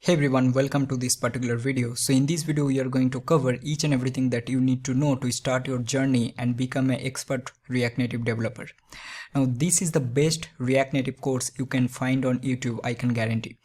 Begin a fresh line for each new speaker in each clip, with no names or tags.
Hey everyone, welcome to this particular video. So in this video we are going to cover each and everything that you need to know to start your journey and become an expert React Native developer. Now this is the best React Native course you can find on YouTube, I can guarantee.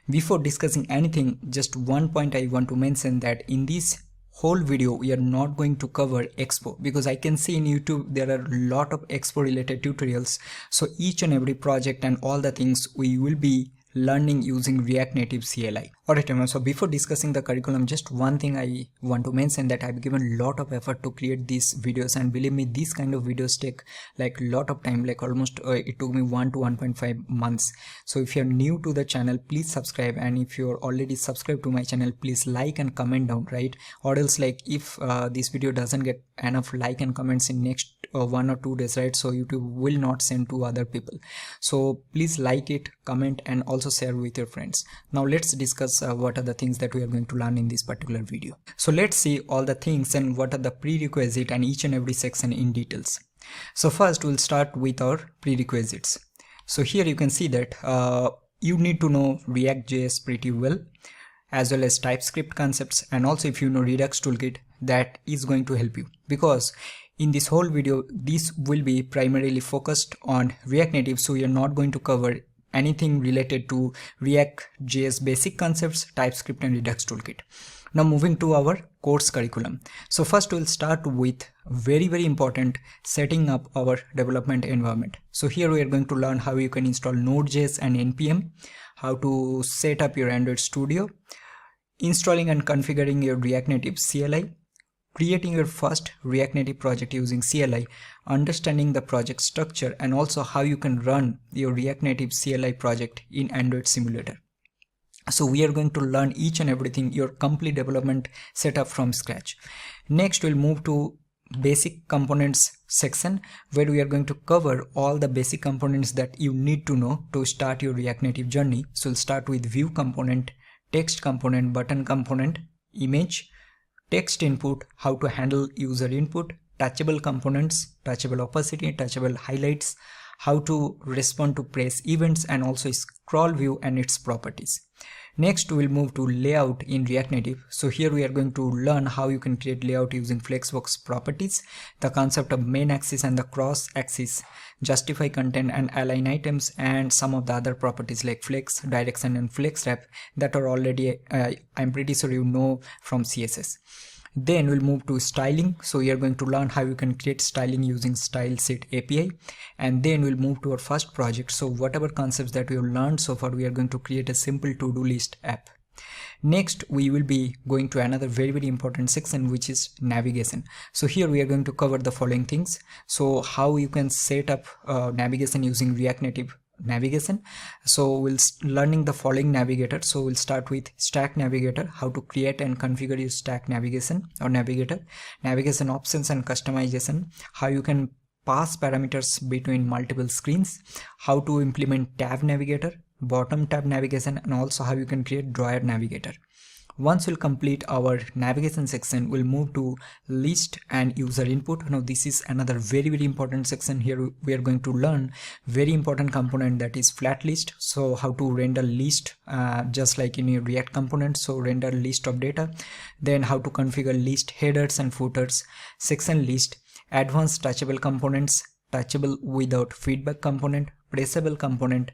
Before discussing anything, just one point I want to mention, that in this whole video we are not going to cover Expo, because I can see in YouTube there are a lot of Expo related tutorials. So each and every project and all the things we will be learning using React Native CLI. Alright, so before discussing the curriculum, just one thing I want to mention, that I've given a lot of effort to create these videos, and believe me, these kind of videos take like a lot of time, like almost it took me 1 to 1.5 months. So if you're new to the channel, please subscribe, and if you're already subscribed to my channel, please like and comment down, right? Or else, like, if this video doesn't get enough like and comments in next 1 or 2 days, right, so YouTube will not send to other people. So please like it, comment, and also share with your friends. Now let's discuss what are the things that we are going to learn in this particular video. So let's see all the things and what are the prerequisites and each and every section in details. So first we'll start with our prerequisites. So here you can see that you need to know React.js pretty well, as well as TypeScript concepts, and also if you know Redux toolkit, that is going to help you, because in this whole video this will be primarily focused on React Native. So you're not going to cover anything related to React.js basic concepts, TypeScript and Redux toolkit. Now moving to our course curriculum. So first we'll start with very important, setting up our development environment. So here we are going to learn how you can install Node.js and NPM, how to set up your Android Studio, installing and configuring your React Native CLI, creating your first React Native project using CLI, understanding the project structure, and also how you can run your React Native CLI project in Android Simulator. So we are going to learn each and everything, your complete development setup from scratch. Next we'll move to basic components section, where we are going to cover all the basic components that you need to know to start your React Native journey. So we'll start with view component, text component, button component, image, text input, how to handle user input, touchable components, touchable opacity, touchable highlights, how to respond to press events, and also scroll view and its properties. Next we'll move to layout in React Native. So here we are going to learn how you can create layout using flexbox properties, the concept of main axis and the cross axis, justify content and align items, and some of the other properties like flex, direction, and flex wrap that are already I'm pretty sure you know from CSS. Then we'll move to styling. So we are going to learn how you can create styling using style set API, and then we'll move to our first project. So whatever concepts that we have learned so far, we are going to create a simple to-do list app. Next we will be going to another very important section, which is navigation. So here we are going to cover the following things. So how you can set up navigation using React Native navigation. So we'll learning the following navigator. So we'll start with stack navigator, how to create and configure your stack navigation or navigator, navigation options and customization, how you can pass parameters between multiple screens, how to implement tab navigator, bottom tab navigation, and also how you can create drawer navigator. Once we'll complete our navigation section, we'll move to list and user input. Now this is another very important section. Here we are going to learn very important component, that is FlatList. So how to render list just like in your React component, so render list of data. Then how to configure list headers and footers, section list, advanced touchable components, touchable without feedback component, pressable component,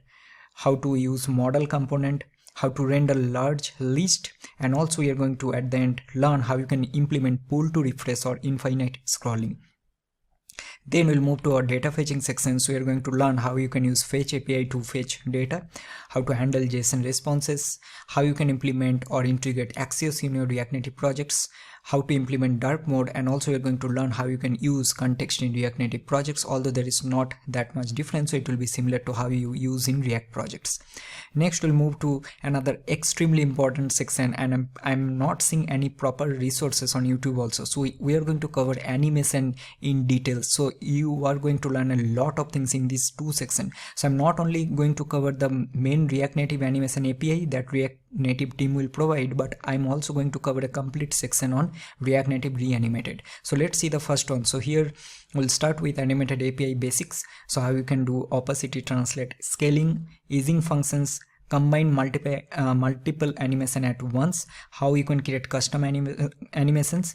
how to use modal component, how to render large list, and also we are going to at the end learn how you can implement pull to refresh or infinite scrolling. Then we'll move to our data fetching section. So we are going to learn how you can use fetch API to fetch data, how to handle JSON responses, how you can implement or integrate axios in your React Native projects, how to implement dark mode, and also you're going to learn how you can use context in React Native projects, although there is not that much difference, so it will be similar to how you use in React projects. Next we'll move to another extremely important section, and I'm not seeing any proper resources on YouTube also. So we are going to cover animation in detail. So you are going to learn a lot of things in these two sections. So I'm not only going to cover the main React Native animation API that React Native team will provide, but I'm also going to cover a complete section on React Native Reanimated. So let's see the first one. So here we'll start with animated API basics. So how you can do opacity, translate, scaling, easing functions, combine multiple animation at once, how you can create custom animations,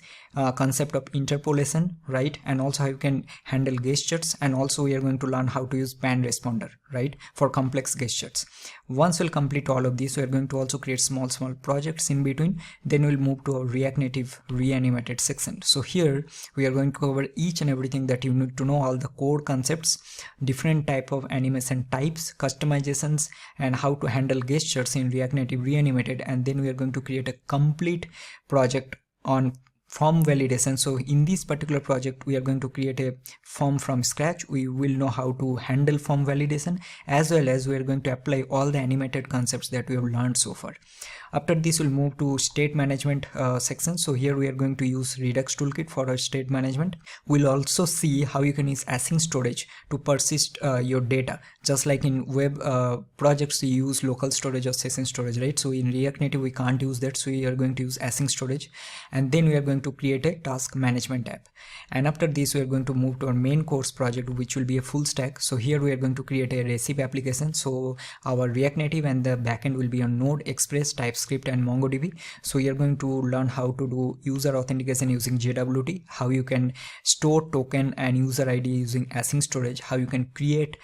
concept of interpolation, right, and also how you can handle gestures, and also we are going to learn how to use band responder, right, for complex gestures. Once we'll complete all of this, we are going to also create small projects in between. Then we'll move to our React Native Reanimated section. So here we are going to cover each and everything that you need to know, all the core concepts, different type of animation types, customizations, and how to handle gestures in React Native Reanimated. And then we are going to create a complete project on form validation. So in this particular project, we are going to create a form from scratch. We will know how to handle form validation, as well as we are going to apply all the animated concepts that we have learned so far. After this, we'll move to state management section. So here we are going to use Redux toolkit for our state management. We'll also see how you can use async storage to persist your data. Just like in web projects, we use local storage or session storage, right? So in React Native, we can't use that. So we are going to use async storage. And then we are going to create a task management app. And after this, we are going to move to our main course project, which will be a full stack. So here we are going to create a recipe application. So our React Native and the backend will be on Node, Express, TypeScript, and MongoDB. So we are going to learn how to do user authentication using JWT, how you can store token and user ID using async storage, how you can create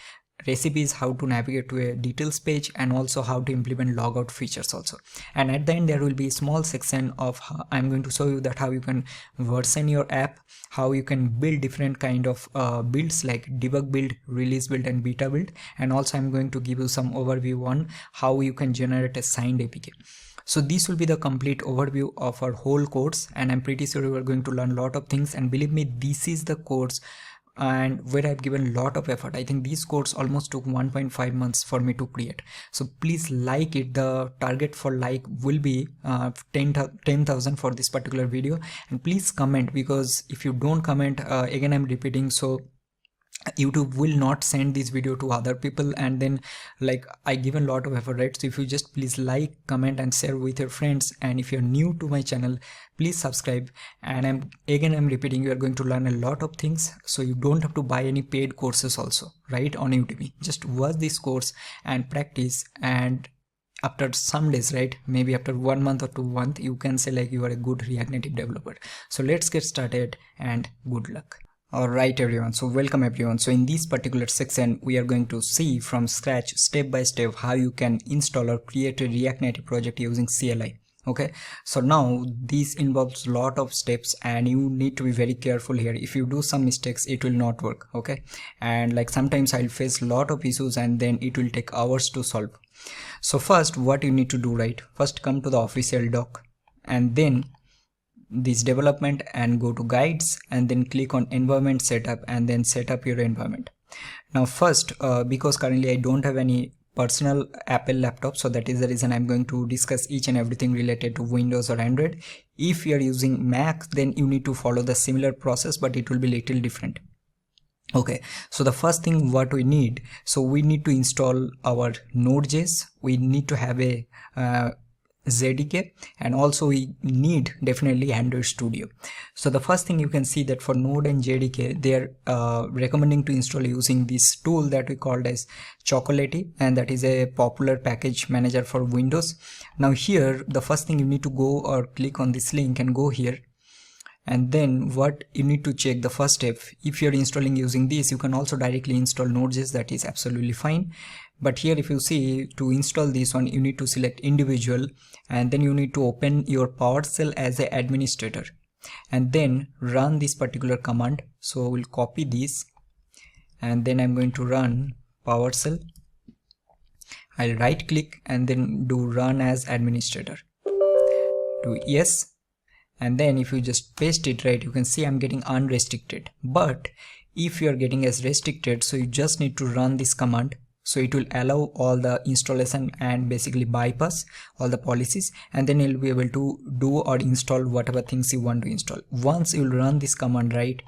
recipes, how to navigate to a details page, and also how to implement logout features also. And at the end, there will be a small section of I'm going to show you that how you can version your app, how you can build different kind of builds like debug build, release build, and beta build. And also I'm going to give you some overview on how you can generate a signed APK. So this will be the complete overview of our whole course, and I'm pretty sure you are going to learn a lot of things. And believe me, this is the course and where I've given a lot of effort. I think this course almost took 1.5 months for me to create. So please like it. The target for like will be 10,000 for this particular video. And please comment, because if you don't comment, again I'm repeating, so YouTube will not send this video to other people, and then like I given a lot of effort, right? So if you just please like, comment, and share with your friends. And if you're new to my channel, please subscribe. And I'm repeating, you are going to learn a lot of things, so you don't have to buy any paid courses also, right, on Udemy. Just watch this course and practice, and after some days, right, maybe after 1 month or 2 months, you can say like you are a good React Native developer. So let's get started, and good luck. Alright everyone, so welcome everyone. So in this particular section, we are going to see from scratch, step by step, how you can install or create a React Native project using CLI. Okay, so now this involves a lot of steps, and you need to be very careful here. If you do some mistakes, it will not work. Okay, and like sometimes I'll face a lot of issues, and then it will take hours to solve. So first, what you need to do, right, first come to the official doc, and then this development, and go to guides, and then click on environment setup, and then set up your environment. Now first, because currently I don't have any personal Apple laptop, so that is the reason I'm going to discuss each and everything related to Windows or Android. If you are using Mac, then you need to follow the similar process, but it will be little different. Okay, so the first thing what we need, so we need to install our Node.js. We need to have a JDK, and also we need definitely Android Studio. So the first thing you can see that for Node and JDK, they are recommending to install using this tool that we called as Chocolatey, and that is a popular package manager for Windows. Now here, the first thing you need to go or click on this link and go here. And then what you need to check, the first step, if you're installing using this, you can also directly install Node.js, that is absolutely fine. But here if you see, to install this one, you need to select individual, and then you need to open your PowerShell as an administrator, and then run this particular command. So we'll copy this, and then I'm going to run PowerShell. I'll right click and then do run as administrator. Do yes. And then if you just paste it, right, you can see I'm getting unrestricted. But if you are getting as restricted, so you just need to run this command. So it will allow all the installation and basically bypass all the policies, and then you'll be able to do or install whatever things you want to install. Once you'll run this command, right,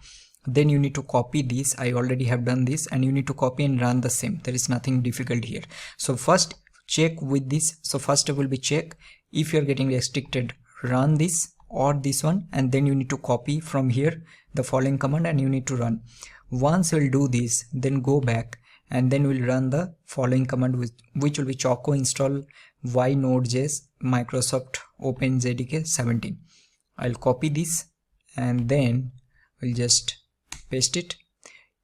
then you need to copy this. I already have done this, and you need to copy and run the same. There is nothing difficult here. So first check with this. So first step will be check if you're getting restricted, run this or this one, and then you need to copy from here the following command and you need to run. Once you'll do this, then go back and then we'll run the following command, which will be choco install y node.js Microsoft Open JDK 17. I'll copy this and then we'll just paste it.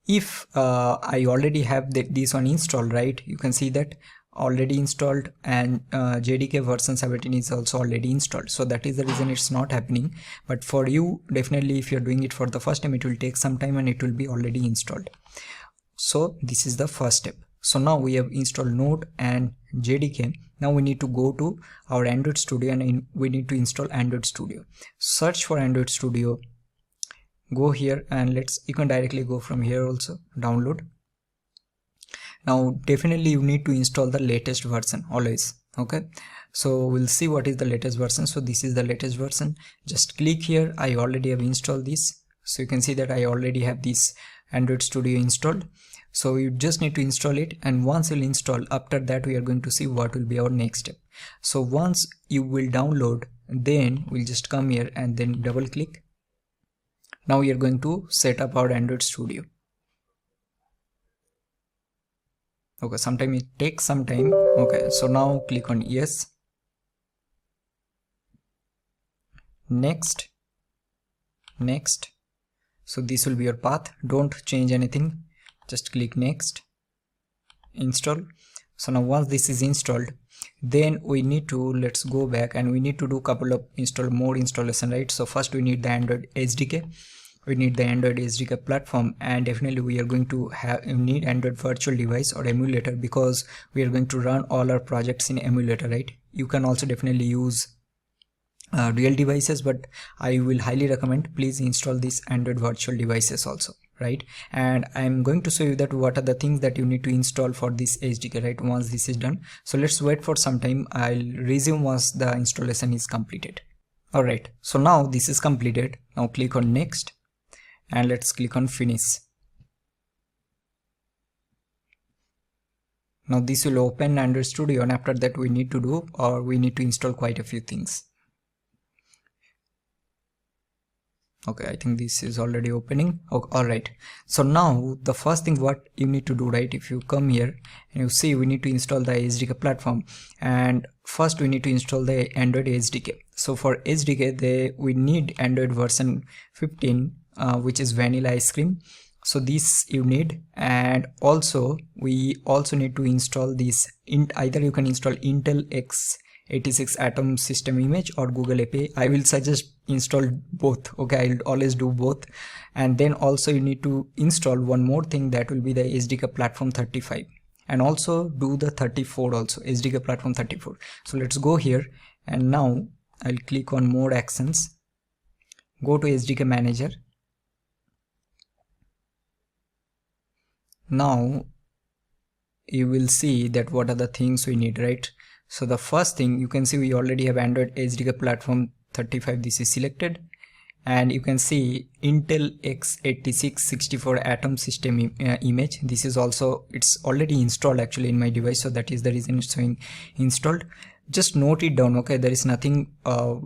If I already have this one installed, right, you can see that already installed, and JDK version 17 is also already installed, so that is the reason it's not happening. But for you, definitely if you're doing it for the first time, it will take some time and it will be already installed. So this is the first step. So now we have installed Node and JDK. Now we need to go to our Android Studio and we need to install Android Studio. Search for Android Studio, go here, and you can directly go from here also, download. Now definitely you need to install the latest version always. Okay, so we'll see what is the latest version. So this is the latest version. Just click here. I already have installed this, so you can see that I already have this Android Studio installed. So you just need to install it, and once you'll install, after that we are going to see what will be our next step. So once you will download, then we'll just come here and then double click. Now we are going to set up our Android Studio. Okay, sometimes it takes some time. Okay, so now click on yes, next. So this will be your path. Don't change anything, just click next, install. So now once this is installed, then we need to, let's go back and we need to do couple of more installation, right? So first we need the Android SDK, we need the Android SDK platform, and definitely we are going to need Android virtual device or emulator, because we are going to run all our projects in emulator, right? You can also definitely use real devices, but I will highly recommend please install these Android virtual devices also, right? And I'm going to show you that what are the things that you need to install for this SDK, right, once this is done. So let's wait for some time. I'll resume once the installation is completed. All right, so now this is completed. Now click on next and let's click on finish. Now this will open Android Studio, and after that we need to install quite a few things. Okay, I think this is already opening. Okay, all right, so now the first thing what you need to do, right, if you come here and you see we need to install the SDK platform, and first we need to install the Android SDK. So for SDK we need Android version 15, which is vanilla ice cream. So this you need, and also we also need to install this. Either you can install Intel x86 Atom system image or Google API. I will suggest install both. Okay, I'll always do both. And then also you need to install one more thing, that will be the SDK platform 35, and also do the 34 also, SDK platform 34. So let's go here, and now I'll click on more actions, go to SDK manager. Now you will see that what are the things we need, right? So the first thing you can see, we already have Android SDK platform 35, this is selected, and you can see Intel x86 64 Atom system image. This is also, it's already installed actually in my device, so that is the reason it's showing installed. Just note it down, okay? There is nothing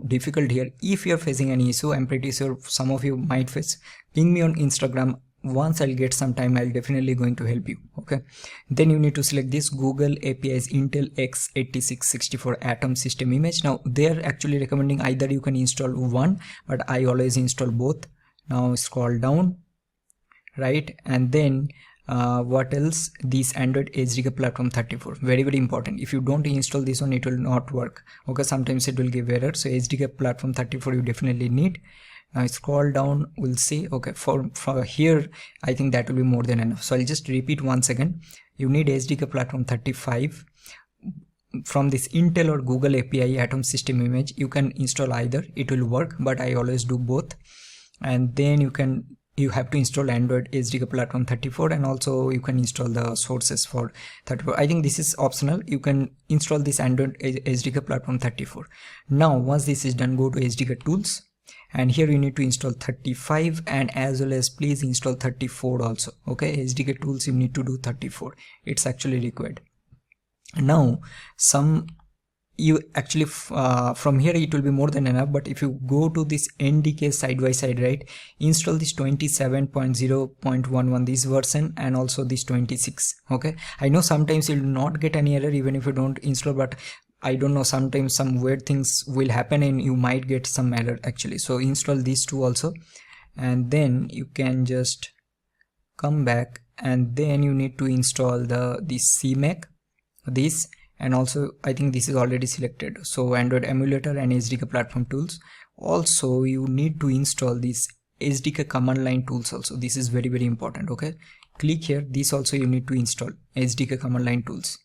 difficult here. If you're facing any issue, I'm pretty sure some of you might face, ping me on Instagram. Once I'll get some time, I'll definitely going to help you. Okay, then you need to select this Google API's Intel x86 64 Atom system image. Now they are actually recommending either you can install one, but I always install both. Now scroll down, right, and then what else, this Android SDK platform 34, very important. If you don't install this one, it will not work. Okay, sometimes it will give error. So SDK platform 34 you definitely need. Now scroll down, we'll see. Okay, for here I think that will be more than enough. So I'll just repeat once again. You need SDK platform 35 from this Intel or Google API Atom system image. You can install either, it will work, but I always do both. And then you have to install Android SDK platform 34, and also you can install the sources for 34. I think this is optional. You can install this Android SDK platform 34. Now once this is done, go to SDK tools, and here you need to install 35, and as well as please install 34 also. Okay, SDK tools you need to do 34, it's actually required. Now some you actually from here it will be more than enough, but if you go to this NDK side by side, right, install this 27.0.11 this version and also this 26. Okay, I know sometimes you'll not get any error even if you don't install, but I don't know, sometimes some weird things will happen and you might get some error actually. So install these two also, and then you can just come back, and then you need to install this CMake, this, and also I think this is already selected, so Android emulator and SDK platform tools. Also you need to install this SDK command line tools also. This is very important. Okay, click here, this also you need to install SDK command line tools.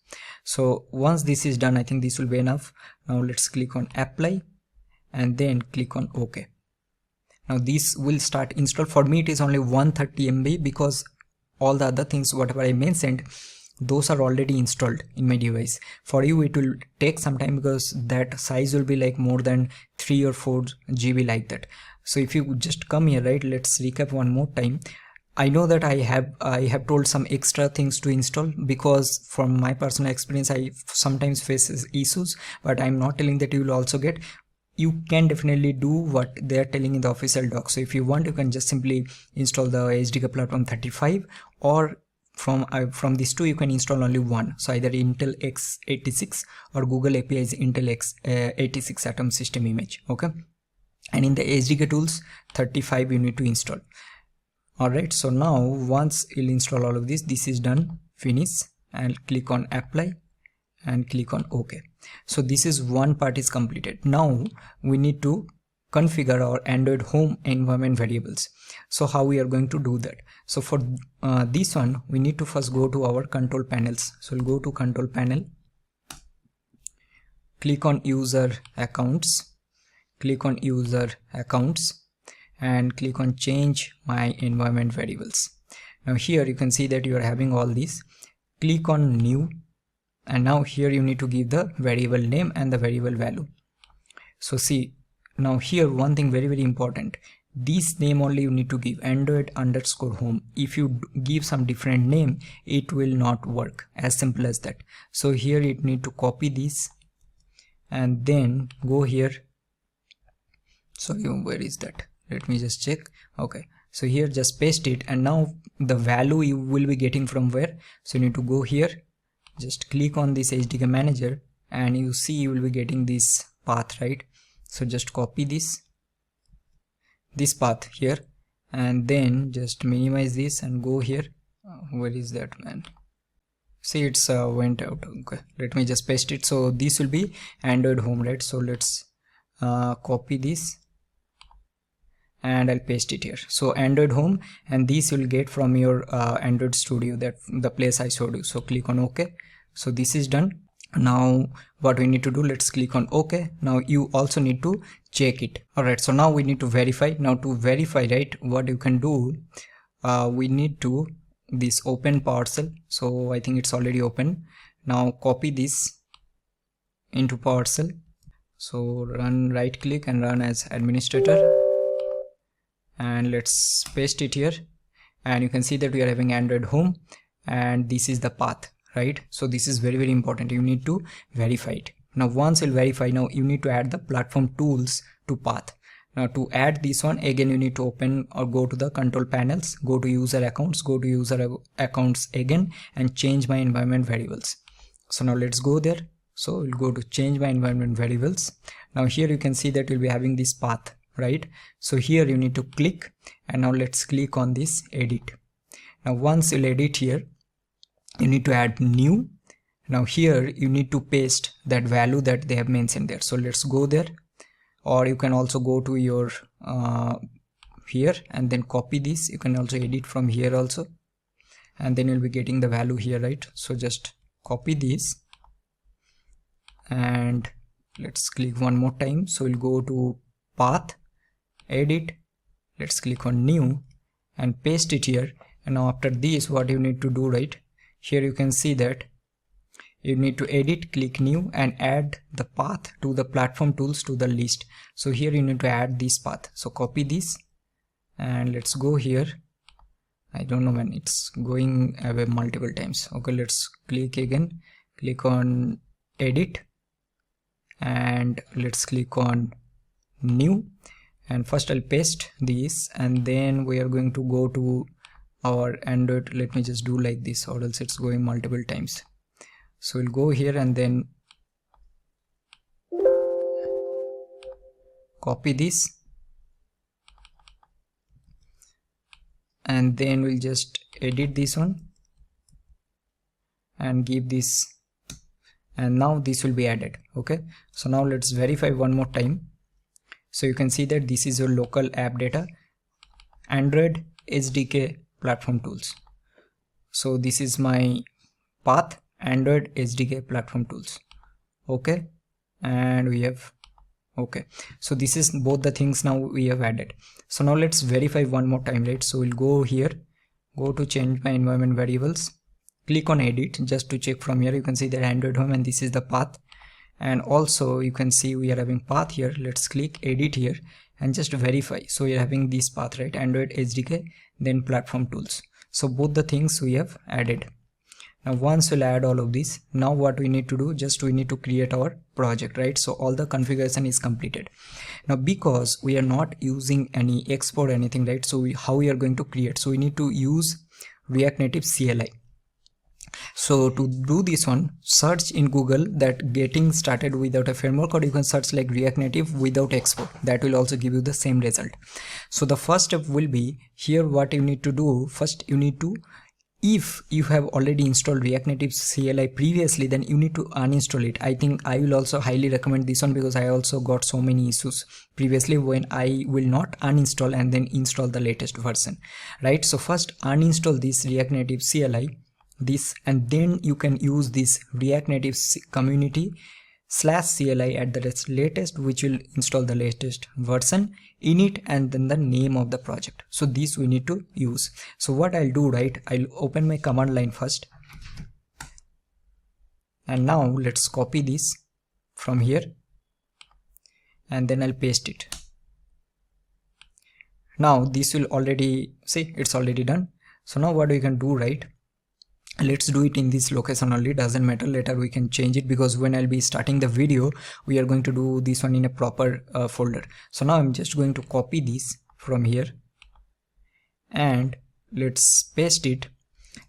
So once this is done, I think this will be enough. Now let's click on apply and then click on OK. Now this will start install. For me it is only 130 MB because all the other things whatever I mentioned, those are already installed in my device. For you it will take some time because that size will be like more than 3 or 4 GB like that. So if you just come here, right, let's recap one more time. I know that I have told some extra things to install because from my personal experience I sometimes face issues, but I'm not telling that you will also get. You can definitely do what they are telling in the official doc. So if you want, you can just simply install the SDK platform 35, or from these two you can install only one, so either Intel x86 or Google API's Intel x86 Atom system image. Okay, and in the SDK tools 35 you need to install. Alright, so now once you'll install all of this, this is done, finish, and click on apply and click on OK. So this is one part is completed. Now we need to configure our Android home environment variables. So how we are going to do that? So for this one we need to first go to our control panels. So we'll go to control panel, click on user accounts, click on user accounts, and click on change my environment variables. Now here you can see that you are having all these. Click on new, and now here you need to give the variable name and the variable value. So see, now here one thing very important, this name only you need to give, Android_home. If you give some different name it will not work, as simple as that. So here you need to copy this and then go here. So where is that? Let me just check. Okay, so here just paste it, and now the value you will be getting from where? So you need to go here, just click on this SDK manager, and you see you will be getting this path, right? So just copy this path here, and then just minimize this and go here. Where is that, man? See, it's went out. Okay, let me just paste it. So this will be Android home, right? So let's copy this and I'll paste it here. So Android home, and this you'll get from your Android Studio, that the place I showed you. So click on OK. So this is done. Now what we need to do, let's click on OK. Now you also need to check it. Alright, so now we need to verify. Now to verify, right, what you can do, we need to this open PowerShell. So I think it's already open. Now copy this into PowerShell. So run, right click and run as administrator, and let's paste it here, and you can see that we are having Android home, and this is the path, right? So this is very important. You need to verify it. Now once you'll verify, now you need to add the platform tools to path. Now to add this one, again you need to open or go to the control panels, go to user accounts, go to user accounts again, and change my environment variables. So now let's go there. So we'll go to change my environment variables. Now here you can see that you'll be having this path, right? So here you need to click, and now let's click on this edit. Now once you'll edit here, you need to add new. Now here you need to paste that value that they have mentioned there. So let's go there, or you can also go to your here and then copy this. You can also edit from here also, and then you'll be getting the value here, right? So just copy this and let's click one more time. So we'll go to path, edit, let's click on new and paste it here. And now after this, what you need to do, right, here you can see that you need to edit, click new, and add the path to the platform tools to the list. So here you need to add this path. So copy this and let's go here. I don't know when it's going away multiple times. Okay, let's click again, click on edit, and let's click on new, and first I'll paste this, and then we are going to go to our Android. Let me just do like this, or else it's going multiple times. So we'll go here and then copy this, and then we'll just edit this one and give this, and now this will be added. Okay, so now let's verify one more time. So you can see that this is your local app data, Android SDK platform tools. So this is my path, Android SDK platform tools. Okay, and we have, okay, so this is both the things now we have added. So now let's verify one more time, right? So we'll go here, go to change my environment variables, click on edit just to check. From here you can see the Android home, and this is the path, and also you can see we are having path here. Let's click edit here and just verify. So we are having this path, right? Android SDK, then platform tools. So both the things we have added. Now once we'll add all of this, now what we need to do, just we need to create our project, right? So all the configuration is completed. Now because we are not using any export or anything, right? So how we are going to create? So we need to use React Native CLI. So to do this one, search in Google that getting started without a framework, or you can search like React Native without export. That will also give you the same result. So the first step will be here, what you need to do first, you need to, if you have already installed React Native CLI previously, then you need to uninstall it. I think I will also highly recommend this one, because I also got so many issues previously when I will not uninstall and then install the latest version, right? So first uninstall this React Native CLI, this, and then you can use this React Native community /CLI at the latest, which will install the latest version in it, and then the name of the project. So this we need to use. So what I'll do, right, I'll open my command line first, and now let's copy this from here, and then I'll paste it. Now this will already, see, it's already done. So now what we can do, right, let's do it in this location only, doesn't matter, later we can change it, because when I'll be starting the video we are going to do this one in a proper folder. So now I'm just going to copy this from here, and let's paste it,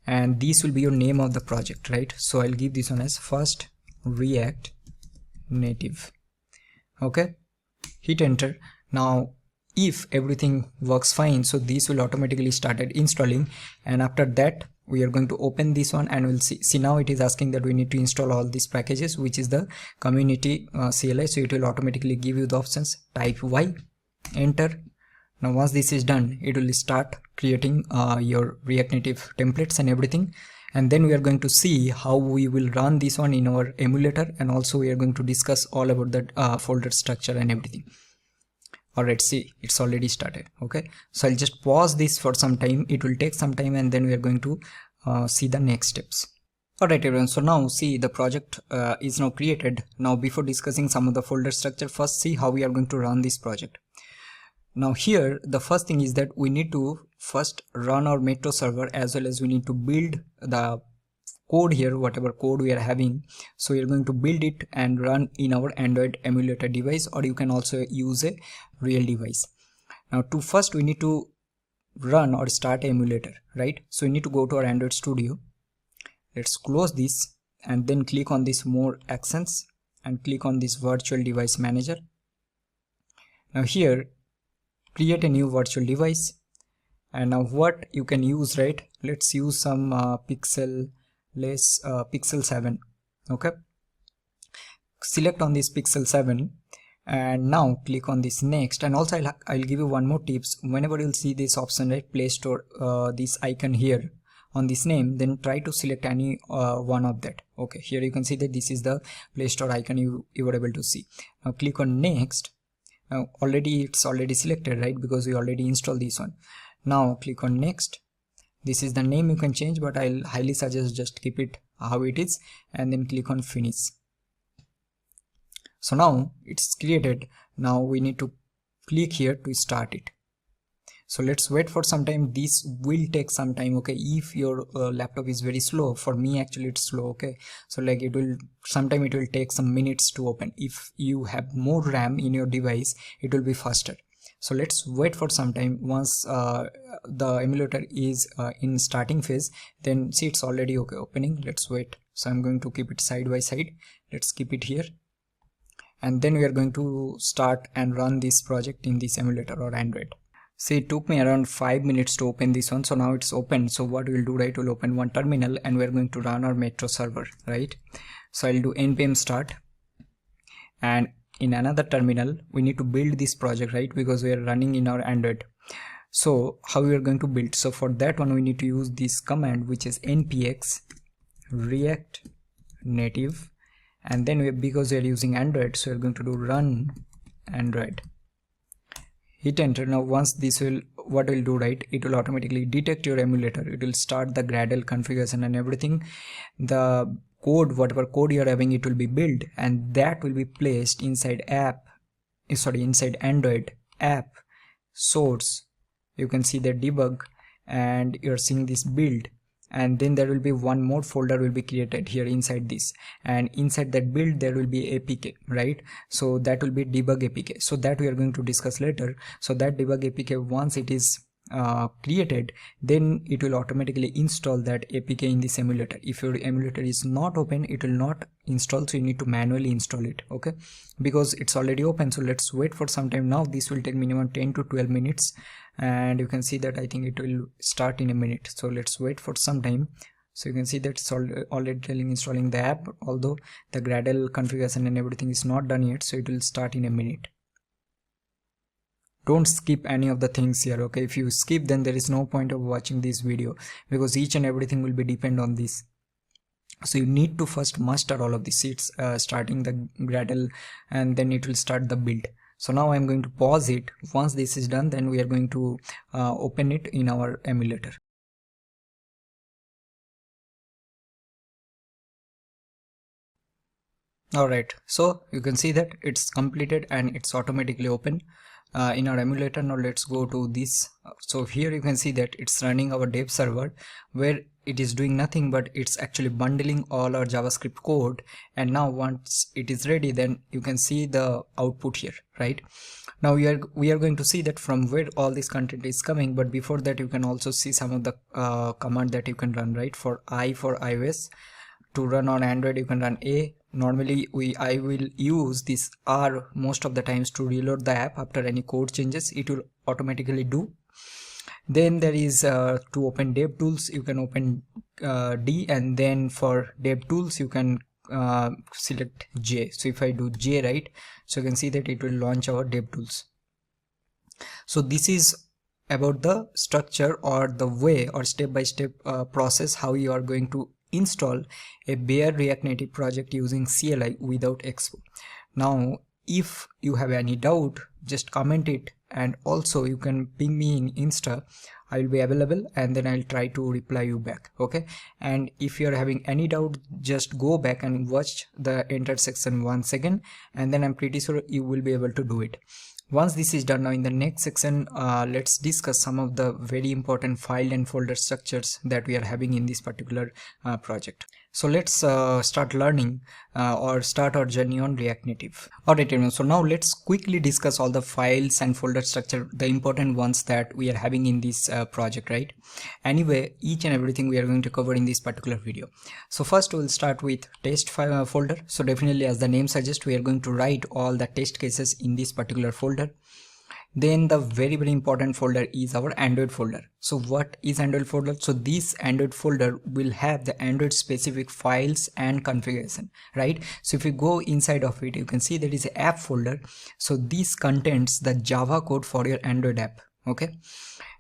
and this will be your name of the project, right? So I'll give this one as first React Native. Okay, hit enter. Now if everything works fine, so this will automatically started installing, and after that we are going to open this one, and we'll see now it is asking that we need to install all these packages, which is the community CLI. So it will automatically give you the options, type Y, enter. Now once this is done, it will start creating your React Native templates and everything, and then we are going to see how we will run this one in our emulator, and also we are going to discuss all about the folder structure and everything. Alright, see, it's already started. Okay, so I'll just pause this for some time, it will take some time, and then we are going to see the next steps. Alright everyone, so now see the project is now created. Now before discussing some of the folder structure, first see how we are going to run this project. Now here the first thing is that we need to first run our Metro server, as well as we need to build the code here, whatever code we are having. So we are going to build it and run in our Android emulator device, or you can also use a real device. Now to first we need to run or start emulator, right? So we need to go to our Android Studio. Let's close this, and then click on this more actions, and click on this virtual device manager. Now here create a new virtual device, and now what you can use, right, let's use some Pixel 7. Okay, select on this Pixel 7, and now click on this next. And also I'll give you one more tips. Whenever you'll see this option, right, Play Store, this icon here on this name, then try to select any one of that. Okay, here you can see that this is the Play Store icon you were able to see. Now click on next. Now it's already selected, right, because we already installed this one. Now click on next. This is the name, you can change, but I'll highly suggest just keep it how it is, and then click on finish. So now it's created. Now we need to click here to start it. So let's wait for some time. This will take some time, okay, if your laptop is very slow. For me actually it's slow, okay, so like it will take some minutes to open. If you have more RAM in your device, it will be faster. So let's wait for some time. Once the emulator is in starting phase, then see it's already okay opening. Let's wait. So I'm going to keep it side by side. Let's keep it here, and then we are going to start and run this project in this emulator or Android. See, it took me around 5 minutes to open this one. So now it's open. So what we'll do, right, we'll open one terminal and we're going to run our Metro server, right? So I'll do npm start, and in another terminal we need to build this project, right, because we are running in our Android. So how we are going to build? So for that one we need to use this command, which is npx react native, and then because we are using Android, so we're going to do run Android. Hit enter. Now once this will, what will do, right, it will automatically detect your emulator. It will start the Gradle configuration and everything. The code, whatever code you're having, it will be built, and that will be placed inside inside Android app source. You can see the debug, and you're seeing this build, and then there will be one more folder will be created here inside this, and inside that build there will be apk, right? So that will be debug apk. So that we are going to discuss later. So that debug apk, once it is created, then it will automatically install that apk in this emulator. If your emulator is not open, it will not install, so you need to manually install it, okay, because it's already open. So let's wait for some time. Now this will take minimum 10 to 12 minutes, and you can see that I think it will start in a minute. So let's wait for some time. So you can see that it's already telling installing the app, although the Gradle configuration and everything is not done yet. So it will start in a minute. Don't skip any of the things here, okay? If you skip, then there is no point of watching this video, because each and everything will be depend on this. So you need to first master all of this. It's starting the Gradle, and then it will start the build. So now I'm going to pause it. Once this is done, then we are going to open it in our emulator. Alright, so you can see that it's completed and it's automatically open in our emulator. Now let's go to this. So here you can see that it's running our dev server, where it is doing nothing but it's actually bundling all our JavaScript code. And now once it is ready, then you can see the output here, right? Now we are going to see that from where all this content is coming, but before that you can also see some of the command that you can run, right? For iOS, to run on Android you can run A. Normally I will use this R most of the times to reload the app after any code changes. It will automatically do. Then there is to open DevTools, you can open D, and then for DevTools you can select J. So if I do J, right, so you can see that it will launch our DevTools. So this is about the structure or the way or step-by-step process how you are going to install a bare React Native project using CLI without Expo. Now if you have any doubt, just comment it, and also you can ping me in Insta. I will be available, and then I'll try to reply you back, okay? And if you're having any doubt, just go back and watch the enter section once again, and then I'm pretty sure you will be able to do it. Once this is done, now in the next section let's discuss some of the very important file and folder structures that we are having in this particular project. So let's start learning or start our journey on React Native. Alright everyone, so now let's quickly discuss all the files and folder structure, the important ones that we are having in this project, right? Anyway, each and everything we are going to cover in this particular video. So first we'll start with test file folder. So definitely, as the name suggests, we are going to write all the test cases in this particular folder. Then the very important folder is our Android folder. So what is Android folder? So this Android folder will have the Android specific files and configuration, right? So if you go inside of it, you can see there is an app folder. So this contains the Java code for your Android app, okay?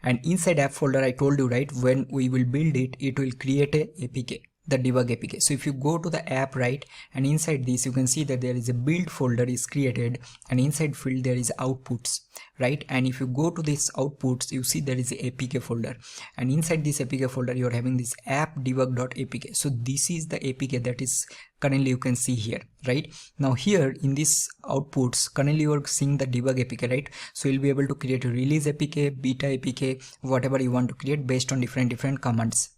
And inside app folder, I told you, right, when we will build it, it will create a APK. the debug APK. So if you go to the app, right, and inside this you can see that there is a build folder is created, and inside field there is outputs, right? And if you go to this outputs, you see there is a APK folder, and inside this APK folder you are having this app debug.apk. So this is the APK that is currently you can see here, right? Now here in this outputs, currently you are seeing the debug APK, right? So you'll be able to create a release APK, beta APK, whatever you want to create based on different commands.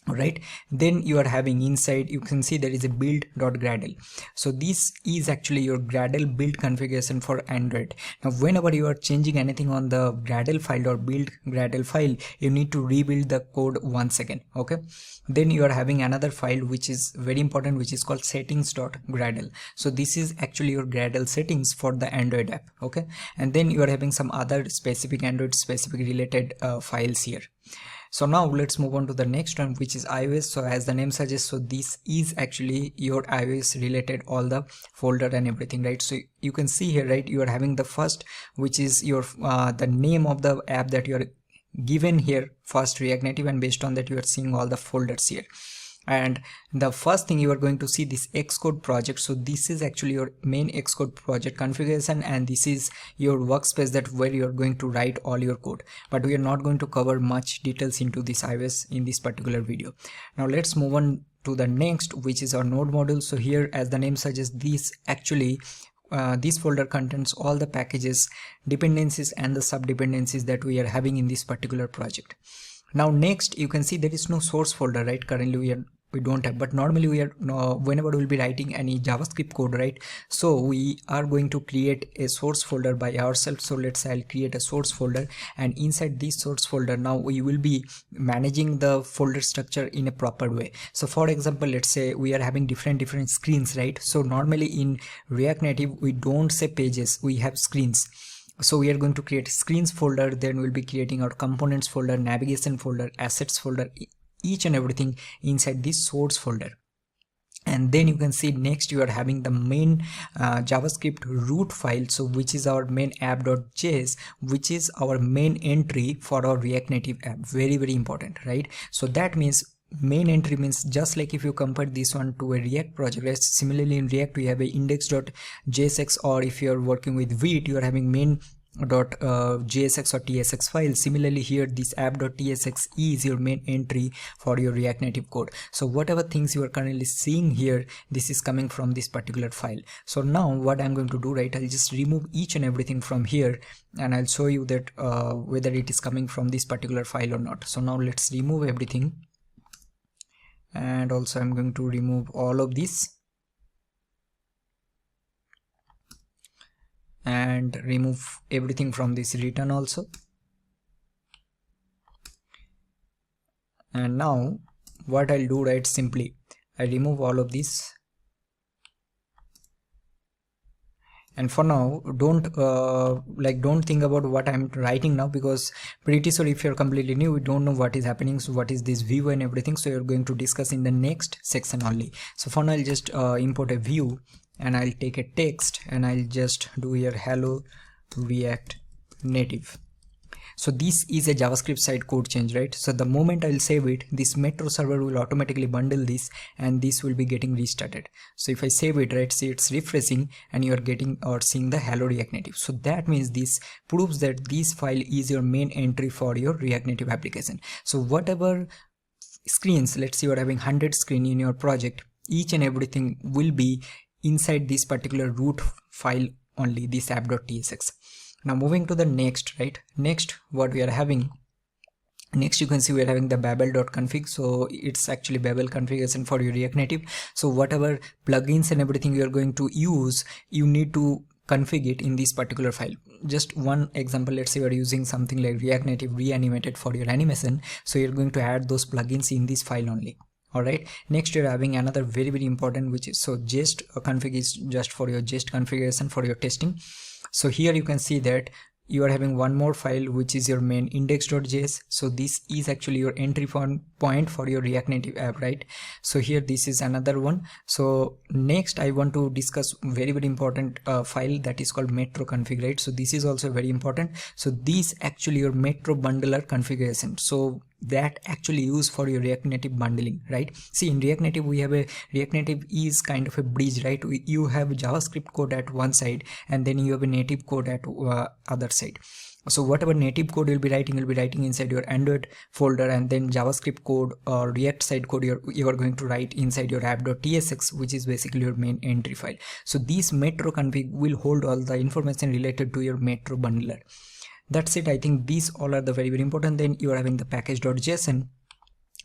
Alright, then you are having inside, you can see there is a build.gradle. So this is actually your Gradle build configuration for Android. Now whenever you are changing anything on the Gradle file or build Gradle file, you need to rebuild the code once again. Okay, then you are having another file which is very important, which is called settings.gradle. So this is actually your Gradle settings for the Android app. Okay, and then you are having some other specific Android specific related files here. So now let's move on to the next one, which is iOS. So as the name suggests, so this is actually your iOS related, all the folder and everything, right? So you can see here, right, you are having the first, which is your the name of the app that you are given here, first React Native, and based on that you are seeing all the folders here. And the first thing you are going to see this Xcode project. So this is actually your main Xcode project configuration, and this is your workspace that where you are going to write all your code. But we are not going to cover much details into this iOS in this particular video. Now let's move on to the next, which is our node module. So here, as the name suggests, this actually this folder contains all the packages, dependencies and the sub dependencies that we are having in this particular project. Now next, you can see there is no source folder, right? Currently we don't have, but normally we are whenever we'll be writing any JavaScript code, right? So we are going to create a source folder by ourselves. So let's say I'll create a source folder, and inside this source folder now we will be managing the folder structure in a proper way. So for example, let's say we are having different screens, right? So normally in React Native we don't say pages, we have screens. So we are going to create screens folder, then we'll be creating our components folder, navigation folder, assets folder, each and everything inside this source folder. And then you can see next you are having the main JavaScript root file, so which is our main app.js, which is our main entry for our React Native app. Very important, right? So that means main entry means just like if you compare this one to a React project, right? Similarly in React we have a index.jsx, or if you are working with Vite you are having main.jsx or tsx file. Similarly here this app.tsx is your main entry for your React Native code. So whatever things you are currently seeing here, this is coming from this particular file. So now what I'm going to do, right, I'll just remove each and everything from here, and I'll show you that whether it is coming from this particular file or not. So now let's remove everything, and also I'm going to remove all of this and remove everything from this return also. And now what I'll do, right, simply I remove all of this. And for now don't think about what I'm writing now, because pretty sure if you're completely new, we don't know what is happening. So what is this view and everything, so you're going to discuss in the next section only. So for now I'll just import a view, and I'll take a text and I'll just do here hello React Native. So this is a JavaScript side code change, right? So the moment I'll save it, this Metro server will automatically bundle this, and this will be getting restarted. So if I save it, right, see it's refreshing and you're getting or seeing the hello React Native. So that means this proves that this file is your main entry for your React Native application. So whatever screens, let's say you're having 100 screen in your project, each and everything will be inside this particular root file only, this app.tsx. Now moving to the next, right? Next, what we are having, next you can see we are having the babel.config. So it's actually Babel configuration for your React Native. So whatever plugins and everything you are going to use, you need to configure it in this particular file. Just one example, let's say you are using something like React Native Reanimated for your animation. So you're going to add those plugins in this file only. Alright, next you're having another very important, which is so jest config is just for your jest configuration for your testing. So here you can see that you are having one more file, which is your main index.js. So this is actually your entry point for your React Native app, right? So here this is another one. So next I want to discuss very important file that is called metro config, right? So this is also very important. So this actually your metro bundler configuration. So that actually use for your React Native bundling, right? See, in React Native we have a React Native is kind of a bridge, right? You have JavaScript code at one side and then you have a native code at other side. So whatever native code you'll be writing inside your Android folder, and then JavaScript code or React side code you are going to write inside your app.tsx, which is basically your main entry file. So this metro config will hold all the information related to your metro bundler. That's it. I think these all are the very important. Then you are having the package.json,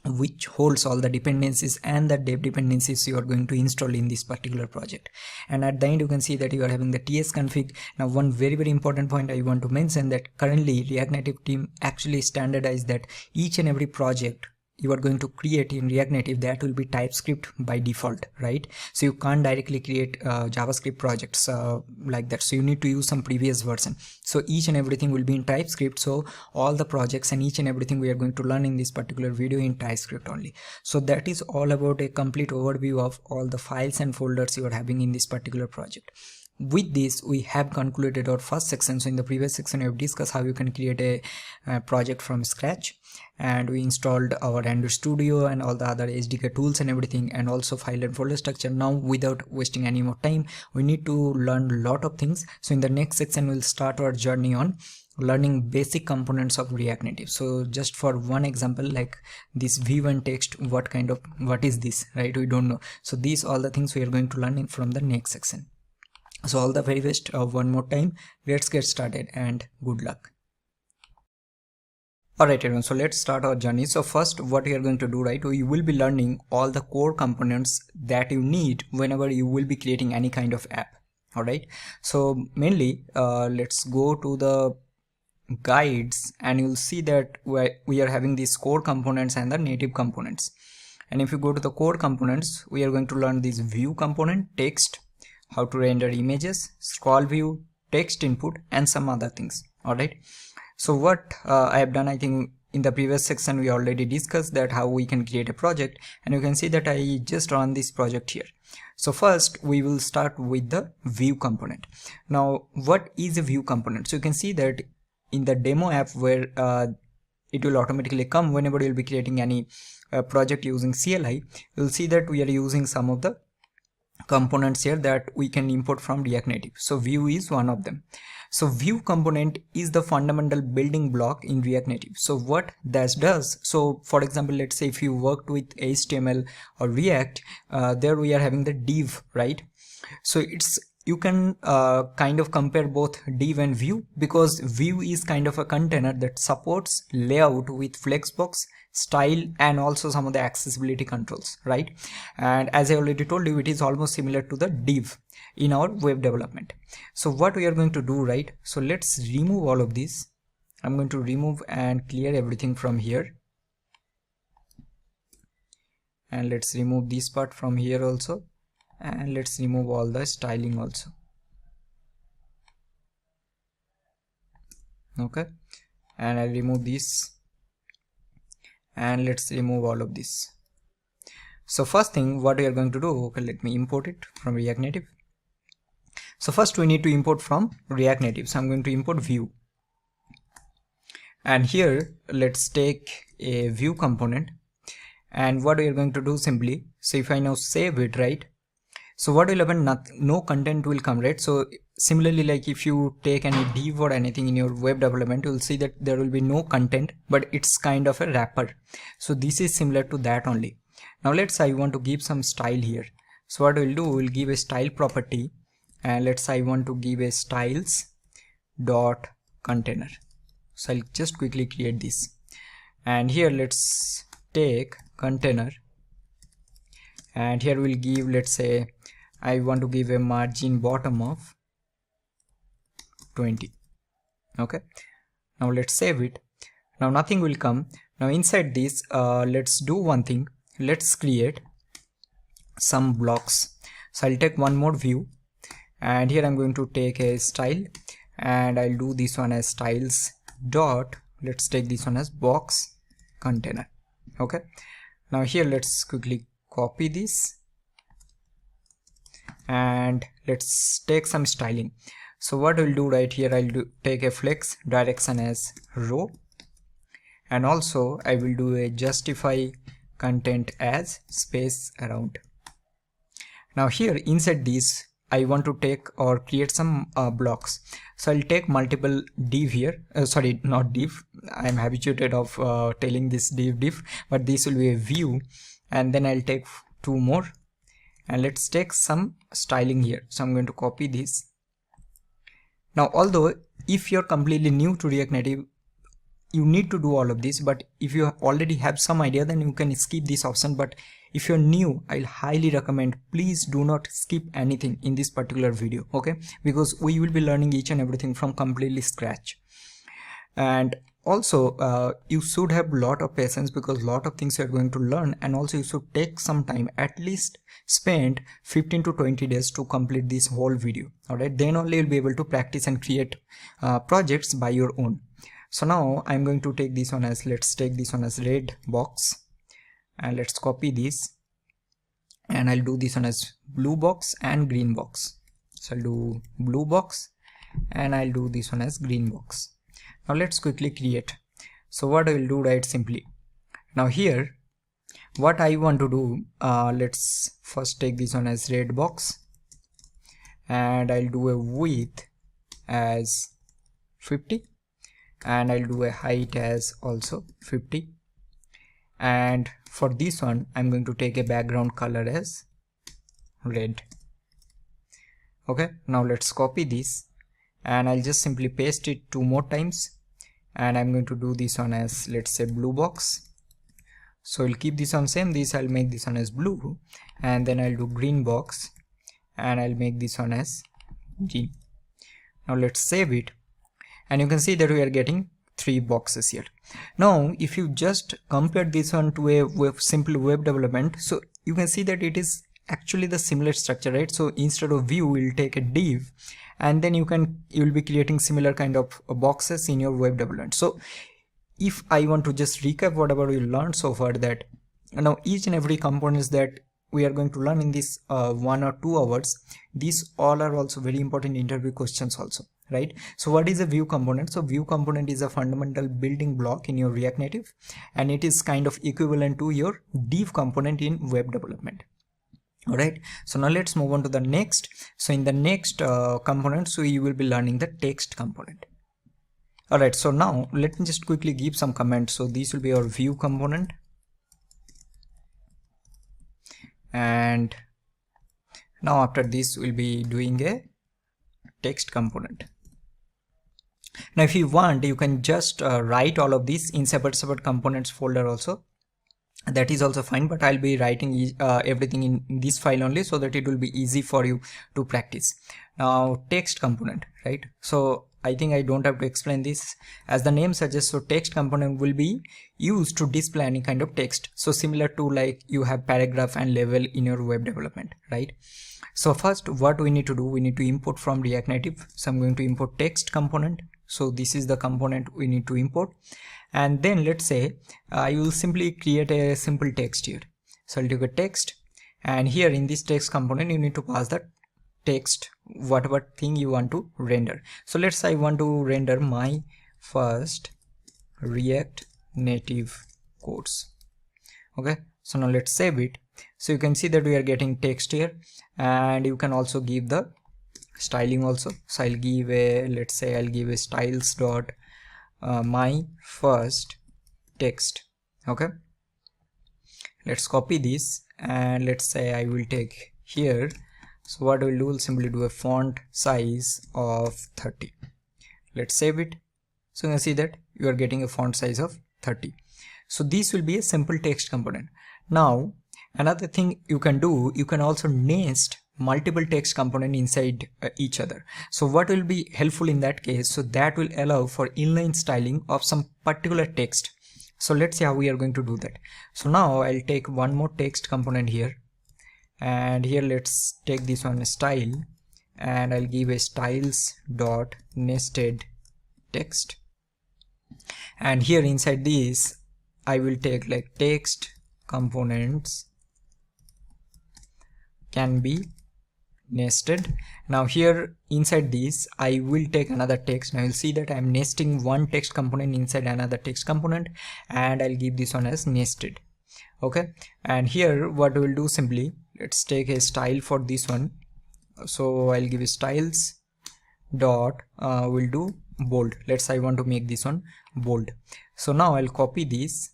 which holds all the dependencies and the dev dependencies you are going to install in this particular project. And at the end you can see that you are having the ts config. Now one very important point I want to mention, that currently React Native team actually standardized that each and every project you are going to create in React Native, that will be TypeScript by default, right? So you can't directly create JavaScript projects like that, so you need to use some previous version. So each and everything will be in TypeScript, so all the projects and each and everything we are going to learn in this particular video in TypeScript only. So that is all about a complete overview of all the files and folders you are having in this particular project. With this we have concluded our first section. So in the previous section we have discussed how you can create a project from scratch, and we installed our Android Studio and all the other SDK tools and everything, and also file and folder structure. Now without wasting any more time, we need to learn a lot of things. So in the next section we'll start our journey on learning basic components of React Native. So just for one example, like this view and text, what is this, right? We don't know. So these all the things we are going to learn from the next section. So all the very best. One more time, let's get started and good luck. Alright everyone, so let's start our journey. So first what we are going to do, right, we will be learning all the core components that you need whenever you will be creating any kind of app. Alright, so mainly let's go to the guides, and you'll see that we are having these core components and the native components. And if you go to the core components, we are going to learn this view component, text, how to render images, scroll view, text input, and some other things. Alright, so what I have done, I think in the previous section we already discussed that how we can create a project, and you can see that I just run this project here. So first we will start with the view component. Now what is a view component? So you can see that in the demo app where it will automatically come whenever you'll be creating any project using CLI, you'll see that we are using some of the components here that we can import from React Native. So view is one of them. So view component is the fundamental building block in React Native. So what that does, so for example, let's say if you worked with HTML or React, there we are having the div, right? So you can kind of compare both div and view, because view is kind of a container that supports layout with flexbox, style, and also some of the accessibility controls, right? And as I already told you, it is almost similar to the div in our web development. So what we are going to do, right, so let's remove all of this. I'm going to remove and clear everything from here, and let's remove this part from here also, and let's remove all the styling also. Okay, and I'll remove this, and let's remove all of this. So first thing what we are going to do, okay, let me import it from React Native. So first we need to import from React Native. So I'm going to import view, and here let's take a view component, and what we are going to do simply, so if I now save it, right, so what will happen, no content will come, right? So similarly, like if you take any div or anything in your web development, you will see that there will be no content, but it's kind of a wrapper. So this is similar to that only. Now let's say I want to give some style here. So what we'll do, we'll give a style property, and let's say I want to give a styles dot container. So I'll just quickly create this, and here let's take container, and here we'll give, let's say I want to give a margin bottom of 20. Okay, now let's save it. Now nothing will come. Now inside this let's do one thing, let's create some blocks. So I'll take one more view, and here I'm going to take a style, and I'll do this one as styles dot, let's take this one as box container. Okay, now here let's quickly copy this, and let's take some styling. So what we'll do right here, I'll take a flex direction as row, and also I will do a justify content as space around. Now here inside this I want to take or create some blocks. So I'll take multiple div here, sorry, not div, I'm habituated of telling this div, but this will be a view, and then I'll take 2 more, and let's take some styling here. So I'm going to copy this. Now although if you're completely new to React Native, you need to do all of this, but if you already have some idea, then you can skip this option. But if you're new, I'll highly recommend, please do not skip anything in this particular video, okay, because we will be learning each and everything from completely scratch. And also you should have a lot of patience, because a lot of things you're going to learn, and also you should take some time, at least spend 15 to 20 days to complete this whole video. All right, then only you'll be able to practice and create projects by your own. So now I'm going to take this one as, let's take this one as red box, and let's copy this, and I'll do this one as blue box and green box. So I'll do blue box and I'll do this one as green box. Now let's quickly create. So what I will do, right, simply, now here what I want to do, let's first take this one as red box, and I'll do a width as 50, and I'll do a height as also 50, and for this one I'm going to take a background color as red. Okay, now let's copy this, and I'll just simply paste it 2 more times, and I'm going to do this one as, let's say, blue box. So I'll keep this on same, this I'll make this one as blue, and then I'll do green box, and I'll make this one as green. Now let's save it, and you can see that we are getting 3 boxes here. Now if you just compare this one to a simple web development, so you can see that it is actually the similar structure, right? So instead of view, we'll take a div, and then you'll be creating similar kind of boxes in your web development. So if I want to just recap whatever we learned so far, that now each and every components that we are going to learn in this 1 or 2 hours, these all are also very important interview questions also, right? So what is a view component? So view component is a fundamental building block in your React Native, and it is kind of equivalent to your div component in web development. All right, so now let's move on to the next. So in the next component, so you will be learning the text component. All right, so now let me just quickly give some comments. So this will be our view component, and now after this we'll be doing a text component. Now if you want, you can just write all of this in separate components folder also, that is also fine, but I'll be writing everything in this file only, so that it will be easy for you to practice. Now text component, right? So I think I don't have to explain this, as the name suggests. So text component will be used to display any kind of text, so similar to like you have paragraph and level in your web development, right? So first what we need to do, we need to import from React Native. So I'm going to import text component. So this is the component we need to import, and then let's say I will simply create a simple text here. So I'll take a text, and here in this text component you need to pass the text, whatever thing you want to render. So let's say I want to render my first React Native codes. Okay, so now let's save it. So you can see that we are getting text here, and you can also give the styling also. So I'll give a, let's say I'll give a styles dot my first text. Okay, let's copy this, and let's say I will take here. So what we'll do, we'll simply do a font size of 30. Let's save it. So you can see that you are getting a font size of 30. So this will be a simple text component. Now another thing you can do, you can also nest multiple text component inside each other. So what will be helpful in that case, so that will allow for inline styling of some particular text. So let's see how we are going to do that. So now I'll take one more text component here, and here let's take this one style, and I'll give a styles dot nested text, and here inside this I will take like text components can be nested. Now here inside this I will take another text. Now you'll see that I'm nesting one text component inside another text component, and I'll give this one as nested. Okay, and here what we'll do, simply let's take a style for this one. So I'll give styles dot we'll do bold. Let's I want to make this one bold. So now I'll copy this.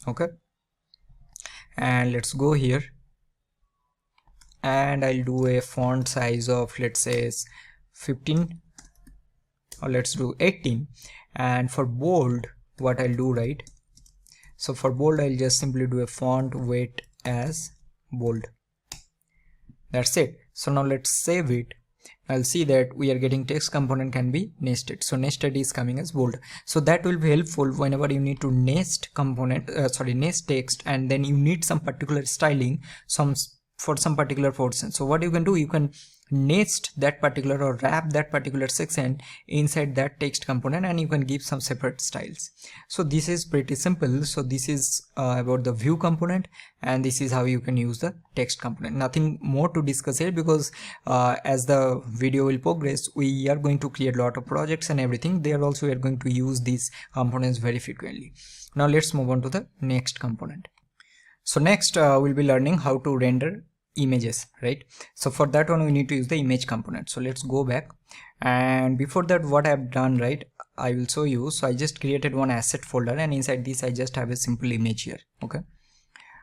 Okay, and let's go here, and I'll do a font size of, let's say, 15, or let's do 18. And for bold, what I'll do, right, so for bold I'll just simply do a font weight as bold. That's it. So now let's save it. I'll see that we are getting text component can be nested. So nested is coming as bold. So that will be helpful whenever you need to nest component, nest text, and then you need some particular styling, for some particular portion. So what you can do, you can nest that particular or wrap that particular section inside that text component, and you can give some separate styles. So this is pretty simple. So this is about the view component, and this is how you can use the text component. Nothing more to discuss here, because as the video will progress, we are going to create a lot of projects and everything. There also we are going to use these components very frequently. Now let's move on to the next component. So next we'll be learning how to render images, right? So for that one we need to use the image component. So let's go back, and before that what I've done, right, I will show you. So I just created one asset folder, and inside this I just have a simple image here. Okay,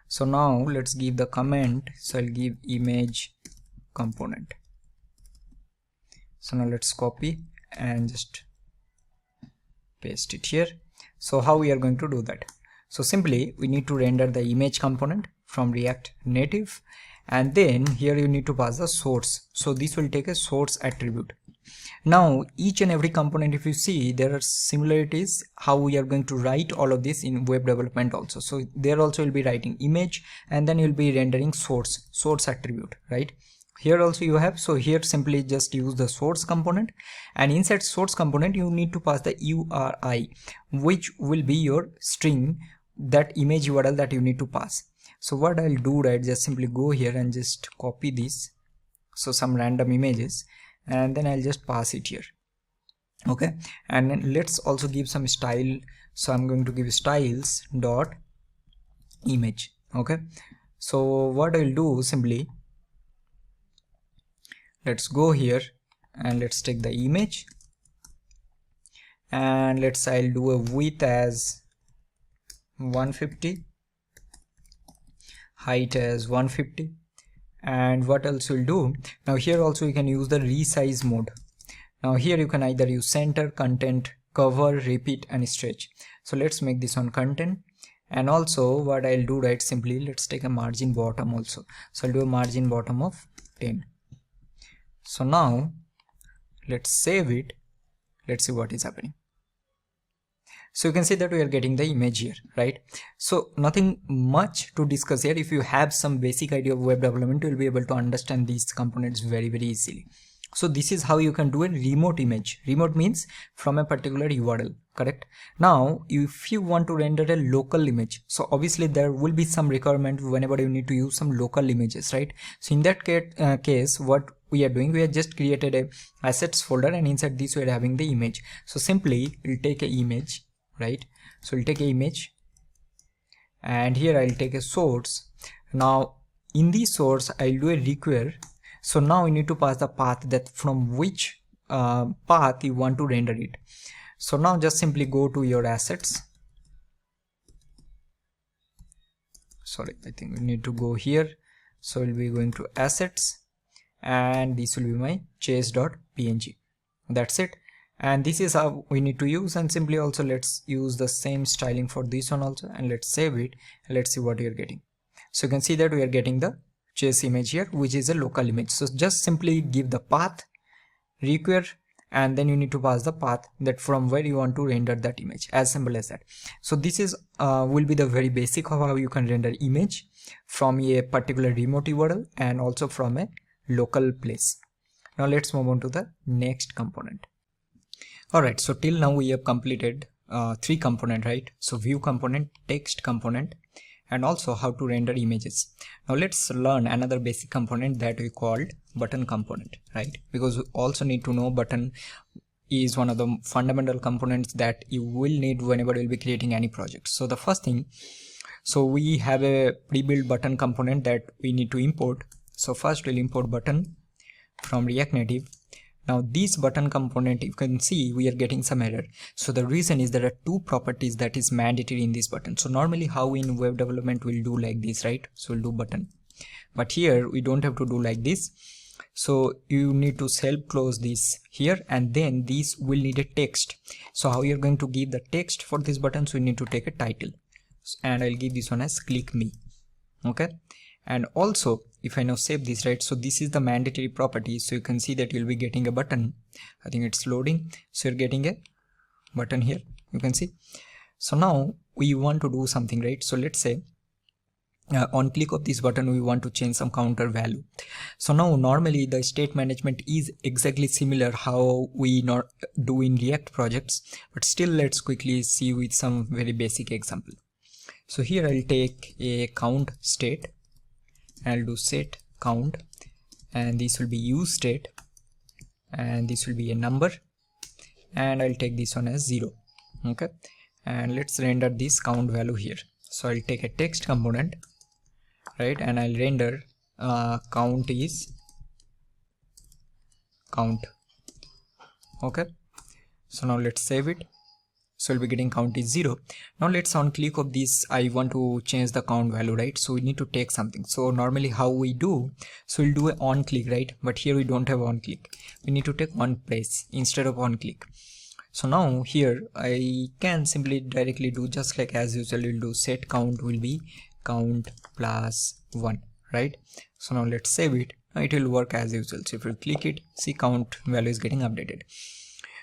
so now let's give the comment. So I'll give image component. So now let's copy and just paste it here. So how we are going to do that? So simply we need to render the image component from React Native, and then here you need to pass the source. So this will take a source attribute. Now each and every component, if you see, there are similarities how we are going to write all of this in web development also. So there also will be writing image, and then you'll be rendering source attribute, right? Here also you have. So here simply just use the source component, and inside source component you need to pass the URI, which will be your string, that image URL that you need to pass. So what I'll do, right, just simply go here and just copy this, so some random images, and then I'll just pass it here. Okay, and then let's also give some style. So I'm going to give styles dot image. Okay, so what I'll do, simply let's go here and let's take the image, and I'll do a width as 150, height as 150, and what else we'll do, now here also you can use the resize mode. Now here you can either use center, content, cover, repeat, and stretch. So let's make this on content, and also what I'll do, right, simply let's take a margin bottom also. So I'll do a margin bottom of 10. So now let's save it. Let's see what is happening. So you can see that we are getting the image here, right? So nothing much to discuss here. If you have some basic idea of web development, you will be able to understand these components very easily. So this is how you can do a remote image. Remote means from a particular URL, correct? Now if you want to render a local image, so obviously there will be some requirement whenever you need to use some local images, right? So in that case, what we are doing, we have just created a assets folder, and inside this we are having the image. So simply we'll take an image, right? So we'll take an image, and here I'll take a source. Now in the source I'll do a require. So now you need to pass the path, that from which path you want to render it. So now just simply go to your assets. Sorry, I think we need to go here. So we'll be going to assets, and this will be my chase.png. That's it. And this is how we need to use, and simply also let's use the same styling for this one also, and let's save it, and let's see what we are getting. So you can see that we are getting the chase image here, which is a local image. So just simply give the path, require, and then you need to pass the path that from where you want to render that image. As simple as that. So this is will be the very basic of how you can render image from a particular remote URL and also from a local place. Now let's move on to the next component. Alright, so till now we have completed 3 components, right? So view component, text component, and also how to render images. Now let's learn another basic component that we called button component, right? Because we also need to know button is one of the fundamental components that you will need whenever you'll be creating any project. So the first thing, so we have a pre-built button component that we need to import. So first we'll import button from React Native. Now this button component, you can see we are getting some error. So the reason is there are two properties that is mandatory in this button. So normally how in web development we'll do like this, right? So we'll do button, but here we don't have to do like this. So you need to self close this here, and then this will need a text. So how you're going to give the text for this button? So you need to take a title, and I'll give this one as click me. Okay, and also if I now save this, right, so this is the mandatory property. So you can see that you'll be getting a button. I think it's loading. So you're getting a button here, you can see. So now we want to do something, right? So let's say on click of this button we want to change some counter value. So now normally the state management is exactly similar how we do in React projects, but still let's quickly see with some very basic example. So here I'll take a count state, I'll do set count, and this will be use state, and this will be a number, and I'll take this one as 0. Okay, and let's render this count value here. So I'll take a text component, right, and I'll render count is count. Okay, so now let's save it. So we'll be getting count is 0. Now let's on click of this, I want to change the count value, right? So we need to take something. So normally how we do, so we'll do a on click, right? But here we don't have on click. We need to take on press instead of on click. So now here I can simply directly do just like as usual. We'll do set count will be count plus 1, right? So now let's save it. Now it will work as usual. So if you click it, see count value is getting updated.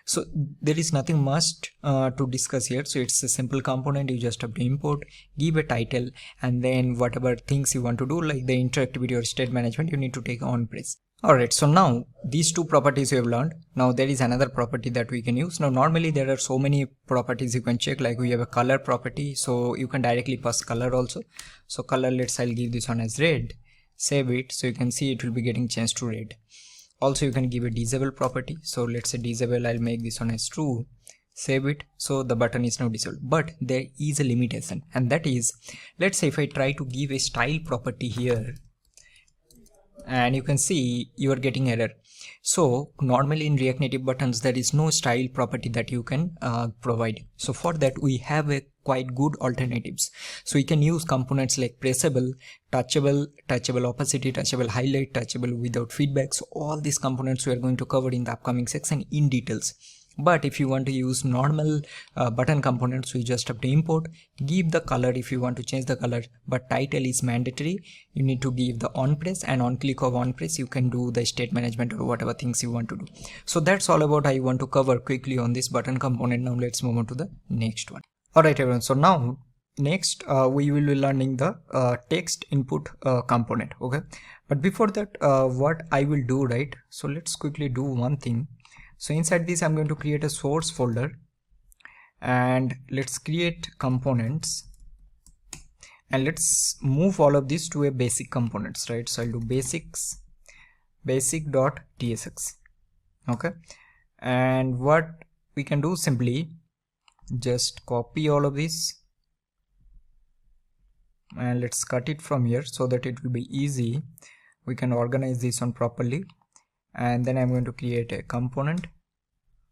So there is nothing much to discuss here. So it's a simple component. You just have to import, give a title, and then whatever things you want to do, like the interactivity or state management, you need to take on press. Alright, so now these two properties you have learned. Now there is another property that we can use. Now normally there are so many properties you can check, like we have a color property, so you can directly pass color also. So color, I'll give this one as red, save it. So you can see it will be getting changed to red. Also you can give a disable property. So let's say disable, I'll make this one as true, save it. So the button is now disabled, but there is a limitation, and that is, let's say if I try to give a style property here, and you can see you are getting error. So normally in React Native buttons there is no style property that you can provide. So for that we have a quite good alternatives. So you can use components like pressable, touchable, touchable opacity, touchable highlight, touchable without feedback. So all these components we are going to cover in the upcoming section in details. But if you want to use normal button components, you just have to import, give the color if you want to change the color, but title is mandatory. You need to give the on press, and on click of on press you can do the state management or whatever things you want to do. So that's all about I want to cover quickly on this button component. Now let's move on to the next one. Alright everyone, so now next we will be learning the text input component. Okay, but before that what I will do, right, so let's quickly do one thing. So inside this I'm going to create a source folder, and let's create components, and let's move all of this to a basic components, right? So I'll do basics, basic.tsx. okay, and what we can do, simply just copy all of this and let's cut it from here so that it will be easy. We can organize this one properly, and then I'm going to create a component.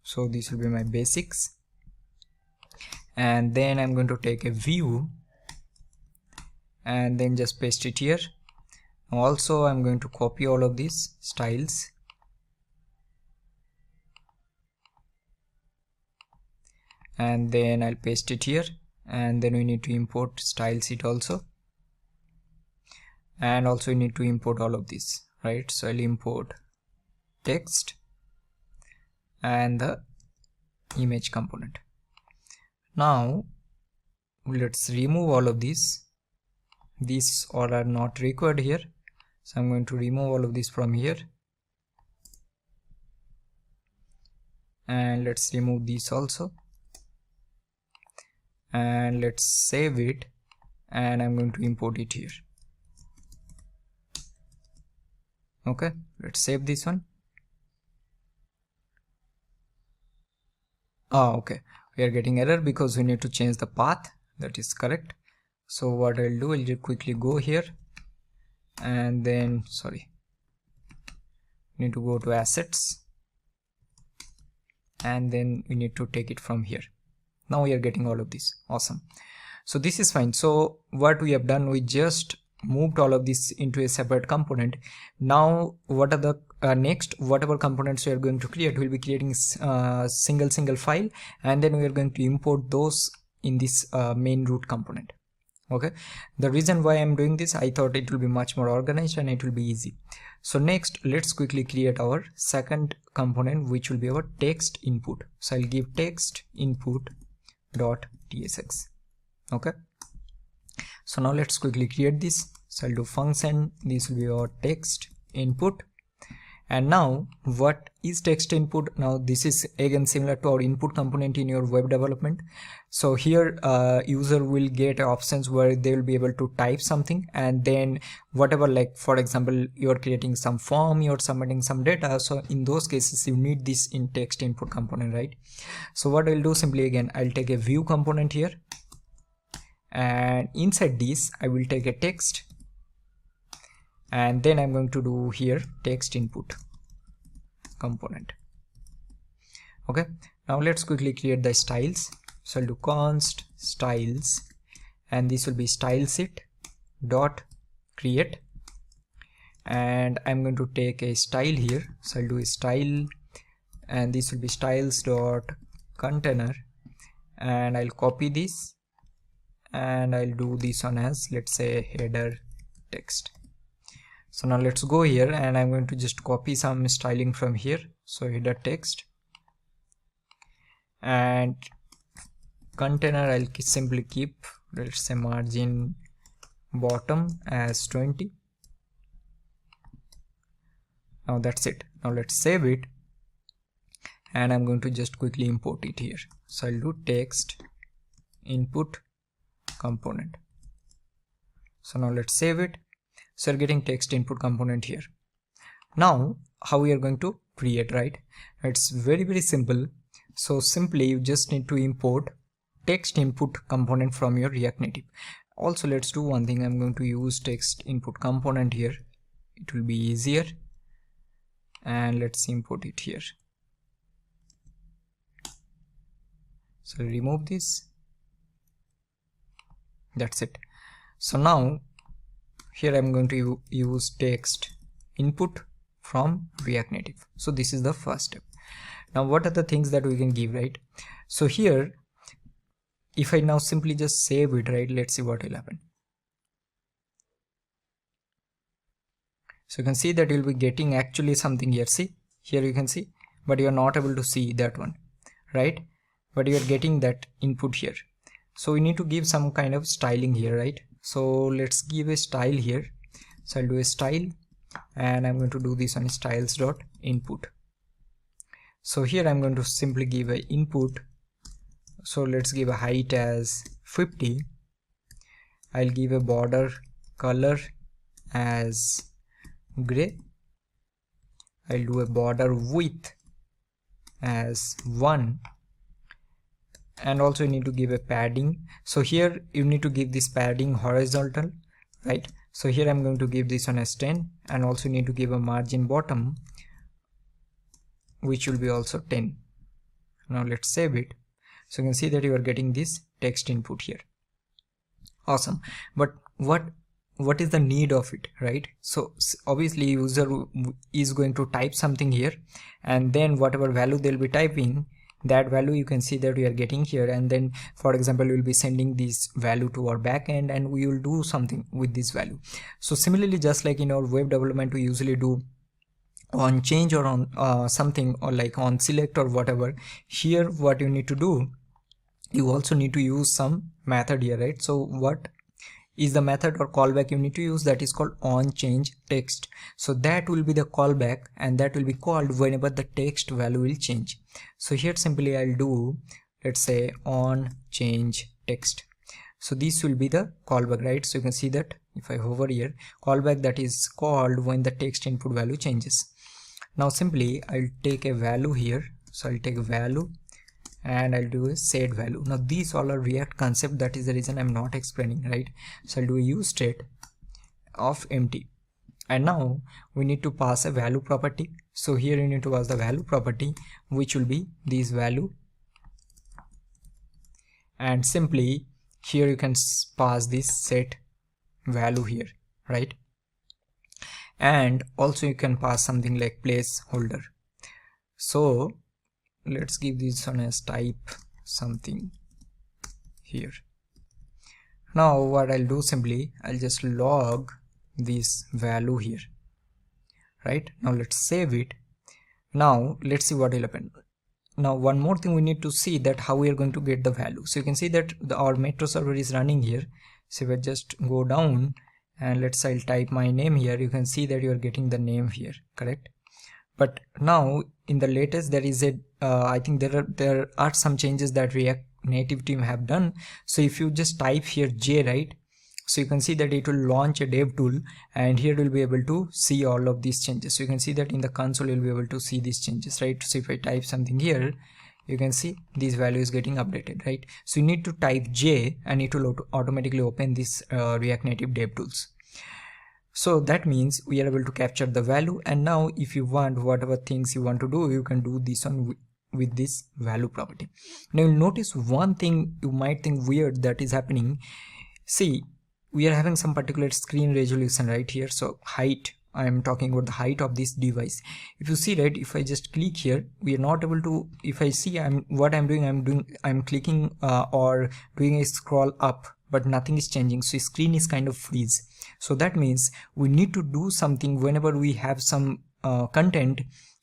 So this will be my basics, and then I'm going to take a view and then just paste it here. Also I'm going to copy all of these styles, and then I'll paste it here, and then we need to import style sheet also, and also we need to import all of this, right? So I'll import text and the image component. Now let's remove all of these all are not required here, so I'm going to remove all of this from here, and let's remove this also, and let's save it, and I'm going to import it here. Okay, let's save this one. Okay, we are getting error because we need to change the path. That is correct. So what I'll do, I'll just quickly go here, and then need to go to assets, and then we need to take it from here. Now we are getting all of this. Awesome. So this is fine. So what we have done, we just moved all of this into a separate component. Now what are the next, whatever components we are going to create, we'll be creating single file, and then we are going to import those in this main root component. Okay, the reason why I'm doing this, I thought it will be much more organized and it will be easy. So next, let's quickly create our second component, which will be our text input. So I'll give text input dot tsx. Okay, so now let's quickly create this. So I'll do function, this will be our text input. And now what is text input? Now this is again similar to our input component in your web development. So here user will get options where they will be able to type something, and then whatever, like for example you're creating some form, you're submitting some data, so in those cases you need this in text input component, right? So what I'll do, simply again I'll take a view component here, and inside this I will take a text, and then I'm going to do here text input component. Okay, now let's quickly create the styles. So I'll do const styles, and this will be styleset dot create, and I'm going to take a style here. So I'll do a style, and this will be styles dot container, and I'll copy this, and I'll do this one as, let's say, header text. So now let's go here, and I'm going to just copy some styling from here. So header text, and container I'll simply keep, let's say, margin bottom as 20. Now that's it. Now let's save it, and I'm going to just quickly import it here. So I'll do text input component. So now let's save it. So you're getting text input component here. Now how we are going to create, right? It's very simple. So simply you just need to import text input component from your React Native. Also, let's do one thing. I'm going to use text input component here. It will be easier, and let's import it here. So remove this. That's it. So now here I'm going to use text input from React Native. So this is the first step. Now what are the things that we can give, right? So here, if I now simply just save it, right, let's see what will happen. So you can see that you'll be getting actually something here. See, here you can see, but you are not able to see that one, right? But you are getting that input here. So we need to give some kind of styling here, right? So let's give a style here. So I'll do a style, and I'm going to do this on styles dot input. So here I'm going to simply give a input. So let's give a height as 50. I'll give a border color as gray. I'll do a border width as 1, and also you need to give a padding. So here you need to give this padding horizontal, right? So here I'm going to give this one as 10, and also need to give a margin bottom, which will be also 10. Now let's save it. So you can see that you are getting this text input here. Awesome. But what is the need of it, right? So obviously user is going to type something here, and then whatever value they'll be typing, that value you can see that we are getting here, and then for example we'll be sending this value to our backend, and we will do something with this value. So similarly, just like in our web development, we usually do on change or on something, or like on select or whatever. Here what you need to do, you also need to use some method here, right? So what is the method or callback you need to use? That is called on change text. So that will be the callback, and that will be called whenever the text value will change. So here simply I'll do, let's say, on change text. So this will be the callback, right? So you can see that if I hover here, callback that is called when the text input value changes. Now simply I'll take a value here. So I'll take a value and I'll do a set value. Now these all are React concept, that is the reason I'm not explaining, right? So I'll do a use state of empty, and now we need to pass a value property. So here you need to pass the value property, which will be this value, and simply here you can pass this set value here, right? And also you can pass something like placeholder. So let's give this one as type something here. Now what I'll do, simply I'll just log this value here, right? Now let's save it. Now let's see what will happen. Now one more thing we need to see, that how we are going to get the value. So you can see that our metro server is running here. So we'll just go down and let's say I'll type my name here. You can see that you are getting the name here, correct? But now in the latest there is a I think there are some changes that React Native team have done. So if you just type here J, right, so you can see that it will launch a dev tool, and here you'll be able to see all of these changes. So you can see that in the console you'll be able to see these changes, right? So if I type something here, you can see this value is getting updated, right? So you need to type J and it will automatically open this React Native dev tools. So that means we are able to capture the value, and now if you want whatever things you want to do, you can do this one with this value property. Now you'll notice one thing you might think weird that is happening. See, we are having some particular screen resolution right here. So height, I am talking about the height of this device. If you see, right, if I just click here, we are not able to, if I see I'm clicking or doing a scroll up, but nothing is changing. So screen is kind of freeze. So that means we need to do something whenever we have some content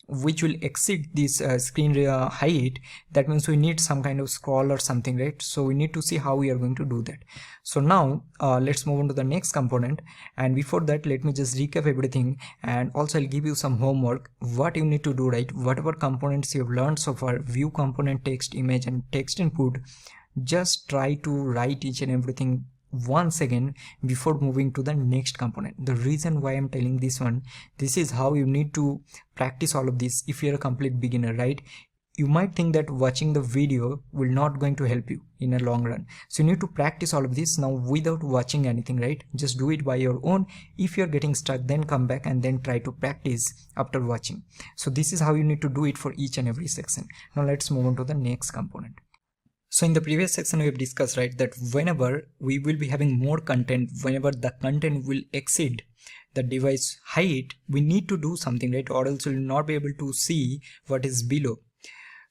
which will exceed this screen height. That means we need some kind of scroll or something, right? So we need to see how we are going to do that. So now let's move on to the next component, and before that let me just recap everything, and also I'll give you some homework what you need to do, right? Whatever components you have learned so far, view component, text, image and text input, just try to write each and everything once again before moving to the next component. The reason why I'm telling this one, this is how you need to practice all of this if you're a complete beginner, right? You might think that watching the video will not going to help you in a long run. So you need to practice all of this now without watching anything, right? Just do it by your own. If you're getting stuck, then come back and then try to practice after watching. So this is how you need to do it for each and every section. Now let's move on to the next component. So in the previous section we have discussed, right, that whenever we will be having more content, whenever the content will exceed the device height, we need to do something, right, or else we will not be able to see what is below.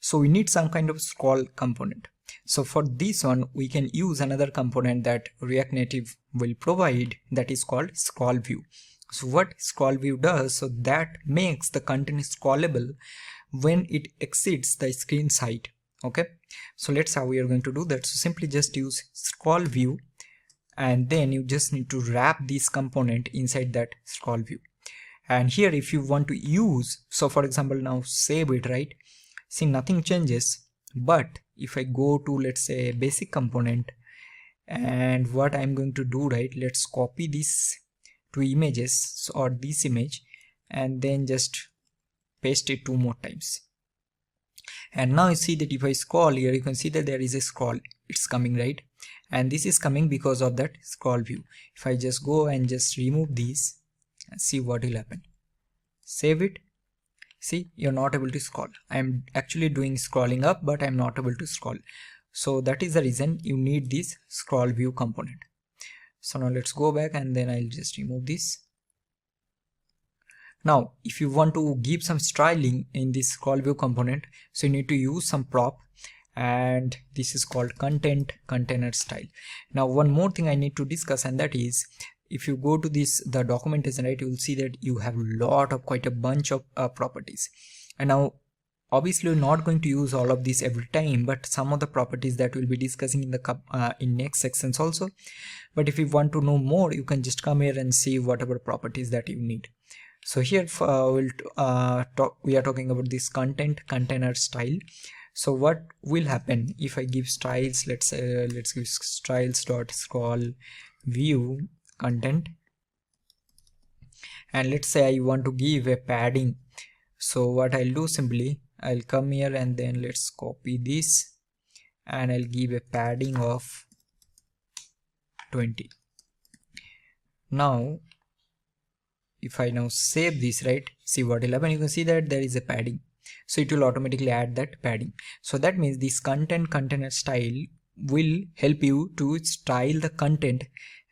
So we need some kind of scroll component. So for this one we can use another component that React Native will provide, that is called Scrollview. So what Scrollview does, so that makes the content scrollable when it exceeds the screen height. Okay, so let's how we are going to do that. So simply just use Scrollview, and then you just need to wrap this component inside that Scrollview. And here if you want to use, so for example now save it, right, see nothing changes, but if I go to, let's say, basic component, and what I'm going to do, right, let's copy this to images or this image and then just paste it 2 more times. And now you see that if I scroll here, you can see that there is a scroll, it's coming, right? And this is coming because of that scroll view. If I just go and just remove these and see what will happen, save it, see you're not able to scroll. I'm actually doing scrolling up, but I'm not able to scroll. So that is the reason you need this scroll view component. So now let's go back and then I'll just remove this. Now if you want to give some styling in this scroll view component, so you need to use some prop, and this is called content container style. Now one more thing I need to discuss, and that is, if you go to this the documentation, right, you will see that you have quite a bunch of properties. And now obviously we're not going to use all of these every time, but some of the properties that we'll be discussing in the in next sections also. But if you want to know more, you can just come here and see whatever properties that you need. So here we are talking about this content container style. So what will happen if I give styles, let's give styles dot scroll view content, and let's say I want to give a padding. So what I'll do, simply I'll come here and then let's copy this and I'll give a padding of 20. Now if I now save this, right, see what will happen. You can see that there is a padding, so it will automatically add that padding. So that means this container style will help you to style the content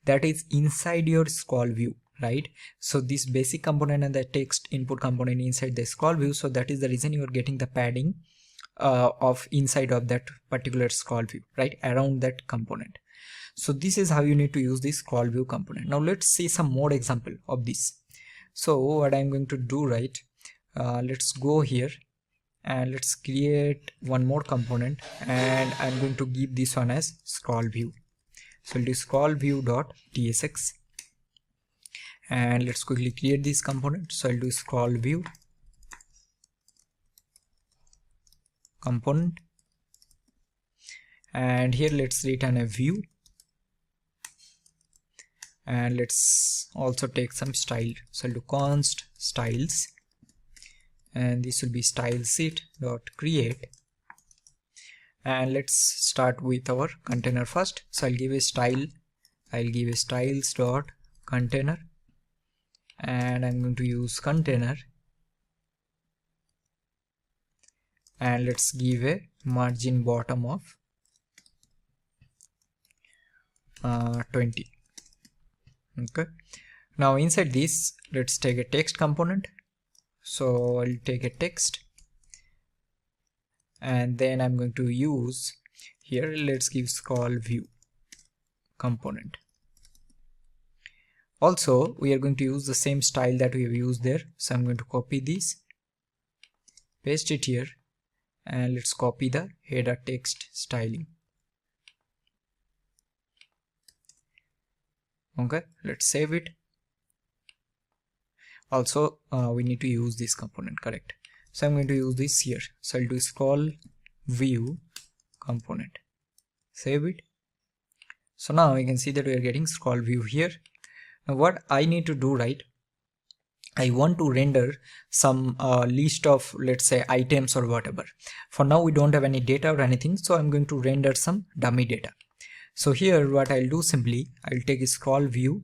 that is inside your scroll view, right? So this basic component and the text input component inside the scroll view, so that is the reason you are getting the padding of inside of that particular scroll view, right, around that component. So this is how you need to use this scroll view component. Now let's see some more example of this. So what I'm going to do, right, let's go here and let's create one more component, and I'm going to give this one as scroll view. So I'll do scroll view dot tsx, and let's quickly create this component. So I'll do scroll view component, and here let's return a view, and let's also take some style. So I'll do const styles, and this will be styleset dot create, and let's start with our container first. So I'll give a style, I'll give a styles dot container, and I'm going to use container, and let's give a margin bottom of 20. Okay, now inside this let's take a text component. So I'll take a text, and then I'm going to use here, let's give scroll view component. Also we are going to use the same style that we have used there. So I'm going to copy this, paste it here, and let's copy the header text styling. Okay, let's save it. Also we need to use this component, correct? So I'm going to use this here. So I'll do scroll view component, save it. So now you can see that we are getting scroll view here. Now what I need to do, right, I want to render some list of, let's say, items or whatever. For now we don't have any data or anything, so I'm going to render some dummy data. So here what I'll do, simply I'll take a scroll view.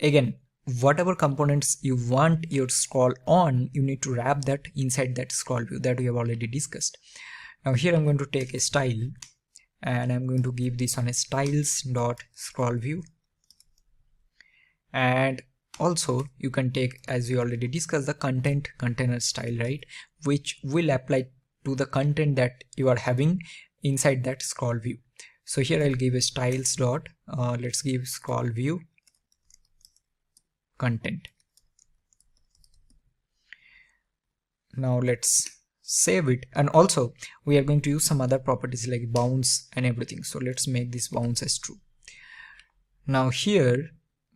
Again, whatever components you want your scroll on, you need to wrap that inside that scroll view that we have already discussed. Now here I'm going to take a style, and I'm going to give this on a styles dot scroll view, and also you can take, as we already discussed, the content container style, right, which will apply to the content that you are having inside that scroll view. So here I'll give a styles dot let's give scroll view content. Now let's save it, and also we are going to use some other properties like bounds and everything. So let's make this bounds as true. Now here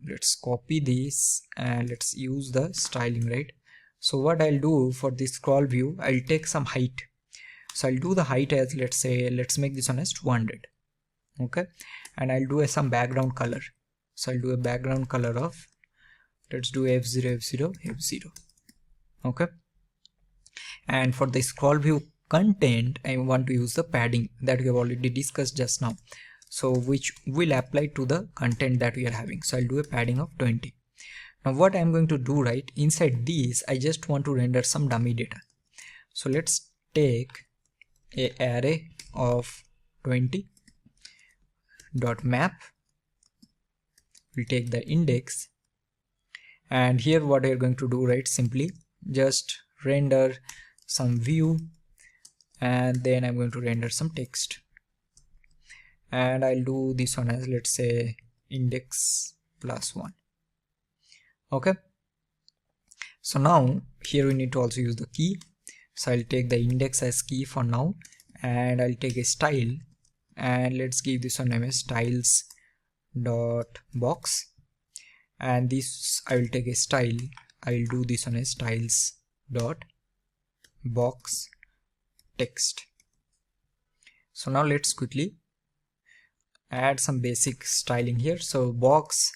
let's copy this and let's use the styling, right? So what I'll do for this scroll view, I'll take some height. So I'll do the height as, let's say, let's make this one as 200. Okay, and I'll do some background color. So I'll do a background color of, let's do F0 F0 F0. Okay, and for the scroll view content I want to use the padding that we have already discussed just now, so which will apply to the content that we are having. So I'll do a padding of 20. Now what I'm going to do, right, inside these I just want to render some dummy data. So let's take a array of 20 dot map. We'll take the index, and here what we're going to do, right, simply just render some view, and then I'm going to render some text, and I'll do this one as, let's say, index +1. Okay, so now here we need to also use the key. So I'll take the index as key for now, and I'll take a style, and let's give this one name as styles dot box, and this I will take a style. I'll do this one as styles dot box text. So now let's quickly add some basic styling here. So box,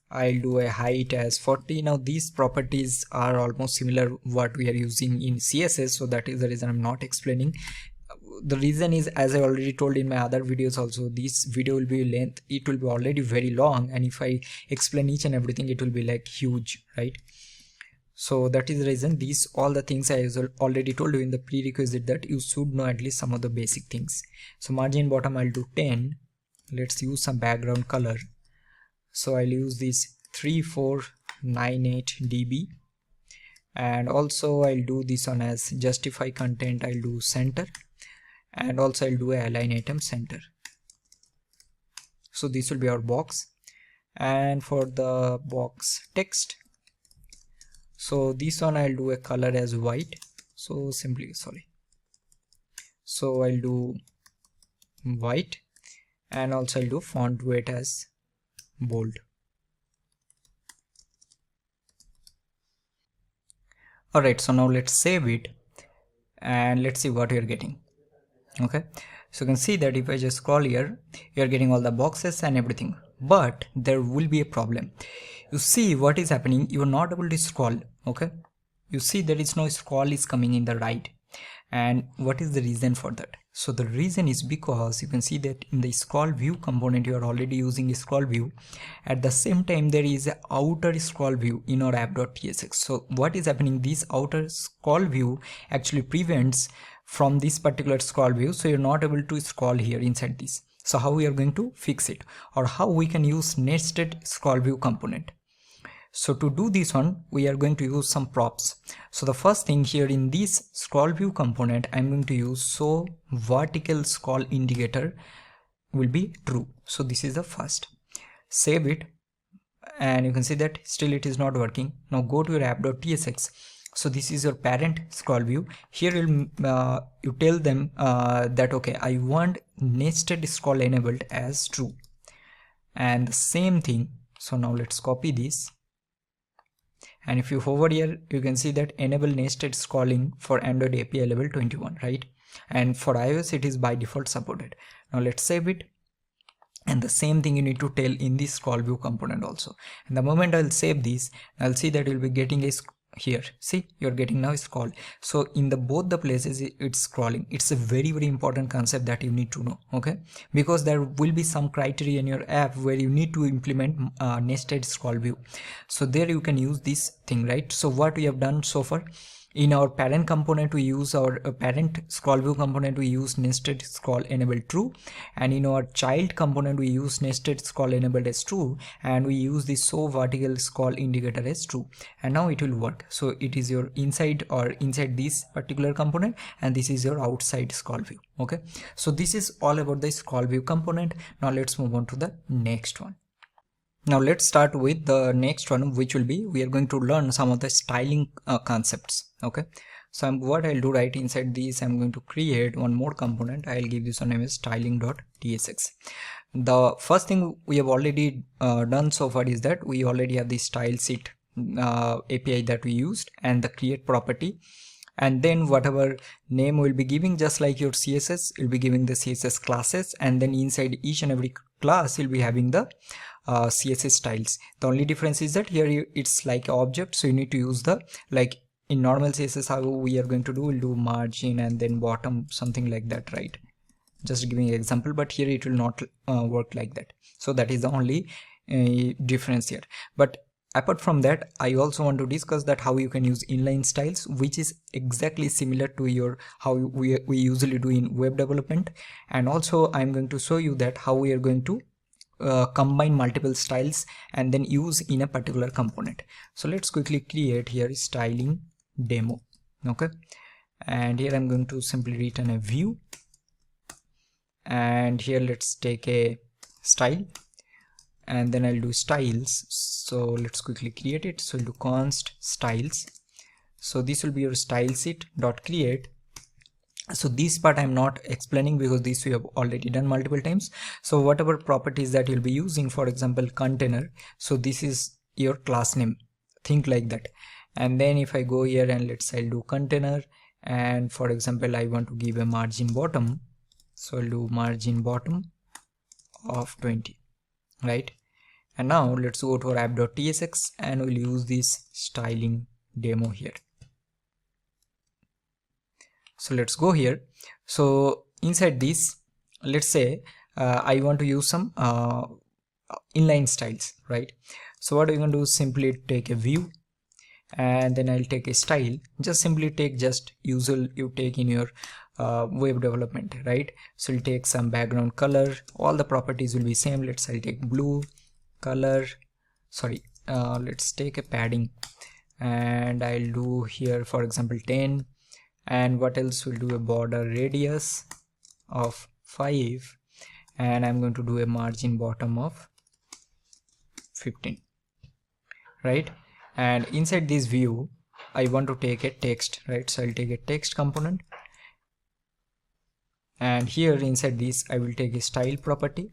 I'll do a height as 40. Now these properties are almost similar what we are using in CSS, so that is the reason I'm not explaining. The reason is, as I already told in my other videos also, this video will be length, it will be already very long, and if I explain each and everything it will be like huge, right? So that is the reason. These all the things I already told you in the prerequisite that you should know at least some of the basic things. So margin bottom I'll do 10. Let's use some background color. So I'll use this 3498 dB, and also I'll do this one as justify content. I'll do center, and also I'll do a align item center. So this will be our box. And for the box text, so this one I'll do a color as white. So simply, so I'll do white, and also I'll do font weight as bold. Alright, so now let's save it and let's see what you're getting. Okay, so you can see that if I just scroll here, you're getting all the boxes and everything, but there will be a problem. You see what is happening, you are not able to scroll. Okay, you see there is no scroll is coming in the right, and what is the reason for that? So the reason is because you can see that in the scroll view component you are already using a scroll view. At the same time there is a outer scroll view in our app.tsx. So what is happening, this outer scroll view actually prevents from this particular scroll view, so you're not able to scroll here inside this. So how we are going to fix it, or how we can use nested scroll view component? So to do this one, we are going to use some props. So the first thing here in this scroll view component, I'm going to use so vertical scroll indicator will be true. So this is the first. Save it, and you can see that still it is not working. Now go to your app.tsx. So this is your parent scroll view. Here you tell them that okay, I want nested scroll enabled as true, and the same thing. So now let's copy this. And if you hover here, you can see that enable nested scrolling for Android API level 21, right? And for iOS, it is by default supported. Now let's save it. And the same thing you need to tell in this scroll view component also. And the moment I'll save this, I'll see that you'll be getting a here. See, you're getting now scroll. So in the both the places it's scrolling. It's a very important concept that you need to know. Okay, because there will be some criteria in your app where you need to implement nested scroll view. So there you can use this thing, right? So what we have done so far, in our parent component we use our parent scroll view component, we use nested scroll enabled true, and in our child component we use nested scroll enabled as true, and we use this so vertical scroll indicator as true, and now it will work. So it is your inside or inside this particular component, and this is your outside scroll view. Okay, so this is all about the scroll view component. Now let's move on to the next one. Now let's start with the next one, which will be, we are going to learn some of the styling concepts. Okay, so what I'll do right inside this, I'm going to create one more component. I'll give this one name as styling.tsx. The first thing we have already done so far is that we already have the style sheet API that we used, and the create property, and then whatever name we'll be giving, just like your CSS, you'll be giving the CSS classes, and then inside each and every class you'll be having the CSS styles. The only difference is that here it's like an object, so you need to use the, like in normal CSS how we are going to do, we'll do margin and then bottom, something like that, right? Just giving an example, but here it will not work like that. So that is the only difference here. But apart from that, I also want to discuss that how you can use inline styles, which is exactly similar to your how we usually do in web development. And also I'm going to show you that how we are going to combine multiple styles and then use in a particular component. So let's quickly create here styling demo. Okay, and here I'm going to simply return a view, and here let's take a style, and then I'll do styles. So let's quickly create it. So I'll do const styles. So this will be your style sheet dot create. So this part I'm not explaining because this we have already done multiple times. So whatever properties that you'll be using, for example container, so this is your class name, think like that. And then if I go here and let's say I'll do container, and for example I want to give a margin bottom, so I'll do margin bottom of 20, right? And now let's go to our app.tsx and we'll use this styling demo here. So let's go here. So inside this, let's say I want to use some inline styles, right? So what you can do is simply take a view and then I'll take a style. Just simply take just usual you take in your web development, right? So you'll take some background color, all the properties will be same. I'll take blue color, sorry, let's take a padding and I'll do here for example 10, and what else, will do a border radius of 5, and I'm going to do a margin bottom of 15, right? And inside this view I want to take a text, right? So I'll take a text component, and here inside this I will take a style property.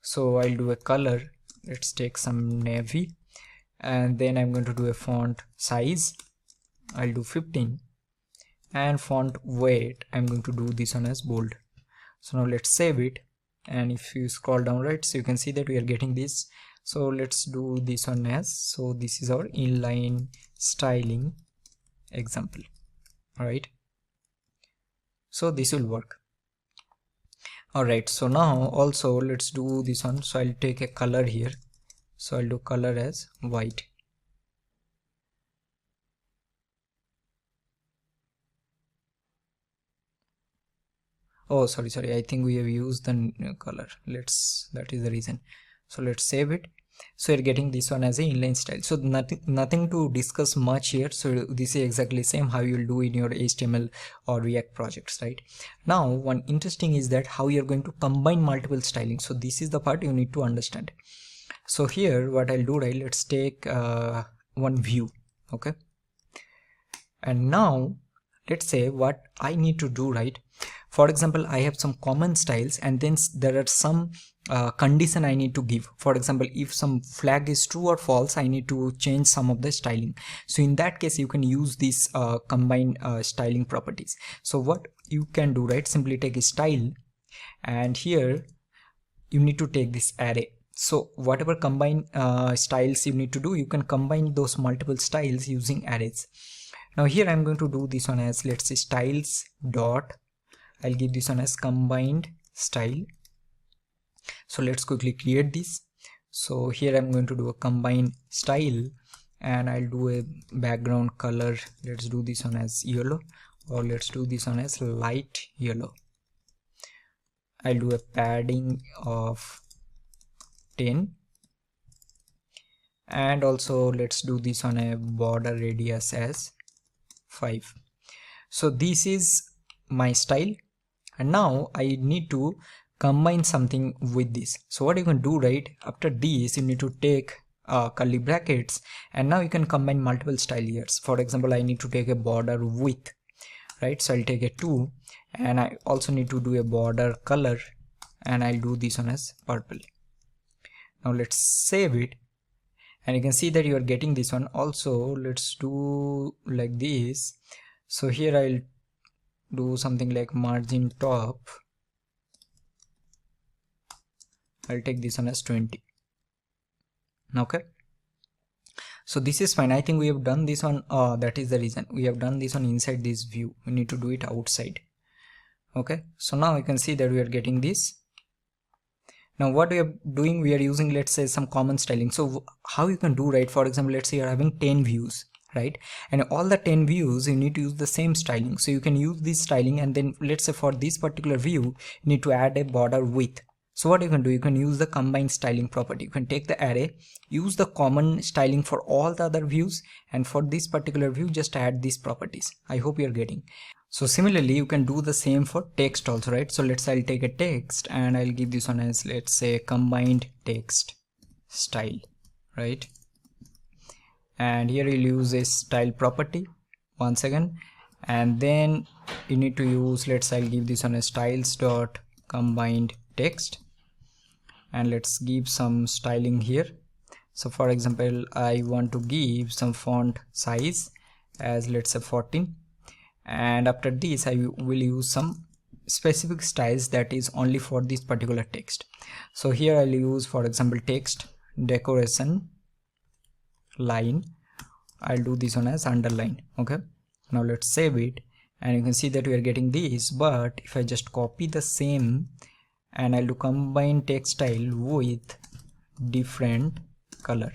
So I'll do a color, let's take some navy, and then I'm going to do a font size, I'll do 15, and font weight I'm going to do this one as bold. So now let's save it, and if you scroll down, right, so you can see that we are getting this. So let's do this one as, so this is our inline styling example, right? So this will work. Alright, so now also let's do this one. So I'll take a color here, so I'll do color as white. Oh sorry, I think we have used the new color, that is the reason. So let's save it. So you're getting this one as a inline style. So nothing to discuss much here. So this is exactly same how you'll do in your HTML or React projects, right? Now one interesting is that how you're going to combine multiple styling. So this is the part you need to understand. So here what I'll do, right, let's take one view, okay? And now let's say what I need to do, right? For example, I have some common styles, and then there are some condition I need to give. For example, if some flag is true or false, I need to change some of the styling. So in that case you can use these combined styling properties. So what you can do, right, simply take a style, and here you need to take this array. So whatever combine styles you need to do, you can combine those multiple styles using arrays. Now here I'm going to do this one as, let's say styles dot, I'll give this one as combined style. So let's quickly create this. So here I'm going to do a combined style, and I'll do a background color, let's do this one as yellow, or let's do this one as light yellow. I'll do a padding of 10, and also let's do this on a border radius as 5. So this is my style, and now I need to combine something with this. So what you can do, right, after this you need to take curly brackets, and now you can combine multiple style here. For example, I need to take a border width, right? So I'll take a 2, and I also need to do a border color, and I'll do this one as purple. Now let's save it, and you can see that you are getting this one. Also let's do like this. So here I'll do something like margin top, I'll take this one as 20. Okay, so this is fine. I think we have done this one, that is the reason we have done this one inside this view. We need to do it outside. Okay, so now you can see that we are getting this. Now what we are doing, we are using, let's say, some common styling. So how you can do, right, for example, let's say you're having 10 views, right, and all the 10 views you need to use the same styling. So you can use this styling, and then let's say for this particular view you need to add a border width. So what you can do, you can use the combined styling property. You can take the array, use the common styling for all the other views, and for this particular view just add these properties. I hope you're getting. So similarly you can do the same for text also, right? So let's say I'll take a text, and I'll give this one as, let's say, combined text style, right? And here you'll use a style property once again, and then you need to use, let's say I'll give this one a styles dot combined text, and let's give some styling here. So for example, I want to give some font size as, let's say, 14, and after this I will use some specific styles that is only for this particular text. So here I'll use, for example, text decoration line. I'll do this one as underline. Okay, now let's save it, and you can see that we are getting this. But if I just copy the same and I'll do combine text style with different color,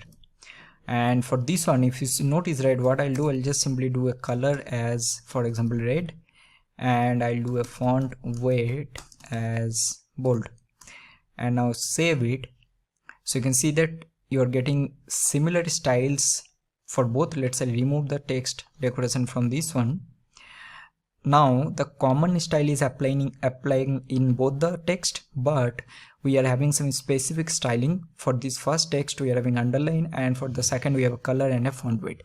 and for this one, if you notice, right, what I'll do, I'll just simply do a color as, for example, red, and I'll do a font weight as bold, and now save it. So you can see that you're getting similar styles for both. Let's say remove the text decoration from this one. Now the common style is applying in both the text, but we are having some specific styling. For this first text we are having underline, and for the second we have a color and a font weight,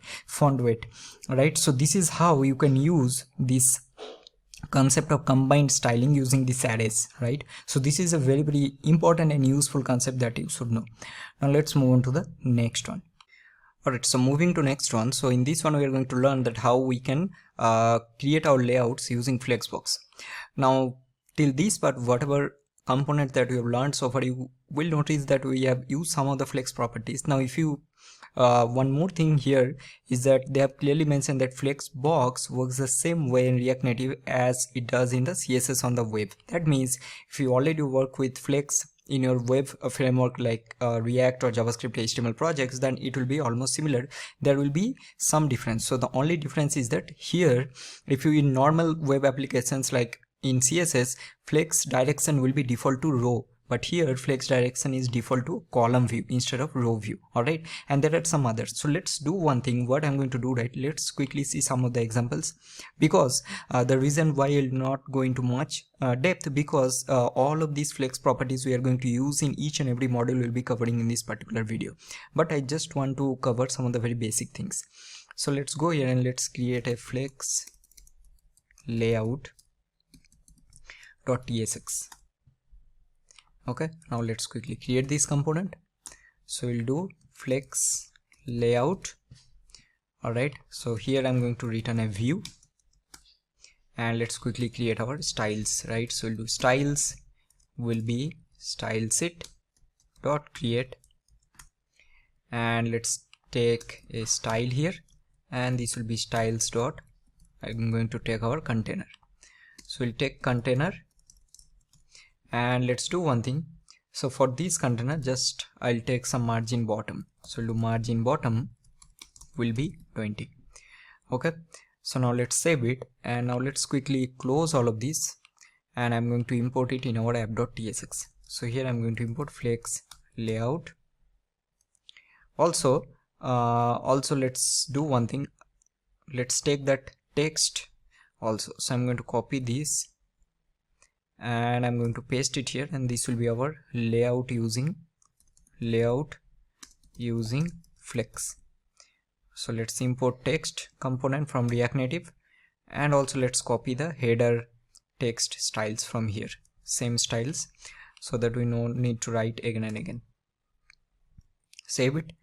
right? So this is how you can use this concept of combined styling using these arrays, right? So this is a very, very important and useful concept that you should know. Now let's move on to the next one. Alright, so moving to next one. So in this one we are going to learn that how we can create our layouts using flexbox. Now till this part, whatever component that we have learned so far, you will notice that we have used some of the flex properties. Now if you one more thing here is that they have clearly mentioned that flexbox works the same way in React Native as it does in the CSS on the web. That means if you already work with flex in your web framework like React or JavaScript HTML projects, then it will be almost similar. There will be some difference. So the only difference is that here, if you in normal web applications like in CSS, flex direction will be default to row, but here flex direction is default to column view instead of row view. All right, and there are some others. So let's do one thing. What I'm going to do, right, let's quickly see some of the examples, because the reason why I'll not go into much depth, because all of these flex properties we are going to use in each and every module we'll be covering in this particular video, but I just want to cover some of the very basic things. So let's go here and let's create a flex layout.tsx. Okay, now let's quickly create this component. So we'll do flex layout. All right, so here I'm going to return a view, and let's quickly create our styles, right? So we'll do styles will be stylesit dot create, and let's take a style here, and this will be styles dot, I'm going to take our container. So we'll take container, and let's do one thing. So for this container, just I'll take some margin bottom. So we'll do margin bottom will be 20. Okay, so now let's save it, and now let's quickly close all of this, and I'm going to import it in our app.tsx. So here I'm going to import flex layout. Also let's do one thing. Let's take that text also. So I'm going to copy this, and I'm going to paste it here, and this will be our layout using flex. So let's import text component from React Native, and also let's copy the header text styles from here, same styles, so that we no need to write again and again. Save it,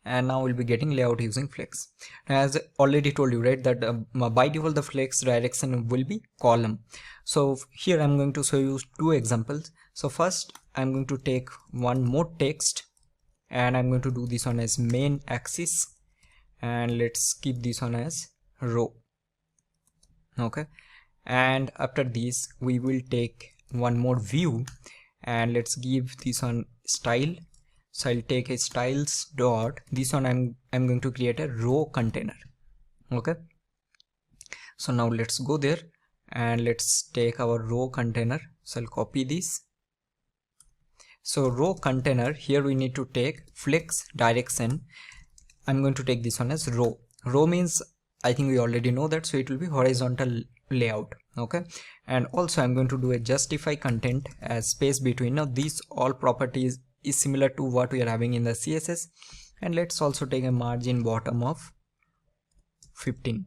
and now we'll be getting layout using flex. As I already told you, right, that by default the flex direction will be column. So here I'm going to show you two examples. So first I'm going to take one more text, and I'm going to do this one as main axis, and let's keep this one as row. Okay, and after this we will take one more view, and let's give this one style. So I'll take a styles dot, this one I'm going to create a row container. Okay, so now let's go there, and let's take our row container. So I'll copy this. So row container, here we need to take flex direction. I'm going to take this one as row. Row means, I think we already know that, so it will be horizontal layout. Okay, and also I'm going to do a justify content as space between. Now these all properties is similar to what we are having in the CSS, and let's also take a margin bottom of 15.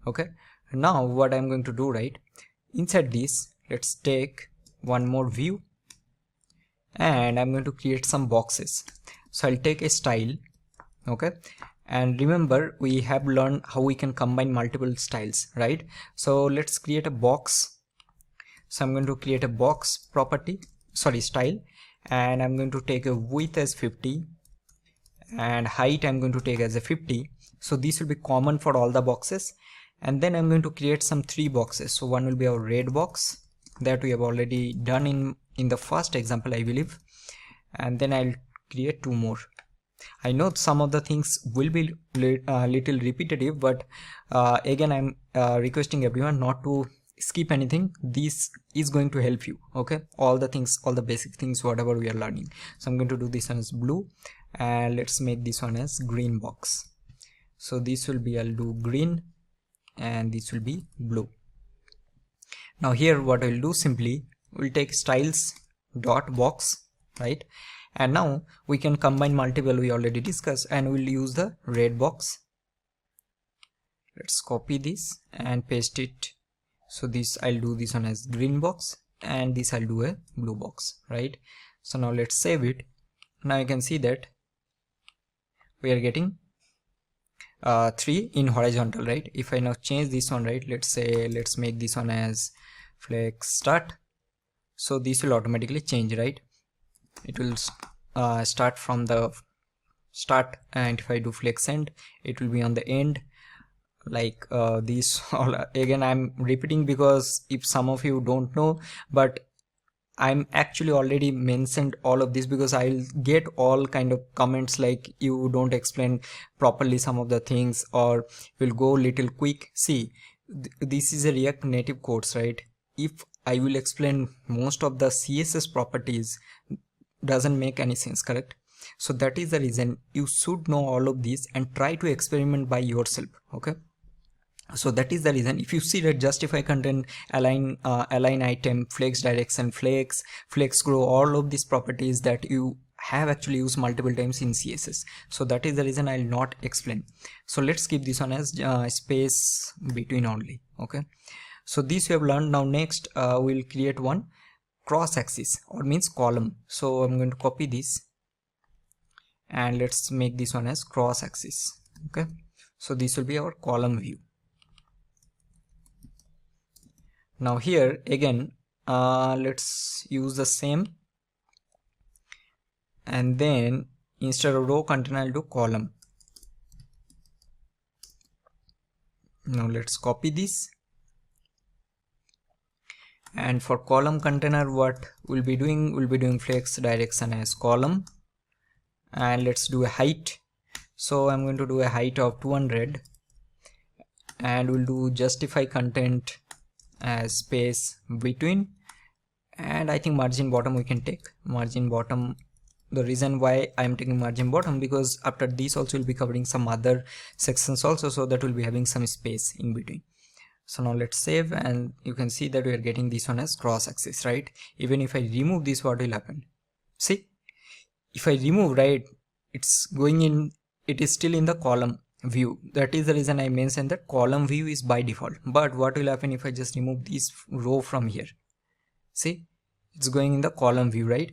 Okay, now what I'm going to do, right, inside this let's take one more view, and I'm going to create some boxes. So I'll take a style. Okay, And remember, we have learned how we can combine multiple styles, right? So let's create a box. So I'm going to create a box property, sorry, style, and I'm going to take a width as 50 and height I'm going to take as a 50. So this will be common for all the boxes. And then I'm going to create some 3 boxes. So one will be our red box that we have already done in the first example, I believe. And then I'll create 2 more. I know some of the things will be little repetitive, but again I'm requesting everyone not to skip anything. This is going to help you, okay? All the things, all the basic things, whatever we are learning. So I'm going to do this one as blue, and let's make this one as green box. So this will be, I'll do green, and this will be blue. Now here what I'll do, simply we'll take styles dot box, right? And now we can combine multiple, we already discussed, and we'll use the red box. Let's copy this and paste it. So this, I'll do this one as green box, and this I'll do a blue box, right? So now let's save it. Now you can see that we are getting 3 in horizontal, right? If I now change this one, right, let's say let's make this one as flex start. So this will automatically change, right? It will start from the start, and if I do flex end, it will be on the end, like this. All again I'm repeating because if some of you don't know, but I'm actually already mentioned all of this, because I'll get all kind of comments like you don't explain properly some of the things, or will go little quick. See, this is a React Native course, right? If I will explain most of the CSS properties, doesn't make any sense, correct? So that is the reason you should know all of this and try to experiment by yourself, okay? So that is the reason. If you see that justify content, align item, flex direction, flex grow, all of these properties that you have actually used multiple times in CSS. So that is the reason I'll not explain. So let's keep this one as space between only, okay? So this we have learned. Now next we'll create one cross axis, or means column. So I'm going to copy this, and let's make this one as cross axis, okay? So this will be our column view. Now here again let's use the same, and then instead of row container I'll do column. Now let's copy this, and for column container what we'll be doing flex direction as column, and let's do a height. So I'm going to do a height of 200, and we'll do justify content as space between, and I think margin bottom we can take margin bottom. The reason why I'm taking margin bottom, because after this also will be covering some other sections also, so that will be having some space in between. So now let's save, and you can see that we are getting this one as cross axis, right? Even if I remove this, what will happen? See, if I remove, right, it's going in, it is still in the column view. That is the reason I mentioned that column view is by default. But what will happen if I just remove this row from here? See, it's going in the column view, right?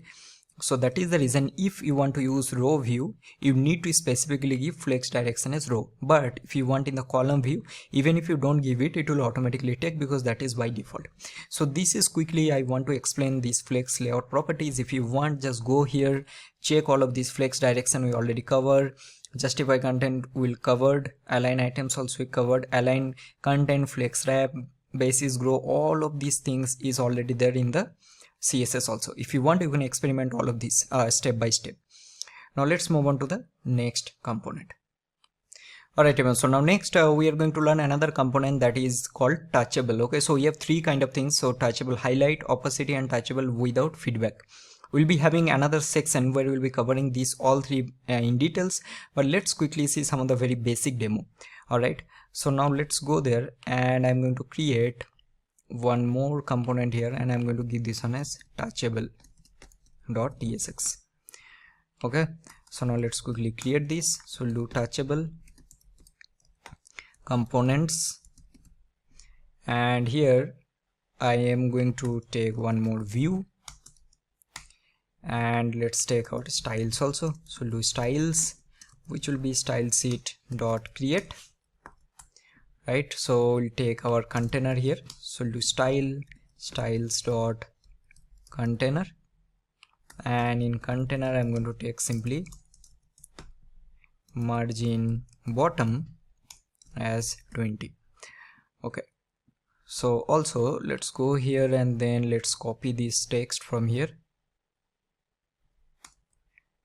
So that is the reason if you want to use row view, you need to specifically give flex direction as row. But if you want in the column view, even if you don't give it, it will automatically take, because that is by default. So this is quickly I want to explain these flex layout properties. If you want, just go here, check all of these flex direction we already covered, justify content will covered, align items also we covered, align content, flex wrap, basis grow, all of these things is already there in the CSS also. If you want, you can experiment all of these step by step. Now let's move on to the next component. Alright everyone, so now next we are going to learn another component that is called touchable. Okay, so we have 3 kind of things. So touchable highlight, opacity, and touchable without feedback. We'll be having another section where we'll be covering these all 3 in details, but let's quickly see some of the very basic demo. Alright, so now let's go there, and I'm going to create one more component here, and I'm going to give this one as touchable.tsx. Okay, so now let's quickly create this. So we'll do touchable components, and here I am going to take one more view, and let's take out styles also. So we'll do styles which will be style sheet dot create, right? So we'll take our container here, so we'll do styles dot container, and in container I'm going to take simply margin bottom as 20. Okay, so also let's go here and then let's copy this text from here,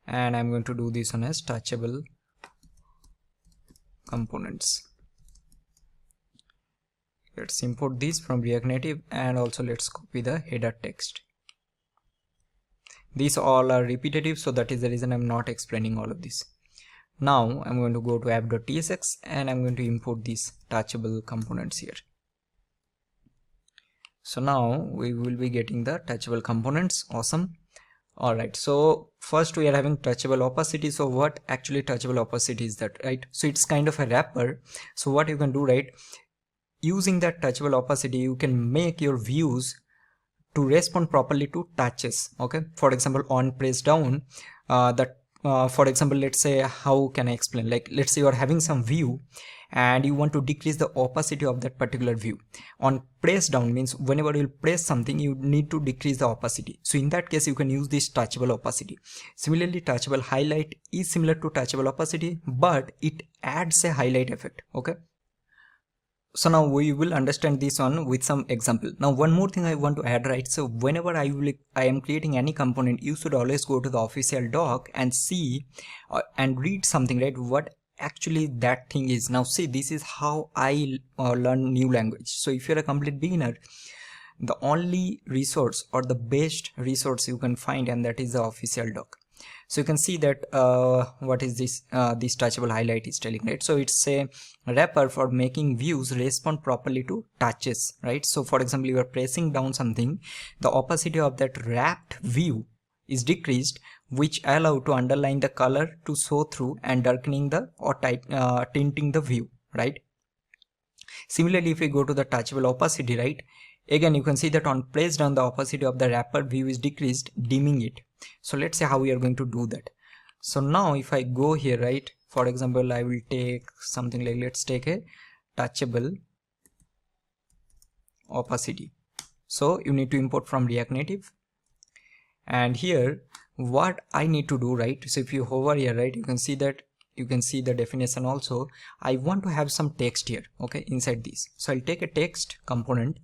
and I'm going to do this on as touchable components. Let's import this from React Native, and also let's copy the header text. These all are repetitive, so that is the reason I'm not explaining all of this. Now I'm going to go to app.tsx and I'm going to import these touchable components here. So now we will be getting the touchable components. Awesome. Alright, so first we are having touchable opacity. So what actually touchable opacity is that, right? So it's kind of a wrapper. So what you can do, right, using that touchable opacity, you can make your views to respond properly to touches. Okay, for example, on press down, for example, let's say, how can I explain? Like, let's say you are having some view and you want to decrease the opacity of that particular view. On press down means whenever you press something, you need to decrease the opacity. So in that case, you can use this touchable opacity. Similarly, touchable highlight is similar to touchable opacity, but it adds a highlight effect. Okay. So now we will understand this one with some example. Now one more thing I want to add, right? So whenever I am creating any component, you should always go to the official doc and see and read something, right? What actually that thing is. Now see, this is how I learn new language. So if you're a complete beginner, the only resource or the best resource you can find, and that is the official doc. So you can see that what is this this touchable highlight is telling, right? So it's a wrapper for making views respond properly to touches, right? So for example, you are pressing down something, the opacity of that wrapped view is decreased, which allow to underline the color to show through and darkening the or tinting the view, right? Similarly, if we go to the touchable opacity, right, again you can see that on press down, the opacity of the wrapper view is decreased, dimming it. So let's say how we are going to do that. So now if I go here, right, for example, I will take something like, let's take a touchable opacity. So you need to import from React Native, and here what I need to do, right, so if you hover here, right, you can see that you can see the definition also. I want to have some text here, okay, inside this. So I'll take a text component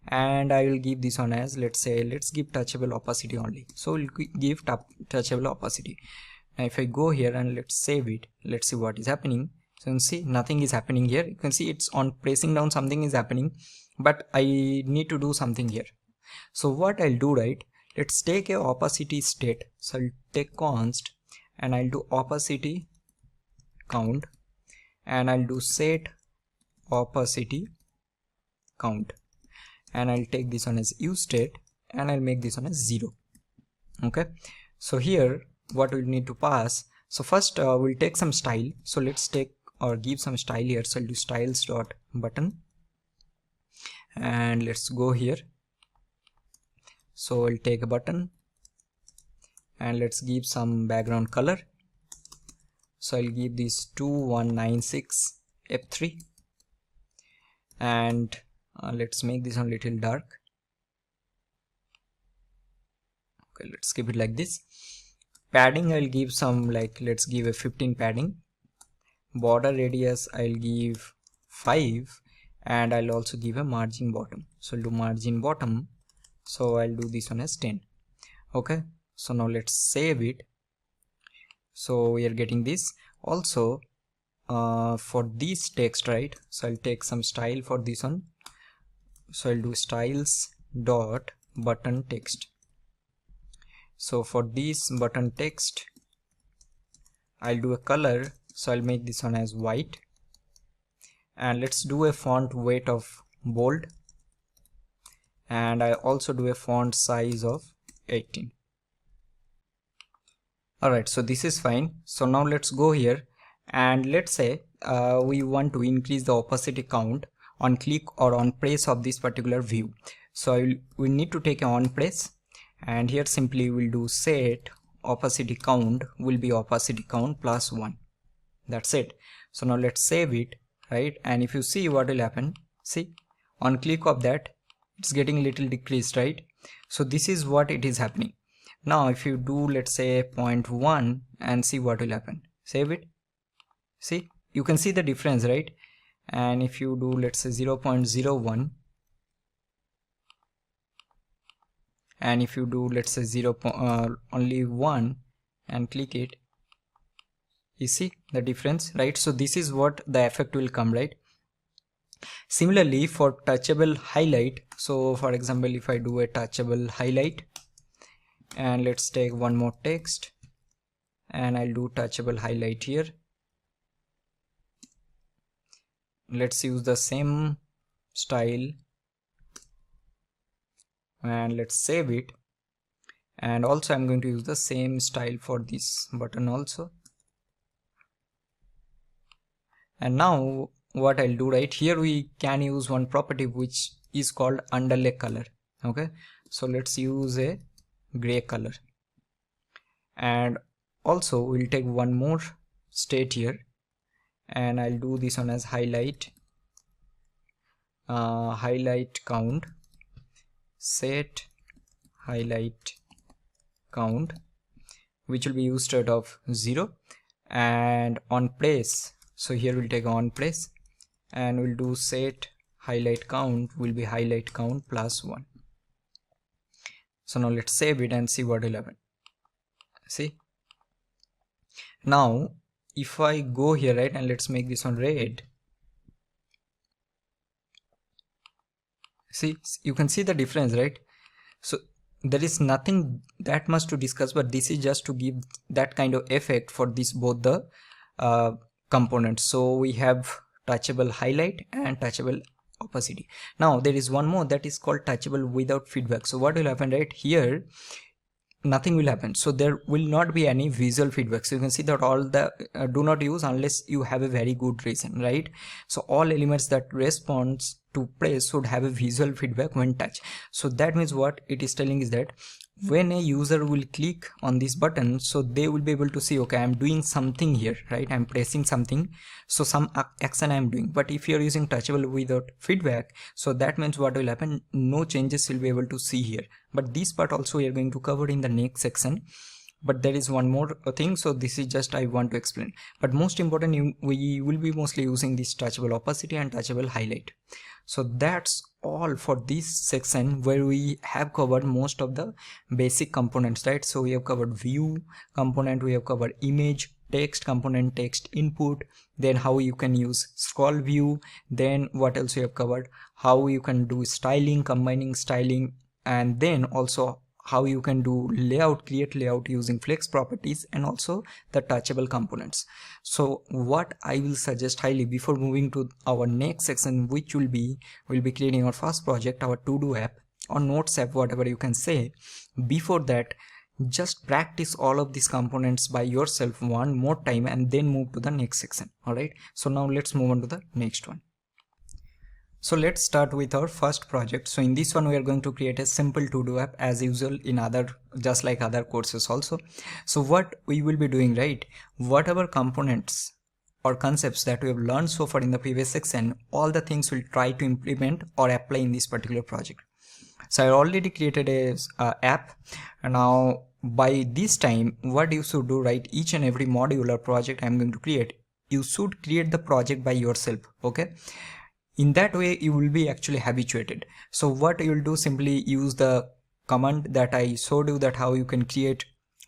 and I will give this one as, let's say, let's give touchable opacity only. So we'll give touchable opacity. Now if I go here and let's save it, let's see what is happening. So you can see nothing is happening here. You can see it's on pressing down, something is happening, but I need to do something here. So what I'll do, right, let's take a opacity state. So I'll take const and I'll do opacity count, and I'll do set opacity count, and I'll take this one as use state and I'll make this one as 0. Okay, so here what we need to pass, so first we'll take some style. So let's take or give some style here. So I'll do styles dot button, and let's go here. So I'll take a button and let's give some background color. So I'll give this 2196 F3, and let's make this one little dark. Okay, let's keep it like this. Padding I'll give some, like, let's give a 15 padding. Border radius I'll give 5, and I'll also give a margin bottom. So I'll do margin bottom, so I'll do this one as 10. Okay, so now let's save it. So we are getting this. Also for this text, right, so I'll take some style for this one. So I'll do styles dot button text. So for this button text, I'll do a color. So I'll make this one as white, and let's do a font weight of bold, and I also do a font size of 18. Alright, so this is fine. So now let's go here and let's say we want to increase the opacity count on click or on press of this particular view. So we need to take an on press, and here simply we'll do set opacity count will be opacity count plus 1. That's it. So now let's save it, right? And if you see what will happen, see, on click of that, it's getting a little decreased, right? So this is what it is happening. Now if you do, let's say 0.1, and see what will happen. Save it. See, you can see the difference, right? And if you do, let's say 0.01, and if you do, let's say only 1 and click it, you see the difference, right? So this is what the effect will come, right? Similarly for touchable highlight, so for example, if I do a touchable highlight, and let's take one more text, and I'll do touchable highlight here. Let's use the same style, and let's save it. And also I'm going to use the same style for this button also. And now what I'll do, right here we can use one property which is called underlay color. Okay, so let's use a gray color, and also we'll take one more state here, and I'll do this one as highlight count, set highlight count, which will be used instead of 0, and on place, so here we'll take on place, and we'll do set highlight count will be highlight count plus 1. So now let's save it and see what will happen. See, now if I go here, right, and let's make this one red, see, you can see the difference, right? So there is nothing that much to discuss, but this is just to give that kind of effect for this both the components. So we have touchable highlight and touchable opacity. Now there is one more that is called touchable without feedback. So what will happen, right here, nothing will happen, so there will not be any visual feedback. So you can see that all the do not use unless you have a very good reason, right? So all elements that responds to place should have a visual feedback when touch. So that means what it is telling is that when a user will click on this button, so they will be able to see, okay, I'm doing something here, right? I'm pressing something, so some action I'm doing. But if you're using touchable without feedback, so that means what will happen, no changes will be able to see here. But this part also we are going to cover in the next section. But there is one more thing, so this is just I want to explain. But most important, we will be mostly using this touchable opacity and touchable highlight. So that's all for this section, where we have covered most of the basic components, right? So we have covered view component, we have covered image, text component, text input, then how you can use scroll view, then what else we have covered, how you can do styling, combining styling, and then also how you can do layout, create layout using flex properties, and also the touchable components. So what I will suggest highly before moving to our next section, which will be we'll be creating our first project, our to-do app or notes app, whatever you can say. Before that, just practice all of these components by yourself one more time and then move to the next section. All right, so now let's move on to the next one. So let's start with our first project. So in this one we are going to create a simple to-do app as usual in other, just like other courses also. So what we will be doing, right, whatever components or concepts that we have learned so far in the previous section, all the things we'll try to implement or apply in this particular project. So I already created a app, and now by this time what you should do, right, each and every module or project I'm going to create, you should create the project by yourself. Okay, in that way you will be actually habituated. So what you will do, simply use the command that I showed you, that how you can create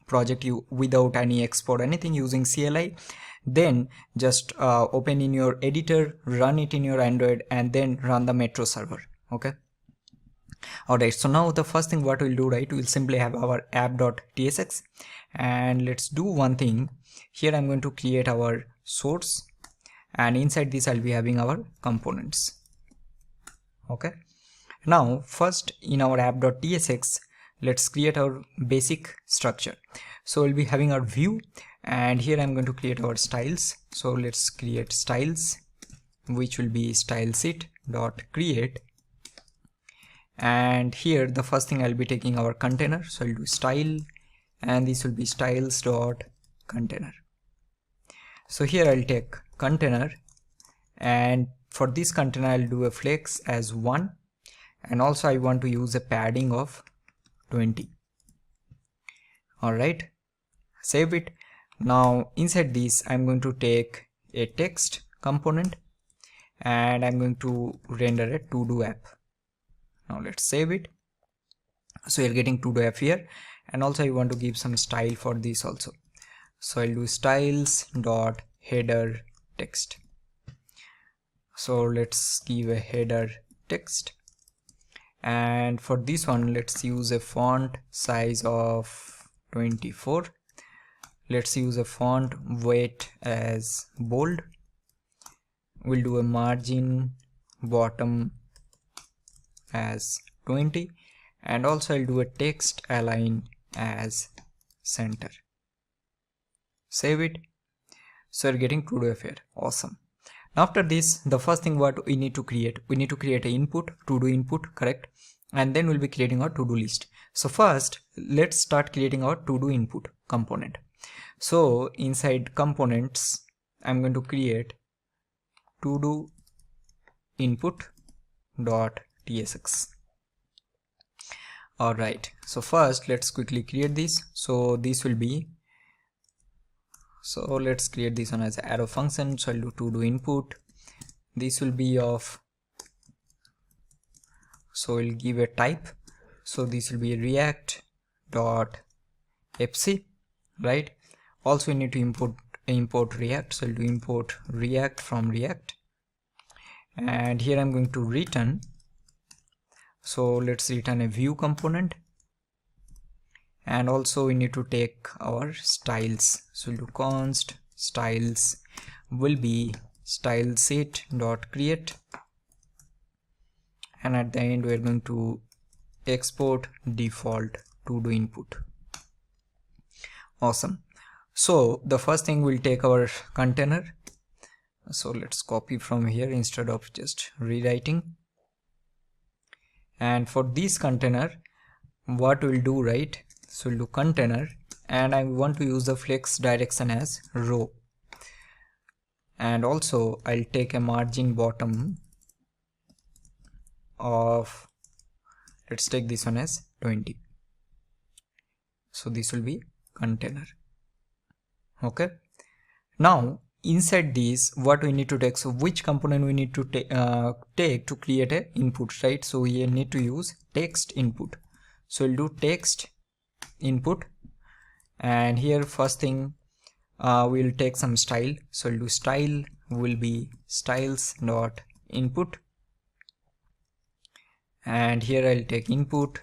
project without any export anything using CLI. Then just open in your editor, run it in your Android, and then run the Metro server. Okay, alright, so now the first thing what we'll do, right, we'll simply have our app.tsx, and let's do one thing here. I'm going to create our source, and inside this I'll be having our components. Okay, now first in our app.tsx, let's create our basic structure. So we'll be having our view, and here I'm going to create our styles. So let's create styles, which will be stylesit.create, and here the first thing I'll be taking our container. So I'll do style, and this will be styles.container. So here I'll take container, and for this container I'll do a flex as 1, and also I want to use a padding of 20. Alright, save it. Now inside this I'm going to take a text component and I'm going to render a to-do app. Now let's save it. So you're getting to-do app here, and also I want to give some style for this also. So I'll do styles dot header text. So let's give a header text, and for this one let's use a font size of 24. Let's use a font weight as bold. We'll do a margin bottom as 20, and also I'll do a text align as center. Save it. So you're getting to-do app here. Awesome. Now after this, the first thing what we need to create an input, to-do input, correct? And then we'll be creating our to-do list. So first let's start creating our to-do input component. So inside components I'm going to create to-do input dot tsx. Alright, so first let's quickly create this. So this will be, so let's create this one as arrow function. So I'll do to-do input. This will be of, so we'll give a type. So this will be react dot fc, right? Also we need to import react. So I'll do import react from react, and here I'm going to return. So let's return a view component, and also we need to take our styles. So we'll do const styles will be style set dot create, and at the end we're going to export default to-do input. Awesome. So the first thing we'll take our container. So let's copy from here instead of just rewriting. And for this container, what we'll do, right? So we'll do container, and I want to use the flex direction as row, and also I'll take a margin bottom of, let's take this one as 20. So this will be container. Okay, now inside this what we need to take, so which component we need to take to create a input, right? So we need to use text input. So we'll do text input, and here first thing we'll take some style. So we'll do style will be styles dot input, and here I'll take input.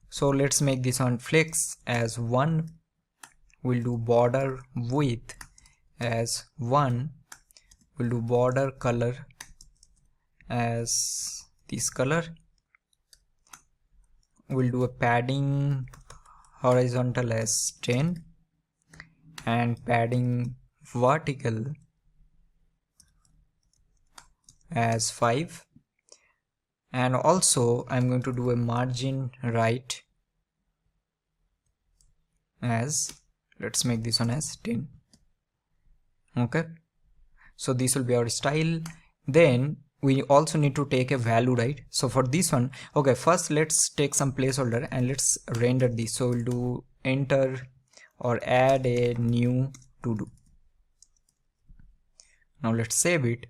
So let's make this on flex as 1. We'll do border width as 1. We'll do border color as this color. We'll do a padding horizontal as 10 and padding vertical as 5, and also I'm going to do a margin right as, let's make this one as 10. Okay, so this will be our style. Then we also need to take a value, right? So for this one, okay, first let's take some placeholder and let's render this. So we'll do enter or add a new to do. Now let's save it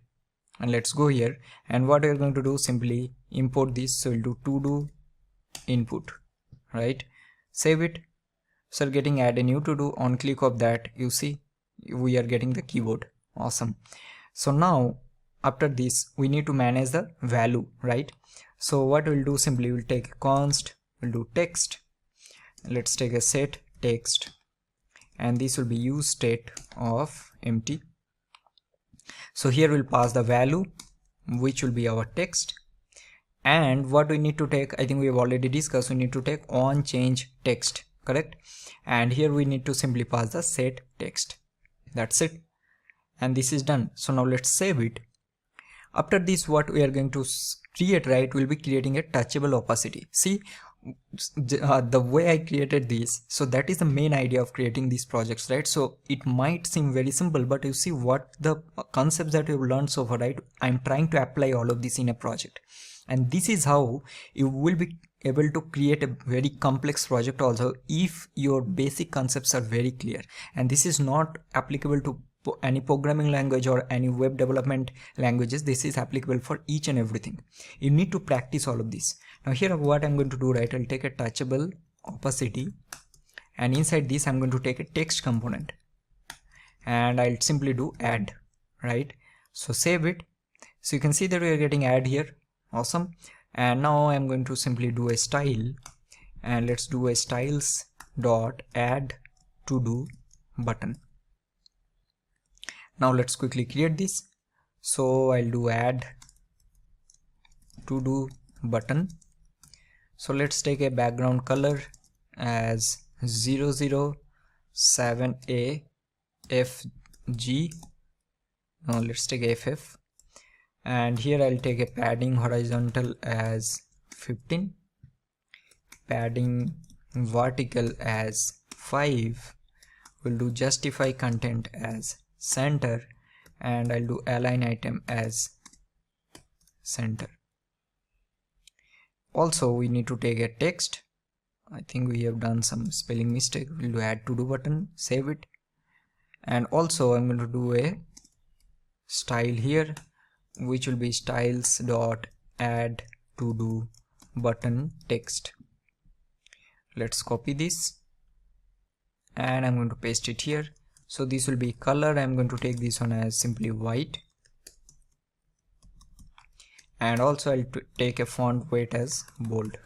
and let's go here, and what we're going to do, simply import this. So we'll do to do input, right? Save it. So getting add a new to do, on click of that, you see we are getting the keyboard. Awesome. So now after this we need to manage the value, right? So what we'll do, simply we'll take a const, we'll do text, let's take a set text, and this will be use state of empty. So here we'll pass the value, which will be our text, and what we need to take, I think we have already discussed, we need to take on change text, correct? And here we need to simply pass the set text. That's it, and this is done. So now let's save it. After this, what we are going to create, right, we'll be creating a touchable opacity. See, the way I created this, so that is the main idea of creating these projects, right? So it might seem very simple, but you see what the concepts that you've learned so far, right? I'm trying to apply all of this in a project, and this is how you will be able to create a very complex project also, if your basic concepts are very clear. And this is not applicable to any programming language or any web development languages. This is applicable for each and everything. You need to practice all of this. Now here what I'm going to do, right, I'll take a touchable opacity, and inside this I'm going to take a text component, and I'll simply do add, right? So save it. So you can see that we are getting add here. Awesome. And now I'm going to simply do a style, and let's do a styles dot add to do button. Now let's quickly create this. So I'll do add to do button. So let's take a background color as 007AFG. Now let's take FF, and here I'll take a padding horizontal as 15, padding vertical as 5. We'll do justify content as center, and I'll do align item as center. Also we need to take a text. I think we have done some spelling mistake. We'll do add to do button, save it. And also I'm going to do a style here, which will be styles dot add to do button text. Let's copy this, and I'm going to paste it here. So this will be color. I'm going to take this one as simply white, and also I'll take a font weight as bold.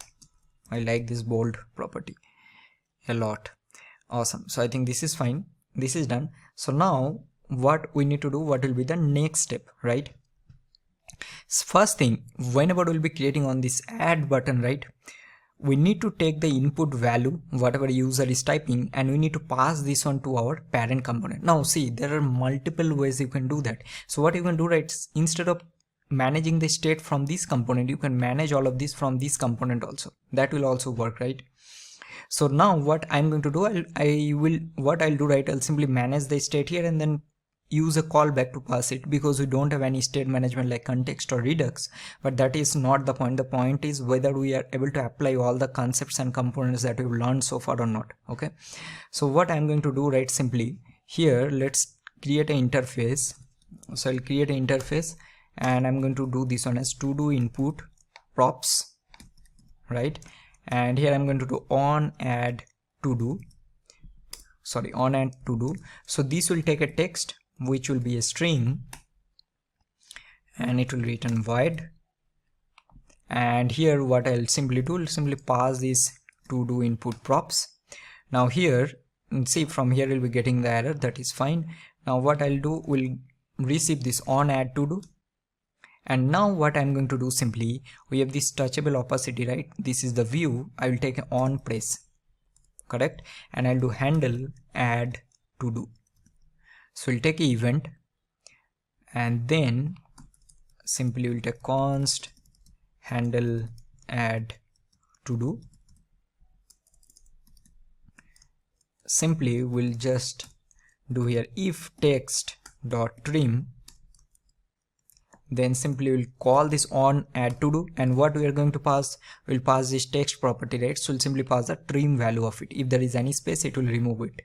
I like this bold property a lot. Awesome. So I think this is fine. This is done. So now what we need to do, what will be the next step, right? First thing, whenever we'll be creating on this add button, right, we need to take the input value, whatever user is typing, and we need to pass this on to our parent component. Now see, there are multiple ways you can do that. So what you can do, right, instead of managing the state from this component, you can manage all of this from this component also. That will also work, right? So now what I'm going to do, I'll do, right, I'll simply manage the state here and then use a callback to pass it, because we don't have any state management like context or redux. But that is not the point. The point is whether we are able to apply all the concepts and components that we've learned so far or not. Okay, so what I'm going to do, right, simply here, let's create an interface. So I'll create an interface, and I'm going to do this one as to do input props, right? And here I'm going to do on add to do. So this will take a text which will be a string, and it will return void. And here what I'll simply do, I'll simply pass this to do input props. Now here, see, from here we'll be getting the error. That is fine. Now what I'll do, we'll receive this on add to do. And now what I'm going to do, simply, we have this touchable opacity, right? This is the view. I will take an on press, correct? And I'll do handle add to do. So we'll take an event, and then simply we'll take const handle add to do. Simply we'll just do here if text dot trim, then simply we'll call this on add to do, and what we are going to pass, we'll pass this text property, right? So we'll simply pass the trim value of it. If there is any space, it will remove it.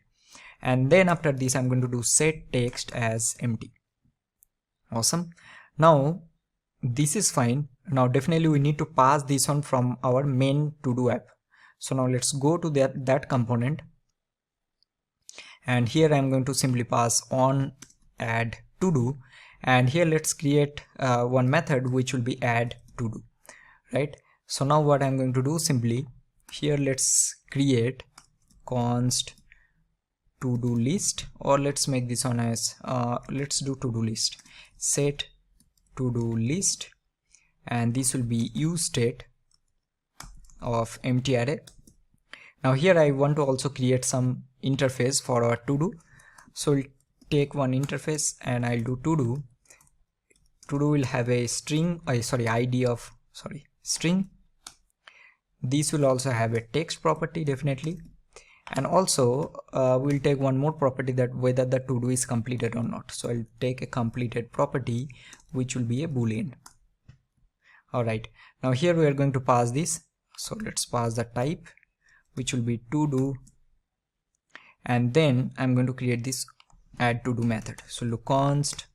And then after this, I'm going to do set text as empty. Awesome. Now this is fine. Now definitely we need to pass this one from our main to do app. So now let's go to that component, and here I'm going to simply pass on add to do. And here let's create one method which will be add to do, right? So now what I'm going to do, simply here let's create const to do list, or let's make this one as let's do to do list, set to do list, and this will be use state of empty array. Now here I want to also create some interface for our to do. So we'll take one interface, and I'll do to do. To do will have a string, ID of string, This will also have a text property definitely, and also we'll take one more property, that whether the to do is completed or not. So I'll take a completed property which will be a boolean. Alright, now here we are going to pass this, so let's pass the type which will be to do, and then I'm going to create this add to do method. So look const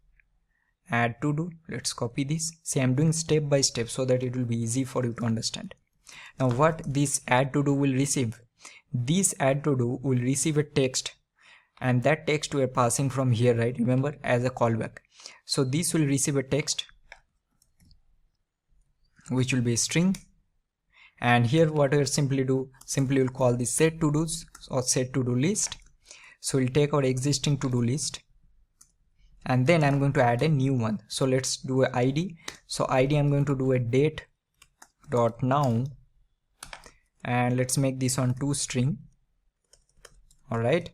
add to do, let's copy this. See, I'm doing step by step so that it will be easy for you to understand. Now what this add to do will receive, this add to do will receive a text, and that text we are passing from here, right, remember, as a callback. So this will receive a text which will be a string, and here what we'll simply do, simply we'll call this set to do's or set to do list. So we'll take our existing to do list, and then I'm going to add a new one. So let's do a id. So id, I'm going to do a date dot now, and let's make this on toString. All right,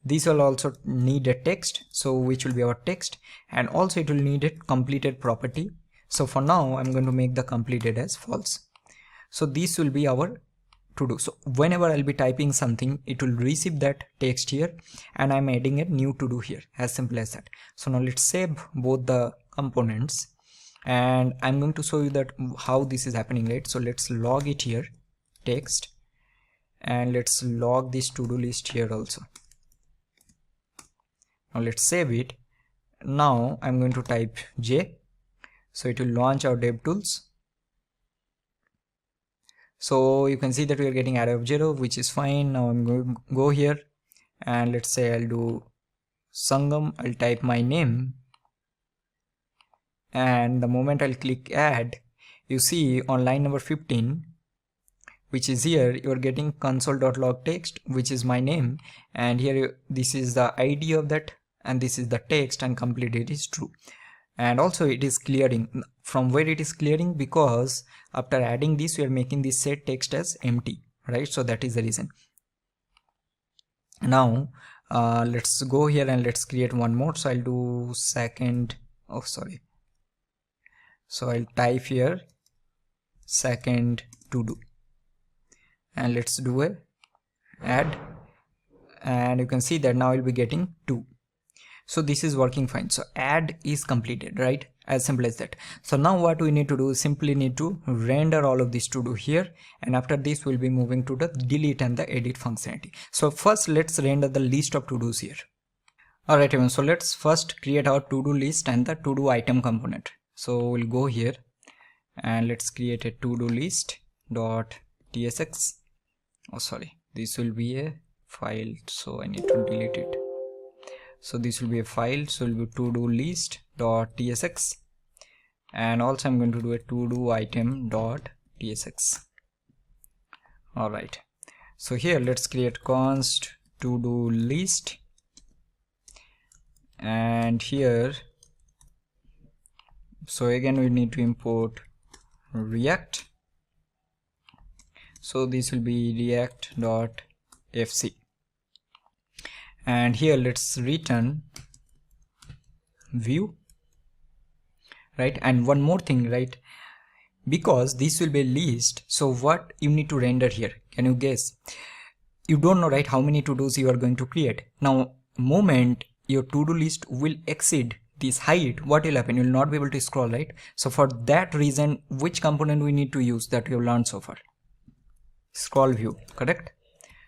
this will also need a text, so which will be our text, and also it will need a completed property. So for now I'm going to make the completed as false. So this will be our to do. So whenever I'll be typing something, it will receive that text here, and I'm adding a new to do here, as simple as that. So now let's save both the components, and I'm going to show you that how this is happening, right? So let's log it here, text, and let's log this to do list here also. Now let's save it. Now I'm going to type J, so it will launch our DevTools. So you can see that we are getting array of 0, which is fine. Now I'm going to go here, and let's say I'll do Sangam, I'll type my name, and the moment I'll click add, you see on line number 15, which is here, you are getting console.log text, which is my name, and here this is the ID of that, and this is the text, and completed is true. And also it is clearing. From where it is clearing? Because after adding this, we are making this set text as empty, right? So that is the reason. Now let's go here and let's create one more. So I'll do second, oh sorry, so I'll type here second to do, and let's do a add, and you can see that now I'll be getting 2. So this is working fine. So add is completed, right? As simple as that. So now what we need to do is simply need to render all of this to do here, and after this we'll be moving to the delete and the edit functionality. So first let's render the list of to do's here. Alright everyone, so let's first create our to do list and the to do item component. So we'll go here and let's create a to do list dot tsx. Oh sorry, this will be a file, so I need to delete it. So this will be a file, so it will be to do list dot tsx, and also I'm going to do a to do item dot tsx. All right, so here let's create const to do list, and here so again we need to import React, so this will be react dot fc, and here let's return view, right? And one more thing, right, because this will be a list, so what you need to render here, can you guess? You don't know, right, how many to-dos you are going to create. Now moment your to-do list will exceed this height, what will happen? You will not be able to scroll, right? So for that reason, which component we need to use that we have learned so far? Scrollview, correct?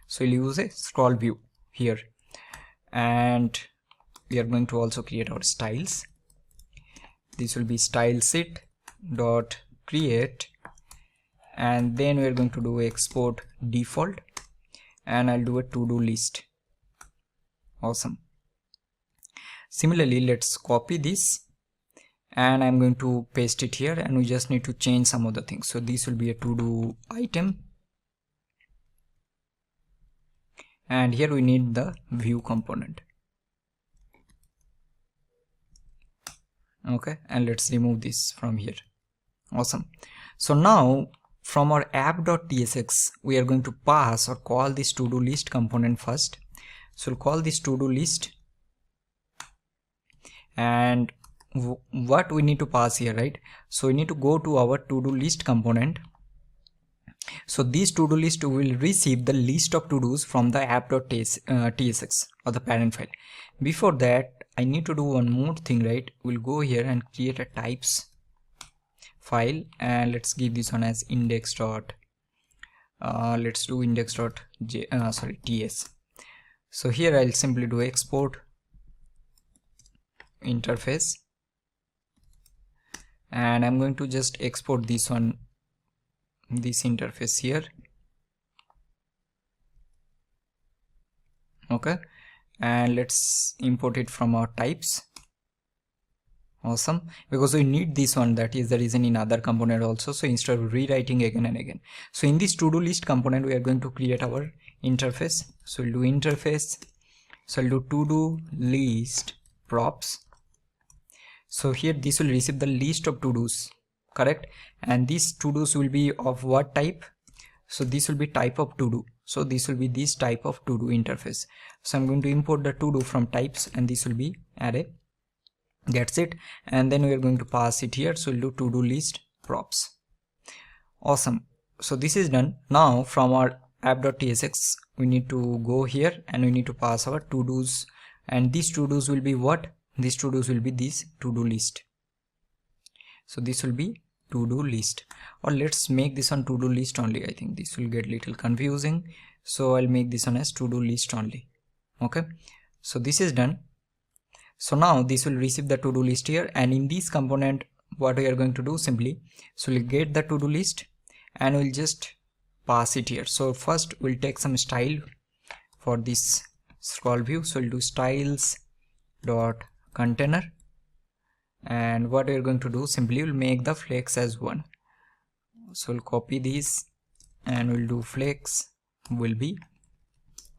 So we'll use a Scrollview here, and we are going to also create our styles. This will be styleset dot create, and then we are going to do export default, and I'll do a to-do list. Awesome. Similarly, let's copy this, and I'm going to paste it here, and we just need to change some other things. So this will be a to-do item, and here we need the view component. Okay, and let's remove this from here. Awesome. So now from our app.tsx, we are going to pass or call this to-do list component first. So we'll call this to-do list, and what we need to pass here, right? So we need to go to our to-do list component, So this to-do list will receive the list of to-dos from the app.tsx or the parent file. Before that, I need to do one more thing, right? We'll go here and create a types file, and let's give this one as index dot let's do index dot ts. So here I'll simply do export interface, and I'm going to just export this one, this interface here. Okay, and let's import it from our types. Awesome, because we need this one, that is the reason in other component also, so instead of rewriting again and again. So in this to-do list component we are going to create our interface. So we'll do interface, so I'll do to-do list props. So here this will receive the list of to-dos, correct? And these to-dos will be of what type? So this will be type of to-do, so this will be this type of to-do interface. So I'm going to import the to-do from types, and this will be array. That's it. And then we are going to pass it here, so we'll do to-do list props. Awesome, so this is done. Now from our app.tsx we need to go here and we need to pass our to-dos, and these to-dos will be what? These to-dos will be this to-do list. So this will be to-do list, or let's make this on to-do list only. I think this will get little confusing, so I'll make this one as to-do list only. Okay, so this is done. So now this will receive the to-do list here, and in this component what we are going to do simply, so we'll get the to-do list and we'll just pass it here. So first we'll take some style for this scroll view, so we'll do styles dot container, and what we're going to do simply, we'll make the flex as 1. So we'll copy this and we'll do flex will be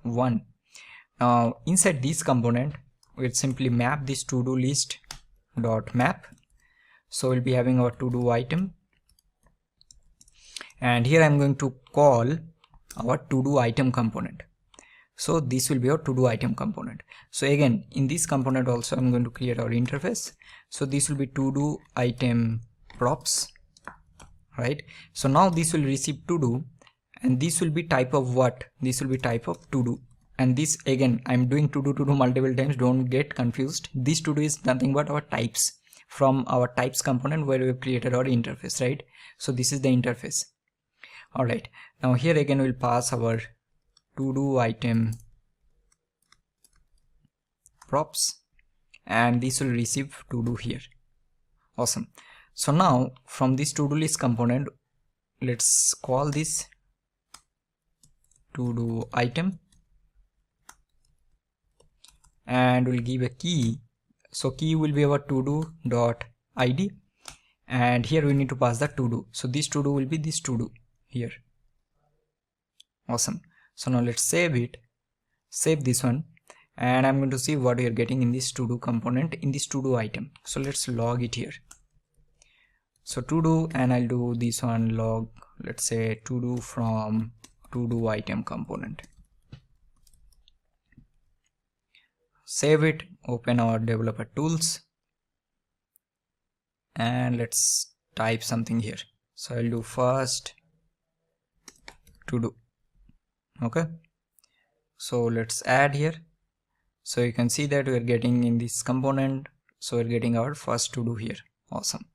1. Now inside this component we'll simply map this to-do list dot map. So we'll be having our to-do item, and here I'm going to call our to-do item component. So this will be our to-do item component. So again in this component also I'm going to create our interface. So this will be to-do item props, right? So now this will receive to-do, and this will be type of what? This will be type of to-do. And this again I'm doing to do multiple times, don't get confused. This to do is nothing but our types from our types component where we have created our interface, right? So this is the interface. All right, now here again we'll pass our to do item props, and this will receive to do here. Awesome. So now from this to do list component, let's call this to do item, and we'll give a key. So key will be our to do dot id, and here we need to pass the to do. So this to do will be this to do here. Awesome. So now let's save it, save this one, and I'm going to see what we are getting in this to do component, in this to do item. So let's log it here. So to do, and I'll do this one log, let's say to do from to do item component. Save it, open our developer tools, and let's type something here. So I'll do first to do. Okay, so let's add here. So you can see that we are getting in this component, so we're getting our first to do here. Awesome.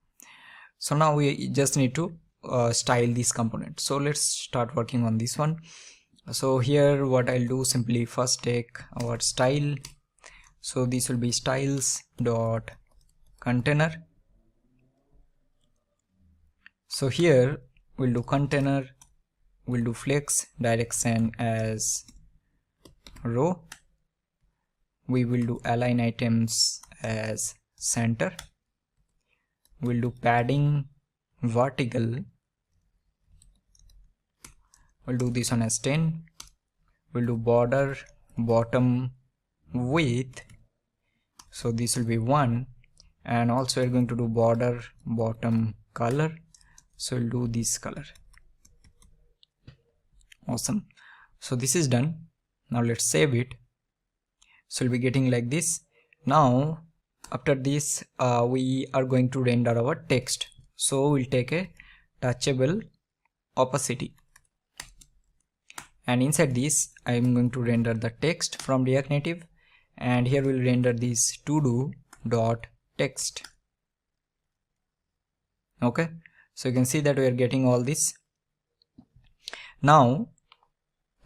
So now we just need to style this component. So let's start working on this one. So here what I'll do, simply first take our style. So this will be styles dot container. So here we'll do container, we'll do flex direction as row, we will do align items as center, we'll do padding vertical, we'll do this one as 10, we'll do border bottom width, so this will be 1, and also we're going to do border bottom color, so we'll do this color. Awesome. So this is done. Now let's save it. So we'll be getting like this. Now after this we are going to render our text. So we'll take a touchable opacity. and inside this I'm going to render the text from React Native, and here we'll render this to do dot text. Okay, so you can see that we are getting all this. Now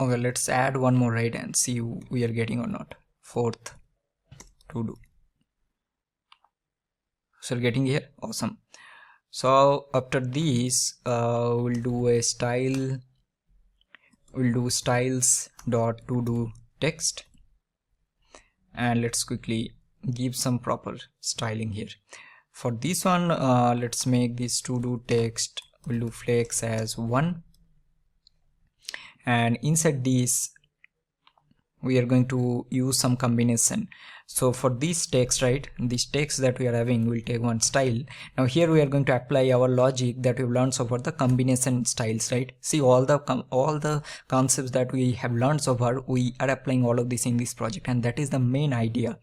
okay, let's add one more, right, and see we are getting or not. Fourth to do, so we're getting here. Awesome. So after this we'll do a style, we'll do styles dot to do text, and let's quickly give some proper styling here. For this one let's make this to do text, we'll do flex as 1, and inside this we are going to use some combination. So for this text, right, this text that we are having, we'll take one style. Now here we are going to apply our logic that we've learned so far, the combination styles, right? See, all the concepts that we have learned so far, we are applying all of this in this project, and that is the main idea.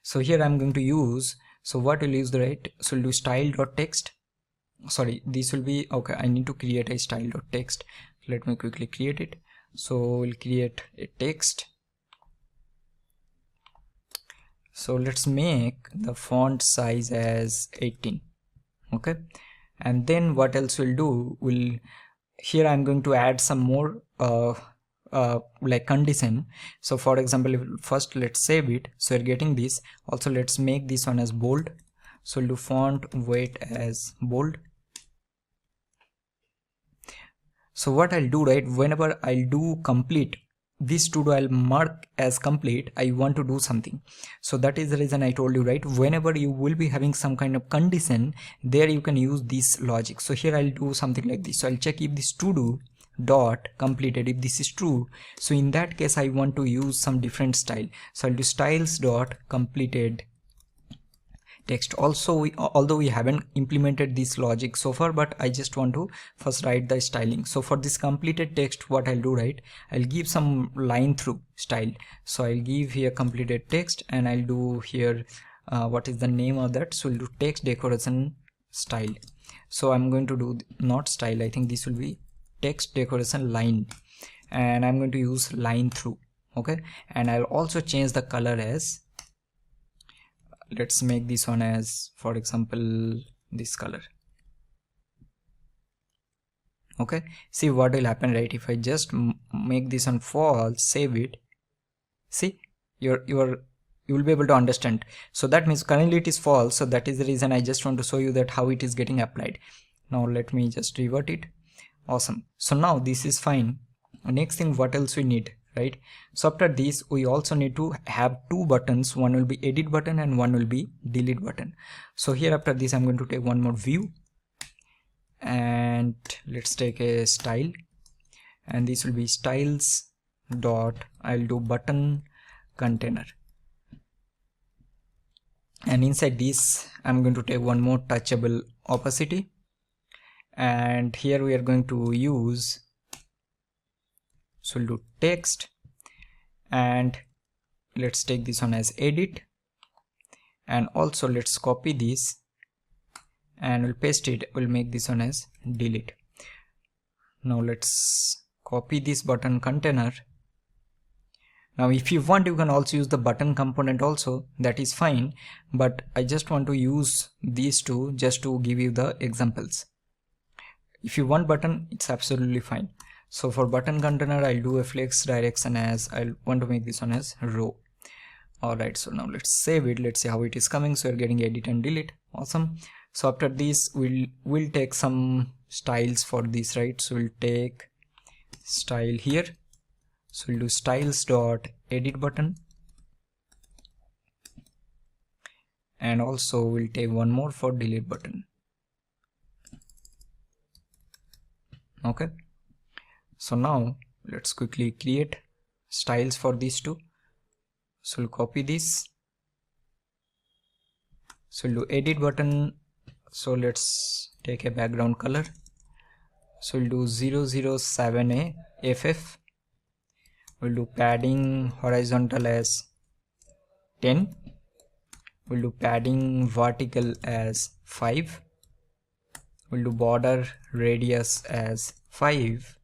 So here I'm going to use, so what we'll use, right, so we'll do style.text. Sorry, this will be, okay, I need to create a style.text. Let me quickly create it. So we'll create a text. So let's make the font size as 18. Okay, and then what else we'll do, here I'm going to add some more like condition. So for example, first let's save it, so we're getting this. Also let's make this one as bold, so we'll do font weight as bold. So what I'll do, right, whenever I'll do complete this to do, I'll mark as complete, I want to do something. So that is the reason I told you, right, whenever you will be having some kind of condition, there you can use this logic. So here I'll do something like this. So I'll check if this to do dot completed, if this is true, so in that case I want to use some different style. So I'll do styles dot completed text. Also although we haven't implemented this logic so far, but I just want to first write the styling. So for this completed text, what I'll do, right, I'll give some line through style. So I'll give here completed text, and I'll do here what is the name of that, so we'll do text decoration style. So I'm going to do not style, I think this will be text decoration line, and I'm going to use line through. Okay, and I'll also change the color as, let's make this one as, for example, this color. Okay, see what will happen, right, if I just make this on false, save it, see, you will be able to understand. So that means currently it is false, so that is the reason I just want to show you that how it is getting applied. Now let me just revert it. Awesome. So now this is fine. Next thing, what else we need, right? So after this we also need to have two buttons, one will be edit button and one will be delete button. So here after this I'm going to take one more view, and let's take a style, and this will be styles dot, I'll do button container, and inside this I'm going to take one more touchable opacity, and here we are going to use, so we'll do text, and let's take this one as edit, and also let's copy this and we'll paste it, we'll make this one as delete. Now let's copy this button container. Now if you want, you can also use the button component also, that is fine, but I just want to use these two just to give you the examples. If you want button, it's absolutely fine. So for button container I'll do a flex direction as, I want to make this one as row. Alright, so now let's save it, let's see how it is coming. So we're getting edit and delete. Awesome. So after this we'll take some styles for this, right? So we'll take style here, so we'll do styles dot edit button, and also we'll take one more for delete button. Okay, so now let's quickly create styles for these two. So we'll copy this, so we'll do edit button, so let's take a background color, so we'll do 007A FF, we'll do padding horizontal as 10, we'll do padding vertical as 5, we'll do border radius as 5,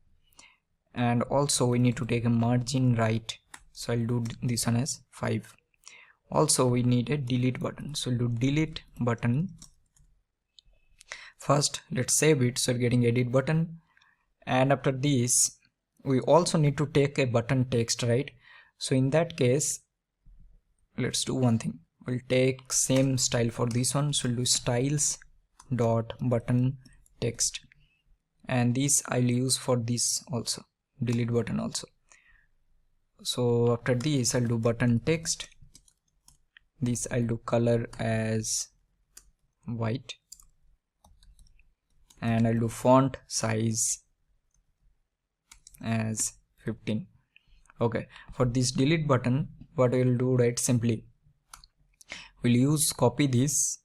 and also we need to take a margin right, so I'll do this one as 5. Also we need a delete button, so we'll do delete button. First let's save it, so we're getting edit button, and after this we also need to take a button text, right? So in that case let's do one thing, we'll take same style for this one, so we'll do styles dot button text, and this I'll use for this also, delete button also. So after this I'll do button text, this I'll do color as white, and I'll do font size as 15. Okay, for this delete button what we'll do, right, simply we'll use copy this,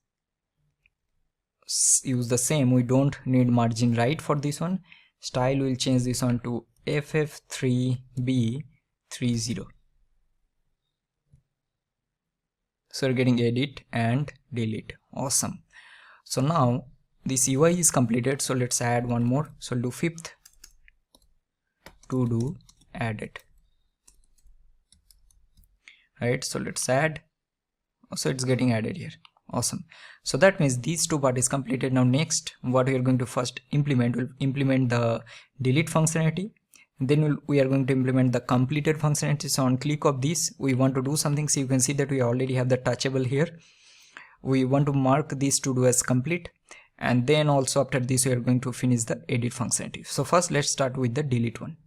use the same, we don't need margin right for this one, style will change this one to ff3b30. So we're getting edit and delete. Awesome. So now this UI is completed, so let's add one more, so we'll do fifth to do added, right? So let's add, so it's getting added here. Awesome. So that means these two part is completed. Now next what we are going to first implement, we'll implement the delete functionality, then we are going to implement the completed functionality. So on click of this we want to do something, so you can see that we already have the touchable here, we want to mark this to do as complete, and then also after this we are going to finish the edit functionality. So first let's start with the delete one.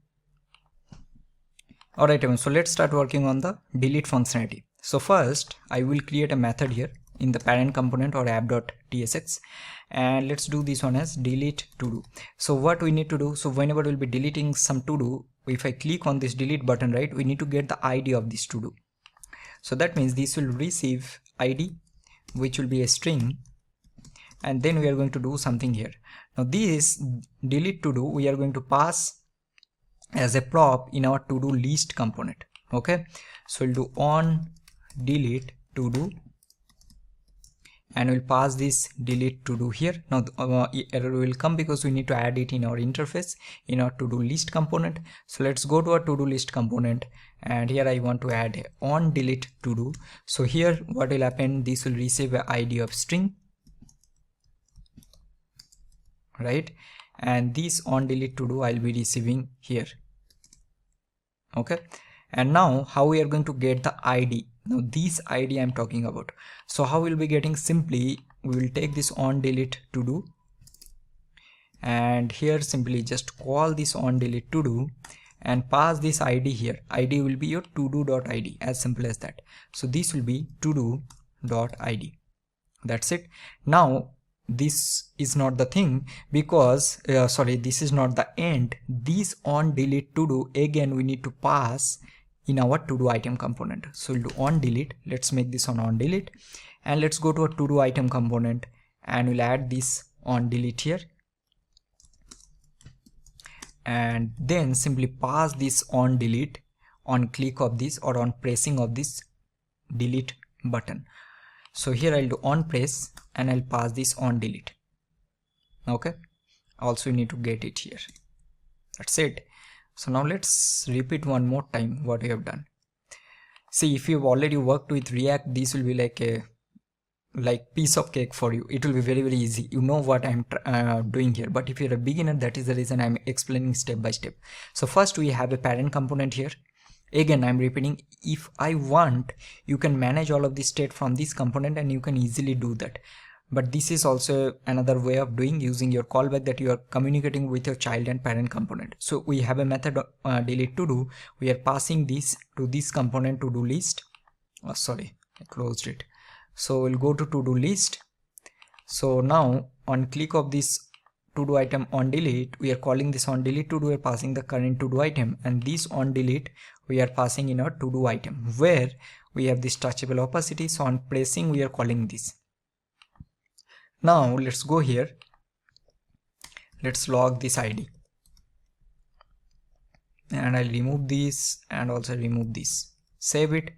Alright, so let's start working on the delete functionality. So first I will create a method here in the parent component or app.tsx, and let's do this one as delete to do. So what we need to do, so whenever we'll be deleting some to do, if I click on this delete button, right, we need to get the ID of this to do. So that means this will receive ID, which will be a string, and then we are going to do something here. Now this delete to do we are going to pass as a prop in our to do list component. Okay, so we'll do on delete to do, and we'll pass this delete to do here. Now the error will come because we need to add it in our interface in our to do list component. So let's go to our to do list component, and here I want to add on delete to do. So here what will happen, this will receive a ID of string, right, and this on delete to do I'll be receiving here. Okay, and now how we are going to get the ID, now this ID I'm talking about. So how we'll be getting, simply we will take this on delete to do, and here simply just call this on delete to do and pass this ID here. ID will be your to do.id, as simple as that. So this will be to do.id, that's it. Now this is not the thing, because this is not the end. This on delete to do again we need to pass in our to do item component. So we'll do on delete, let's make this on delete, and let's go to a to do item component, and we'll add this on delete here, and then simply pass this on delete on click of this or on pressing of this delete button. So here I'll do on press and I'll pass this on delete. Okay, also you need to get it here, that's it. So now let's repeat one more time what we have done. See, if you've already worked with React, this will be like a piece of cake for you. It will be very easy, you know what I'm doing here. But if you're a beginner, that is the reason I'm explaining step by step. So first we have a parent component here. Again I'm repeating, if I want, you can manage all of this state from this component and you can easily do that. But this is also another way of doing, using your callback, that you are communicating with your child and parent component. So we have a method delete to do, we are passing this to this component to do list. Sorry, I closed it. So we'll go to do list. So now on click of this to do item on delete, we are calling this on delete to do, we are passing the current to do item, and this on delete we are passing in our to do item where we have this touchable opacity. So on pressing we are calling this. Now let's go here, let's log this ID, and I'll remove this and also remove this, save it,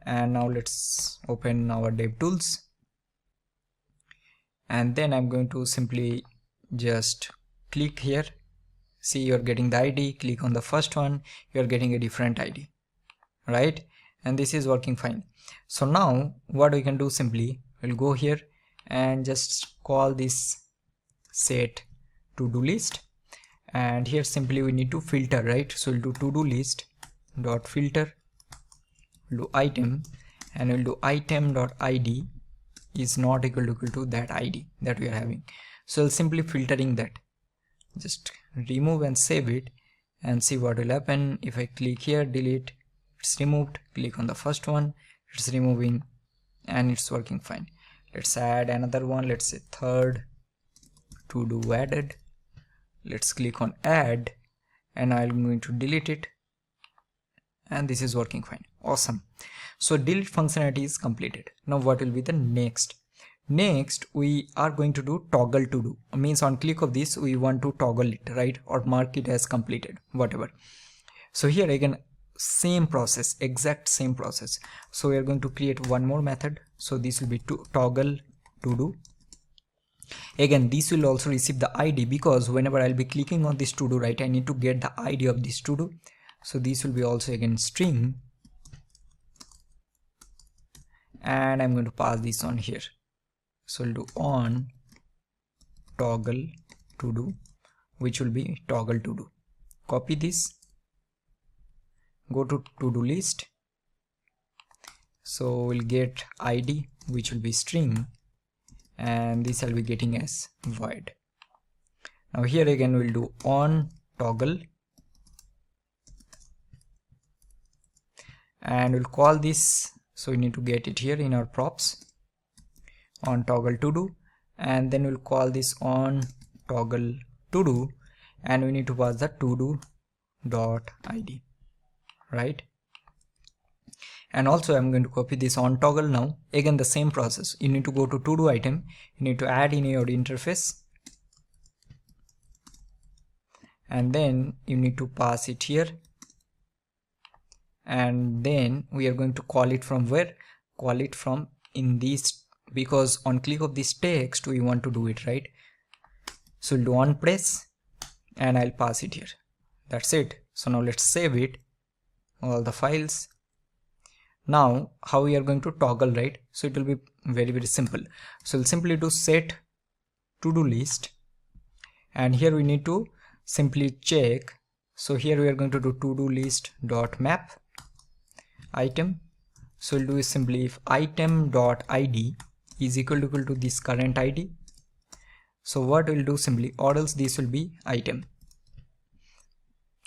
and now let's open our DevTools, and then I'm going to simply just click here See, you're getting the ID. Click on the first one, you're getting a different ID, right? And this is working fine. So now what we can do, simply we'll go here and just call this set to-do list, and here simply we need to filter, right? So we'll do to-do list dot filter, we'll do item, and we'll do item dot id is not equal to that ID that we are having. So we'll simply filtering that. Just remove and save it and see what will happen. If I click here, delete, it's removed. Click on the first one, it's removing, and it's working fine. Let's add another one. Let's say third to do added. Let's click on add, and I'm going to delete it, and this is working fine. Awesome. So delete functionality is completed. Now what will be the next? Next we are going to do toggle to do. Means on click of this we want to toggle it, right, or mark it as completed, whatever. So here again same process, exact same process. So we are going to create one more method. So this will be to toggle to do. Again this will also receive the ID, because whenever I'll be clicking on this to do, right, I need to get the ID of this to do. So this will be also again string, and I'm going to pass this on here. So we'll do on toggle to do, which will be toggle to do. Copy this, go to to-do list. So we'll get ID, which will be string, and this I'll be getting as void. Now here again we'll do on toggle, and we'll call this. So we need to get it here in our props, on toggle to do, and then we'll call this on toggle to do, and we need to pass the to do dot id, right? And also I'm going to copy this on toggle. Now again the same process, you need to go to do item, you need to add in your interface, and then you need to pass it here, and then we are going to call it from where? Call it from in this, because on click of this text we want to do it, right? So we'll do on press, and I'll pass it here. That's it. So now let's save it, all the files. Now how we are going to toggle, right? So it will be very simple. So we'll simply do set to do list, and here we need to simply check. So here we are going to do to do list dot map item. So we'll do is simply if item dot id is equal to this current ID. So what we'll do simply, or else this will be item.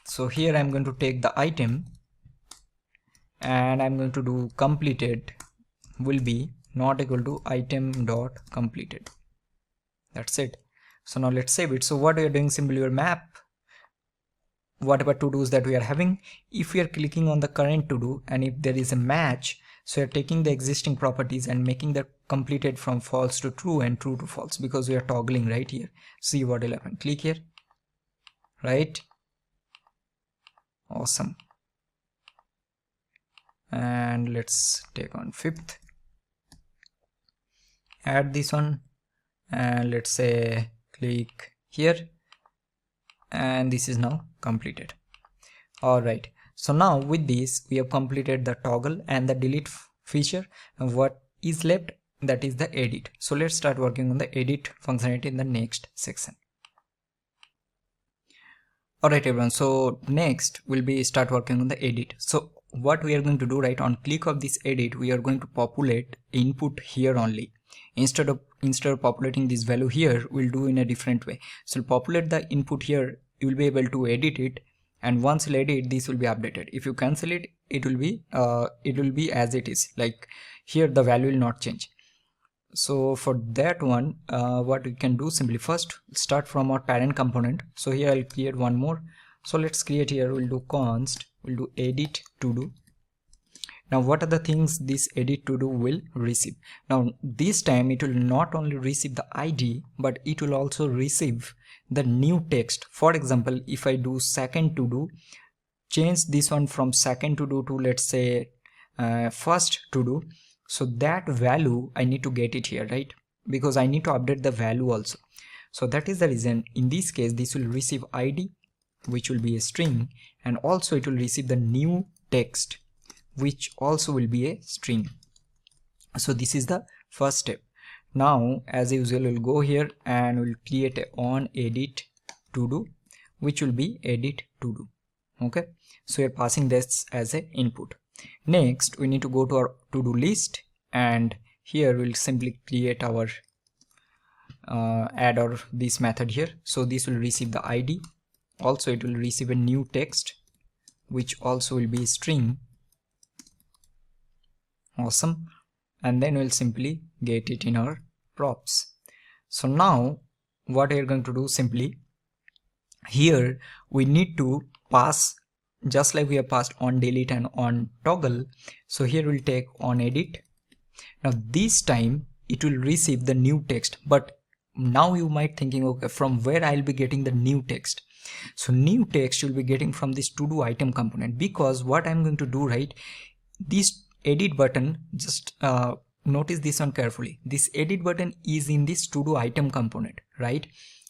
So here I'm going to take the item, and I'm going to do completed will be not equal to item dot completed. That's it. So now let's save it. So what we are doing, simply your map whatever to dos that we are having. If we are clicking on the current to do, and if there is a match, so we are taking the existing properties and making the completed from false to true and true to false, because we are toggling right here. See what will happen. Click here, right? Awesome. And let's take on fifth, add this one, and let's say click here, and this is now completed. All right, so now with this we have completed the toggle and the delete feature, and what is left, that is the edit. So let's start working on the edit functionality in the next section. Alright everyone, so next we'll be start working on the edit. So what we are going to do, right, on click of this edit, we are going to populate input here only. Instead of populating this value here, we'll do in a different way. So populate the input here, you will be able to edit it, and once you edit, this will be updated. If you cancel it, it will be as it is. Like here the value will not change. So for that one, what we can do, simply first start from our parent component. So here I'll create one more. So let's create here, we'll do const, we'll do edit to do. Now what are the things this edit to do will receive? Now this time it will not only receive the ID, but it will also receive the new text. For example, if I do second to do, change this one from second to do to, let's say, first to do. So that value I need to get it here, right? Because I need to update the value also. So that is the reason in this case this will receive ID which will be a string, and also it will receive the new text, which also will be a string. So this is the first step. Now as usual, we'll go here and we'll create a on edit to do, which will be edit to do. Okay, so we're passing this as a input. Next we need to go to our to do list, and here we'll simply create our add or this method here. So this will receive the id, also it will receive a new text, which also will be string. Awesome. And then we'll simply get it in our props. So now what we are going to do, simply here we need to pass, just like we have passed on delete and on toggle. So here we'll take on edit. Now this time it will receive the new text, but now you might thinking, okay, from where I'll be getting the new text? So new text you'll be getting from this to do item component, because what I'm going to do, right, this edit button, just notice this one carefully. This edit button is in this to do item component, right?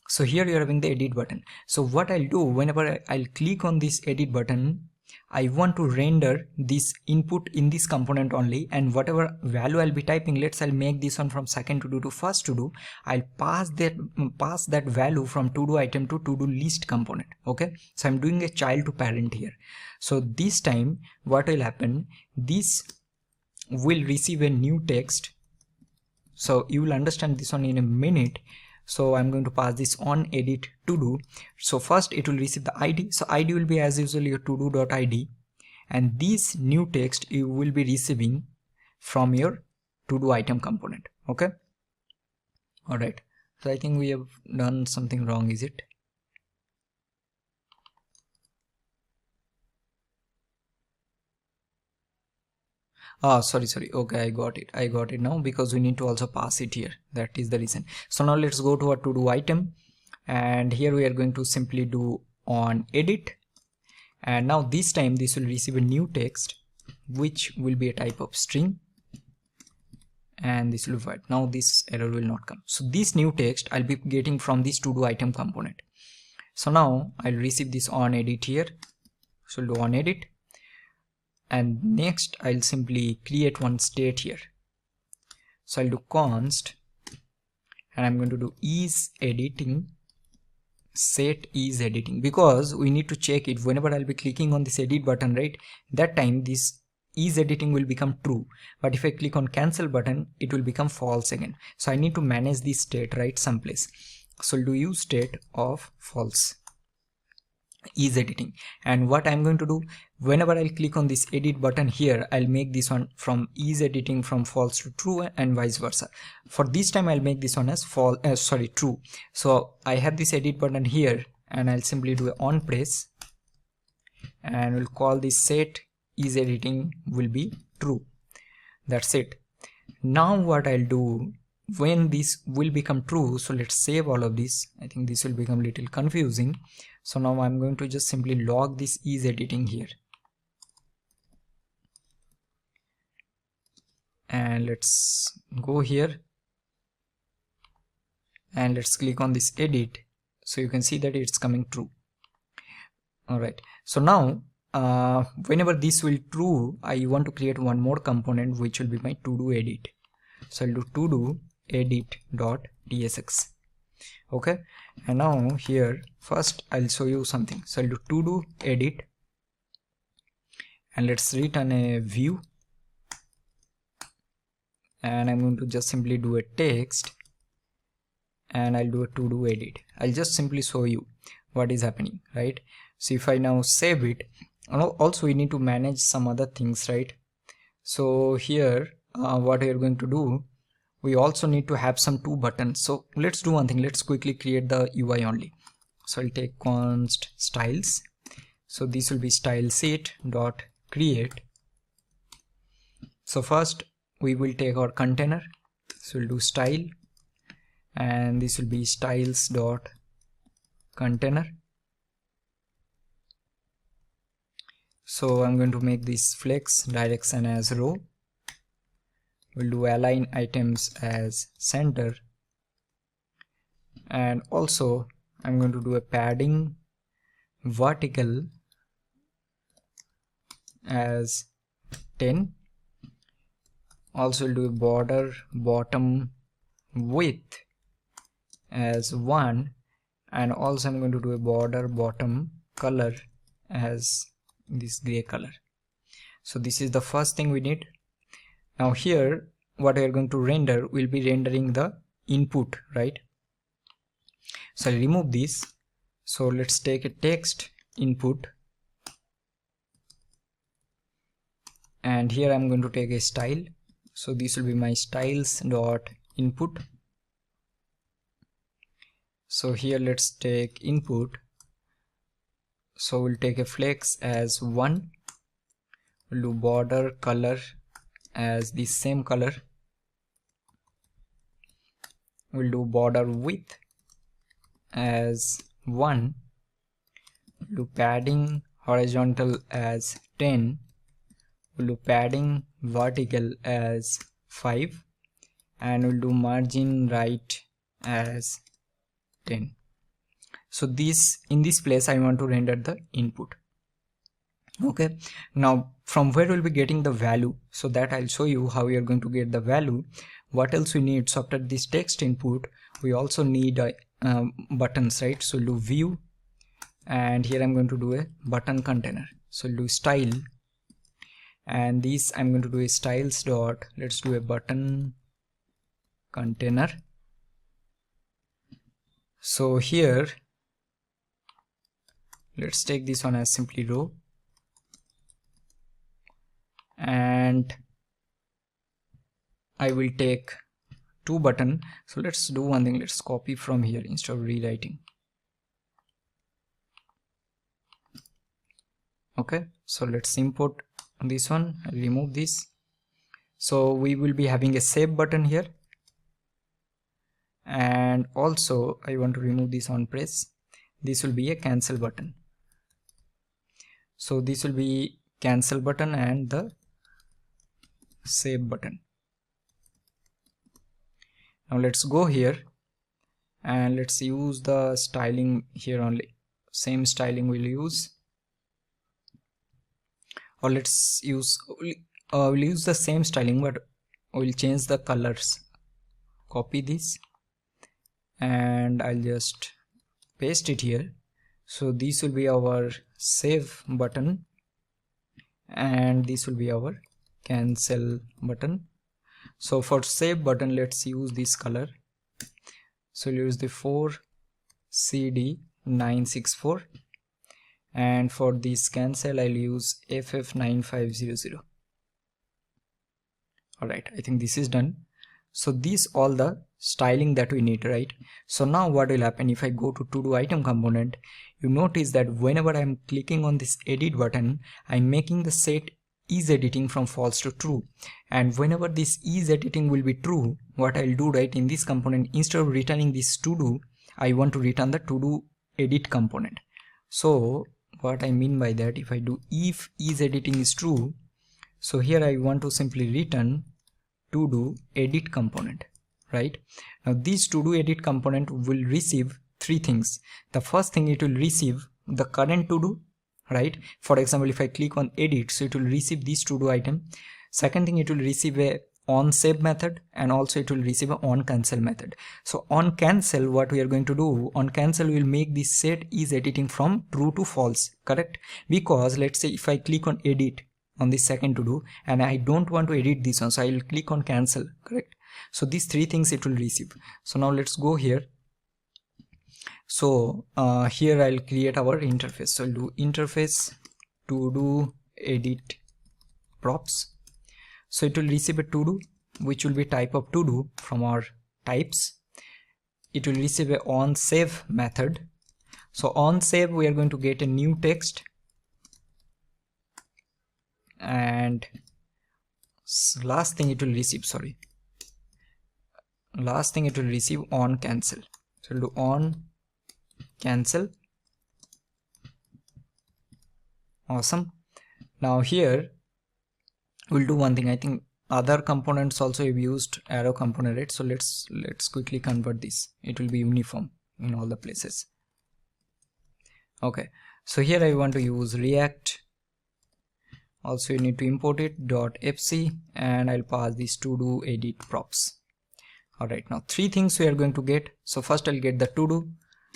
So here you're having the edit button. So what I'll do, whenever I'll click on this edit button, I want to render this input in this component only, and whatever value I'll be typing, let's I'll make this one from second to do to first to do, I'll pass that value from to do item to do list component. Okay, so I'm doing a child to parent here. So this time what will happen, this will receive a new text. So you will understand this one in a minute. So I'm going to pass this on edit to do. So first it will receive the id. So id will be as usual your to do.id, and this new text you will be receiving from your to do item component. Okay, all right. So I think we have done something wrong, is it? Sorry, okay, I got it now, because we need to also pass it here, that is the reason. So now let's go to our to do item, and here we are going to simply do on edit, and now this time this will receive a new text, which will be a type of string, and this will be void. Now this error will not come. So this new text I'll be getting from this to do item component. So now I'll receive this on edit here, so do on edit, and next I'll simply create one state here. So I'll do const, and I'm going to do is editing, set is editing, because we need to check it whenever I'll be clicking on this edit button, right? That time this is editing will become true, but if I click on cancel button, it will become false again. So I need to manage this state, right, someplace. So I'll do use state of false is editing, and what I'm going to do, whenever I'll click on this edit button here, I'll make this one from is editing from false to true, and vice versa. For this time I'll make this one as true. So I have this edit button here, and I'll simply do a on press, and we'll call this set is editing will be true. That's it. Now what I'll do, when this will become true, so let's save all of this. I think this will become a little confusing. So now I'm going to just simply log this is editing here, and let's go here and let's click on this edit. So you can see that it's coming true. All right, so now whenever this will true, I want to create one more component, which will be my to do edit. So I'll do to do edit.tsx. okay, and now here first I'll show you something. So I'll do to do edit, and let's return a view, and I'm going to just simply do a text, and I'll do a to do edit. I'll just simply show you what is happening, right? So if I now save it, also we need to manage some other things, right? So here what we are going to do, we also need to have some two buttons. So let's do one thing, let's quickly create the UI only. So I'll take const styles. So this will be style set dot create. So first we will take our container, so we'll do style, and this will be styles dot container. So I'm going to make this flex direction as row. We'll do align items as center, and also I'm going to do a padding vertical as 10. Also we'll do border bottom width as 1, and also I'm going to do a border bottom color as this gray color. So this is the first thing we need. Now here what we are going to render will be rendering the input, right? So I'll remove this. So let's take a text input, and here I'm going to take a style. So this will be my styles dot input. So here let's take input. So we'll take a flex as 1. We'll do border color as the same color. We'll do border width as 1. We'll do padding horizontal as 10. We'll do padding vertical as 5, and we'll do margin right as 10. So this, in this place I want to render the input. Okay, now from where we'll be getting the value, so that I'll show you how we are going to get the value. What else we need? So after this text input we also need buttons, right? So we'll do view, and here I'm going to do a button container. So we'll do style, and this I'm going to do a styles dot, let's do a button container. So here let's take this one as simply row, and I will take 2 button. So let's do one thing, let's copy from here instead of rewriting. Okay, so let's import this one, remove this. So we will be having a save button here, and also I want to remove this on press. This will be a cancel button. So this will be cancel button and the save button. Now let's go here and let's use the styling here only. Same styling we'll use, or let's use we'll use the same styling, but we'll change the colors. Copy this and I'll just paste it here. So this will be our save button, and this will be our cancel button. So for save button let's use this color. So we'll use the 4CD964, and for this cancel I'll use FF9500. Alright, I think this is done. So these all the styling that we need, right? So now what will happen if I go to to do item component, you notice that whenever I'm clicking on this edit button, I'm making the set is editing from false to true, and whenever this is editing will be true, what I'll do, right, in this component, instead of returning this to do, I want to return the to do edit component. So what I mean by that, if I do if is editing is true, so here I want to simply return to do edit component, right? Now this to do edit component will receive 3 things. The first thing, it will receive the current to do, right? For example, if I click on edit, so it will receive this to do item. Second thing, it will receive a on save method, and also it will receive a on cancel method. So on cancel, what we are going to do, on cancel we will make this set is editing from true to false, correct? Because let's say if I click on edit on this second to do and I don't want to edit this one, so I will click on cancel, correct? So these 3 things it will receive. So now let's go here. So here I'll create our interface. So I'll do interface to do edit props. So it will receive a to do which will be type of to do from our types. It will receive a on save method. So on save we are going to get a new text, and last thing it will receive, last thing it will receive on cancel. So we'll do on cancel. Awesome. Now here we'll do one thing. I think other components also have used arrow component, right? So let's quickly convert this. It will be uniform in all the places. Okay, So here I want to use React. Also you need to import it .fc, and I'll pass this to do edit props. Alright, now three things we are going to get. So first I'll get the to do,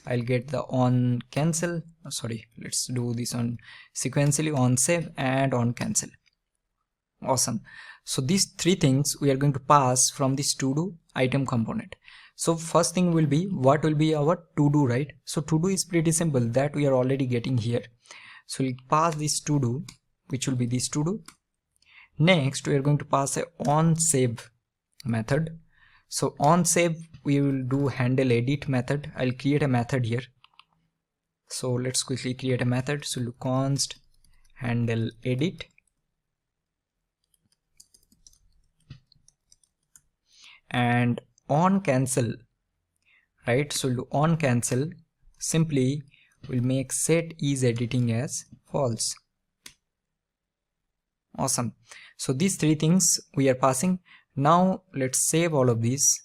I'll get the on cancel, let's do this on sequentially, on save and on cancel. Awesome. So these three things we are going to pass from this to do item component. So first thing will be, what will be our to do, right? So to do is pretty simple, that we are already getting here. So we'll pass this to do, which will be this to do. Next we are going to pass a on save method. So on save we will do handle edit method. I'll create a method here. So let's quickly create a method. So we'll const handle edit, and on cancel, right? So we'll do on cancel, simply we'll make set is editing as false. Awesome. So these three things we are passing. Now let's save all of these,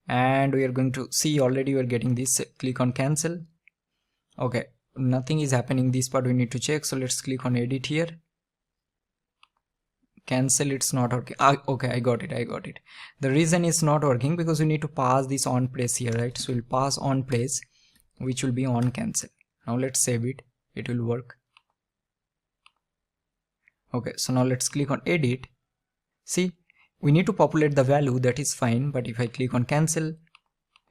and we are going to see already we are getting this. Click on cancel. Okay, nothing is happening, this part we need to check. So let's click on edit here. Cancel, it's not working. Okay, I got it. The reason it's not working because we need to pass this on place here, right? So we'll pass on place, which will be on cancel. Now let's save it, it will work. Okay, so now let's click on edit. See, we need to populate the value, that is fine, but if I click on cancel,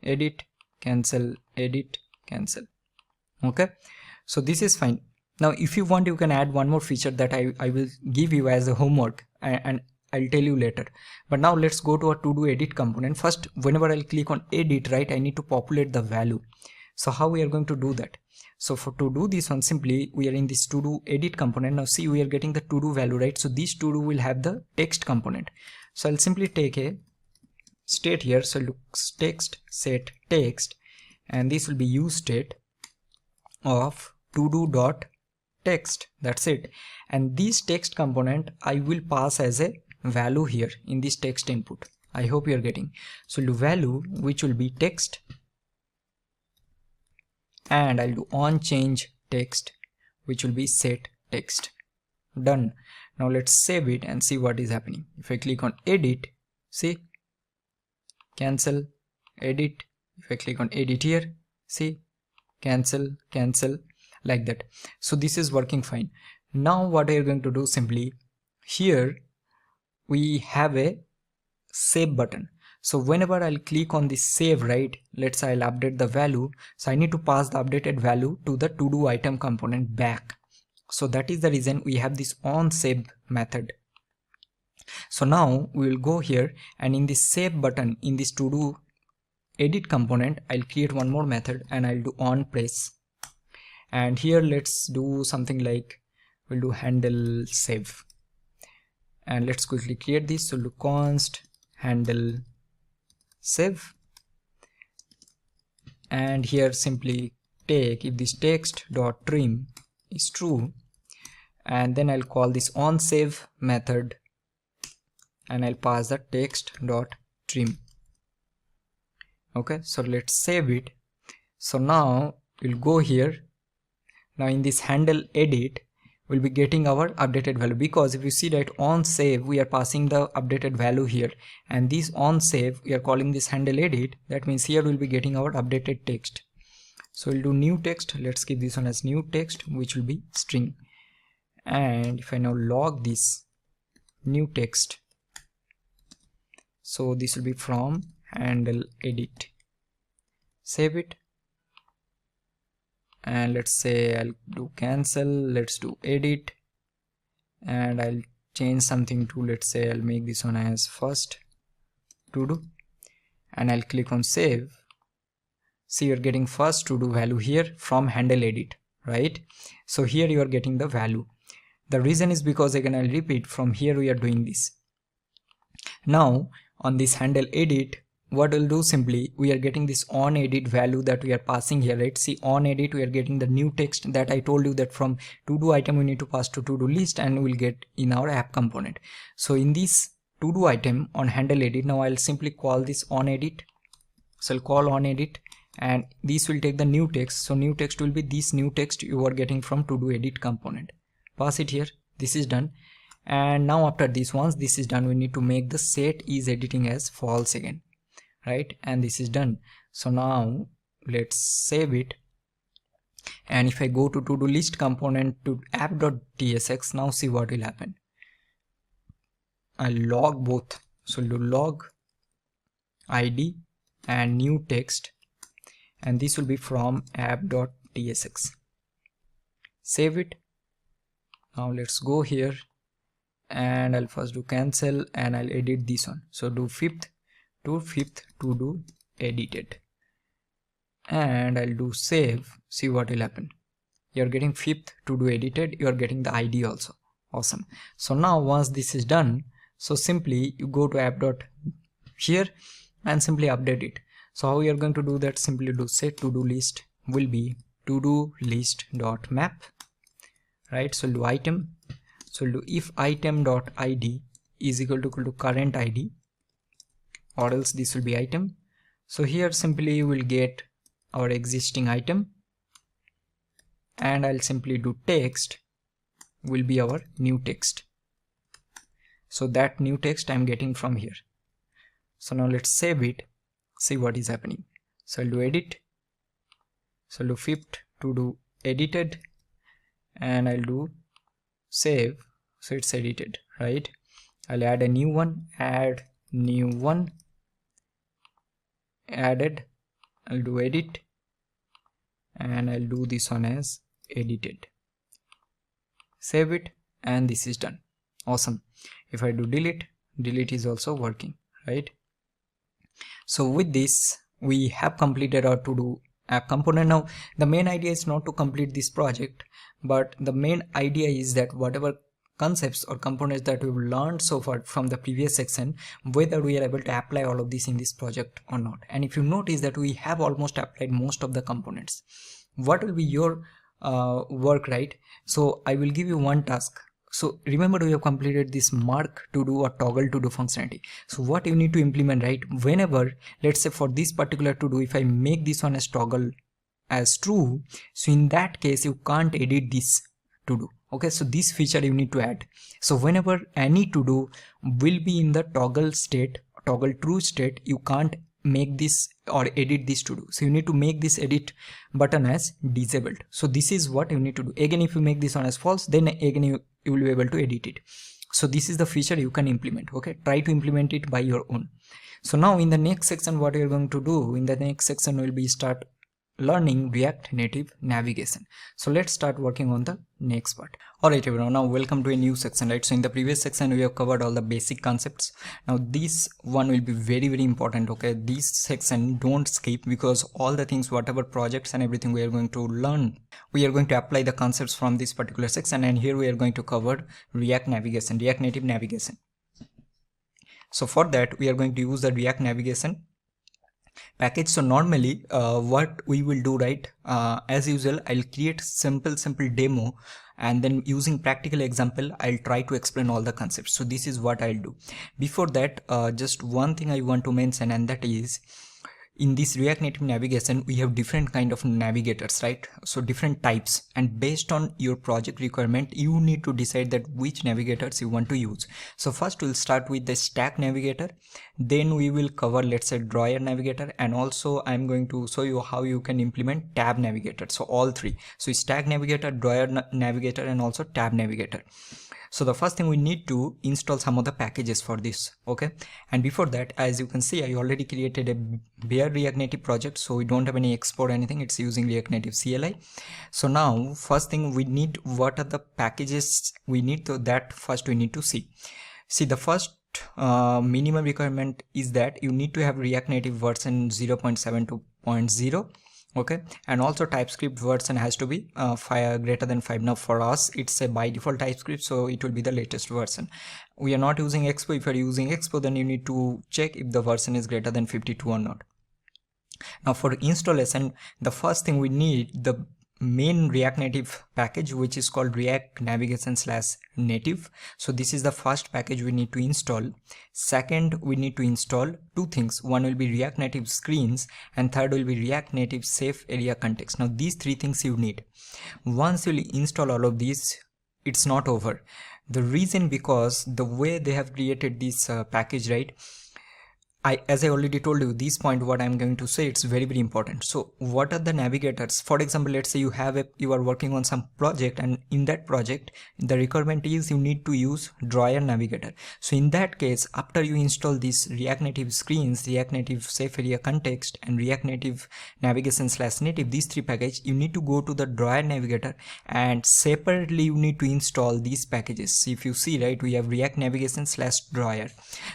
edit, cancel, edit, cancel. Okay, so this is fine. Now if you want, you can add one more feature that I will give you as a homework, and I'll tell you later. But now let's go to our to do edit component. First, whenever I'll click on edit, right, I need to populate the value. So how we are going to do that? So to do this one, simply we are in this to do edit component. Now see, we are getting the to do value, right? So this to do will have the text component. So I'll simply take a state here. So look, text set text, and this will be use state of to do dot text. That's it. And this text component I will pass as a value here in this text input. I hope you are getting. So we'll do value, which will be text, and I'll do on change text, which will be set text. Done. Now let's save it and see what is happening. If I click on edit, see, cancel, edit. If I click on edit here, see, cancel, cancel, like that. So this is working fine. Now what we are going to do, simply here we have a save button. So whenever I'll click on this save, right, let's say I'll update the value. So I need to pass the updated value to the to do item component back. So that is the reason we have this on save method. So now we will go here, and in this save button, in this to do edit component, I'll create one more method, and I'll do on press. And here let's do something like, we'll do handle save, and let's quickly create this. So do const handle save, and here simply take if this text dot trim is true, and then I'll call this on save method, and I'll pass the text dot trim. Okay, so let's save it. So now we'll go here. Now in this handle edit, we'll be getting our updated value, because if you see that on save we are passing the updated value here, and this on save we are calling this handle edit. That means here we'll be getting our updated text. So we'll do new text. Let's keep this one as new text, which will be string. And if I now log this new text, so this will be from handle edit. Save it, and let's say I'll do cancel, let's do edit, and I'll change something to, let's say I'll make this one as first to do, and I'll click on save. See, you're getting first to do value here from handle edit, right? So here you are getting the value. The reason is because, again I'll repeat, from here we are doing this. Now on this handle edit, what we'll do, simply we are getting this on edit value that we are passing here, right? See, on edit we are getting the new text that I told you that from to do item we need to pass to do list, and we'll get in our app component. So in this to do item on handle edit, now I'll simply call this on edit. So I'll call on edit, and this will take the new text. So new text will be this new text you are getting from to do edit component. Pass it here. This is done. And now after this, once this is done, we need to make the set is editing as false again, right? And this is done. So now let's save it. And if I go to to-do list component to app.tsx, now see what will happen. I'll log both. So do log id and new text, and this will be from app.tsx. Save it. Now let's go here, and I'll first do cancel, and I'll edit this one. So do 5th to 5th to do edited, and I'll do save. See what will happen. You're getting 5th to do edited. You're getting the ID also. Awesome. So now once this is done, so simply you go to app dot here and simply update it. So how we are going to do that? Simply do set to do list will be to do list dot map, right? So do item. So do if item dot id is equal to current id, or else this will be item. So here simply you will get our existing item, and I'll simply do text will be our new text. So that new text I'm getting from here. So now let's save it, see what is happening. So I'll do edit. So I'll do 5th to do edited, and I'll do save. So it's edited, right? I'll add a new one, add new one, added. I'll do edit, and I'll do this one as edited. Save it, and this is done. Awesome. If I do delete, delete is also working, right? So with this, we have completed our to do app component. Now the main idea is not to complete this project, but the main idea is that whatever concepts or components that we've learned so far from the previous section, whether we are able to apply all of this in this project or not. And if you notice that we have almost applied most of the components, what will be your work, right? So I will give you one task. So remember, we have completed this mark to do or toggle to do functionality. So what you need to implement, right? Whenever, let's say for this particular to do, if I make this one as toggle as true, so in that case you can't edit this to do. Okay, so this feature you need to add. So whenever any to do will be in the toggle state, toggle true state, you can't make this or edit this to do. So you need to make this edit button as disabled. So this is what you need to do. Again, if you make this one as false, then again you will be able to edit it. So this is the feature you can implement. Okay, try to implement it by your own. So now in the next section, what we are going to do in the next section will be start learning React Native navigation. So let's start working on the next part. Alright everyone, now welcome to a new section, right? So in the previous section we have covered all the basic concepts. Now this one will be very important. Okay, this section don't skip, because all the things, whatever projects and everything we are going to learn, we are going to apply the concepts from this particular section, and here we are going to cover React navigation, React Native navigation. So for that we are going to use the React navigation package. So normally what we will do, right, as usual, I'll create simple demo, and then using practical example I'll try to explain all the concepts. So this is what I'll do. Before that, just one thing I want to mention, and that is in this React Native navigation we have different kind of navigators, right? So different types, and based on your project requirement you need to decide that which navigators you want to use. So first we'll start with the stack navigator, then we will cover, let's say, drawer navigator, and also I'm going to show you how you can implement tab navigator. So all three, so stack navigator, drawer navigator, and also tab navigator. So the first thing, we need to install some of the packages for this. Okay, and before that, as you can see, I already created a bare React Native project, so we don't have any export or anything. It's using React Native CLI. So now first thing we need, what are the packages we need? So that first we need to see the first minimum requirement is that you need to have React Native version 0.72.0. okay, and also TypeScript version has to be greater than 5. Now for us it's a by default TypeScript, so it will be the latest version. We are not using Expo. If you are using Expo, then you need to check if the version is greater than 52 or not. Now for installation, the first thing we need, the main React Native package, which is called React Navigation / native. So this is the first package we need to install. Second, we need to install two things. One will be React Native screens, and third will be React Native safe area context. Now these three things you need. Once you install all of these, it's not over. The reason, because the way they have created this package, right? As I already told you, this point what I'm going to say, it's very important. So what are the navigators? For example, let's say you are working on some project, and in that project the requirement is you need to use drawer navigator. So in that case, after you install these React Native screens, React Native safe area context, and React Native navigation / native, these three packages, you need to go to the drawer navigator, and separately you need to install these packages. So if you see, right, we have React navigation / drawer.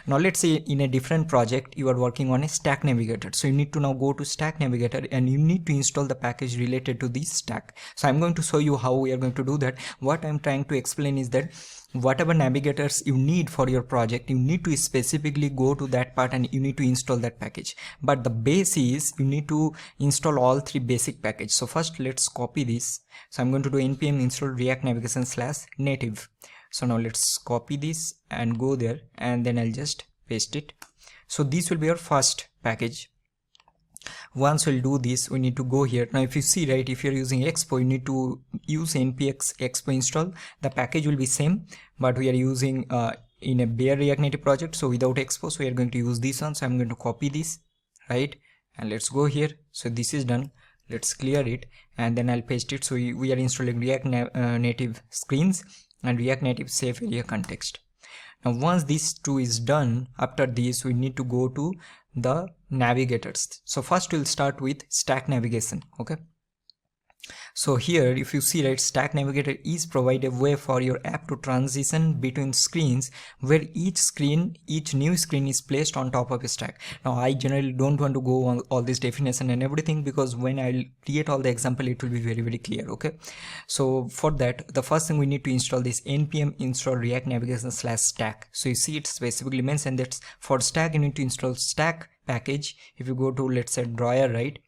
Now let's say in a different project you are working on a stack navigator, so you need to now go to stack navigator and you need to install the package related to this stack. So I'm going to show you how we are going to do that. What I'm trying to explain is that whatever navigators you need for your project, you need to specifically go to that part and you need to install that package. But the base is you need to install all three basic packages. So first let's copy this. So I'm going to do npm install React navigation / native. So now let's copy this and go there, and then I'll just paste it. So this will be our first package. Once we'll do this, we need to go here. Now if you see, right, if you're using expo, you need to use npx expo install. The package will be same, but we are using in a bare React Native project, so without expo, so we are going to use this one. So I'm going to copy this, right, and let's go here. So this is done. Let's clear it, and then I'll paste it. So we are installing React Native screens and React Native safe area context. Now once these two is done, after this we need to go to the navigators. So first we'll start with stack navigation. Okay, so here if you see, right, stack navigator is provide a way for your app to transition between screens, where each new screen is placed on top of a stack. Now I generally don't want to go on all this definition and everything, because when I'll create all the example, it will be very clear. Okay, so for that, the first thing we need to install this npm install React navigation / stack. So you see, it's specifically mentioned that for stack you need to install stack package. If you go to, let's say, drawer, right,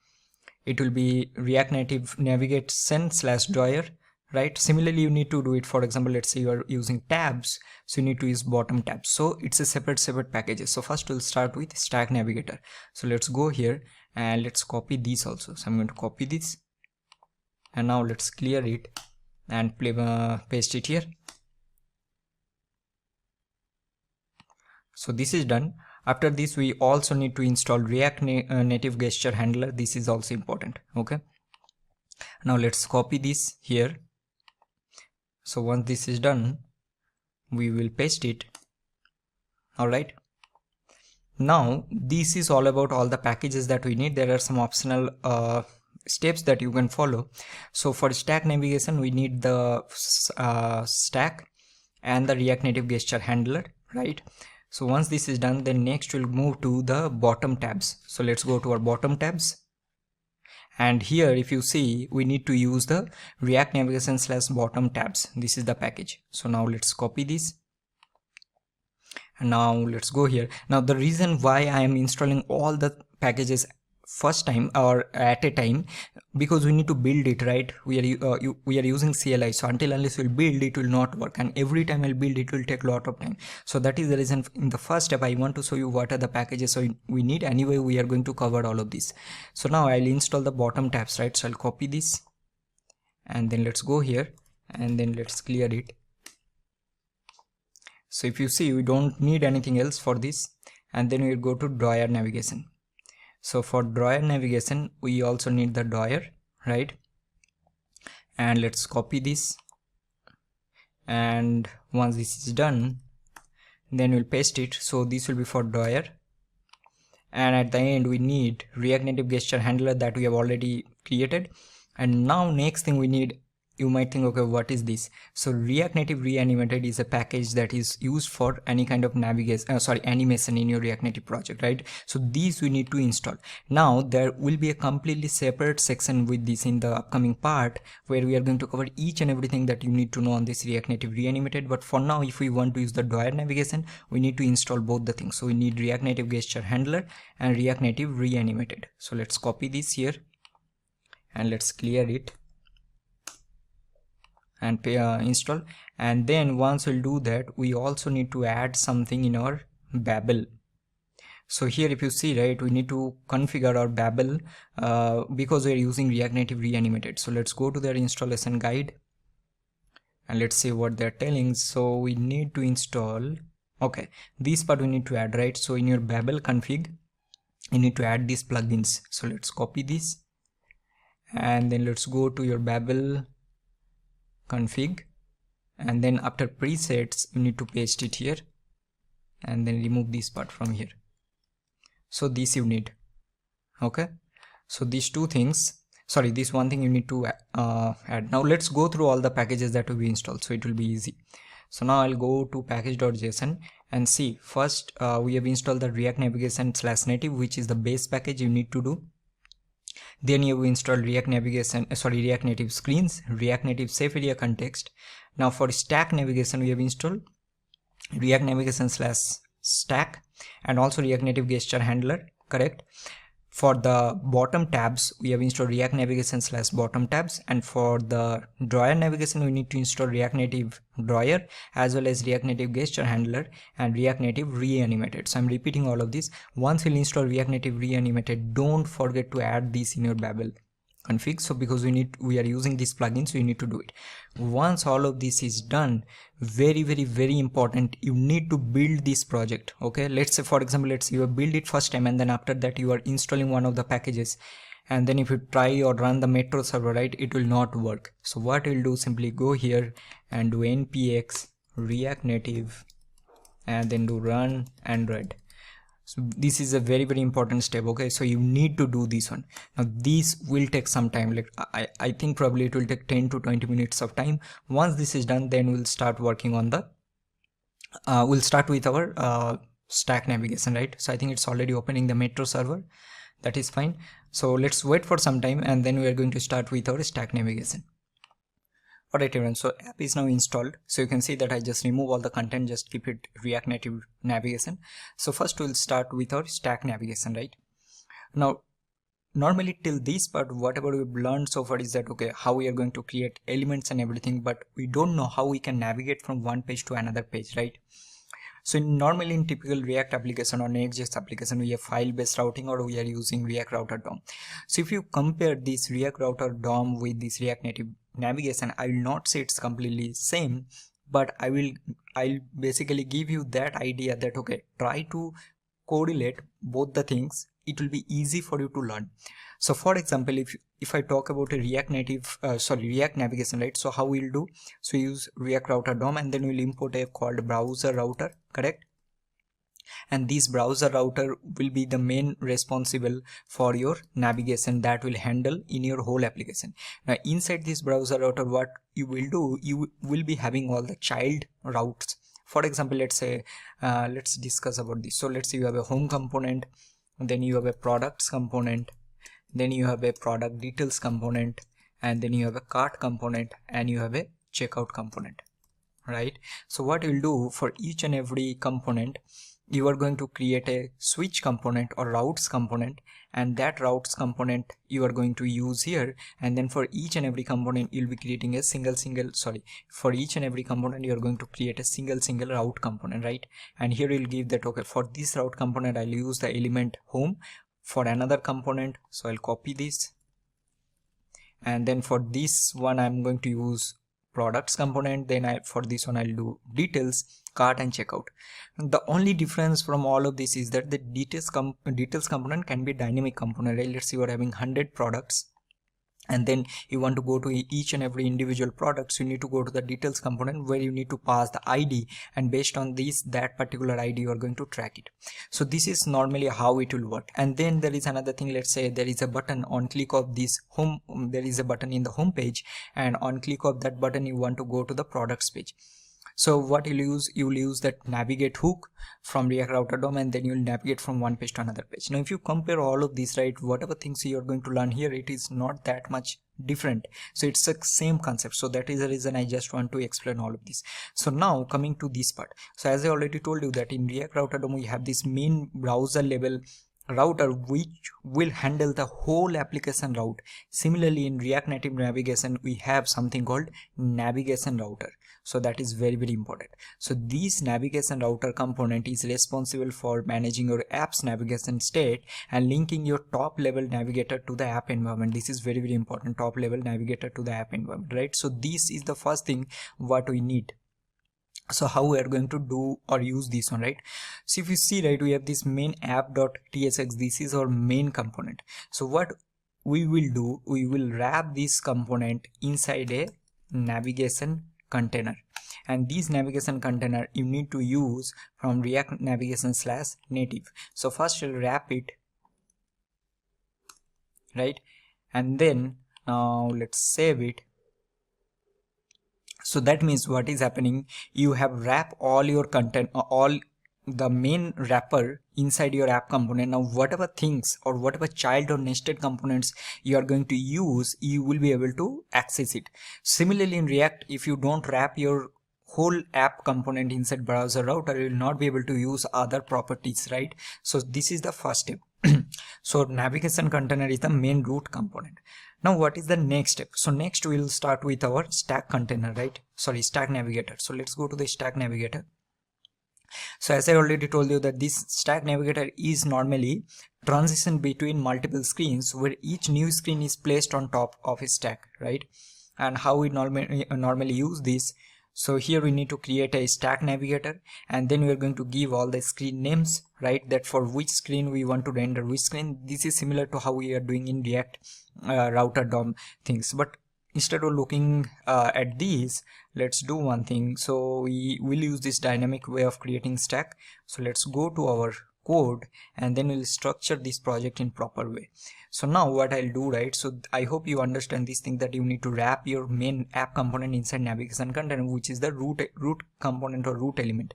it will be React Native navigation / drawer, right? Similarly, you need to do it. For example, let's say you are using tabs, so you need to use bottom tabs. So it's a separate packages. So first we'll start with stack navigator. So let's go here and let's copy these also. So I'm going to copy this, and now let's clear it and paste it here. So this is done. After this, we also need to install React Native gesture handler. This is also important. Okay, now let's copy this here. So once this is done, we will paste it. All right, now this is all about all the packages that we need. There are some optional steps that you can follow. So for stack navigation, we need the stack and the React Native gesture handler, right? So once this is done, then next we'll move to the bottom tabs. So let's go to our bottom tabs, and here if you see, we need to use the React navigation / bottom tabs. This is the package. So now let's copy this, and now let's go here. Now the reason why I am installing all the packages first time or at a time, because we need to build it, right? We are using CLI, so until unless we'll build, it will not work, and every time I'll build, it will take a lot of time. So that is the reason in the first step I want to show you what are the packages so we need. Anyway, we are going to cover all of this. So now I'll install the bottom tabs, right? So I'll copy this, and then let's go here, and then let's clear it. So if you see, we don't need anything else for this, and then we'll go to drawer navigation. So for drawer navigation, we also need the drawer, right? And let's copy this, and once this is done, then we'll paste it. So this will be for drawer, and at the end we need React Native gesture handler that we have already created. And now next thing we need, you might think, okay, what is this? So React Native Reanimated is a package that is used for any kind of animation in your React Native project, right? So these we need to install. Now there will be a completely separate section with this in the upcoming part, where we are going to cover each and everything that you need to know on this React Native Reanimated. But for now, if we want to use the drawer navigation, we need to install both the things. So we need React Native gesture handler and React Native Reanimated. So let's copy this here and let's clear it. and install. And then once we'll do that, we also need to add something in our Babel. So here if you see, right, we need to configure our Babel because we're using React Native Reanimated. So let's go to their installation guide and let's see what they're telling. So we need to install, okay, this part we need to add, right? So in your Babel config, you need to add these plugins. So let's copy this and then let's go to your Babel config, and then after presets you need to paste it here and then remove this part from here. So this you need, okay? So these two things, sorry, this one thing you need to add. Now let's go through all the packages that will be installed, so it will be easy. So now I'll go to package.json and see. First we have installed the React Navigation /native, which is the base package you need to do. Then you install React Native screens, React Native safe area context. Now for stack navigation, we have installed React Navigation /stack and also React Native gesture handler, correct? For the bottom tabs, we have installed React Navigation /bottom tabs, and for the drawer navigation, we need to install React Native drawer as well as React Native gesture handler and React Native Reanimated. So I'm repeating all of this. Once you install React Native Reanimated, don't forget to add this in your Babel config. So because we are using this plugin, so you need to do it. Once all of this is done, very important, you need to build this project. Okay, let's say for example, let's say you build it first time and then after that you are installing one of the packages, and then if you try or run the metro server, right, it will not work. So what we'll do, simply go here and do npx react native and then do run android. So this is a very important step, okay? So you need to do this one. Now this will take some time, like I think probably it will take 10 to 20 minutes of time. Once this is done, then we'll start working on the we'll start with our stack navigation, right? So I think it's already opening the metro server. That is fine. So let's wait for some time and then we are going to start with our stack navigation. Alright everyone, so app is now installed. So you can see that I just remove all the content, just keep it React Native navigation. So first we'll start with our stack navigation, right? Now normally till this part, whatever we've learned so far is that, okay, how we are going to create elements and everything, but we don't know how we can navigate from one page to another page, right? So normally in typical React application or Next.js application, we have file-based routing or we are using React Router DOM. So if you compare this React Router DOM with this React Native navigation, I will not say it's completely same, but I'll basically give you that idea that, okay, try to correlate both the things. It will be easy for you to learn. So for example, if I talk about a React navigation, right? So how we'll do, so use React Router DOM and then we'll import a called browser router, correct? And this browser router will be the main responsible for your navigation that will handle in your whole application. Now inside this browser router, what you will do, you will be having all the child routes. For example, let's say let's discuss about this. So let's say you have a home component, then you have a products component, then you have a product details component, and then you have a cart component, and you have a checkout component, right? So what you'll do, for each and every component, you are going to create a switch component or routes component, and that routes component you are going to use here. And then for each and every component, you'll be creating a for each and every component, you are going to create a single route component, right? And here you'll give that, okay, for this route component, I'll use the element home. For another component, so I'll copy this, and then for this one I'm going to use products component, then for this one I'll do details, cart and checkout. The only difference from all of this is that the details component can be dynamic component, right? Let's say you're having 100 products and then you want to go to each and every individual products, you need to go to the details component where you need to pass the ID, and based on that particular ID you are going to track it. So this is normally how it will work. And then there is another thing, let's say there is a button on click of this home, there is a button in the home page, and on click of that button you want to go to the products page. So what you will use that navigate hook from React Router DOM, and then you will navigate from one page to another page. Now if you compare all of these, right, whatever things you are going to learn here, it is not that much different. So it's the same concept. So that is the reason I just want to explain all of this. So now coming to this part, so as I already told you that in React Router DOM we have this main browser level router which will handle the whole application route. Similarly, in React Native navigation we have something called navigation router, so that is very very important. So this navigation router component is responsible for managing your app's navigation state and linking your top level navigator to the app environment. This is very very important, top level navigator to the app environment, right? So this is the first thing what we need. So how we are going to do or use this one, right? So if you see, right, we have this main app.tsx. This is our main component. So what we will do, we will wrap this component inside a navigation container, and this navigation container you need to use from React Navigation /native. So first you'll wrap it, right, and then now let's save it. So that means what is happening, you have wrapped all your content, all the main wrapper inside your app component. Now whatever things or whatever child or nested components you are going to use, you will be able to access it. Similarly in React, if you don't wrap your whole app component inside browser router, you will not be able to use other properties, right? So this is the first step. So navigation container is the main root component. Now what is the next step? So next we will start with our stack container, right? Sorry, stack navigator. So let's go to the stack navigator. So as I already told you that this stack navigator is normally transition between multiple screens where each new screen is placed on top of a stack, right? And how we normally use this. So here we need to create a stack navigator, and then we are going to give all the screen names, right? That for which screen we want to render which screen. This is similar to how we are doing in React router DOM things, but instead of looking at these, let's do one thing. So we will use this dynamic way of creating stack. So let's go to our code and then we'll structure this project in proper way. So now what I'll do, right, so I hope you understand this thing, that you need to wrap your main app component inside navigation container, which is the root component or root element.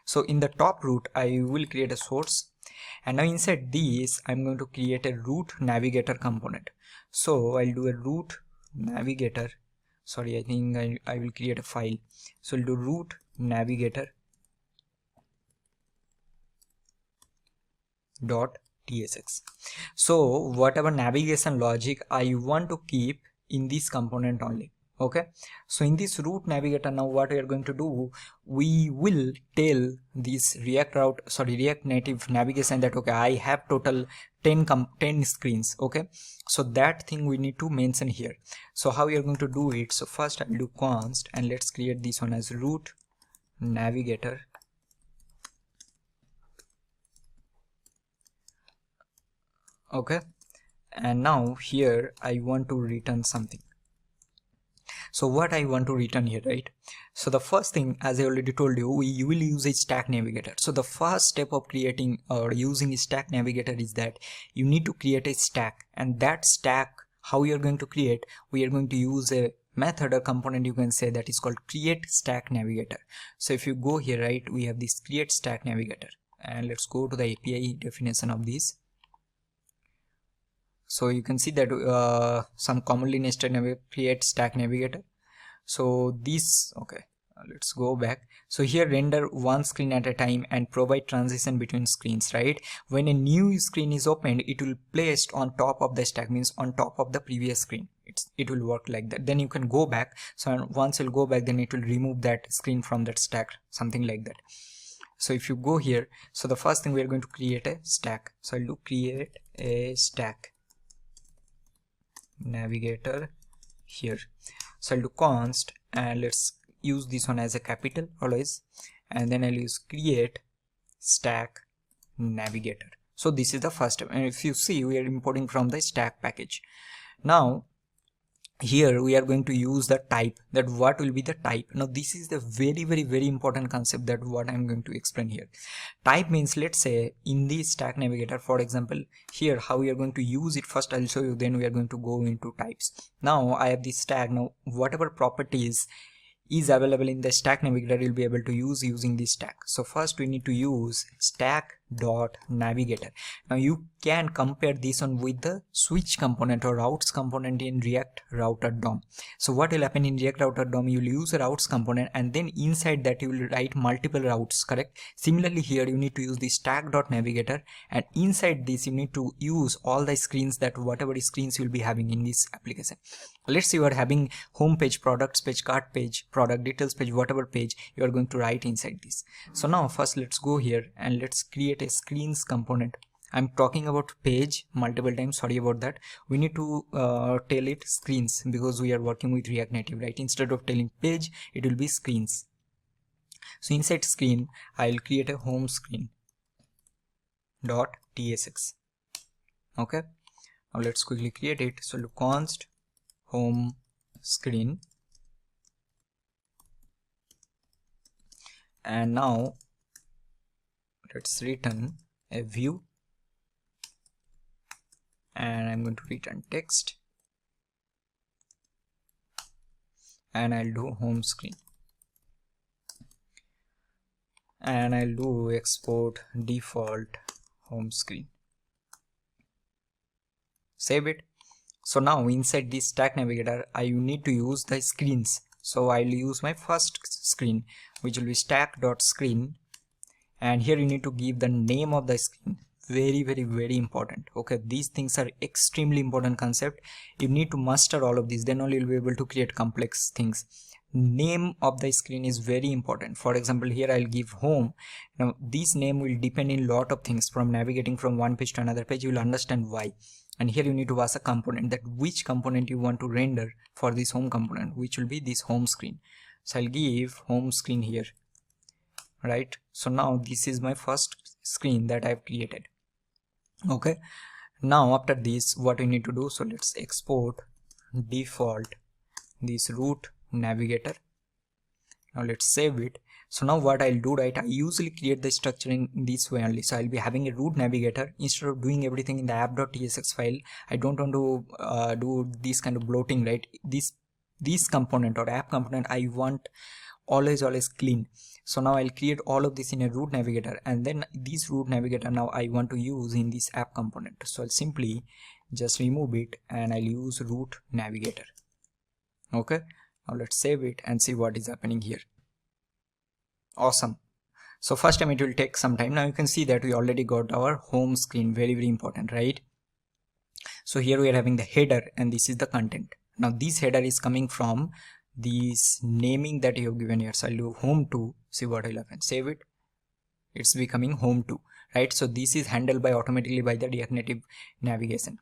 So in the top root I will create a source, and now inside this I'm going to create a root navigator component. So I'll do a root navigator, sorry, I think I will create a file. So I'll do root navigator .tsx. so whatever navigation logic I want to keep in this component only. Okay, so in this root navigator, now what we are going to do, we will tell this React Native navigation that okay, I have total 10 screens. Okay, so that thing we need to mention here. So how we are going to do it, so first I will do const and let's create this one as root navigator. Okay, and now here I want to return something. So what I want to return here, right? So the first thing, as I already told you, we will use a stack navigator. So the first step of creating or using a stack navigator is that you need to create a stack, and that stack, how you are going to create, we are going to use a method or component, you can say, that is called create stack navigator. So if you go here, right, we have this create stack navigator, and let's go to the API definition of this. So you can see that some commonly nested create stack navigator. So this, okay, let's go back. So here render one screen at a time and provide transition between screens, right? When a new screen is opened, it will placed on top of the stack, means on top of the previous screen. It will work like that. Then you can go back. So once you'll go back, then it will remove that screen from that stack, something like that. So if you go here, so the first thing we are going to create a stack. So I'll do create a stack navigator here. So I'll do const and let's use this one as a capital always, and then I'll use create stack navigator. So this is the first step, and if you see, we are importing from the stack package. Now here we are going to use the type, that what will be the type. Now this is the very important concept, that what I'm going to explain here. Type means, let's say in the stack navigator, for example, here how we are going to use it, first I'll show you, then we are going to go into types. Now I have this stack. Now whatever properties is available in the stack navigator, you'll be able to use using this stack. So first we need to use stack Navigator. Now you can compare this one with the switch component or routes component in React Router DOM. So what will happen in React Router DOM, you will use a routes component and then inside that you will write multiple routes, correct? Similarly here you need to use the stack.navigator, and inside this you need to use all the screens, that whatever screens you will be having in this application. Let's say you are having home page, products page, cart page, product details page, whatever page you are going to write inside this. So now first let's go here and let's create a screens component. I'm talking about page multiple times, sorry about that. We need to tell it screens because we are working with React Native, right? Instead of telling page, it will be screens. So inside screen, I'll create a home screen .tsx. Okay, now let's quickly create it. So look const home screen, and now let's return a view, and I'm going to return text, and I'll do home screen, and I'll do export default home screen. Save it. So now inside this stack navigator I need to use the screens. So I'll use my first screen, which will be stack.screen, and here you need to give the name of the screen. Very important. Okay, these things are extremely important concept. You need to master all of these, then only you'll be able to create complex things. Name of the screen is very important. For example, here I'll give home. Now this name will depend in lot of things, from navigating from one page to another page. You will understand why. And here you need to pass a component, that which component you want to render for this home component, which will be this home screen. So I'll give home screen here, right? So now this is my first screen that I've created. Okay, now after this what we need to do, so let's export default this root navigator. Now let's save it. So now what I'll do, right, I usually create the structure in this way only. So I'll be having a root navigator. Instead of doing everything in the app.tsx file, I don't want to do this kind of bloating, right? This component or app component I want always clean. So now I'll create all of this in a root navigator, and then this root navigator now I want to use in this app component. So I'll simply just remove it and I'll use root navigator. Okay, now let's save it and see what is happening here. Awesome. So first time it will take some time. Now you can see that we already got our home screen. Very important, right? So here we are having the header and this is the content. Now this header is coming from this naming that you have given here. So I'll do home to, see what will happen. Save it. It's becoming home to, right? So this is handled by automatically by the React Native navigation.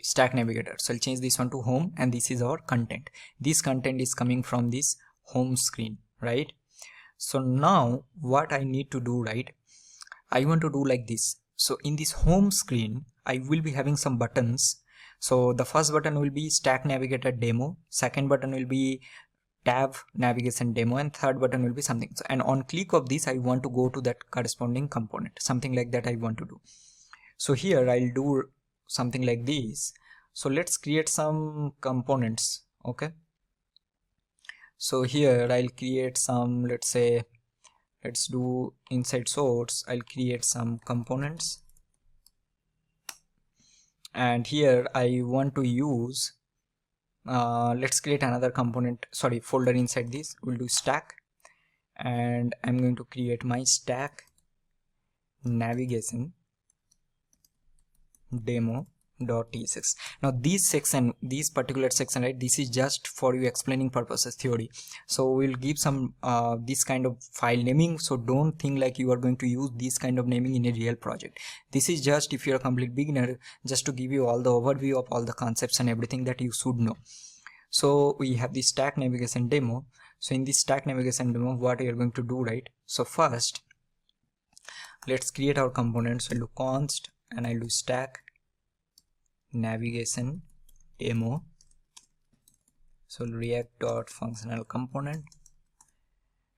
Stack navigator. So I'll change this one to home, and this is our content. This content is coming from this home screen, right? So now what I need to do, right, I want to do like this. So in this home screen I will be having some buttons. So the first button will be stack navigator demo, second button will be tab navigation demo, and third button will be something. So, and on click of this I want to go to that corresponding component, something like that I want to do. So here I'll do something like this. So let's create some components. Okay, so here I'll create some, let's say, let's do inside source, I'll create some components, and here I want to use let's create another component, folder inside this. We'll do stack, and I'm going to create my stack navigation demo.tsx. Now this particular section, right, this is just for you explaining purposes, theory. So we'll give some this kind of file naming. So don't think like you are going to use this kind of naming in a real project. This is just if you're a complete beginner, just to give you all the overview of all the concepts and everything that you should know. So we have the stack navigation demo. So in this stack navigation demo, what we are going to do, right, so first let's create our components. So I'll do const and I'll do stack navigation demo, so react.functional component.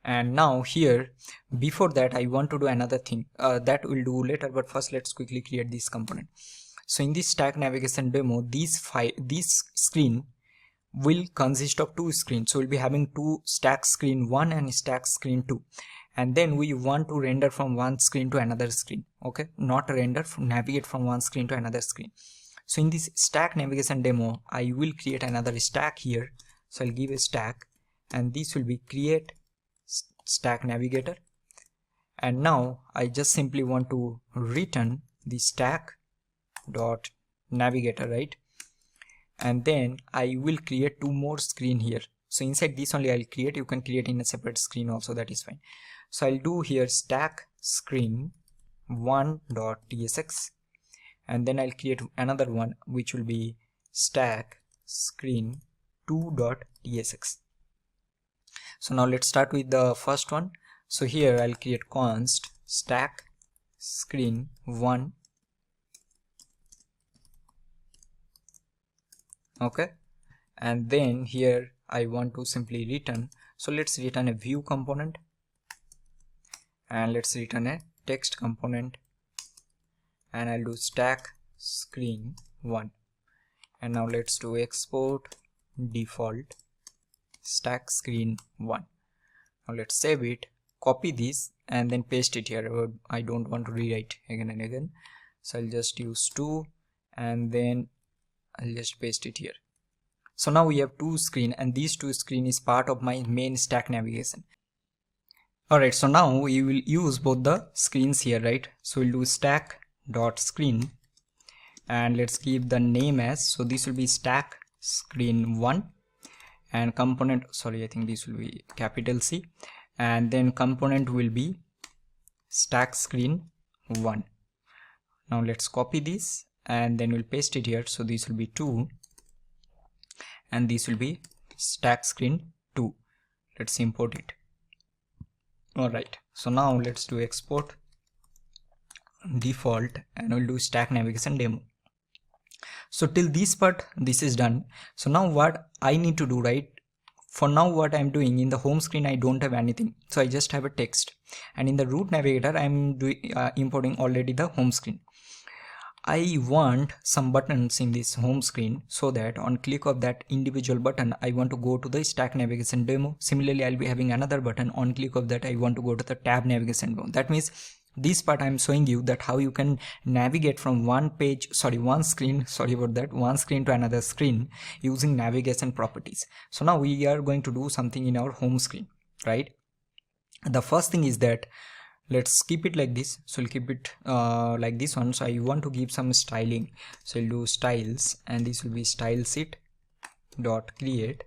And now here, before that I want to do another thing that we'll do later, but first let's quickly create this component. So in this stack navigation demo, this screen will consist of two screens. So we'll be having two stack screen 1 and stack screen 2, and then we want to render from one screen to another screen. Okay, not render, navigate from one screen to another screen. So in this stack navigation demo, I will create another stack here. So I'll give a stack, and this will be create stack navigator. And now I just simply want to return the stack dot navigator, right? And then I will create two more screen here. So inside this only I'll create, you can create in a separate screen also, that is fine. So I'll do here stack screen 1.tsx, and then I'll create another one which will be stack screen 2.tsx. So now let's start with the first one. So here I'll create const stack screen 1. Okay, and then here I want to simply return, so let's return a view component, and let's return a text component, and I'll do stack screen 1. And now let's do export default stack screen 1. Now let's save it, copy this, and then paste it here. I don't want to rewrite again and again, so I'll just use 2, and then I'll just paste it here. So now we have two screen, and these two screen is part of my main stack navigation. Alright, so now we will use both the screens here, right? So we'll do stack dot screen, and let's give the name as, so this will be stack screen 1, and component, sorry, I think this will be capital C, and then component will be stack screen 1. Now let's copy this, and then we'll paste it here. So this will be 2, and this will be stack screen 2. Let's import it. Alright, so now let's do export default, and we'll do stack navigation demo. So till this part, this is done. So now what I need to do, right? For now what I'm doing, in the home screen I don't have anything, so I just have a text, and in the root navigator I'm importing already the home screen. I want some buttons in this home screen, so that on click of that individual button I want to go to the stack navigation demo. Similarly, I'll be having another button, on click of that I want to go to the tab navigation demo. That means this part I'm showing you that how you can navigate from one screen to another screen using navigation properties. So now we are going to do something in our home screen, right? The first thing is that let's keep it like this. So we'll keep it like this one. So I want to give some styling, so I'll do styles, and this will be styleset dot create,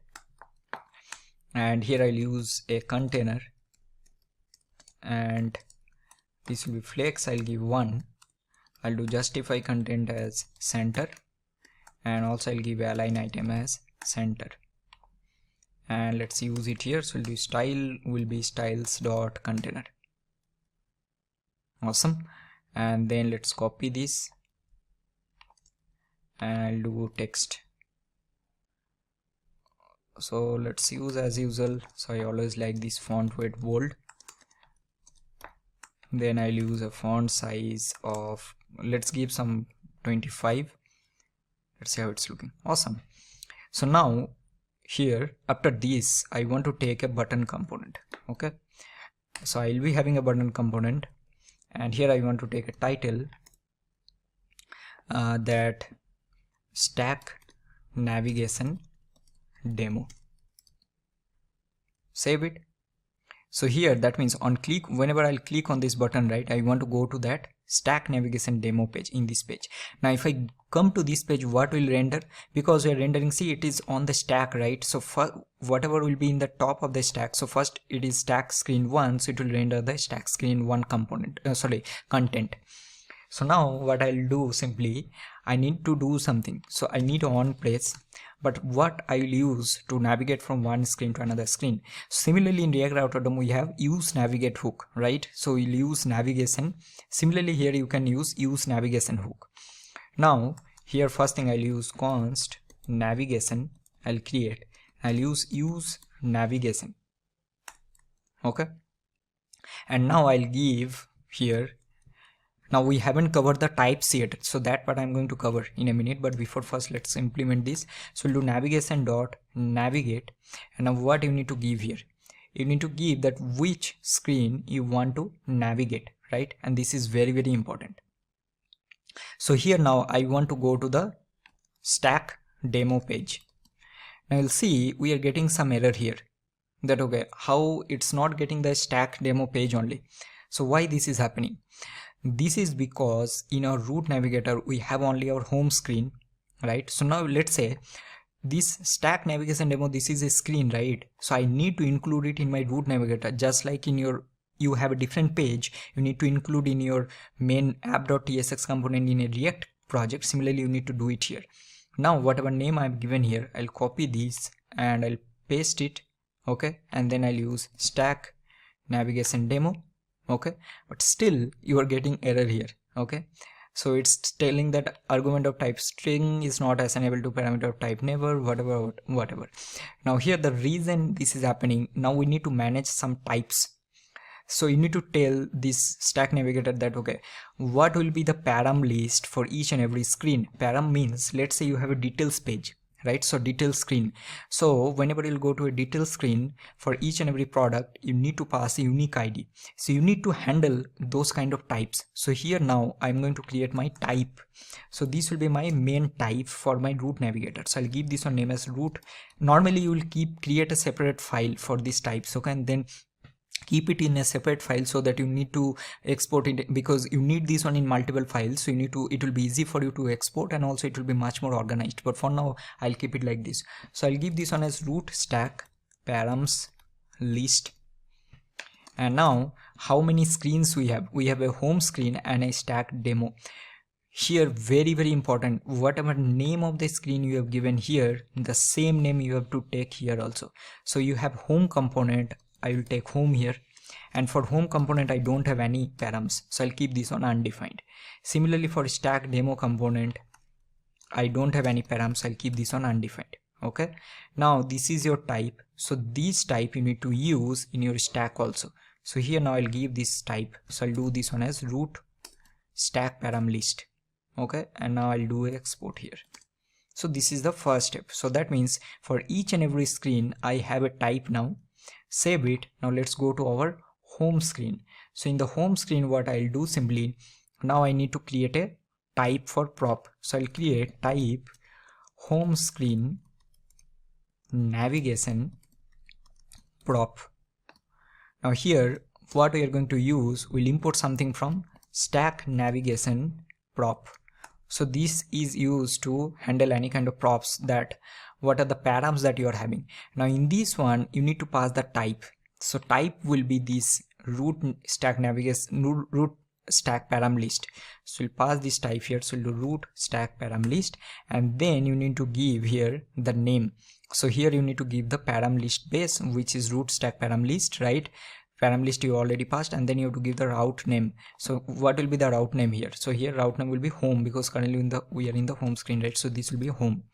and here I'll use a container, and this will be flex, I'll give 1. I'll do justify content as center, and also I'll give align item as center, and let's use it here. So we'll do style will be styles dot container. Awesome. And then let's copy this, and I'll do text. So let's use as usual, so I always like this font weight bold. Then I'll use a font size of, let's give some 25. Let's see how it's looking. Awesome. So now here after this I want to take a button component. Okay, so I'll be having a button component, and here I want to take a title that stack navigation demo. Save it. So here that means on click, whenever I'll click on this button, right, I want to go to that stack navigation demo page in this page. Now if I come to this page, what will render? Because we are rendering, see, it is on the stack, right? So for whatever will be in the top of the stack, so first it is stack screen 1, so it will render the stack screen 1 component, content. So now what I'll do, simply I need to do something, so I need on place, but what I will use to navigate from one screen to another screen. Similarly in React Router DOM we have use navigate hook, right? So we'll use navigation. Similarly here you can use navigation hook. Now here first thing I'll use const navigation, I'll create, I'll use navigation. Okay, and now I'll give here, now we haven't covered the types yet, so that part I'm going to cover in a minute, but before first let's implement this. So we'll do navigation dot navigate, and now what you need to give here, you need to give that which screen you want to navigate, right? And this is very, very important. So here now I want to go to the stack demo page. Now you'll see we are getting some error here, that okay, how it's not getting the stack demo page only. So why this is happening? This is because in our root navigator we have only our home screen, right? So now let's say this stack navigation demo, this is a screen, right? So I need to include it in my root navigator, just like in your, you have a different page you need to include in your main app.tsx component in a React project. Similarly, you need to do it here. Now whatever name I've given here, I'll copy this and I'll paste it, okay, and then I'll use stack navigation demo, okay, but still you are getting error here, okay. So it's telling that argument of type string is not assignable to parameter of type never, whatever. Now here the reason this is happening, now we need to manage some types. So you need to tell this stack navigator that okay, what will be the param list for each and every screen. Param means, let's say you have a details page, right? So detail screen. So whenever you'll go to a detail screen for each and every product, you need to pass a unique ID. So you need to handle those kind of types. So here now I'm going to create my type. So this will be my main type for my root navigator. So I'll give this one name as root. Normally you will create a separate file for these types, okay, and then keep it in a separate file so that you need to export it, because you need this one in multiple files. So you need to, it will be easy for you to export, and also it will be much more organized. But for now I'll keep it like this. So I'll give this one as root stack params list. And now how many screens we have? We have a home screen and a stack demo. Here very, very important, whatever name of the screen you have given here, the same name you have to take here also. So you have home component, I will take home here, and for home component I don't have any params, so I'll keep this one undefined. Similarly for stack demo component, I don't have any params, I'll keep this one undefined, okay. Now this is your type, so this type you need to use in your stack also. So here now I'll give this type, so I'll do this one as root stack param list, okay, and now I'll do export here. So this is the first step. So that means for each and every screen I have a type now. Save it. Now let's go to our home screen. So in the home screen, what I'll do simply, now I need to create a type for prop. So I'll create type home screen navigation prop. Now here what we are going to use, we'll import something from stack navigation prop. So this is used to handle any kind of props, that what are the params that you are having. Now in this one you need to pass the type. So type will be this root stack navigation, root stack param list. So we'll pass this type here. So we'll do root stack param list, and then you need to give here the name. So here you need to give the param list base, which is root stack param list, right? Param list you already passed, and then you have to give the route name. So what will be the route name here? So here route name will be home, because currently we are in the home screen, right? So this will be home.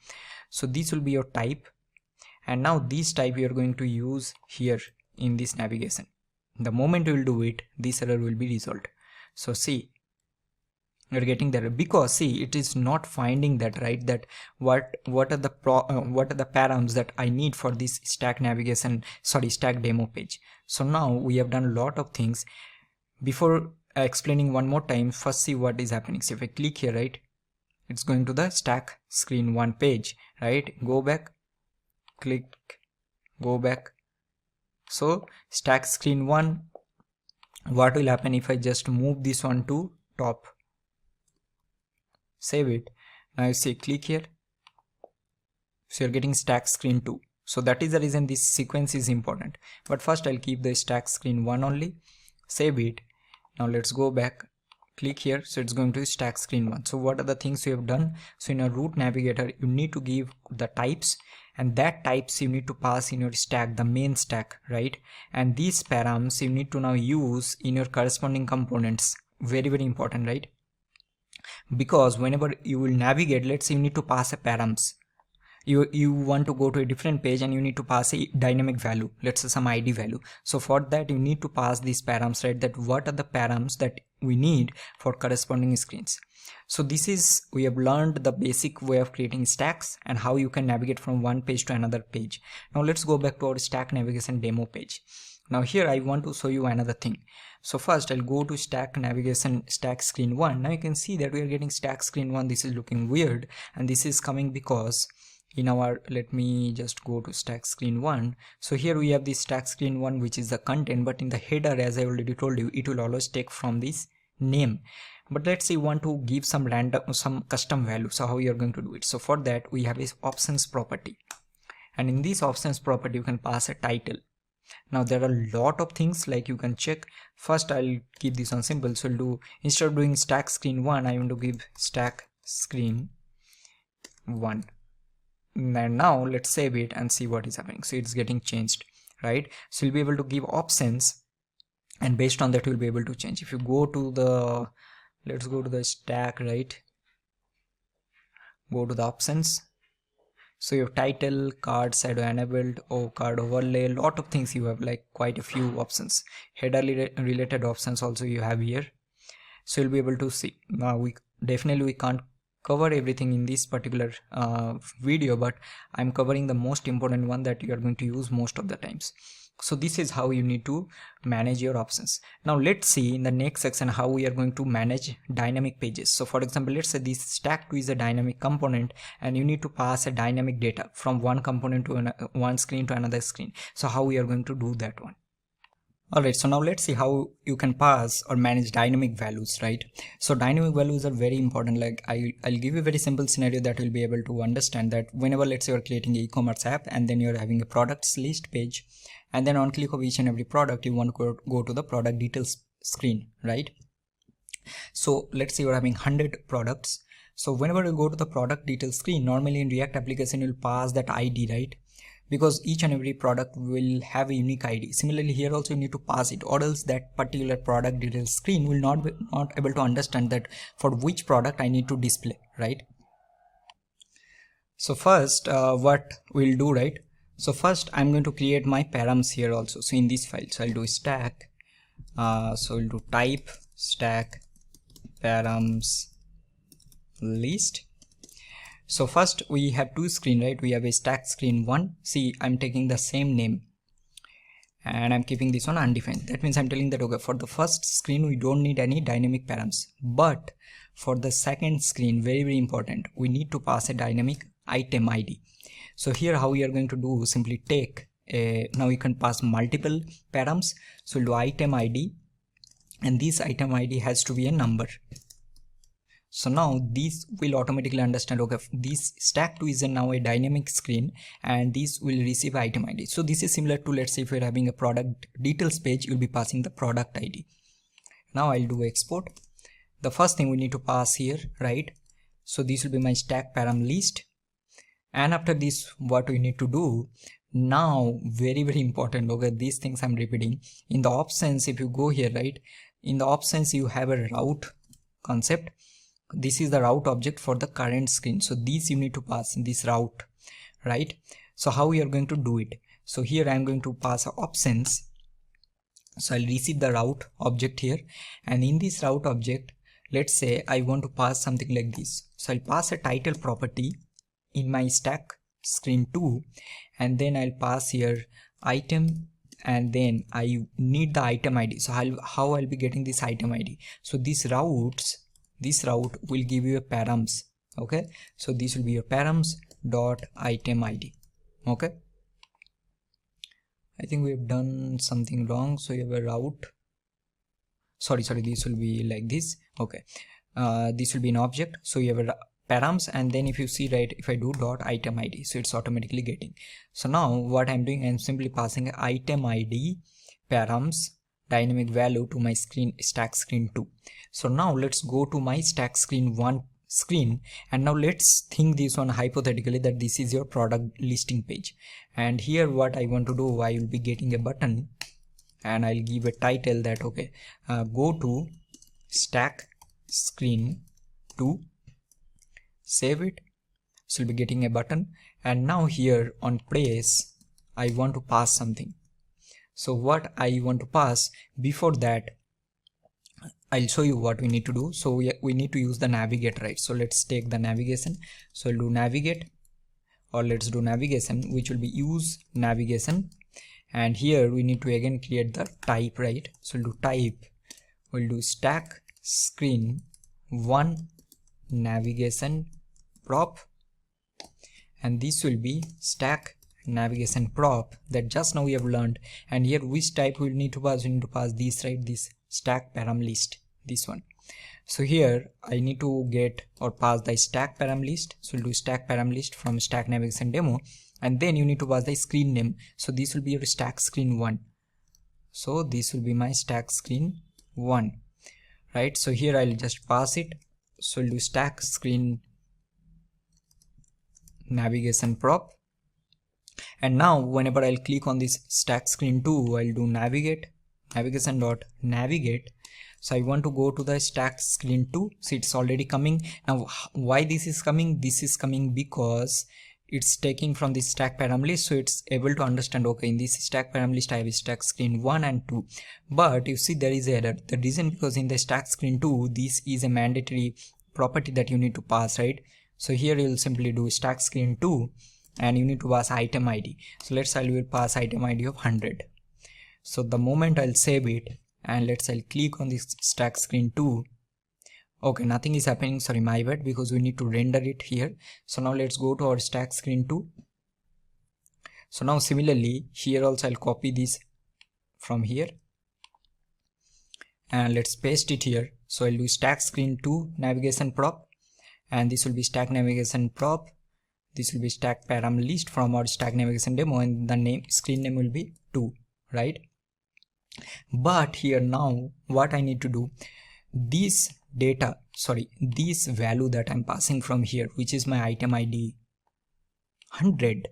So this will be your type, and now this type you are going to use here in this navigation. The moment you will do it, this error will be resolved. So see, you're getting there, because see, it is not finding that, right, that what are the params that I need for this stack navigation, stack demo page. So now we have done a lot of things. Before explaining one more time, first see what is happening. So if I click here, right, it's going to the stack screen 1 page, right? Go back, click, go back. So stack screen 1, what will happen if I just move this one to top? Save it. Now you see, click here. So you're getting stack screen 2. So that is the reason this sequence is important. But first I'll keep the stack screen 1 only. Save it. Now let's go back. Click here. So it's going to stack screen 1. So what are the things you have done? So in a root navigator, you need to give the types, and that types you need to pass in your stack, the main stack, right? And these params you need to now use in your corresponding components. Very, very important, right? Because whenever you will navigate, let's say you need to pass a params. you want to go to a different page and you need to pass a dynamic value, let's say some id value. So for that you need to pass these params, right, that what are the params that we need for corresponding screens. So this is, we have learned the basic way of creating stacks and how you can navigate from one page to another page. Now let's go back to our stack navigation demo page. Now here I want to show you another thing. So first I'll go to stack navigation stack screen 1. Now you can see that we are getting stack screen 1. This is looking weird, and this is coming because in our, let me just go to stack screen 1. So here we have this stack screen 1, which is the content, but in the header, as I already told you, it will always take from this name. But let's say you want to give some custom value. So how you are going to do it? So for that we have this options property, and in this options property you can pass a title. Now there are a lot of things like you can check. First I'll keep this on simple. So I'll do, instead of doing stack screen 1, I want to give stack screen 1. And now let's save it and see what is happening. So it's getting changed, right? So you'll be able to give options, and based on that you'll be able to change. If you go to the, let's go to the stack, right, go to the options. So you have title, card shadow enabled, or card overlay, lot of things you have, like quite a few options. Header related options also you have here. So you'll be able to see. Now we can't cover everything in this particular video, but I'm covering the most important one that you are going to use most of the times. So this is how you need to manage your options. Now let's see in the next section how we are going to manage dynamic pages. So for example, let's say this stack 2 is a dynamic component and you need to pass a dynamic data from one component to one screen to another screen. So how we are going to do that one? Alright, so now let's see how you can pass or manage dynamic values, right? So dynamic values are very important. Like I'll give you a very simple scenario that will be able to understand that whenever, let's say you're creating an e-commerce app and then you're having a products list page, and then on click of each and every product you want to go to the product details screen, right? So let's say you're having 100 products. So whenever you go to the product details screen, normally in React application you'll pass that ID, right? Because each and every product will have a unique ID. Similarly here also you need to pass it, or else that particular product details screen will not able to understand that for which product I need to display, right? So first what we'll do, right? So first I'm going to create my params here also. So in this file, so I'll do stack, so I'll do type stack params list. So first we have two screen, right? We have a stack screen 1. See, I'm taking the same name and I'm keeping this one undefined. That means I'm telling that, okay, for the first screen we don't need any dynamic params, but for the second screen, very, very important, we need to pass a dynamic item ID. So here how we are going to do, simply take a, now you can pass multiple params. So we'll do item ID, and this item ID has to be a number. So now this will automatically understand, okay, this stack 2 is now a dynamic screen and this will receive item ID. So this is similar to, let's say if you're having a product details page, you'll be passing the product ID. Now I'll do export. The first thing we need to pass here, right? So this will be my stack param list. And after this, what we need to do now, very, very important, okay, these things I'm repeating. In the options, if you go here, right, in the options you have a route concept. This is the route object for the current screen. So these you need to pass this route, right? So how we are going to do it? So here I'm going to pass options. So I'll receive the route object here, and in this route object, let's say I want to pass something like this. So I'll pass a title property in my stack screen 2, and then I'll pass here item, and then I need the item ID. So how I'll be getting this item ID? So this route will give you a params, okay? So this will be your params dot item ID, okay? I think we have done something wrong. So you have a route, sorry, this will be like this, okay? This will be an object, so you have a params, and then if you see, right, if I do dot item ID, so it's automatically getting. So now what I'm doing, I'm simply passing item ID params dynamic value to my screen stack screen 2. So now let's go to my stack screen 1 screen, and now let's think this one hypothetically that this is your product listing page, and here what I want to do, I will be getting a button and I'll give a title that, okay, go to stack screen 2, save it, So we'll be getting a button, and now here on press I want to pass something. So what I want to pass, before that I'll show you what we need to do. So we need to use the navigate, right? So let's take the navigation. So I'll do navigate, or let's do navigation, which will be use navigation, and here we need to again create the type, right? So we'll do type, we'll do stack screen 1 navigation prop, and this will be stack navigation prop that just now we have learned. And here which type we need to pass? We need to pass this, right? This stack param list, this one. So here I need to get or pass the stack param list. So we'll do stack param list from stack navigation demo, and then you need to pass the screen name. So this will be your stack screen 1. So this will be my stack screen 1, right? So here I'll just pass it. So we'll do stack screen navigation prop, and now whenever I'll click on this stack screen 2, I'll do navigate, navigation dot navigate. So I want to go to the stack screen 2. So it's already coming. Now why this is coming? This is coming because it's taking from the stack param list, so it's able to understand, okay, in this stack param list I have stack screen 1 and 2. But you see there is an error. The reason, because in the stack screen 2 this is a mandatory property that you need to pass, right? So here you'll simply do stack screen 2 and you need to pass item ID. So let's say I will pass item ID of 100. So the moment I'll save it, and I'll click on this stack screen 2, okay, nothing is happening, sorry, my bad, because we need to render it here. So now let's go to our stack screen 2. So now similarly here also I'll copy this from here and let's paste it here. So I'll do stack screen 2 navigation prop, and this will be stack navigation prop, this will be stack param list from our stack navigation demo, and the name screen name will be 2, right? But here now what I need to do, this data, sorry, this value that I'm passing from here, which is my item ID 100,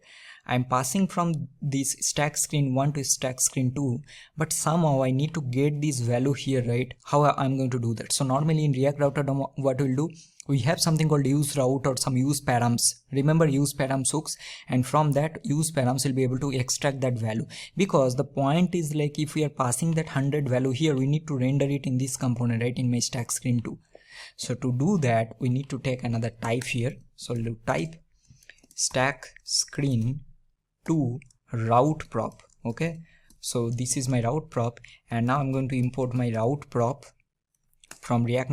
I'm passing from this stack screen 1 to stack screen 2, but somehow I need to get this value here, right? How I'm going to do that? So normally in React Router demo, what we'll do, we have something called use route or some use params. Remember use params hooks, and from that use params will be able to extract that value, because the point is like if we are passing that 100 value here, we need to render it in this component, right, in my stack screen 2. So to do that we need to take another type here. So we'll do type stack screen 2 route prop. Okay, so this is my route prop, and now I'm going to import my route prop from React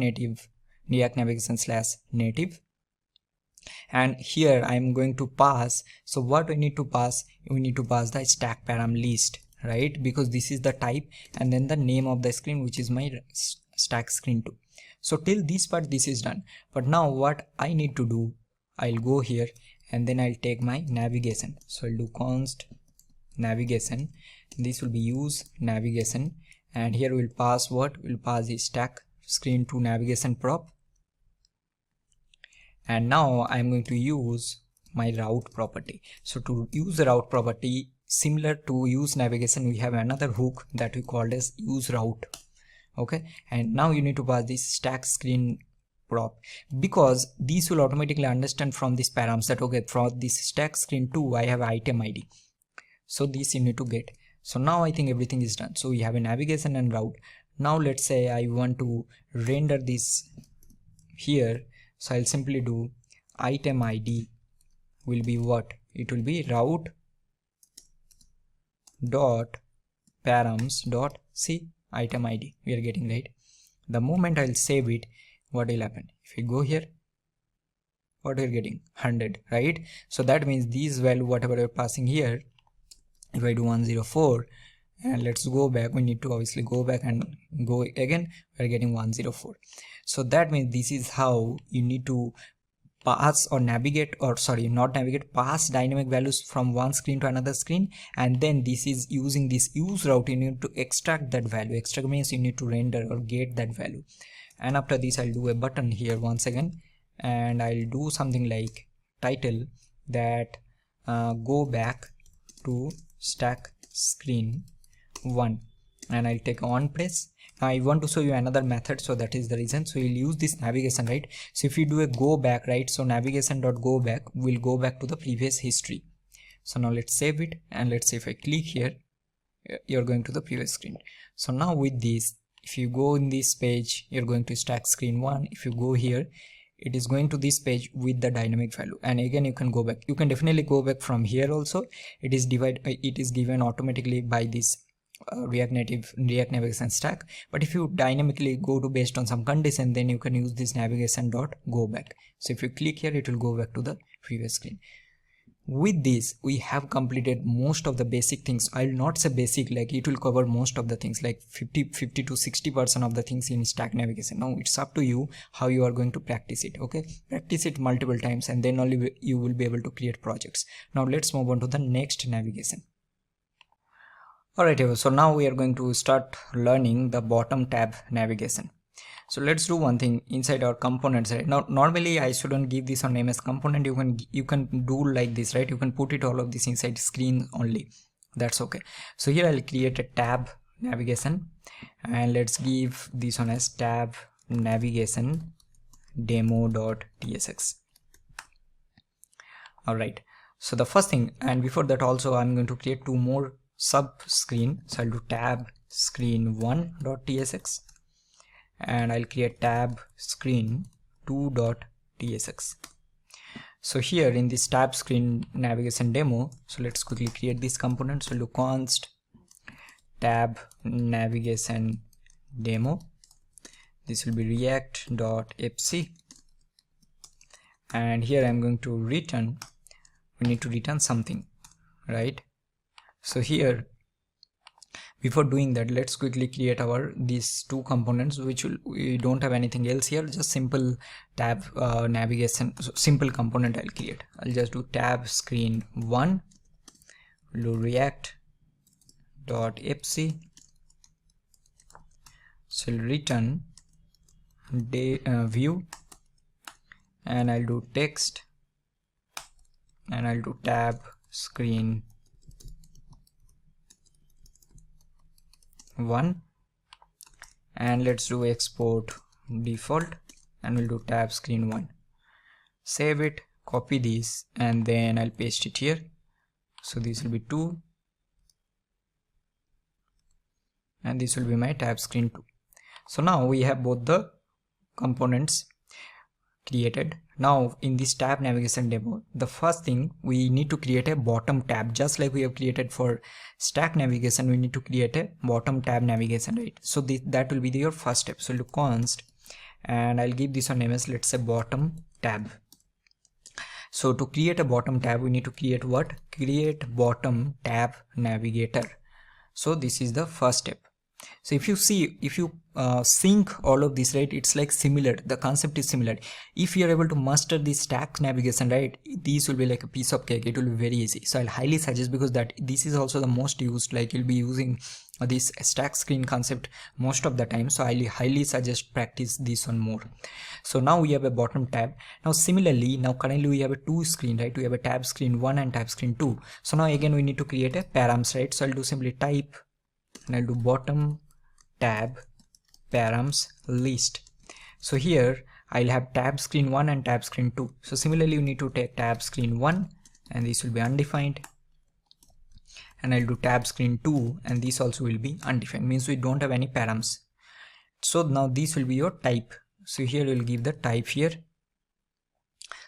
Navigation / native, and here I'm going to pass. So what we need to pass, we need to pass the stack param list, right, because this is the type, and then the name of the screen, which is my stack screen 2. So till this part this is done, but now what I need to do, I'll go here and then I'll take my navigation. So I'll do const navigation, this will be use navigation, and here we'll pass what, we'll pass the stack screen 2 navigation prop, and now I'm going to use my route property. So to use the route property, similar to use navigation, we have another hook that we called as use route. Okay, and now you need to pass this stack screen prop, because these will automatically understand from this params that okay, from this stack screen 2 I have item ID, so this you need to get. So now I think everything is done. So we have a navigation and route. Now let's say I want to render this here, so I'll simply do item ID will be what, it will be route dot params dot see item ID, we are getting, right? The moment I'll save it, what will happen, if we go here, what we're getting, 100, right? So that means these value whatever we're passing here, if I do 104 and let's go back, we need to obviously go back and go again, we're getting 104. So that means this is how you need to pass or navigate, or sorry, not navigate, pass dynamic values from one screen to another screen, and then this is using this use route, you need to extract that value. Extract means you need to render or get that value. And after this I'll do a button here once again, and I'll do something like title that go back to stack screen 1, and I'll take on press, Now I want to show you another method, so that is the reason. So you'll use this navigation, right? So if you do a go back, right, so navigation.go back will go back to the previous history. So now let's save it, and let's say if I click here, you're going to the previous screen. So now with this, if you go in this page, you're going to stack screen 1. If you go here, it is going to this page with the dynamic value, and again you can go back. You can definitely go back from here also. It is given automatically by this React navigation stack, but if you dynamically go to based on some condition, then you can use this navigation.go back. So if you click here, it will go back to the previous screen. With this, we have completed most of the basic things. I'll not say basic, like it will cover most of the things, like 50 to 60% of the things in stack navigation. Now it's up to you how you are going to practice it. Okay, practice it multiple times, and then only you will be able to create projects. Now let's move on to the next navigation. Alright, so now we are going to start learning the bottom tab navigation. So let's do one thing inside our components, right? Now normally I shouldn't give this on name as component. You can do like this, right? You can put it all of this inside screen only. That's okay. So here I'll create a tab navigation, and let's give this one as tab navigation demo.tsx. Alright, so the first thing, and before that also I'm going to create 2 more sub screen. So I'll do tab screen 1.tsx, and I'll create tab screen 2.tsx. So here in this tab screen navigation demo, so let's quickly create this component. So we'll do const tab navigation demo. This will be react.fc, and here I'm going to return, we need to return something, right? So here, before doing that, let's quickly create these 2 components, which we don't have anything else here, just simple tab navigation, so simple component I'll create. I'll just do tab screen 1, do react.fc, so return view, and I'll do text, and I'll do tab screen 1, and let's do export default, and we'll do tab screen 1. Save it, copy this, and then I'll paste it here. So this will be 2, and this will be my tab screen 2. So now we have both the components created. Now in this tab navigation demo, the first thing, we need to create a bottom tab, just like we have created for stack navigation. We need to create a bottom tab navigation, right? So that will be your first step. So look const, and I'll give this a name as, let's say, bottom tab. So to create a bottom tab, we need to create what? Create bottom tab navigator. So this is the first step. So if you see, if you sync all of this, right, it's like similar, the concept is similar. If you are able to master this stack navigation, right, these will be like a piece of cake. It will be very easy. So I'll highly suggest, because that this is also the most used, like you'll be using this stack screen concept most of the time. So I highly suggest practice this one more. So now we have a bottom tab. Now similarly, now currently we have a 2 screen, right? We have a tab screen 1 and tab screen 2. So now again we need to create a params, right? So I'll do simply type, and I'll do bottom tab params list. So here I'll have tab screen 1 and tab screen 2. So similarly you need to take tab screen 1, and this will be undefined, and I'll do tab screen 2, and this also will be undefined, means we don't have any params. So now this will be your type. So here you'll give the type here.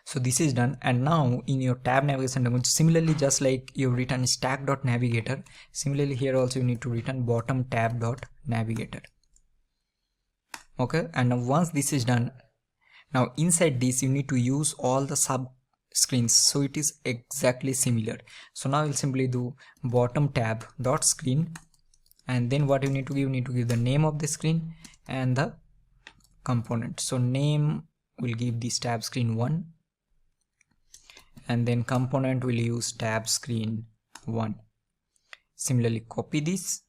So this is done, and now in your tab navigation demo, similarly just like you've written stack.navigator, similarly here also you need to return bottom tab.navigator. Okay, and now once this is done, now inside this you need to use all the sub screens, so it is exactly similar. So now we'll simply do bottom tab dot screen, and then what you need to give the name of the screen and the component. So name will give this tab screen 1, and then component will use tab screen 1. Similarly copy this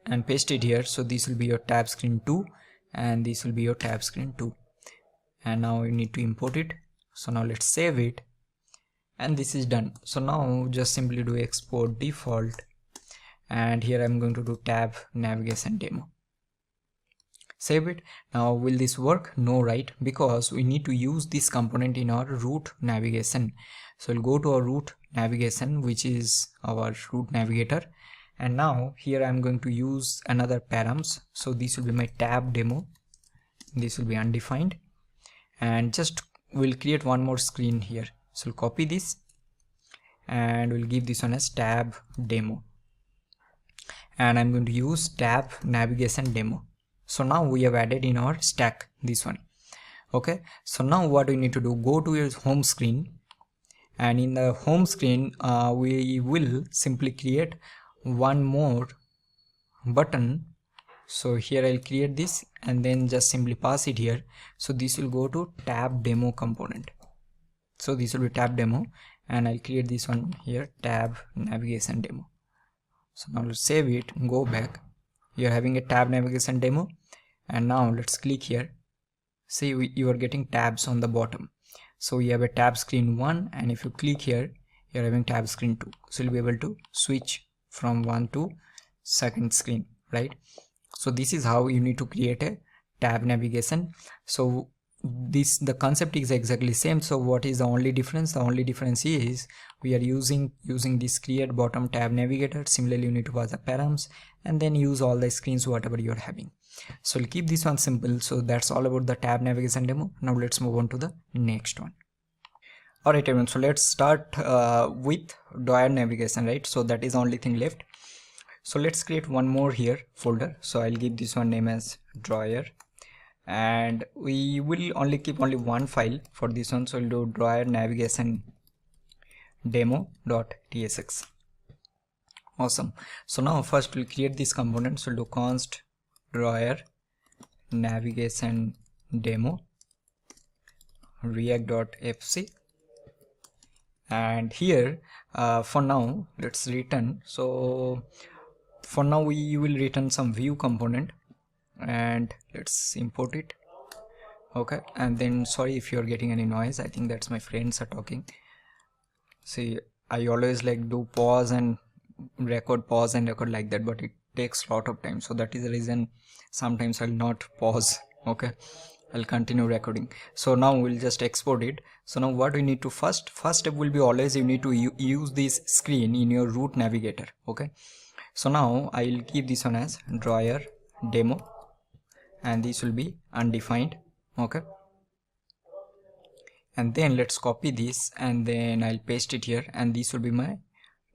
and paste it here. So this will be your tab screen 2, and this will be your tab screen 2, and now you need to import it. So now let's save it, and this is done. So now just simply do export default, and here I'm going to do tab navigation demo. Save it. Now will this work? No, right? Because we need to use this component in our root navigation. So we'll go to our root navigation, which is our root navigator, and now here I'm going to use another params. So this will be my tab demo, this will be undefined, and just we'll create one more screen here. So we'll copy this and we'll give this one as tab demo, and I'm going to use tab navigation demo. So now we have added in our stack this one. Okay, so now what we need to do, go to your home screen, and in the home screen we will simply create one more button. So here I'll create this and then just simply pass it here. So this will go to tab demo component. So this will be tab demo, and I'll create this one here, tab navigation demo. So now let's save it, go back. You're having a tab navigation demo, and now let's click here. See, you are getting tabs on the bottom. So we have a tab screen 1, and if you click here, you're having tab screen 2. So you'll be able to switch from 1 to second screen, right? So this is how you need to create a tab navigation. So the concept is exactly same. So what is the only difference? The only difference is we are using this create bottom tab navigator. Similarly, you need to pass the params and then use all the screens whatever you're having. So we'll keep this one simple. So that's all about the tab navigation demo. Now let's move on to the next one. Alright everyone, so let's start with drawer navigation, right? So that is the only thing left. So let's create one more here folder. So I'll give this one name as drawer, and we will only keep only one file for this one. So we'll do drawer navigation demo.tsx. Awesome. So now first we'll create this component. So we'll do const drawer navigation demo react.fc, and here for now let's return. So for now we will return some view component, and let's import it. Okay, and then sorry if you're getting any noise, I think that's my friends are talking. See, I always like do pause and record like that, but it takes a lot of time, so that is the reason sometimes I'll not pause. Okay, I'll continue recording. So now we'll just export it. So now what we need to first step will be always you need to use this screen in your root navigator. Okay, so now I'll keep this one as drawer demo, and this will be undefined. Okay, and then let's copy this and then I'll paste it here, and this will be my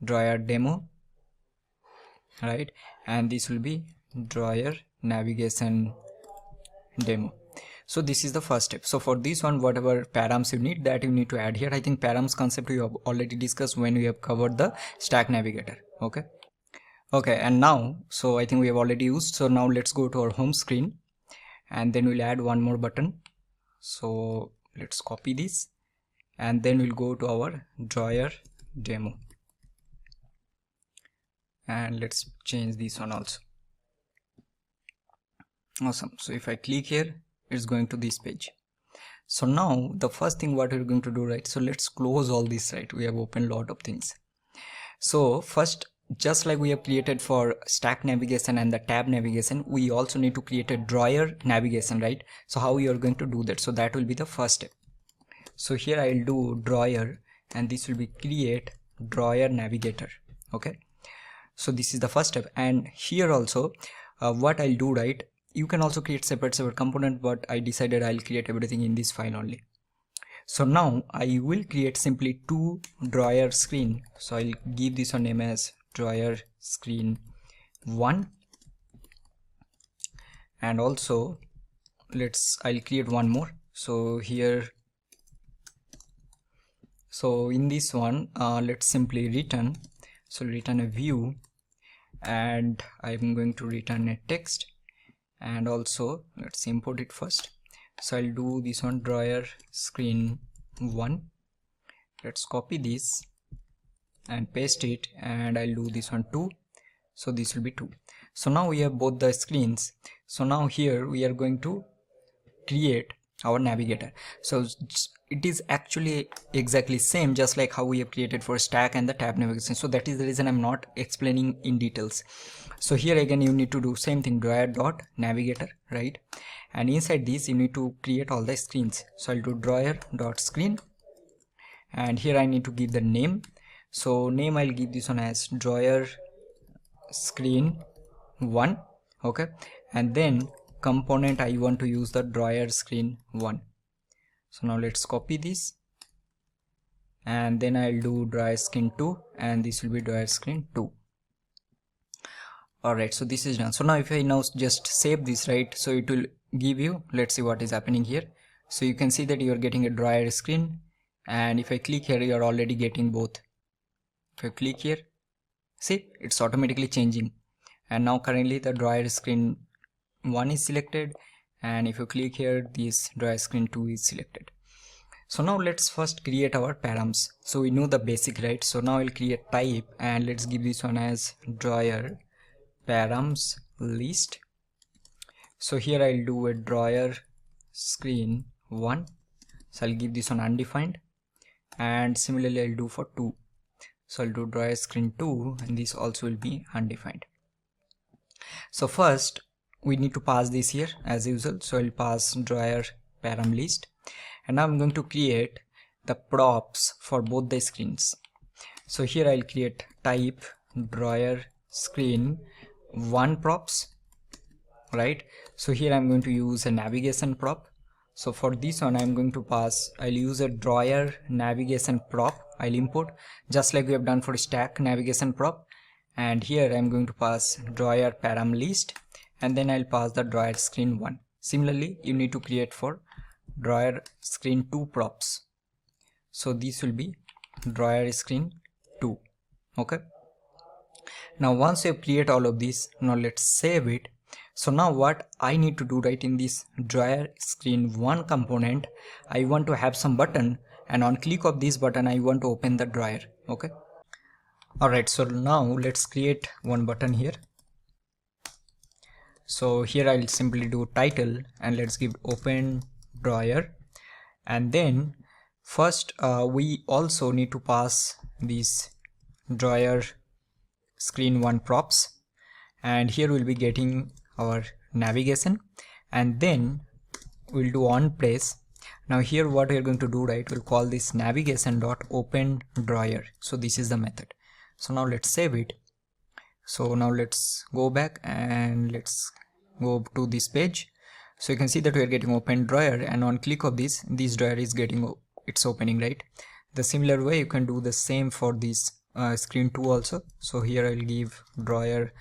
drawer demo, right? And this will be drawer navigation demo. So this is the first step. So for this one, whatever params you need, that you need to add here. I think params concept we have already discussed when we have covered the stack navigator. Okay, and now, so I think we have already used. So now let's go to our home screen, and then we'll add one more button. So let's copy this, and then we'll go to our drawer demo, and let's change this one also. Awesome. So if I click here, it's going to this page. So now the first thing what we're going to do, right? So let's close all this, right? We have opened a lot of things. So first, just like we have created for stack navigation and the tab navigation, we also need to create a drawer navigation, right? So how we are going to do that? So that will be the first step. So here I'll do drawer, and this will be create drawer navigator. Okay, so this is the first step. And here also what I'll do, right, you can also create separate component, but I decided I'll create everything in this file only. So now I will create simply two drawer screen. So I'll give this a name as drawer screen 1, and also I'll create one more. So here, so in this one let's simply return. So return a view, and I'm going to return a text, and also let's import it first. So I'll do this one drawer screen 1. Let's copy this and paste it, and I'll do this one 2. So this will be 2. So now we have both the screens. So now here we are going to create our navigator. So it is actually exactly same, just like how we have created for stack and the tab navigation. So that is the reason I'm not explaining in details. So here again you need to do same thing, drawer dot navigator, right? And inside this you need to create all the screens. So I'll do drawer dot screen, and here I need to give the name. So name I'll give this one as drawer screen 1, okay? And then component I want to use the drawer screen 1. So now let's copy this, and then I'll do drawer screen 2, and this will be drawer screen 2. Alright, so this is done. So now if I now just save this, right, so it will give you, let's see what is happening here. So you can see that you are getting a drawer screen, and if I click here, you are already getting both. If I click here, see, it's automatically changing, and now currently the drawer screen 1 is selected, and if you click here, this drawer screen 2 is selected. So now let's first create our params. So we know the basic, right? So now I'll create type, and let's give this one as drawer params list. So here I'll do a drawer screen 1, so I'll give this one undefined, and similarly I'll do for 2. So I'll do drawer screen 2, and this also will be undefined. So first we need to pass this here as usual. So I'll pass drawer param list, and now I'm going to create the props for both the screens. So here I'll create type drawer screen 1 props, right? So here I'm going to use a navigation prop. So for this one I'm going to pass, I'll use a drawer navigation prop. I'll import just like we have done for stack navigation prop, and here I'm going to pass drawer param list, and then I'll pass the drawer screen 1. Similarly you need to create for drawer screen 2 props. So this will be drawer screen 2, okay? Now once you create all of this, now let's save it. So now what I need to do, right, in this drawer screen 1 component, I want to have some button, and on click of this button I want to open the drawer, okay? Alright, so now let's create one button here. So here I'll simply do title, and let's give open drawer, and then first we also need to pass this drawer screen 1 props, and here we'll be getting our navigation, and then we'll do on press. Now here what we're going to do, right, we'll call this navigation dot open drawer. So this is the method. So now let's save it. So now let's go back and let's go to this page. So you can see that we are getting open drawer, and on click of this drawer is getting it's opening, right? The similar way you can do the same for this screen 2 also. So here I'll give drawer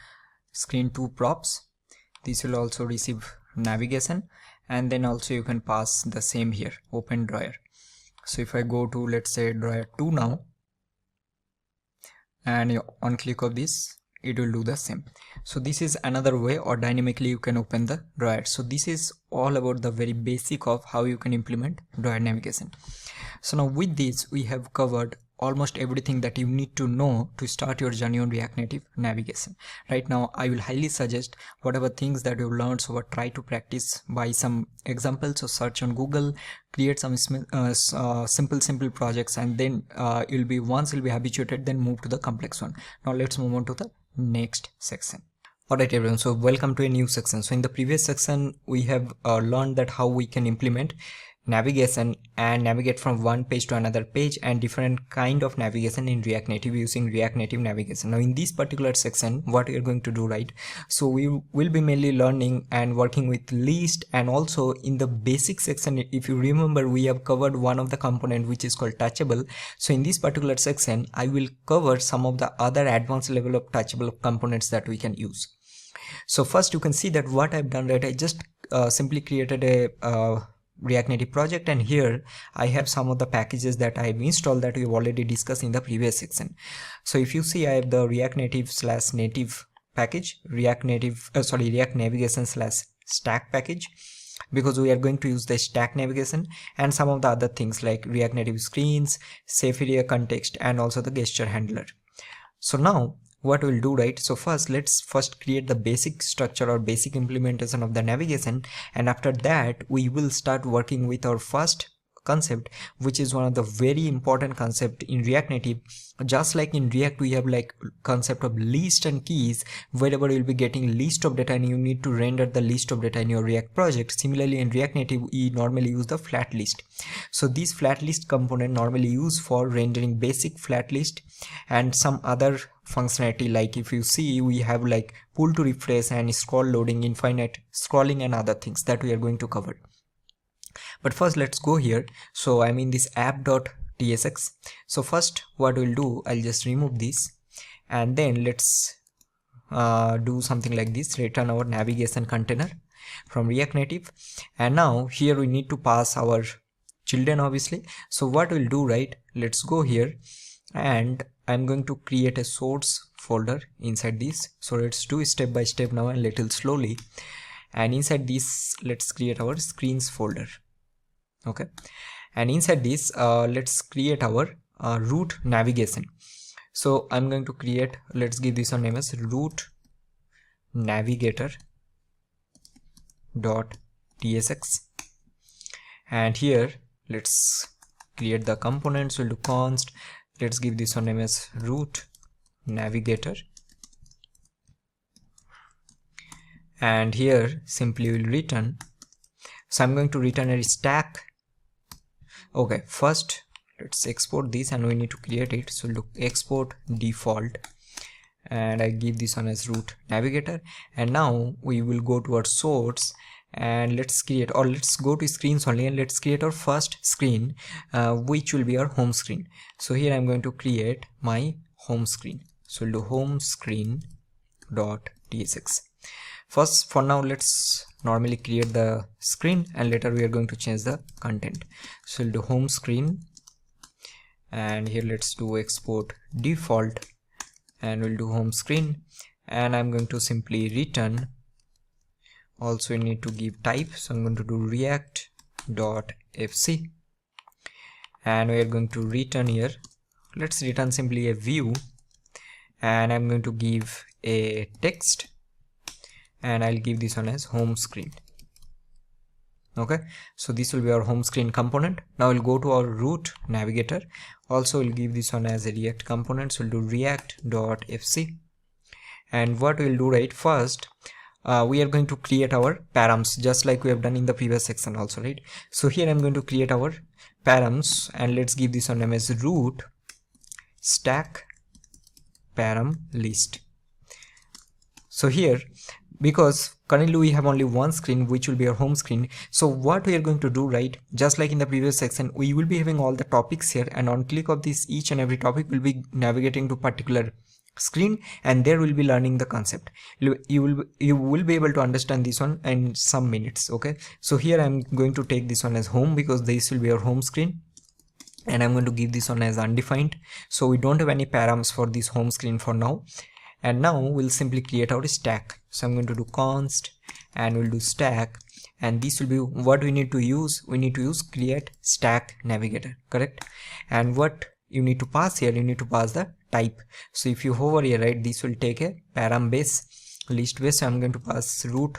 screen 2 props. This will also receive navigation, and then also you can pass the same here, open drawer. So if I go to, let's say, drawer 2 now, and on click of this it will do the same. So this is another way, or dynamically you can open the drawer. So this is all about the very basic of how you can implement drawer navigation. So now with this we have covered almost everything that you need to know to start your journey on React Native navigation. Right now I will highly suggest whatever things that you've learned, so try to practice by some examples, or search on Google, create some simple projects, and then once you'll be habituated, then move to the complex one. Now let's move on to the next section. Alright everyone, so welcome to a new section. So in the previous section we have learned that how we can implement navigation and navigate from one page to another page, and different kind of navigation in React Native using React Native navigation. Now in this particular section what we are going to do, right, so we will be mainly learning and working with list, and also in the basic section, if you remember, we have covered one of the component which is called Touchable. So in this particular section I will cover some of the other advanced level of Touchable components that we can use. So first you can see that what I've done, right, I just simply created a React Native project, and here I have some of the packages that I've installed that we've already discussed in the previous section. So if you see, I have the React Native / native package, React navigation / stack package, because we are going to use the stack navigation, and some of the other things like React Native screens, safe area context, and also the gesture handler. So now what we'll do, right? So let's first create the basic structure or basic implementation of the navigation, and after that we will start working with our first concept, which is one of the very important concept in React Native. Just like in React we have like concept of list and keys, wherever you'll be getting list of data and you need to render the list of data in your React project. Similarly in React Native we normally use the FlatList. So this FlatList component normally used for rendering basic FlatList and some other functionality, like if you see we have like pull to refresh and scroll loading, infinite scrolling and other things that we are going to cover. But first let's go here. So I'm in this app.tsx. so first what we'll do, I'll just remove this, and then let's do something like this, return our navigation container from React Native. And now here we need to pass our children obviously. So what we'll do, right, let's go here and I'm going to create a source folder inside this. So let's do step by step now and little slowly. And inside this let's create our screens folder. Okay, and inside this let's create our root navigation. So I'm going to create, let's give this a name as root navigator dot tsx, and here let's create the components. We'll do const, let's give this one name as root navigator, and here simply will return. So I'm going to return a stack. Okay, first let's export this and we need to create it. So look, export default, and I give this one as root navigator. And now we will go to our source and let's create, or let's go to screens only, and let's create our first screen, which will be our home screen. So here I'm going to create my home screen. So we'll do home screen dot tsx. First, for now, let's normally create the screen and later we are going to change the content. So we'll do home screen, and here let's do export default, and we'll do home screen, and I'm going to simply return. Also we need to give type, so I'm going to do react.fc, and we are going to return here, let's return simply a view, and I'm going to give a text, and I'll give this one as home screen. Okay, so this will be our home screen component. Now we'll go to our root navigator. Also we'll give this one as a React component. So we'll do react.fc, and what we'll do, right, first we are going to create our params just like we have done in the previous section also, right? So here I'm going to create our params, and let's give this one name as root stack param list. So here, because currently we have only one screen, which will be our home screen, so what we are going to do, right, just like in the previous section, we will be having all the topics here, and on click of this, each and every topic will be navigating to particular screen, and there will be learning the concept. You will be able to understand this one in some minutes. Okay, so here I'm going to take this one as home because this will be our home screen, and I'm going to give this one as undefined, so we don't have any params for this home screen for now. And now we'll simply create our stack. So I'm going to do const, and we'll do stack, and this will be what we need to use. We need to use create stack navigator, correct? And what you need to pass here, you need to pass the type. So if you hover here, right, this will take a param base, list base. So I'm going to pass root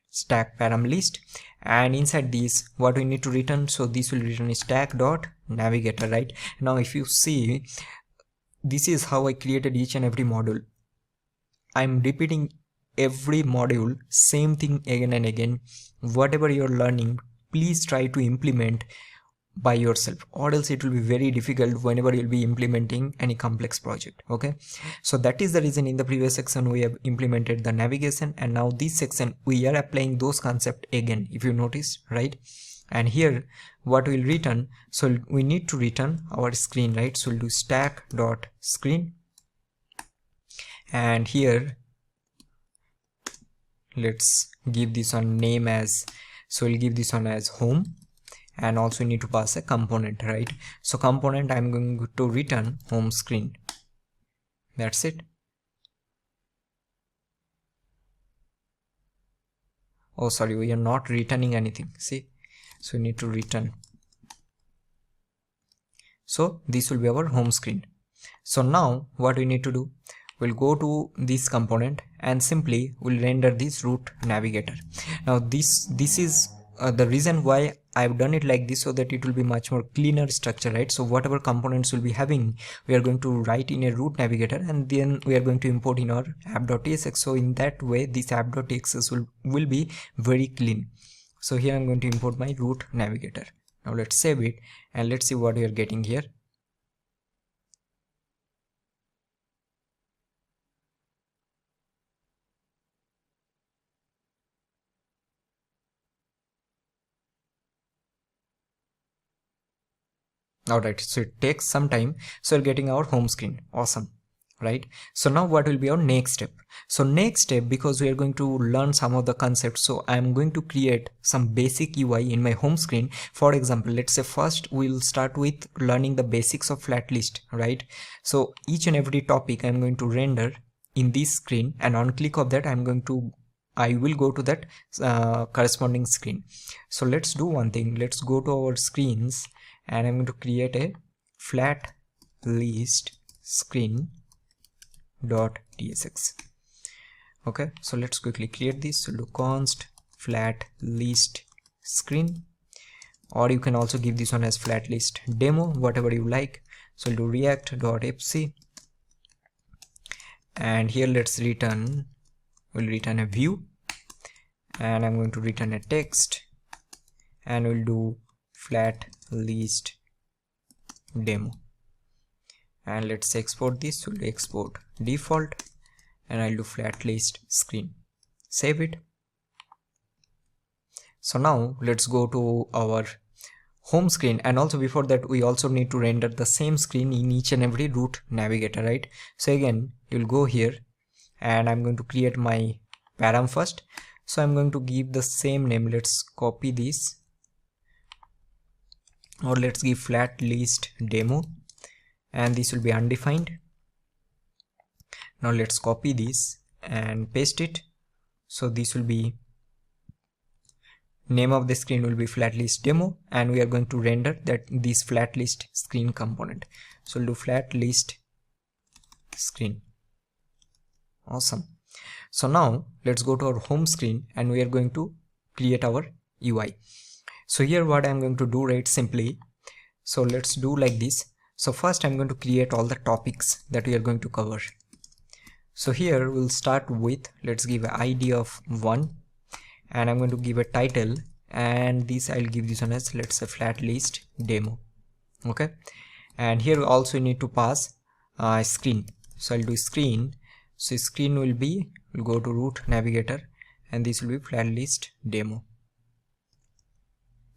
stack param list, and inside this what we need to return, so this will return stack dot navigator, right? Now if you see, this is how I created each and every module. I'm repeating every module, same thing again and again. Whatever you're learning, please try to implement by yourself, or else it will be very difficult whenever you'll be implementing any complex project. Okay, so that is the reason in the previous section we have implemented the navigation, and now this section we are applying those concepts again, if you notice, right? And here what we'll return, so we need to return our screen, right? So we'll do stack dot screen, and here let's give this one name as, so we'll give this one as home, and also need to pass a component, right? So component, I'm going to return home screen. That's it. Oh sorry, we are not returning anything, see, so we need to return. So this will be our home screen. So now what we need to do, we'll go to this component and simply we'll render this root navigator. Now this is the reason why I've done it like this, so that it will be much more cleaner structure, right? So whatever components we'll be having, we are going to write in a root navigator, and then we are going to import in our app.tsx. So in that way this app.tsx will be very clean. So here I'm going to import my root navigator. Now let's save it and let's see what we are getting here. Alright, so it takes some time. So we're getting our home screen. Awesome, right? So now what will be our next step? So next step, because we are going to learn some of the concepts, so I'm going to create some basic UI in my home screen. For example, let's say first we'll start with learning the basics of FlatList, right? So each and every topic I'm going to render in this screen, and on click of that I will go to that corresponding screen. So let's do one thing. Let's go to our screens, and I'm going to create a FlatList screen.tsx. Okay, so let's quickly create this. So do const FlatList screen, or you can also give this one as FlatList demo, whatever you like. So we'll do react.fc, and here we'll return a view, and I'm going to return a text, and we'll do FlatList demo, and let's export this. We'll export default, and I'll do FlatList screen. Save it. So now let's go to our home screen, and also before that we also need to render the same screen in each and every root navigator, right? So again you'll go here, and I'm going to create my param first. So I'm going to give the same name. Let's copy this, or let's give FlatList demo, and this will be undefined. Now let's copy this and paste it. So this will be, name of the screen will be FlatList demo, and we are going to render this FlatList screen component. So we'll do FlatList screen. Awesome. So now let's go to our home screen, and we are going to create our UI. So here what I'm going to do, right, simply, so let's do like this. So first I'm going to create all the topics that we are going to cover. So here we'll start with, let's give an ID of 1, and I'm going to give a title, and this I'll give this one as, let's say, FlatList demo. Okay, and here also you need to pass screen. So I'll do screen. So screen will be, we'll go to root navigator, and this will be FlatList demo.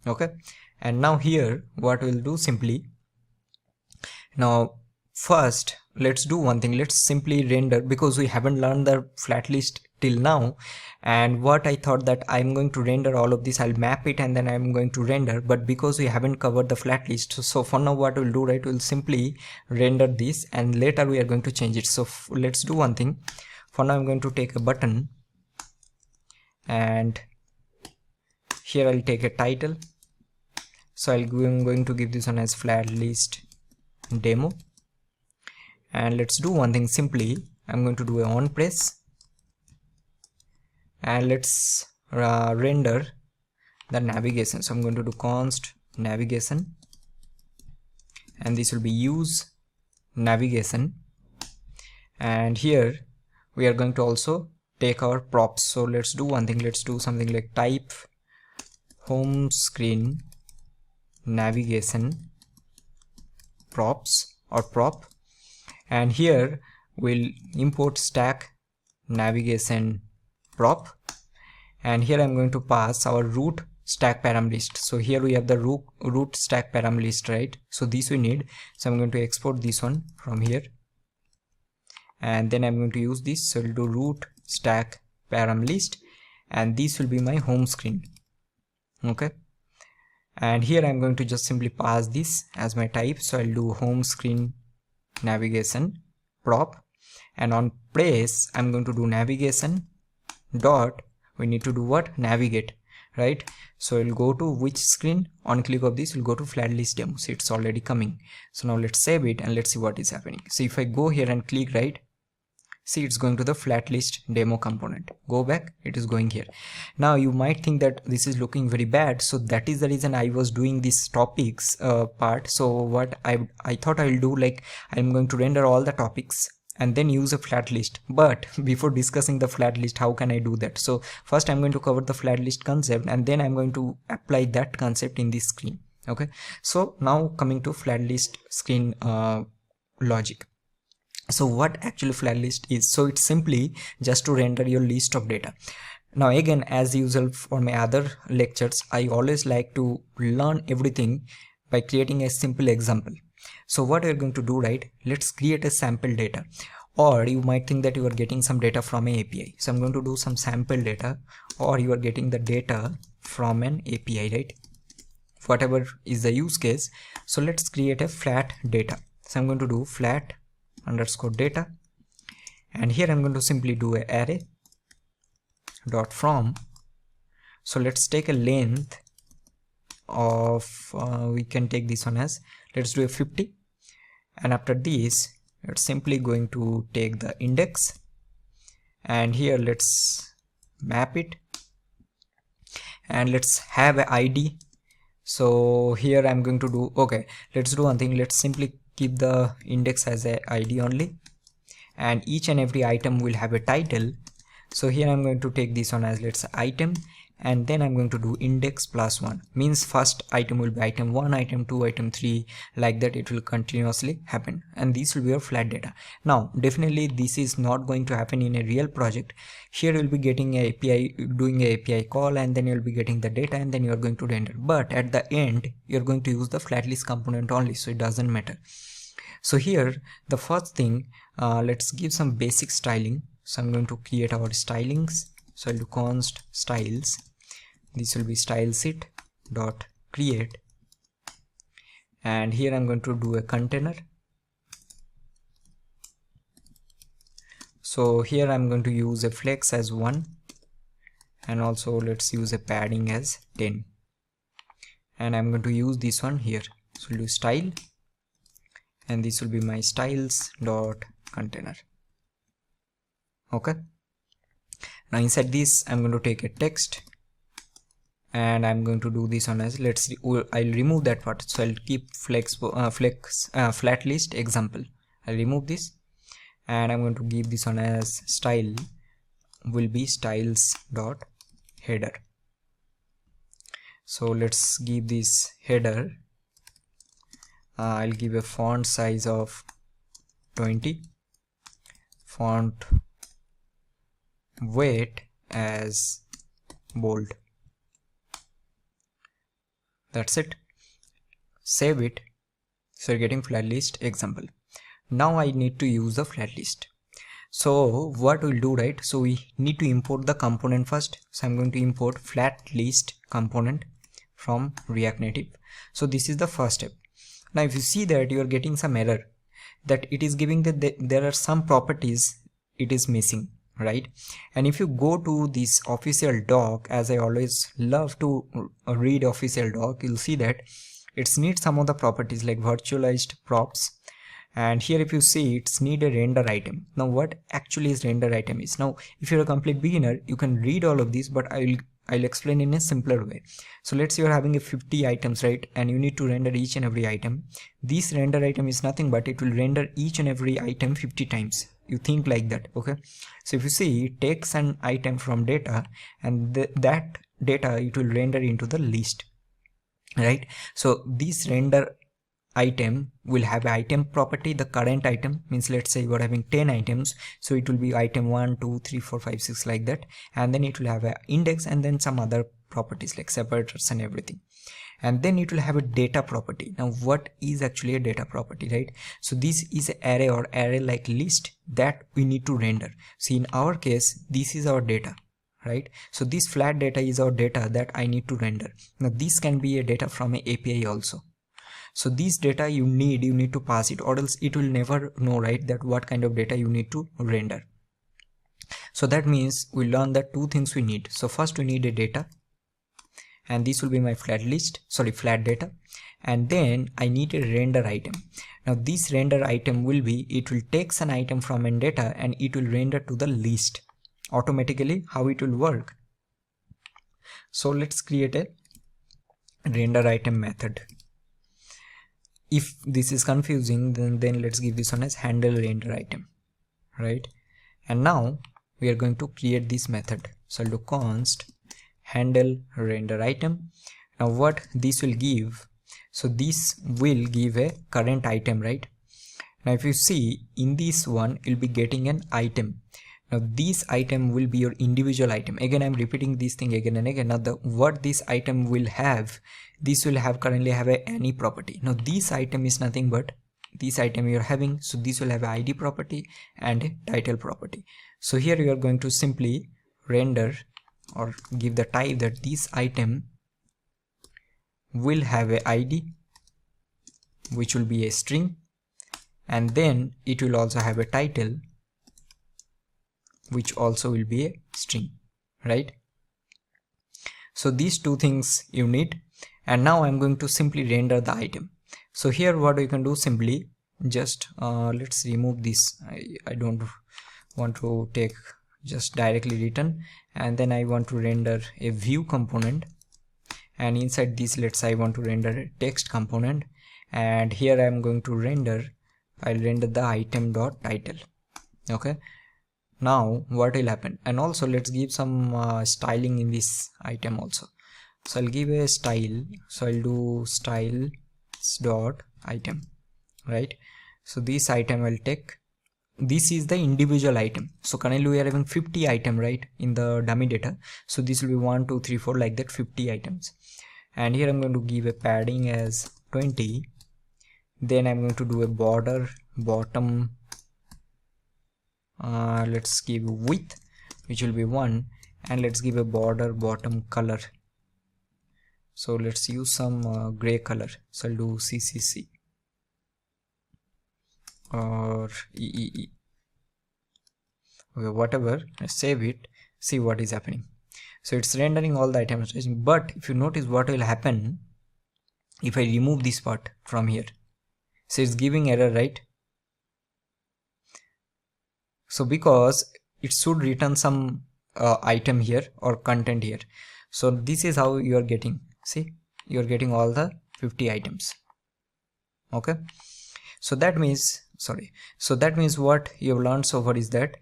Okay, and now here what we'll do, simply, now first let's do one thing. Let's simply render, because we haven't learned the FlatList till now, and what I thought that I'm going to render all of this, I'll map it and then I'm going to render, but because we haven't covered the FlatList, so for now what we'll do, right, we'll simply render this, and later we are going to change it. So let's do one thing. For now I'm going to take a button, and here I'll take a title. So I'm going to give this one as FlatList demo, and let's do one thing. Simply I'm going to do a on press, and let's render the navigation. So I'm going to do const navigation, and this will be use navigation, and here we are going to also take our props. So let's do one thing. Let's do something like type home screen navigation props or prop, and here we'll import stack navigation prop, and here I'm going to pass our root stack param list. So here we have the root stack param list, right? So this we need. So I'm going to export this one from here, and then I'm going to use this. So I'll do root stack param list, and this will be my home screen. Okay, and here I'm going to just simply pass this as my type. So I'll do home screen navigation prop, and on press I'm going to do navigation dot, we need to do what, navigate, right? So we'll go to which screen? On click of this, we'll go to FlatList demo. See, it's already coming. So now let's save it and let's see what is happening. So if I go here and click right, see, it's going to the FlatList demo component. Go back, it is going here. Now you might think that this is looking very bad, so that is the reason I was doing this topics part. So what I thought I'll do, like, I'm going to render all the topics and then use a flat list. But before discussing the flat list, how can I do that? So first I'm going to cover the flat list concept, and then I'm going to apply that concept in this screen. Okay, so now coming to flat list screen logic. So what actually flat list is? So it's simply just to render your list of data. Now again, as usual for my other lectures, I always like to learn everything by creating a simple example. So what we're going to do, right? Let's create a sample data. Or you might think that you are getting some data from an API. So I'm going to do some sample data, or you are getting the data from an API, right? Whatever is the use case. So let's create a flat data. So I'm going to do flat underscore data, and here I'm going to simply do a array dot from. So let's take a length of we can take this one as, let's do a 50, and after this it's simply going to take the index, and here let's map it, and let's have a ID. So here I'm going to do, okay, let's do one thing. Let's simply keep the index as a ID only, and each and every item will have a title. So here I'm going to take this one as, let's say, item, and then I'm going to do index plus 1, means first item will be item 1, item 2, item 3, like that it will continuously happen, and this will be your flat data. Now definitely this is not going to happen in a real project. Here you'll be getting a API, doing a API call, and then you'll be getting the data, and then you're going to render, but at the end you're going to use the FlatList component only, so it doesn't matter. So here the first thing, let's give some basic styling. So I'm going to create our stylings. So I'll do const styles. This will be styleset dot create, and here I'm going to do a container. So here I'm going to use a flex as 1, and also let's use a padding as 10, and I'm going to use this one here. So we'll do style, and this will be my styles dot container. Okay, now inside this I'm going to take a text, and I'm going to do this one as, I'll remove that part. So I'll keep flat list example. I'll remove this, and I'm going to give this one as style will be styles dot header. So let's give this header, I'll give a font size of 20, font weight as bold. That's it. Save it. So you're getting flat list example. Now I need to use the flat list. So what we'll do, right? So we need to import the component first. So I'm going to import flat list component from React Native. So this is the first step. Now if you see that you are getting some error, that it is giving that there are some properties it is missing, right? And if you go to this official doc, as I always love to read official doc, you'll see that it needs some of the properties like virtualized props, and here if you see it's need a render item. Now what actually is render item is, now if you're a complete beginner you can read all of these, but I'll explain in a simpler way. So let's say you're having a 50 items, right, and you need to render each and every item. This render item is nothing but it will render each and every item 50 times. You think like that, okay? So if you see, it takes an item from data, and that data it will render into the list, right? So this render item will have an item property. The current item means, let's say you are having 10 items, so it will be item 1 2 3 4 5 6 like that, and then it will have an index, and then some other properties like separators and everything, and then it will have a data property. Now what is actually a data property, right? So this is an array or array like list that we need to render. See, in our case this is our data, right? So this flat data is our data that I need to render. Now this can be a data from an API also. So this data you need to pass it, or else it will never know, right, that what kind of data you need to render. So that means we learn that two things we need. So first we need a data, and this will be my flat data. And then I need a render item. Now this render item will be, it will take an item from in data and it will render to the list automatically. How it will work? So let's create a render item method. If this is confusing, then let's give this one as handle render item, right? And now we are going to create this method. So I'll do const handle render item. Now what this will give, so this will give a current item, right? Now if you see in this one, you'll be getting an item. Now this item will be your individual item. Again, I'm repeating this thing again and again. Now what this item will have, this will have currently have a any property. Now this item is nothing but this item you're having, so this will have a ID property and a title property. So here you are going to simply render or give the type that this item will have a ID, which will be a string, and then it will also have a title, which also will be a string, right? So these two things you need. And now I'm going to simply render the item. So here what you can do, simply just let's remove this. I don't want to take just directly written, and then I want to render a view component, and inside this I want to render a text component, and here I'm going to I'll render the item dot title. Okay, now what will happen? And also let's give some styling in this item also. So I'll give a style, so I'll do styles dot item, right? So this item I'll take, this is the individual item. So currently we are having 50 item, right, in the dummy data. So this will be 1 2 3 4 like that, 50 items. And here I'm going to give a padding as 20. Then I'm going to do a border bottom, let's give width, which will be 1, and let's give a border bottom color. So let's use some gray color. So I'll do CCC or EEE. Okay, whatever. Let's save it. See what is happening. So it's rendering all the items. But if you notice what will happen if I remove this part from here. So it's giving error, right? So because it should return some item here or content here. So this is how you are getting. See, you are getting all the 50 items. Okay, so that means what you have learned so far is that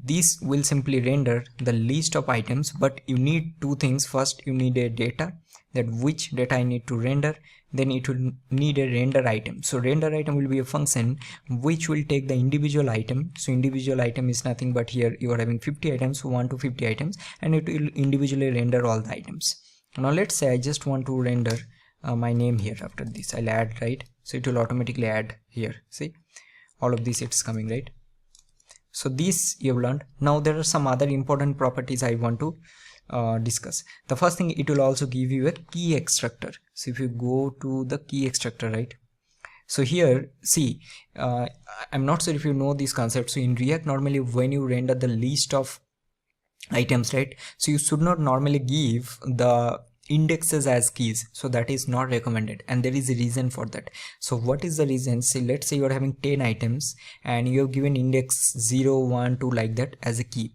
this will simply render the list of items, but you need two things. First, you need a data, that which data I need to render. Then it will need a render item. So render item will be a function which will take the individual item. So individual item is nothing but here you are having 50 items, 1 to 50 items, and it will individually render all the items. Now let's say I just want to render my name here. After this I'll add, right? So it will automatically add here. See, all of this it's coming, right? So this you have learned. Now there are some other important properties I want to discuss. The first thing, it will also give you a key extractor. So if you go to the key extractor, right, so here see, I'm not sure if you know this concept. So in React, normally when you render the list of items, right, so you should not normally give the indexes as keys. So that is not recommended, and there is a reason for that. So what is the reason? Say let's say you are having 10 items and you have given index 0 1 2 like that as a key,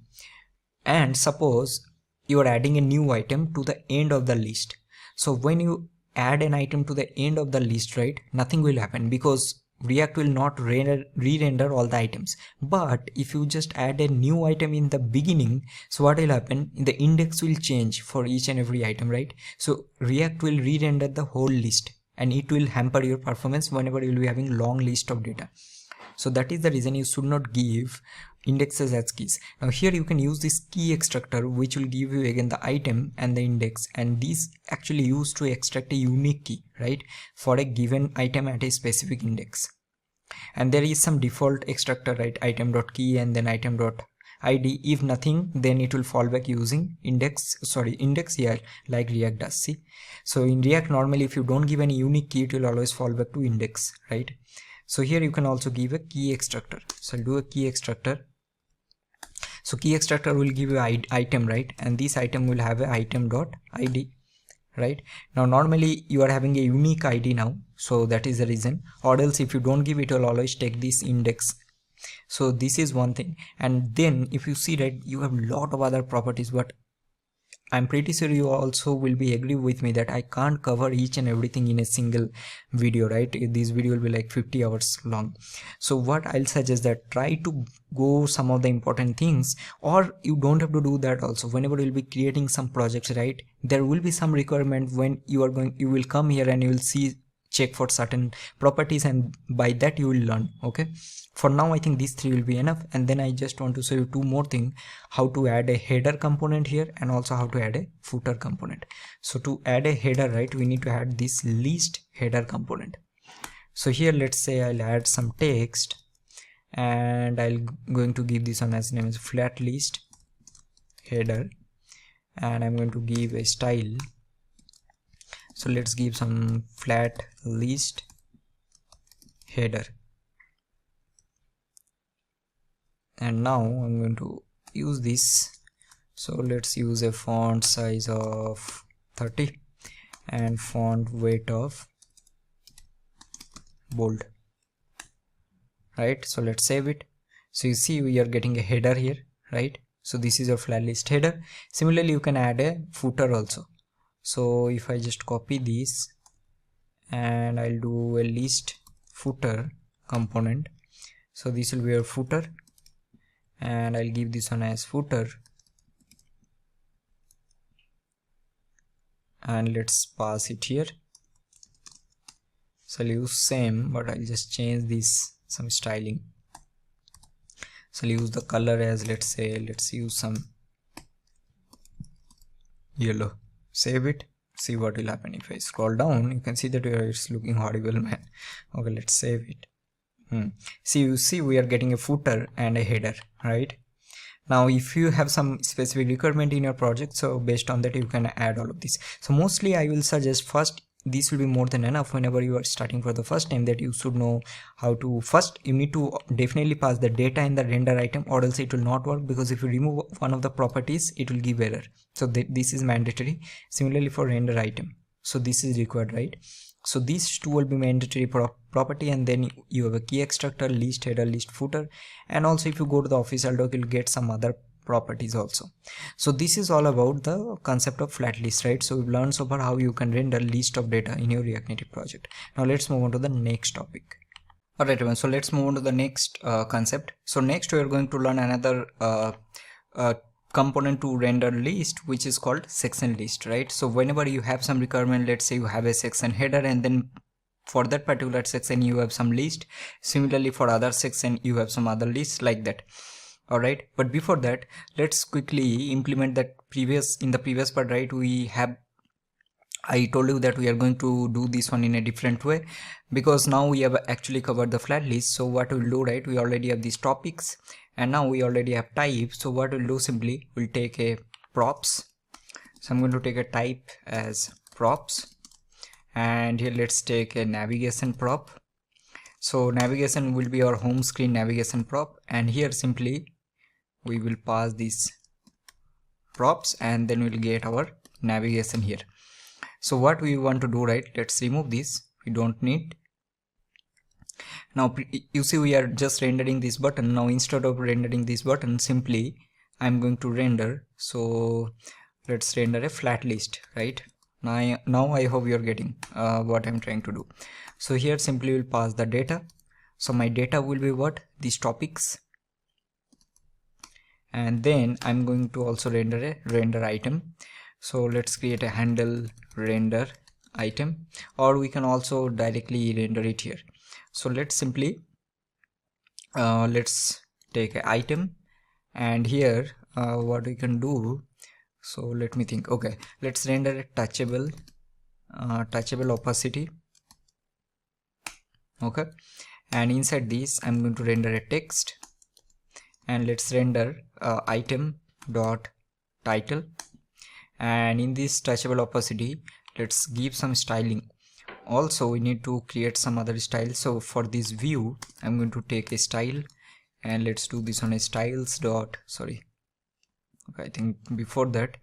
and suppose you are adding a new item to the end of the list. So when you add an item to the end of the list, right, nothing will happen because React will not re-render all the items. But if you just add a new item in the beginning, so what will happen? The index will change for each and every item, right? So React will re-render the whole list, and it will hamper your performance whenever you will be having long list of data. So that is the reason you should not give indexes as keys. Now here you can use this key extractor, which will give you again the item and the index, and these actually used to extract a unique key, right, for a given item at a specific index. And there is some default extractor, right, item.key and then item.id. If nothing, then it will fall back using index here, like React does. See, so in React normally if you don't give any unique key, it will always fall back to index, right? So here you can also give a key extractor. So I'll do a key extractor. So key extractor will give you item, right, and this item will have a item.id, right? Now normally you are having a unique ID now, so that is the reason, or else if you don't give it, will always take this index. So this is one thing. And then if you see that you have a lot of other properties, but I'm pretty sure you also will be agree with me that I can't cover each and everything in a single video, right? This video will be like 50 hours long. So what I'll suggest that try to go some of the important things, or you don't have to do that also. Whenever you'll be creating some projects, right, there will be some requirement when you will come here and you will see, check for certain properties, and by that you will learn. Okay, for now I think these three will be enough, and then I just want to show you two more things, how to add a header component here and also how to add a footer component. So to add a header, right, we need to add this list header component. So here let's say I'll add some text, and I'm going to give this one as name as FlatList header, and I'm going to give a style. So let's give some FlatList header, and now I'm going to use this. So let's use a font size of 30 and font weight of bold, right? So let's save it. So you see we are getting a header here, right? So this is your FlatList header. Similarly you can add a footer also. So if I just copy this and I'll do a list footer component, so this will be your footer, and I'll give this one as footer, and let's pass it here. So I'll use same, but I'll just change this some styling. So I'll use the color as, let's use some yellow. Save it. See what will happen. If I scroll down, you can see that it's looking horrible, man. Okay, let's save it. See, you see we are getting a footer and a header, right? Now if you have some specific requirement in your project, so based on that you can add all of this. So mostly I will suggest first, this will be more than enough whenever you are starting for the first time, that you should know how to, first you need to definitely pass the data in the render item, or else it will not work, because if you remove one of the properties it will give error. So this is mandatory. Similarly for render item, so this is required, right? So these two will be mandatory property, and then you have a key extractor, list header, list footer, and also if you go to the official doc you'll get some other properties also. So this is all about the concept of FlatList, right? So we've learned so far how you can render list of data in your React Native project. Now let's move on to the next topic. Alright everyone, so let's move on to the next concept. So next we are going to learn another component to render list, which is called SectionList, right? So whenever you have some requirement, let's say you have a section header, and then for that particular section you have some list. Similarly for other section you have some other list, like that. All right, but before that let's quickly implement that in the previous part, right? I told you that we are going to do this one in a different way, because now we have actually covered the FlatList. So what we'll do, right, we already have these topics, and now we already have types. So what we'll do, simply we'll take a props. So I'm going to take a type as props, and here let's take a navigation prop. So navigation will be our home screen navigation prop, and here simply we will pass these props, and then we'll get our navigation here. So what we want to do, right, let's remove this, we don't need. Now you see we are just rendering this button. Now instead of rendering this button, simply I'm going to render, so let's render a flat list, right? Now I hope you're getting what I'm trying to do. So here simply we'll pass the data. So my data will be what? These topics. And then I'm going to also render a render item. So let's create a handle render item, or we can also directly render it here. So let's simply let's take an item, and here what we can do, so let me think. Okay, let's render a touchable opacity. Okay, and inside this I'm going to render a text, and let's render item dot title, and in this touchable opacity let's give some styling. Also we need to create some other style. So for this view I'm going to take a style, and let's do this on a styles dot, sorry, okay, I think before that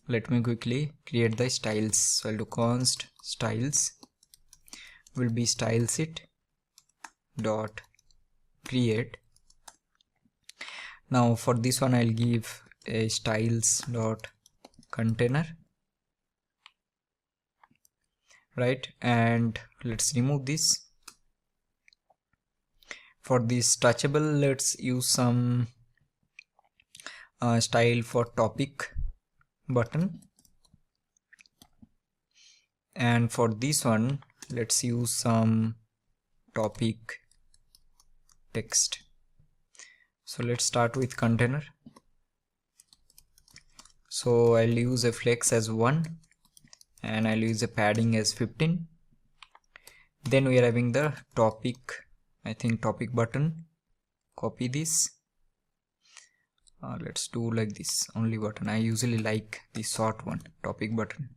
let me quickly create the styles. So I'll do const styles will be stylesit dot create. Now for this one I'll give a styles dot container, right? And let's remove this. For this touchable, let's use some style for topic button, and for this one let's use some topic text. So let's start with container. So I'll use a flex as 1 and I'll use a padding as 15. Then we are having the topic, I think topic button. Copy this. Let's do like this, only button. I usually like the short one, topic button.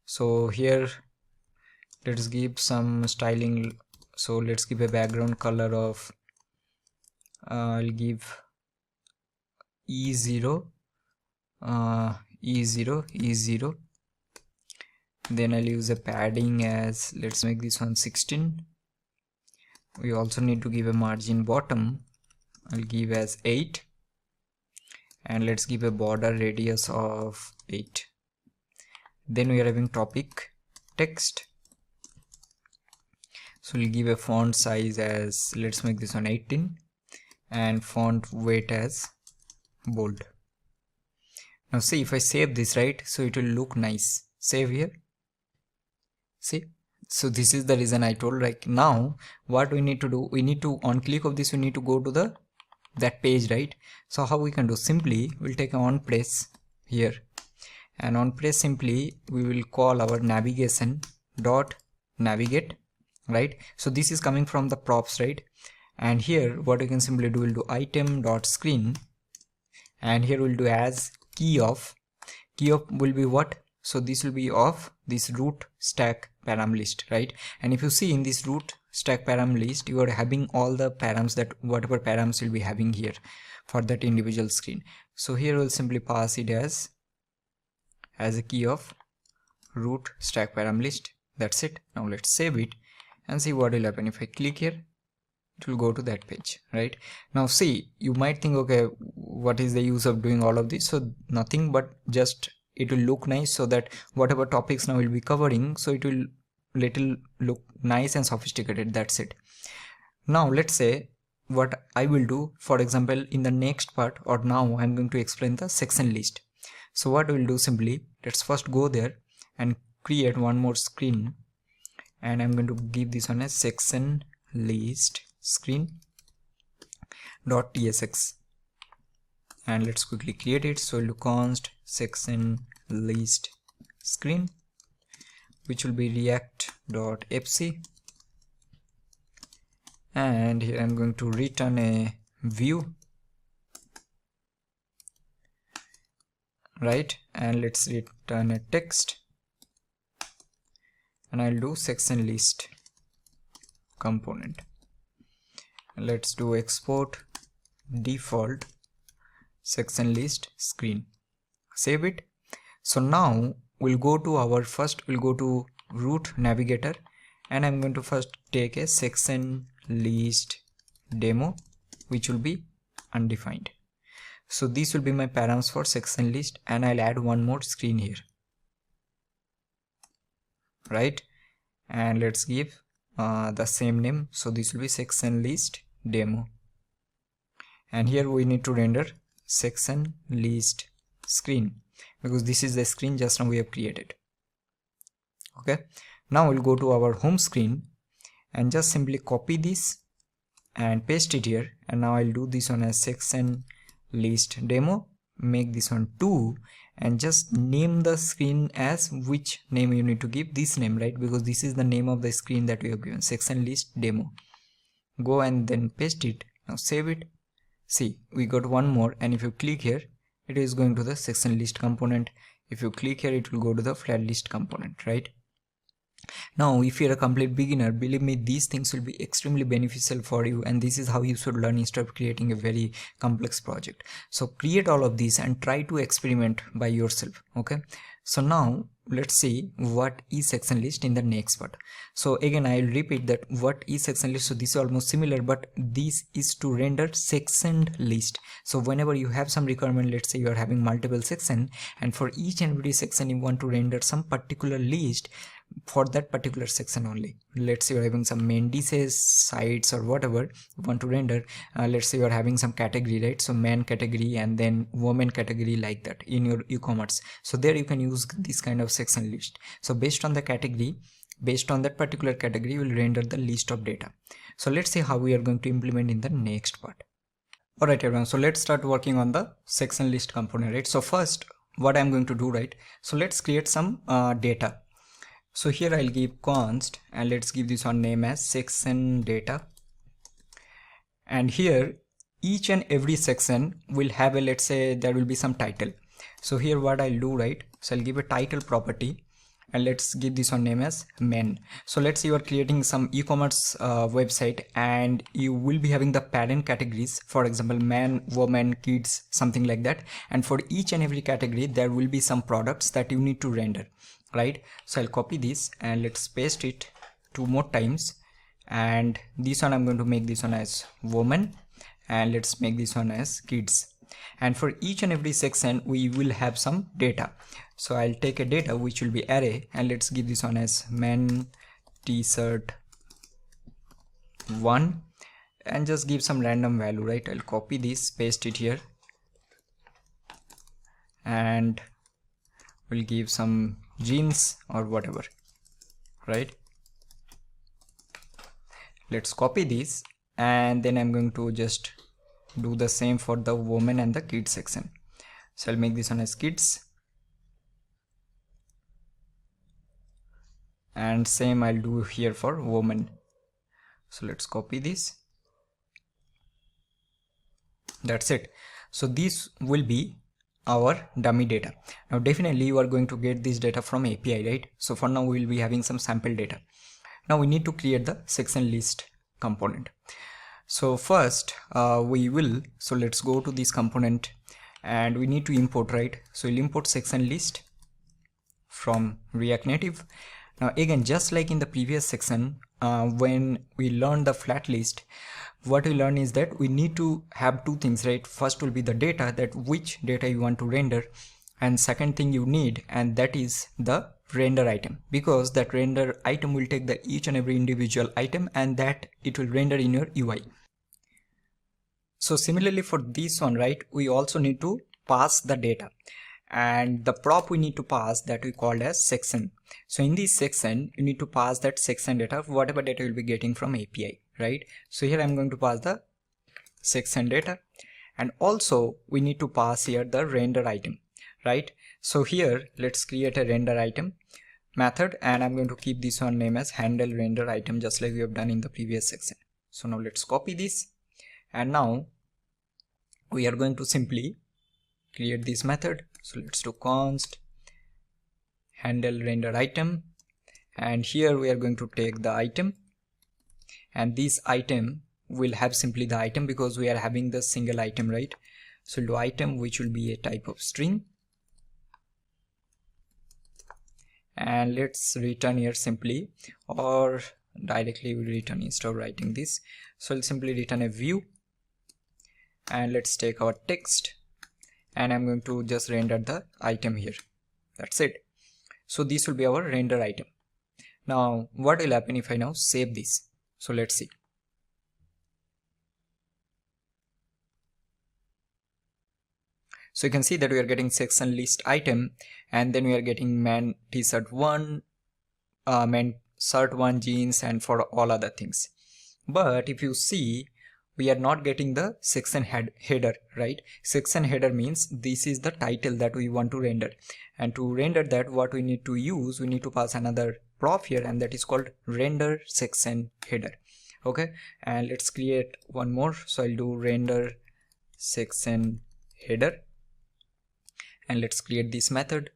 So here let's give some styling. So let's give a background color of I'll give E0, E0. Then I'll use a padding as, let's make this one 16. We also need to give a margin bottom. I'll give as 8. And let's give a border radius of 8. Then we are having topic text. So we'll give a font size as, let's make this one 18, and font weight as bold. Now see, if I save this, right, so it will look nice. Save here. See, so this is the reason I told. Like now what we need to do, we need to, on click of this, we need to go to that page, right? So how we can do, simply we'll take on press here, and on press simply we will call our navigation dot navigate, right? So this is coming from the props, right? And here what we can simply do, we'll do item dot screen, and here we'll do as key of will be what? So this will be of this root stack param list, right? And if you see in this root stack param list, you are having all the params, that whatever params will be having here for that individual screen. So here we'll simply pass it as a key of root stack param list. That's it. Now let's save it and see what will happen. If I click here, it will go to that page, right? Now see, you might think, okay, what is the use of doing all of this? So nothing but just it will look nice, so that whatever topics now we'll be covering, so it will little look nice and sophisticated. That's it. Now let's say what I will do, for example, in the next part, or now I'm going to explain the section list. So what we'll do, simply let's first go there and create one more screen, and I'm going to give this one as section list screen dot tsx, and let's quickly create it. So we'll do const section list screen, which will be react.fc, and here I'm going to return a view, right? And let's return a text, and I'll do section list component. Let's do export default section list screen. Save it. So now we'll go to our we'll go to root navigator, and I'm going to first take a section list demo, which will be undefined. So these will be my params for section list, and I'll add one more screen here, right? And let's give the same name. So this will be section list demo, and here we need to render section list screen, because this is the screen just now we have created. Okay, now we'll go to our home screen and just simply copy this and paste it here, and now I'll do this one as section list demo, make this one 2, and just name the screen as, which name you need to give, this name, right? Because this is the name of the screen that we have given, section list demo. Go and then paste it. Now save it. See, we got one more, and if you click here, it is going to the section list component. If you click here, it will go to the FlatList component, right? Now, if you're a complete beginner, believe me, these things will be extremely beneficial for you, and this is how you should learn instead of creating a very complex project. So create all of these and try to experiment by yourself. Okay, so now let's see what is section list in the next part. So again, I'll repeat that what is section list. So this is almost similar, but this is to render section list. So whenever you have some requirement, let's say you are having multiple section, and for each and every section you want to render some particular list for that particular section only. Let's say you're having some indices, sites, or whatever you want to render. Let's say you're having some category, right? So man category and then woman category, like that in your e-commerce. So there you can use this kind of section list. So based on the category, based on that particular category, you will render the list of data. So let's see how we are going to implement in the next part. Alright everyone, so let's start working on the section list component, right? So first, what I'm going to do, right? So let's create some data. So here I'll give const, and let's give this one name as section data. And here each and every section will have a, let's say there will be some title. So here what I'll do, right? So I'll give a title property, and let's give this one name as men. So let's say you are creating some e-commerce website, and you will be having the parent categories, for example man, woman, kids, something like that. And for each and every category there will be some products that you need to render, right? So I'll copy this and let's paste it 2 more times, and this one I'm going to make this one as woman, and let's make this one as kids. And for each and every section we will have some data. So I'll take a data which will be array, and let's give this one as men t-shirt 1, and just give some random value, right? I'll copy this, paste it here, and we'll give some jeans or whatever, right? Let's copy this, and then I'm going to just do the same for the woman and the kids section. So I'll make this one as kids, and same I'll do here for woman. So let's copy this. That's it. So this will be our dummy data. Now definitely you are going to get this data from API, right? So for now we will be having some sample data. Now we need to create the section list component. So first so let's go to this component, and we need to import, right? So we'll import section list from React Native. Now again, just like in the previous section, when we learned the FlatList, what we learn is that we need to have 2 things, right? First will be the data, that which data you want to render, and second thing you need, and that is the render item, because that render item will take the each and every individual item, and that it will render in your UI. So similarly for this one, right, we also need to pass the data, and the prop we need to pass, that we called as section. So in this section you need to pass that section data, whatever data you'll be getting from API, right? So here I'm going to pass the section data, and also we need to pass here the render item, right? So here let's create a render item method, and I'm going to keep this one name as handle render item, just like we have done in the previous section. So now let's copy this, and now we are going to simply create this method. So let's do const handle render item, and here we are going to take the item, and this item will have simply the item because we are having the single item, right? So we'll do item, which will be a type of string, and let's return here simply, or directly we return instead of writing this. So we'll simply return a view, and let's take our text, and I'm going to just render the item here. That's it. So this will be our render item. Now what will happen if I now save this? So let's see. So you can see that we are getting section list item, and then we are getting man t-shirt 1, man shirt 1, jeans, and for all other things. But if you see, we are not getting the section header, right? Section header means this is the title that we want to render, and to render that, what we need to use, we need to pass another prop here, and that is called render section header. Okay, and let's create one more. So I'll do render section header, and let's create this method.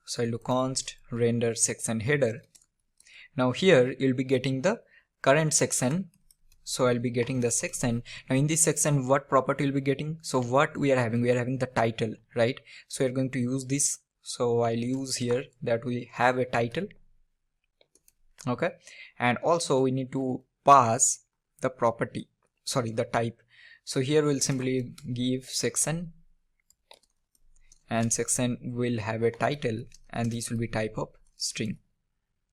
So I'll do const render section header. Now here you'll be getting the current section. So I'll be getting the section. Now in this section, what property will be getting? So what we are having the title, right? So we're going to use this. So I'll use here that we have a title. Okay, and also we need to pass the property, sorry, the type. So here we'll simply give section, and section will have a title, and this will be type of string.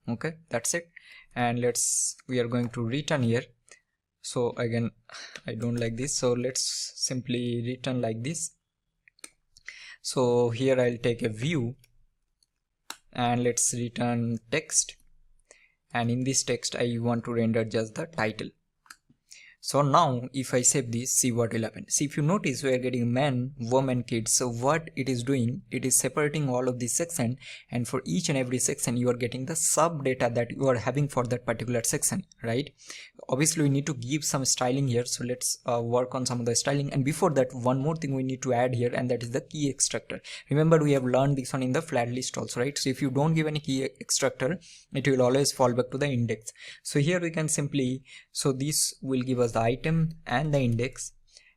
Okay, that's it. And we are going to return here. So again, I don't like this, so let's simply return like this. So here I'll take a view, and let's return text, and in this text I want to render just the title. So now if I save this, see what will happen. See, if you notice, we are getting man, woman, kids. So what it is doing, it is separating all of these section, and for each and every section you are getting the sub data that you are having for that particular section, right? Obviously we need to give some styling here, so let's work on some of the styling. And before that, one more thing we need to add here, and that is the key extractor. Remember, we have learned this one in the FlatList also, right? So if you don't give any key extractor, it will always fall back to the index. So here we can simply, so this will give us the item and the index,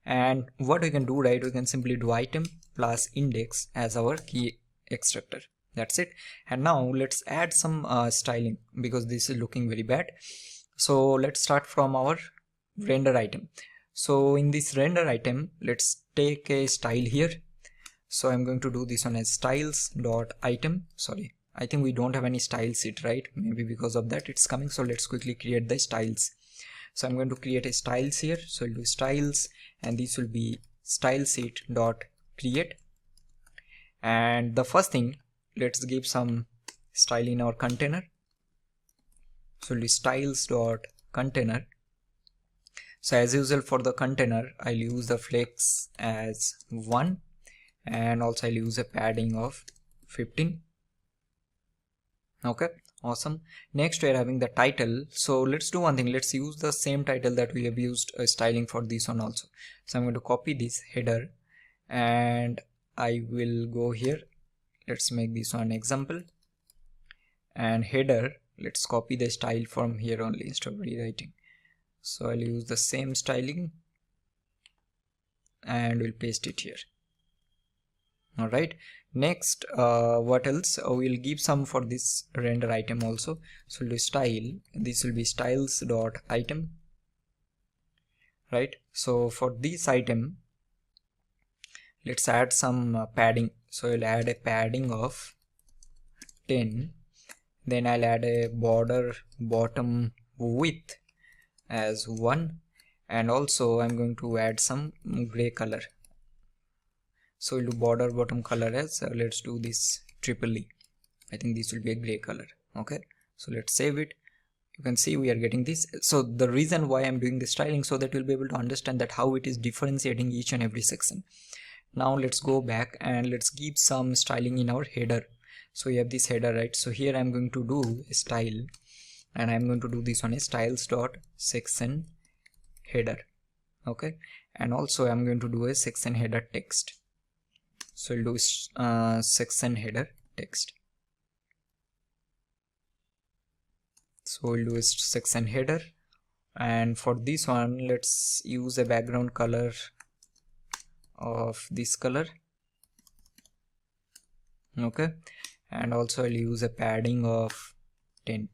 and what we can do, right, we can simply do item plus index as our key extractor. That's it. And now let's add some styling, because this is looking very bad. So let's start from our render item. So in this render item, let's take a style here. So I'm going to do this one as styles.item. Sorry, I think we don't have any styles yet, right? Maybe because of that it's coming. So let's quickly create the styles. So I'm going to create a styles here. So I'll do styles, and this will be styleset.create. And the first thing, let's give some style in our container. So we'll do styles.container. So as usual for the container, I'll use the flex as 1, and also I'll use a padding of 15. Okay, awesome. Next we are having the title. So let's do one thing, let's use the same title that we have used styling for this one also. So I'm going to copy this header, and I will go here. Let's make this one example, and header, let's copy the style from here only instead of rewriting. So I'll use the same styling, and we'll paste it here. All right, next what else, we'll give some for this render item also. So we'll do style, this will be styles.item, right? So for this item, let's add some padding. So I'll add a padding of 10, then I'll add a border bottom width as 1, and also I'm going to add some gray color. So we'll do border bottom color as let's do this triple E. I think this will be a gray color. Okay, so let's save it. You can see we are getting this. So the reason why I'm doing this styling, so that we'll be able to understand that how it is differentiating each and every section. Now let's go back and let's give some styling in our header. So we have this header, right? So here I'm going to do a style, and I'm going to do this on a styles.section header. Okay, and also I'm going to do a section header text. So we'll do section header text. So we'll do a section header, and for this one let's use a background color of this color. Okay, and also I'll use a padding of 10.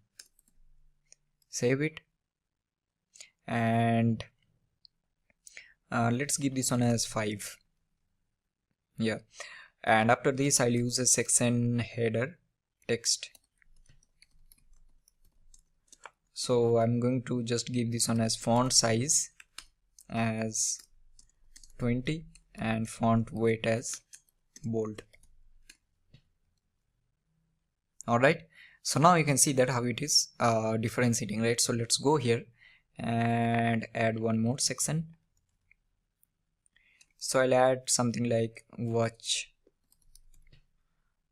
Save it, and let's give this one as 5. Yeah, and after this I'll use a section header text. So I'm going to just give this one as font size as 20 and font weight as bold. Alright, so now you can see that how it is differentiating, right? So let's go here and add one more section. So I'll add something like watch,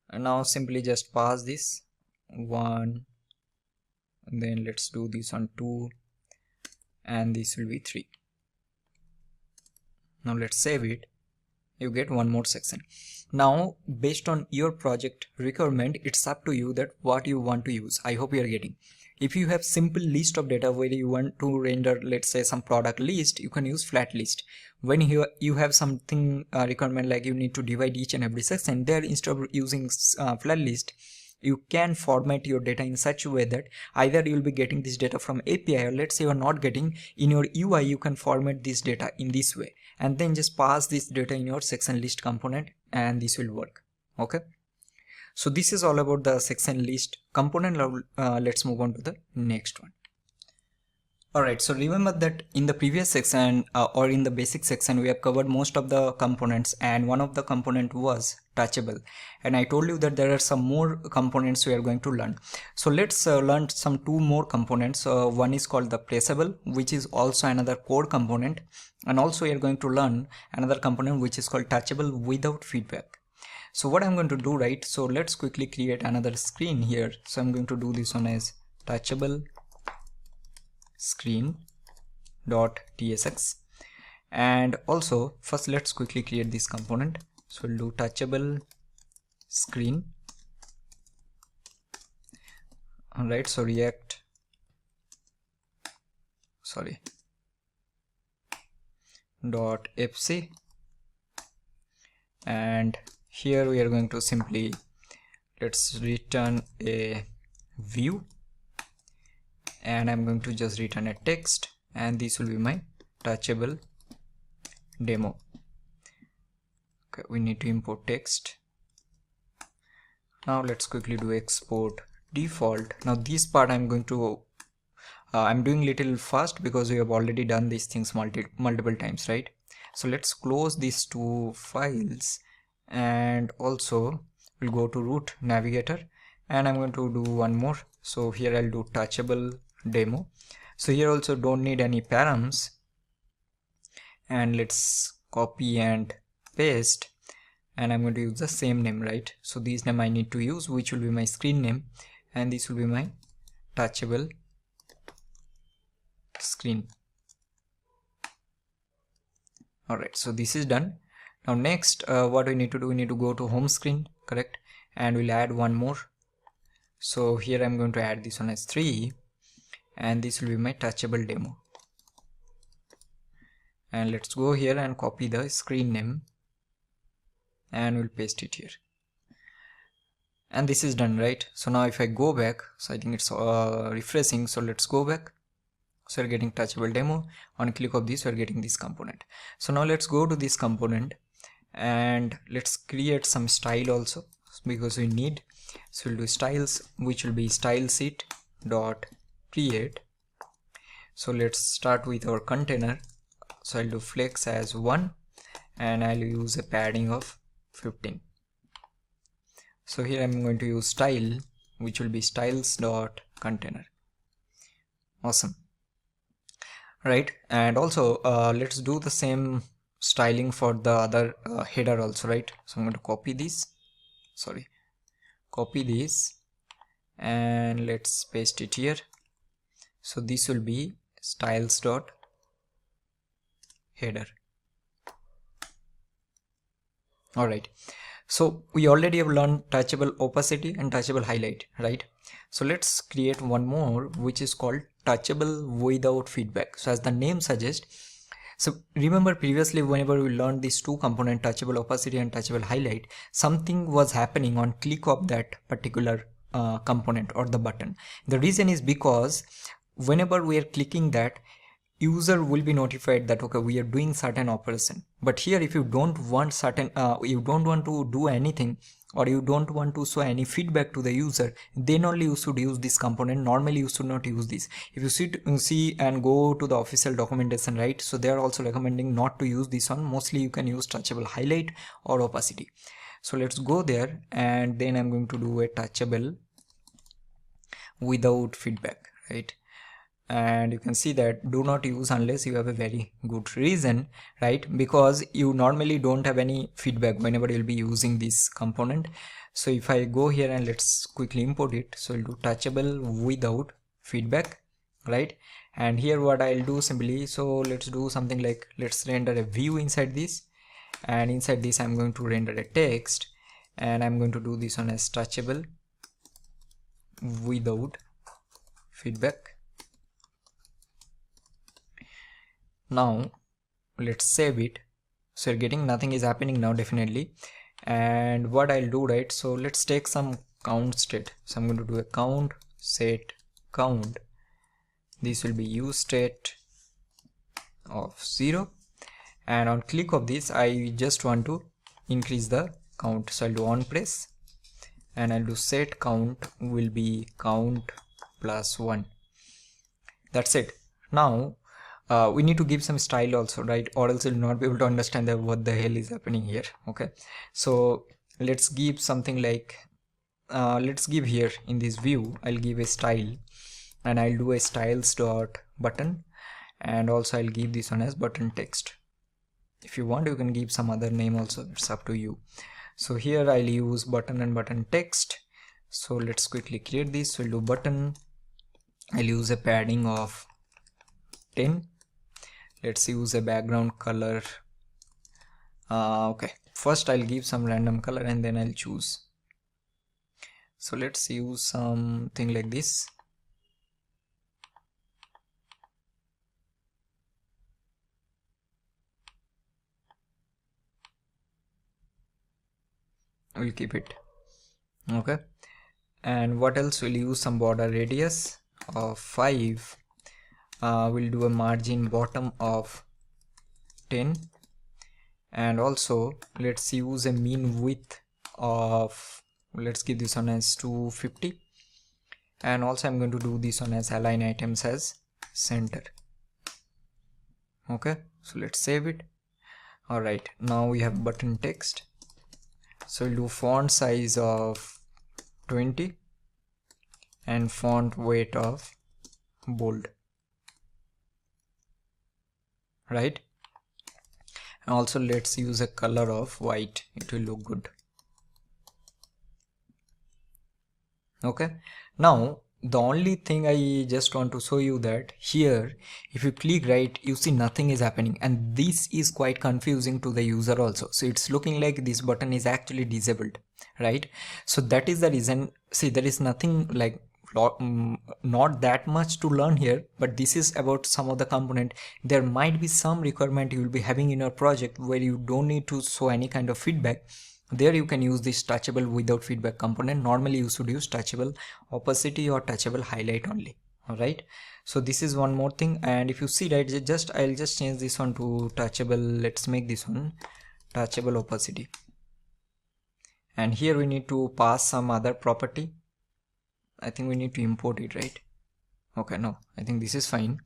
and now simply just pass this 1, and then let's do this on 2, and this will be 3. Now let's save it. You get one more section. Now based on your project requirement, it's up to you that what you want to use. I hope you are getting. If you have simple list of data where you want to render, let's say, some product list, you can use FlatList. When you have something requirement like you need to divide each and every section, there instead of using FlatList, you can format your data in such a way that either you'll be getting this data from API, or let's say you're not getting in your UI, you can format this data in this way and then just pass this data in your SectionList component and this will work. Okay, so this is all about the SectionList component. Let's move on to the next one. Alright, so remember that in the previous section or in the basic section, we have covered most of the components, and one of the component was Touchable, and I told you that there are some more components we are going to learn. So let's learn some two more components. One is called the Pressable, which is also another core component, and also we are going to learn another component which is called Touchable without feedback. So what I'm going to do, right, so let's quickly create another screen here. So I'm going to do this one as Touchable screen.tsx, and also first let's quickly create this component. So we'll do Touchable screen. Alright, so .fc, and here we are going to simply let's return a view, and I'm going to just return a text, and this will be my Touchable demo. Okay, we need to import text. Now let's quickly do export default. Now this part I'm going to I'm doing little fast because we have already done these things multiple times, right? So let's close these two files, and also we'll go to root Navigator, and I'm going to do one more. So here I'll do Touchable demo. So here also don't need any params, and let's copy and paste, and I'm going to use the same name, right? So this name I need to use, which will be my screen name, and this will be my Touchable screen. Alright, so this is done. Now next what we need to do, we need to go to home screen, correct, and we'll add one more. So here I'm going to add this one as 3, and this will be my Touchable demo. And let's go here and copy the screen name, and we'll paste it here, and this is done, right? So now if I go back, so I think it's refreshing, so let's go back. So we're getting Touchable demo. On click of this, we're getting this component. So now let's go to this component and let's create some style also, because we need. So we'll do styles, which will be stylesheet dot create. So let's start with our container. So I'll do flex as 1, and I'll use a padding of 15. So here I'm going to use style, which will be styles dot container. Awesome, right? And also let's do the same styling for the other header also, right? So I'm going to copy this, and let's paste it here. So this will be styles dot header. All right, so we already have learned Touchable opacity and Touchable highlight, right? So let's create one more, which is called Touchable without feedback. So as the name suggests, so remember previously whenever we learned these two components, Touchable opacity and Touchable highlight, something was happening on click of that particular component or the button. The reason is because whenever we are clicking that, user will be notified that okay, we are doing certain operation. But here if you don't want certain you don't want to do anything, or you don't want to show any feedback to the user, then only you should use this component. Normally you should not use this. If you see and go to the official documentation, right, so they are also recommending not to use this one. Mostly you can use Touchable highlight or opacity. So let's go there, and then I'm going to do a Touchable without feedback, right? And you can see that do not use unless you have a very good reason, right? Because you normally don't have any feedback whenever you'll be using this component. So if I go here and let's quickly import it, so I'll do Touchable without feedback, right? And here what I'll do simply, so let's do something like, let's render a view inside this, and inside this I'm going to render a text, and I'm going to do this one as Touchable without feedback. Now let's save it. So you're getting nothing is happening now definitely. And what I'll do, right, so let's take some count state. So I'm going to do a count set count. This will be use state of 0, and on click of this I just want to increase the count, so I'll do on press and I'll do set count will be count plus 1. That's it. Now we need to give some style also, right, or else you'll not be able to understand that what the hell is happening here. Okay, so let's give something like let's give here in this view, I'll give a style and I'll do a styles dot button, and also I'll give this one as button text. If you want you can give some other name also, it's up to you. So here I'll use button and button text. So let's quickly create this. We'll do button, I'll use a padding of 10. Let's use a background color. Okay, first I'll give some random color and then I'll choose. So let's use something like this. We'll keep it. Okay, and what else? We'll use some border radius of 5. We'll do a margin bottom of 10, and also let's use a mean width of, let's give this one as 250, and also I'm going to do this one as align items as center. Okay, so let's save it. All right, now we have button text. So we'll do font size of 20 and font weight of bold, right? And also let's use a color of white, it will look good. Okay, now the only thing I just want to show you that here if you click right, you see nothing is happening, and this is quite confusing to the user also. So it's looking like this button is actually disabled, right? So that is the reason. See, there is nothing like not that much to learn here, but this is about some of the component. There might be some requirement you will be having in your project where you don't need to show any kind of feedback. There you can use this touchable without feedback component. Normally you should use touchable opacity or touchable highlight only. All right, so this is one more thing. And if you see, right, I'll just change this one to touchable. Let's make this one touchable opacity, and here we need to pass some other property. I think we need to import it, right? Okay, no, I think this is fine.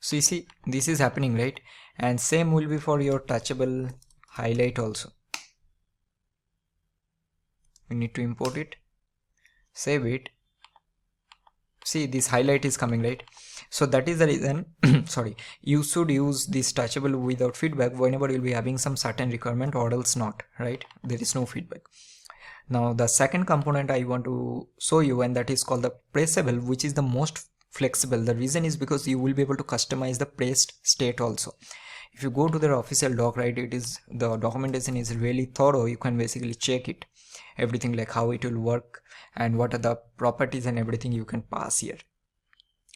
So you see this is happening, right? And same will be for your touchable highlight also. We need to import it, save it. See, this highlight is coming, right? So that is the reason sorry, you should use this touchable without feedback whenever you'll be having some certain requirement, or else not, right? There is no feedback. Now the second component I want to show you, and that is called the pressable, which is the most flexible. The reason is because you will be able to customize the pressed state also. If you go to their official doc, right, it is, the documentation is really thorough. You can basically check it, everything like how it will work and what are the properties and everything you can pass here.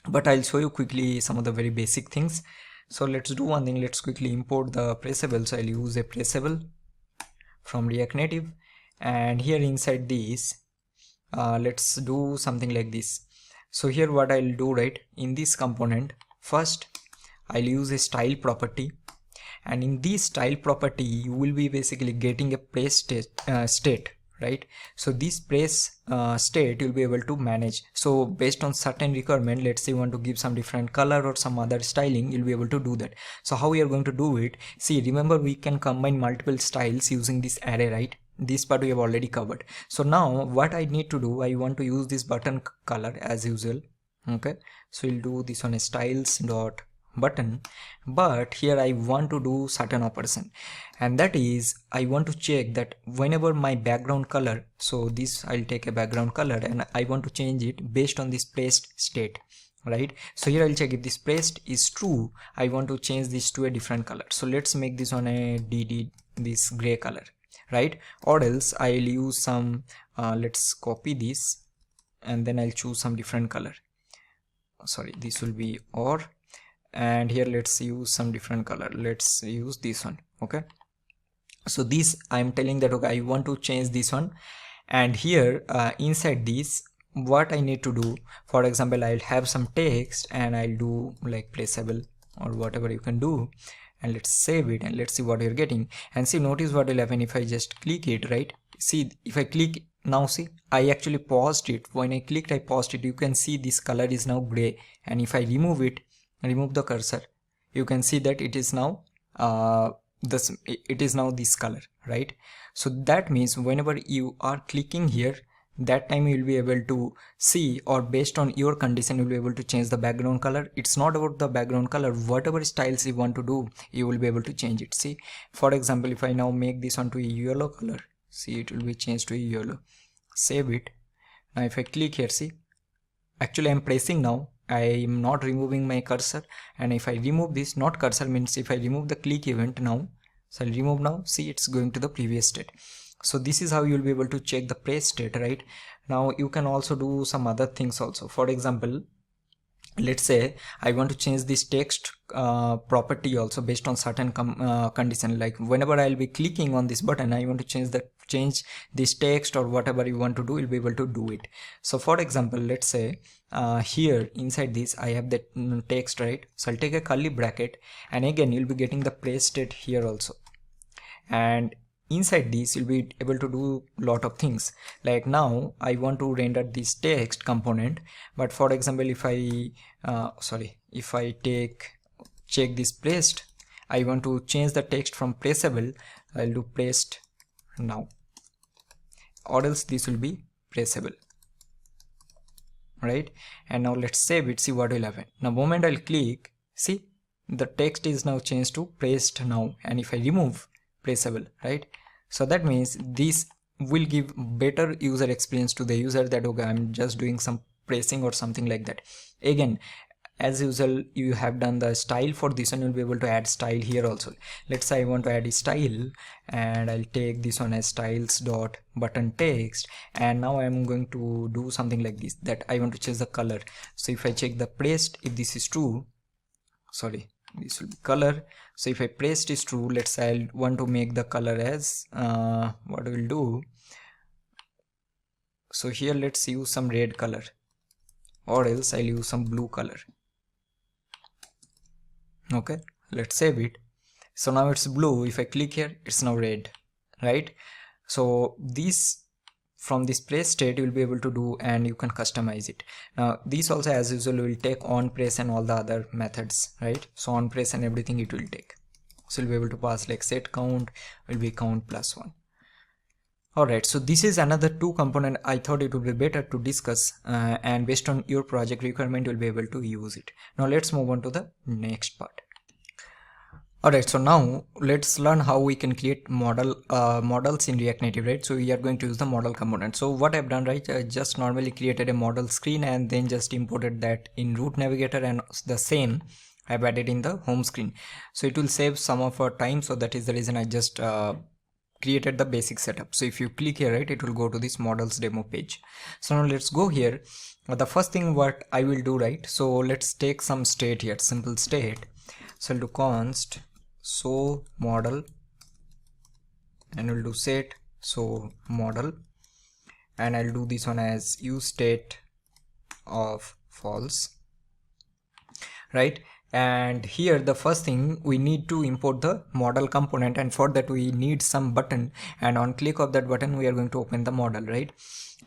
But I'll show you quickly some of the very basic things. So let's do one thing, let's quickly import the pressable. So I'll use a pressable from React Native, and here inside this let's do something like this. So here what I'll do, right, in this component, first I'll use a style property, and in this style property you will be basically getting a press state, right? So this press state you'll be able to manage. So based on certain requirement, let's say you want to give some different color or some other styling, you'll be able to do that. So how we are going to do it, see, remember we can combine multiple styles using this array, right? This part we have already covered. So now what I need to do, I want to use this button color as usual. Okay, so we'll do this on a styles dot button, but here I want to do certain operation, and that is I want to check that whenever my background color, so this I'll take a background color and I want to change it based on this pressed state, right? So here I'll check if this pressed is true, I want to change this to a different color. So let's make this on a this gray color, right? Or else I'll use some let's copy this and then I'll choose some different color. sorry, this will be or, and here let's use some different color. Let's use this one. Okay, so this I'm telling that okay, I want to change this one, and here inside this what I need to do, for example, I'll have some text and I'll do like placeable or whatever you can do, and let's save it and let's see what you're getting. And see, notice what will happen if I just click it, right? See, if I click now, see, I actually paused it. When I clicked, I paused it. You can see this color is now gray, and if I remove it, remove the cursor, you can see that it is now it is now this color, right? So that means whenever you are clicking here, that time you will be able to see, or based on your condition you will be able to change the background color. It's not about the background color, whatever styles you want to do, you will be able to change it. See, for example, if I now make this onto a yellow color, see, it will be changed to a yellow. Save it. Now if I click here, see, actually I'm pressing now, I am not removing my cursor, and if I remove this, not cursor means if I remove the click event now, so I'll remove now, see, it's going to the previous state. So this is how you'll be able to check the press state, right? Now you can also do some other things also. For example, let's say I want to change this text property also based on certain condition, like whenever I'll be clicking on this button, I want to change this text or whatever you want to do, you'll be able to do it. So for example, let's say here inside this I have the text, right? So I'll take a curly bracket, and again you'll be getting the press state here also, and inside this you'll be able to do lot of things. Like now I want to render this text component, but for example, if I if I check this pressed, I want to change the text from pressable, I'll do pressed now, or else this will be pressable, right? And now let's save it, see what will happen. Now moment I'll click, see, the text is now changed to pressed now, and if I remove, pressable, right? So that means this will give better user experience to the user, that okay, I'm just doing some pressing or something like that. Again, as usual, you have done the style for this one, you'll be able to add style here also. Let's say I want to add a style, and I'll take this one as styles dot button text, and now I'm going to do something like this, that I want to change the color. So if I check the pressed, if this is true, sorry, this will be color. So if I pressed is true, let's say I want to make the color as what we'll do, so here let's use some red color, or else I'll use some blue color. Okay, let's save it. So now it's blue, if I click here, it's now red, right? So this, from this press state you'll be able to do, and you can customize it. Now this also as usual will take on press and all the other methods, right? So on press and everything it will take. So you'll be able to pass like set count will be count plus 1. Alright, so this is another 2 component I thought it would be better to discuss, and based on your project requirement you'll be able to use it. Now let's move on to the next part. Alright, so now let's learn how we can create models in React Native, right? So we are going to use the model component. So what I've done, right, I just normally created a model screen and then just imported that in root Navigator, and the same I've added in the home screen. So it will save some of our time, so that is the reason I just created the basic setup. So if you click here, right, it will go to this models demo page. So now let's go here. The first thing what I will do, right, so let's take some state here, simple state. So I'll do const so model, and we'll do set so model, and I'll do this one as use state of false, right? And here the first thing we need to import the model component, and for that we need some button, and on click of that button we are going to open the model, right?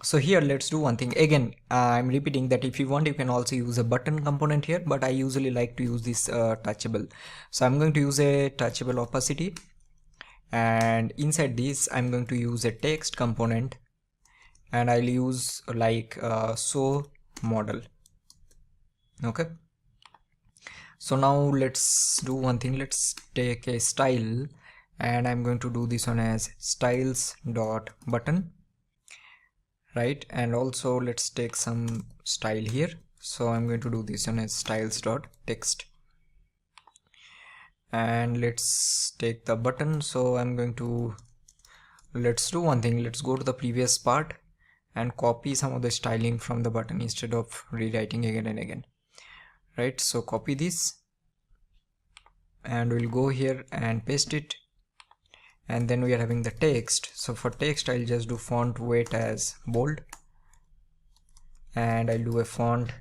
So here let's do one thing. Again, I'm repeating that if you want you can also use a button component here, but I usually like to use this touchable. So I'm going to use a touchable opacity, and inside this I'm going to use a text component, and I'll use like so model. Okay, so now let's do one thing. Let's take a style, and I'm going to do this one as styles dot button, right? And also let's take some style here, so I'm going to do this one as styles dot text, and let's take the button. So I'm going to, let's do one thing, let's go to the previous part and copy some of the styling from the button instead of rewriting again and again. right? So copy this and we'll go here and paste it, and then we are having the text. So for text I'll just do font weight as bold, and I'll do a font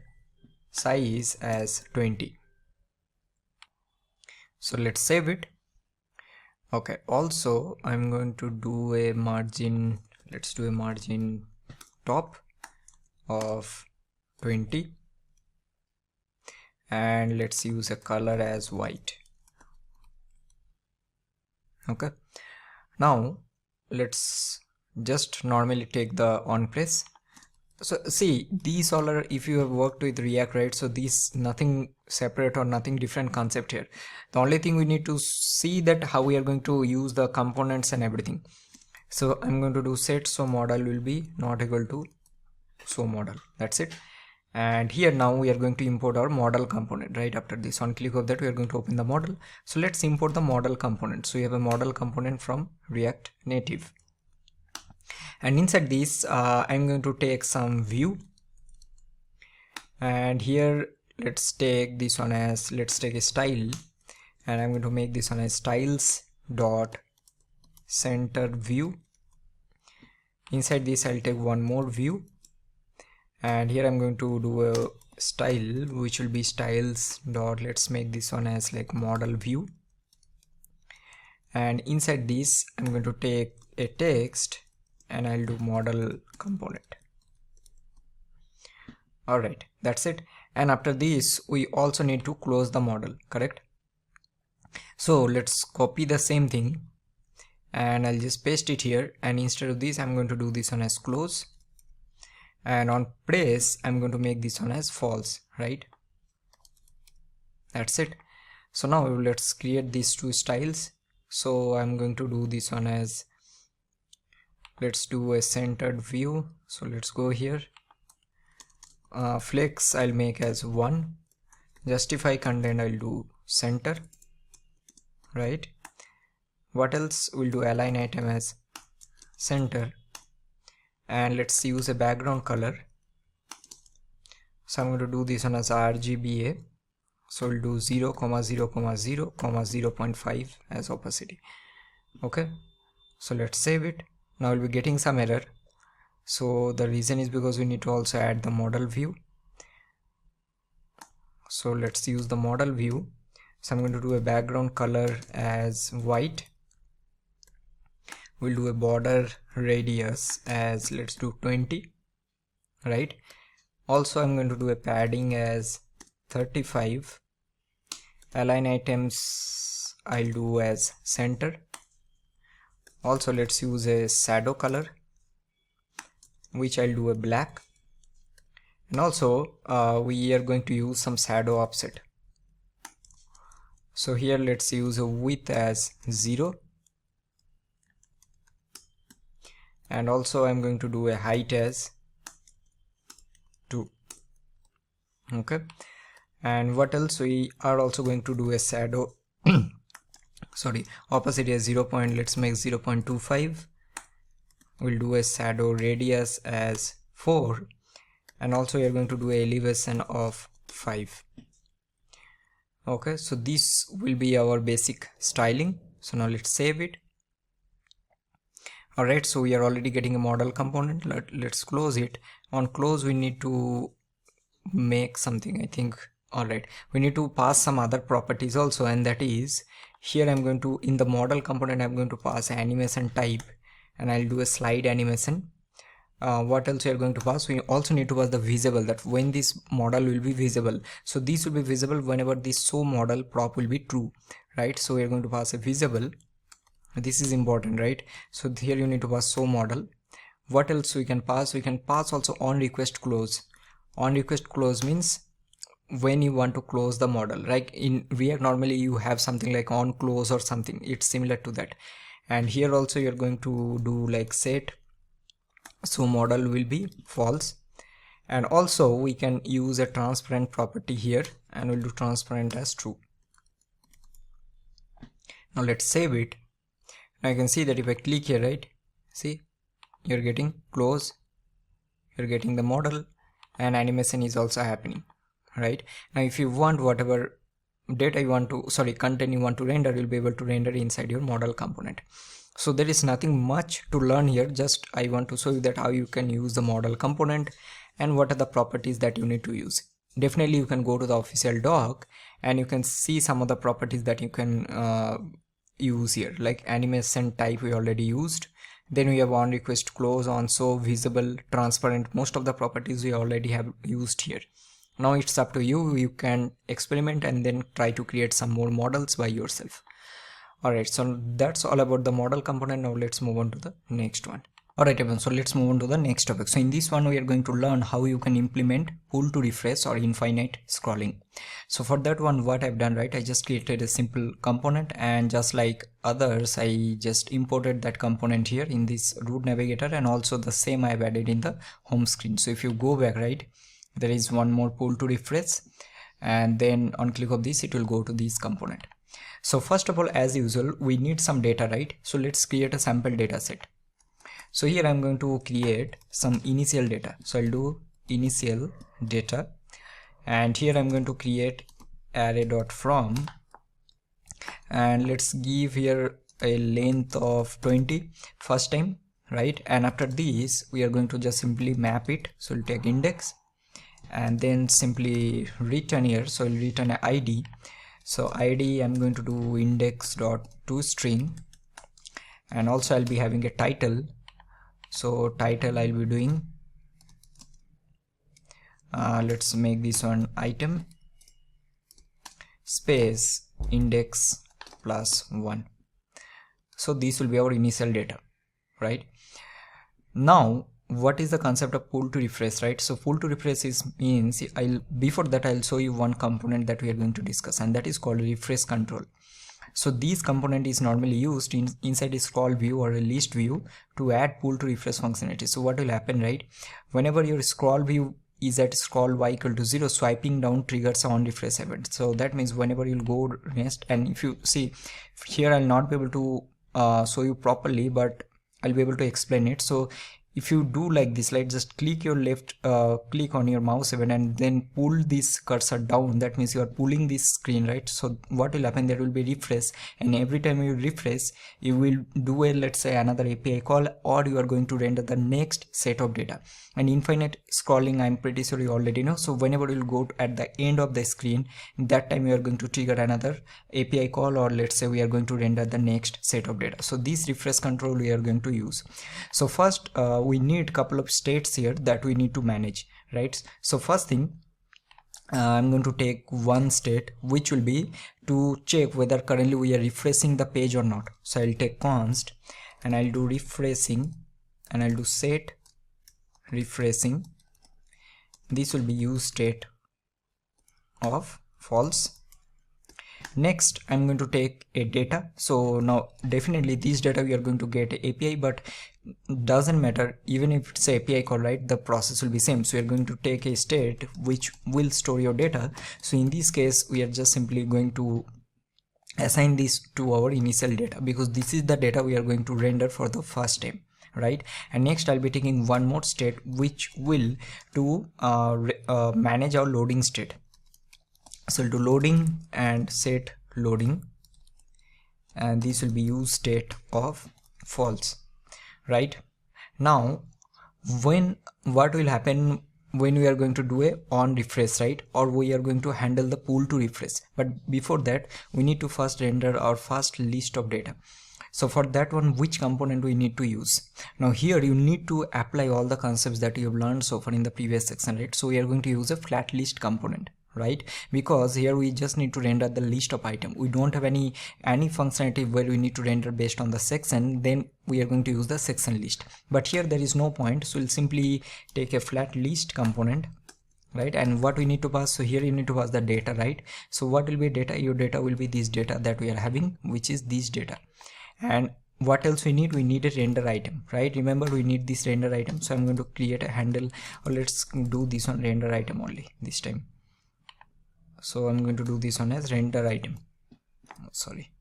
size as 20. So let's save it. Okay, also I'm going to do a margin, let's do a margin top of 20, and let's use a color as white. Okay, now let's just normally take the on press. So see, these all are, if you have worked with React, right, so these nothing separate or nothing different concept here. The only thing we need to see that how we are going to use the components and everything. So I'm going to do set so model will be not equal to so model, that's it. And here now we are going to import our model component. Right after this, on click of that, we are going to open the model. So let's import the model component. So we have a model component from React Native, and inside this I'm going to take some view, and here let's take this one as, let's take a style, and I'm going to make this one as styles dot center view. Inside this I'll take one more view, and here I'm going to do a style which will be styles dot, let's make this one as like model view, and inside this I'm going to take a text and I'll do model component. Alright, that's it. And after this we also need to close the model, correct? So let's copy the same thing and I'll just paste it here, and instead of this I'm going to do this one as close, and on press I'm going to make this one as false, right? That's it. So now let's create these two styles. So I'm going to do this one as, let's do a centered view. So let's go here, flex I'll make as 1, justify content I'll do center, right? What else? We'll do align item as center, and let's use a background color. So I'm going to do this one as RGBA. So we'll do 0, 0, 0, 0.5 as opacity. Okay, so let's save it. Now we'll be getting some error. So the reason is because we need to also add the model view. So let's use the model view. So I'm going to do a background color as white. We'll do a border radius as, let's do 20, right? Also I'm going to do a padding as 35. Align items I'll do as center. Also let's use a shadow color which I'll do a black, and also we are going to use some shadow offset. So here let's use a width as 0, and also I'm going to do a height as 2. Okay, and what else? We are also going to do a shadow sorry, opacity as 0. Let's make 0.25. We'll do a shadow radius as 4, and also we are going to do a elevation of 5. Okay, so this will be our basic styling. So now let's save it. Alright, so we are already getting a model component. Let's close it. On close we need to make something, I think. Alright, we need to pass some other properties also, and that is, here I'm going to, in the model component I'm going to pass animation type, and I'll do a slide animation. What else we are going to pass? We also need to pass the visible, that when this model will be visible. So this will be visible whenever this show model prop will be true, right? So we are going to pass a visible. This is important, right? So here you need to pass show model. What else we can pass? We can pass also on request close. On request close means when you want to close the model, like in React normally you have something like on close or something, it's similar to that. And here also you're going to do like set so model will be false. And also we can use a transparent property here, and we'll do transparent as true. Now let's save it. Now you can see that if I click here, right, see, you're getting close, you're getting the model, and animation is also happening, right? Now if you want whatever data you want to, sorry, content you want to render, you'll be able to render inside your model component. So there is nothing much to learn here, just I want to show you that how you can use the model component and what are the properties that you need to use. Definitely you can go to the official doc and you can see some of the properties that you can use here, like animation type we already used. Then we have on request, close, on show, visible, transparent. Most of the properties we already have used here. Now it's up to you. You can experiment and then try to create some more models by yourself. Alright, so that's all about the model component. Now let's move on to the next one. Alright everyone, so let's move on to the next topic. So in this one we are going to learn how you can implement pull to refresh or infinite scrolling. So for that one, what I've done, right, I just created a simple component, and just like others, I just imported that component here in this root navigator, and also the same I've added in the home screen. So if you go back, right, there is one more pull to refresh, and then on click of this it will go to this component. So first of all, as usual, we need some data, right? So let's create a sample data set. So here I'm going to create some initial data. So I'll do initial data, and here I'm going to create array.from, and let's give here a length of 20 first time, right? And after this we are going to just simply map it. So we'll take index and then simply return here. So I'll return an ID. So ID, I'm going to do index.toString, and also I'll be having a title. So title I'll be doing, let's make this one item space index plus 1. So this will be our initial data, right? Now what is the concept of pull to refresh, right? So pull to refresh means before that I'll show you one component that we are going to discuss, and that is called refresh control. So this component is normally used inside a scroll view or a list view to add pull to refresh functionality. So what will happen, right? Whenever your scroll view is at scroll y equal to 0, swiping down triggers on refresh event. So that means whenever you'll go next, and if you see here, I'll not be able to show you properly, but I'll be able to explain it. So if you do like this, like just click your left click on your mouse event and then pull this cursor down, that means you are pulling this screen, right? So what will happen, there will be refresh, and every time you refresh you will do a, let's say, another API call, or you are going to render the next set of data. And infinite scrolling, I'm pretty sure you already know. So whenever you'll go at the end of the screen, that time you are going to trigger another API call, or let's say we are going to render the next set of data. So this refresh control we are going to use. So first we need a couple of states here that we need to manage, right? So first thing, I'm going to take one state which will be to check whether currently we are refreshing the page or not. So I'll take const and I'll do refreshing, and I'll do set refreshing. This will be use state of false. Next I'm going to take a data. So now definitely this data we are going to get API, but doesn't matter, even if it's a API call, right, the process will be same. So we are going to take a state which will store your data. So in this case we are just simply going to assign this to our initial data, because this is the data we are going to render for the first time, right? And next I'll be taking one more state which will to manage our loading state. So I'll do loading and set loading, and this will be use state of false, right? Now what will happen when we are going to do a on refresh, right, or we are going to handle the pull to refresh, but before that we need to first render our first list of data. So for that one, which component we need to use? Now here you need to apply all the concepts that you have learned so far in the previous section, right? So we are going to use a FlatList component, right? Because here we just need to render the list of item. We don't have any functionality where we need to render based on the section. Then we are going to use the section list, but here there is no point. So we'll simply take a FlatList component, right? And what we need to pass, so here you need to pass the data, right? So what will be data? Your data will be this data that we are having, which is this data. And what else we need? We need a render item, right? Remember, we need this render item. So I'm going to create a handle, or let's do this one render item only this time. So I'm going to do this one as render item. Sorry.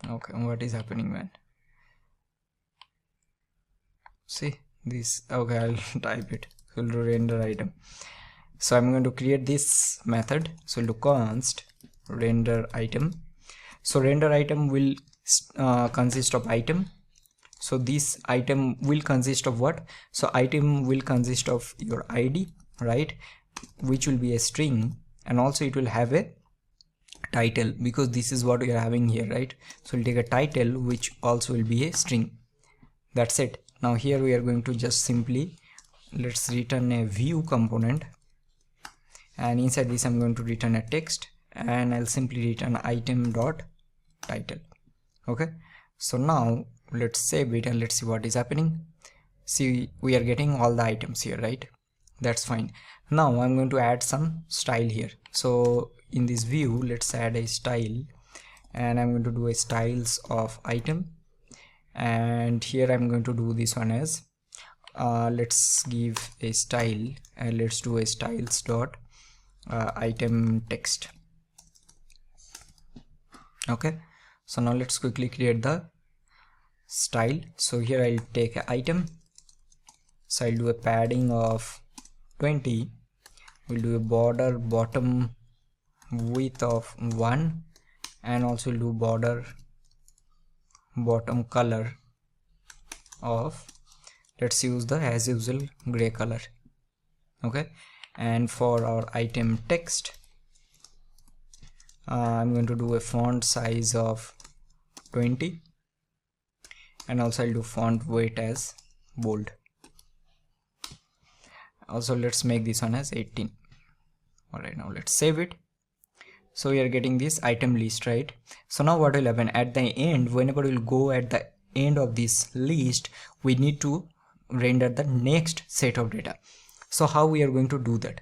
Okay, what is happening, man? See this? Okay, I'll type it. equal to render item. So I'm going to create this method. So do const render item. So render item will consist of item. So this item will consist of what? So item will consist of your ID, right, which will be a string, and also it will have a title, because this is what we are having here, right? So we'll take a title which also will be a string. That's it. Now here we are going to just simply, let's return a view component, and inside this I'm going to return a text, and I'll simply return item dot title. Okay, so now let's save it and let's see what is happening. See, we are getting all the items here, right? That's fine. Now I'm going to add some style here. So in this view, let's add a style, and I'm going to do a styles of item, and here I'm going to do this one as let's give a style, and let's do a styles dot item text. Okay, so now let's quickly create the style. So here I'll take an item, so I'll do a padding of 20, we'll do a border bottom width of 1, and also do border bottom color of, let's use the as usual gray color. Okay, and for our item text, I'm going to do a font size of 20, and also I'll do font weight as bold. Also let's make this one as 18. Alright, now let's save it. So we are getting this item list, right? So now what will happen at the end, whenever we'll go at the end of this list, we need to render the next set of data. So how we are going to do that?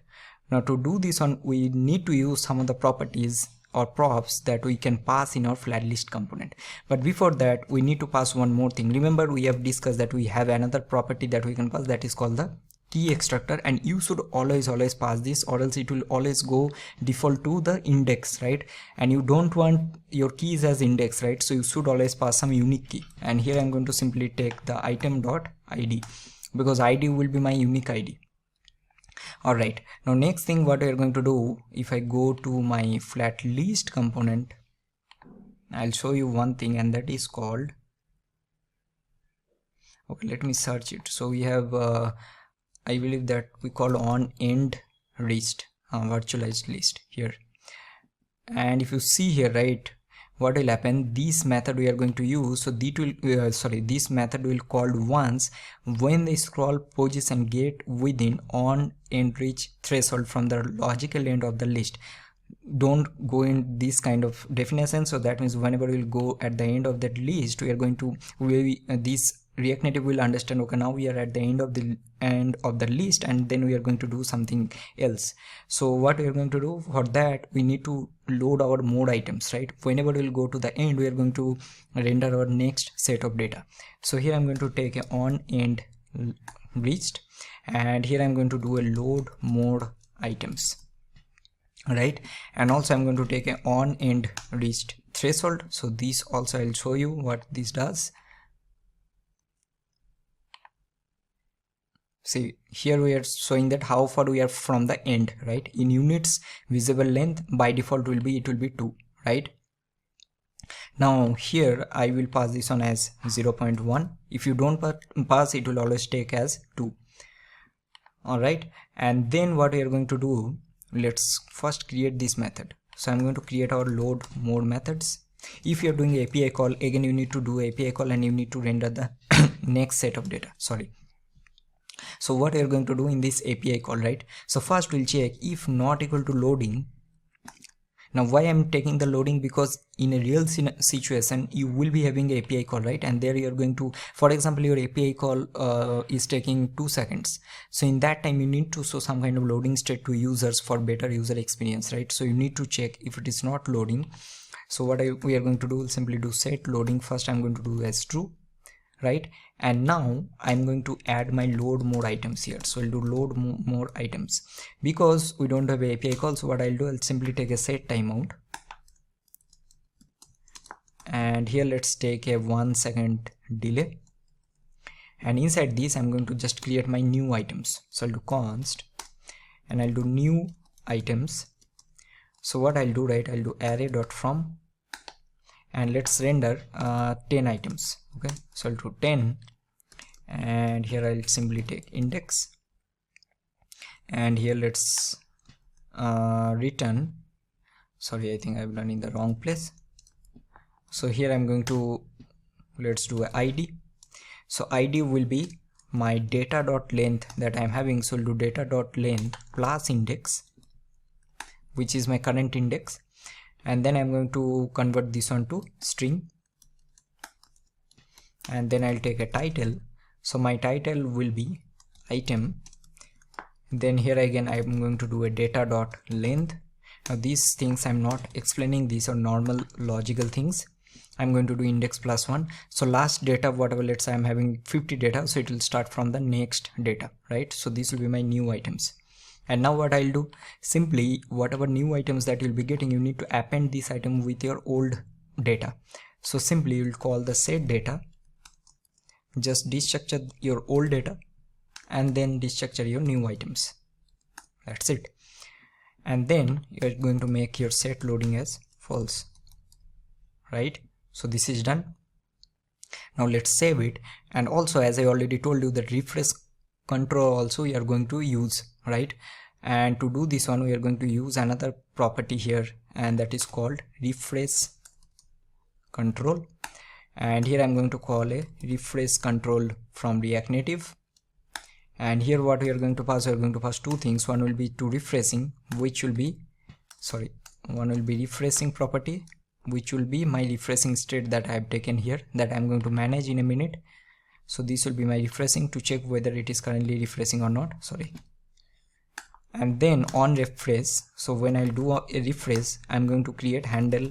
Now to do this one, we need to use some of the properties or props that we can pass in our FlatList component. But before that, we need to pass one more thing. Remember, we have discussed that we have another property that we can pass, that is called the key extractor, and you should always pass this, or else it will always go default to the index, right? And you don't want your keys as index, right? So you should always pass some unique key, and here I'm going to simply take the item dot id, because id will be my unique id. Alright, now next thing what we are going to do, if I go to my FlatList component, I'll show you one thing, and that is called, okay, let me search it. So we have I believe that we call on end list, virtualized list here. And if you see here, right, what will happen, this method we are going to use, so this method will called once when the scroll position get within on end reach threshold from the logical end of the list. Don't go in this kind of definition. So that means whenever we'll go at the end of that list, we are going to this React Native will understand, okay, now we are at the end of the list, and then we are going to do something else. So what we are going to do for that, we need to load our mode items, right? Whenever we'll go to the end, we are going to render our next set of data. So here I'm going to take a on end reached, and here I'm going to do a load mode items, right? And also I'm going to take a on end reached threshold. So this also I'll show you what this does. See, here we are showing that how far we are from the end, right? In units, visible length by default will be 2, right? Now here I will pass this one as 0.1. If you don't pass, it will always take as 2. All right, and then what we are going to do, let's first create this method. So I'm going to create our load mode methods. If you're doing API call, again you need to do API call, and you need to render the next set of data. So what we are going to do in this API call, right? So first we'll check if not equal to loading. Now why I'm taking the loading, because in a real situation you will be having an API call, right? And there you are going to, for example, your API call is taking 2 seconds. So in that time you need to show some kind of loading state to users for better user experience, right? So you need to check if it is not loading. So what we are going to do, we'll simply do set loading. First I'm going to do as true, right? And now I'm going to add my load more items here. So I'll do load more items, because we don't have an API call. So what I'll do, I'll simply take a set timeout, and here let's take a 1 second delay, and inside this I'm going to just create my new items. So I'll do const and I'll do new items. So what I'll do, right, I'll do array.from and let's render 10 items. Okay, so I'll do 10 and here I'll simply take index and here let's return, sorry, I think I've done in the wrong place. So here I'm going to, let's do a id. So id will be my data.length that I'm having. So I'll do data.length plus index, which is my current index, and then I'm going to convert this one to string, and then I'll take a title. So my title will be item. Then here again I'm going to do a data.length. Now these things I'm not explaining, these are normal logical things. I'm going to do index plus 1. So last data, whatever, let's say I'm having 50 data, so it will start from the next data, right? So this will be my new items. And now what I'll do, simply whatever new items that you'll be getting, you need to append this item with your old data. So simply you'll call the set data, just destructure your old data and then destructure your new items. That's it. And then you're going to make your set loading as false, right? So this is done. Now let's save it. And also, as I already told you, that refresh control also we are going to use, right? And to do this one, we are going to use another property here, and that is called refresh control. And here I'm going to call a refresh control from React Native. And here what we are going to pass, we are going to pass two things. One will be to refreshing, which will be, sorry, one will be refreshing property, which will be my refreshing state that I have taken here, that I'm going to manage in a minute. So this will be my refreshing to check whether it is currently refreshing or not, sorry. And then on refresh, so when I'll do a refresh, I'm going to create handle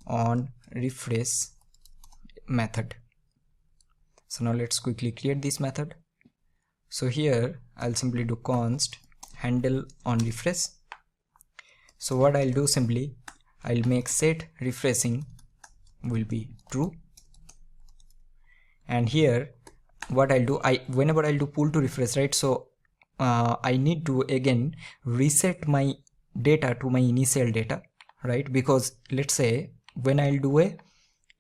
on refresh method. So now let's quickly create this method. So here I'll simply do const handle on refresh. So what I'll do, simply I'll make set refreshing will be true, and here what I'll do, whenever I'll do pull to refresh, right, so I need to again reset my data to my initial data, right? Because let's say when I'll do a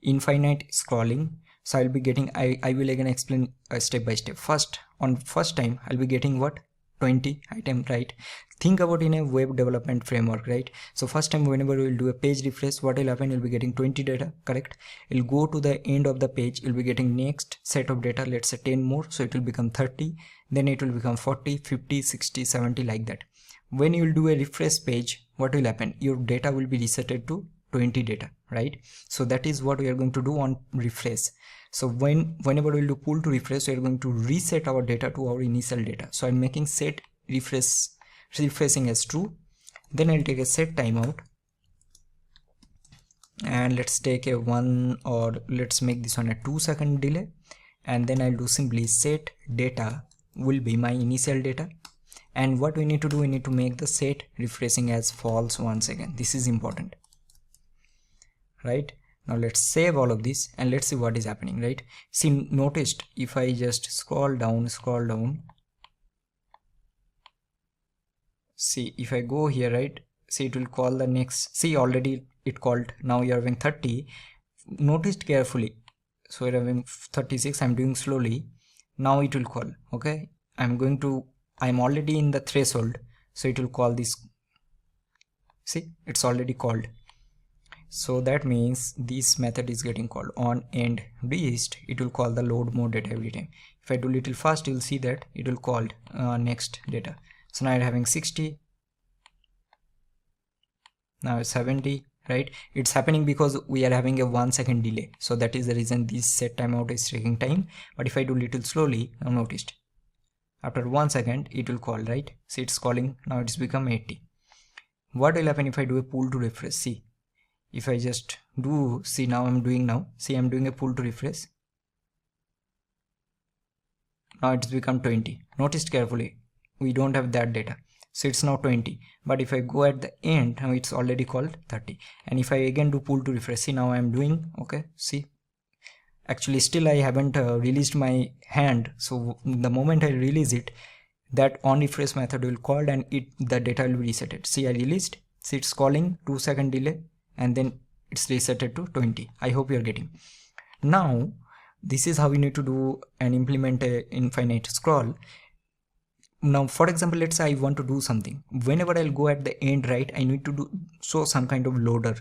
infinite scrolling, so I'll be getting, I will again explain step by step. First, on first time I'll be getting what, 20 item, right? Think about in a web development framework, right? So first time whenever we will do a page refresh, what will happen, you'll be getting 20 data, correct? You'll go to the end of the page, you'll be getting next set of data, let's say 10 more, so it will become 30, then it will become 40, 50, 60, 70, like that. When you will do a refresh page, what will happen, your data will be resetted to 20 data, right? So that is what we are going to do on refresh. So whenever we'll do pull to refresh, we are going to reset our data to our initial data. So I'm making set refreshing as true. Then I'll take a set timeout, and let's take a 1, or let's make this one a 2-second delay, and then I'll do simply set data will be my initial data. And what we need to do, we need to make the set refreshing as false once again. This is important, right? Now let's save all of this and let's see what is happening, right? See, noticed if I just scroll down, see if I go here, right, see it will call the next, see already it called, now you're having 30, noticed carefully, so you're having 36, I'm doing slowly, now it will call, okay, I'm already in the threshold, so it will call this, see it's already called. So that means this method is getting called on end reached, it will call the load more data every time. If I do little fast, you'll see that it will call next data. So now I'm having 60, now it's 70, right? It's happening because we are having a 1 second delay, so that is the reason this set timeout is taking time. But if I do little slowly, now noticed after 1 second it will call, right? See, it's calling, now it's become 80. What will happen if I do a pull to refresh? See, if I just do, see now I'm doing a pull to refresh, now it's become 20. Notice carefully, we don't have that data, so it's now 20. But if I go at the end, now it's already called 30. And if I again do pull to refresh, see now I'm doing, okay, see actually still I haven't released my hand. So the moment I release it, that on refresh method will called and the data will be resetted. See, I released, see it's calling, 2-second delay, and then it's resetted to 20. I hope you're getting. Now this is how we need to do and implement a infinite scroll. Now for example, let's say I want to do something. Whenever I'll go at the end, right, I need to show some kind of loader.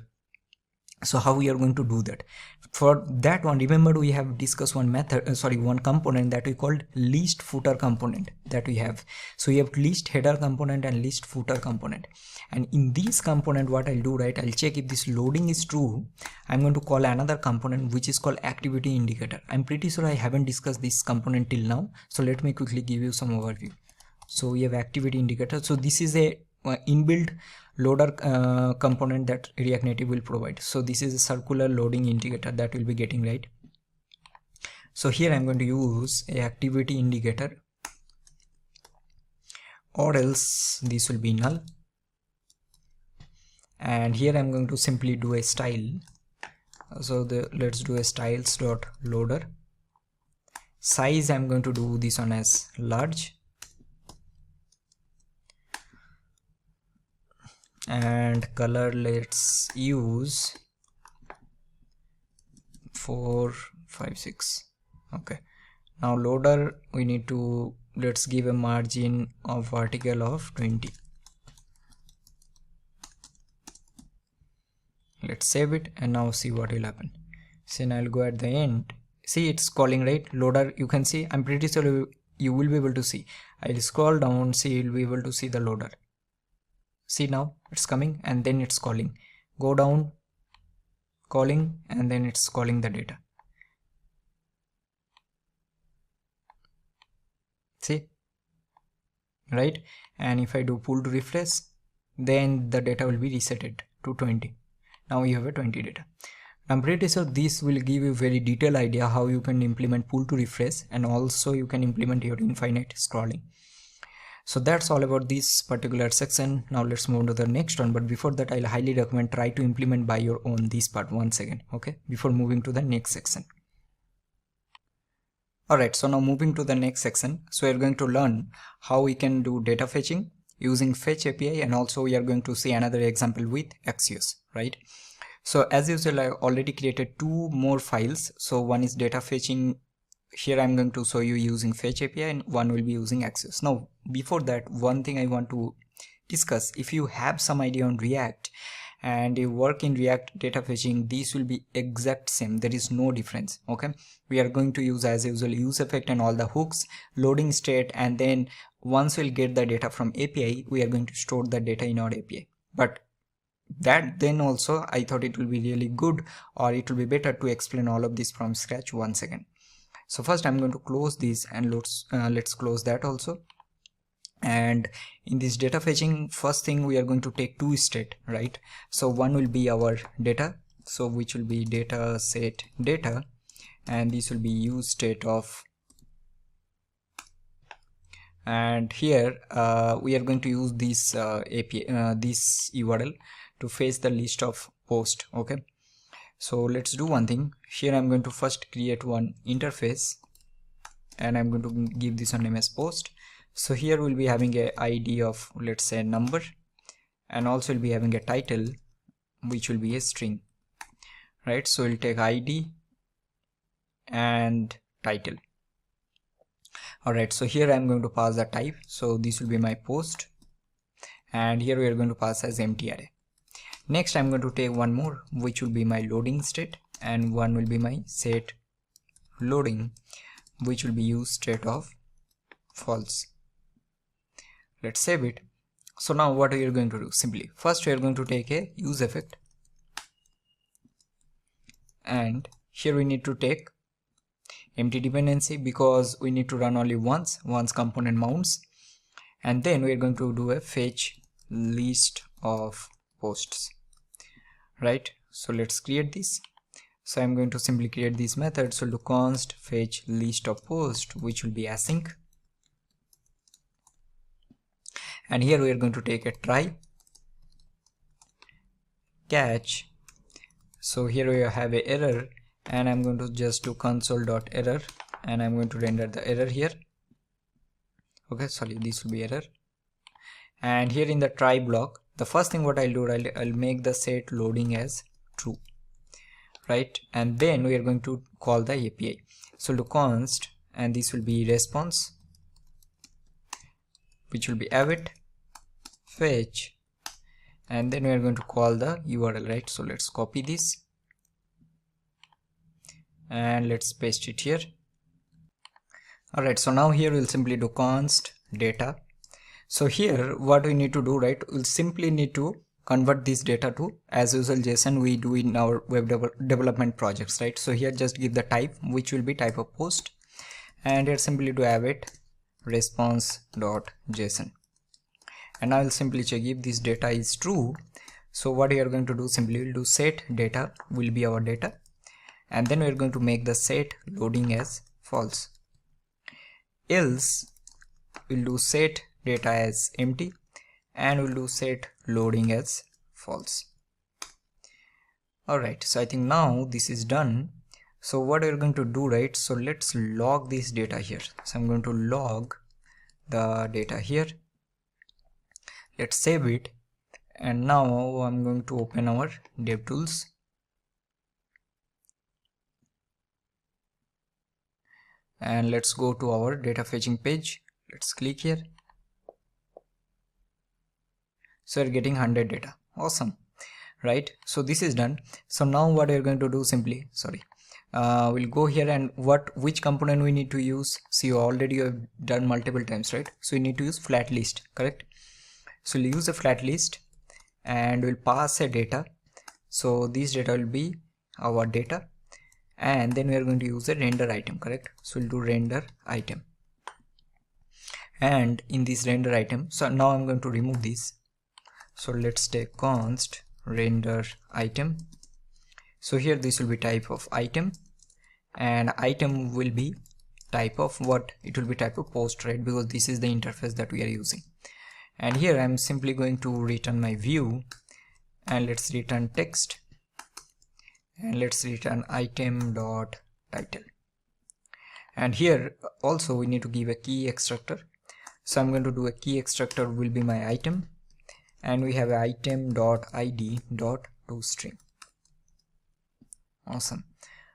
So how we are going to do that? For that one, remember we have discussed one method, one component that we called list footer component that we have. So we have list header component and list footer component, and in this component what I'll do, right, I'll check if this loading is true. I'm going to call another component which is called activity indicator. I'm pretty sure I haven't discussed this component till now, so let me quickly give you some overview. So we have activity indicator. So this is a inbuilt loader component that React Native will provide. So this is a circular loading indicator that we'll be getting, right? So here I'm going to use a activity indicator, or else this will be null. And here I'm going to simply do a style. So let's do a styles.loader. Size I'm going to do this one as large, and color let's use 456. Okay, now loader we need to, let's give a margin of vertical of 20. Let's save it and now see what will happen. See, now I'll go at the end. See, it's calling, right? Loader, you can see, I'm pretty sure you will be able to see. I'll scroll down, see, you'll be able to see the loader. See, now it's coming and then it's calling. Go down, calling, and then it's calling the data. See, right? And if I do pull to refresh, then the data will be resetted to 20. Now you have a 20 data. I'm pretty sure this will give you very detailed idea how you can implement pull to refresh, and also you can implement your infinite scrolling. So that's all about this particular section. Now let's move to the next one, but before that I'll highly recommend try to implement by your own this part once again, okay, before moving to the next section. Alright, so now moving to the next section. So we're going to learn how we can do data fetching using fetch API, and also we are going to see another example with axios, right? So as usual, I already created 2 more files. So one is data fetching. Here I'm going to show you using fetch API, and one will be using axios. Now before that, one thing I want to discuss, if you have some idea on React and you work in React data fetching, these will be exact same, there is no difference. Okay, we are going to use as usual use effect and all the hooks, loading state, and then once we'll get the data from API, we are going to store the data in our API. But that then also I thought it will be really good, or it will be better to explain all of this from scratch once again. So first I'm going to close this, and let's close that also. And in this data fetching, first thing we are going to take 2 state, right? So one will be our data, so which will be data set data, and this will be use state of, and here we are going to use this API, this URL to fetch the list of post. Okay, so let's do one thing. Here I'm going to first create one interface, and I'm going to give this one name as post. So here we'll be having a ID of, let's say, number, and also we'll be having a title which will be a string, right? So we'll take ID and title. Alright, so here I'm going to pass the type, so this will be my post, and here we are going to pass as empty array. Next I'm going to take one more, which will be my loading state, and one will be my set loading, which will be use state of false. Let's save it. So now what we are going to do, simply first we are going to take a use effect, and here we need to take empty dependency because we need to run only once component mounts, and then we are going to do a fetch list of posts, right? So let's create this. So I'm going to simply create this method. So do const fetch list of post, which will be async, and here we are going to take a try catch. So here we have a error, and I'm going to just do console.error, and I'm going to render the error here. Okay, sorry, this will be error. And here in the try block, the first thing what I'll do, I'll make the set loading as true, right? And then we are going to call the API. So do const, and this will be response, which will be await fetch, and then we are going to call the URL, right? So let's copy this and let's paste it here. Alright, so now here we'll simply do const data. So here what we need to do, right, we'll simply need to convert this data to as usual JSON we do in our web development projects, right? So here just give the type, which will be type of post, and here simply do await response.json, and I will simply check if this data is true. So what we are going to do, simply we'll do set data will be our data, and then we are going to make the set loading as false, else we'll do set data as empty, and we'll do set loading as false. Alright, so I think now this is done. So what we're going to do, right, so let's log this data here. So I'm going to log the data here, let's save it, and now I'm going to open our DevTools, and let's go to our data fetching page. Let's click here. So we're getting 100 data. Awesome, right? So this is done. So now what we're going to do, simply we'll go here, and which component we need to use. See, already you have done multiple times, right? So you need to use FlatList, correct? So we'll use a FlatList, and we'll pass a data. So this data will be our data, and then we are going to use a render item, correct? So we'll do render item, and in this render item, so now I'm going to remove this. So let's take const render item. So here this will be type of item, and item will be type of what? It will be type of post, right? Because this is the interface that we are using. And here I'm simply going to return my view, and let's return text, and let's return item.title. And here also we need to give a key extractor. So I'm going to do a key extractor will be my item, and we have item.id.toString. Awesome.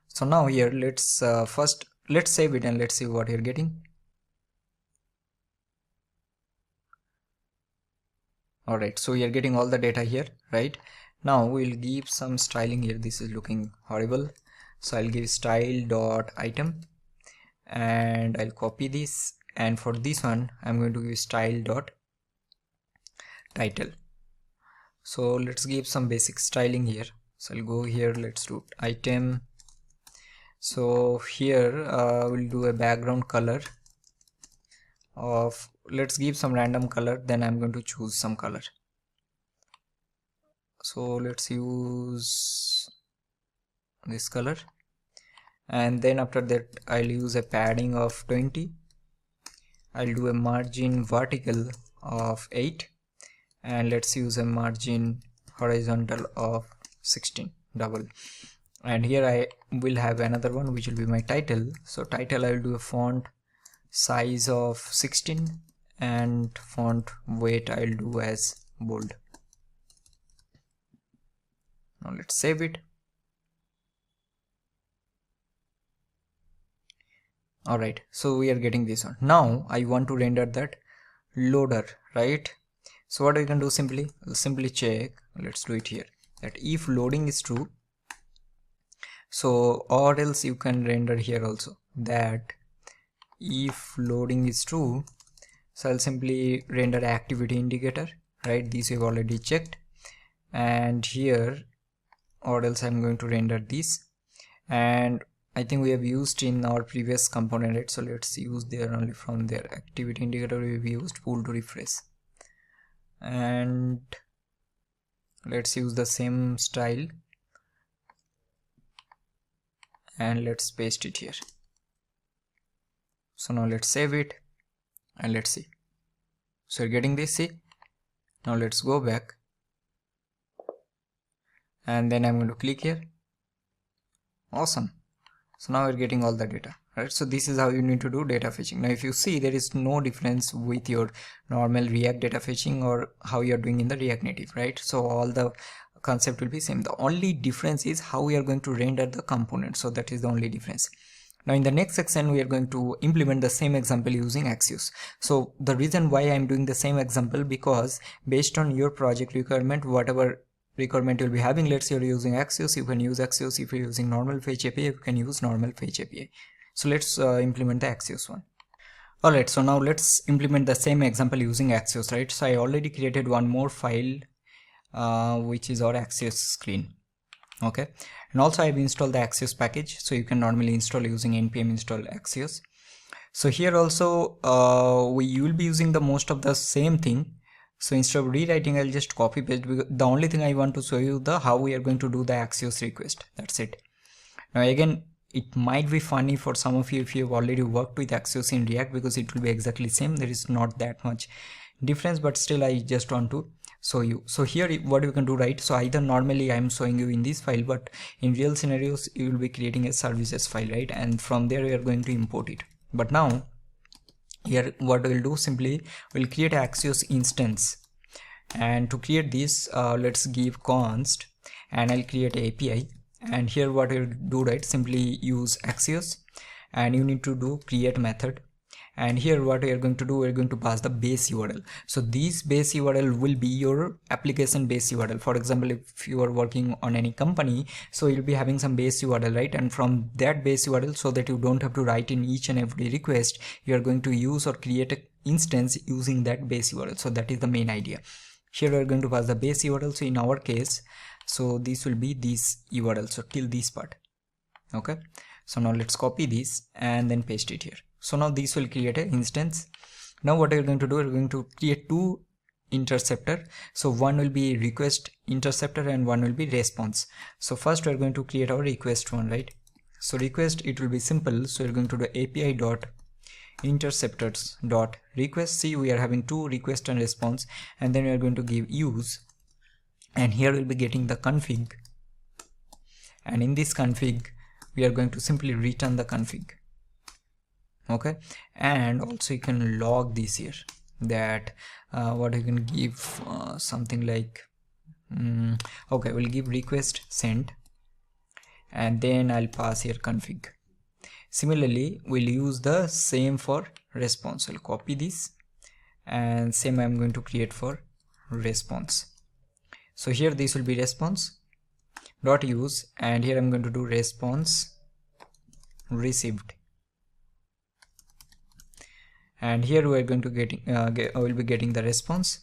So now here let's first let's save it, and let's see what you're getting. Alright, so we are getting all the data here, right? Now we'll give some styling here. This is looking horrible, so I'll give style.item, and I'll copy this, and for this one I'm going to give style.title. So let's give some basic styling here. So I'll go here, let's do item. So here we'll do a background color of, let's give some random color, then I'm going to choose some color. So let's use this color, and then after that I'll use a padding of 20. I'll do a margin vertical of 8, and let's use a margin horizontal of 16 double. And here I will have another one, which will be my title. So title I will do a font size of 16, and font weight I'll do as bold. Now let's save it. Alright, so we are getting this one. Now I want to render that loader, right? So what we can do, simply check, let's do it here, that if loading is true, so or else you can render here also that if loading is true. So I'll simply render activity indicator, right? This we've already checked, and here or else I'm going to render this, and I think we have used in our previous component, right? So let's use there only from there. Activity indicator we've used pull to refresh, and let's use the same style, and let's paste it here. So now let's save it, and let's see. So you're getting this, see? Now let's go back, and then I'm going to click here. Awesome. So now we're getting all the data, right? So this is how you need to do data fetching. Now if you see, there is no difference with your normal React data fetching or how you're doing in the React Native, right? So all the concept will be same. The only difference is how we are going to render the component. So that is the only difference. Now in the next section, we are going to implement the same example using axios. So the reason why I'm doing the same example, because based on your project requirement, whatever requirement you'll be having, let's say you're using axios, you can use axios. If you're using normal fetch API, you can use normal fetch API. So let's implement the axios one. Alright, so now let's implement the same example using axios, right? So I already created one more file, which is our axios screen. Okay, and also I've installed the axios package, so you can normally install using npm install axios. So here also you will be using the most of the same thing. So instead of rewriting, I'll just copy paste, because the only thing I want to show you the how we are going to do the axios request. That's it. Now again, it might be funny for some of you if you've already worked with axios in React, because it will be exactly same. There is not that much difference, but still I just want to show you. So here what you can do, right? So either normally I'm showing you in this file, but in real scenarios you will be creating a services file, right? And from there we are going to import it. But now here what we'll do, simply we'll create an axios instance, and to create this let's give const, and I'll create an API. And here what we'll do, right, simply use axios, and you need to do create method. And here what we are going to do, we're going to pass the base URL. So this base URL will be your application base URL. For example, if you are working on any company, so you'll be having some base URL, right? And from that base URL, so that you don't have to write in each and every request, you are going to use or create an instance using that base URL. So that is the main idea. Here we are going to pass the base URL. So in our case, so this will be this URL, so till this part. Okay, so now let's copy this and then paste it here. So now this will create an instance. Now what we're going to do, we're going to create two interceptor. So one will be request interceptor and one will be response. So first we're going to create our request one, right? So request, it will be simple. So we're going to do API dot interceptors dot request. See, we are having two request and response, and then we are going to give use, and here we'll be getting the config, and in this config we are going to simply return the config. Okay, and also you can log this here, that what you can give something like okay, we'll give request sent, and then I'll pass here config. Similarly, we'll use the same for response. I'll copy this, and same I'm going to create for response. So here this will be response dot use, and here I'm going to do response received, and here we are going to will be getting the response,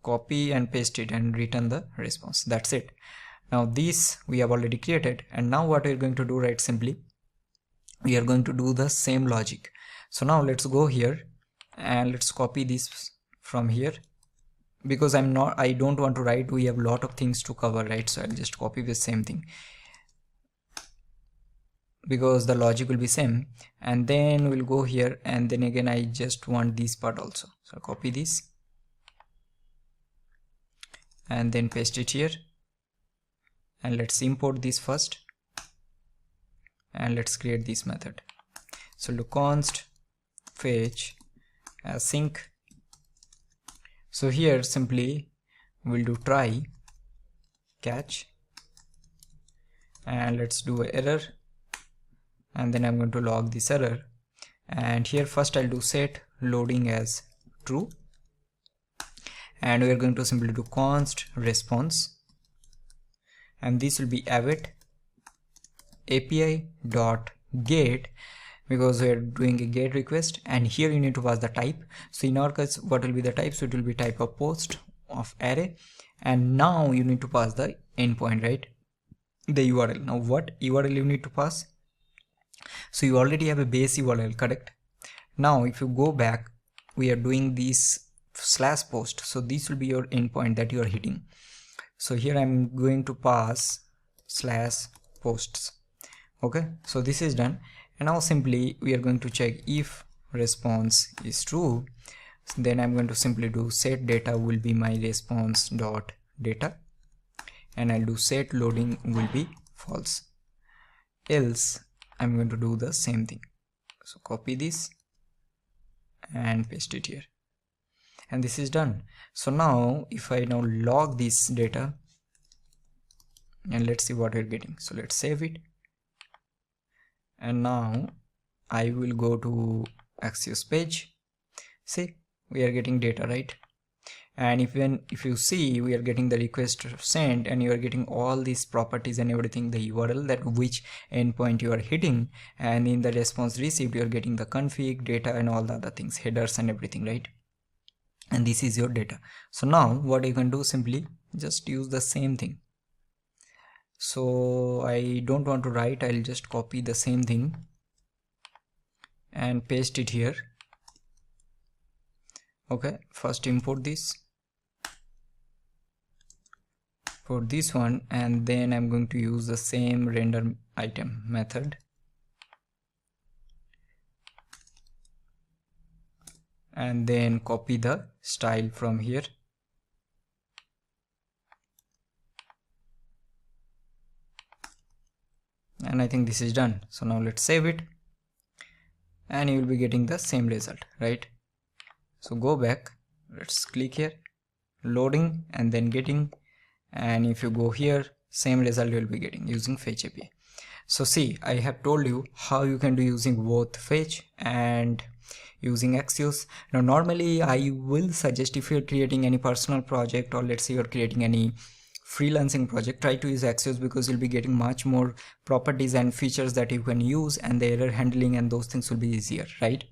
copy and paste it and return the response. That's it. Now this we have already created, and now what we're going to do, right, simply we are going to do the same logic. So now let's go here and let's copy this from here, because I don't want to write, we have a lot of things to cover, right? So I'll just copy the same thing, because the logic will be same. And then we'll go here, and then again I just want this part also, so I'll copy this and then paste it here, and let's import this first, and let's create this method. So do const fetch async. So here simply we'll do try catch, and let's do an error, and then I'm going to log this error. And here first I'll do set loading as true, and we're going to simply do const response, and this will be await API dot get, because we are doing a get request, and here you need to pass the type. So in our case, what will be the type? So it will be type of post of array, and now you need to pass the endpoint, right, the URL. Now what URL you need to pass? So you already have a base URL, correct? Now if you go back, we are doing this /post, so this will be your endpoint that you are hitting. So here I'm going to pass /posts. Okay, so this is done, and now simply we are going to check if response is true. Then I'm going to simply do set data will be my response dot data, and I'll do set loading will be false. else I'm going to do the same thing. So copy this and paste it here, and this is done. So now if I now log this data, and let's see what we're getting. So let's save it, and now I will go to Axios page. See, we are getting data, right? And if you see, we are getting the request sent, and you are getting all these properties and everything, the URL, that which endpoint you are hitting, and in the response received you are getting the config data and all the other things, headers and everything, right? And this is your data. So now what you can do, simply just use the same thing. So I don't want to write, I'll just copy the same thing and paste it here. Okay, first import this for this one, and then I'm going to use the same render item method, and then copy the style from here, and I think this is done. So now let's save it, and you will be getting the same result, right? So go back, let's click here, loading, and then getting, and if you go here, same result you will be getting using fetch API. So see, I have told you how you can do using both fetch and using axios. Now normally I will suggest, if you're creating any personal project, or let's say you're creating any freelancing project, try to use axios, because you'll be getting much more properties and features that you can use, and the error handling and those things will be easier, right?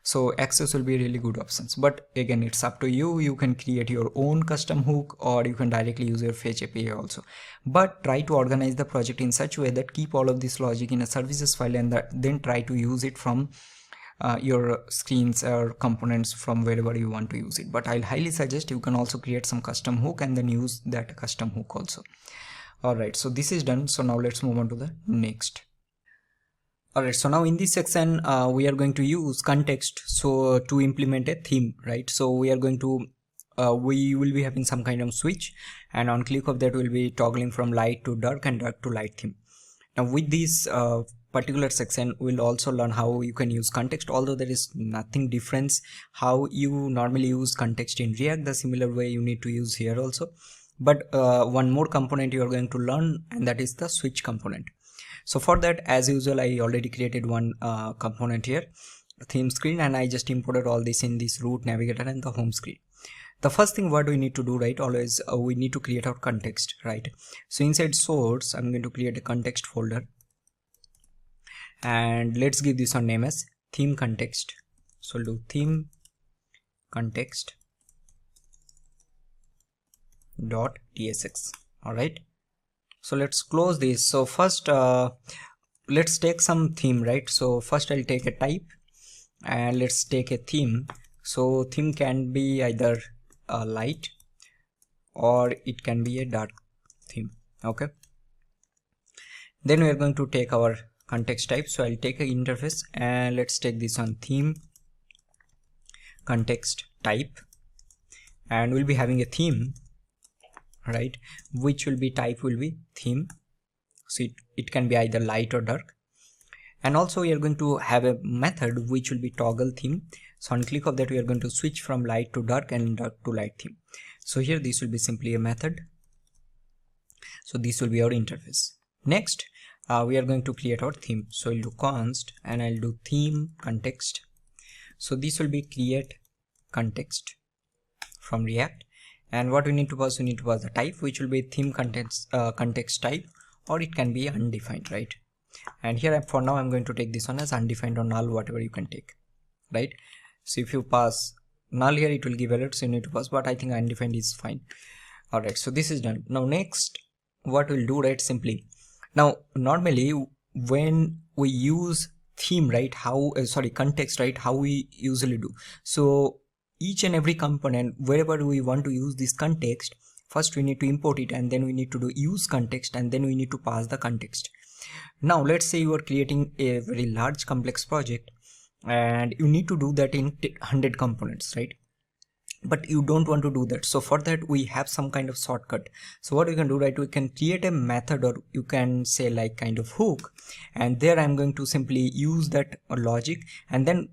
So axios will be really good options, but again, it's up to you. You can create your own custom hook, or you can directly use your fetch API also, but try to organize the project in such a way that keep all of this logic in a services file, and then try to use it from your screens or components from wherever you want to use it. But I'll highly suggest you can also create some custom hook and then use that custom hook also. Alright, so this is done. So now let's move on to the next. Alright, so now in this section we are going to use context so to implement a theme, right? So we are going to we will be having some kind of switch, and on click of that we'll be toggling from light to dark and dark to light theme. Now with this particular section we'll also learn how you can use context, although there is nothing difference how you normally use context in React, the similar way you need to use here also. But one more component you are going to learn, and that is the switch component. So for that, as usual, I already created one component here, theme screen, and I just imported all this in this root, navigator, and the home screen. The first thing what we need to do, right, always we need to create our context, right? So inside source, I'm going to create a context folder, and let's give this one name as theme context. So I'll do theme context dot tsx. All right, so let's close this. So first let's take some theme, right? So first I'll take a type, and let's take a theme. So theme can be either a light or it can be a dark theme. Okay, then we are going to take our context type. So I'll take an interface, and let's take this on theme context type, and we'll be having a theme, right, which will be type will be theme. So it can be either light or dark, and also we are going to have a method which will be toggle theme. So on click of that we are going to switch from light to dark and dark to light theme. So here this will be simply a method. So this will be our interface. Next we are going to create our theme. So I'll do const, and I'll do theme context. So this will be create context from React, and what we need to pass, we need to pass the type, which will be theme context type, or it can be undefined, right? And here for now I'm going to take this one as undefined or null, whatever you can take, right? So if you pass null here, it will give alert, so you need to pass, but I think undefined is fine. All right, so this is done. Now next what we'll do, right, simply, now normally when we use theme, right, how context, right, how we usually do, so each and every component, wherever we want to use this context, first we need to import it, and then we need to do use context, and then we need to pass the context. Now let's say you are creating a very large complex project, and you need to do that in 100 components, right? but you don't want to do that. So for that we have some kind of shortcut. So what we can do, right, we can create a method, or you can say like kind of hook, and there I'm going to simply use that logic, and then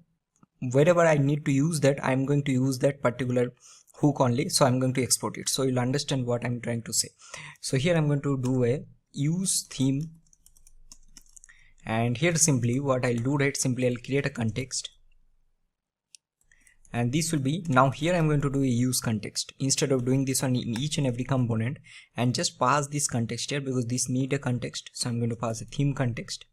wherever I need to use that, I'm going to use that particular hook only. So I'm going to export it, so you'll understand what I'm trying to say. So here I'm going to do a use theme, and here simply what I'll do, right, simply I'll create a context, and this will be, now here I'm going to do a use context instead of doing this on in each and every component, and just pass this context here because this need a context. So I'm going to pass a theme context.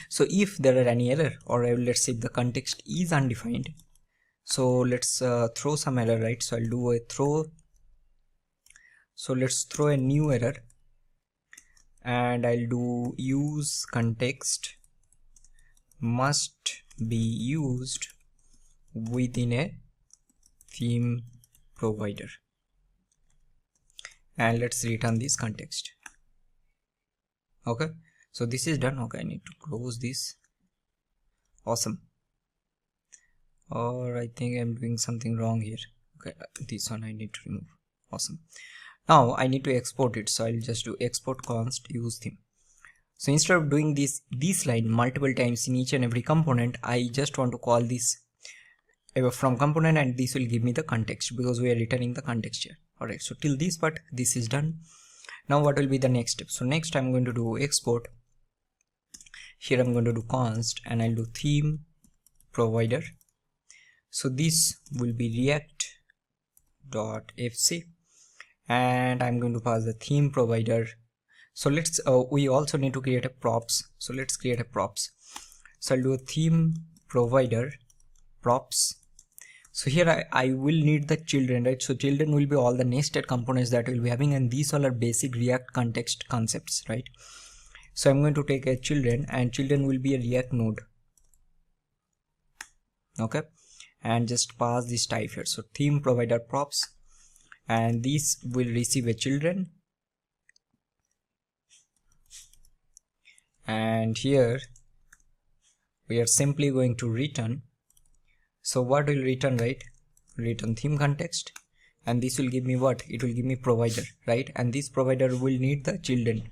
So if there are any error, or let's say if the context is undefined, so let's throw some error, right? So I'll do a throw, so let's throw a new error, and I'll do use context must be used within a theme provider, and let's return this context. Okay, so this is done. Okay, I need to close this. Awesome. Or I think I'm doing something wrong here. Okay, this one I need to remove. Awesome. Now I need to export it, so I'll just do export const use theme. So instead of doing this line multiple times in each and every component, I just want to call this from component, and this will give me the context because we are returning the context here. Alright, so till this part this is done. Now what will be the next step? So next I'm going to do export. Here I'm going to do const, and I'll do theme provider. So this will be react.fc, and I'm going to pass the theme provider. So let's we also need to create a props, so let's create a props. So I'll do a theme provider props. So here I will need the children, right? So children will be all the nested components that we'll be having, and these all are basic React context concepts, right? So I'm going to take a children, and children will be a React node. Okay, and just pass this type here. So theme provider props, and these will receive a children, and here we are simply going to return. So what will return, right? Return theme context, and this will give me what? It will give me provider, right? And this provider will need the children.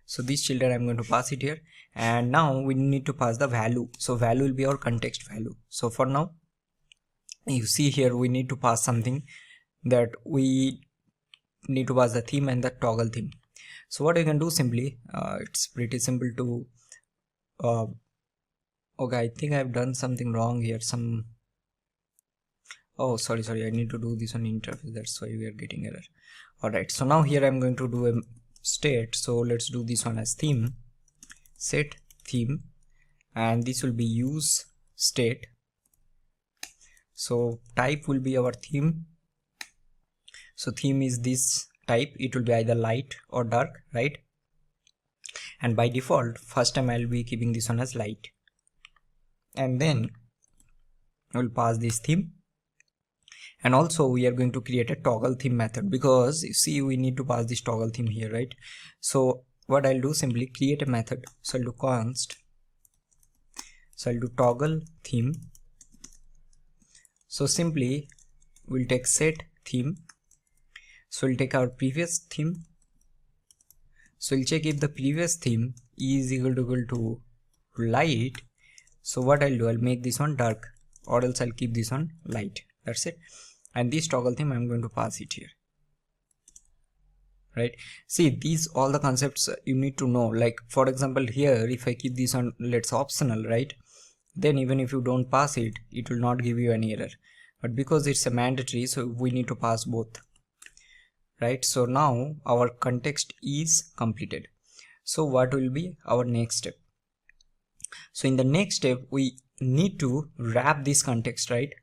So these children I'm going to pass it here, and now we need to pass the value. So value will be our context value. So for now, you see here we need to pass something, that we need to pass the theme and the toggle theme. So what you can do simply, it's pretty simple to okay, I think I've done something wrong here. Oh, sorry, I need to do this on interface, that's why we are getting error. Alright, so now here I'm going to do a state. So let's do this one as theme, set theme, and this will be use state. So type will be our theme. So theme is this type, it will be either light or dark, right? And by default, first time I'll be keeping this one as light, and then we'll pass this theme. And also we are going to create a toggle theme method, because you see we need to pass this toggle theme here, right? So what I'll do, simply create a method. So I'll do const, so I'll do toggle theme. So simply we'll take set theme, so we'll take our previous theme. So we'll check if the previous theme is equal to light. So what I'll do, I'll make this one dark, or else I'll keep this one light. That's it. And this toggle theme I'm going to pass it here, right? See, these all the concepts you need to know. Like for example here, if I keep this on, let's optional, right? Then even if you don't pass it, it will not give you any error. But because it's a mandatory, so we need to pass both, right? So now our context is completed. So what will be our next step? So in the next step, we need to wrap this context, right?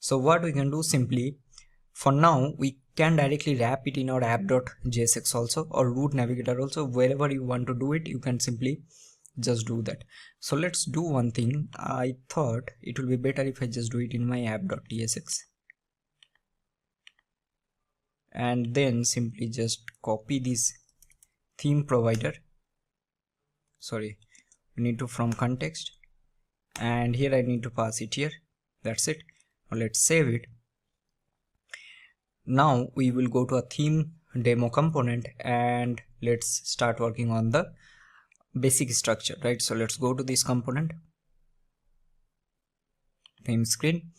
So what we can do, simply for now we can directly wrap it in our app.jsx also, or root navigator also. Wherever you want to do it, you can simply just do that. So let's do one thing. I thought it will be better if I just do it in my app.tsx, and then simply just copy this theme provider. Sorry, we need to from context, and here I need to pass it here. That's it. Now let's save it. now we will go to a theme demo component and let's start working on the basic structure, right? So let's go to this component, theme screen.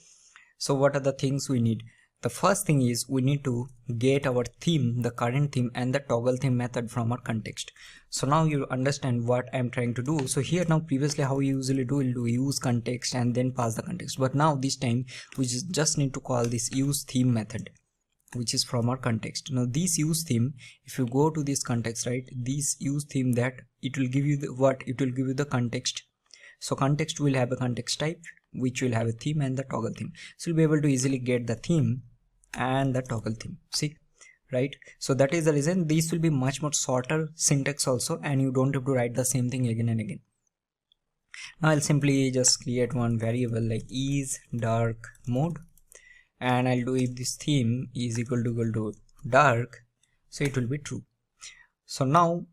So what are the things we need? The first thing is we need to get our theme, the current theme, and the toggle theme method from our context. So now you understand what I'm trying to do. So here now, previously how we usually do, we'll do use context and then pass the context, but now this time we just need to call this use theme method, which is from our context. Now this use theme, if you go to this context, right, this use theme, that it will give you the what, it will give you the context. So context will have a context type which will have a theme and the toggle theme. So you'll be able to easily get the theme and the toggle theme, see, right? So that is the reason these will be much more shorter syntax also, and you don't have to write the same thing again and again. Now I'll simply just create one variable like is dark mode, and I'll do if this theme is equal to dark, so it will be true. So now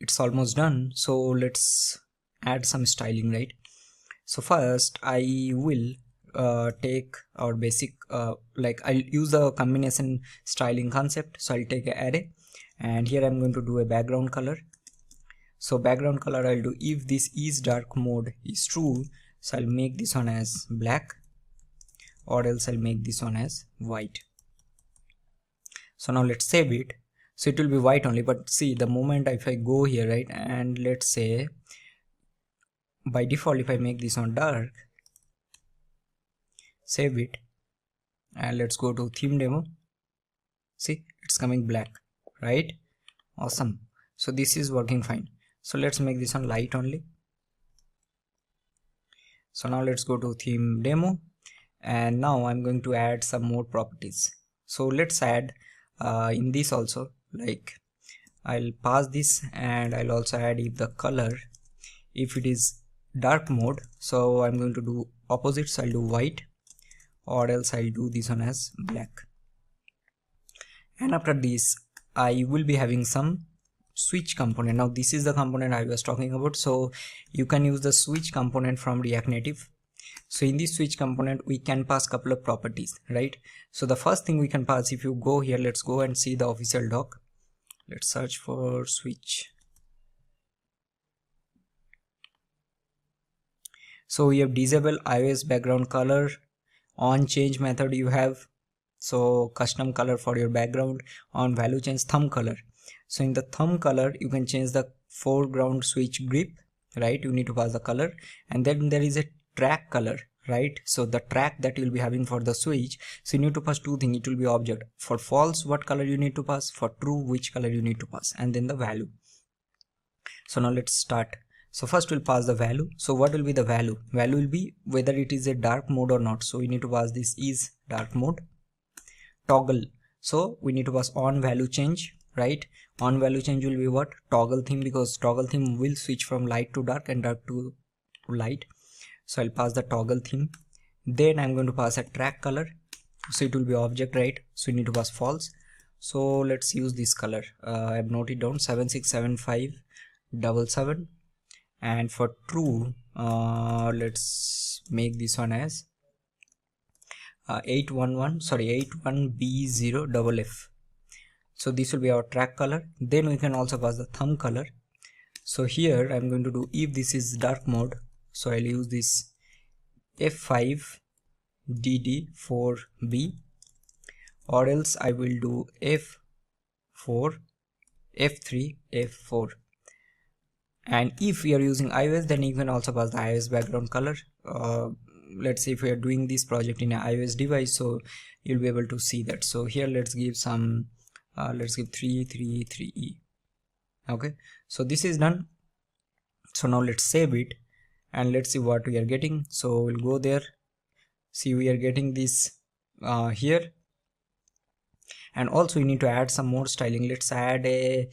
it's almost done, so let's add some styling, right? So first I will take our basic like I'll use the combination styling concept. So I'll take an array, and here I'm going to do a background color. So background color, I'll do if this is dark mode is true, so I'll make this one as black, or else I'll make this one as white. So now let's save it. So it will be white only, but see, the moment if I go here, right, and let's say by default if I make this one dark, save it, and let's go to theme demo. See, it's coming black, right? Awesome. So this is working fine. So let's make this one light only. So now let's go to theme demo, and now I'm going to add some more properties. So let's add in this also, like I'll pass this, and I'll also add if the color, if it is dark mode, so I'm going to do opposite, so I'll do white, or else I'll do this one as black. And after this I will be having some switch component. Now this is the component I was talking about, so you can use the switch component from React Native. So in this switch component we can pass couple of properties, right? So the first thing we can pass, if you go here, let's go and see the official doc. Let's search for switch. So we have disable iOS background color, on change method you have, so custom color for your background, on value change thumb color. So in the thumb color you can change the foreground switch grip, right? You need to pass the color, and then there is a track color, right? So the track that you'll be having for the switch, so you need to pass two things. It will be object. For false, what color you need to pass, for true, which color you need to pass, and then the value. So now let's start. So first we'll pass the value. So what will be the value? Value will be whether it is a dark mode or not. So we need to pass this is dark mode. Toggle. So we need to pass on value change, right? On value change will be what? Toggle theme, because toggle theme will switch from light to dark and dark to light. So I'll pass the toggle theme. Then I'm going to pass a track color. So it will be object, right? So you need to pass false. So let's use this color. I've noted down 767577. And for true, let's make this one as 81B0FF. So this will be our track color. Then we can also pass the thumb color. So here I'm going to do if this is dark mode, so I'll use this F5DD4B, or else I will do F3F4. And if we are using iOS, then you can also pass the iOS background color. Let's say if we are doing this project in an iOS device, so you'll be able to see that. So here let's give some let's give 333E. Okay, so this is done. So now let's save it and let's see what we are getting. So we'll go there, see we are getting this here. And also you need to add some more styling. Let's add a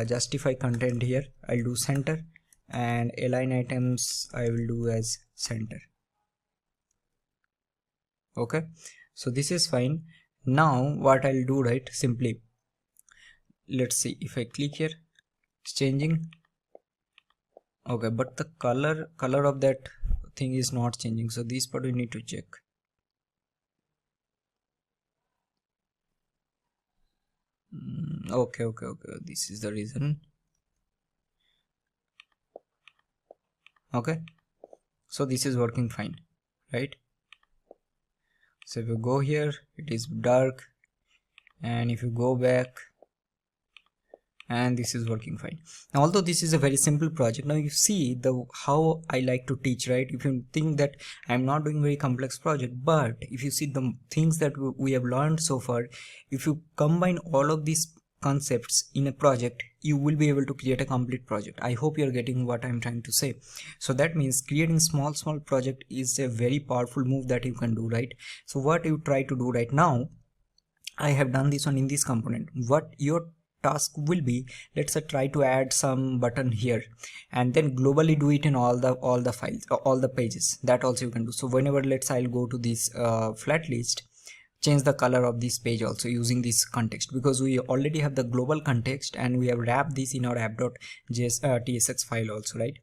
justify content here. I'll do center, and align items I will do as center. Okay, so this is fine. Now what I'll do, right, simply let's see if I click here, it's changing. Okay, but the color of that thing is not changing, so this part we need to check. Okay, this is the reason. Okay, so this is working fine, right? So if you go here, it is dark, and if you go back, and this is working fine. Now, although this is a very simple project, now you see the how I like to teach, right? If you think that I'm not doing very complex project, but if you see the things that we have learned so far, if you combine all of these concepts in a project, you will be able to create a complete project. I hope you're getting what I'm trying to say. So that means creating small project is a very powerful move that you can do, right? So what you try to do right now, I have done this one in this component. What your task will be, let's say try to add some button here, and then globally do it in all the files, all the pages. That also you can do. So whenever, let's say I'll go to this flat list, change the color of this page also using this context, because we already have the global context and we have wrapped this in our app.tsx file also, right?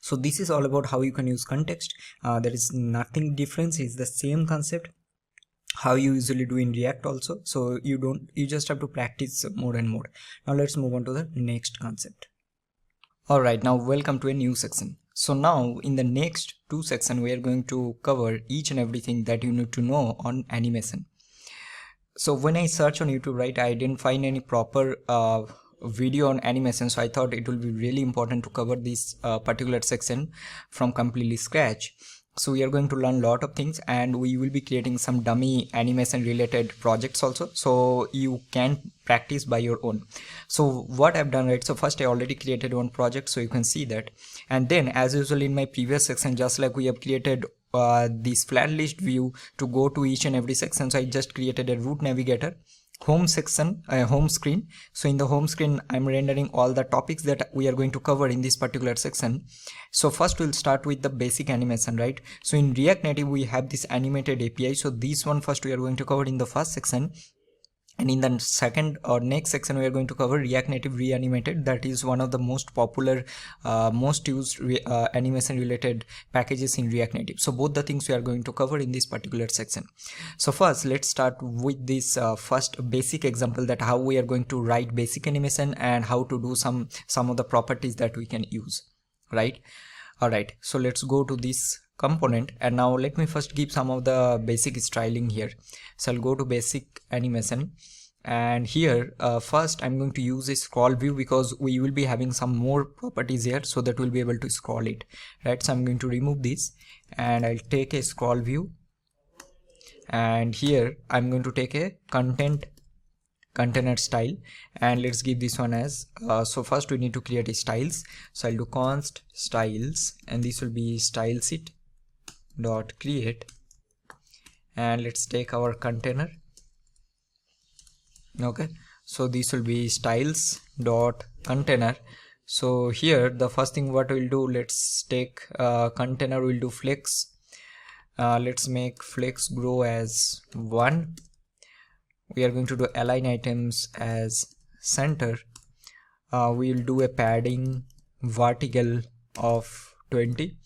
So this is all about how you can use context. There is nothing difference, it's the same concept how you usually do in React also. So you just have to practice more and more. Now let's move on to the next concept. Alright, now welcome to a new section. So now in the next two sections we are going to cover each and everything that you need to know on animation. So when I search on YouTube, right, I didn't find any proper video on animation, so I thought it will be really important to cover this particular section from completely scratch. So we are going to learn a lot of things, and we will be creating some dummy animation related projects also, so you can practice by your own. So what I've done, right, so first I already created one project, so you can see that. And then as usual in my previous section, just like we have created this flat list view to go to each and every section, so I just created a root navigator home section, home screen. So in the home screen I'm rendering all the topics that we are going to cover in this particular section. So first we'll start with the basic animation, right? So in React Native we have this animated API, so this one first we are going to cover in the first section. And in the second or next section we are going to cover React Native Reanimated. That is one of the most popular most used animation related packages in React Native. So both the things we are going to cover in this particular section. So first let's start with this first basic example, that how we are going to write basic animation and how to do some of the properties that we can use, right? Alright, so let's go to this component, and now let me first give some of the basic styling here. So I'll go to basic animation, and here first I'm going to use a scroll view because we will be having some more properties here, so that we'll be able to scroll it, right? So I'm going to remove this and I'll take a scroll view, and here I'm going to take a container style, and let's give this one as so first we need to create a styles. So I'll do const styles, and this will be stylesit dot create, and let's take our container. Okay, so this will be styles dot container. So here the first thing what we'll do, let's take container, we'll do flex. Let's make flex grow as 1. We are going to do align items as center. We will do a padding vertical of 20,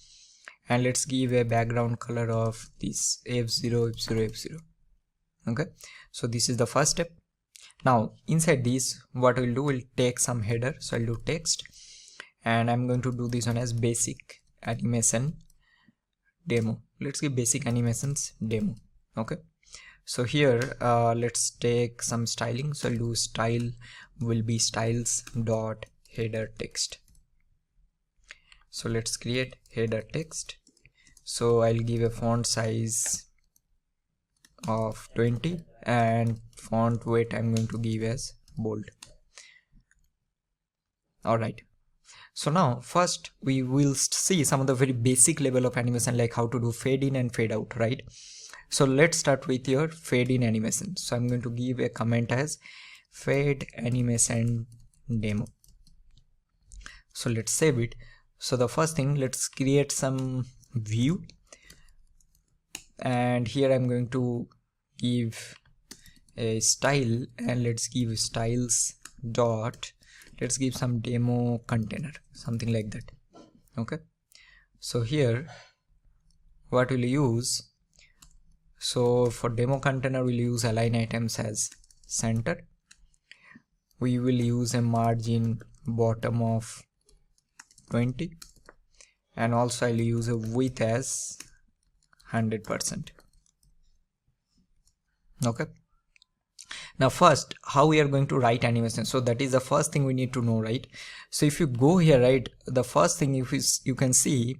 and let's give a background color of this F0 F0 F0. Okay, so this is the first step. Now inside this what we'll do, we'll take some header. So I'll do text, and I'm going to do this one as basic animation demo. Let's give basic animations demo. Okay, so here let's take some styling. So I'll do style will be styles dot header text. So let's create header text. So I'll give a font size of 20, and font weight I'm going to give as bold. Alright, so now first we will see some of the very basic level of animation, like how to do fade in and fade out, right? So let's start with your fade in animation. So I'm going to give a comment as fade animation demo. So let's save it. So the first thing, let's create some view, and here I'm going to give a style, and let's give styles dot, let's give some demo container, something like that. Okay, so here what will you use? So for demo container we'll use align items as center. we will use a margin bottom of 20, and also I'll use a width as 100%. Okay. Now first, how we are going to write animation. So that is the first thing we need to know, right? So if you go here, right, the first thing you can see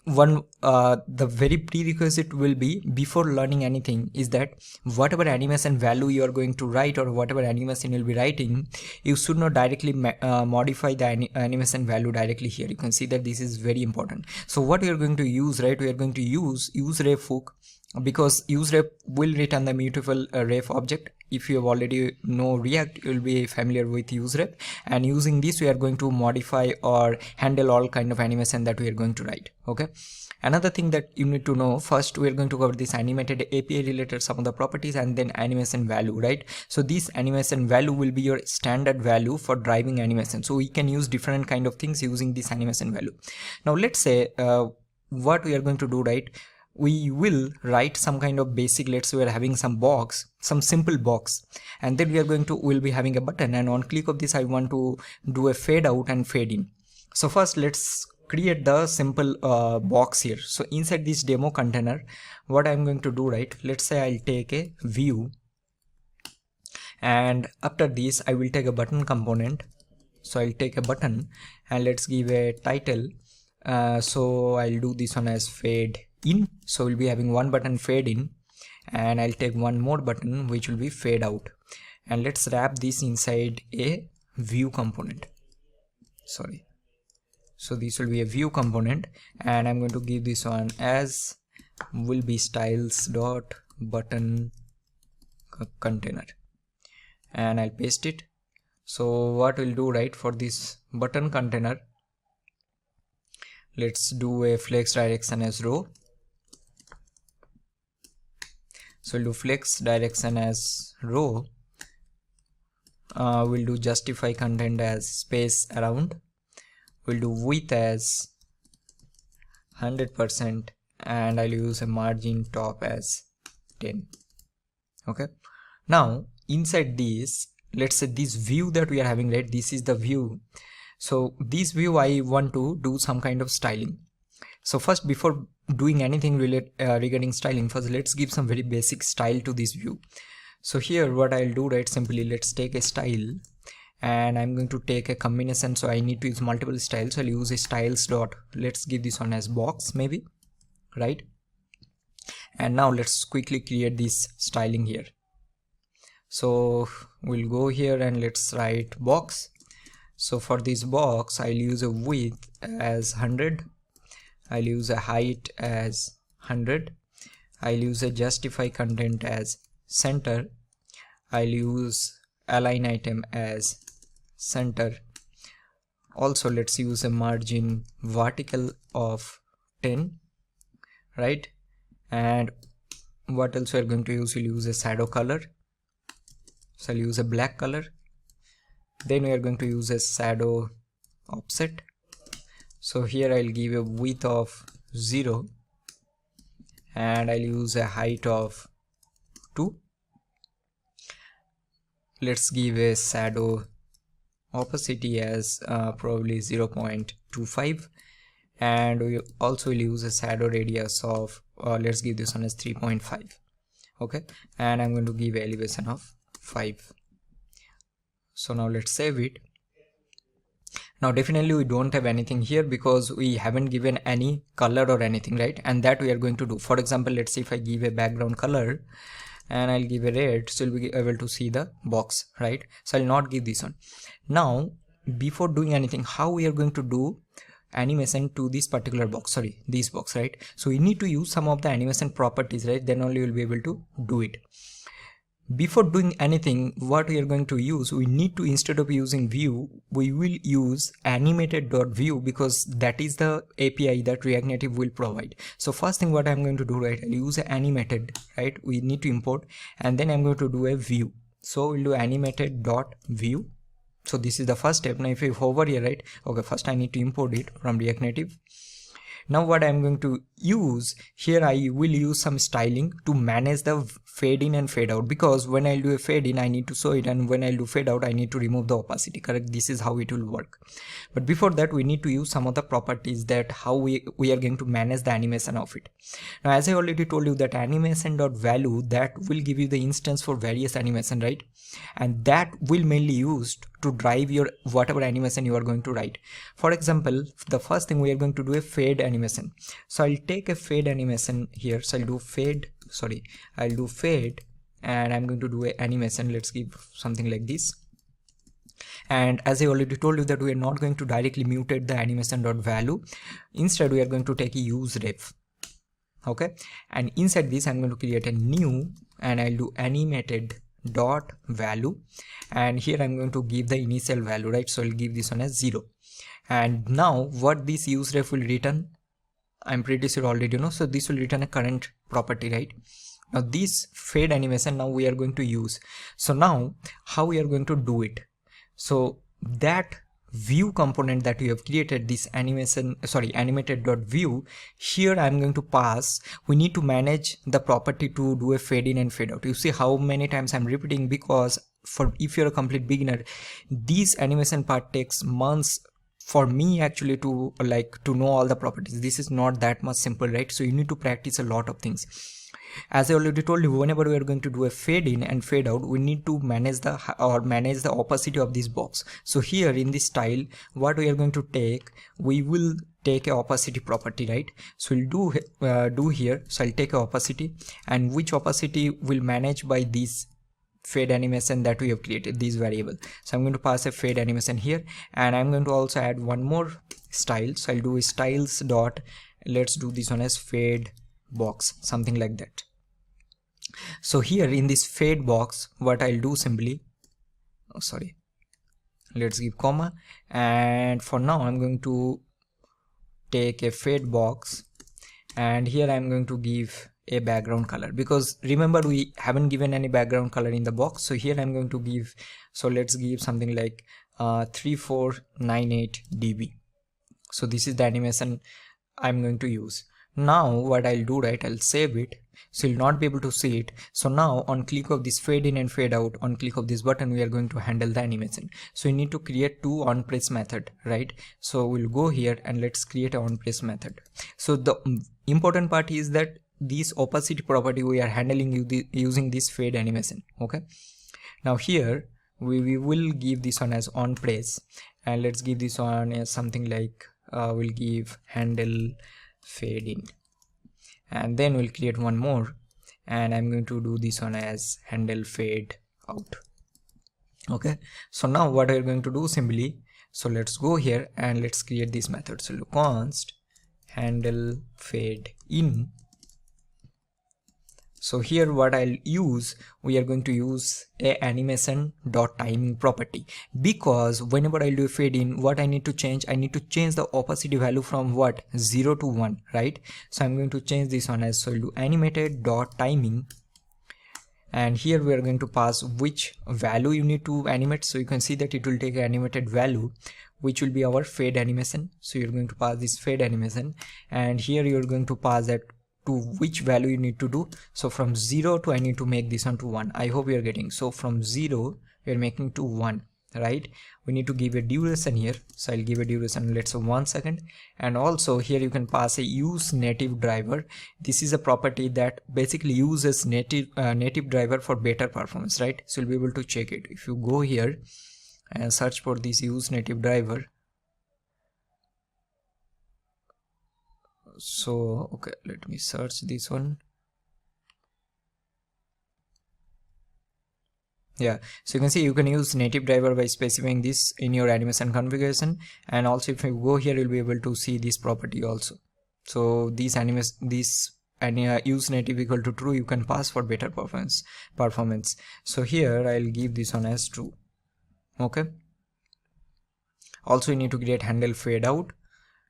the very prerequisite will be, before learning anything, is that whatever animation value you are going to write or whatever animation you'll be writing, you should not directly modify the animation value directly here. You can see that this is very important. So what we are going to use, right, we are going to use useRef hook, because useRef will return the mutable ref object. If you have already know React, you will be familiar with useRef, and using this we are going to modify or handle all kind of animation that we are going to write. Okay. Another thing that you need to know, first we are going to cover this animated API related some of the properties, and then animation value, right? So this animation value will be your standard value for driving animation. So we can use different kind of things using this animation value. Now let's say what we are going to do, right? We will write some kind of basic, let's say we are having some box, some simple box, and then we'll be having a button, and on click of this I want to do a fade out and fade in. So first let's create the simple box here. So inside this demo container, what I'm going to do, right, let's say I'll take a view, and after this I will take a button component. So I'll take a button and let's give a title. So I'll do this one as fade in. So we'll be having one button fade in, and I'll take one more button which will be fade out, and let's wrap this inside a view component. Sorry. So this will be a view component, and I'm going to give this one as will be styles dot button container, and I'll paste it. So what we'll do, right, for this button container, let's do a flex direction as row. So we'll do flex direction as row. We'll do justify content as space around. We'll do width as 100%, and I'll use a margin top as 10. Okay. Now inside this, let's say this view that we are having, right, this is the view. So this view I want to do some kind of styling. So first, before doing anything regarding styling, first let's give some very basic style to this view. So here what I'll do, right, simply let's take a style, and I'm going to take a combination. So I need to use multiple styles. So I'll use a styles dot, let's give this one as box maybe, right? And now let's quickly create this styling here. So we'll go here and let's write box. So for this box, I'll use a width as 100. I'll use a height as 100. I'll use a justify content as center. I'll use align item as center. Also let's use a margin vertical of 10, right? And what else we're going to use? We'll use a shadow color. So I'll use a black color. Then we are going to use a shadow offset. So here I'll give a width of 0, and I'll use a height of 2. Let's give a shadow opacity as probably 0.25, and we also will use a shadow radius of let's give this one as 3.5. okay, and I'm going to give elevation of 5. So now let's save it. Now definitely we don't have anything here because we haven't given any color or anything, right? And that we are going to do. For example, let's see if I give a background color and I'll give a red, so you'll be able to see the box, right? So I'll not give this one. Now before doing anything, how we are going to do animation to this particular box, sorry, this box, right? So we need to use some of the animation properties, right? Then only you'll be able to do it. Before doing anything, what we are going to use, we need to, instead of using view, we will use animated.view, because that is the API that React Native will provide. So first thing what I'm going to do, right, I'll use animated, right? We need to import, and then I'm going to do a view. So we'll do animated.view. So this is the first step. Now if you hover here, right, okay, first I need to import it from React Native. Now what I'm going to use here, I will use some styling to manage the fade in and fade out, because when I'll do a fade in I need to show it, and when I'll do fade out I need to remove the opacity, correct? This is how it will work. But before that we need to use some of the properties that how we are going to manage the animation of it. Now as I already told you that animation.value, that will give you the instance for various animation, right? And that will mainly used to drive your whatever animation you are going to write. For example, the first thing we are going to do a fade animation. So I'll take a fade animation here. So I'll do fade and I'm going to do a animation. Let's give something like this. And as I already told you that we are not going to directly mutate the animation.value. Instead we are going to take a use ref. Okay, and inside this I'm going to create a new, and I'll do animated dot value, and here I'm going to give the initial value, right? So I'll give this one as 0. And now what this use ref will return, I'm pretty sure already you know. So this will return a current property, right? Now this fade animation now we are going to use. So now how we are going to do it? So that view component that we have created, this animated.view, here I'm going to pass, we need to manage the property to do a fade in and fade out. You see how many times I'm repeating, because for if you're a complete beginner, this animation part takes months for me actually to know all the properties. This is not that much simple, right? So you need to practice a lot of things. As I already told you, whenever we are going to do a fade in and fade out, we need to manage the opacity of this box. So here in this style, what we are going to take, we will take a opacity property, right? So we'll do here. So I'll take a opacity, and which opacity will manage by this fade animation that we have created, this variable. So I'm going to pass a fade animation here, and I'm going to also add one more style. So I'll do styles dot, let's do this one as fade box, something like that. So here in this fade box, what I'll do simply, let's give comma, and for now I'm going to take a fade box, and here I'm going to give a background color, because remember we haven't given any background color in the box. So here I'm going to give, so let's give something like 3498 dB. So this is the animation I'm going to use. Now what I'll do, right, I'll save it, so you'll not be able to see it. So now on click of this fade in and fade out, on click of this button, we are going to handle the animation. So you need to create two on press method, right? So we'll go here and let's create an on press method. So the important part is that this opacity property we are handling using this fade animation. Okay, now here we will give this one as on press, and let's give this one as something like we'll give handle fade in, and then we'll create one more, and I'm going to do this one as handle fade out. Okay, so now what we're going to do simply, so let's go here and let's create this method. So const handle fade in. So here what I'll use, we are going to use a animation dot timing property, because whenever I'll do a fade in, what I need to change, I need to change the opacity value from what, 0 to 1, right? So I'm going to change this one as, so I'll do animated dot timing, and here we are going to pass which value you need to animate. So you can see that it will take an animated value, which will be our fade animation. So you're going to pass this fade animation, and here you're going to pass that to which value you need to do. So from 0 to, I need to make this one to 1. I hope you are getting. So from 0 we are making to 1, right? We need to give a duration here. So I'll give a duration, let's say 1 second. And also here you can pass a use native driver. This is a property that basically uses native driver for better performance, right? So you'll be able to check it. If you go here and search for this use native driver, so okay, let me search this one. Yeah, so you can see you can use native driver by specifying this in your animation configuration, and also if you go here you'll be able to see this property also. So use native equal to true you can pass for better performance. So here I'll give this one as true. Okay, also you need to create handle fade out.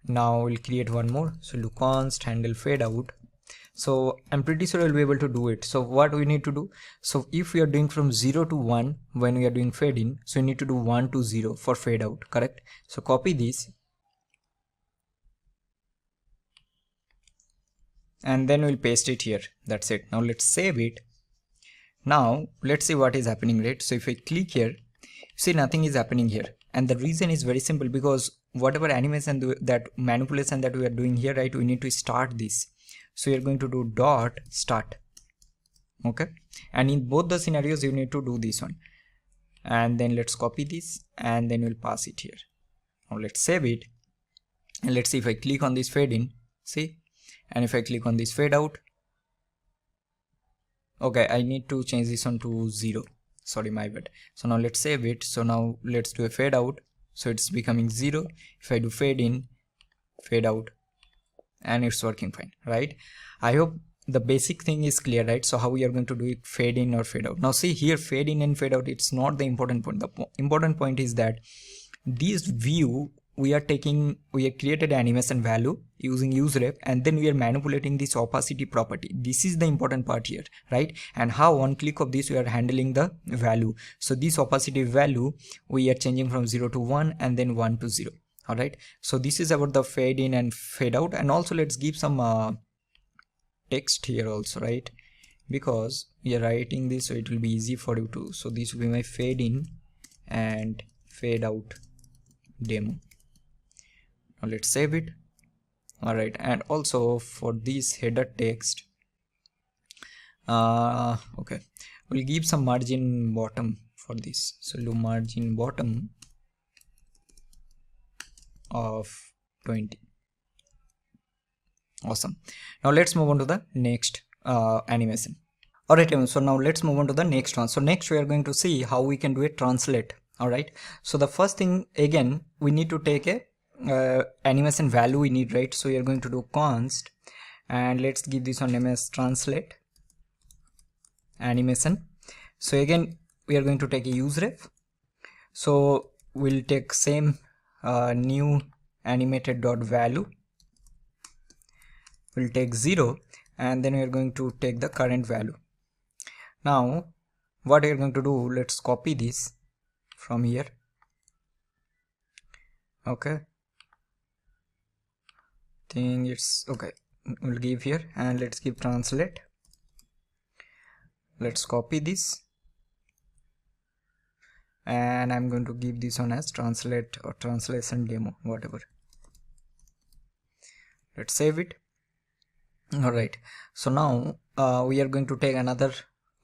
Now we'll create one more, so do const handle fade out. So I'm pretty sure you'll be able to do it. So what we need to do, so if we are doing from 0 to 1 when we are doing fade in, so you need to do 1 to 0 for fade out, correct? So copy this and then we'll paste it here. That's it. Now let's save it. Now let's see what is happening, right? So if I click here, see nothing is happening here, and the reason is very simple, because whatever animation that manipulation that we are doing here, right, we need to start this. So you're going to do dot start. Okay, and in both the scenarios you need to do this one, and then let's copy this and then we'll pass it here. Now let's save it, and let's see if I click on this fade in, see, and if I click on this fade out, okay, I need to change this one to 0, sorry, my bad. So now let's save it. So now let's do a fade out, so it's becoming 0. If I do fade in, fade out, and it's working fine, right? I hope the basic thing is clear, right? So how we are going to do it, fade in or fade out. Now see here, fade in and fade out, it's not the important point. The important point is that this view we are created animation value using useRef, and then we are manipulating this opacity property. This is the important part here, right? And how one click of this we are handling the value. So this opacity value we are changing from 0 to 1 and then 1 to 0. All right, so this is about the fade in and fade out. And also let's give some text here also, right, because we are writing this so it will be easy for you to. So this will be my fade in and fade out demo. Now let's save it. All right, and also for this header text, okay, we'll give some margin bottom for this. So do margin bottom of 20. Awesome. Now let's move on to the next animation. All right, so now let's move on to the next one. So next we are going to see how we can do a translate. All right, so the first thing, again, we need to take a animation value we need, right? So we are going to do const, and let's give this one name as translate animation. So again we are going to take a useRef. So we'll take same new animated dot value, we'll take 0, and then we are going to take the current value. Now what we are going to do, let's copy this from here. Okay, think it's okay, we'll give here, and let's give translate. Let's copy this, and I'm going to give this one as translate or translation demo, whatever. Let's save it. All right, so now we are going to take another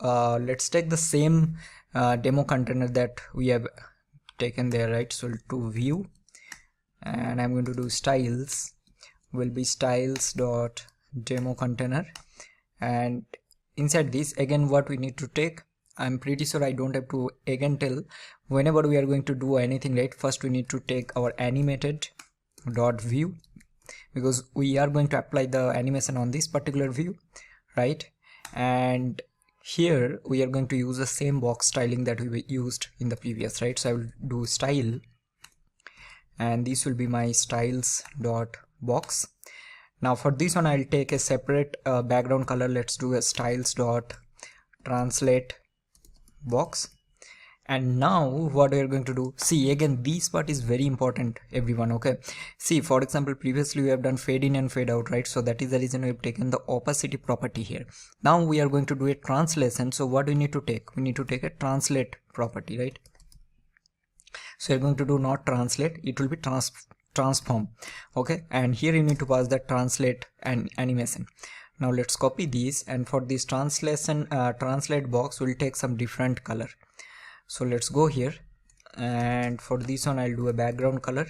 let's take the same demo container that we have taken there, right? So to view, and I'm going to do styles, will be styles dot demo container, and inside this again what we need to take, I'm pretty sure I don't have to again tell, whenever we are going to do anything, right, first we need to take our animated dot view, because we are going to apply the animation on this particular view, right? And here we are going to use the same box styling that we used in the previous, right? So I will do style, and this will be my styles dot box. Now for this one I'll take a separate background color. Let's do a styles dot translate box. And now what we are going to do, see, again this part is very important, everyone. Okay, see, for example, previously we have done fade in and fade out, right? So that is the reason we have taken the opacity property here. Now we are going to do a translation. So what we need to take, we need to take a translate property, right? So you're going to do not translate, it will be transform. Okay, and here you need to pass that translate and animation. Now let's copy these, and for this translation translate box we'll take some different color. So let's go here, and for this one I'll do a background color,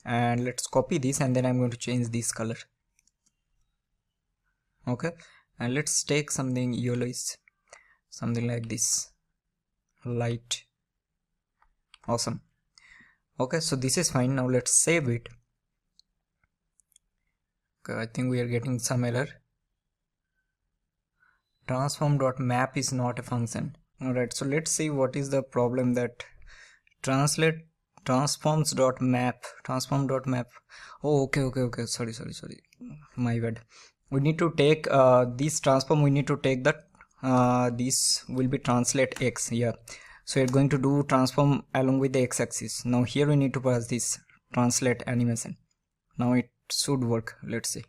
and let's copy this, and then I'm going to change this color. Okay, and let's take something yellowish, something like this, light. Awesome. Okay, so this is fine. Now let's save it. Okay, I think we are getting some error. Transform.map is not a function. Alright, so let's see what is the problem that translate transform.map. Oh, okay, sorry, my bad. We need to take this transform, we need to take that this will be translate x. Yeah, so you're going to do transform along with the x-axis. Now here we need to pass this translate animation. Now it should work. Let's see.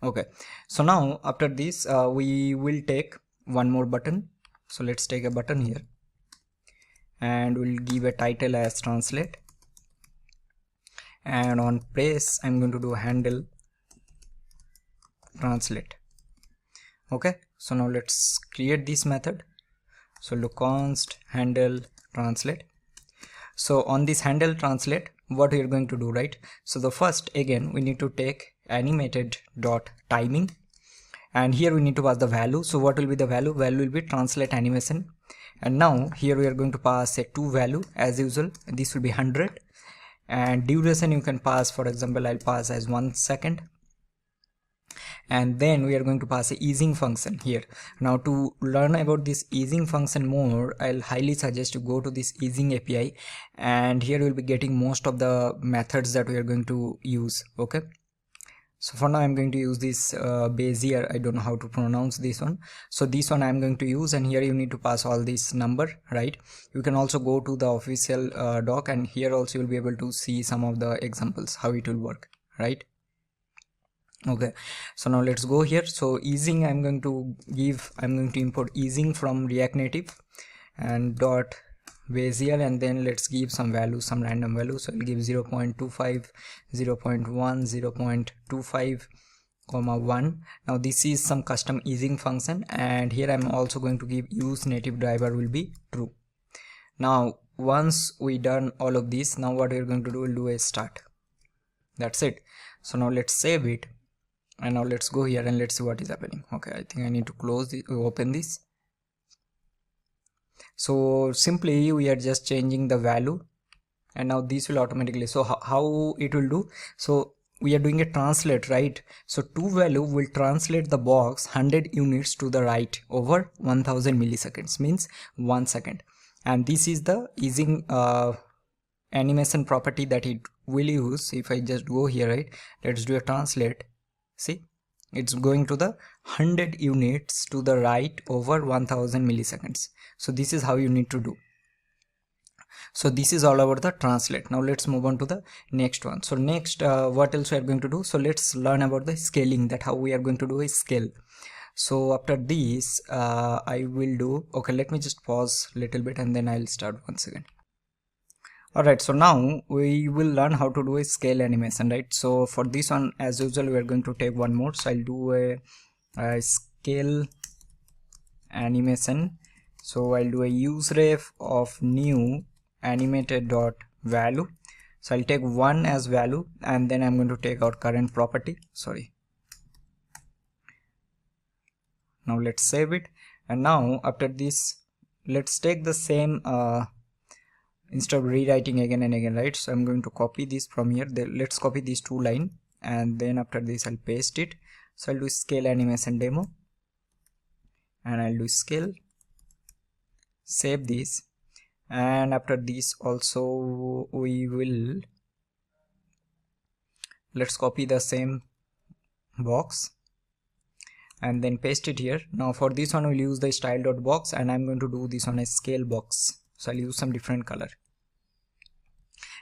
Okay, so now after this we will take one more button. So let's take a button here and we'll give a title as translate, and on press I'm going to do handle translate. Okay, so now let's create this method. So look const handle translate. So on this handle translate, what we are going to do, right? So the first, again, we need to take animated dot timing, and here we need to pass the value. So what will be the value? Value will be translate animation. And now here we are going to pass a to value as usual. This will be 100, and duration you can pass, for example, I'll pass as 1 second. And then we are going to pass a easing function here. Now to learn about this easing function more, I'll highly suggest to go to this easing API, and here we'll be getting most of the methods that we are going to use. Okay, so for now I'm going to use this Bezier, I don't know how to pronounce this one. So this one I'm going to use, and here you need to pass all this number, right? You can also go to the official doc, and here also you'll be able to see some of the examples how it will work, right? Okay, so now let's go here. So easing, I'm going to import easing from React Native and dot Bezier, and then let's give some value, some random value. So I'll give 0.25, 0.1, 0.25, comma 1. Now this is some custom easing function, and here I'm also going to give use native driver will be true. Now once we done all of this, now what we're going to do, we'll do a start. That's it. So now let's save it, and now let's go here and let's see what is happening. Okay, I think I need to close the open this. So simply we are just changing the value, and now this will automatically, so how it will do, so we are doing a translate, right? So to value will translate the box 100 units to the right over 1000 milliseconds, means 1 second. And this is the easing animation property that it will use. If I just go here, right, let's do a translate. See, it's going to the 100 units to the right over 1000 milliseconds. So this is how you need to do. So this is all about the translate. Now let's move on to the next one. So next, what else we are going to do? So let's learn about the scaling, that how we are going to do a scale. So after this, I will do, okay, let me just pause a little bit and then I'll start once again. Alright, so now we will learn how to do a scale animation, right? So for this one, as usual, we are going to take one more. So I'll do a scale animation. So I'll do a use ref of new animated dot value. So I'll take 1 as value, and then I'm going to take our current property. Sorry. Now let's save it. And now after this, let's take the same instead of rewriting again and again, right? So I'm going to copy this from here. Let's copy these 2 lines, and then after this I'll paste it. So I'll do scale animation demo, and I'll do scale, save this, and after this also we will, let's copy the same box and then paste it here. Now for this one we'll use the style.box, and I'm going to do this on a scale box. So I'll use some different color,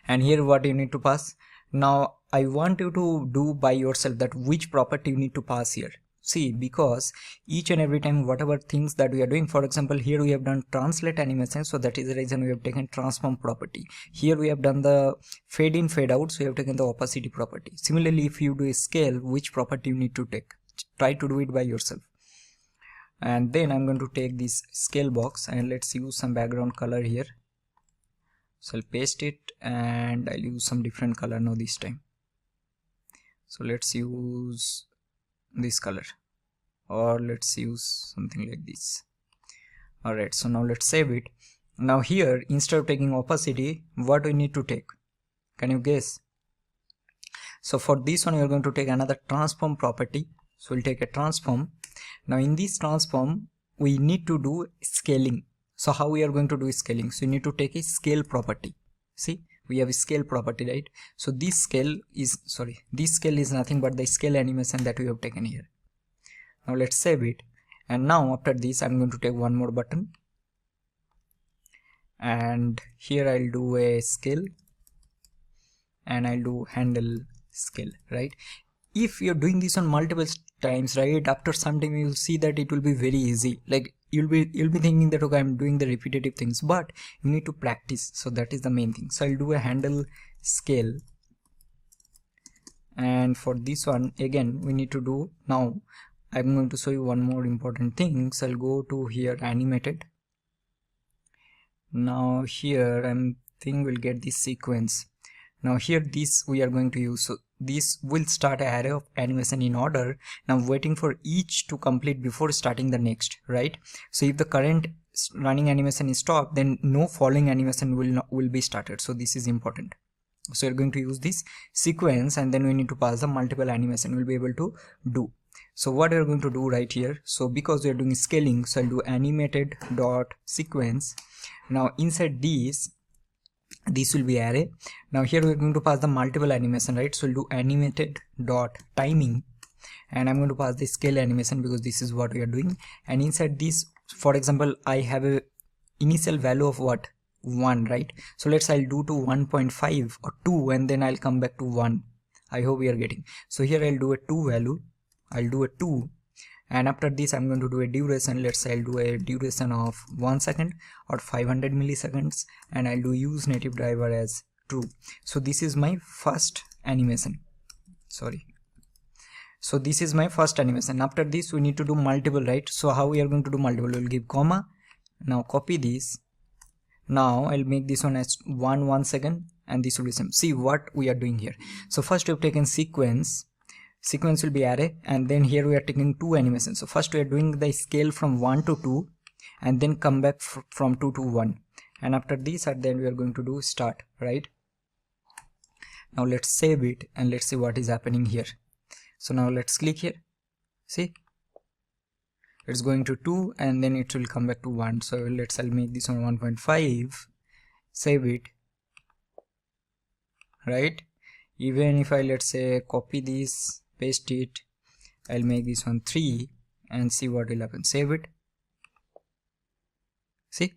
and here what you need to pass. Now I want you to do by yourself that which property you need to pass here. See, because each and every time whatever things that we are doing, for example, here we have done translate animation, so that is the reason we have taken transform property. Here we have done the fade in fade out, so we have taken the opacity property. Similarly, if you do a scale, which property you need to take, try to do it by yourself. And then I'm going to take this scale box, and let's use some background color here. So I'll paste it, and I'll use some different color now this time. So let's use this color, or let's use something like this. Alright, so now let's save it. Now here, instead of taking opacity, what do we need to take? Can you guess? So for this one, you're going to take another transform property. So we'll take a transform. Now in this transform, we need to do scaling. So how we are going to do scaling? So you need to take a scale property. See, we have a scale property, right? So this scale is nothing but the scale animation that we have taken here. Now let's save it. And now after this, I'm going to take one more button, and here I'll do a scale, and I'll do handle scale, right? if you're doing this on multiple times, right, after some time you'll see that it will be very easy. Like you'll be thinking that okay, I'm doing the repetitive things, but you need to practice. So that is the main thing. So I'll do a handle scale, and for this one again we need to do, now I'm going to show you one more important thing. So I'll go to here, animated. Now here I'm thinking we'll get this sequence. Now here this we are going to use, so this will start an array of animation in order. Now waiting for each to complete before starting the next, right? So if the current running animation is stopped, then no following animation will be started. So this is important. So you're going to use this sequence, and then we need to pass the multiple animation we'll be able to do. So what we're going to do right here, so because we're doing scaling, so I'll do animated dot sequence. Now inside this will be array. Now here we're going to pass the multiple animation, right? So we'll do animated dot timing, and I'm going to pass the scale animation because this is what we are doing. And inside this, for example, I have a initial value of what, 1, right? So I'll do to 1.5 or 2, and then I'll come back to 1. I hope we are getting. So here I'll do a 2 value, I'll do a 2, and after this I'm going to do a duration. Let's say I'll do a duration of 1 second or 500 milliseconds, and I'll do use native driver as true. So this is my first animation, sorry. So this is my first animation. After this we need to do multiple, right? So how we are going to do multiple, we'll give comma. Now copy this. Now I'll make this one as 1 second, and this will be same. See what we are doing here. So first we have taken sequence will be array, and then here we are taking 2 animations. So first we are doing the scale from 1 to 2, and then come back from 2 to 1, and after this at the end we are going to do start, right? Now let's save it and let's see what is happening here. So now let's click here, see it's going to 2 and then it will come back to 1. So I'll make this on 1.5, save it, right? Even if I, let's say, copy this, paste it, I'll make this one 3 and see what will happen. Save it, see,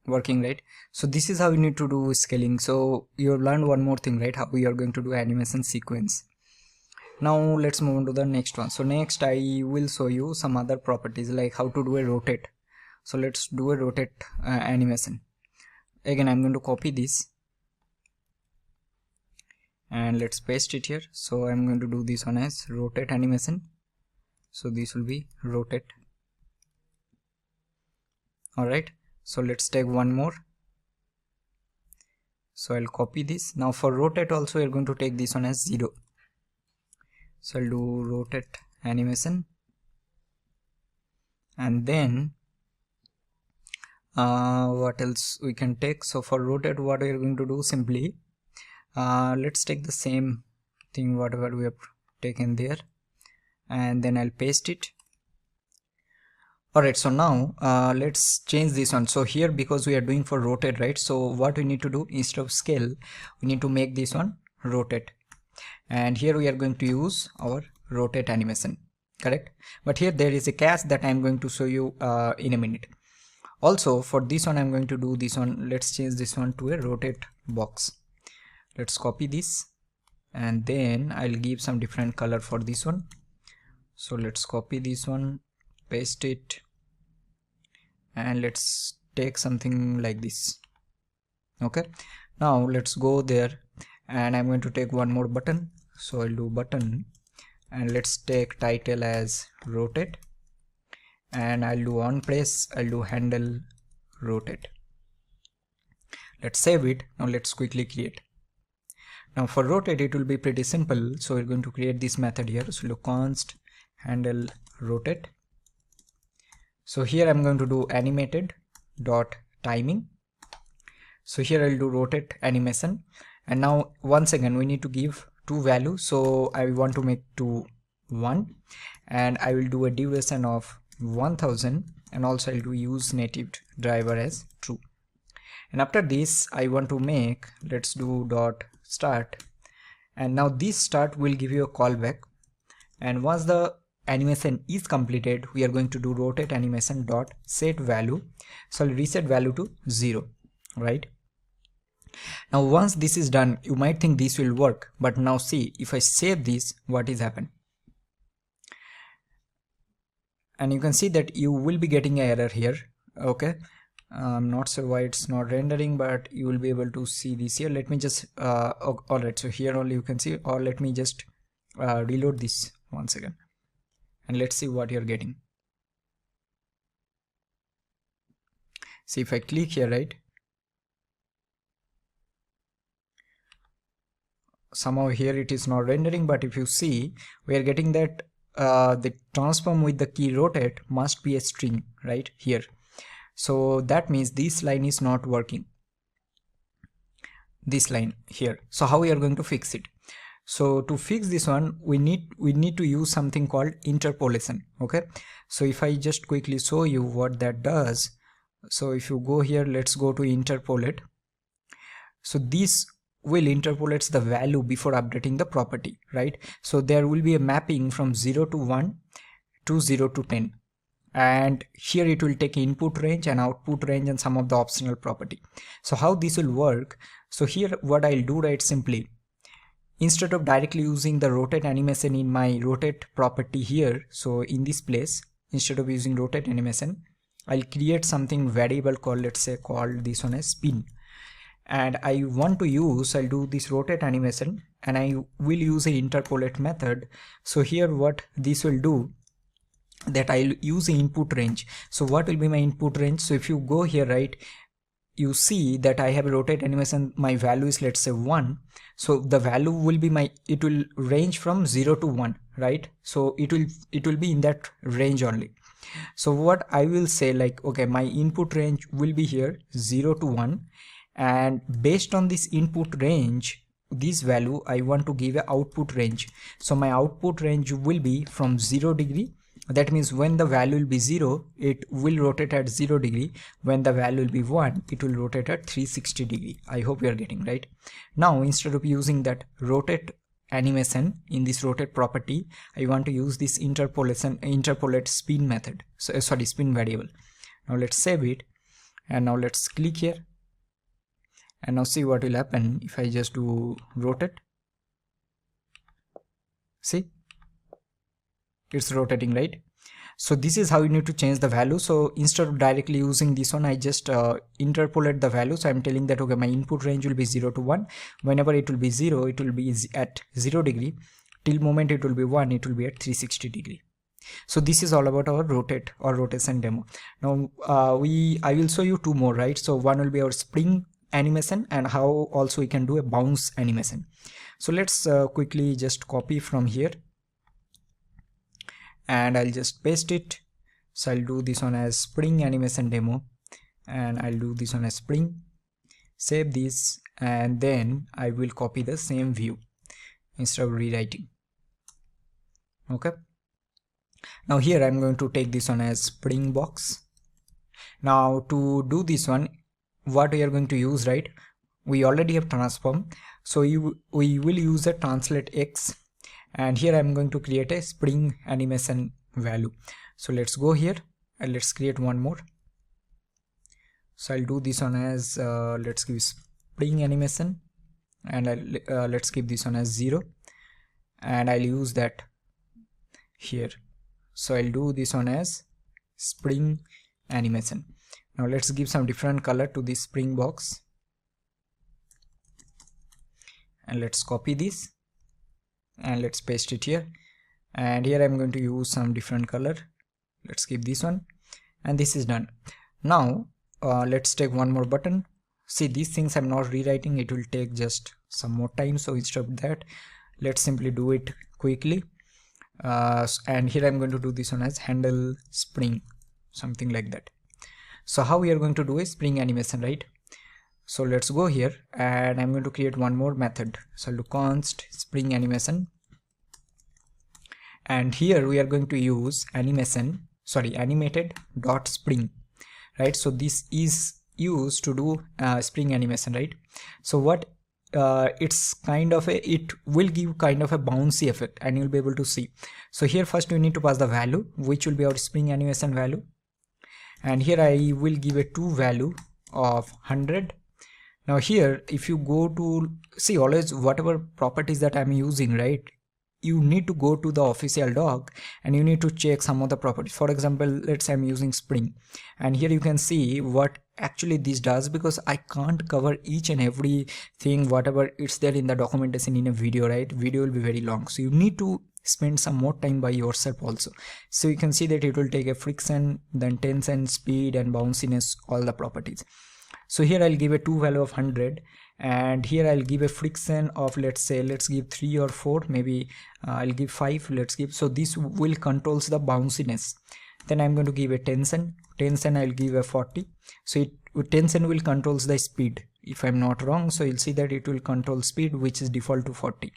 working, right? So this is how you need to do scaling. So you have learned one more thing, right? How we are going to do animation sequence. Now let's move on to the next one. So next I will show you some other properties, like how to do a rotate. So let's do a rotate animation. Again I'm going to copy this and let's paste it here. So I'm going to do this one as rotate animation. So this will be rotate. Alright, so let's take one more. So I'll copy this. Now for rotate also we're going to take this one as 0. So I'll do rotate animation, and then what else we can take. So for rotate, what we are going to do, simply let's take the same thing whatever we have taken there, and then I'll paste it. Alright, so now let's change this one. So here, because we are doing for rotate, right? So what we need to do, instead of scale, we need to make this one rotate. And here we are going to use our rotate animation, correct? But here there is a catch that I'm going to show you in a minute. Also for this one I'm going to do this one. Let's change this one to a rotate box. Let's copy this, and then I'll give some different color for this one. So let's copy this one, paste it, and let's take something like this. Okay, now let's go there, and I'm going to take one more button. So I'll do button, and let's take title as rotate, and I'll do on place, I'll do handle rotate. Let's save it. Now let's quickly create. Now for rotate it will be pretty simple. So we're going to create this method here. So do const handle rotate. So here I'm going to do animated dot timing. So here I'll do rotate animation, and now once again we need to give 2 values. So I want to make 1, and I will do a duration of 1000, and also I'll do use native driver as true. And after this I want to make, let's do dot start, and now this start will give you a callback, and once the animation is completed we are going to do rotate animation dot set value. So I'll reset value to 0, right? Now once this is done, you might think this will work, but now see, if I save this, what is happened? And you can see that you will be getting an error here. Okay, I'm not sure why it's not rendering, but you will be able to see this here. Let me just alright, so here only you can see, or let me just reload this once again, and let's see what you're getting. See, if I click here, right, somehow here it is not rendering, but if you see, we are getting that the transform with the key rotate must be a string right here. So that means this line is not working, this line here. So how we are going to fix it? So to fix this one, we need to use something called interpolation. Okay, so if I just quickly show you what that does. So if you go here, let's go to interpolate. So this will interpolates the value before updating the property, right? So there will be a mapping from 0 to 1 to 0 to 10, and here it will take input range and output range and some of the optional property. So how this will work? So here what I'll do, right, simply, instead of directly using the rotate animation in my rotate property here, so in this place, instead of using rotate animation, I'll create something variable called, let's say, called this one as spin. And I want to use, I'll do this rotate animation and I will use a interpolate method. So here what this will do, that I'll use the input range. So what will be my input range? So if you go here, right, you see that I have a rotate animation, my value is, let's say, 1. So the value will be it will range from 0 to 1, right? So it will be in that range only. So what I will say, like, okay, my input range will be here 0 to 1, and based on this input range, this value I want to give a output range. So my output range will be from 0 degree. That means when the value will be 0, it will rotate at 0 degree. When the value will be 1, it will rotate at 360 degree. I hope you are getting right. Now instead of using that rotate animation in this rotate property, I want to use this interpolate spin method. So sorry, spin variable. Now let's save it, and now let's click here, and now see what will happen if I just do rotate. See, it's rotating, right? So this is how you need to change the value. So instead of directly using this one, I just interpolate the value. So I'm telling that, okay, my input range will be 0 to 1. Whenever it will be 0, it will be at 0 degree. Till moment it will be 1, it will be at 360 degree. So this is all about our rotate or rotation demo. Now I will show you two more, right? So one will be our spring animation, and how also we can do a bounce animation. So let's quickly just copy from here, and I'll just paste it. So I'll do this one as spring animation demo, and I'll do this one as spring, save this, and then I will copy the same view instead of rewriting. Okay, now here I'm going to take this one as spring box. Now to do this one, what we are going to use, right, we already have transform, so we will use a translate x, and here I'm going to create a spring animation value. So let's go here and let's create one more. So I'll do this one as let's give spring animation, and let's keep this one as 0, and I'll use that here. So I'll do this one as spring animation. Now let's give some different color to this spring box, and let's copy this and let's paste it here, and here I'm going to use some different color. Let's keep this one, and this is done. Now let's take one more button. See, these things I'm not rewriting, it will take just some more time, so instead of that, let's simply do it quickly. And here I'm going to do this one as handle spring, something like that. So how we are going to do a spring animation, right? So let's go here, and I'm going to create one more method. So I'll do const spring animation, and here we are going to use animated dot spring, right? So this is used to do spring animation, right? So what it's kind of it will give kind of a bouncy effect, and you'll be able to see. So here first we need to pass the value, which will be our spring animation value, and here I will give a to value of 100, Now here, if you go to see always whatever properties that I'm using, right, you need to go to the official doc and you need to check some of the properties. For example, let's say I'm using Spring, and here you can see what actually this does, because I can't cover each and every thing whatever it's there in the documentation in a video, right? Video will be very long, so you need to spend some more time by yourself also. So you can see that it will take a friction, then tension, speed and bounciness, all the properties. So here I'll give a to value of 100, and here I'll give a friction of, let's say, let's give 3 or 4, maybe I'll give 5, let's give. So this will controls the bounciness. Then I'm going to give a tension I'll give a 40. So tension will controls the speed, if I'm not wrong. So you'll see that it will control speed, which is default to 40.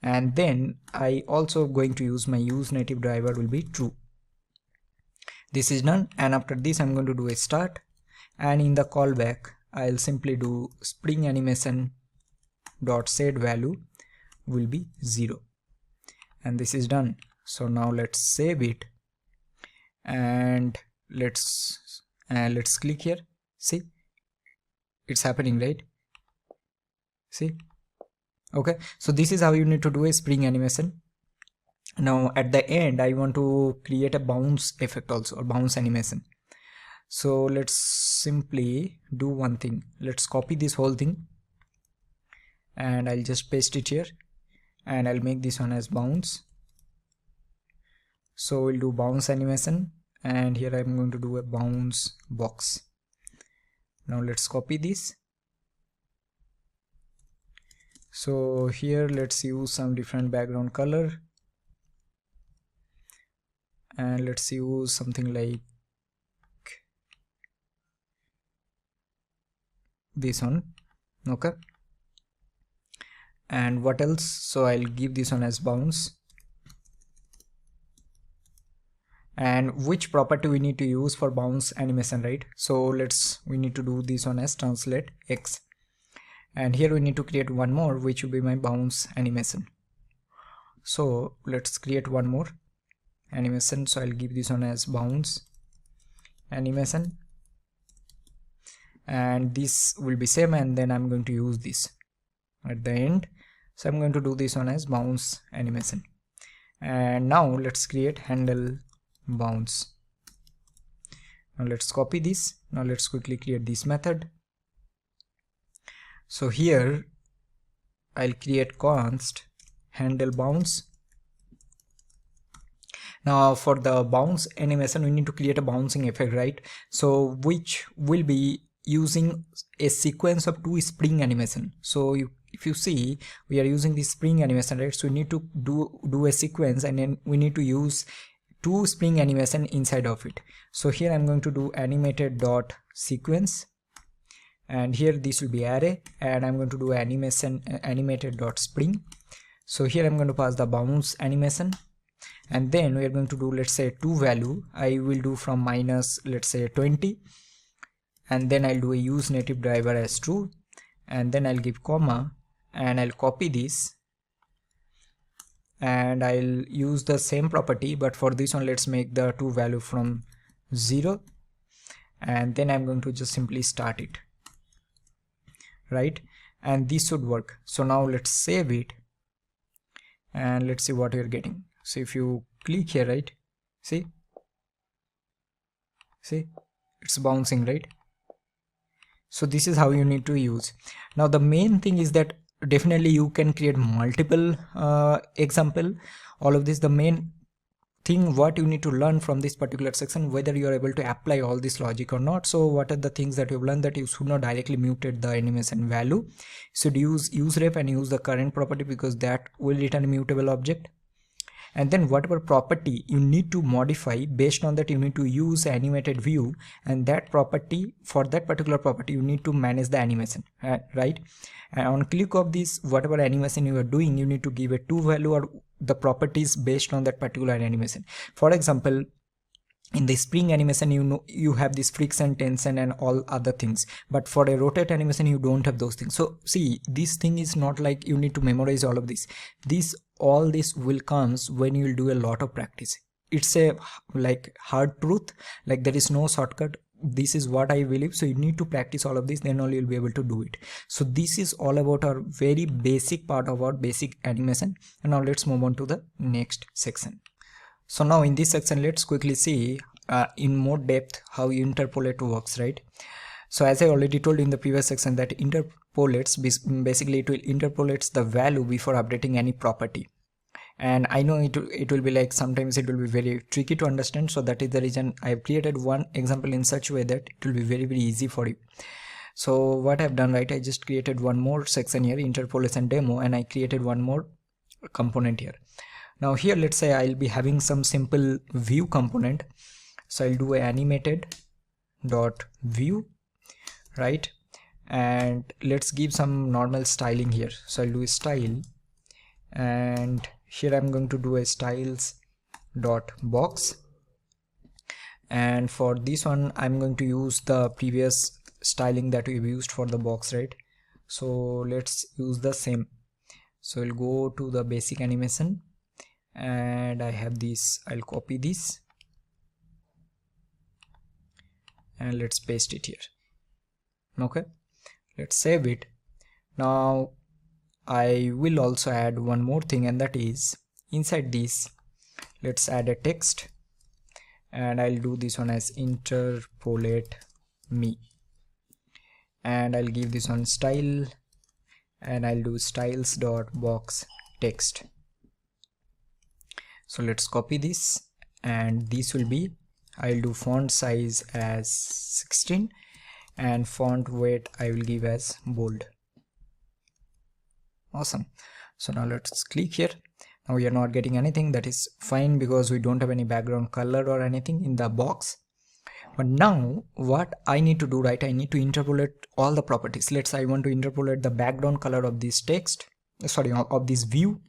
And then I also going to use my use native driver will be true. This is done, and after this I'm going to do a start, and in the callback I'll simply do spring animation dot set value will be 0, and this is done. So now let's save it, and let's click here. See, it's happening, right? See, okay. So this is how you need to do a spring animation. Now at the end I want to create a bounce effect also, or bounce animation. So let's simply do one thing. Let's copy this whole thing and I'll just paste it here, and I'll make this one as bounce. So we'll do bounce animation, and here I'm going to do a bounce box. Now let's copy this. So here let's use some different background color, and let's use something like this one. Okay, and what else? So I'll give this one as bounce. And which property we need to use for bounce animation, right? So we need to do this one as translate X, and here we need to create one more, which will be my bounce animation. So let's create one more animation. So I'll give this one as bounce animation, and this will be same, and then I'm going to use this at the end. So I'm going to do this one as bounce animation, and now let's create handle bounce. Now let's copy this. Now let's quickly create this method. So here I'll create const handle bounce. Now for the bounce animation we need to create a bouncing effect, right? So which will be using a sequence of 2 spring animation. So if you see, we are using this spring animation, right? So we need to do a sequence, and then we need to use 2 spring animation inside of it. So here I'm going to do animated dot sequence, and here this will be array, and I'm going to do animation animated dot spring. So here I'm going to pass the bounce animation, and then we are going to do, let's say, to value I will do from minus, let's say, 20, and then I'll do a use native driver as true, and then I'll give comma, and I'll copy this, and I'll use the same property, but for this one let's make the to value from 0, and then I'm going to just simply start it, right? And this should work. So now let's save it, and let's see what you're getting. So if you click here, right, see it's bouncing, right? So this is how you need to use. Now the main thing is that definitely you can create multiple example. All of this, the main thing what you need to learn from this particular section, whether you are able to apply all this logic or not. So what are the things that you've learned? That you should not directly mutate the animation value. You should use useRef and use the current property, because that will return a mutable object. And then whatever property you need to modify, based on that you need to use animated view, and that property, for that particular property you need to manage the animation, right? And on click of this, whatever animation you are doing, you need to give a to value or the properties based on that particular animation. For example, in the spring animation, you have this friction, tension and all other things, but for a rotate animation you don't have those things. So see, this thing is not like you need to memorize all of this. All this will comes when you will do a lot of practice. It's a like hard truth, like there is no shortcut. this is what I believe. So you need to practice all of this, then only you'll be able to do it. So this is all about our very basic part of our basic animation. And now let's move on to the next section. So now in this section, let's quickly see in more depth how interpolate works, right? So as I already told in the previous section that interpolates, basically it will interpolates the value before updating any property. And I know it will be like sometimes it will be very tricky to understand, so that is the reason I have created one example in such a way that it will be very easy for you. So what I've done, right, I just created one more section here, interpolation demo, and I created one more component here. Now here let's say I'll be having some simple view component, so I'll do a animated dot view, right, and let's give some normal styling here. So I'll do a style, and here I'm going to do a styles dot box, and for this one I'm going to use the previous styling that we've used for the box, right? So let's use the same. So we'll go to the basic animation, and I have this, I'll copy this and let's paste it here. Okay, let's save it. Now I will also add one more thing, and that is inside this let's add a text, and I'll do this one as interpolate me, and I'll give this one style, and I'll do styles dot box text. So let's copy this, and this will be, I'll do font size as 16 and font weight I will give as bold. Awesome. So now let's click here. Now we are not getting anything, that is fine because we don't have any background color or anything in the box. But now what I need to do, right, I need to interpolate all the properties. Let's say I want to interpolate the background color of this text, sorry, of this view,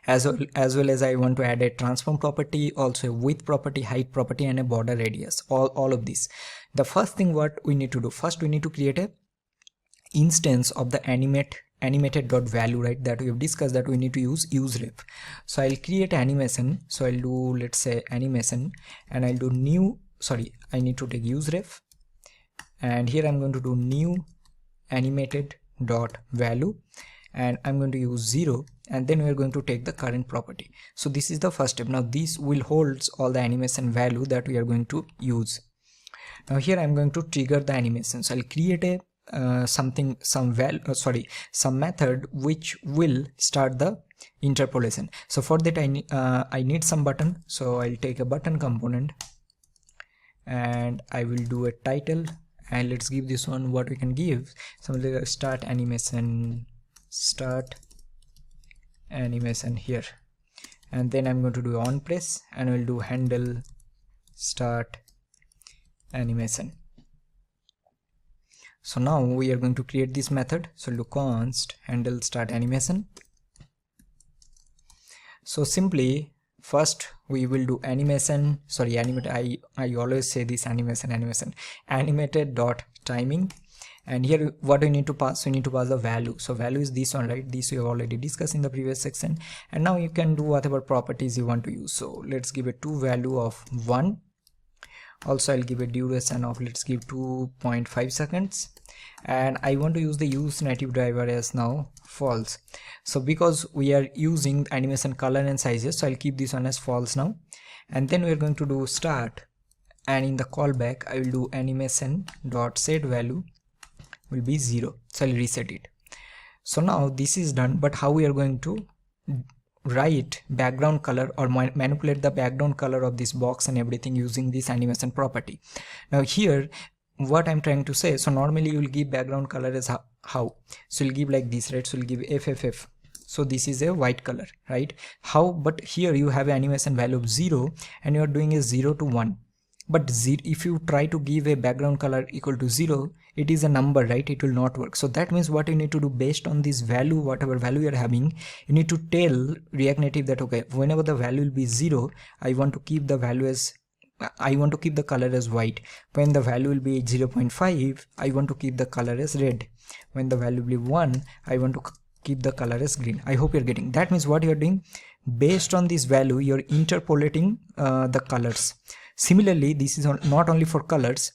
as well as I want to add a transform property, also a width property, height property, and a border radius, all of this. The first thing what we need to do, first we need to create a instance of the animated.value, right, that we have discussed that we need to use useRef. So I'll create animation, so I'll do, let's say, animation, and I'll do new, sorry, I need to take useRef, and here I'm going to do new animated.value, and I'm going to use 0, and then we're going to take the current property. So this is the first step. Now this will holds all the animation value that we are going to use. Now here I'm going to trigger the animation. So I'll create a some method which will start the interpolation. So for that I need some button, so I'll take a button component, and I will do a title, and let's give this one what we can give, something like start animation here, and then I'm going to do on press, and we'll do handle start animation. So now we are going to create this method, so do const handle start animation. So simply first we will do animation, sorry, animate, I always say this animated dot timing, and here what we need to pass, we need to pass the value. So value is this one, right, this we have already discussed in the previous section, and now you can do whatever properties you want to use. So let's give a to value of 1. Also I'll give a duration of, let's give 2.5 seconds, and I want to use the use native driver as now false. So because we are using animation color and sizes, so I'll keep this one as false now, and then we're going to do start, and in the callback I will do animation dot set value will be 0, so I'll reset it. So now this is done, but how we are going to write background color or manipulate the background color of this box and everything using this animation property. Now here what I'm trying to say, so normally you will give background color as how, so you'll give like this, right, so you'll give FFF, so this is a white color, right, how, but here you have an animation value of 0 and you are doing a 0 to 1, but if you try to give a background color equal to 0, it is a number, right, it will not work. So that means what you need to do, based on this value, whatever value you are having, you need to tell React Native that okay, whenever the value will be 0, I want to keep the value as, I want to keep the color as white. When the value will be 0.5, I want to keep the color as red. When the value will be 1, I want to keep the color as green. I hope you're getting. That means what you're doing, based on this value, you're interpolating the colors. Similarly, this is not only for colors,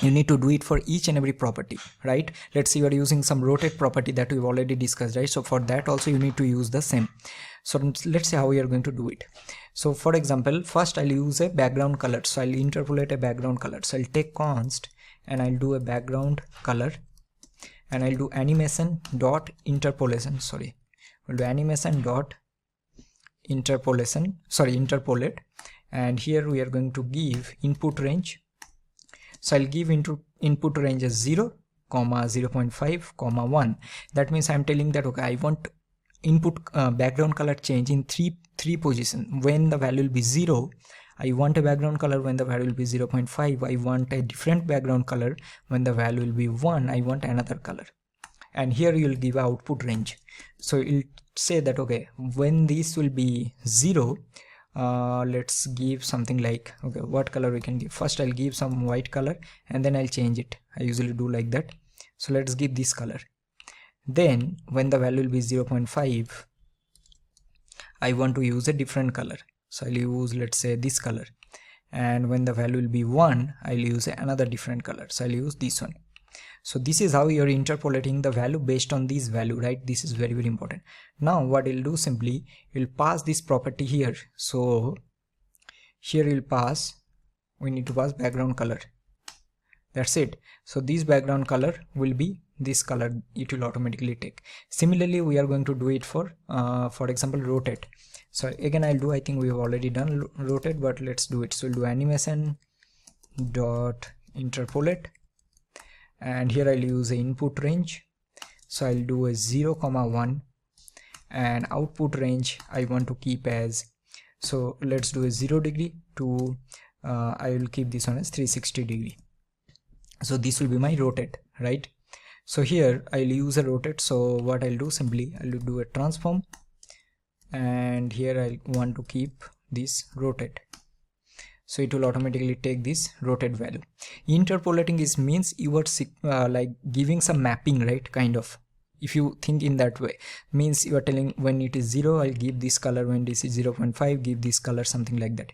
you need to do it for each and every property, right? Let's say you are using some rotate property that we've already discussed, right? So for that also you need to use the same. So let's see how we are going to do it. So for example, first I'll use a background color. So I'll interpolate a background color. So I'll take const and I'll do a background color, and I'll do animation dot interpolation. Sorry, we'll do animation dot interpolation, interpolate, and here we are going to give input range. So I'll give input range as 0, 0.5, 1. That means I'm telling that, okay, I want input background color change in three position. When the value will be 0, I want a background color. When the value will be 0.5, I want a different background color. When the value will be 1, I want another color. And here you'll give output range. So it'll say that, okay, when this will be 0, let's give something like, okay, what color we can give. First I'll give some white color and then I'll change it. I usually do like that. So let's give this color. Then when the value will be 0.5, I want to use a different color. So I'll use, let's say, this color. And when the value will be 1, I'll use another different color. So I'll use this one. So this is how you're interpolating the value based on this value, right? This is very, very important. Now what you'll do, simply you'll pass this property here. So here you'll pass, we need to pass background color. That's it. So this background color will be this color, it will automatically take. Similarly, we are going to do it for example, rotate. So again, I'll do, I think we have already done rotate, but let's do it. So we'll do animation dot interpolate, and here I'll use the input range. So I'll do a 0, 1, and output range I want to keep as, so let's do a 0 degree to I will keep this one as 360 degree. So this will be my rotate, right? So here I'll use a rotate. So what I'll do, simply I'll do a transform, and here I want to keep this rotate. So it will automatically take this rotate value. Interpolating is means you are like giving some mapping, right? Kind of, if you think in that way, means you are telling when it is 0, I'll give this color. When this is 0.5, give this color, something like that.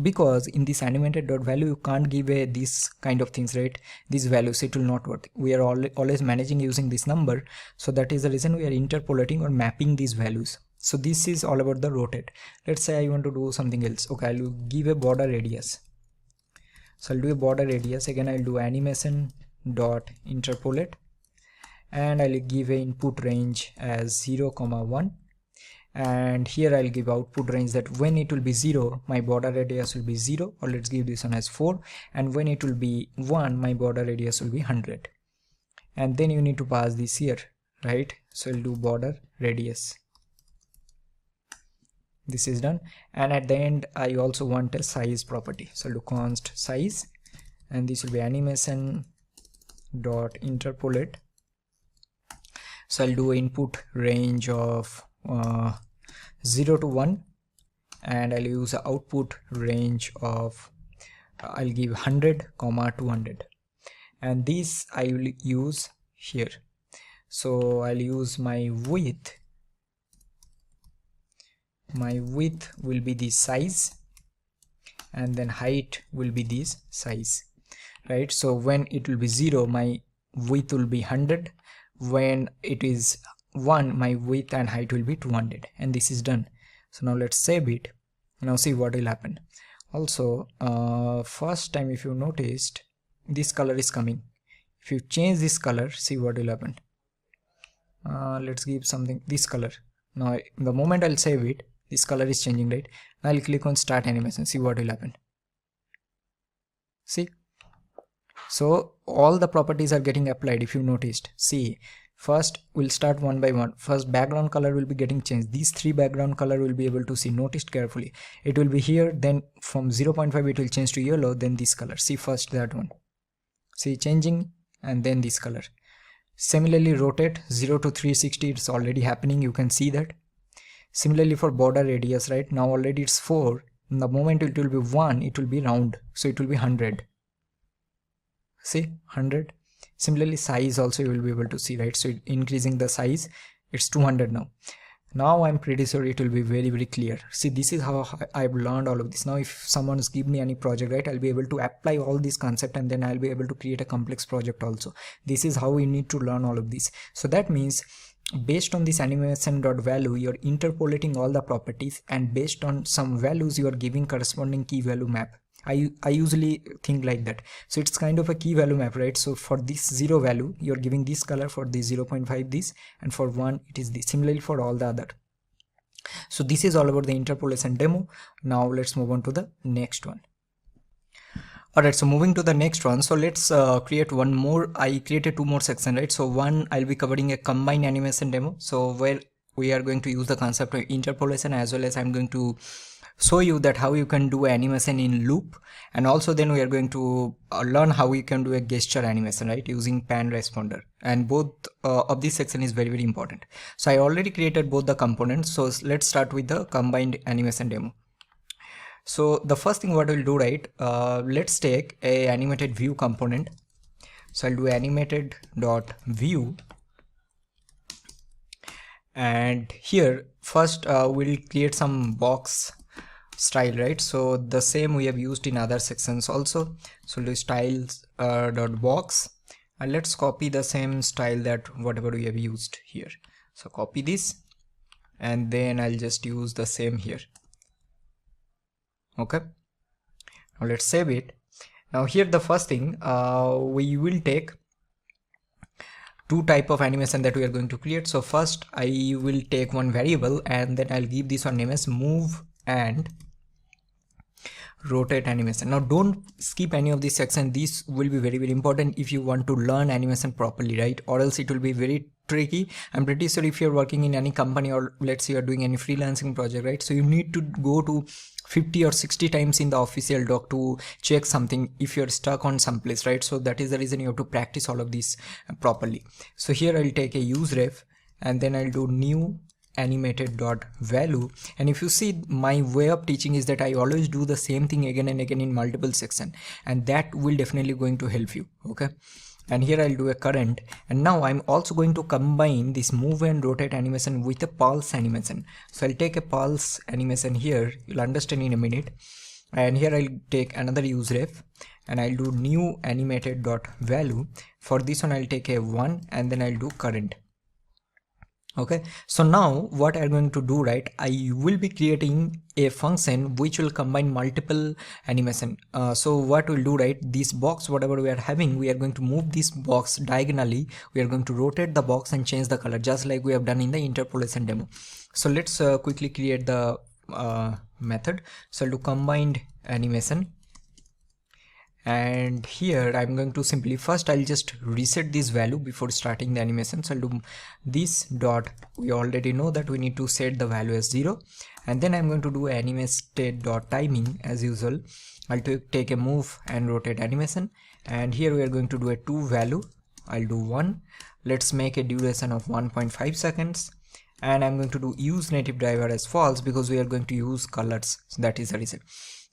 Because in this animated dot value, you can't give this kind of things, right? These values, it will not work. We are always managing using this number. So that is the reason we are interpolating or mapping these values. So this is all about the rotate. Let's say I want to do something else. Okay, I'll give a border radius. So I'll do a border radius. Again, I'll do animation dot interpolate, and I'll give a input range as 0, 1, and here I'll give output range that when it will be 0, my border radius will be 0, or let's give this one as 4, and when it will be 1, my border radius will be 100. And then you need to pass this here, right? So I'll do border radius. This is done, and at the end I also want a size property. So I'll do const size, and this will be animation dot interpolate. So I'll do input range of 0 to 1, and I'll use the output range of I'll give 100, 200, and this I will use here. So I'll use my width. My width will be this size, and then height will be this size, right? So when it will be 0, my width will be 100. When it is 1, my width and height will be 200, and this is done. So now let's save it. Now see what will happen. Also, first time, if you noticed, this color is coming. If you change this color, see what will happen. Let's give something this color. Now the moment I'll save it, this color is changing, right? Now I'll click on start animation, see what will happen. See, so all the properties are getting applied. If you noticed, see, first we'll start one by one. First, background color will be getting changed. These 3 background color will be able to see. Noticed carefully, it will be here, then from 0.5 it will change to yellow, then this color. See, first that one, see, changing, and then this color. Similarly, rotate 0 to 360, it's already happening, you can see that. Similarly for border radius, right now already it's 4. In the moment it will be 1, it will be round, so it will be 100. See, 100. Similarly, size also you will be able to see, right? So increasing the size, it's 200 now. Now I'm pretty sure it will be very clear. See, this is how I've learned all of this. Now if someone's give me any project, right, I'll be able to apply all this concept, and then I'll be able to create a complex project also. This is how we need to learn all of this. So that means based on this animation.value, you're interpolating all the properties, and based on some values you are giving corresponding key value map. I usually think like that. So it's kind of a key value map, right? So for this 0 value, you're giving this color, for the 0.5 this, and for 1 it is this. Similarly for all the other. So this is all about the interpolation demo. Now let's move on to the next one. Alright, so moving to the next one, so let's create one more. I created 2 more sections, right? So one, I'll be covering a combined animation demo, so where we are going to use the concept of interpolation, as well as I'm going to show you that how you can do animation in loop, and also then we are going to learn how you can do a gesture animation, right, using pan responder. And both of this section is very important. So I already created both the components, so let's start with the combined animation demo. So the first thing what we'll do, right, let's take a animated view component. So I'll do animated dot view, and here first we'll create some box style, right? So the same we have used in other sections also. So do styles dot box, and let's copy the same style that whatever we have used here. So copy this, and then I'll just use the same here. Okay, now let's save it. Now here the first thing, we will take 2 type of animation that we are going to create. So first I will take one variable, and then I'll give this one name as move and rotate animation. Now don't skip any of this section. This will be very important if you want to learn animation properly, right? Or else it will be very tricky. I'm pretty sure if you're working in any company, or let's say you're doing any freelancing project, right, so you need to go to 50 or 60 times in the official doc to check something if you're stuck on some place, right? So that is the reason you have to practice all of this properly. So here I'll take a use ref, and then I'll do new animated dot value. And if you see, my way of teaching is that I always do the same thing again and again in multiple sections, and that will definitely going to help you. Okay, and here I'll do a current, and now I'm also going to combine this move and rotate animation with a pulse animation. So I'll take a pulse animation here, you'll understand in a minute. And here I'll take another use ref, and I'll do new animated dot value. For this one I'll take a 1, and then I'll do current. Okay, so now what I'm going to do, right, I will be creating a function which will combine multiple animation. So what we'll do, right, this box whatever we are having, we are going to move this box diagonally, we are going to rotate the box and change the color, just like we have done in the interpolation demo. So let's quickly create the method. So I'll do combined animation, and here I'm going to simply first I'll just reset this value before starting the animation. So I'll do this dot, we already know that we need to set the value as 0, and then I'm going to do animated dot timing as usual. I'll take a move and rotate animation, and here we are going to do a 2 value. I'll do 1, let's make a duration of 1.5 seconds, and I'm going to do use native driver as false because we are going to use colors, so that is the reason.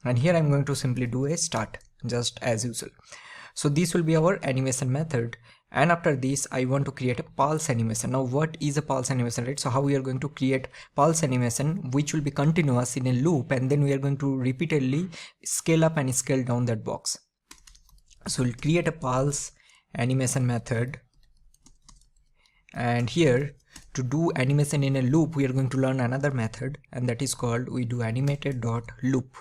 And here I'm going to simply do a start just as usual. So this will be our animation method, and after this I want to create a pulse animation. Now what is a pulse animation, right? So how we are going to create pulse animation which will be continuous in a loop, and then we are going to repeatedly scale up and scale down that box. So we'll create a pulse animation method, and here to do animation in a loop we are going to learn another method, and that is called, we do animated dot loop.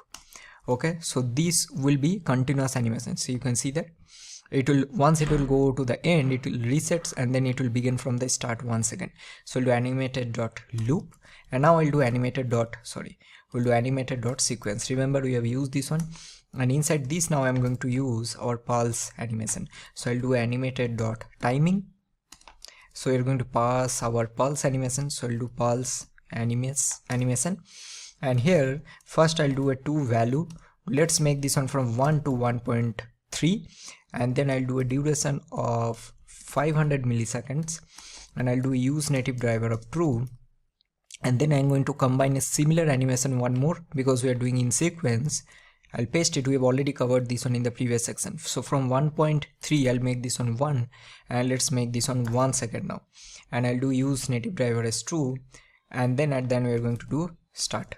Okay, so this will be continuous animation. So you can see that it will, once it will go to the end, it will resets, and then it will begin from the start once again. So we'll do animated dot loop, and now I'll do animated dot, we'll do animated dot sequence. Remember we have used this one, and inside this now I'm going to use our pulse animation. So I'll do animated dot timing. So we're going to pass our pulse animation. So I'll do pulse animation. And here first I'll do a 2 value. Let's make this one from 1 to 1.3, and then I'll do a duration of 500 milliseconds, and I'll do a use native driver of true, and then I'm going to combine a similar animation one more because we are doing in sequence. I'll paste it, we have already covered this one in the previous section. So from 1.3 I'll make this one 1, and let's make this one 1 second now, and I'll do use native driver as true. and then at the end we are going to do start.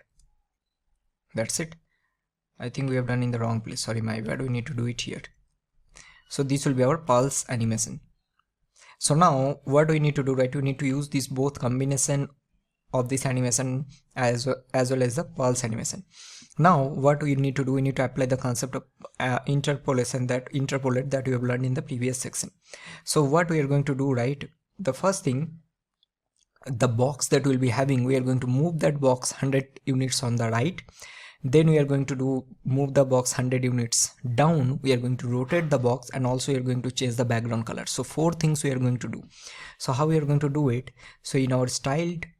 That's it. I think we have done in the wrong place, sorry, my bad. We need to do it here. So this will be our pulse animation. So now what do we need to do, right? We need to use this both combination of this animation as well as the pulse animation. Now what we need to do, we need to apply the concept of interpolate that we have learned in the previous section. So what we are going to do, right, the first thing, the box that we'll be having, we are going to move that box 100 units on the right. Then we are going to move the box 100 units down. We are going to rotate the box, and also we are going to change the background color. So 4 things we are going to do. So how we are going to do it? So in our styles.box,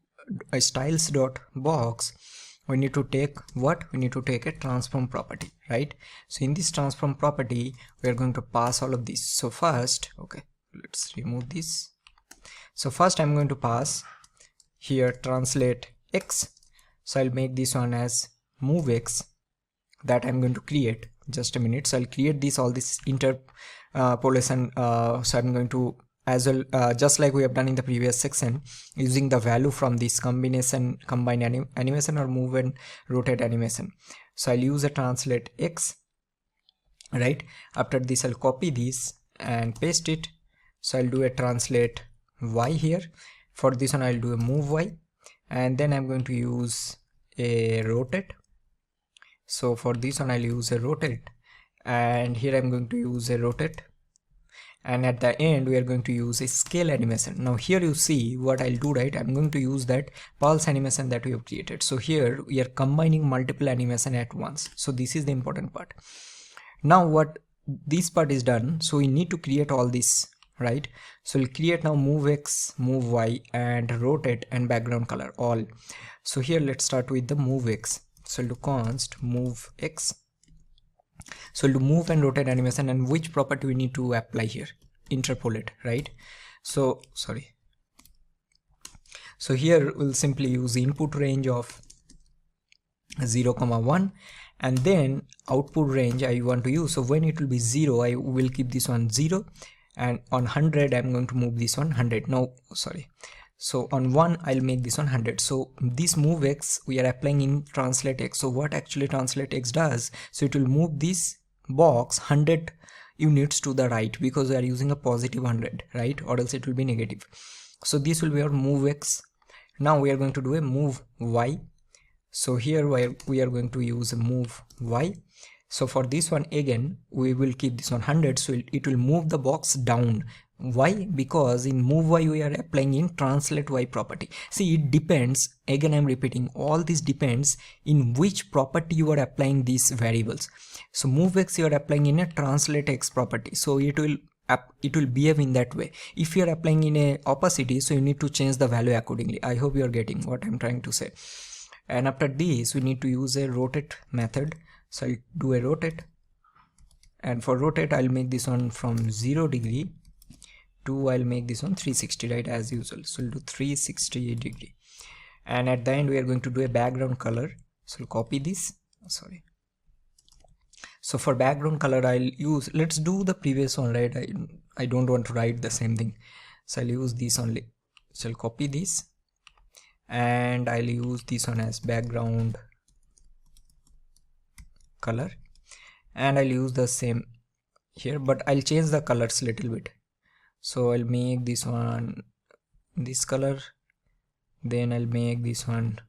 we need to take what? We need to take a transform property, right? So in this transform property, we are going to pass all of this. So first, okay, let's remove this. So first I'm going to pass here translate x. So I'll make this one as move x that I'm going to create. Just a minute. So I'll create this, all this interpolation. So I'm going to as well, just like we have done in the previous section, using the value from this combine animation or move and rotate animation. So I'll use a translate x, right? After this I'll copy this and paste it. So I'll do a translate y here. For this one I'll do a move y, and then I'm going to use a rotate. So for this one I'll use a rotate, and here I'm going to use a rotate, and at the end we are going to use a scale animation. Now here you see what I'll do, right? I'm going to use that pulse animation that we have created. So here we are combining multiple animation at once. So this is the important part. Now what this part is done, so we need to create all this, right? So we'll create now move x, move y, and rotate and background color all. So here let's start with the move x. So we'll do const move x. So we'll do move and rotate animation, and which property we need to apply here? Interpolate, right? So sorry. So here we'll simply use the input range of 0, 1, and then output range I want to use. So when it will be 0, I will keep this one 0, and on 100 I'm going to move this one 100. No, sorry. So on 1 I'll make this one 100. So this move x we are applying in translate x. So what actually translate x does, so it will move this box 100 units to the right, because we are using a positive 100, right? Or else it will be negative. So this will be our move x. Now we are going to do a move y. So here we are going to use a move y. So for this one again we will keep this 100, so it will move the box down. Why? Because in move y we are applying in translate y property. See, it depends, again I'm repeating, all this depends in which property you are applying these variables. So move x you are applying in a translate x property, so it will behave in that way. If you are applying in a opacity, so you need to change the value accordingly. I hope you are getting what I'm trying to say. And after this we need to use a rotate method. So I'll do a rotate, and for rotate I'll make this one from 0 degree to, I'll make this one 360, right, as usual. So we'll do 360 degree, and at the end we are going to do a background color. So we'll copy this, sorry. So for background color I'll use, let's do the previous one, right? I don't want to write the same thing, so I'll use this only. So I'll copy this, and I'll use this one as background color, and I'll use the same here, but I'll change the colors a little bit. So I'll make this one this color, then I'll make this one,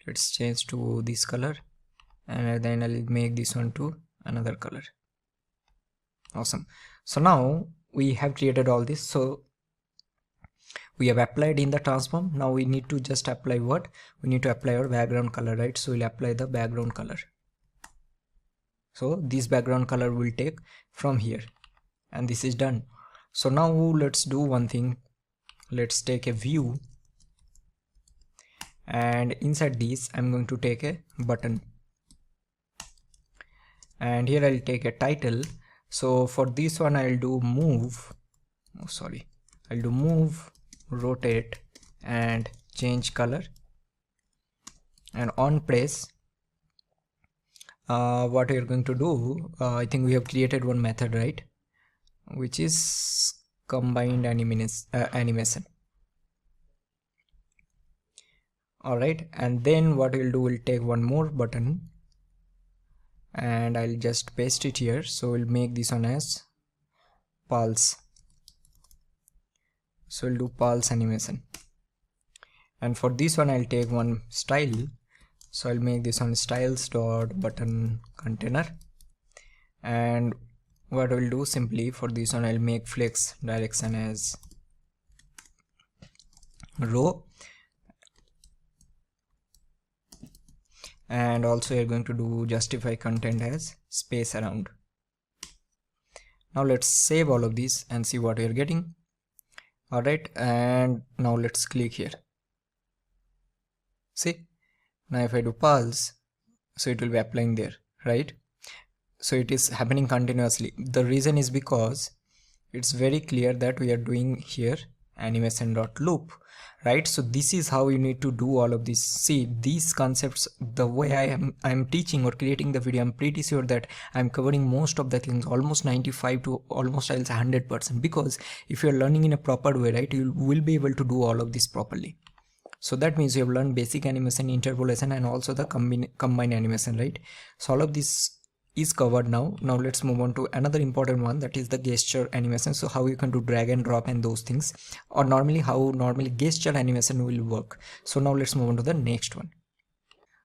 let's change to this color, and then I'll make this one to another color. Awesome. So now we have created all this. So we have applied in the transform. Now we need to just apply what? We need to apply our background color, right? So we'll apply the background color. So this background color will take from here, and this is done. So now let's do one thing. Let's take a view, and inside this I'm going to take a button, and here I'll take a title. So for this one I'll do move, I'll do move, rotate, and change color, and on press what we are going to do, I think we have created one method, right, which is combined animation. Alright, and then what we'll do, we'll take one more button and I'll just paste it here. So we'll make this one as pulse. So we'll do pulse animation, and for this one I'll take one style. So I'll make this one styles dot button container, and what we'll do, simply for this one I'll make flex direction as row, and also you're going to do justify content as space around. Now let's save all of these and see what you're getting. Alright, and now let's click here. See, now if I do pulse, so it will be applying there, right? So it is happening continuously. The reason is because it's very clear that we are doing here animation.loop, right? So this is how you need to do all of this. See, these concepts, the way I am teaching or creating the video, I'm pretty sure that I'm covering most of the things, almost 95 to almost I'll say 100%, because if you're learning in a proper way, right, you will be able to do all of this properly. So that means you have learned basic animation, interpolation, and also the combine animation, right? So all of this is covered now. Now let's move on to another important one, that is the gesture animation. So how you can do drag and drop and those things, or how normally gesture animation will work. So now let's move on to the next one.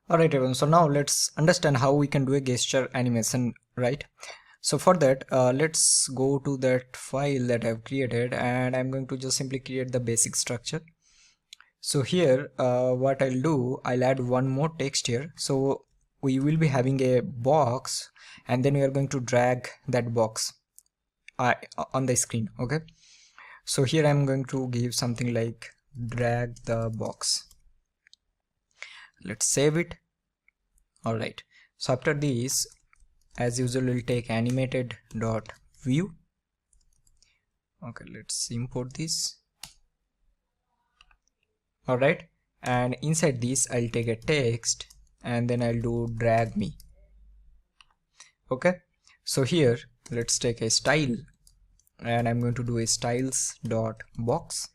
Alright everyone, so now let's understand how we can do a gesture animation, right? So for that, let's go to that file that I've created, and I'm going to just simply create the basic structure. So here what I'll do, I'll add one more text here. So we will be having a box, and then we are going to drag that box on the screen. Okay, so here I'm going to give something like drag the box. Let's save it. Alright, so after this, as usual, we'll take animated.view. Okay, let's import this. Alright, and inside this I'll take a text, and then I'll do drag me. Okay, so here let's take a style, and I'm going to do a styles.box,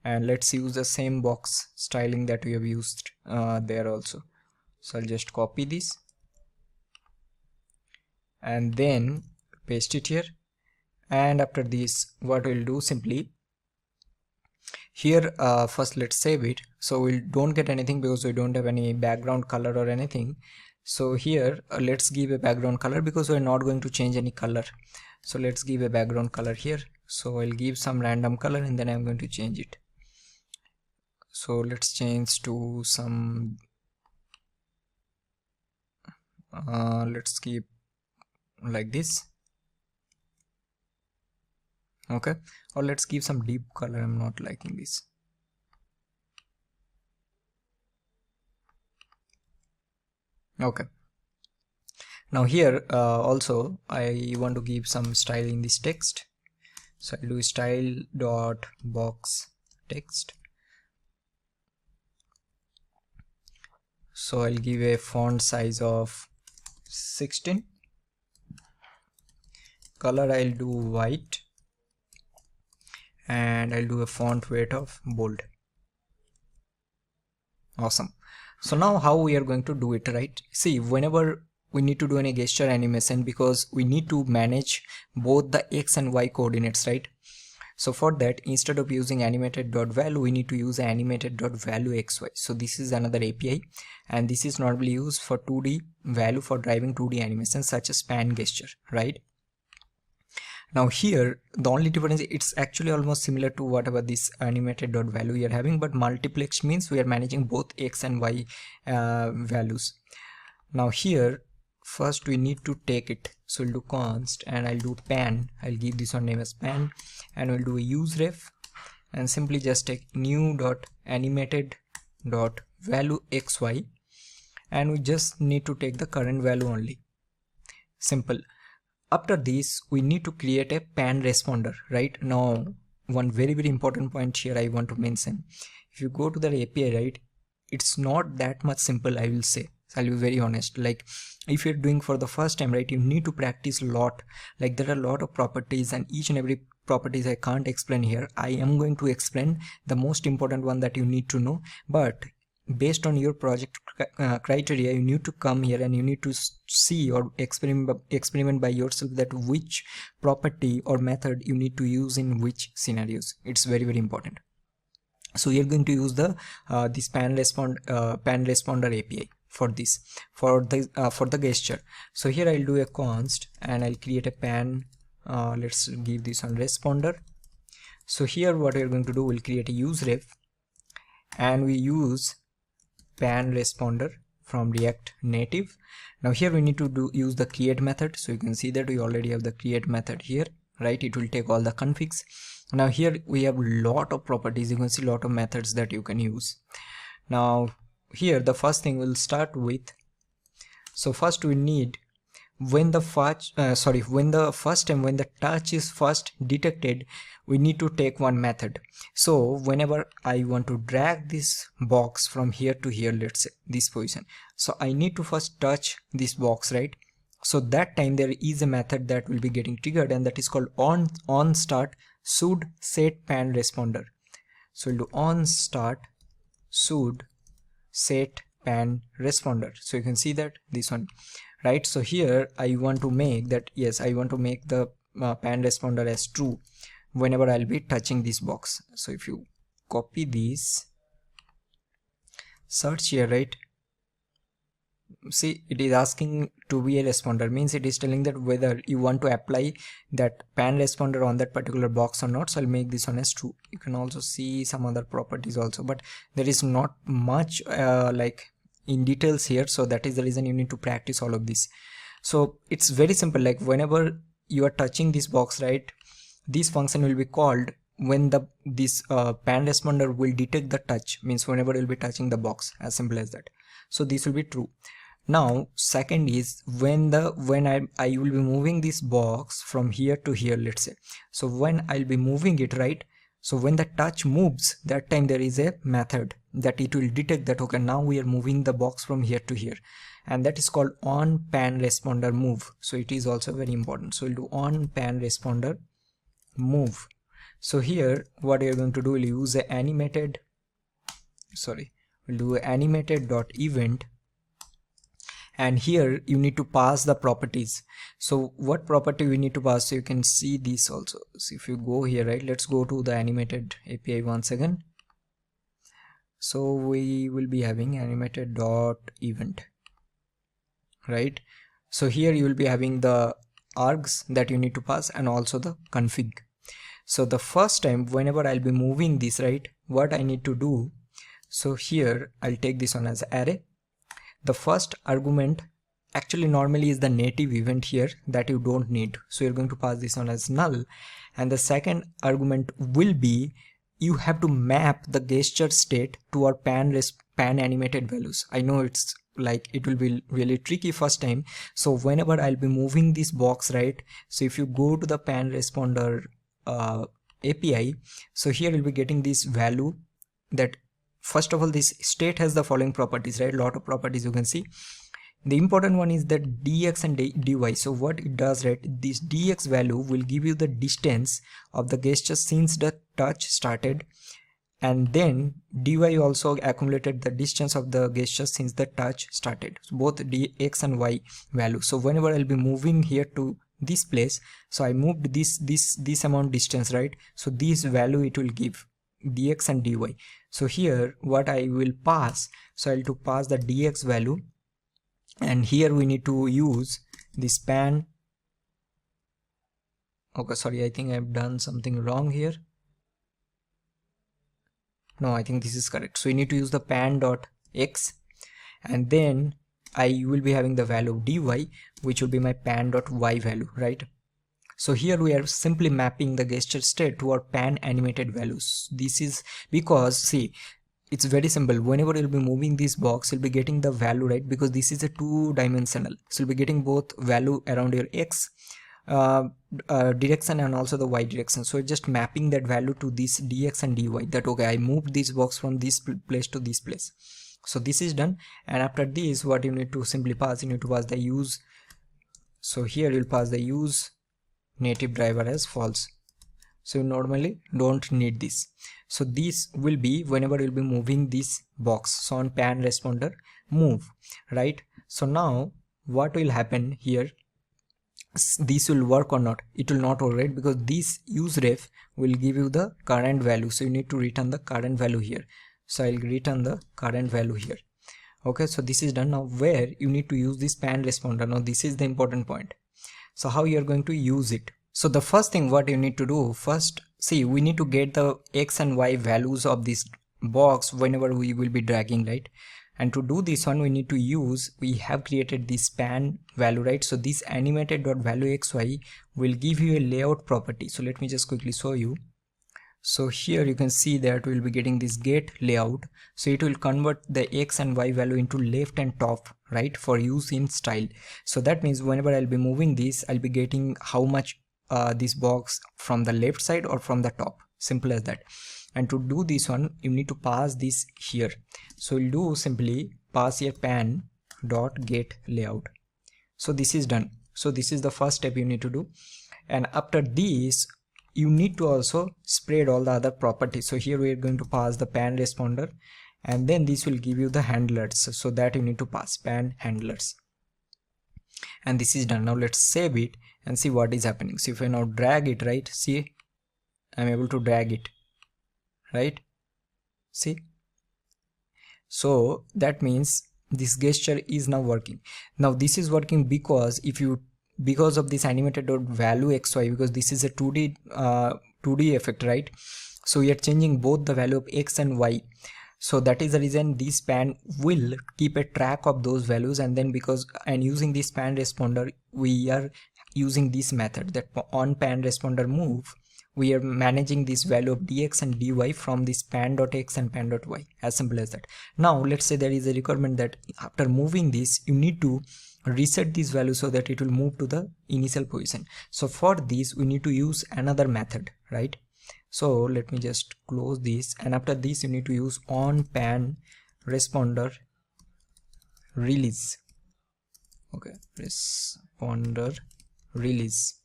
and let's use the same box styling that we have used there also. So I'll just copy this and then paste it here, and after this what we'll do, simply here first let's save it. So we don't get anything because we don't have any background color or anything. So here let's give a background color, because we're not going to change any color. So let's give a background color here. So I'll give some random color, and then I'm going to change it. So let's change to some let's keep like this. Okay, or let's give some deep color. I'm not liking this. Okay, now here also I want to give some style in this text. So I'll do style.box text. So I'll give a font size of 16, color I'll do white, and I'll do a font weight of bold. Awesome. So now how we are going to do it, right? See, whenever we need to do any gesture animation, because we need to manage both the x and y coordinates, right? So for that, instead of using animated.value, we need to use animated.valueXY. So this is another API, and this is normally used for 2D value for driving 2D animations such as pan gesture, right? Now here the only difference, it's actually almost similar to whatever this animated.value we are having, but multiplex means we are managing both x and y values. Now here first we need to take it. So we'll do const, and I'll do pan. I'll give this one name as pan, and we'll do a use ref, and simply just take new.animated.valueXY, and we just need to take the current value only. Simple. After this, we need to create a pan responder, right? Now one very important point here I want to mention. If you go to the API, right, it's not that much simple, I will say. I'll be very honest. Like if you're doing for the first time, right, you need to practice a lot. Like there are a lot of properties, and each and every properties I can't explain here. I am going to explain the most important one that you need to know. But based on your project criteria, you need to come here and you need to see or experiment by yourself that which property or method you need to use in which scenarios. It's very, very important. So we are going to use the this pan responder API for this, for the gesture. So here I'll do a const and I'll create a pan. Let's give this on responder. So here what we're going to do, we'll create a use ref and we use pan responder from React Native. Now here we need to use the create method. So you can see that we already have the create method here, right? It will take all the configs. Now here we have a lot of properties. You can see a lot of methods that you can use. Now here the first thing we'll start with. So first we need when the first time when the touch is first detected, we need to take one method. So whenever I want to drag this box from here to here, let's say this position, so I need to first touch this box, right? So that time there is a method that will be getting triggered, and that is called on start should set pan responder. So we'll do on start should set pan responder. So you can see that this one, right? So here I want to make that, yes, I want to make the pan responder as true whenever I'll be touching this box. So if you copy this, search here, right? See, it is asking to be a responder, means it is telling that whether you want to apply that pan responder on that particular box or not. So I'll make this one as true. You can also see some other properties also, but there is not much like in details here, so that is the reason you need to practice all of this. So it's very simple, like whenever you are touching this box, right, this function will be called when this pan responder will detect the touch, means whenever you'll be touching the box, as simple as that. So this will be true. Now second is when I will be moving this box from here to here, let's say. So when I'll be moving it, right, so when the touch moves, that time there is a method that it will detect that, okay, now we are moving the box from here to here, and that is called on pan responder move. So it is also very important. So we'll do on pan responder move. So here what you're going to do, we'll use a animated, we'll do animated.event, and here you need to pass the properties. So what property we need to pass? So you can see this also. So if you go here, right, let's go to the animated API once again. So we will be having animated.event, right? So here you will be having the args that you need to pass and also the config. So the first time whenever I'll be moving this, right, what I need to do, so here I'll take this one as array. The first argument actually normally is the native event here that you don't need, so you're going to pass this one as null, and the second argument will be you have to map the gesture state to our pan animated values. I know it's like it will be really tricky first time. So whenever I'll be moving this box, right, so if you go to the pan responder API, so here you'll be getting this value that, first of all, this state has the following properties, right? A lot of properties you can see. The important one is that dx and dy. So what it does, right, this dx value will give you the distance of the gesture since the touch started, and then dy also accumulated the distance of the gesture since the touch started. So both dx and y value. So whenever I'll be moving here to this place, so I moved this amount distance, right? So this value it will give dx and dy. So here what I will pass, so I'll to pass the dx value, and here we need to use this pan. Okay, sorry, I think I've done something wrong here. No, I think this is correct. So we need to use the pan.x, and then I will be having the value of dy, which will be my pan.y value, right? So here we are simply mapping the gesture state to our pan animated values. This is because, see, it's very simple. Whenever you'll be moving this box, you'll be getting the value, right? Because this is a two-dimensional, so you'll be getting both value around your x direction and also the y direction. So just mapping that value to this dx and dy, that okay, I moved this box from this place to this place. So this is done, and after this what you need to simply pass, you need to pass the use. So here you'll pass the use native driver as false. so you normally don't need this. So this will be whenever you'll be moving this box, so on pan responder move, right? So now what will happen here, this will work or not? It will not work, right? Because this useRef will give you the current value, so you need to return the current value here. So I'll return the current value here. Okay, so this is done. Now where you need to use this pan responder, now this is the important point. So how you are going to use it? So the first thing what you need to do, first see, we need to get the x and y values of this box whenever we will be dragging, right? And to do this one, we need to use, we have created this pan value, right? So this animated.valueXY will give you a layout property. So let me just quickly show you. So here you can see that we'll be getting this get layout. So it will convert the x and y value into left and top, right, for use in style. So that means whenever I'll be moving this, I'll be getting how much this box from the left side or from the top. Simple as that. And to do this one, you need to pass this here. So we'll do simply pass here pan dot get layout. So this is done. So this is the first step you need to do. And after this, you need to also spread all the other properties. So here we are going to pass the pan responder, and then this will give you the handlers. So that you need to pass pan handlers. And this is done. Now let's save it and see what is happening. So if I now drag it, right, see, I'm able to drag it, right? See, so that means this gesture is now working. Now this is working because because of this animated.valueXY, because this is a 2D effect, right? So we are changing both the value of x and y. So that is the reason this pan will keep a track of those values, and then using this pan responder, we are using this method, that on pan responder move, we are managing this value of dx and dy from this pan.x and pan.y, as simple as that. Now let's say there is a requirement that after moving this, you need to reset this value so that it will move to the initial position. So for this, we need to use another method, right? So let me just close this, and after this you need to use on pan responder release. Okay, responder release.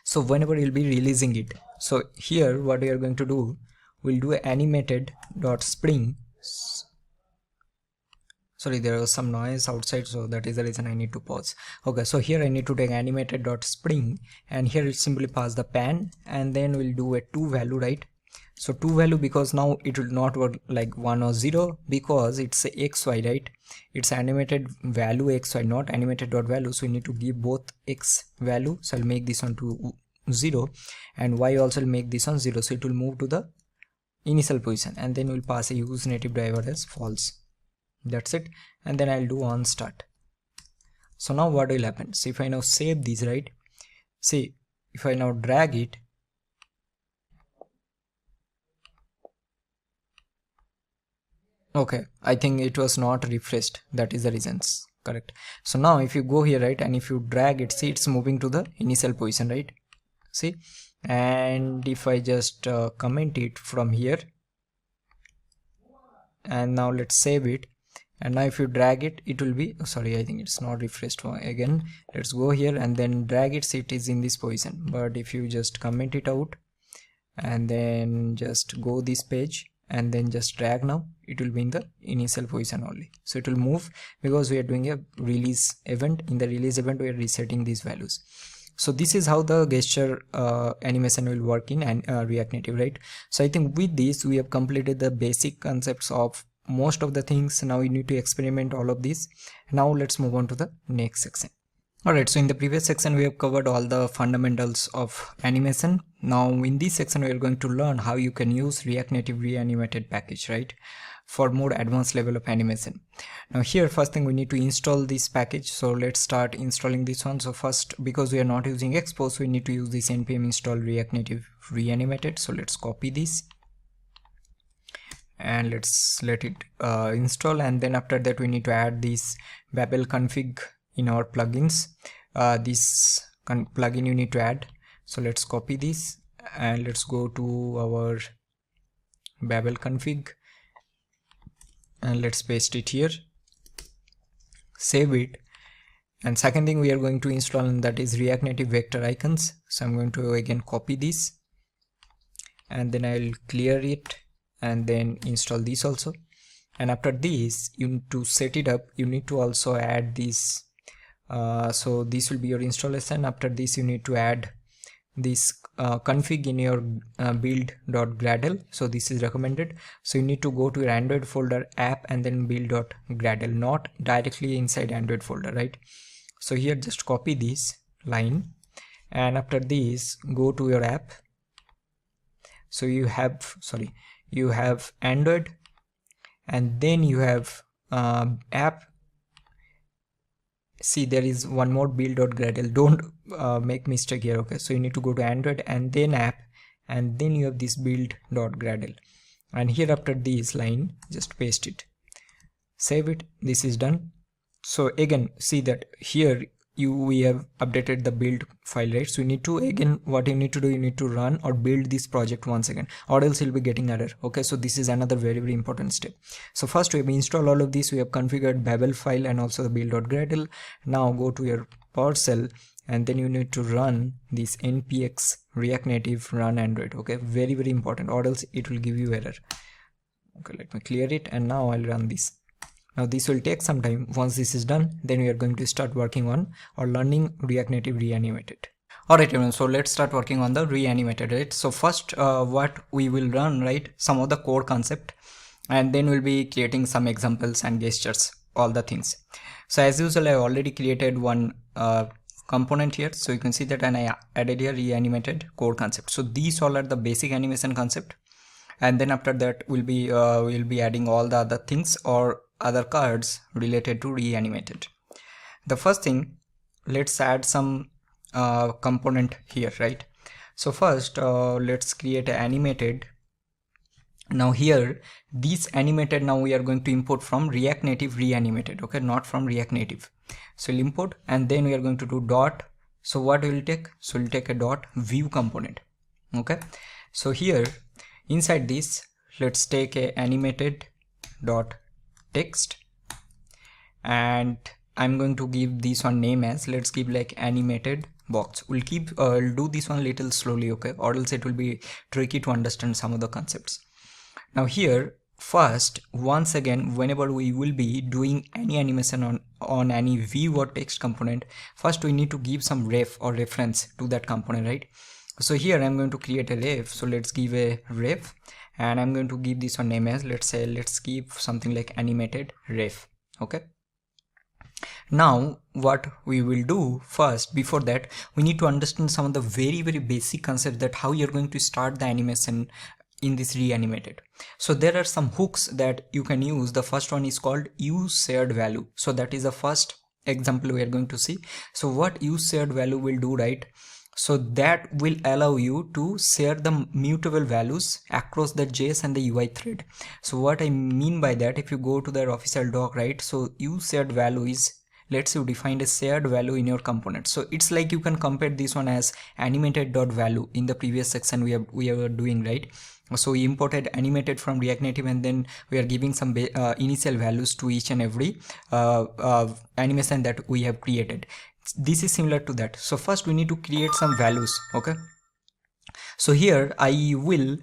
So whenever you'll be releasing it, so here what we are going to do, we'll do animated.spring. Sorry, there was some noise outside, so that is the reason I need to pause. Okay, so here I need to take animated.spring, and here it simply pass the pan, and then we'll do a to value, right? So to value, because now it will not work like 1 or 0, because it's a xy, right? It's animated value xy, not animated.value. So we need to give both x value. So I'll make this one to 0, and y also will make this one 0. So it will move to the initial position, and then we'll pass a use native driver as false. That's it. And then I'll do on start. So now what will happen? So if I now save this, right? See, if I now drag it, okay, I think it was not refreshed. That is the reasons. Correct. So now if you go here, right, and if you drag it, see, it's moving to the initial position, right? See, and if I just comment it from here, and now let's save it, and now if you drag it, it will be, sorry, I think it's not refreshed again. Let's go here and then drag it, see, it is in this position. But if you just comment it out and then just go this page and then just drag, now it will be in the initial position only. So it will move because we are doing a release event. In the release event, we are resetting these values. So this is how the gesture animation will work in React Native, right? So I think with this we have completed the basic concepts of most of the things. Now we need to experiment all of this. Now let's move on to the next section. Alright, so in the previous section we have covered all the fundamentals of animation. Now in this section we are going to learn how you can use React Native Reanimated package, right, for more advanced level of animation. Now here first thing we need to install this package. So let's start installing this one. So first, because we are not using expose, we need to use this npm install React Native Reanimated. So let's copy this and let's let it install, and then after that we need to add this Babel config in our plugins. This plugin you need to add. So let's copy this and let's go to our Babel config and let's paste it here, save it. And second thing we are going to install, and that is React Native vector icons. So I'm going to again copy this and then I'll clear it and then install this also. And after this, you need to set it up. You need to also add this. So this will be your installation. After this, you need to add this config in your build.gradle. So this is recommended. So you need to go to your Android folder, app, and then build.gradle, not directly inside Android folder, right? So here just copy this line, and after this go to your app. So you have Android, and then you have app. See, there is one more build.gradle. Don't make mistake here. Okay, so you need to go to Android and then app, and then you have this build.gradle, and here after this line just paste it, save it. This is done. So again, see that here we have updated the build file, right? So you need to, again, what you need to do, you need to run or build this project once again, or else you'll be getting error. Okay, so this is another very important step. So first we have installed all of this, we have configured Babel file and also the build.gradle. Now go to your PowerShell, and then you need to run this npx react native run android. Okay, very important, or else it will give you error. Okay, let me clear it, and now I'll run this. Now this will take some time. Once this is done, then we are going to start working on or learning React Native Reanimated. Alright everyone, so let's start working on the Reanimated, right? So first what we will run, right, some of the core concept, and then we'll be creating some examples and gestures, all the things. So as usual, I already created one component here, so you can see that, and I added here Reanimated core concept. So these all are the basic animation concept, and then after that we'll be adding all the other things or other cards related to Reanimated. The first thing, let's add some component here, right? So first let's create an animated. Now here, this animated, now we are going to import from React Native Reanimated, okay, not from React Native. So we'll import, and then we are going to do dot. So what will take? So we'll take a dot view component. Okay, so here inside this, let's take a animated dot text, and I'm going to give this one name as, let's give like animated box. We'll do this one little slowly, okay, or else it will be tricky to understand some of the concepts. Now here, first, once again, whenever we will be doing any animation on any view or text component, first we need to give some ref or reference to that component, right? So here I'm going to create a ref. So let's give a ref, and I'm going to give this one name as, let's give something like animated ref. Okay, now what we will do first, before that, we need to understand some of the very basic concepts, that how you're going to start the animation in this Reanimated. So there are some hooks that you can use. The first one is called use shared value. So that is the first example we are going to see. So what use shared value will do, right? So that will allow you to share the mutable values across the JS and the UI thread. So what I mean by that, if you go to their official doc, right, so use shared value is, let's say you defined a shared value in your component. So it's like you can compare this one as animated.value in the previous section we were doing, right? So we imported animated from React Native, and then we are giving some initial values to each and every animation that we have created. This is similar to that. So first we need to create some values. Okay, so here I will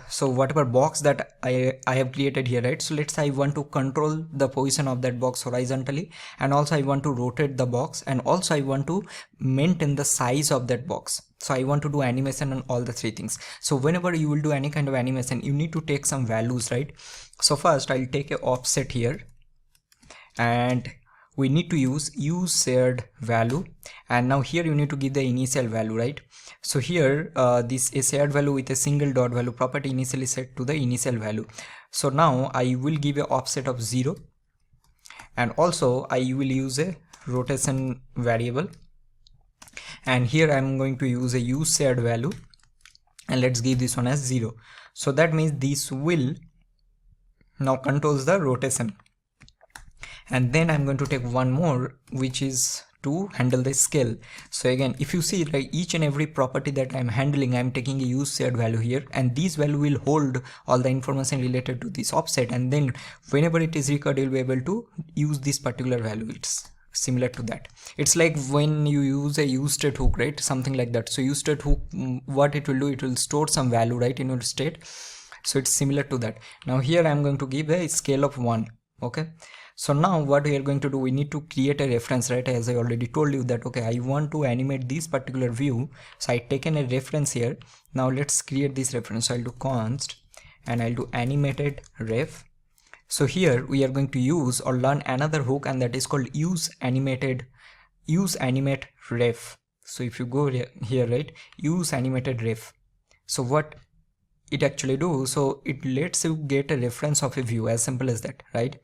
so whatever box that I have created here, right? So let's say I want to control the position of that box horizontally, and also I want to rotate the box, and also I want to maintain the size of that box. So I want to do animation on all the three things. So whenever you will do any kind of animation, you need to take some values, right? So first I'll take a offset here, and we need to use shared value, and now here you need to give the initial value, right? So here this is shared value with a single dot value property initially set to the initial value. So now I will give a offset of 0, and also I will use a rotation variable, and here I'm going to use a use shared value, and let's give this one as 0. So that means this will now controls the rotation. And then I'm going to take one more, which is to handle the scale. So again, if you see, like, each and every property that I'm handling, I'm taking a use shared value here, and this value will hold all the information related to this offset, and then whenever it is required, you'll be able to use this particular value. It's similar to that. It's like when you use a useState hook, right? Something like that. So useState hook, what it will do, it will store some value, right, in your state. So it's similar to that. Now here I'm going to give a scale of 1. Okay, so now what we are going to do, we need to create a reference, right? As I already told you that, okay, I want to animate this particular view, so I taken a reference here. Now let's create this reference. So I'll do const and I'll do animated ref. So here we are going to use or learn another hook, and that is called use animate ref. So if you go here, right, use animated ref, so what it actually do, so it lets you get a reference of a view, as simple as that, right?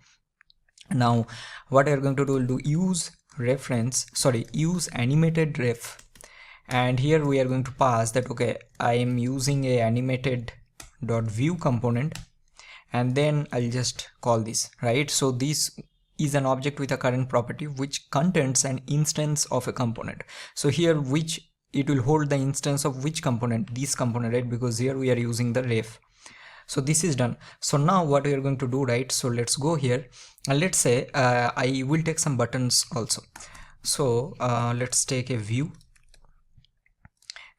Now what you're going to do, will do use animated ref, and here we are going to pass that, okay, I am using a animated dot view component, and then I'll just call this, right? So this is an object with a current property which contains an instance of a component. So here which it will hold the instance of which component, this component, right? Because here we are using the ref. So this is done. So now what we are going to do, right? So let's go here and let's say I will take some buttons also. So let's take a view,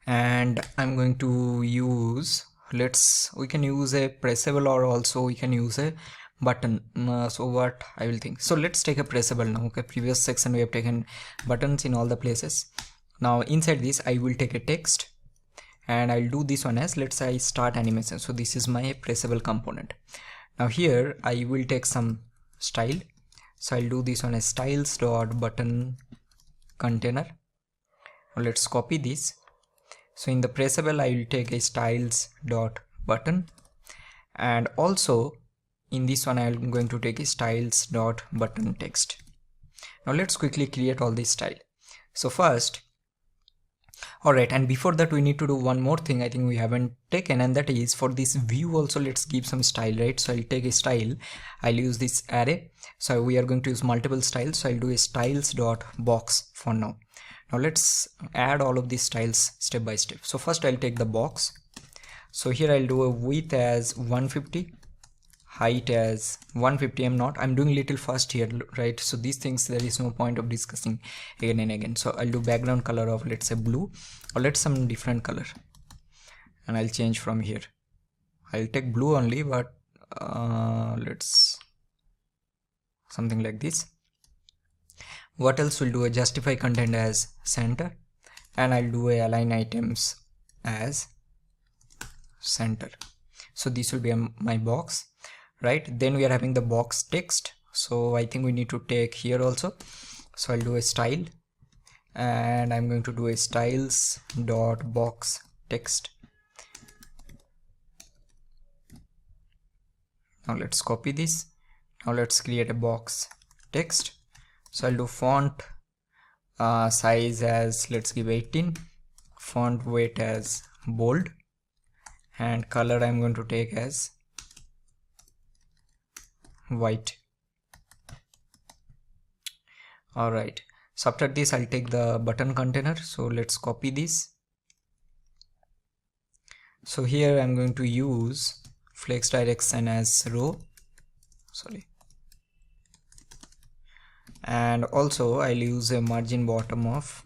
and I'm going to use, we can use a pressable, or also we can use a button. So what I will think, so let's take a pressable now. Okay, previous section we have taken buttons in all the places. Now inside this I will take a text, and I'll do this one as, let's say I start animation. So this is my pressable component. Now here I will take some style, so I'll do this one as styles dot button container. Now let's copy this. So in the pressable I will take a styles dot button, and also in this one I am going to take a styles dot button text. Now let's quickly create all this style. So first, alright, and before that we need to do one more thing I think we haven't taken, and that is for this view also let's give some style, right? So I'll take a style, I'll use this array. So we are going to use multiple styles, so I'll do a styles dot box for now. Now let's add all of these styles step by step. So first I'll take the box. So here I'll do a width as 150, height as 150. I'm doing little fast here, right? So these things there is no point of discussing again and again. So I'll do background color of, let's say, blue, or let's some different color, and I'll change from here. I'll take blue only, but let's something like this. What else? Will do a justify content as center, and I'll do a align items as center. So this will be my box, right? Then we are having the box text, so I think we need to take here also. So I'll do a style, and I'm going to do a styles dot box text. Now let's copy this. Now let's create a box text. So I'll do font size as, let's give 18, font weight as bold, and color I'm going to take as white. Alright, so after this I'll take the button container. So let's copy this. So here I'm going to use flex direction as row, and also I'll use a margin bottom of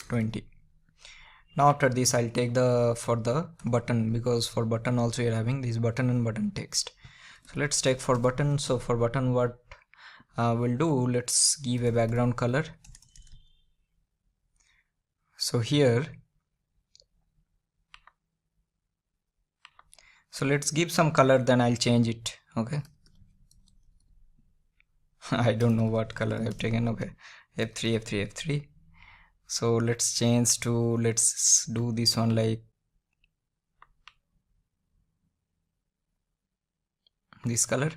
20. Now after this I'll take for the button, because for button also you're having this button and button text. So let's take for button. So for button what we'll do, let's give a background color. So here, so let's give some color, then I'll change it. Okay, I don't know what color I've taken. Okay, F3. So let's change to, let's do this one like this color.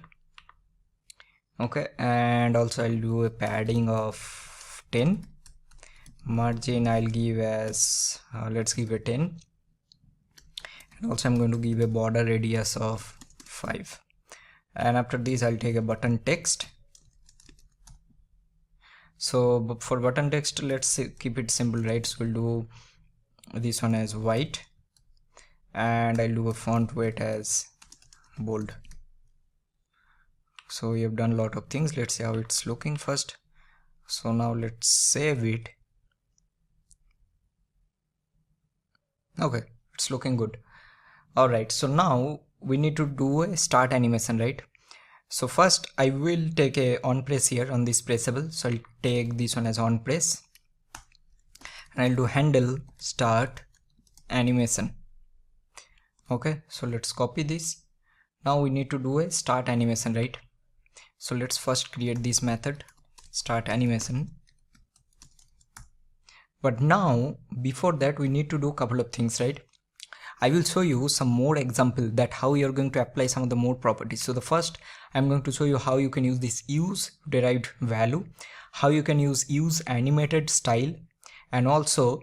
Okay, and also I'll do a padding of 10. Margin I'll give as let's give a 10, and also I'm going to give a border radius of 5. And after this I'll take a button text. So for button text, let's keep it simple, right? So we'll do this one as white, and I'll do a font weight as bold. So we have done a lot of things. Let's see how it's looking first. So now let's save it. Okay, it's looking good. All right, so now we need to do a start animation, right? So first I will take a on press here on this pressable. So I'll take this one as on press and I'll do handle start animation. Okay, so let's copy this. Now we need to do a start animation, right? So let's first create this method start animation. But now before that we need to do a couple of things, right? I will show you some more example that how you're going to apply some of the more properties. So the first I'm going to show you how you can use this use derived value, how you can use animated style, and also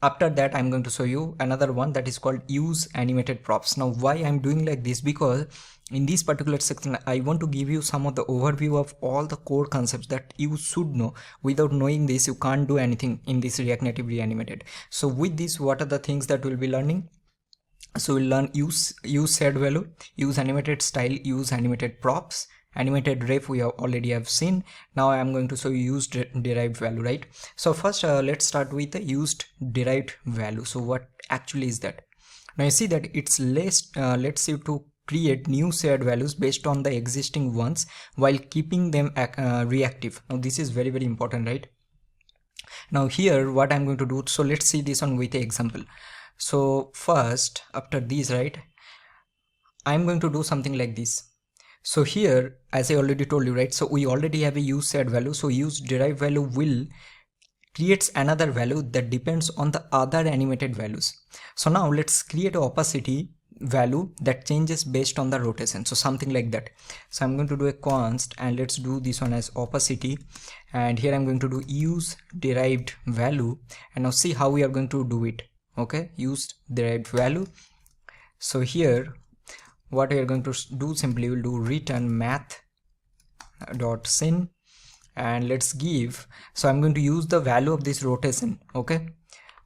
after that I'm going to show you another one that is called use animated props. Now why I'm doing like this, because in this particular section I want to give you some of the overview of all the core concepts that you should know. Without knowing this you can't do anything in this React Native Reanimated. So with this, what are the things that we'll be learning? So we'll learn use shared value, use animated style, use animated props, animated ref we already have seen. Now I am going to show you used derived value, right? So first let's start with the used derived value. So what actually is that? Now you see that it's lets you to create new shared values based on the existing ones while keeping them reactive. Now this is very, very important, right? Now here what I'm going to do, so let's see this one with an example. So first after this, right, I'm going to do something like this. So here, as I already told you, right, so we already have a use shared value. So use derived value will creates another value that depends on the other animated values. So now let's create an opacity value that changes based on the rotation. So something like that. So I'm going to do a const and let's do this one as opacity, and here I'm going to do use derived value, and now see how we are going to do it. Okay, used derived value. So here what we are going to do, simply we'll do return math.sin and let's give, so I'm going to use the value of this rotation. Okay,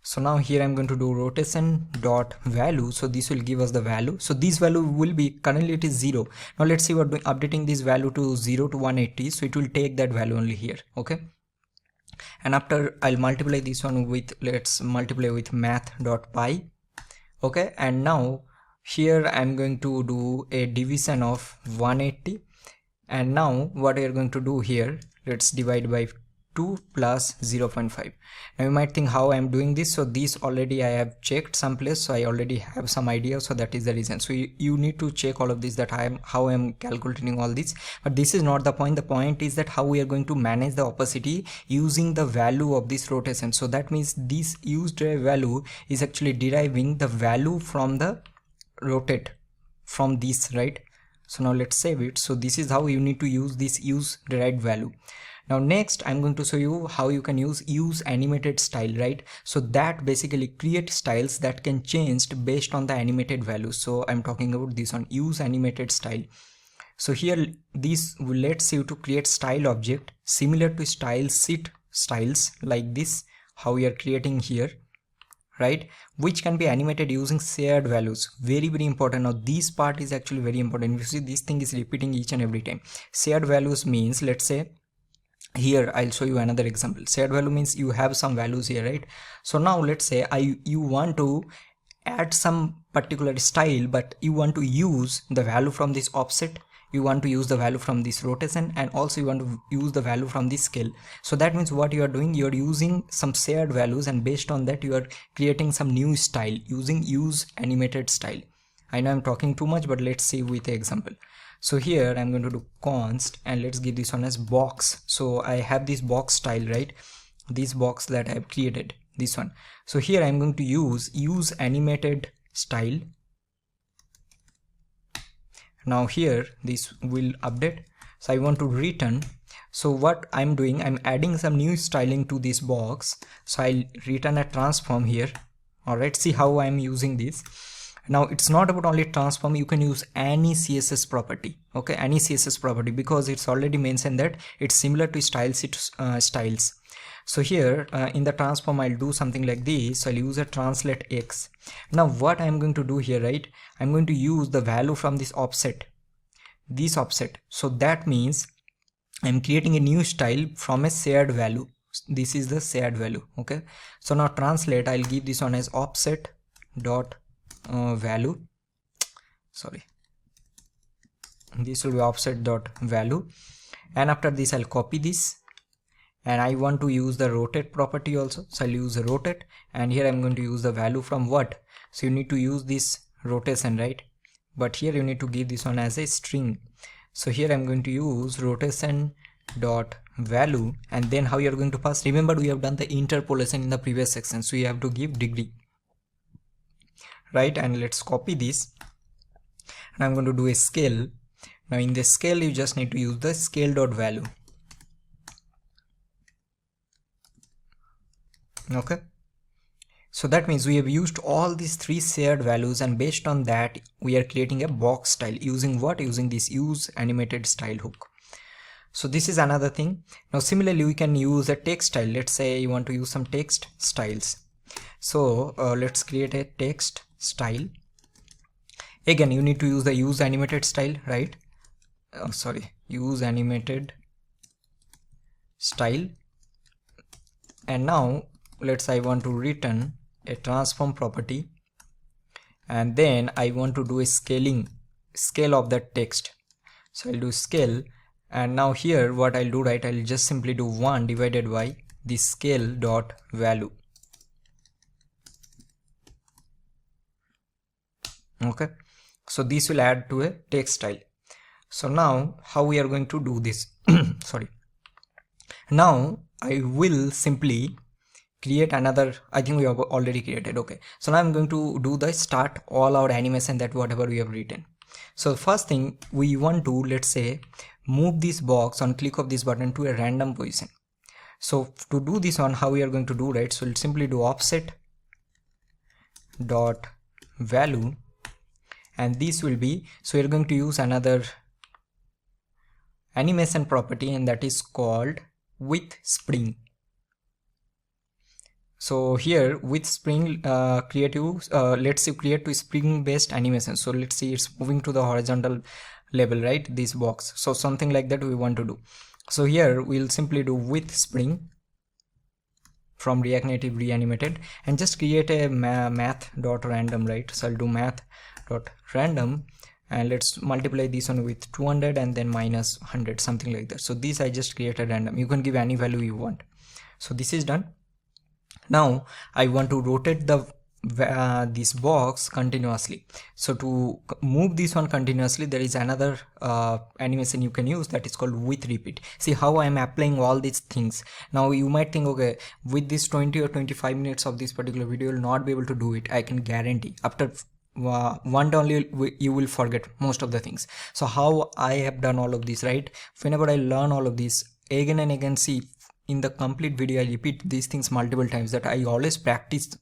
so now here I'm going to do rotation dot value, so this will give us the value. So this value will be, currently it is 0. Now let's see what doing, updating this value to 0 to 180, so it will take that value only here. Okay, and after I'll multiply this one with, let's multiply with math.py. Okay, and now here I'm going to do a division of 180, and now what we are going to do here, let's divide by 2 plus 0.5. Now you might think how I'm doing this. So this already I have checked someplace, so I already have some idea, so that is the reason. So you need to check all of this, that how I'm calculating all this, but this is not the point. The point is that how we are going to manage the opacity using the value of this rotation. So that means this use derived value is actually deriving the value from the rotate from this, right? So now let's save it. So this is how you need to use this use derived value. Now next I'm going to show you how you can use animated style, right? So that basically create styles that can change based on the animated value. So I'm talking about this one, use animated style. So here this lets you to create style object similar to style sheet styles like this, how we are creating here, right, which can be animated using shared values. Very, very important. Now this part is actually very important. You see this thing is repeating each and every time. Shared values means, let's say here I'll show you another example. Shared value means you have some values here, right? So now let's say you want to add some particular style, but you want to use the value from this offset, you want to use the value from this rotation, and also you want to use the value from this scale. So that means what you are doing, you are using some shared values, and based on that you are creating some new style using use animated style. I know I'm talking too much, but let's see with an example. So here I'm going to do const and let's give this one as box. So I have this box style, right? This box that I have created, this one. So here I'm going to use animated style. Now here this will update. So I want to return. So what I'm doing, I'm adding some new styling to this box. So I'll return a transform here. All right, see how I'm using this. Now it's not about only transform, you can use any CSS property. Okay, any CSS property, because it's already mentioned that it's similar to styles. So here in the transform I'll do something like this. I'll use a translate x. Now what I'm going to do here, right, I'm going to use the value from this offset this offset. So that means I'm creating a new style from a shared value. This is the shared value. Okay, so now translate, I'll give this one as offset dot value. Sorry, this will be offset dot value, and after this I'll copy this, and I want to use the rotate property also, so I'll use the rotate, and here I'm going to use the value from what. So you need to use this rotation, right? But here you need to give this one as a string. So here I'm going to use rotation dot value, and then how you're going to pass, remember we have done the interpolation in the previous section, so you have to give degree, right? And let's copy this, and I'm going to do a scale. Now in the scale you just need to use the scale dot value. Okay, so that means we have used all these three shared values, and based on that we are creating a box style using what, using this use animated style hook. So this is another thing. Now similarly we can use a text style. Let's say you want to use some text styles. So let's create a text style. Again you need to use the use animated style, right? Use animated style. And now let's say I want to return a transform property, and then I want to do a scale of that text. So I'll do scale, and now here what I'll do, right, I'll just simply do 1 divided by the scale dot value. Okay, so this will add to a text style. So now how we are going to do this? Sorry, now I will simply create another, I think we have already created. Okay, so now I'm going to do the start all our animation, that whatever we have written. So the first thing we want to, let's say, move this box on click of this button to a random position. So to do this one, how we are going to do, right, so we'll simply do offset dot value, and this will be, so we're going to use another animation property, and that is called with spring. So here with spring creative, let's say create to spring based animation. So let's see, it's moving to the horizontal level, right, this box. So something like that we want to do. So here we'll simply do with spring from React Native Reanimated, and just create a math.random, right? So I'll do math.random, and let's multiply this one with 200 and then minus 100, something like that. So this I just created random. You can give any value you want. So this is done. Now I want to rotate the this box continuously. So to move this one continuously, there is another animation you can use, that is called with repeat. See how I am applying all these things. Now you might think, okay, with this 20 or 25 minutes of this particular video, you will not be able to do it. I can guarantee after one day only you will forget most of the things. So how I have done all of this, right? Whenever I learn all of this again and again, see, in the complete video I repeat these things multiple times, that I always practice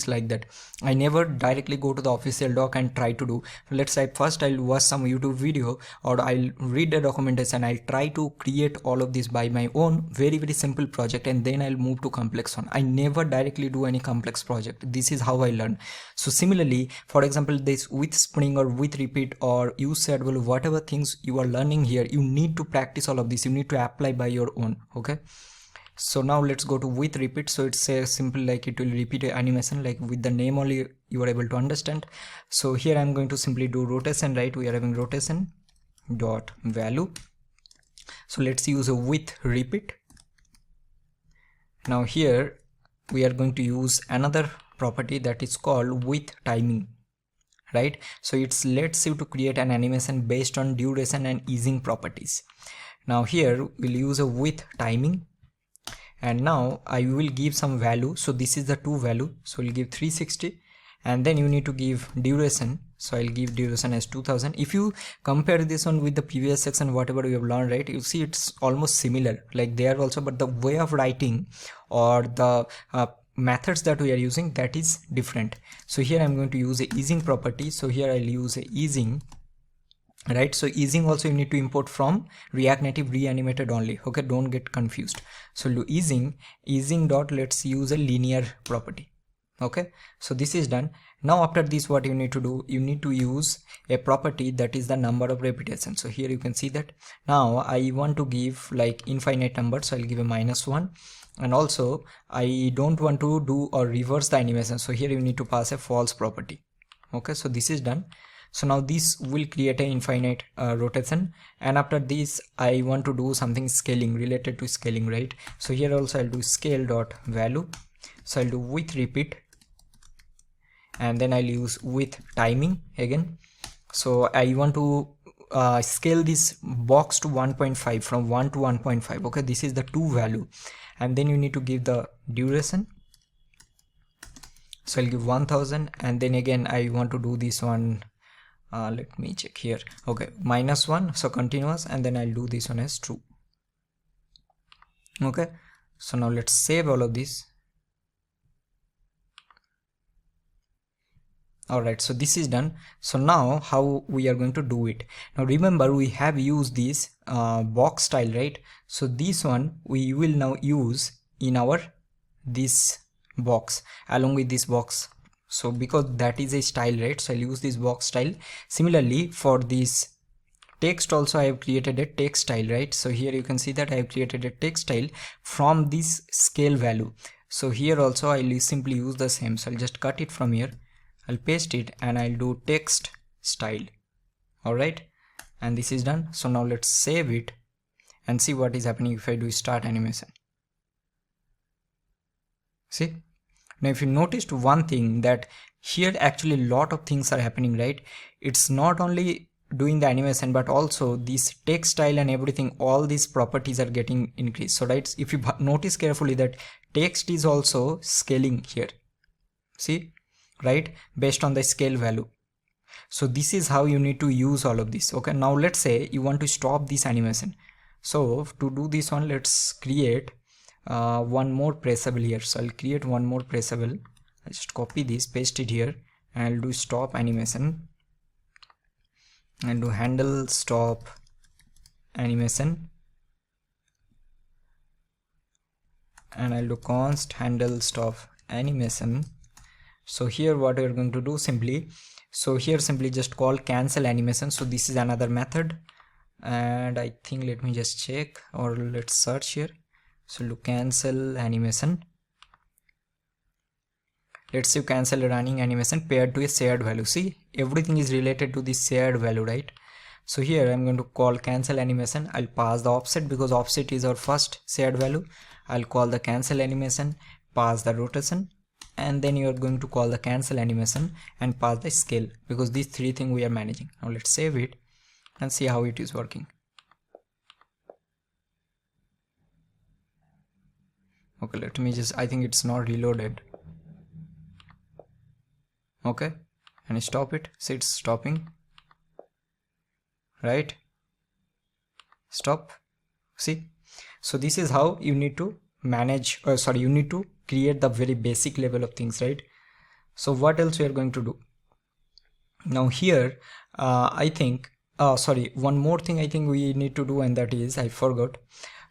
like that. I never directly go to the official doc and try to do, let's say first I'll watch some YouTube video or I'll read the documentation, I'll try to create all of this by my own very simple project, and then I'll move to complex one. I never directly do any complex project. This is how I learn. So similarly, for example, this with spring or with repeat or use shared value, whatever things you are learning here, you need to practice all of this. You need to apply by your own. Okay, so now let's go to with repeat. So it's a simple, like it will repeat a animation, like with the name only you are able to understand. So here I'm going to simply do rotation, right? We are having rotation dot value. So let's use a with repeat. Now here we are going to use another property that is called with timing, right? So it's lets you to create an animation based on duration and easing properties. Now here we'll use a with timing, and now I will give some value. So this is the two value, so we'll give 360, and then you need to give duration. So I'll give duration as 2000. If you compare this one with the previous section, whatever we have learned, right, you see it's almost similar, like there also, but the way of writing or the methods that we are using, that is different. So here I'm going to use a easing property. So here I'll use a easing, right? So easing also you need to import from React Native Reanimated only. Okay, don't get confused. So do easing dot, let's use a linear property. Okay, so this is done. Now after this, what you need to do, you need to use a property that is the number of repetitions. So here you can see that now I want to give like infinite number, so I'll give a -1, and also I don't want to do or reverse the animation, so here you need to pass a false property. Okay, so this is done. So now this will create an infinite rotation, and after this I want to do something scaling related to scaling, right? So here also I'll do scale dot value, so I'll do with repeat, and then I'll use with timing again. So I want to scale this box to 1.5, from 1 to 1.5. okay, this is the to value, and then you need to give the duration, so I'll give 1000, and then again I want to do this one, let me check here. Okay, -1, so continuous, and then I'll do this one as true. Okay, so now let's save all of this. Alright, so this is done. So now how we are going to do it? Now remember, we have used this box style, right? So this one we will now use in our this box along with this box. So because that is a style, right? So I'll use this box style. Similarly for this text also I have created a text style, right? So here you can see that I have created a text style from this scale value. So here also I'll simply use the same. So I'll just cut it from here, I'll paste it, and I'll do text style. Alright, and this is done. So now let's save it and see what is happening if I do start animation. See, now if you noticed one thing, that here actually a lot of things are happening, right? It's not only doing the animation, but also this text style and everything, all these properties are getting increased. So right, if you notice carefully that text is also scaling here, see, right, based on the scale value. So this is how you need to use all of this. Okay, now let's say you want to stop this animation. So to do this one, let's create one more pressable here. So I'll create one more pressable. I'll just copy this, paste it here, and I'll do stop animation, and do handle stop animation, and I'll do const handle stop animation. So here what we're going to do simply, so here simply just call cancel animation. So this is another method, and I think, let me just check, or let's search here. So do cancel animation. Let's say cancel running animation paired to a shared value. See, everything is related to the shared value, right? So here I'm going to call cancel animation. I'll pass the offset because offset is our first shared value. I'll call the cancel animation, pass the rotation, and then you are going to call the cancel animation and pass the scale, because these three things we are managing. Now let's save it and see how it is working. Okay, let me just, I think it's not reloaded. Okay, and stop it. See, it's stopping, right? Stop. See, so this is how you need to manage, you need to create the very basic level of things, right? So what else we are going to do now here? I think one more thing I think we need to do, and that is, I forgot.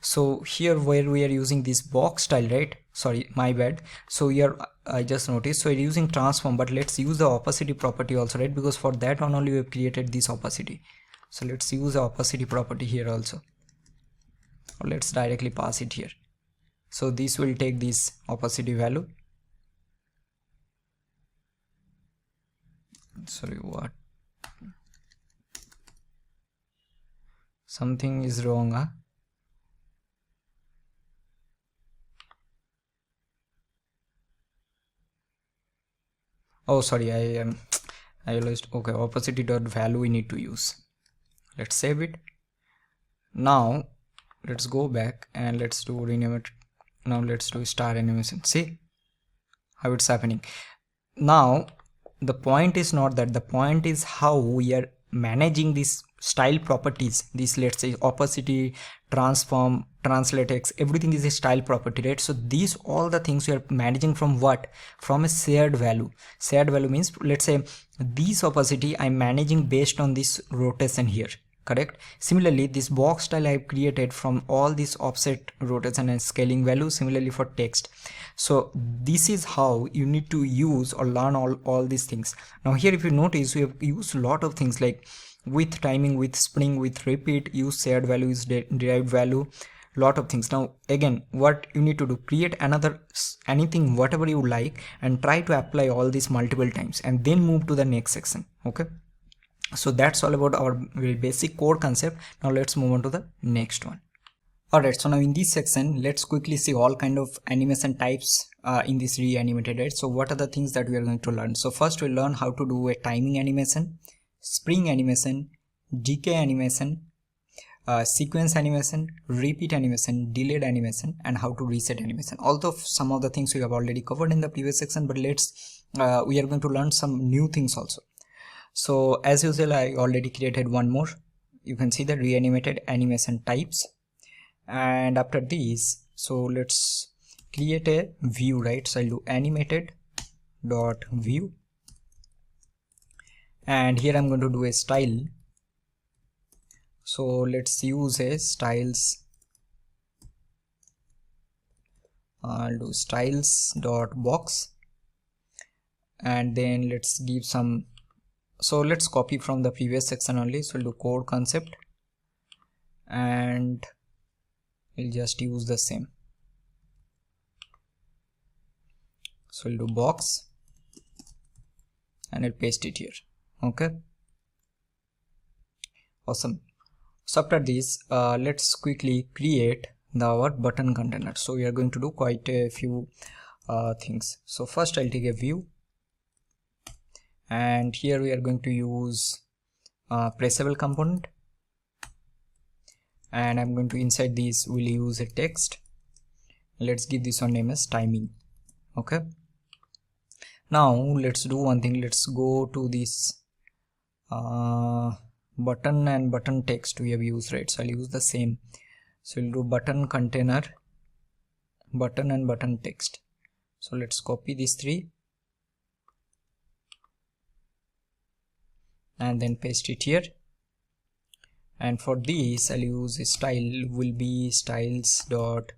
So here where we are using this box style, right? Sorry, my bad. So here I just noticed, so we're using transform, but let's use the opacity property also, right? Because for that one only we have created this opacity. So let's use the opacity property here also, or let's directly pass it here. So this will take this opacity value. Sorry, what? Something is wrong, huh? Oh, sorry, I realized. Okay, opacity dot value we need to use. Let's save it. Now let's go back and let's do Reanimated. Now let's do star animation. See how it's happening. Now the point is not that, the point is how we are managing these style properties. This, let's say, opacity, transform, translate X, everything is a style property, right? So these all the things we are managing from what? From a shared value. Shared value means, let's say, this opacity I'm managing based on this rotation here. correct? Similarly, this box style I have created from all these offset, rotation and scaling values, similarly for text. So this is how you need to use or learn all these things. Now here, if you notice, we have used a lot of things like with timing, with spring, with repeat, use shared value, is derived value, lot of things. Now again, what you need to do, create another anything whatever you like and try to apply all these multiple times and then move to the next section. Okay, so that's all about our very basic core concept. Now let's move on to the next one. Alright, so now in this section, let's quickly see all kind of animation types in this Reanimated, right? So what are the things that we are going to learn? So first we'll learn how to do a timing animation, spring animation, decay animation, sequence animation, repeat animation, delayed animation, and how to reset animation. Although some of the things we have already covered in the previous section, but let's we are going to learn some new things also. So as usual, I already created one more. You can see the Reanimated animation types. And after these, so let's create a view, right? So I'll do animated dot view, and here I'm going to do a style. So let's use a styles. I'll do styles dot box, and then let's give some. So let's copy from the previous section only. So we'll do core concept, and we'll just use the same. So we'll do box and I'll paste it here. Okay, awesome. So after this, let's quickly create our button container. So we are going to do quite a few things. So first I'll take a view, and here we are going to use pressable component, and I'm going to inside this we'll use a text. Let's give this one name as timing. Okay, now let's do one thing. Let's go to this button and button text we have used, right? So I'll use the same. So we'll do button container, button and button text. So let's copy these three and then paste it here. And for this I'll use a style, will be styles dot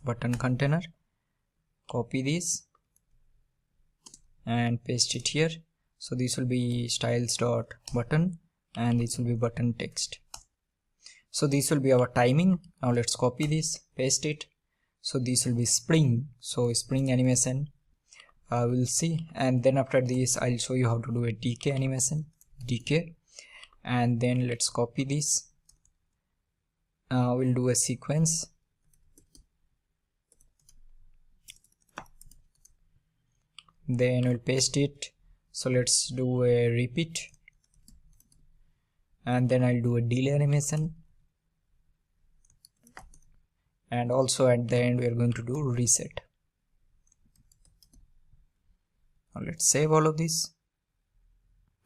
button container. Copy this and paste it here. So this will be styles dot button, and this will be button text. So this will be our timing. Now let's copy this, paste it. So this will be spring. So spring animation, we'll see. And then after this I'll show you how to do a decay animation, decay. And then let's copy this. We'll do a sequence. Then we'll paste it. So let's do a repeat, and then I'll do a delay animation, and also at the end we are going to do reset. Now let's save all of this.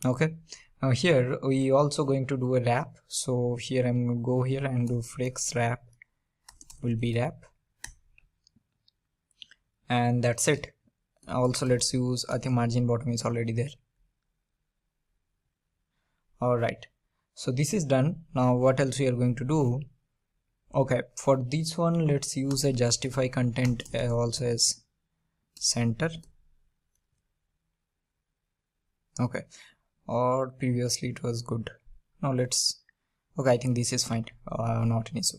Okay, now here we also going to do a wrap. So here I'm going to go here and do flex wrap, will be wrap, and that's it. Also let's use, I think margin bottom is already there. Alright, so this is done. Now what else we are going to do? Okay, for this one let's use a justify content also as center. Okay, or previously it was good. Now let's, okay, I think this is fine, not an issue.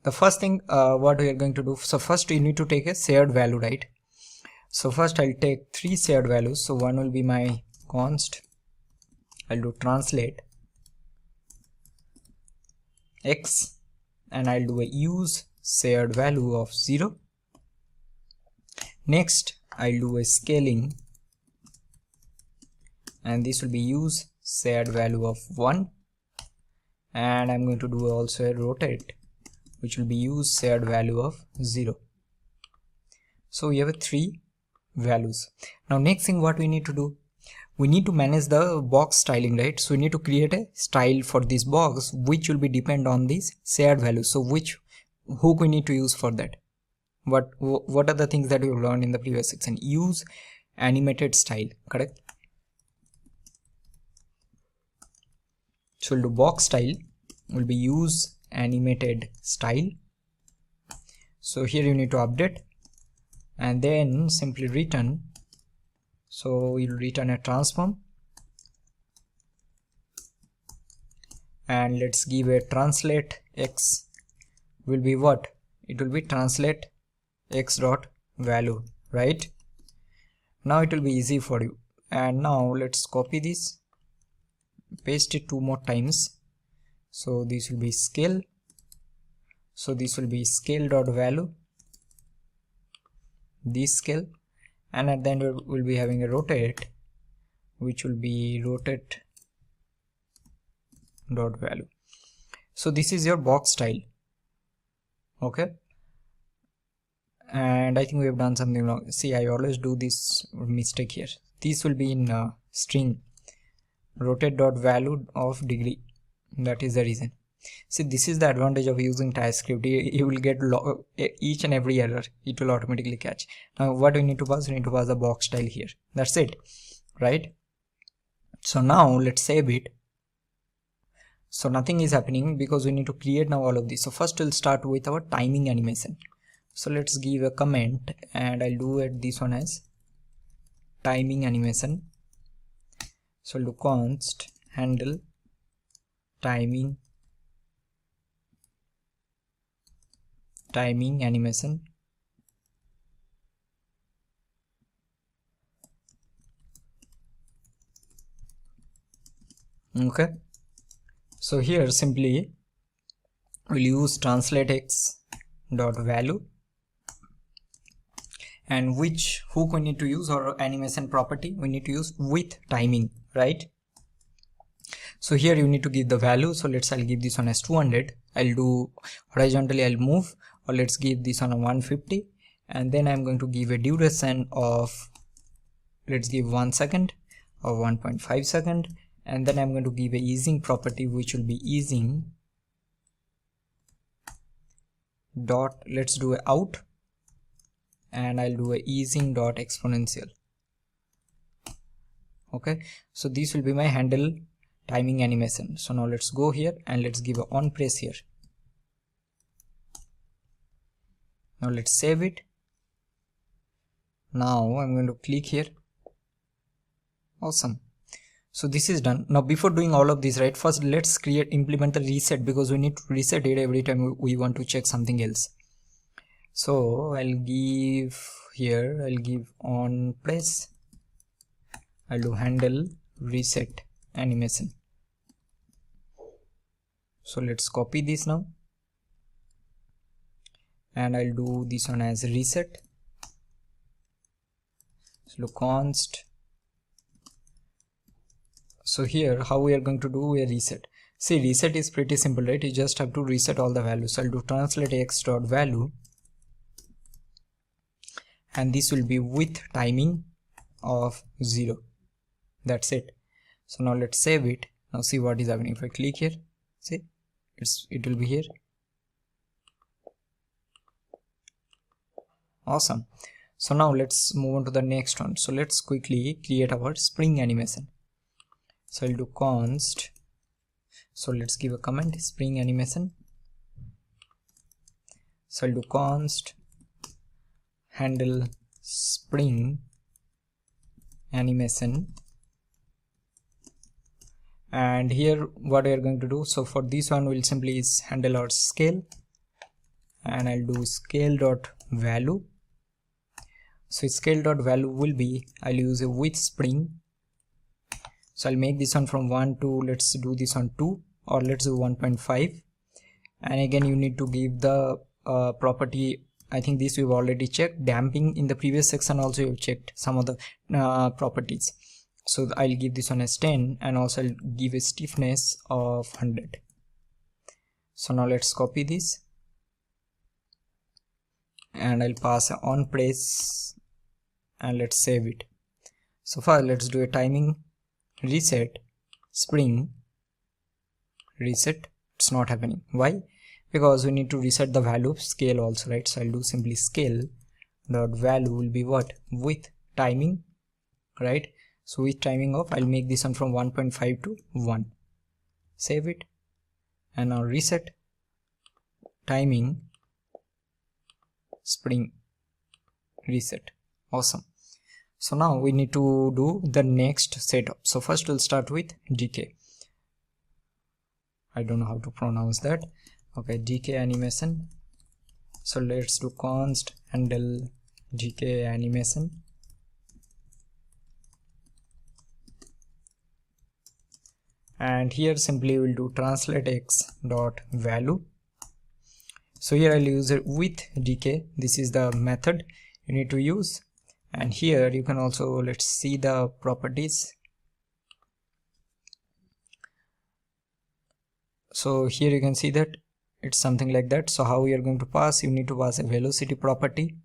The first thing what we are going to do, so first we need to take a shared value, right? So first I'll take three shared values. So one will be my const, I'll do translate x, and I'll do a use shared value of 0. Next I'll do a scaling, and this will be use shared value of 1, and I'm going to do also a rotate, which will be use shared value of 0. So we have a 3 values. Now next thing what we need to do, we need to manage the box styling, right? So we need to create a style for this box which will be depend on these shared values. So which hook we need to use for that? What are the things that we learned in the previous section? Use animated style, correct? So we'll do box style, will be use animated style. So here you need to update and then simply return. So you'll return a transform, and let's give a translate x will be what? It will be translate x dot value, right? Now it will be easy for you. And now let's copy this, paste it 2 more times. So this will be scale. So this will be scale dot value, this scale, and at the end we'll be having a rotate, which will be rotate dot value. So this is your box style. Okay, and I think we have done something wrong. See, I always do this mistake here. This will be in string rotate dot value of degree. That is the reason. See, this is the advantage of using TypeScript. You will get each and every error, it will automatically catch. Now what we need to pass? We need to pass the box style here. That's it, right? So now let's save it. So nothing is happening because we need to create now all of this. So first we'll start with our timing animation. So let's give a comment, and I'll do it this one as timing animation. So I'll do const handle timing animation. Okay, so here simply we'll use translate x dot value, and which hook we need to use, or animation property we need to use with timing, right? So here you need to give the value. So I'll give this one as 200. I'll do horizontally, I'll move, or let's give this one a 150, and then I'm going to give a duration of, let's give 1 second or 1.5 second, and then I'm going to give a easing property, which will be easing dot, let's do a out, and I'll do a easing dot exponential. Okay, so this will be my handle timing animation. So now let's go here and let's give a on press here. Now let's save it. Now I'm going to click here. Awesome. So this is done. Now before doing all of this, right, first let's implement the reset, because we need to reset it every time we want to check something else. So I'll give here, I'll give on press, I'll do handle reset animation. So let's copy this now, and I'll do this one as reset. So const. So here how we are going to do a reset. See, reset is pretty simple, right? You just have to reset all the values. So I'll do translate x dot value, and this will be with timing of 0. That's it. So now let's save it. Now see what is happening. If I click here, see, it will be here. Awesome. So now let's move on to the next one. So let's quickly create our spring animation. So I'll do const. So let's give a comment, spring animation. So I'll do const handle spring animation, and here what we are going to do, so for this one we'll simply handle our scale, and I'll do scale dot value. So scale dot value will be, I'll use a with spring. So I'll make this one from 1 to, let's do this on 2, or let's do 1.5, and again you need to give the property. I think this we've already checked. Damping in the previous section also you've checked some of the properties. So I'll give this one as 10, and also I'll give a stiffness of 100. So now let's copy this, and I'll pass on press, and let's save it. So far let's do a timing reset spring reset. It's not happening. Why? Because we need to reset the value of scale also, right? So I'll do simply scale dot value will be what? With timing, right? So with timing of, I'll make this one from 1.5 to 1. Save it, and now reset timing spring reset. Awesome. So now we need to do the next setup. So first we'll start with DK. I don't know how to pronounce that. Okay, DK animation. So let's do const handle DK animation. And here simply we'll do translate x dot value. So here I'll use it with DK. This is the method you need to use. And here you can also, let's see the properties. So here you can see that it's something like that. So how we are going to pass, you need to pass a velocity property,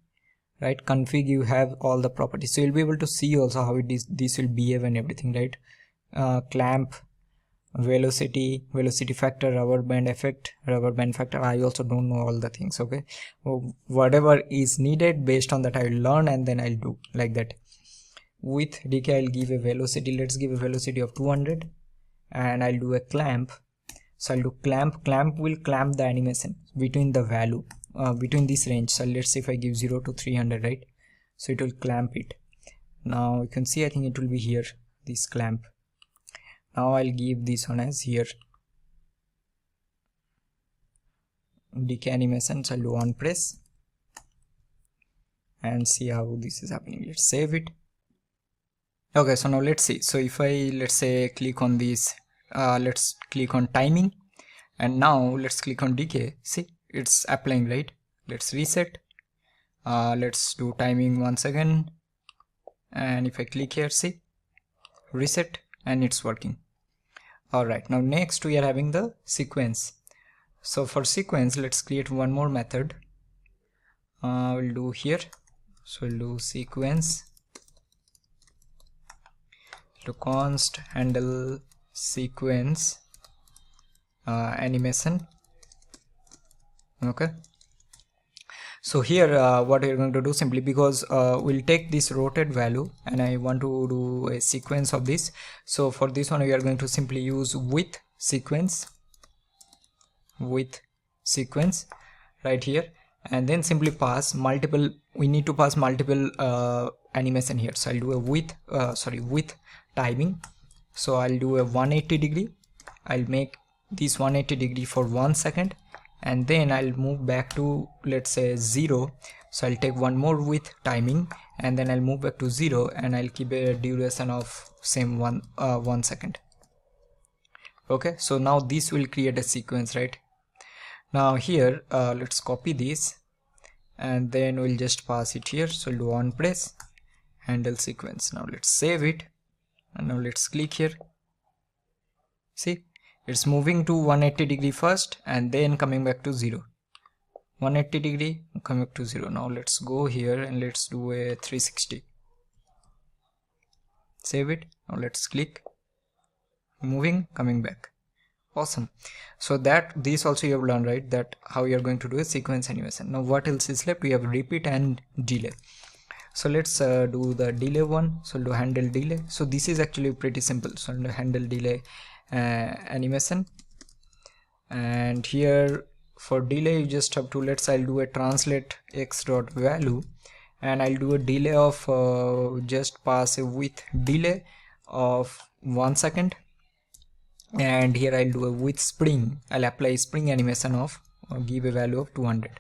right? Config, you have all the properties, so you'll be able to see also how it is, this will behave and everything, right? Clamp, velocity factor, rubber band effect, rubber band factor. I also don't know all the things. Okay, whatever is needed, based on that I will learn and then I'll do like that. With DK I'll give a velocity, let's give a velocity of 200, and I'll do a clamp. So I'll do clamp will clamp the animation between the value between this range. So let's say if I give 0 to 300, right? So it will clamp it. Now you can see, I think it will be here, this clamp. Now I'll give this one as here DK animation. So I'll do on press and see how this is happening. Let's save it. Okay, so now let's see. So if I, let's say, click on this, let's click on timing, and now let's click on DK. See, it's applying, right? Let's reset. Let's do timing once again, and if I click here, see, reset, and it's working. Alright, now next we are having the sequence. So for sequence, let's create one more method. We'll do here. So we'll do sequence to const handle sequence animation. Okay. So here what we're going to do, simply because we'll take this rotate value and I want to do a sequence of this. So for this one we are going to simply use with sequence right here, and then simply pass multiple, we need to pass multiple animation here. So I'll do a with timing. So I'll do a 180 degree. I'll make this 180 degree for 1 second, and then I'll move back to, let's say, 0. So I'll take one more with timing, and then I'll move back to 0, and I'll keep a duration of same 1 second. Okay, so now this will create a sequence, right? Now here let's copy this, and then we'll just pass it here. So we'll do on press handle sequence. Now let's save it, and now let's click here. See, it's moving to 180 degree first and then coming back to 0. 180 degree, coming back to 0. Now let's go here and let's do a 360. Save it. Now let's click, moving, coming back. Awesome. So that this also you have learned, right, that how you are going to do a sequence animation. Now what else is left? We have repeat and delay. So let's do the delay one. So we'll do handle delay. So this is actually pretty simple. So I'll do handle delay animation, and here for delay you just have to, I'll do a translate x dot value, and I'll do a delay of just pass a with delay of 1 second, and here I'll do a with spring, I'll apply spring animation of give a value of 200,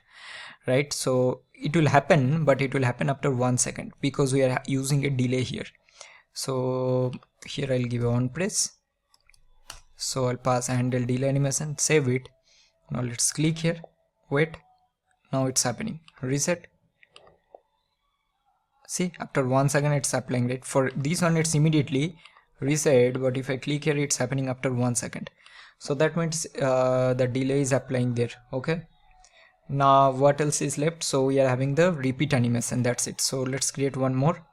right? So it will happen, but it will happen after 1 second because we are using a delay here. So here I'll give a on press. So I'll pass handle delay animation, save it. Now let's click here, wait. Now it's happening. Reset. See, after 1 second it's applying, right? For this one it's immediately reset, but if I click here it's happening after 1 second. So that means the delay is applying there. Okay. Now what else is left? So we are having the repeat animation, that's it. So let's create one more.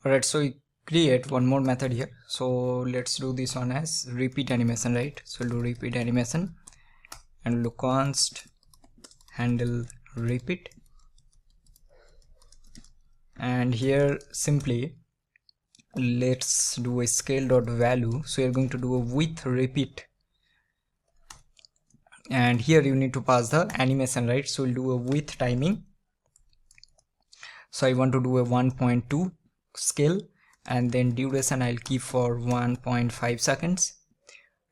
Alright, so we create one more method here. So let's do this one as repeat animation, right? So we'll do repeat animation and we'll do const handle repeat, and here simply let's do a scale dot value. So you're going to do a with repeat and here you need to pass the animation, right? So we'll do a with timing. So I want to do a 1.2 scale, and then duration I'll keep for 1.5 seconds,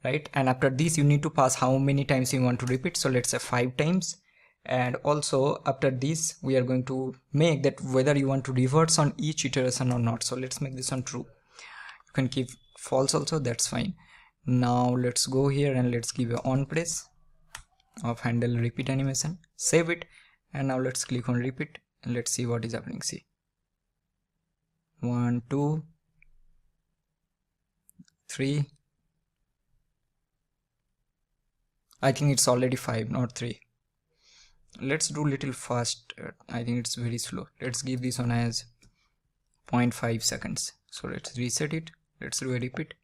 right? And after this you need to pass how many times you want to repeat, so let's say 5 times. And also after this we are going to make that whether you want to reverse on each iteration or not. So let's make this one true. You can keep false also, that's fine. Now let's go here and let's give a on press of handle repeat animation, save it, and now let's click on repeat and let's see what is happening. See, 1 2 3, I think it's already 5, not 3. Let's do little fast. I think it's very slow. Let's give this one as 0.5 seconds. So let's reset it. Let's do a repeat.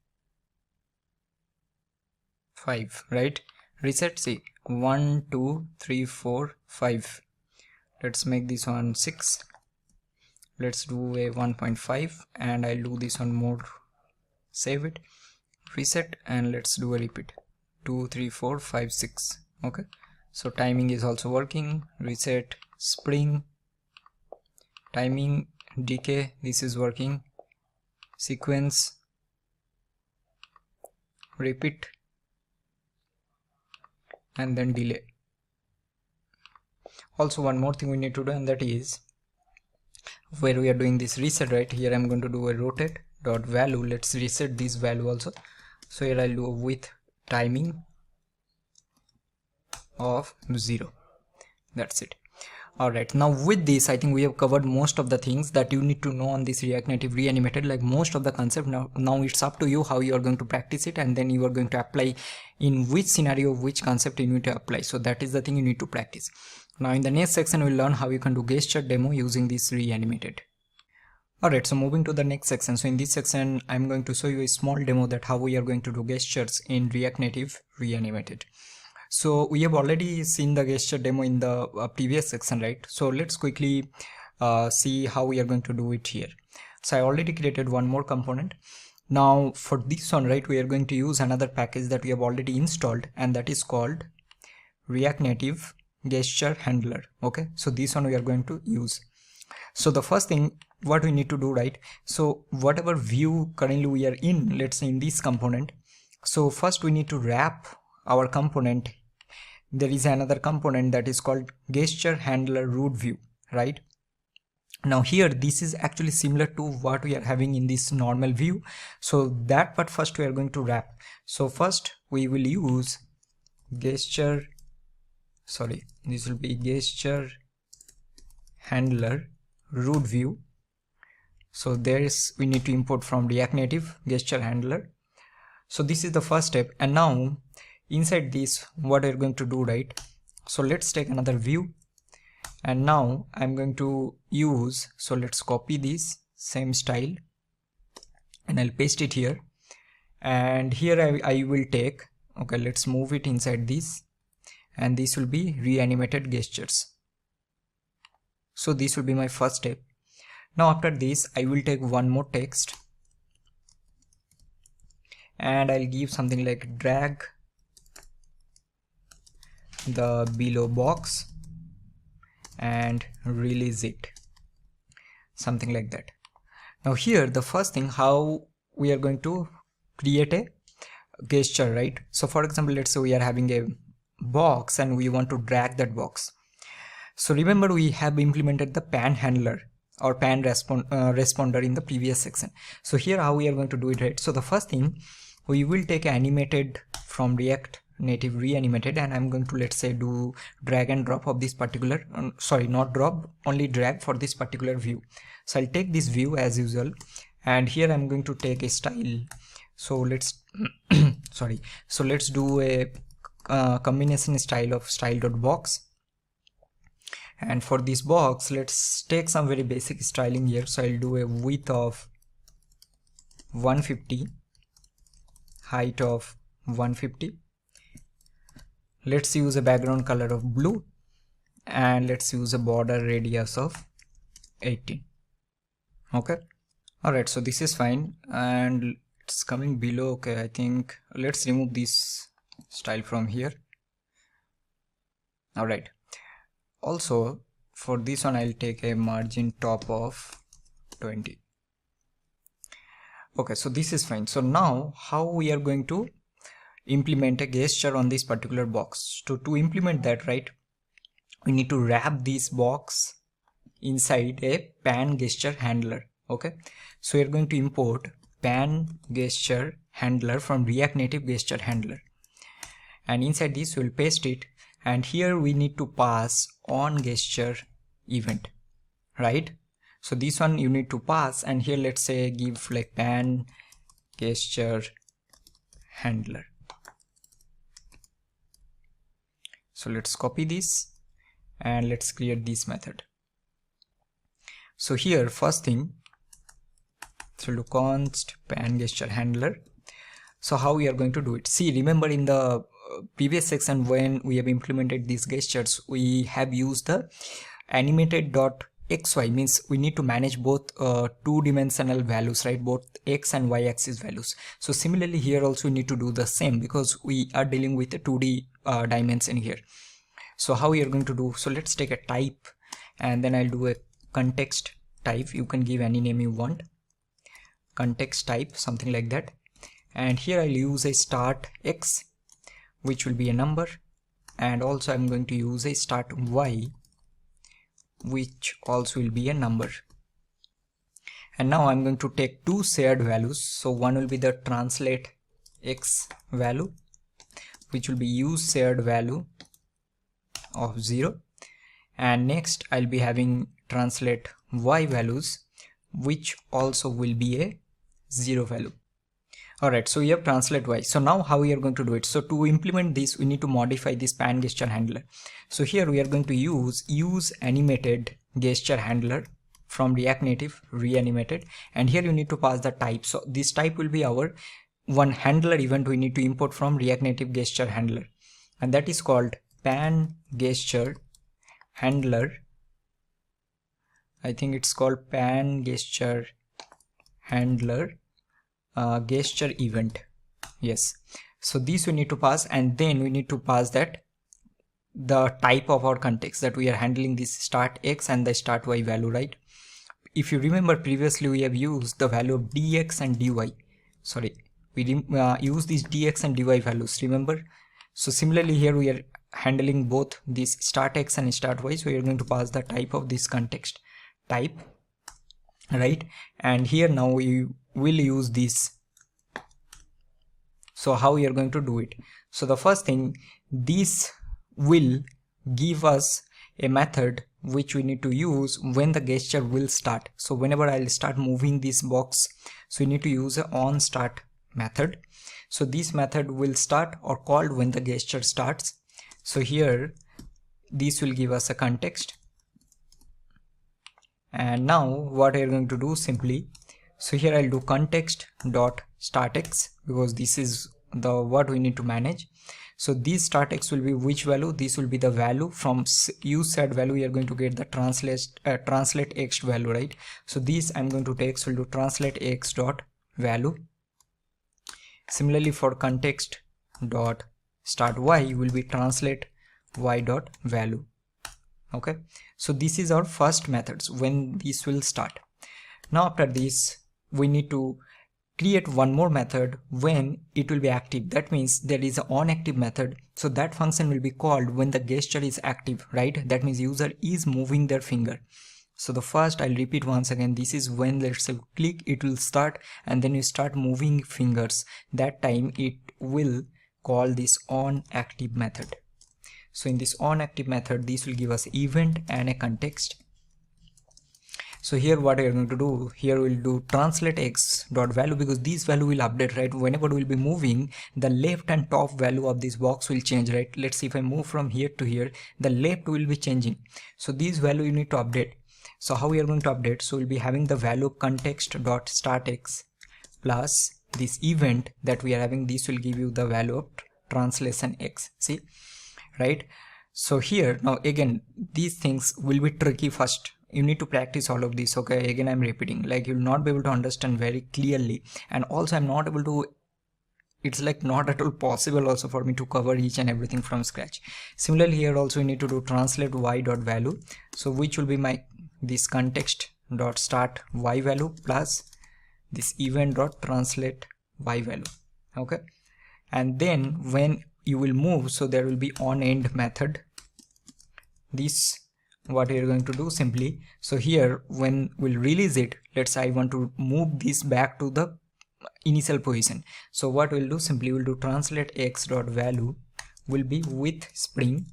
5, right? Reset. See, 1 2 3 4 5. Let's make this one 6. Let's do a 1.5, and I'll do this one more. Save it, reset, and let's do a repeat. 2 3 4 5 6. Okay, so timing is also working. Reset, spring, timing, decay, this is working. Sequence, repeat, and then delay. Also one more thing we need to do, and that is where we are doing this reset, right? Here I'm going to do a rotate dot value. Let's reset this value also. So here I'll do a with timing of 0. That's it. Alright, now with this I think we have covered most of the things that you need to know on this React Native Reanimated, like most of the concept. Now it's up to you how you are going to practice it, and then you are going to apply in which scenario, which concept you need to apply. So that is the thing you need to practice. Now in the next section we'll learn how you can do gesture demo using this Reanimated. Alright, so moving to the next section. So in this section I'm going to show you a small demo that how we are going to do gestures in React Native Reanimated. So we have already seen the gesture demo in the previous section, right? So let's quickly see how we are going to do it here. So I already created one more component. Now for this one, right, we are going to use another package that we have already installed, and that is called React Native Gesture Handler. Okay, so this one we are going to use. So the first thing what we need to do, right, so whatever view currently we are in, let's say in this component, so first we need to wrap our component. There is another component that is called gesture handler root view, right? Now here this is actually similar to what we are having in this normal view. So that part first we are going to wrap. So first we will use gesture, this will be gesture handler root view. So we need to import from React Native gesture handler. So this is the first step, and now inside this what we're going to do, right? So let's take another view, and now I'm going to use, so let's copy this same style and I'll paste it here, and here I will take, okay, let's move it inside this, and this will be reanimated gestures. So this will be my first step. Now after this I will take one more text and I'll give something like drag the below box and release it, something like that. Now here the first thing, how we are going to create a gesture, right? So for example, let's say we are having a box and we want to drag that box. So remember we have implemented the pan handler or pan responder in the previous section. So here how we are going to do it, right? So the first thing, we will take animated from React Native Reanimated, and I'm going to, let's say, do drag and drop of this particular, not drop, only drag for this particular view. So I'll take this view as usual, and here I'm going to take a style. So let's so let's do a combination style of style.box, and for this box let's take some very basic styling here. So I'll do a width of 150, height of 150. Let's use a background color of blue, and let's use a border radius of 18. Okay, alright, so this is fine, and it's coming below. Okay, I think let's remove this style from here. All right, also for this one I'll take a margin top of 20. Okay, so this is fine. So now how we are going to implement a gesture on this particular box? To implement that, right, we need to wrap this box inside a pan gesture handler. Okay, so we're going to import pan gesture handler from React Native gesture handler, and inside this we'll paste it, and here we need to pass on gesture event, right? So this one you need to pass, and here let's say give like pan gesture handler. So let's copy this and let's create this method. So here first thing, so do const pan gesture handler. So how we are going to do it? See, remember in the previous section when we have implemented these gestures, we have used the animated.xy, means we need to manage both two-dimensional values, right, both x and y axis values. So similarly here also we need to do the same, because we are dealing with a 2D dimension here. So how we are going to do? So let's take a type, and then I'll do a context type. You can give any name you want, context type, something like that. And here I'll use a start x, which will be a number, and also I'm going to use a start y, which also will be a number. And now I'm going to take two shared values. So one will be the translate x value, which will be use shared value of 0, and next I'll be having translate y values, which also will be a 0 value. Alright, so we have translate y. So now how we are going to do it? So to implement this, we need to modify this pan gesture handler. So here we are going to use animated gesture handler from React Native Reanimated, and here you need to pass the type. So this type will be our one handler event we need to import from React Native gesture handler, and that is called pan gesture handler. I think it's called pan gesture handler gesture event. Yes, so this we need to pass, and then we need to pass that the type of our context, that we are handling this start x and the start y value, right? If you remember previously we have used the value of dx and dy. Sorry, we use these dx and dy values, remember? So similarly here we are handling both this start x and start y, so we are going to pass the type of this context type, right? And here now we will use this. So how we are going to do it? So the first thing, this will give us a method which we need to use when the gesture will start. So whenever I'll start moving this box, so we need to use a on start method. So this method will start or called when the gesture starts. So here this will give us a context, and now what we are going to do simply, so here I'll do context dot start x, because this is the what we need to manage. So this start x will be which value? This will be the value from use set value. We are going to get the translate x value, right? So this I'm going to take, so we'll do translate x dot value. Similarly for context dot start y will be translate y dot value. Okay, so this is our first methods when this will start. Now after this we need to create one more method when it will be active. That means there is an on active method, so that function will be called when the gesture is active, right? That means user is moving their finger. So the first, I'll repeat once again, this is when, let's say, click, it will start, and then you start moving fingers. That time it will call this on active method. So in this on active method, this will give us event and a context. So here what we are going to do, here we'll do translate x dot value, because this value will update, right? Whenever we'll be moving, the left and top value of this box will change, right? Let's see, if I move from here to here, the left will be changing. So this value you need to update. So how we are going to update? So we'll be having the value context dot start x plus this event that we are having. This will give you the value of translation x. See, right? So here now again, these things will be tricky. First you need to practice all of this. Okay, again I'm repeating, like you'll not be able to understand very clearly, and also I'm not able to it's like not at all possible also for me to cover each and everything from scratch. Similarly here also we need to do translate y dot value, so which will be my this context dot start y value plus this event dot translate y value. Okay, and then when you will move, so there will be on end method. This what we are going to do simply, so here when we'll release it, let's say I want to move this back to the initial position, so what we'll do simply we'll do translate x dot value will be with spring.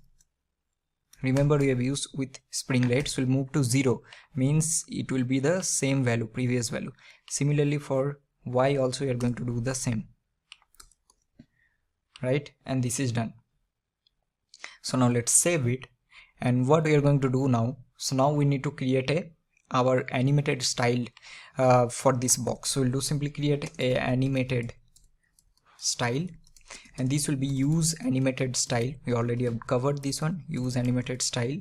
Remember we have used with spring, right? So we'll move to 0, means it will be the same value, previous value. Similarly for y also we are going to do the same, right? And this is done. So now let's save it. And what we are going to do now, so now we need to create our animated style for this box. So we'll do simply create a animated style, and this will be use animated style. We already have covered this one, use animated style.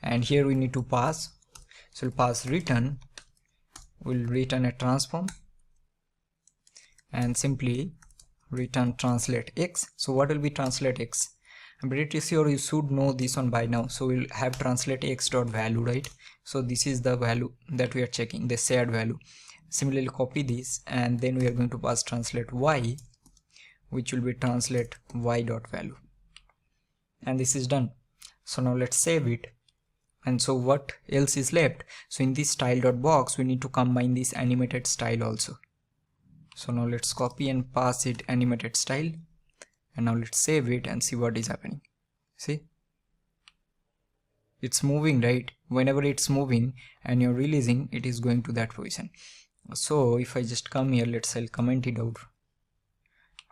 And here we need to pass, so we'll pass return, we'll return a transform and simply return translate x. So what will be translate x? I'm pretty sure you should know this one by now. So we'll have translate x dot value, right? So this is the value that we are checking, the shared value. Similarly copy this, and then we are going to pass translate y, which will be translate y dot value, and this is done. So now let's save it. And so what else is left? So in this style dot box we need to combine this animated style also. So now let's copy and pass it animated style, and now let's save it and see what is happening. See, it's moving, right? Whenever it's moving and you're releasing, it is going to that position. So if I just come here, let's say I'll comment it out,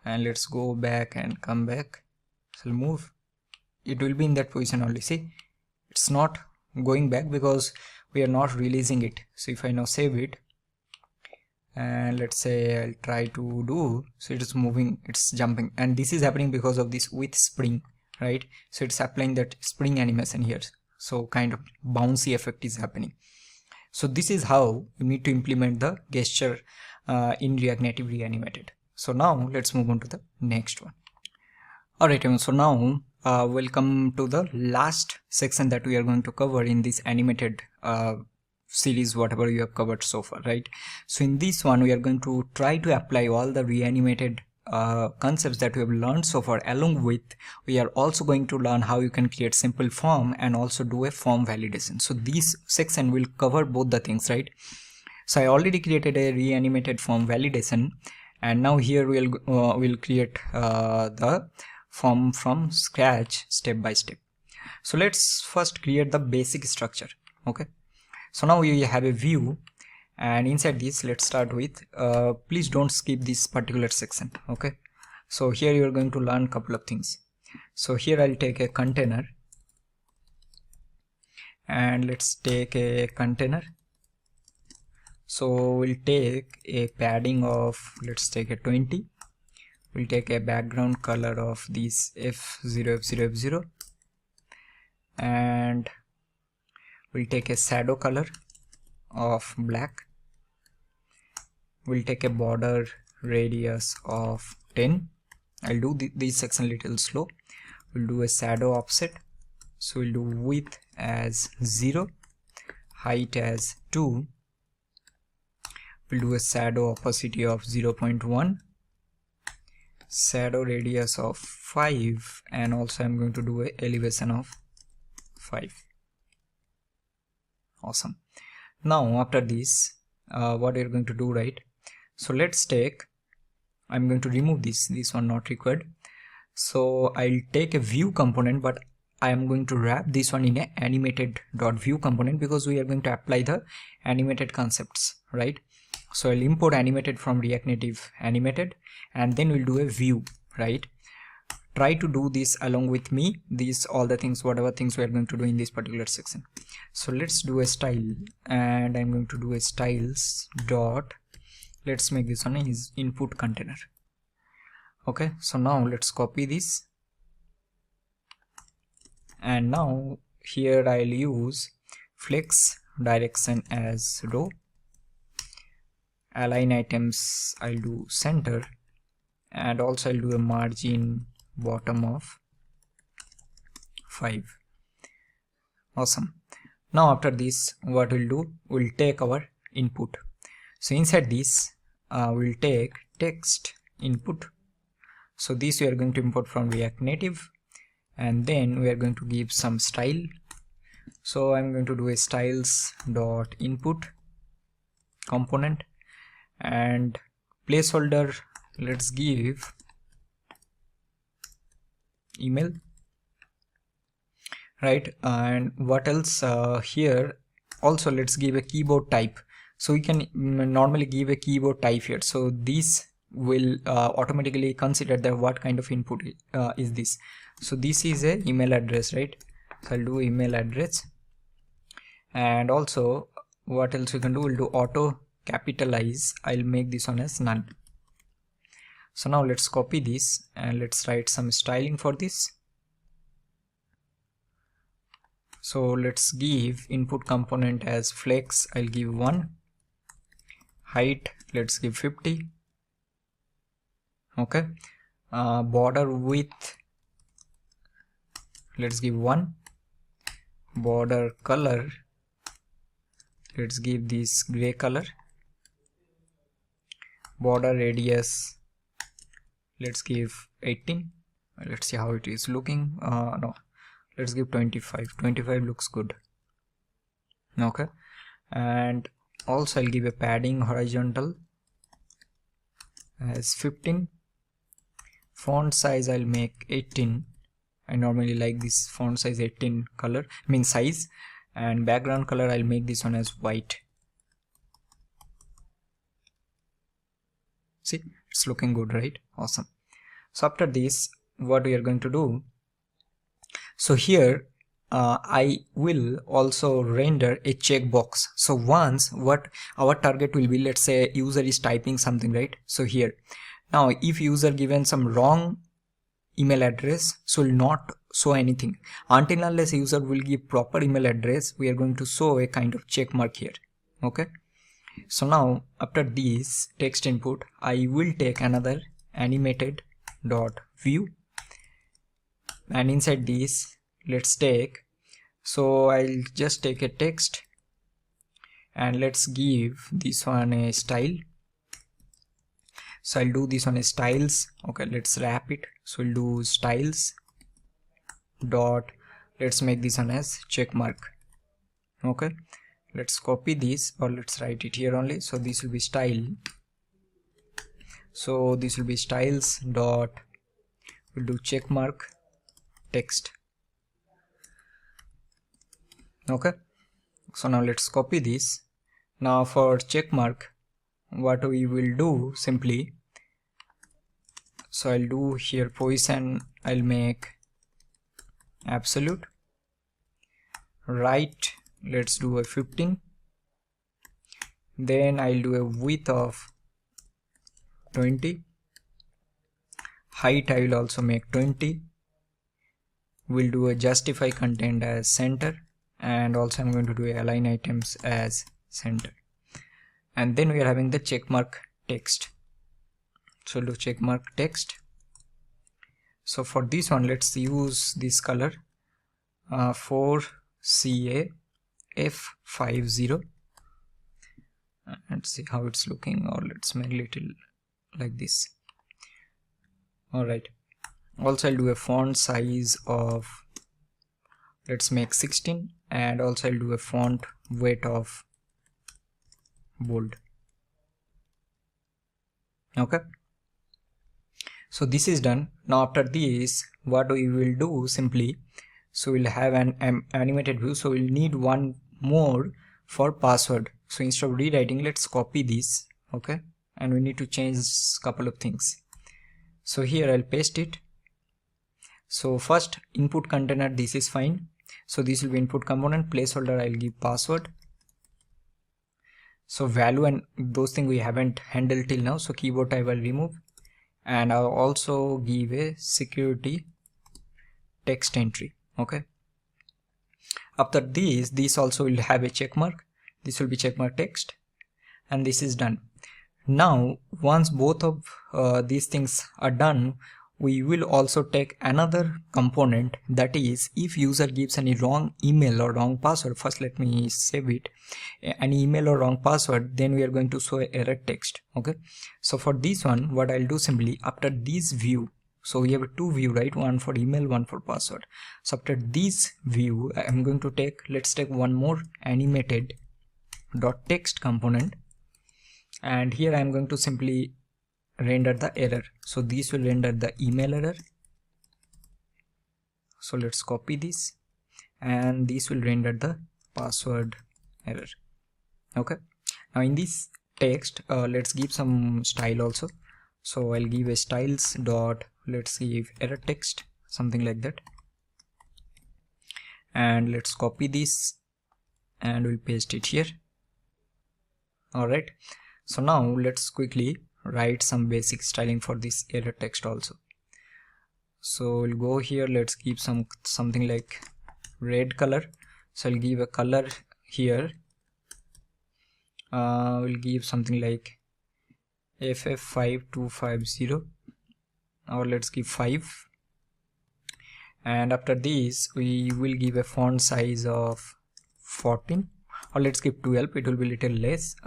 and let's go back and come back. So I'll move, it will be in that position only. See, it's not going back because we are not releasing it. So if I now save it, and let's say I'll try to do, so it is moving, it's jumping, and this is happening because of this with spring, right? So it's applying that spring animation here, so kind of bouncy effect is happening. So this is how you need to implement the gesture in React Native Reanimated. So now let's move on to the next one. Alright, so now we'll come to the last section that we are going to cover in this animated series, whatever you have covered so far, right? So in this one we are going to try to apply all the reanimated concepts that we have learned so far. Along with, we are also going to learn how you can create simple form and also do a form validation. So this section will cover both the things, right? So I already created a reanimated form validation, and now here we'll create the form from scratch step by step. So let's first create the basic structure. Okay, so now we have a view, and inside this let's start with please don't skip this particular section. Okay, so here you are going to learn a couple of things. So here I'll take a container, and let's take a container. So we'll take a padding of, let's take a 20. We'll take a background color of this F0 F0 F0, and we'll take a shadow color of black. We'll take a border radius of 10. I'll do this section little slow. We'll do a shadow offset, so we'll do width as 0, height as 2. We'll do a shadow opacity of 0.1, shadow radius of 5, and also I'm going to do a elevation of 5. Awesome. Now after this what we're going to do, right? So let's take, I'm going to remove this one not required. So I'll take a view component, but I am going to wrap this one in a animated.view component because we are going to apply the animated concepts, right? So I'll import animated from React Native animated, and then we'll do a view, right? Try to do this along with me, these all the things, whatever things we are going to do in this particular section. So let's do a style, and I'm going to do a styles dot, let's make this one is input container. Okay, so now let's copy this, and now here I'll use flex direction as row, align items I'll do center, and also I'll do a margin bottom of 5. Awesome. Now after this, what we'll do, we'll take our input. So inside this we'll take text input. So this we are going to import from React Native, and then we are going to give some style. So I'm going to do a styles.input component, and placeholder, let's give email, right? And what else here, also let's give a keyboard type. So we can normally give a keyboard type here, so this will automatically consider that what kind of input is this. So this is a email address, right? So I'll do email address. And also what else we can do, we'll do auto capitalize. I'll make this one as none. So now let's copy this and let's write some styling for this. So let's give input component as flex, I'll give 1, height let's give 50, okay. Border width let's give 1, border color let's give this gray color, border radius let's give 18. Let's see how it is looking. No, let's give 25. 25 looks good, okay. And also I'll give a padding horizontal as 15. Font size I'll make 18. I normally like this font size 18 color, size. And background color I'll make this one as white. See, it's looking good, right? Awesome. So after this, what we are going to do, so here I will also render a checkbox. So once what our target will be, let's say user is typing something, right? So here now if user given some wrong email address, so will not show anything until unless user will give proper email address. We are going to show a kind of check mark here, okay. So now after this text input, I will take another animated dot view, and inside this let's take, so I'll just take a text and let's give this one a style. So I'll do this on a styles, okay. Let's wrap it, so we'll do styles dot, let's make this one as check mark, okay. Let's copy this, or let's write it here only. So this will be style, so this will be styles dot, we'll do check mark text, okay. So now let's copy this. Now for check mark, what we will do simply, so I'll do here position, I'll make absolute, right let's do a 15, then I'll do a width of 20, height I will also make 20, we'll do a justify content as center, and also I'm going to do a align items as center. And then we are having the checkmark text, so do checkmark text. So for this one let's use this color 4CA F50, and see how it's looking, or let's make little like this. Alright, also I'll do a font size of, let's make 16, and also I'll do a font weight of bold, okay. So this is done. Now after this, what we will do simply, so we'll have an animated view, so we'll need one more for password. So instead of rewriting, let's copy this, okay, and we need to change a couple of things. So here I'll paste it. So first input container, this is fine, so this will be input component, placeholder I'll give password. So value and those things we haven't handled till now, so keyboard type I'll remove, and I'll also give a security text entry, okay. After this also will have a check mark, this will be check mark text, and this is done. Now once both of these things are done, we will also take another component, that is if user gives any wrong email or wrong password. First let me save it. Any email or wrong password, then we are going to show error text. Okay, so for this one what I'll do, simply after this view, so we have two view, right, one for email, one for password. So after this view I'm going to take, let's take one more animated dot text component, and here I'm going to simply render the error. So this will render the email error. So let's copy this, and this will render the password error. Okay, now in this text let's give some style also. So I'll give a styles dot, let's give error text, something like that, and let's copy this and we'll paste it here. Alright, so now let's quickly write some basic styling for this error text also. So we'll go here, let's give something like red color. So I'll give a color here, we'll give something like FF5250, or let's give 5, and after this we will give a font size of 14, or let's give 12, it will be little less.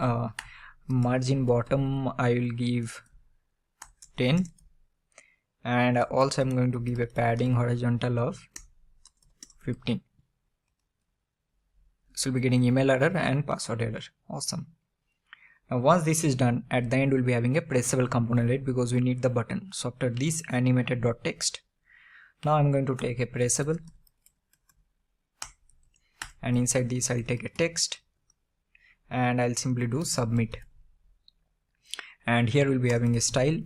Margin bottom I will give 10, and also I'm going to give a padding horizontal of 15. So we'll be getting email error and password error. Awesome. Now once this is done, at the end we'll be having a pressable component, right, because we need the button. So after this animated.text, now I'm going to take a pressable, and inside this I'll take a text, and I'll simply do submit, and here we'll be having a style.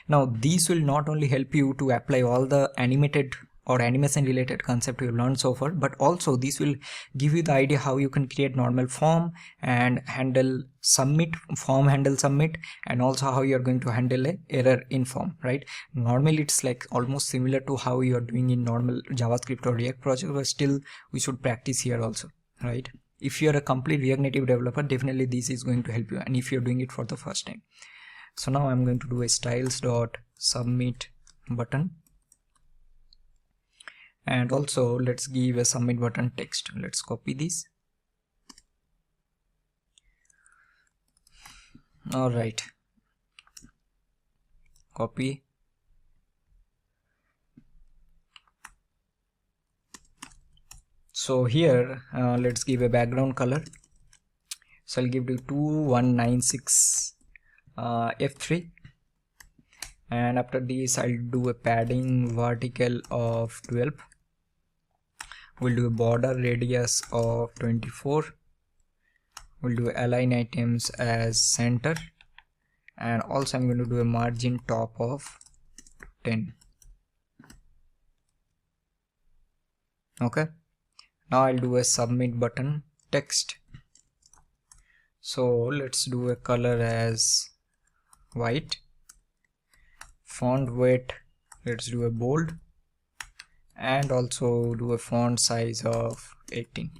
Now these will not only help you to apply all the animated or animation related concept you learned so far, but also this will give you the idea how you can create normal form and handle submit, form handle submit, and also how you are going to handle a error in form, right? Normally it's like almost similar to how you are doing in normal JavaScript or React project, but still we should practice here also, right? If you are a complete React Native developer, definitely this is going to help you, and if you're doing it for the first time. So now I'm going to do a styles.submit button, and also let's give a submit button text. Let's copy this. All right, copy. So here let's give a background color. So I'll give it 2196 F3, and after this I'll do a padding vertical of 12. We'll do a border radius of 24. We'll do align items as center, and also I'm going to do a margin top of 10. Okay, now I'll do a submit button text. So let's do a color as white, font weight let's do a bold, and also do a font size of 18.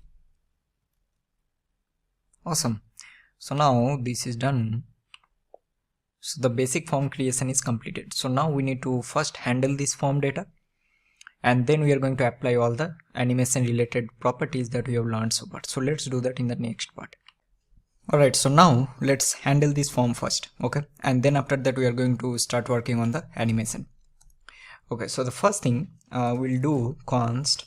Awesome. So now this is done. So the basic form creation is completed. So now we need to first handle this form data, and then we are going to apply all the animation related properties that we have learned so far. So let's do that in the next part. Alright, so now let's handle this form first, okay, and then after that we are going to start working on the animation. Okay, so the first thing we'll do const.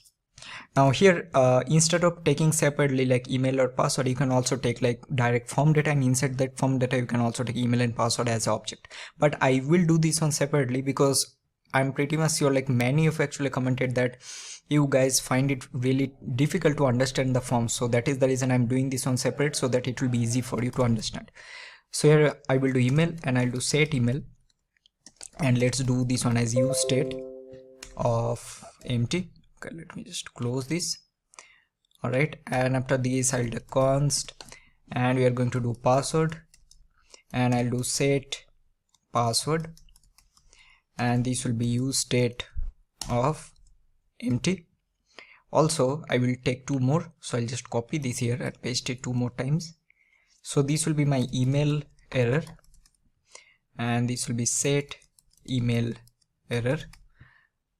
Now here instead of taking separately like email or password, you can also take like direct form data, and inside that form data you can also take email and password as an object. But I will do this one separately because I'm pretty much sure like many of you actually commented that you guys find it really difficult to understand the form. So that is the reason I'm doing this one separate, so that it will be easy for you to understand. So here I will do email, and I'll do set email, and let's do this one as use state of empty. Okay, let me just close this. All right, and after this I'll do const, and we are going to do password, and I'll do set password, and this will be use state of empty. Also I will take two more, so I'll just copy this here and paste it two more times. So this will be my email error, and this will be set email error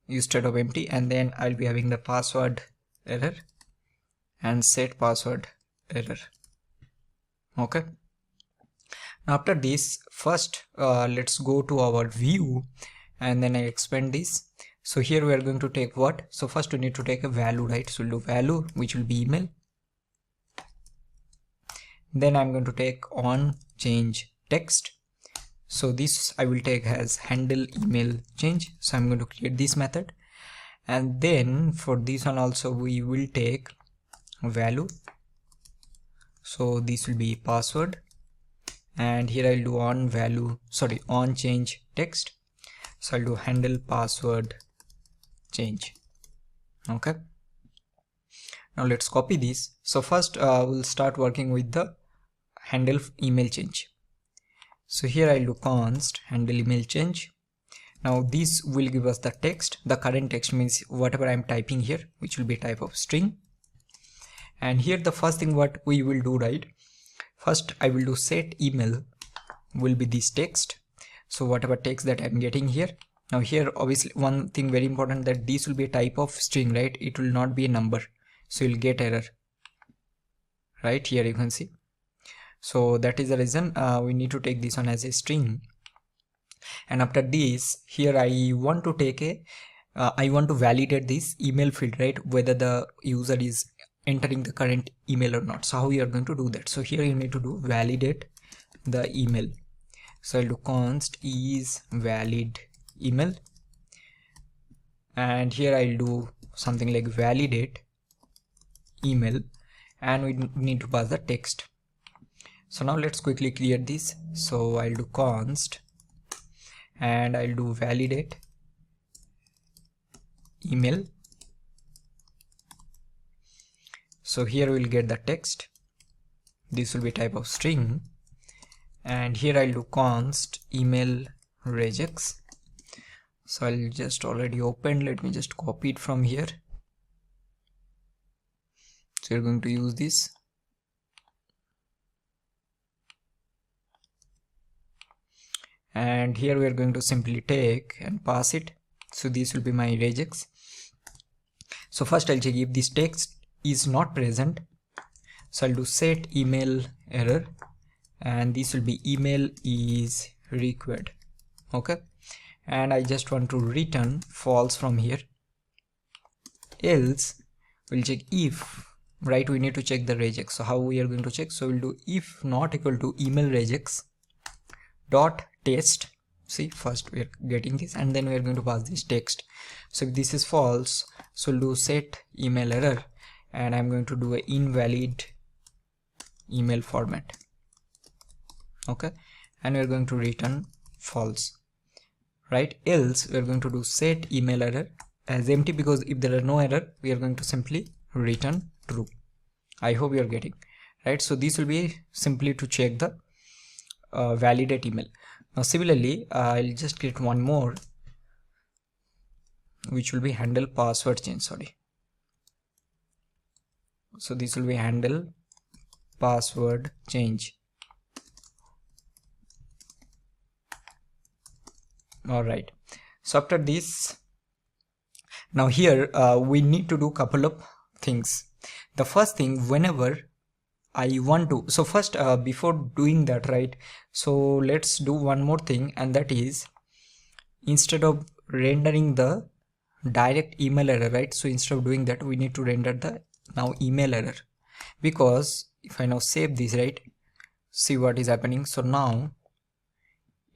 instead of empty, and then I'll be having the password error and set password error. Okay, now after this, first let's go to our view and then I expand this. So here we are going to take what? So first we need to take a value, right? So we'll do value, which will be email. Then I'm going to take on change text. So this I will take as handle email change. So I'm going to create this method, and then for this one also we will take value. So this will be password, and here I'll do on value, sorry, on change text. So I'll do handle password change. Okay, now let's copy this. So first we'll start working with the handle email change. So here I'll do const handle email change. Now this will give us the text. The current text means whatever I'm typing here, which will be type of string. And here the first thing what we will do, right? First I will do set email will be this text. So whatever text that I'm getting here. Now here obviously one thing very important, that this will be a type of string, right? It will not be a number. So you'll get error. Right here you can see. So that is the reason we need to take this one as a string. And after this, here I want to take a I want to validate this email field, right? Whether the user is entering the current email or not. So how we are going to do that? So here you need to do validate the email. So I'll do const is valid email, and here I'll do something like validate email, and we need to pass the text. So now let's quickly clear this. So I'll do const and I'll do validate email. So here we'll get the text. This will be type of string, and here I'll do const email regex. So I'll just already opened, let me just copy it from here. So you're going to use this. And here we are going to simply take and pass it. So this will be my regex. So first I'll check if this text is not present. So I'll do set email error, and this will be email is required. Okay, and I just want to return false from here. Else we'll check if, right? We need to check the regex. So how we are going to check? So we'll do if not equal to email regex dot test. See, first we are getting this, and then we are going to pass this text. So if this is false, so we'll do set email error, and I'm going to do an invalid email format. Okay, and we're going to return false, right? Else we're going to do set email error as empty, because if there are no error, we are going to simply return true. I hope you are getting, right? So this will be simply to check the validate email. Now similarly, I'll just create one more, which will be handle password change. Sorry. So this will be handle password change. All right. So after this, now here we need to do couple of things. The first thing, whenever I want to, so first before doing that, right? So let's do one more thing, and that is, instead of rendering the direct email error, right? So instead of doing that, we need to render the now email error, because if I now save this, right, see what is happening. So now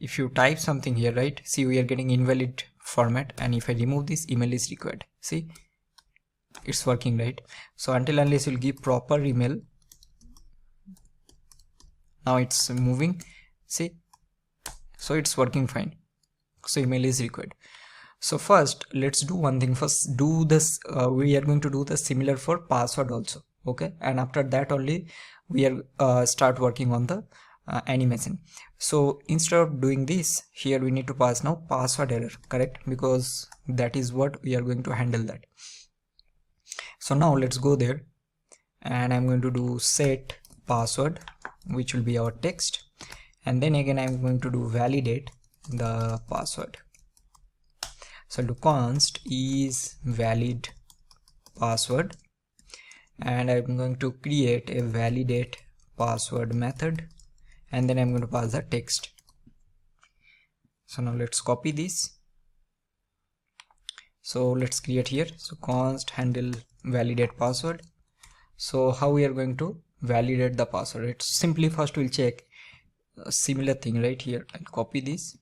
if you type something here, right, see we are getting invalid format, and if I remove this, email is required. See, it's working, right? So until unless you'll give proper email, now it's moving, see, so it's working fine. So email is required. So first let's do one thing. First do this, we are going to do the similar for password also. Okay, and after that only we are start working on the animation. So instead of doing this, here we need to pass now password error, correct? Because that is what we are going to handle that. So now let's go there, and I'm going to do set password, which will be our text, and then again I'm going to do validate the password. So I'll do const is valid password, and I'm going to create a validate password method, and then I'm going to pass the text. So now let's copy this. So let's create here, so const handle validate password. So how we are going to validate the password? It's simply first we'll check a similar thing right here. I'll copy this.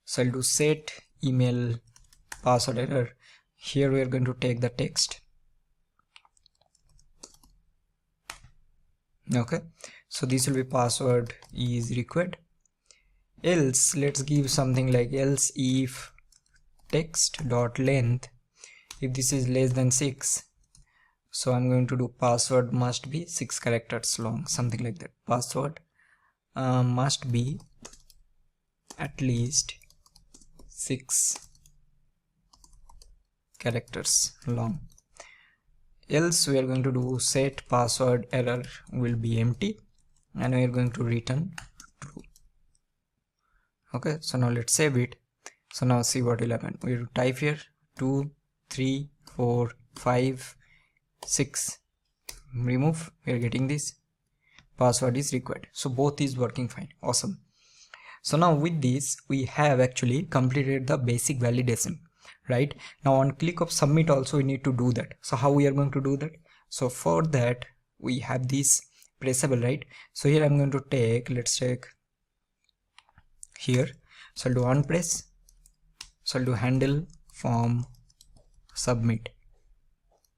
So I'll do set email password error. Here we are going to take the text. Okay, so this will be password is required. Else let's give something like else if text dot length, if this is less than 6, so I'm going to do password must be 6 characters long, something like that. Password must be at least 6 characters long. Else we are going to do set password error will be empty, and we are going to return true. Okay, so now let's save it. So now see what will happen. We will type here 2 3 4 5 6, remove, we are getting this password is required. So both is working fine. Awesome. So now with this we have actually completed the basic validation. Right now on click of submit also we need to do that. So how we are going to do that? So for that we have this pressable, right? So here I'm going to take, let's take here, so I'll do on press, so I'll do handle form submit,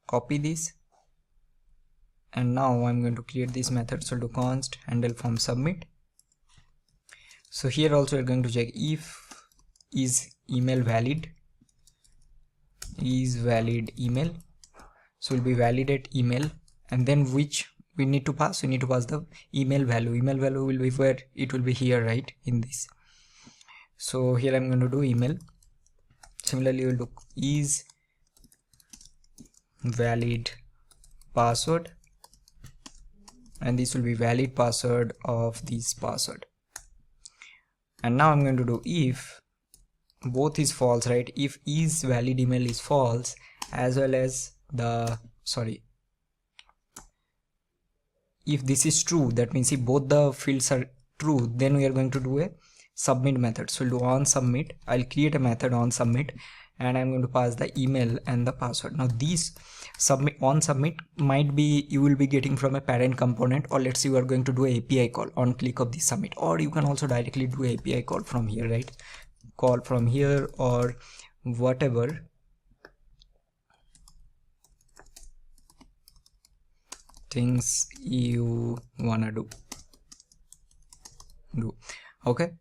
copy this, and now I'm going to create this method. So I'll do const handle form submit. So here also we're going to check if is email valid, is valid email, so will be validate email, and then which we need to pass, we need to pass the email value. Email value will be where it will be here, right, in this. So here I'm going to do email. Similarly we'll do is valid password, and this will be valid password of this password. And now I'm going to do if both is false, right? If is valid email is false, as well as the if this is true, that means if both the fields are true, then we are going to do a submit method. So we'll do on submit. I'll create a method on submit, and I'm going to pass the email and the password. Now these on submit might be you will be getting from a parent component, or let's say you are going to do a API call on click of the submit, or you can also directly do API call from here, right? Call from here or whatever things you wanna do. Okay,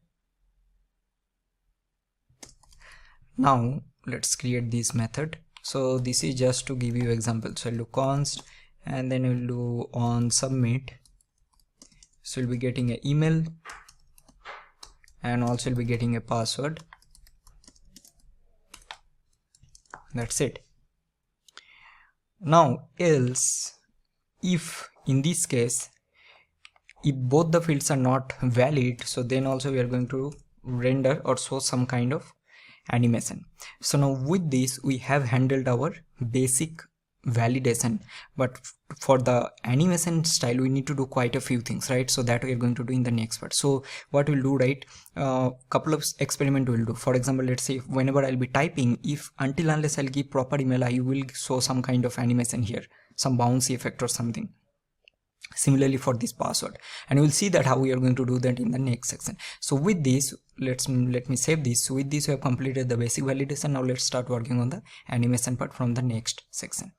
now let's create this method. So this is just to give you example. So I'll do const, and then we'll do on submit. So we'll be getting an email, and also we'll be getting a password. That's it. Now else, if in this case if both the fields are not valid, so then also we are going to render or show some kind of animation. So now with this we have handled our basic validation, but for the animation style we need to do quite a few things, right? So that we are going to do in the next part. So what we'll do, right, couple of experiment we'll do. For example, let's say whenever I'll be typing, if until unless I'll give proper email, I will show some kind of animation here, some bouncy effect or something. Similarly for this password, and we'll see that how we are going to do that in the next section. So with this, let me save this. So with this we have completed the basic validation. Now let's start working on the animation part from the next section.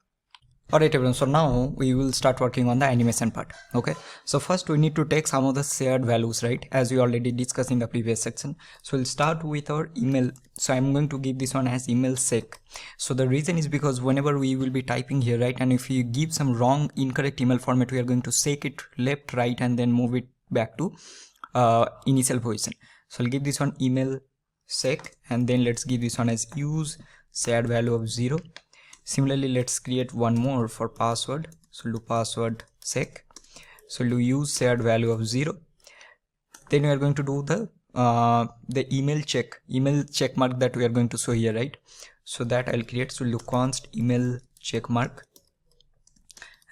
Alright everyone, so now we will start working on the animation part. Okay, so first we need to take some of the shared values, right, as we already discussed in the previous section. So we'll start with our email. So I'm going to give this one as email sec. So the reason is because whenever we will be typing here, right, and if you give some wrong incorrect email format, we are going to sec it left, right, and then move it back to initial position. So I'll give this one email sec, and then let's give this one as use shared value of 0. Similarly, let's create one more for password. So do password sec. So do use shared value of 0. Then we are going to do the email check mark that we are going to show here, right? So that I'll create, so we'll do const email check mark,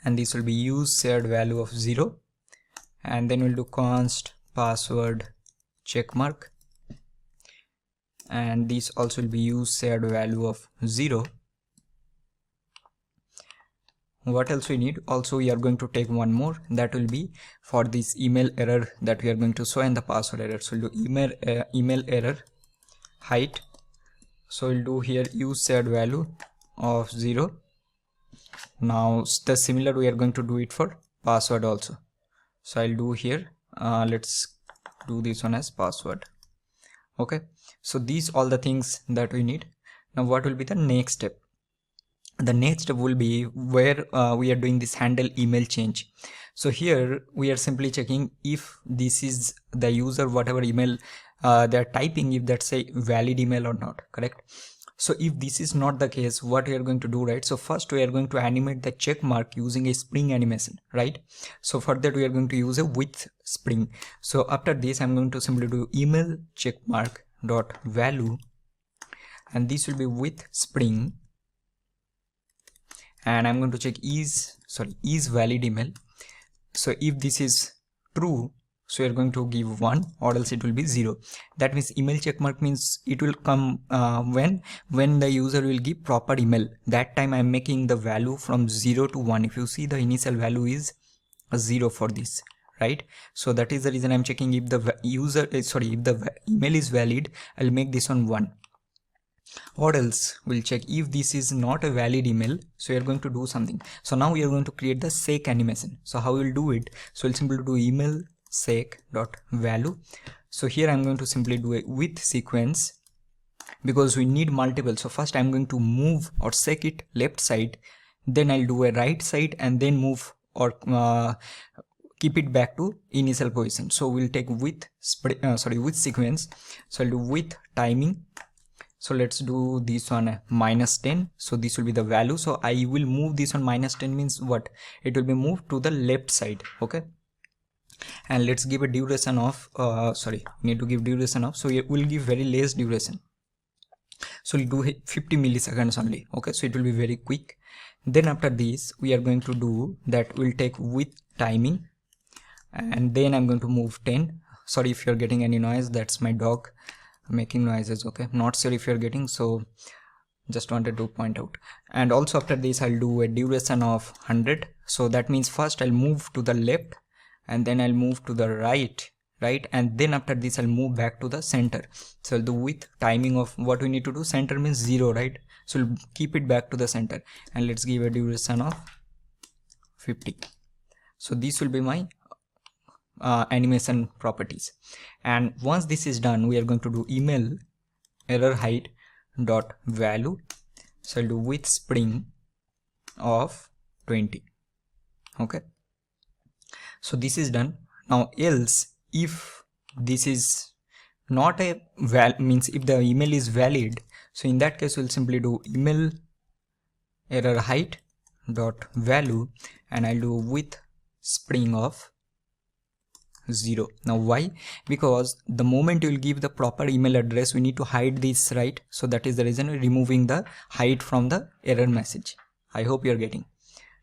and this will be use shared value of 0, and then we'll do const password check mark, and this also will be use shared value of 0. What else we need? Also we are going to take one more, that will be for this email error that we are going to show and the password error. So we'll do email error height. So we'll do here use shared value of 0. Now the similar we are going to do it for password also. So I'll do here, let's do this one as password. Okay, so these all the things that we need. Now what will be the next step? The next step will be where we are doing this handle email change. So here we are simply checking if this is the user whatever email they're typing, if that's a valid email or not, correct? So if this is not the case, what we are going to do, right? So first we are going to animate the check mark using a spring animation, right? So for that we are going to use a with spring. So after this I'm going to simply do email check mark dot value, and this will be with spring, and I'm going to check is valid email. So if this is true, so you're going to give 1, or else it will be 0. That means email check mark means it will come when the user will give proper email. That time I'm making the value from 0 to 1. If you see, the initial value is a 0 for this, right? So that is the reason I'm checking if the user if the email is valid, I'll make this on 1. Or else we'll check if this is not a valid email, so you're going to do something. So now we are going to create the sec animation. So how we'll do it? So we'll simply do email sec dot value. So here I'm going to simply do a with sequence, because we need multiple. So first I'm going to move or sec it left side, then I'll do a right side, and then move or keep it back to initial position. So we'll take with sequence. So I'll do with timing. So let's do this one -10. So this will be the value. So I will move this on -10 means what? It will be moved to the left side. Okay. And let's give a duration of, need to give duration of. So it will give very less duration. So we'll do 50 milliseconds only. Okay. So it will be very quick. Then after this, we are going to do that. We'll take with timing, and then I'm going to move 10. Sorry if you're getting any noise. That's my dog making noises. Okay, not sure if you're getting, so just wanted to point out. And also after this I'll do a duration of 100. So that means first I'll move to the left, and then I'll move to the right, and then after this I'll move back to the center. So I'll do with timing of, what we need to do, center means 0, right? So we'll keep it back to the center, and let's give a duration of 50. So this will be my animation properties. And once this is done, we are going to do email error height dot value. So I'll do with spring of 20. Okay, so this is done. Now else, if this is not a means if the email is valid, so in that case we'll simply do email error height dot value, and I'll do with spring of 0. Now why? Because the moment you will give the proper email address, we need to hide this, right? So that is the reason we're removing the height from the error message. I hope you're getting.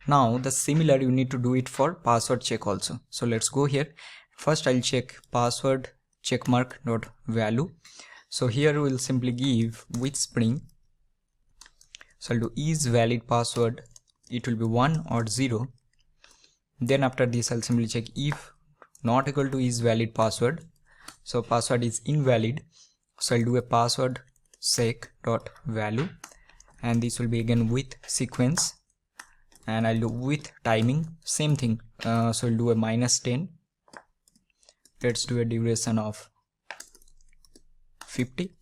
Now the similar you need to do it for password check also. So let's go here. First I'll check password checkmark dot value. So here we'll simply give with spring. So I'll do is valid password. It will be 1 or 0. Then after this I'll simply check if not equal to is valid password. So password is invalid. So I'll do a password sec dot value, and this will be again with sequence, and I'll do with timing, same thing. So I'll do a -10. Let's do a duration of 50.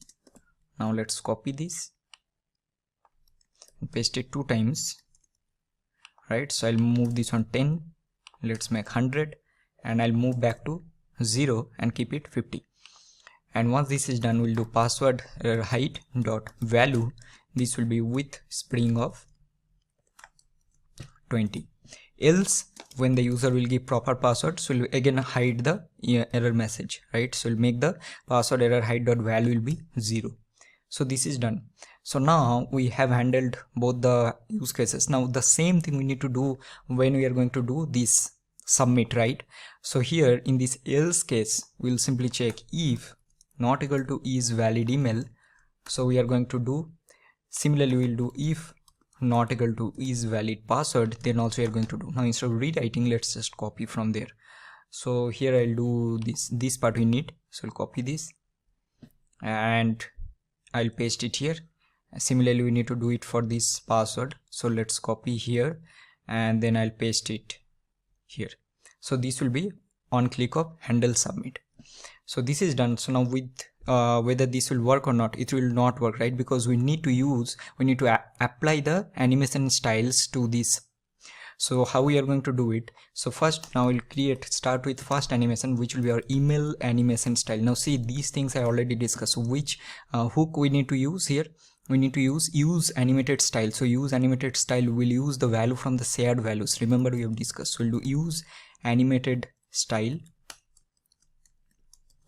Now let's copy this and paste it 2 times, right? So I'll move this on 10. Let's make 100. And I'll move back to 0 and keep it 50. And once this is done, we'll do password height dot value. This will be with spring of 20. else when the user will give proper password, so we'll again hide the error message, right? So we'll make the password error hide dot value will be 0. So this is done. So now we have handled both the use cases. Now the same thing we need to do when we are going to do this submit, right? So here in this else case, we'll simply check if not equal to is valid email. So we are going to do similarly, we'll do if not equal to is valid password, then also we are going to do. Now instead of rewriting, let's just copy from there. So here I'll do this part we need. So I'll copy this and I'll paste it here. Similarly, we need to do it for this password. So let's copy here and then I'll paste it here. So this will be on click of handle submit. So this is done. So now with whether this will work or not, it will not work, right? Because we need to apply the animation styles to this. So how we are going to do it? So first, now we'll start with first animation, which will be our email animation style. Now see, these things I already discussed. So which hook we need to use here? We need to use animated style. So use animated style, we'll use the value from the shared values. Remember we have discussed. So we'll do use animated style,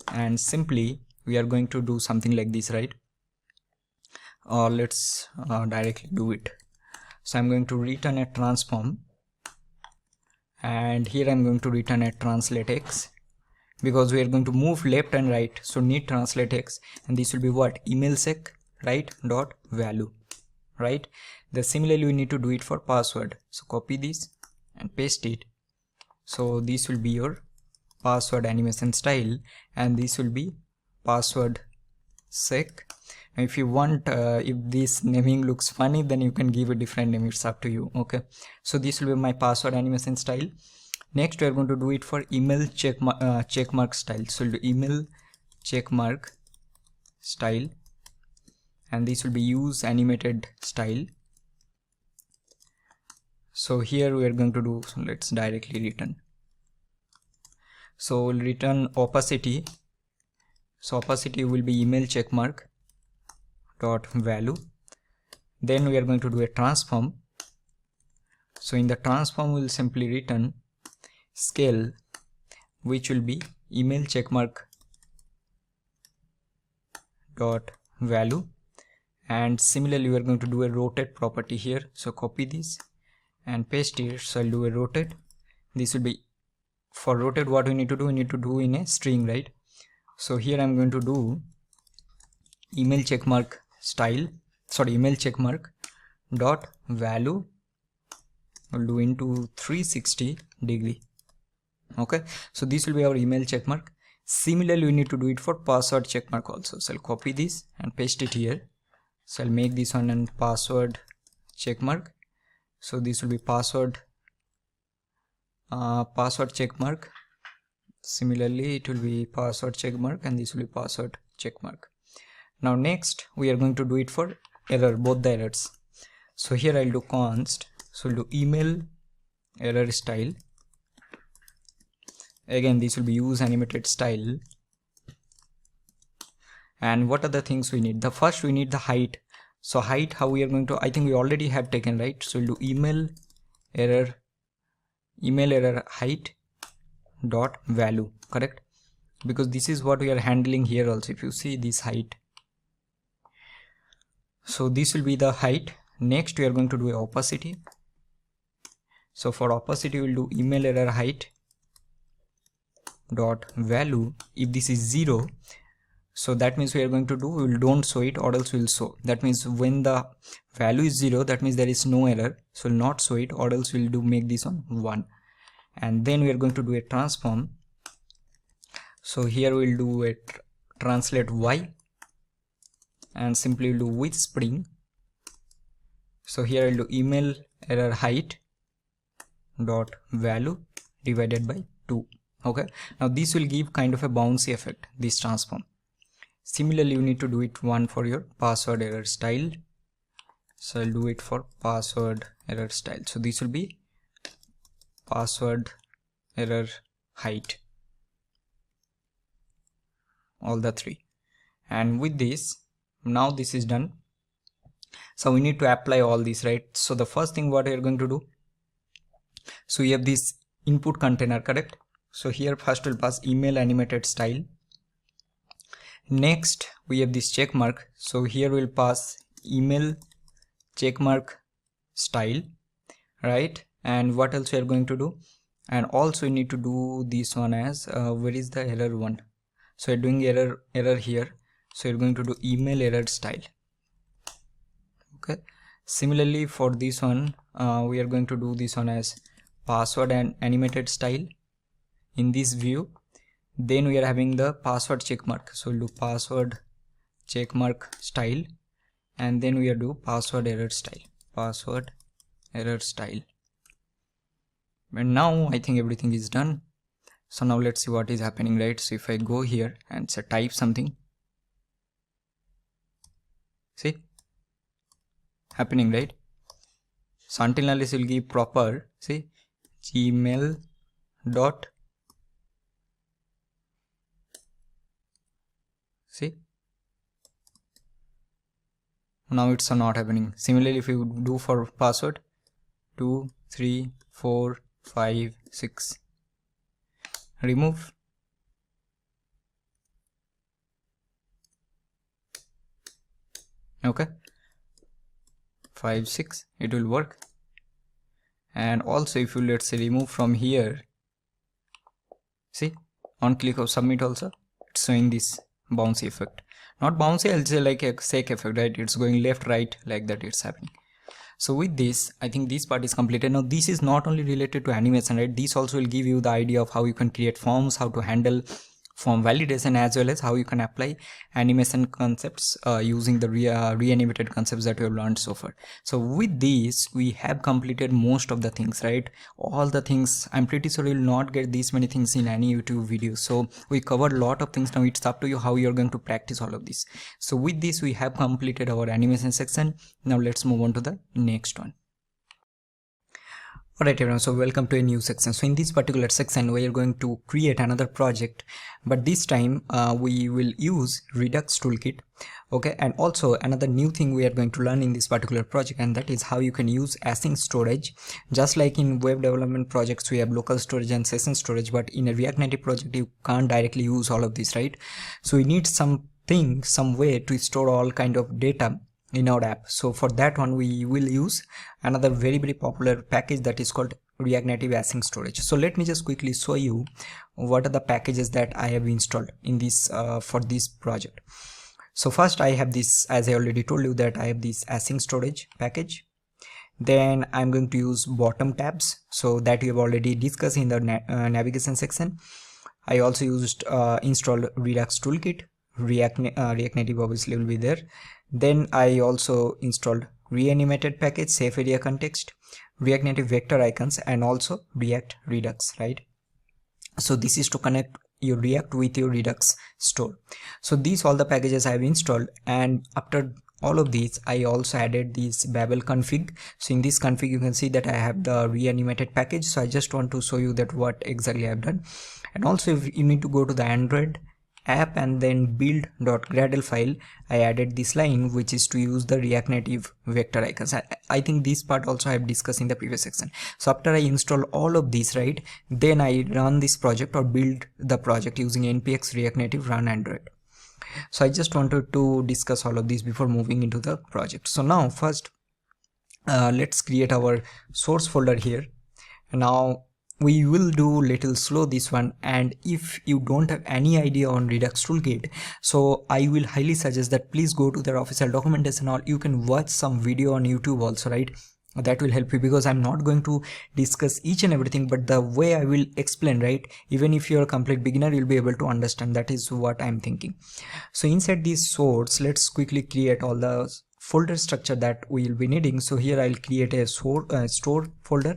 and simply we are going to do something like this, right? Or let's directly do it. So I'm going to return a transform, and here I'm going to return a translate x, because we are going to move left and right, so need translate x, and this will be what? Email sec right dot value, right? The similarly we need to do it for password. So copy this and paste it. So this will be your password animation style, and this will be password sec. If you want, if this naming looks funny, then you can give a different name, it's up to you. Okay, so this will be my password animation style. Next we are going to do it for email checkmark style. So we'll do email checkmark style, and this will be use animated style. So here we are going to do, so let's directly return. So we'll return opacity. So opacity will be email checkmark dot value. Then we are going to do a transform. So in the transform we'll simply return scale, which will be email checkmark dot value, and similarly we are going to do a rotate property here. So copy this and paste it. So I'll do a rotate. This will be for rotate. What we need to do, we need to do in a string, right? So here I'm going to do email checkmark style, sorry, email checkmark dot value, we'll do into 360 degree. Okay, so this will be our email checkmark. Similarly we need to do it for password checkmark also. So I'll copy this and paste it here. So I'll make this one and password checkmark. So this will be password checkmark. Similarly it will be password checkmark, and this will be password checkmark. Now next we are going to do it for error, both the errors. So here I'll do const, so we'll do email error style. Again this will be use animated style. And what are the things we need? The first we need the height. So height, how we are going to, I think we already have taken, right? So we'll do email error height dot value, correct? Because this is what we are handling here also. If you see this height, so this will be the height. Next we are going to do opacity. So for opacity we'll do email error height dot value. If this is 0, so that means we are going to do, we will don't show it, or else we will show. That means when the value is 0, that means there is no error, so we'll not show it, or else we'll do make this on 1. And then we are going to do a transform. So here we'll do a translate y, and simply we'll do with spring. So here I'll do email error height dot value divided by 2. Okay, now this will give kind of a bouncy effect, this transform. Similarly you need to do it one for your password error style. So I'll do it for password error style. So this will be password error height, all the three. And with this, now this is done. So we need to apply all these, right? So the first thing what we are going to do, So we have this input container, correct? So here first we'll pass email animated style. Next we have this check mark, so here we'll pass email check mark style, right? And what else we are going to do? And also you need to do this one as where is the error one? So you're doing error here, so you're going to do email error style. Okay, similarly for this one we are going to do this one as password and animated style in this view. Then we are having the password check mark, so we'll do password check mark style, and then we are do password error style, password error style. And now I think everything is done. So now let's see what is happening, right? So if I go here and say type something, see happening, right? So until now this will give proper, see, gmail dot, see, now it's not happening. Similarly if you do for password 2 3 4 5 6, remove, okay, 5 6, it will work. And also if you let's say remove from here, see, on click of submit also it's showing this bouncy effect, not bouncy, I'll say like a sec effect, right? It's going left right like that, it's happening. So with this I think this part is completed. Now this is not only related to animation, right? This also will give you the idea of how you can create forms, how to handle form validation, as well as how you can apply animation concepts using the reanimated concepts that we have learned so far. So with this we have completed most of the things, right? All the things. I'm pretty sure you'll not get these many things in any YouTube video. So we covered a lot of things. Now it's up to you how you're going to practice all of this. So with this we have completed our animation section. Now let's move on to the next one. Alright everyone, so welcome to a new section. So in this particular section we are going to create another project, but this time we will use Redux toolkit. Okay, and also another new thing we are going to learn in this particular project, and that is how you can use async storage. Just like in web development projects we have local storage and session storage, but in a React Native project you can't directly use all of this, right? So we need some way to store all kind of data in our app. So for that one we will use another very popular package that is called React Native Async Storage. So let me just quickly show you what are the packages that I have installed in this for this project. So first I have this, as I already told you, that I have this async storage package. Then I'm going to use bottom tabs, so that we have already discussed in the navigation section. I also used installed Redux toolkit. React Native obviously will be there. Then I also installed Reanimated package, safe area context, React Native vector icons, and also React Redux, right? So this is to connect your React with your Redux store. So these all the packages I have installed, and after all of these I also added this Babel config. So in this config you can see that I have the Reanimated package. So I just want to show you that what exactly I have done. And also if you need to go to the Android app and then build.gradle file, I added this line which is to use the React Native vector icons. I think this part also I have discussed in the previous section. So after I install all of these, right, then I run this project or build the project using npx React Native run Android. So I just wanted to discuss all of these before moving into the project. So now first let's create our source folder here. Now we will do little slow this one, and if you don't have any idea on Redux toolkit, so I will highly suggest that please go to their official documentation, or you can watch some video on YouTube also, right? That will help you, because I'm not going to discuss each and everything, but the way I will explain, right, even if you're a complete beginner you'll be able to understand. That is what I'm thinking. So inside this source, let's quickly create all the folder structure that we will be needing. So here I'll create a store folder.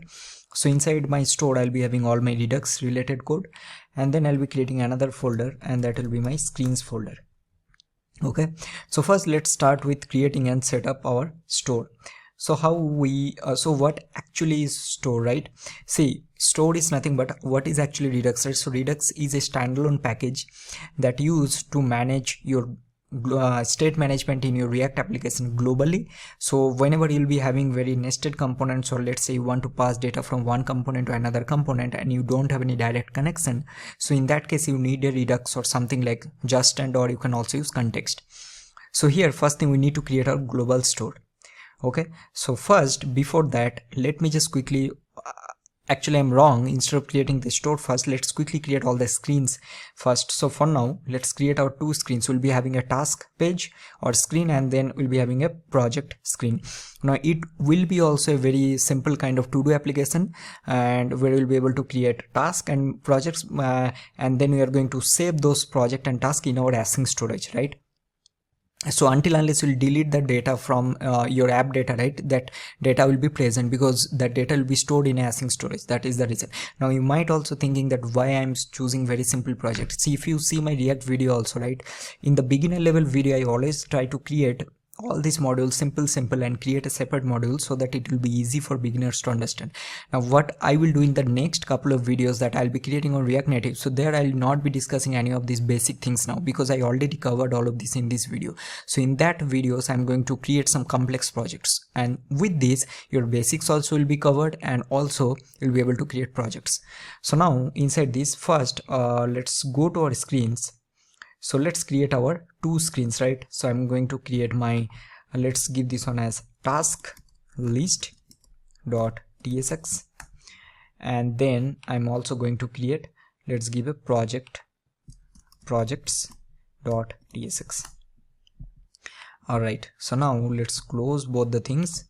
So inside my store I'll be having all my Redux related code, and then I'll be creating another folder, and that will be my screens folder. Okay, so first let's start with creating and set up our store. So how we so what actually is store, right? See, store is nothing but what is actually Redux, right? So Redux is a standalone package that used to manage your state management in your React application globally. So whenever you'll be having very nested components, or let's say you want to pass data from one component to another component and you don't have any direct connection, so in that case you need a redux or something like just and, or you can also use context. So here first thing we need to create our global store. Okay, so first before that let me just quickly actually I'm wrong. Instead of creating the store first, let's quickly create all the screens first. So for now let's create our two screens. We'll be having a task page or screen, and then we'll be having a project screen. Now it will be also a very simple kind of to-do application, and where we'll be able to create task and projects, and then we are going to save those project and task in our async storage, right? So until unless you'll delete the data from your app data, right, that data will be present because that data will be stored in async storage. That is the reason. Now you might also thinking that why I'm choosing very simple project. See, if you see my React video also, right, in the beginner level video I always try to create all these modules simple and create a separate module so that it will be easy for beginners to understand. Now what I will do in the next couple of videos that I'll be creating on React Native, so there I'll not be discussing any of these basic things now because I already covered all of this in this video. So in that videos I'm going to create some complex projects, and with this your basics also will be covered, and also you'll be able to create projects. So now inside this first let's go to our screens. So let's create our two screens, right? So I'm going to create my let's give this one as task list dot tsx, and then I'm also going to create, let's give a projects dot tsx. All right, so now let's close both the things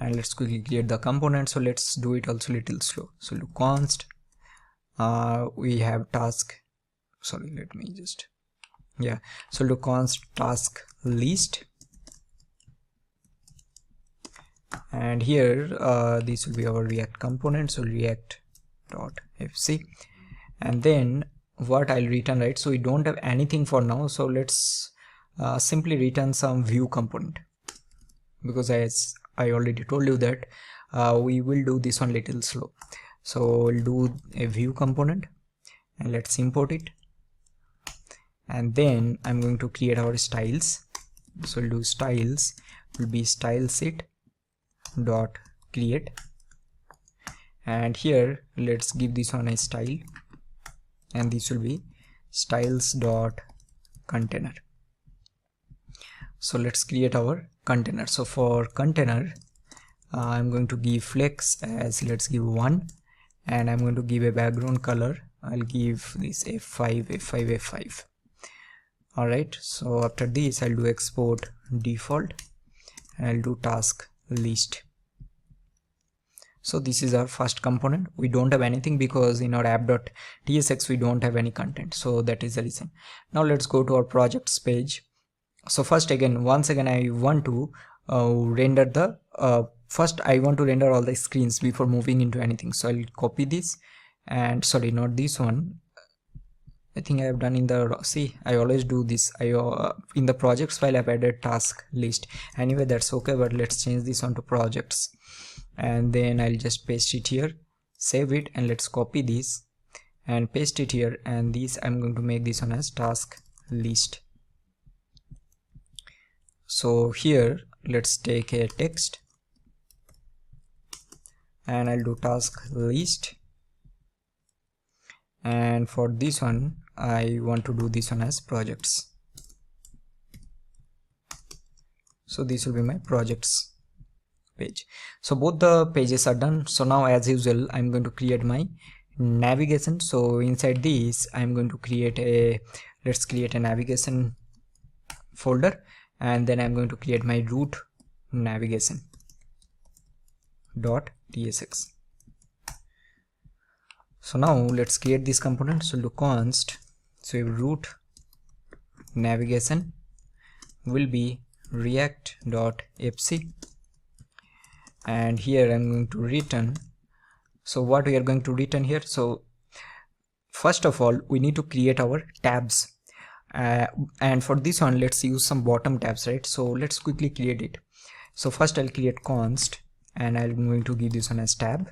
and let's quickly create the component. So let's do it also little slow. So look const we have task, sorry, let me just, yeah, so look const task list, and here this will be our React component, so react.fc, and then what I'll return, right? So we don't have anything for now, so let's simply return some view component, because as I already told you that we will do this one little slow. So we'll do a view component and let's import it, and then I'm going to create our styles. So we'll do styles will be styleset dot create, and here let's give this one a style, and this will be styles dot container. So let's create our container. So for container I'm going to give flex as, let's give 1, and I'm going to give a background color. I'll give this F5. All right, so after this I'll do export default and I'll do task list. So this is our first component. We don't have anything because in our app.tsx we don't have any content, so that is the reason. Now let's go to our projects page. So first once again I want to render the first I want to render all the screens before moving into anything. So I'll copy this, and sorry, not this one, I think I have done in the, see, I always do this. In the projects file I've added task list. Anyway, that's okay, but let's change this onto projects, and then I'll just paste it here, save it, and let's copy this and paste it here, and this I'm going to make this one as task list. So here let's take a text and I'll do task list, and for this one I want to do this one as projects. So this will be my projects page. So both the pages are done. So now as usual I'm going to create my navigation. So inside this I'm going to create a, let's create a navigation folder, and then I'm going to create my root navigation dot tsx. So now let's create this component. So do const, so root navigation will be react.fc, and here I'm going to return. So what we are going to return here, so first of all we need to create our tabs, and for this one let's use some bottom tabs, right? So let's quickly create it. So first I'll create const and I'm going to give this one as tab,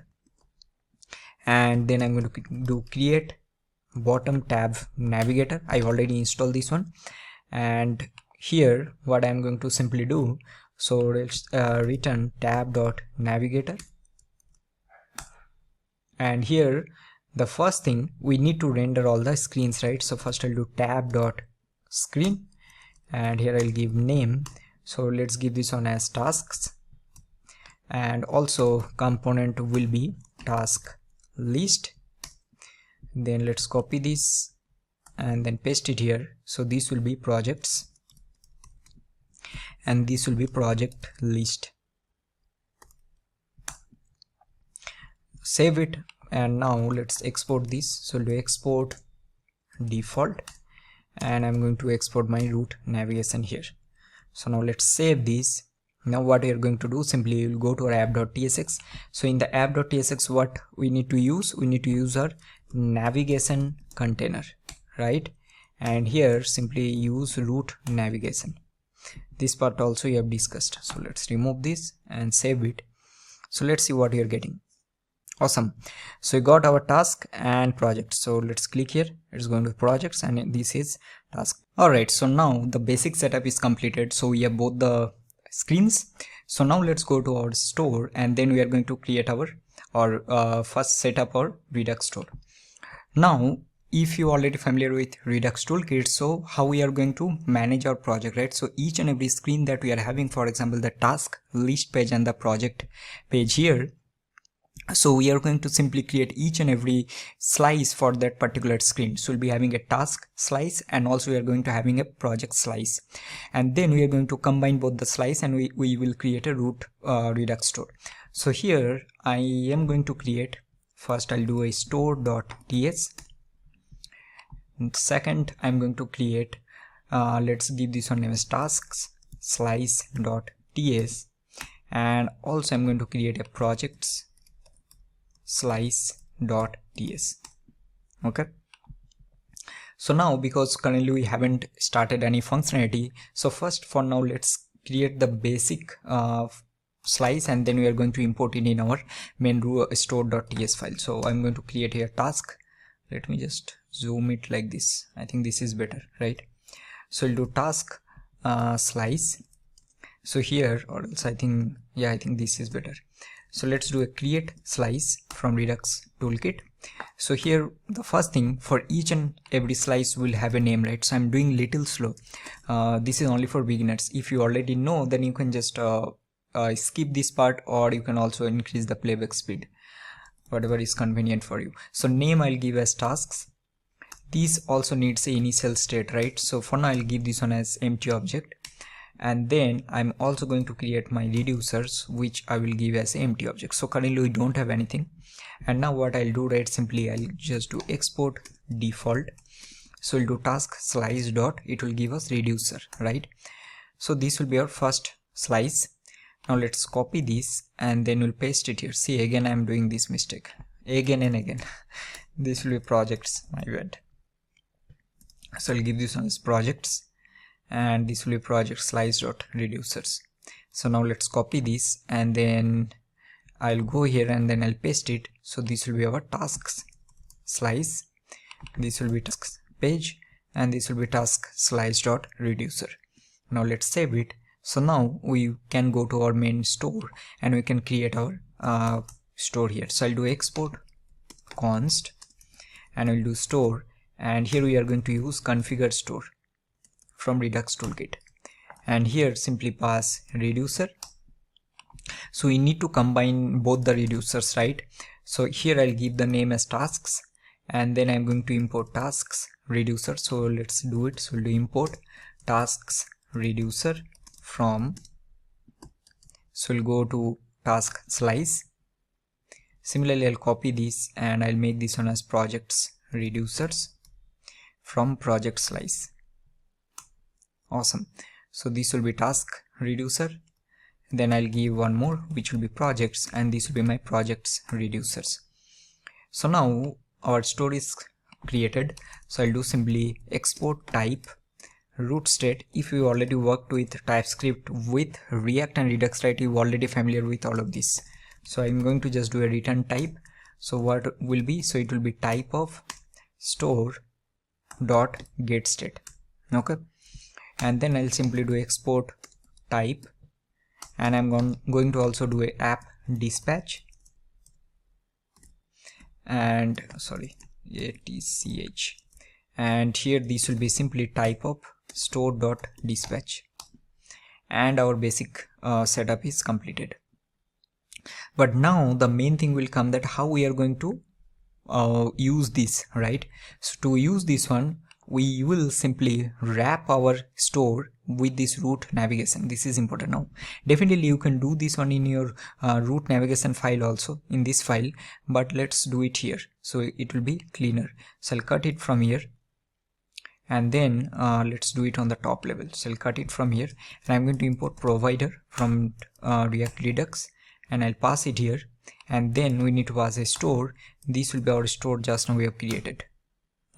and then I'm going to do create bottom tab navigator. I already installed this one, and here what I'm going to simply do, so let's return tab.navigator, and here the first thing we need to render all the screens, right? So first I'll do tab.screen, and here I'll give name, so let's give this one as tasks, and also component will be task list. Then let's copy this and then paste it here. So this will be projects and this will be project list. Save it, and now let's export this. So do export default, and I'm going to export my root navigation here. So now let's save this. Now what we are going to do, simply we'll go to our app.tsx. So in the app.tsx, what we need to use, we need to use our navigation container, right? And here simply use root navigation. This part also we have discussed. So let's remove this and save it. So let's see what we are getting. Awesome. So we got our task and project. So let's click here. It's going to projects and this is task. Alright, so now the basic setup is completed. So we have both the screens. So now let's go to our store, and then we are going to create our first set up our redux store. Now if you are already familiar with redux toolkit, so how we are going to manage our project, right? So each and every screen that we are having, for example the task list page and the project page here, so we are going to simply create each and every slice for that particular screen. So we'll be having a task slice, and also we are going to having a project slice, and then we are going to combine both the slice, and we will create a root redux store. So here I am going to create, first I'll do a store.ts. Second I'm going to create let's give this one name as tasks slice.ts, and also I'm going to create a projects slice.ts. okay, so now because currently we haven't started any functionality, so first for now let's create the basic slice, and then we are going to import it in our main store.ts file. So I'm going to create here task. Let me just zoom it like this. I think this is better, right? So we'll do task slice. So here, or else I think, yeah, I think this is better. So let's do a create slice from redux toolkit. So here the first thing, for each and every slice will have a name, right? So I'm doing little slow. This is only for beginners. If you already know, then you can just skip this part, or you can also increase the playback speed, whatever is convenient for you. So name I'll give as tasks. This also needs a initial state, right? So for now I'll give this one as empty object, and then I'm also going to create my reducers, which I will give as empty object. So currently we don't have anything, and now what I'll do, right, simply I'll just do export default. So we'll do task slice dot, it will give us reducer, right? So this will be our first slice. Now let's copy this and then we'll paste it here. See, again I'm doing this mistake again and again. This will be projects, my bad. So I'll give this one as projects, and this will be project slice dot reducers. So now let's copy this, and then I'll go here and then I'll paste it. So this will be our tasks slice, this will be tasks page, and this will be task slice dot reducer. Now let's save it. So now we can go to our main store and we can create our store here. So I'll do export const, and I'll do store, and here we are going to use configure store from redux toolkit, and here simply pass reducer. So we need to combine both the reducers, right? So here I'll give the name as tasks, and then I'm going to import tasks reducer. So let's do it. So we'll do import tasks reducer from, so we'll go to task slice. Similarly I'll copy this and I'll make this one as projects reducers from project slice. Awesome. So this will be task reducer, then I'll give one more which will be projects, and this will be my projects reducers. So now our store is created. So I'll do simply export type root state. If you already worked with TypeScript with React and Redux, right, you're already familiar with all of this. So I'm going to just do a return type. So what will be, so it will be type of store dot get state. Okay, and then I'll simply do export type, and I'm going to also do a app dispatch, and sorry, ATCH, and here this will be simply type of store.dispatch, and our basic setup is completed. But now the main thing will come, that how we are going to use this, right? So to use this one, we will simply wrap our store with this root navigation. This is important. Now definitely you can do this one in your root navigation file also, in this file, but let's do it here so it will be cleaner. So I'll cut it from here, and then let's do it on the top level. So I'll cut it from here, and I'm going to import provider from React Redux, and I'll pass it here, and then we need to pass a store. This will be our store just now we have created.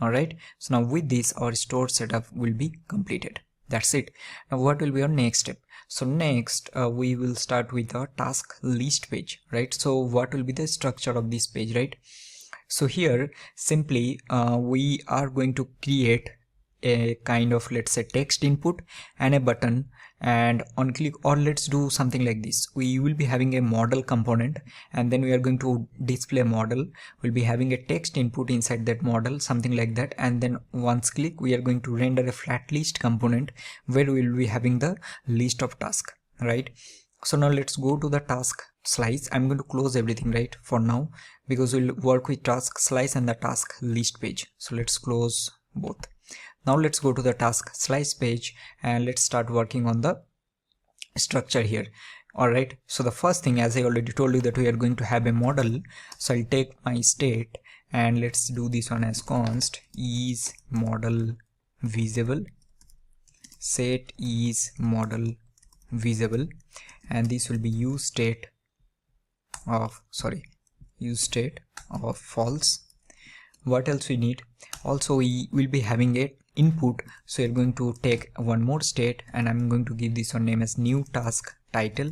Alright, so now with this our store setup will be completed. That's it. Now what will be our next step? So next we will start with our task list page, right? So what will be the structure of this page, right? So here simply we are going to create a kind of, let's say, text input and a button, and on click, or let's do something like this. We will be having a model component, and then we are going to display a model. We'll be having a text input inside that model, something like that, and then once click we are going to render a FlatList component where we will be having the list of tasks, right? So now let's go to the task slice. I'm going to close everything right for now, because we'll work with task slice and the task list page. So let's close both. Now let's go to the task slice page, and let's start working on the structure here. Alright, so the first thing, as I already told you, that we are going to have a model. So I'll take my state, and let's do this one as const is model visible, set is model visible, and this will be use state of false. What else we need? Also we will be having a input, so you're going to take one more state, and I'm going to give this one name as new task title,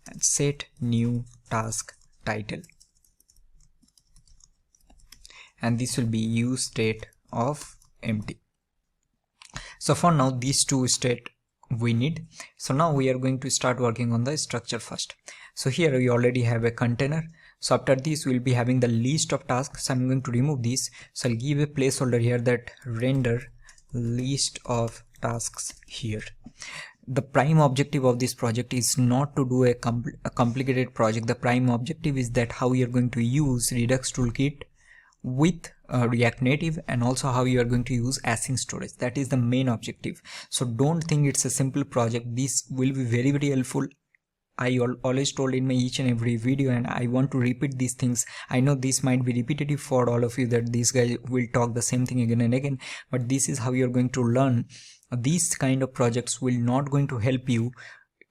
and set new task title, and this will be use state of empty. So for now these two state we need. So now we are going to start working on the structure first. So here we already have a container. So after this we'll be having the list of tasks. So I'm going to remove this. So I'll give a placeholder here that render list of tasks here. The prime objective of this project is not to do a complicated project. The prime objective is that how you are going to use Redux toolkit with React Native, and also how you are going to use async storage. That is the main objective. So don't think it's a simple project. This will be very, very helpful. I always told in my each and every video, and I want to repeat these things. I know this might be repetitive for all of you, that these guys will talk the same thing again and again, but this is how you're going to learn. These kind of projects will not going to help you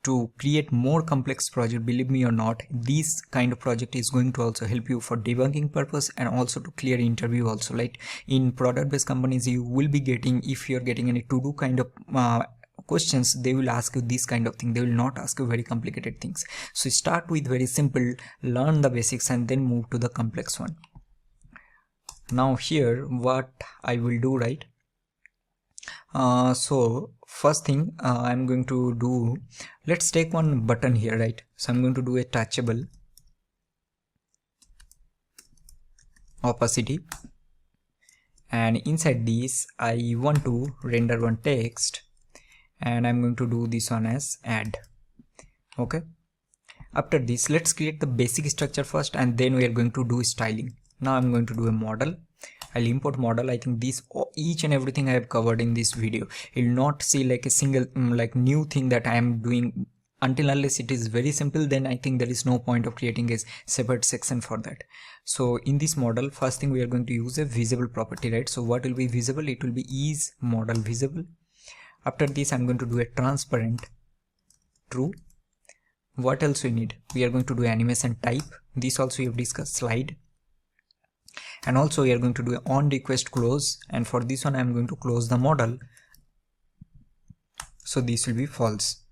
to create more complex project. Believe me or not, this kind of project is going to also help you for debugging purpose, and also to clear interview also. Like in product based companies, you will be getting, if you're getting any to do kind of questions, they will ask you this kind of thing. They will not ask you very complicated things. So start with very simple, learn the basics, and then move to the complex one. Now here what I will do, right? So first thing I'm going to do, let's take one button here, right? So I'm going to do a touchable opacity, and inside this I want to render one text, and I'm going to do this one as add. Okay, after this let's create the basic structure first, and then we are going to do styling. Now I'm going to do a model. I'll import model. I think this each and everything I have covered in this video. You'll not see like a single like new thing that I am doing, until unless it is very simple. Then I think there is no point of creating a separate section for that. So in this model, first thing we are going to use a visible property, right? So what will be visible? It will be is model visible. After this I'm going to do a transparent true. What else we need? We are going to do animation type. This also we have discussed, slide. And also we are going to do on request close, and for this one I am going to close the model, so this will be false.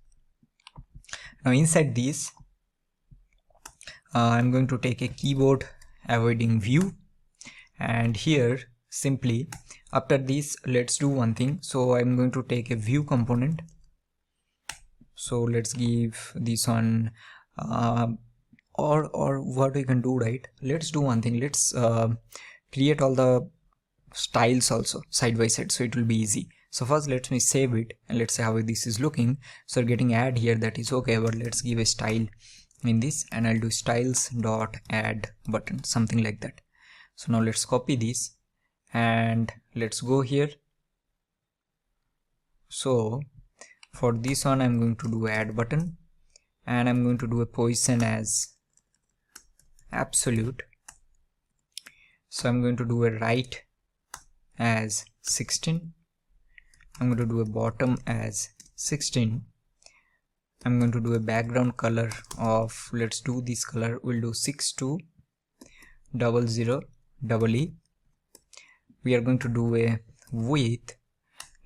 Now inside this I'm going to take a keyboard avoiding view, and here simply. After this, let's do one thing. So I'm going to take a view component. So let's give this one or what we can do, right? Let's do one thing. Let's create all the styles also side by side, so it will be easy. So first let me save it and let's see how this is looking. So getting add here, that is okay, but let's give a style in this, and I'll do styles dot add button, something like that. So now let's copy this and let's go here. So for this one I'm going to do add button, and I'm going to do a position as absolute. So I'm going to do a right as 16. I'm going to do a bottom as 16. I'm going to do a background color of, let's do this color, we'll do 6200EE. We are going to do a width.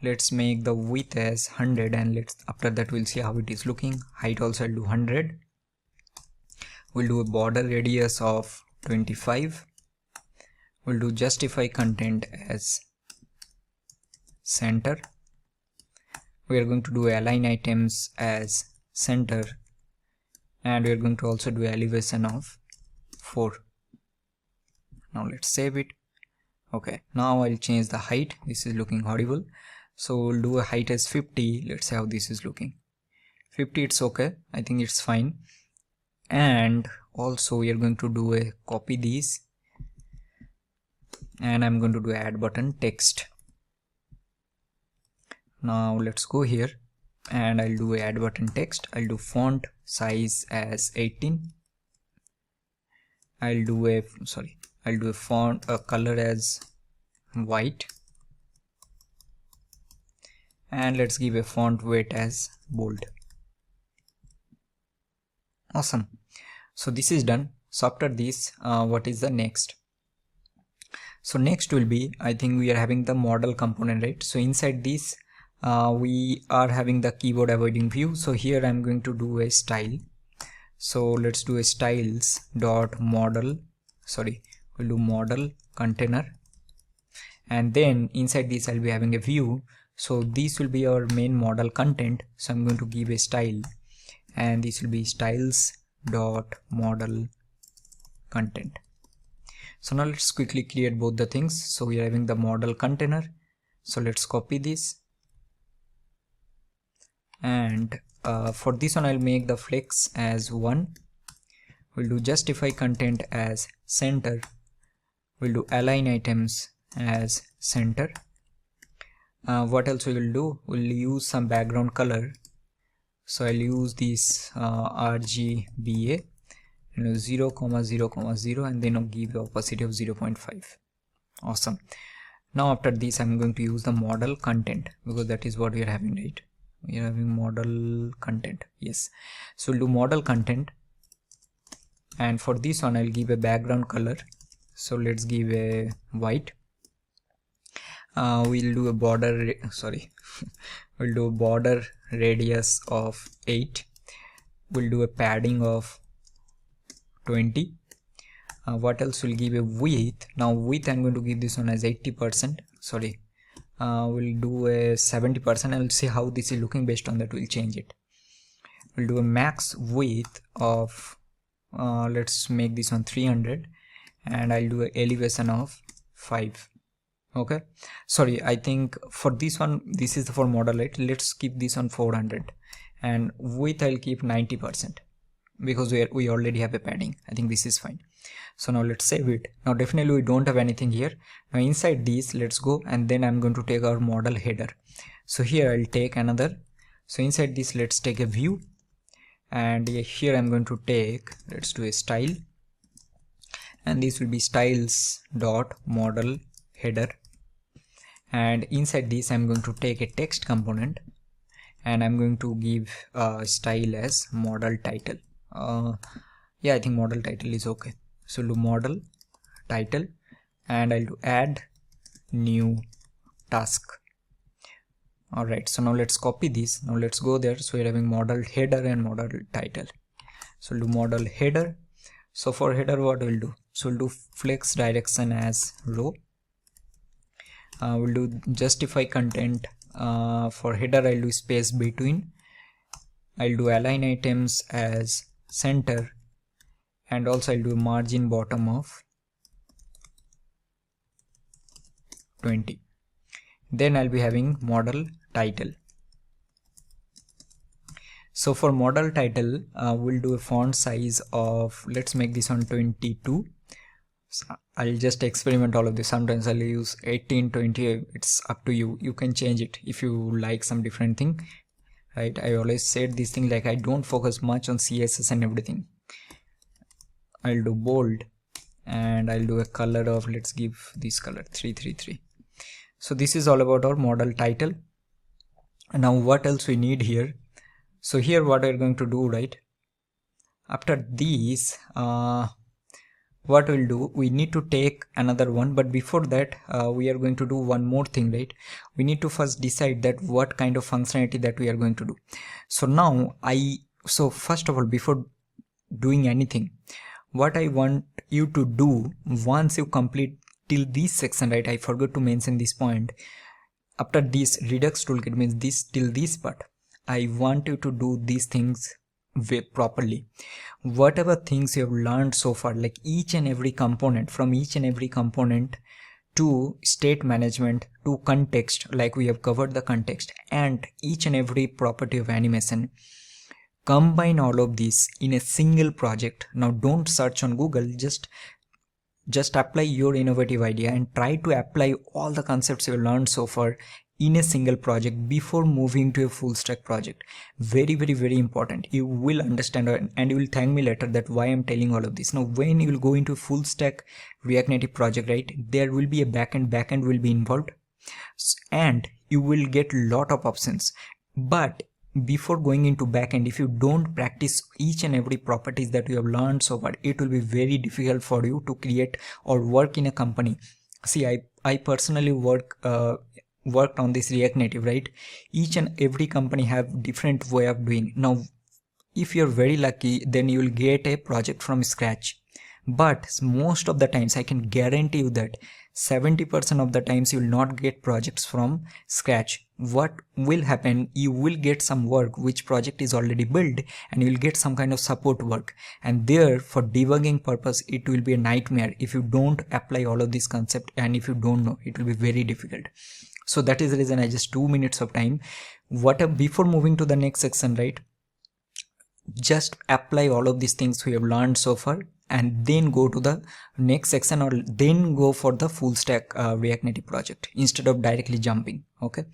Let's make the width as 100, and let's after that we'll see how it is looking. Height also I'll do 100. We'll do a border radius of 25. We'll do justify content as center. We are going to do align items as center, and we are going to also do elevation of 4. Now let's save it. Okay, now I'll change the height. This is looking horrible, so we'll do a height as 50. Let's see how this is looking. 50, it's okay, I think it's fine. And also we are going to do a copy these, and I'm going to do add button text. Now let's go here and I'll do a add button text. I'll do font size as 18. I'll do a font color as white, and let's give a font weight as bold. Awesome. So this is done. So after this, what is the next? So next will be, I think we are having the modal component, right? So inside this we are having the keyboard avoiding view. So here I'm going to do a style. So let's do a styles dot modal, we'll do modal container, and then inside this I'll be having a view. So this will be our main modal content. So I'm going to give a style, and this will be styles dot modal content. So now let's quickly create both the things. So we are having the modal container. So let's copy this, and for this one I'll make the flex as 1. We'll do justify content as center. We'll do align items as center. What else we will do? We'll use some background color. So I'll use this RGBA, 0,0,0, and then I'll give the opacity of 0.5. Awesome. Now after this I'm going to use the modal content, because that is what we are having, right? We are having modal content, yes. So we'll do modal content, and for this one I'll give a background color. So let's give a white. We'll do a border we'll do a border radius of 8. We'll do a padding of 20. What else? Will give a width. Now width I'm going to give this one as 80%. We'll do a 70%. I'll see how this is looking. Based on that we'll change it. We'll do a max width of let's make this one 300, and I'll do an elevation of 5. Okay, I think for this one, this is for model, right? Let's keep this on 400, and width I'll keep 90%, because we already have a padding. I think this is fine. So now let's save it. Now definitely we don't have anything here. Now inside these, let's go, and then I'm going to take our model header. So here I'll take another. So inside this, let's take a view, and here I'm going to take, let's do a style, and this will be styles dot model header. And inside this I'm going to take a text component, and I'm going to give style as model title. Yeah, I think model title is okay. So do model title, and I'll do add new task. Alright, so now let's copy this. Now let's go there. So we're having model header and model title. So we'll do model header. So for header, what we'll do? So we'll do flex direction as row. we'll do justify content. For header I'll do space between. I'll do align items as center, and also I'll do margin bottom of 20. Then I'll be having model title. So for model title, we'll do a font size of, let's make this on 22. So I'll just experiment all of this. Sometimes I'll use 18, 20, it's up to you. You can change it if you like some different thing, right? I always said this thing, like I don't focus much on CSS and everything. I'll do bold, and I'll do a color of, let's give this color 333. So this is all about our model title. Now what else we need here? So here what we're going to do, right? After these, what we'll do, we need to take another one, but before that we are going to do one more thing, right? We need to first decide that what kind of functionality that we are going to do. So now so first of all, before doing anything, what I want you to do once you complete till this section, right? I forgot to mention this point. After this redux toolkit, means this till this part, I want you to do these things properly. Whatever things you have learned so far, like each and every component, from each and every component to state management to context, like we have covered the context, and each and every property of animation, combine all of this in a single project. Now don't search on Google, just apply your innovative idea and try to apply all the concepts you learned so far in a single project before moving to a full stack project. Very, very, very important. You will understand and you will thank me later that why I'm telling all of this. Now when you will go into full stack React Native project, right, there will be a backend will be involved, and you will get lot of options. But before going into backend, if you don't practice each and every properties that you have learned so far, it will be very difficult for you to create or work in a company. See, I personally worked on this React Native, right? Each and every company have different way of doing. Now if you're very lucky, then you will get a project from scratch, but most of the times I can guarantee you that 70% of the times you will not get projects from scratch. What will happen, you will get some work which project is already built, and you will get some kind of support work, and there for debugging purpose it will be a nightmare if you don't apply all of this concept, and if you don't know, it will be very difficult. So that is the reason I just 2 minutes of time. Before moving to the next section, right, just apply all of these things we have learned so far, and then go to the next section, or then go for the full stack React Native project instead of directly jumping. Okay,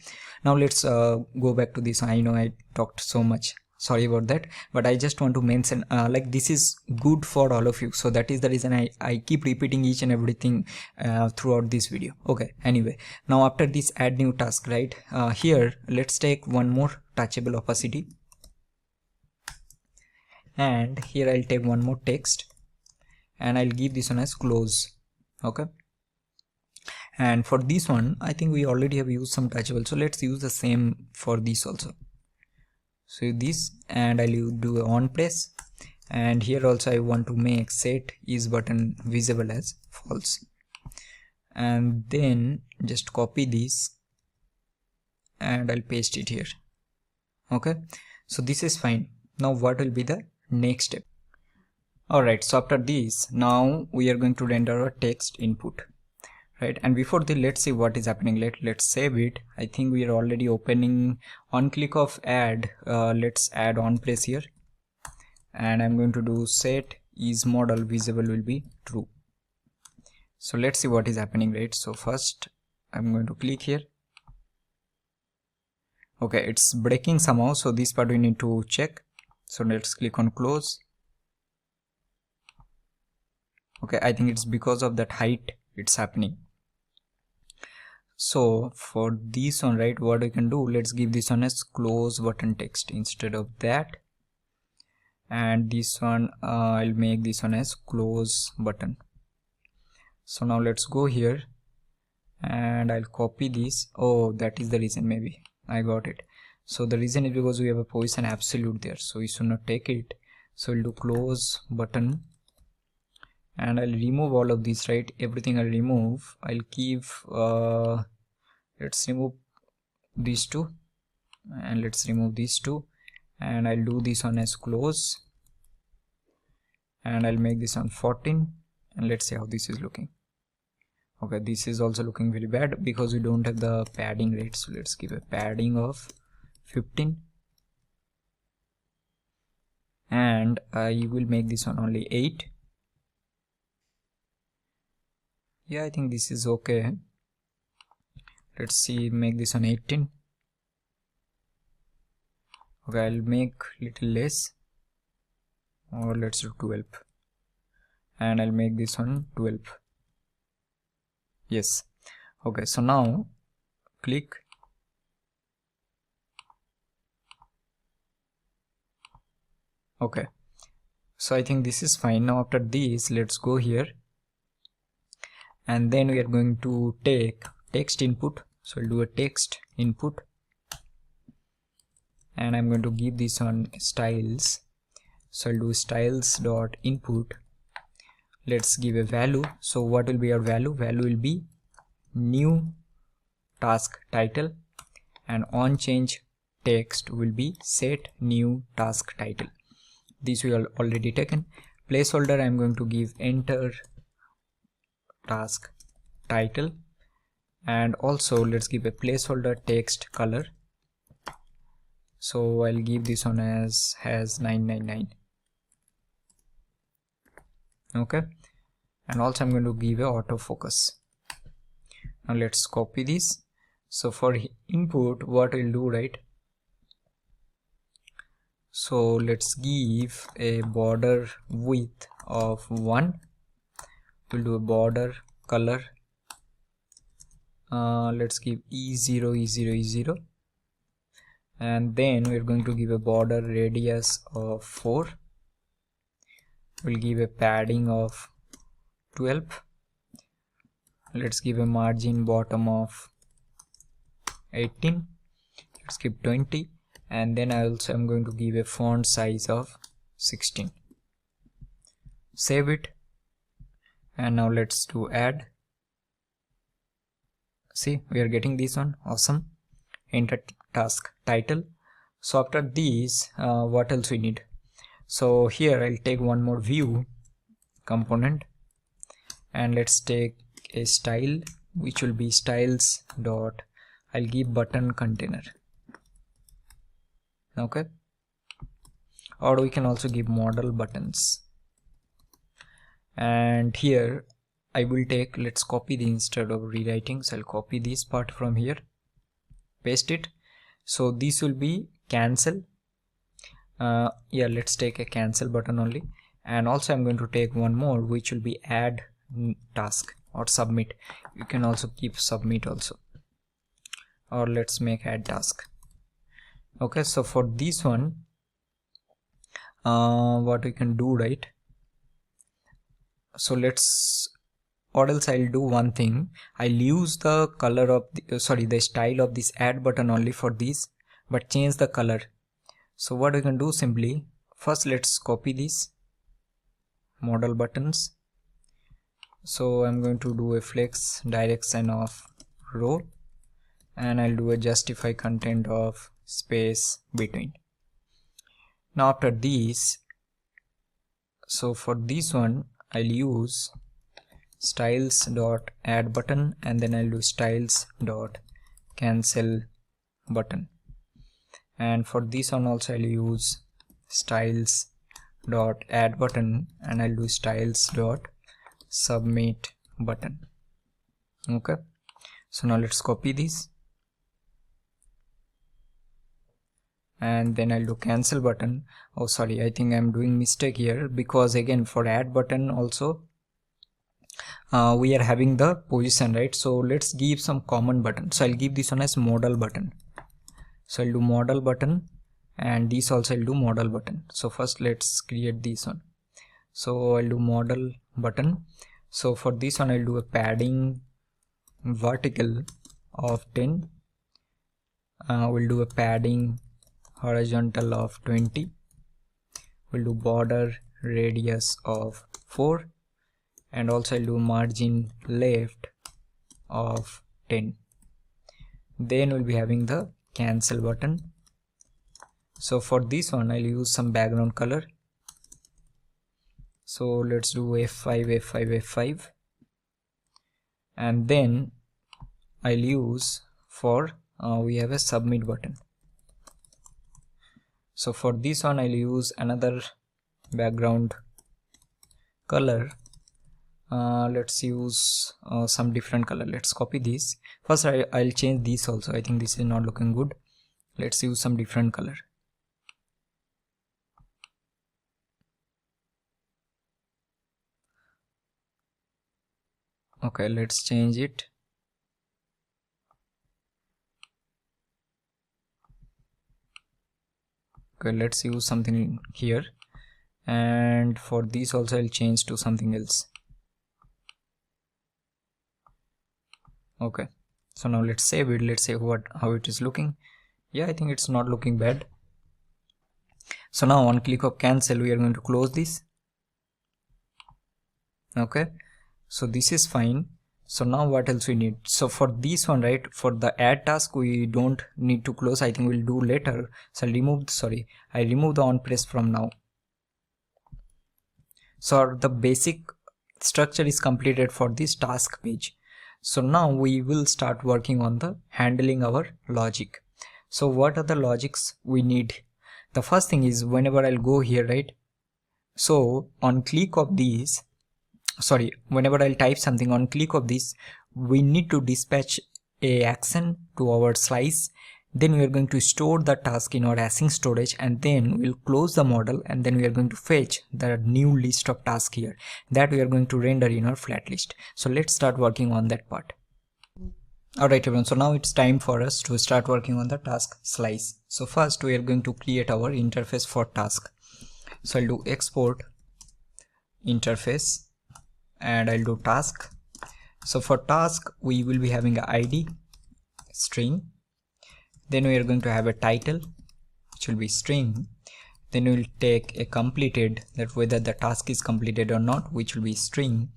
now let's go back to this. I know I talked so much, sorry about that, but I just want to mention like this is good for all of you, so that is the reason I keep repeating each and everything throughout this video. Okay, anyway, now after this add new task, right, here let's take one more touchable opacity, and here I'll take one more text, and I'll give this one as close. Okay, and for this one I think we already have used some touchable, so let's use the same for this also. So this, and I'll do on press, and here also I want to make set is button visible as false, and then just copy this and I'll paste it here. Okay, so this is fine. Now what will be the next step? Alright, so after this, now we are going to render a text input, right? And before that, let's see what is happening. Let's save it. I think we are already opening. On click of add, let's add on press here, and I'm going to do set is modal visible will be true. So let's see what is happening, right? So first I'm going to click here. Okay, it's breaking somehow, so this part we need to check. So let's click on close. Okay, I think it's because of that height it's happening. So for this one, right, what we can do, let's give this one as close button text instead of that, and this one I'll make this one as close button. So now let's go here and I'll copy this. Oh, that is the reason, maybe I got it. So the reason is because we have a position absolute there, so we should not take it. So we'll do close button, and I'll remove all of this, right? Everything I'll remove. I'll give let's remove these two, and let's remove these two, and I'll do this on as close, and I'll make this on 14, and let's see how this is looking. Okay, this is also looking very bad because we don't have the padding rate, so let's give a padding of 15, and I will make this on only 8. Yeah, I think this is okay. Let's see, make this on 18. Okay, I'll make little less, or let's do 12, and I'll make this on 12. Yes. Okay, so now click. Okay, so I think this is fine. Now after this, let's go here, and then we are going to take text input. So I'll do a text input, and I'm going to give this on styles. So I'll do styles dot input. Let's give a value. So what will be our value? Value will be new task title, and on change text will be set new task title. This we are already taken. Placeholder, I'm going to give enter task title, and also let's give a placeholder text color. So I'll give this on as 999. Okay, and also I'm going to give a autofocus. Now let's copy this. So for input, what we'll do, right? So let's give a border width of 1. We'll do a border color. Let's give E0, E0, E0, and then we're going to give a border radius of 4. We'll give a padding of 12. Let's give a margin bottom of 18. Let's give 20, and then I'm going to give a font size of 16. Save it, and now let's do add. See, we are getting this one. Awesome. Enter task title. So after these, what else we need? So here I'll take one more view component, and let's take a style, which will be styles dot, I'll give button container. Okay, or we can also give model buttons. And here I will take, let's copy the, instead of rewriting, so I'll copy this part from here, paste it. So this will be cancel. Yeah, let's take a cancel button only, and also I'm going to take one more, which will be add task or submit. You can also keep submit also, or let's make add task. Okay, so for this one, what we can do, right? So let's, what else I'll do one thing, I'll use the color of the, the style of this add button only for this, but change the color. So what we can do, simply first let's copy this model buttons. So I'm going to do a flex direction of row, and I'll do a justify content of space between. Now after these, so for this one I'll use styles dot add button, and then I'll do styles dot cancel button, and for this one also I'll use styles dot add button, and I'll do styles dot submit button. Okay, so now let's copy this, and then I'll do cancel button. Oh sorry, I think I'm doing mistake here, because again for add button also we are having the position, right? So let's give some common button. So I'll give this one as modal button. So I'll do modal button, and this also I'll do modal button. So first let's create this one. So I'll do modal button. So for this one I'll do a padding vertical of 10. We'll do a padding horizontal of 20. We'll do border radius of 4, and also I'll do margin left of 10. Then we'll be having the cancel button. So for this one I'll use some background color. So let's do F5, F5, F5, and then I'll use for we have a submit button. So for this one I'll use another background color. Let's use some different color. Let's copy this. First I'll change this also. I think this is not looking good. Let's use some different color. Okay, let's change it. Okay, let's use something here, and for this also I'll change to something else. Okay, so now let's save it. Let's say how it is looking. Yeah, I think it's not looking bad. So now on click of cancel we are going to close this. Okay, so this is fine. So now what else we need? So for this one, right, for the add task we don't need to close. I think we'll do later. So I'll remove the on press from now. So the basic structure is completed for this task page. So now we will start working on the handling our logic. So what are the logics we need? The first thing is whenever I'll go here, right, so on click of these, whenever I'll type something, on click of this we need to dispatch a action to our slice. Then we are going to store the task in our async storage, and then we'll close the model, and then we are going to fetch the new list of tasks here that we are going to render in our FlatList. So let's start working on that part. Alright everyone, so now it's time for us to start working on the task slice. So first we are going to create our interface for task. So I'll do export interface and I'll do task. So for task we will be having a ID string, then we are going to have a title which will be string, then we will take a completed, that whether the task is completed or not, which will be string,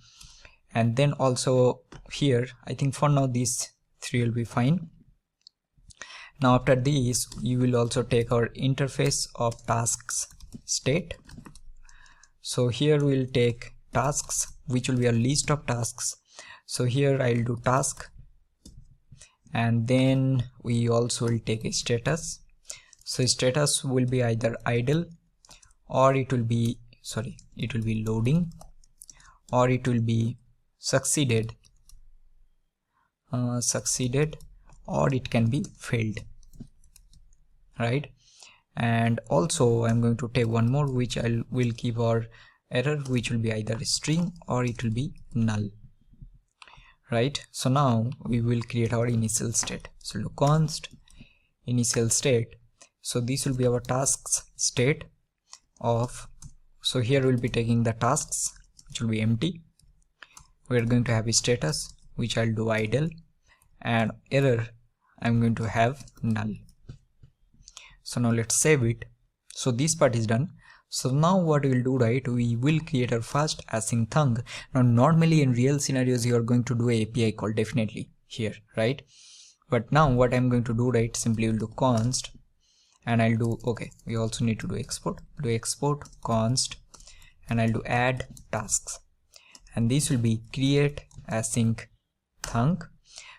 and then also here I think for now these three will be fine. Now after this you will also take our interface of tasks state. So here we'll take tasks which will be a list of tasks. So here I'll do task, and then we also will take a status. So status will be either idle, or it will be loading, or it will be succeeded, or it can be failed, right? And also I'm going to take one more which I will keep our error, which will be either a string or it will be null, right? So now we will create our initial state. So do const initial state. So this will be our tasks state of, so here we'll be taking the tasks which will be empty. We are going to have a status which I'll do idle, and error I'm going to have null. So now let's save it. So this part is done. So now what we'll do, right, we will create our first async thunk. Now normally in real scenarios you are going to do a API call definitely here, right? But now what I'm going to do, right, simply will do const, and I'll do, okay, we also need to do export const, and I'll do add tasks, and this will be create async thunk.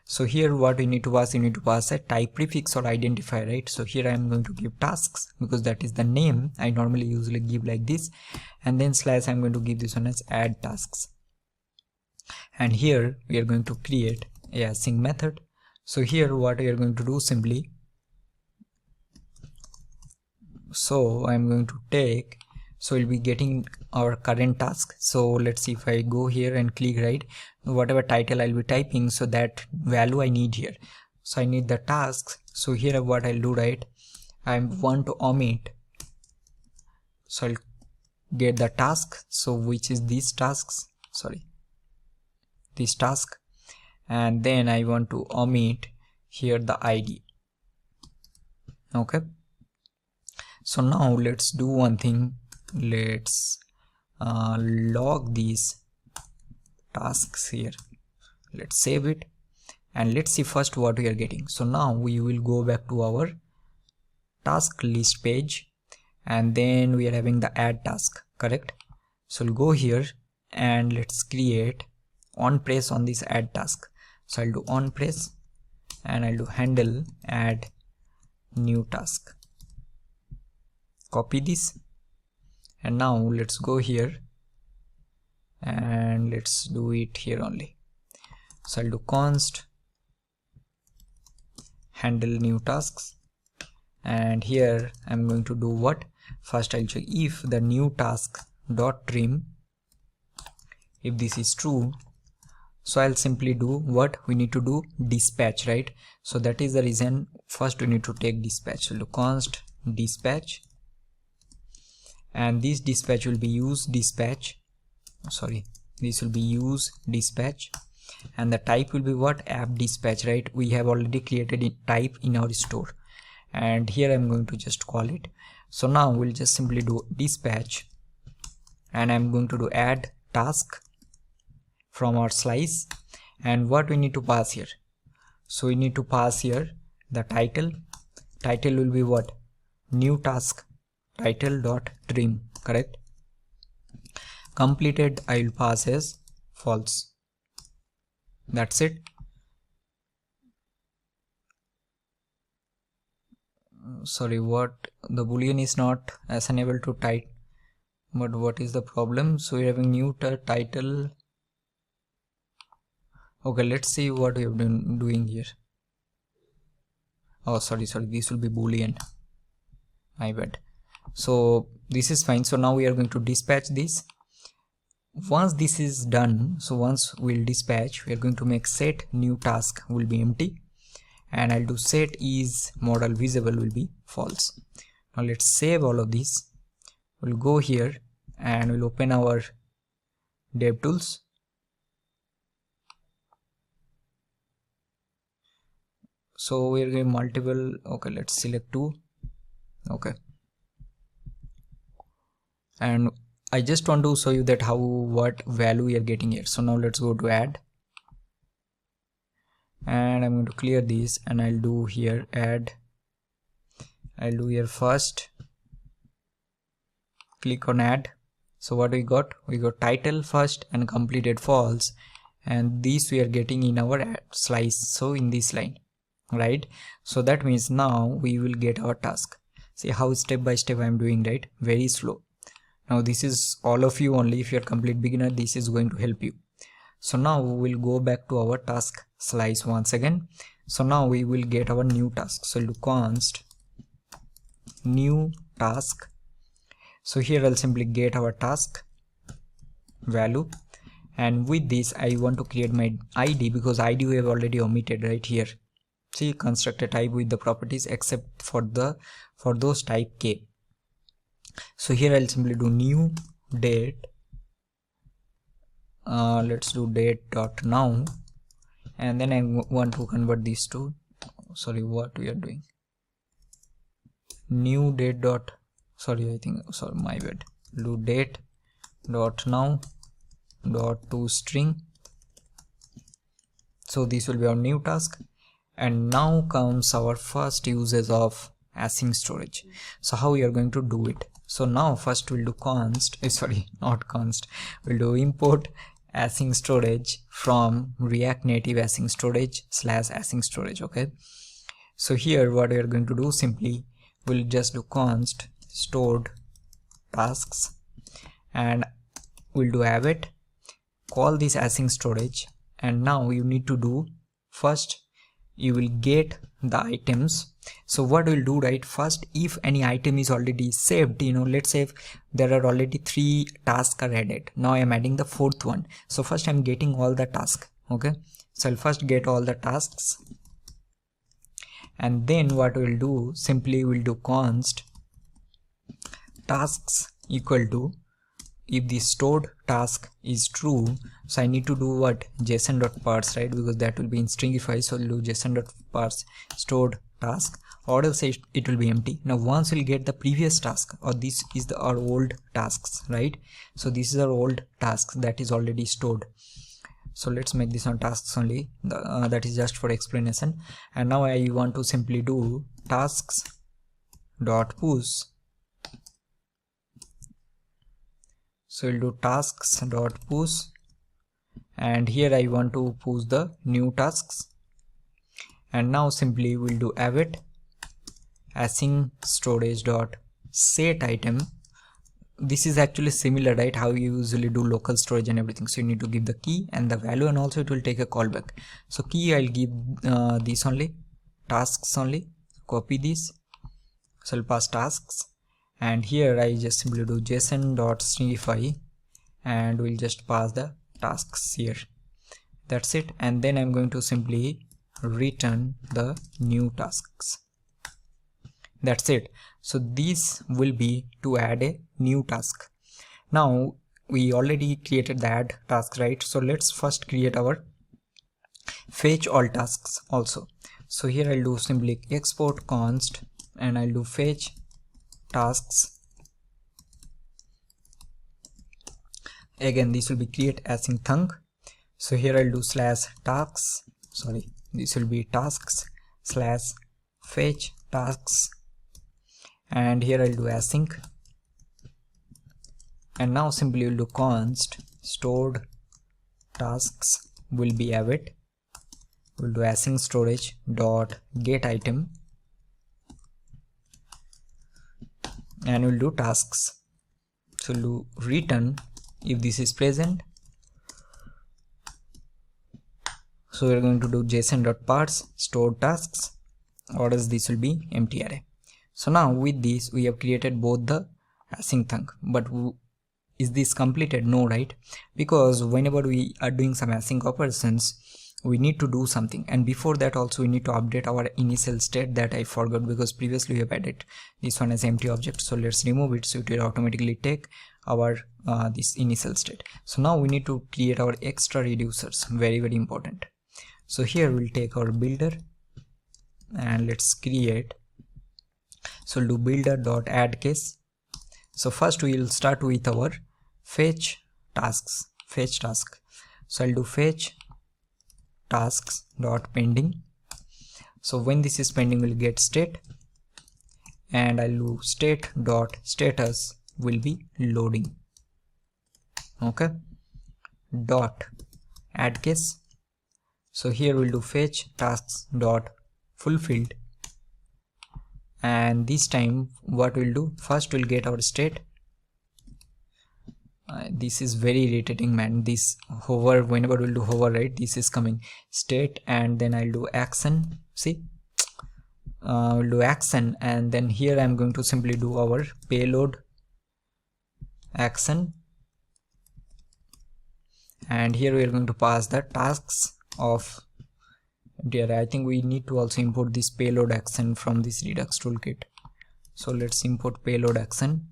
So here what we need to pass, you need to pass a type prefix or identifier, right? So here I am going to give tasks because that is the name I normally usually give like this, and then slash I'm going to give this one as add tasks, and here we are going to create a async method. So here what we are going to do simply, so I'm going to take, so we'll be getting our current task. So let's see if I go here and click, right, whatever title I'll be typing, so that value I need here. So I need the tasks. So here what I'll do, right, I want to omit, so I'll get the task, so which is these tasks, this task, and then I want to omit here the ID. Okay, so now let's do one thing. Let's log these tasks here. Let's save it, and let's see first what we are getting. So now we will go back to our task list page, and then we are having the add task, correct? So we'll go here and let's create on press on this add task. So I'll do on press and I'll do handle add new task. Copy this, and now let's go here and let's do it here only. So I'll do const handle new tasks, and here I'm going to do what? First I'll check if the new task dot trim, if this is true, so I'll simply do what we need to do, dispatch, right? So that is the reason first we need to take dispatch. So do const dispatch, and this dispatch will be use dispatch, this will be use dispatch, and the type will be what? App dispatch, right? We have already created a type in our store, and here I'm going to just call it. So now we'll just simply do dispatch, and I'm going to do add task from our slice, and what we need to pass here? So we need to pass here the title will be what? New task title dot trim, correct? Completed I will pass as false. That's it. Sorry, what? The boolean is not assignable to type, but what is the problem? So we're having new title. Okay, let's see what we have been doing here. Oh, sorry, this will be boolean, my bad. So this is fine. So now we are going to dispatch this. Once this is done, so once we'll dispatch, we are going to make set new task will be empty, and I'll do set is modal visible will be false. Now let's save all of this. We'll go here and we'll open our DevTools. So we're going multiple. Okay, let's select 2. Okay, and I just want to show you that what value we are getting here. So now let's go to add, and I'm going to clear this, and I'll do here add. I'll do here first, click on add. So what we got? We got title first and completed false, and this we are getting in our slice, so in this line, right? So that means now we will get our task. See how step by step I'm doing, right? Very slow. Now this is all of you only. If you're complete beginner, this is going to help you. So now we'll go back to our task slice once again. So now we will get our new task. So we'll do const new task. So here I'll simply get our task value, and with this I want to create my ID, because ID we have already omitted right here. See, construct a type with the properties except for those type K. So here I'll simply do new date. Let's do date dot now, and then I want to convert these to, sorry, what we are doing, new date dot, my bad, do date dot now dot to string. So this will be our new task, and now comes our first uses of async storage. So how we are going to do it? So now first we'll do we'll do import async storage from React Native async storage / async storage. Okay, so here what we are going to do, simply we'll just do const stored tasks, and we'll do await, call this async storage, and now you need to do first you will get the items. So what we'll do, right, first if any item is already saved, let's say if there are already 3 tasks are added, now I'm adding the 4th one. So first I'm getting all the tasks. Okay, so I'll first get all the tasks, and then what we'll do, simply we'll do const tasks equal to, if the stored task is true, so I need to do what, json.parse, right, because that will be in stringify. So I'll do json.parse stored task, or else it will be empty. Now once we'll get the previous task, or this is our old tasks, right? So this is our old tasks that is already stored. So let's make this on tasks only. That is just for explanation. And now I want to simply do tasks dot push. So we'll do tasks dot push, and here I want to push the new tasks. And now simply we'll do await async storage dot set item. This is actually similar, right, how you usually do local storage and everything. So you need to give the key and the value, and also it will take a callback. So key I'll give this only, tasks only, copy this. So I'll pass tasks, and here I just simply do json.stringify, and we'll just pass the tasks here. That's it. And then I'm going to simply return the new tasks. That's it. So this will be to add a new task. Now we already created the add task, right? So let's first create our fetch all tasks also. So here I'll do simply export const, and I'll do fetch tasks. Again, this will be create async thunk. So here I'll do slash tasks, sorry, this will be tasks slash fetch tasks, and here I'll do async. And now simply we'll do const stored tasks will be await. We'll do async storage dot get item, and we'll do tasks. So we'll do return if this is present. So we're going to do json.parse stored tasks, or else this will be empty array. So now with this we have created both the async thunk, but is this completed? No, right? Because whenever we are doing some async operations, we need to do something, and before that also we need to update our initial state that I forgot, because previously we have added this one as empty object. So let's remove it, so it will automatically take our this initial state. So now we need to create our extra reducers, very important. So here we'll take our builder, and let's create. So we'll do builder.add case. So first we will start with our fetch tasks, fetch task. So I'll do fetch tasks dot pending. So when this is pending, we'll get state, and I'll do state dot status will be loading. Okay, dot add case. So here we'll do fetch tasks dot fulfilled, and this time what we'll do, first we'll get our state. This is very irritating, man. This hover, whenever we'll do hover, right, this is coming state, and then I'll do action. See, we'll do action, and then here I'm going to simply do our payload action, and here we are going to pass the tasks of there. I think we need to also import this payload action from this redux toolkit. So let's import payload action.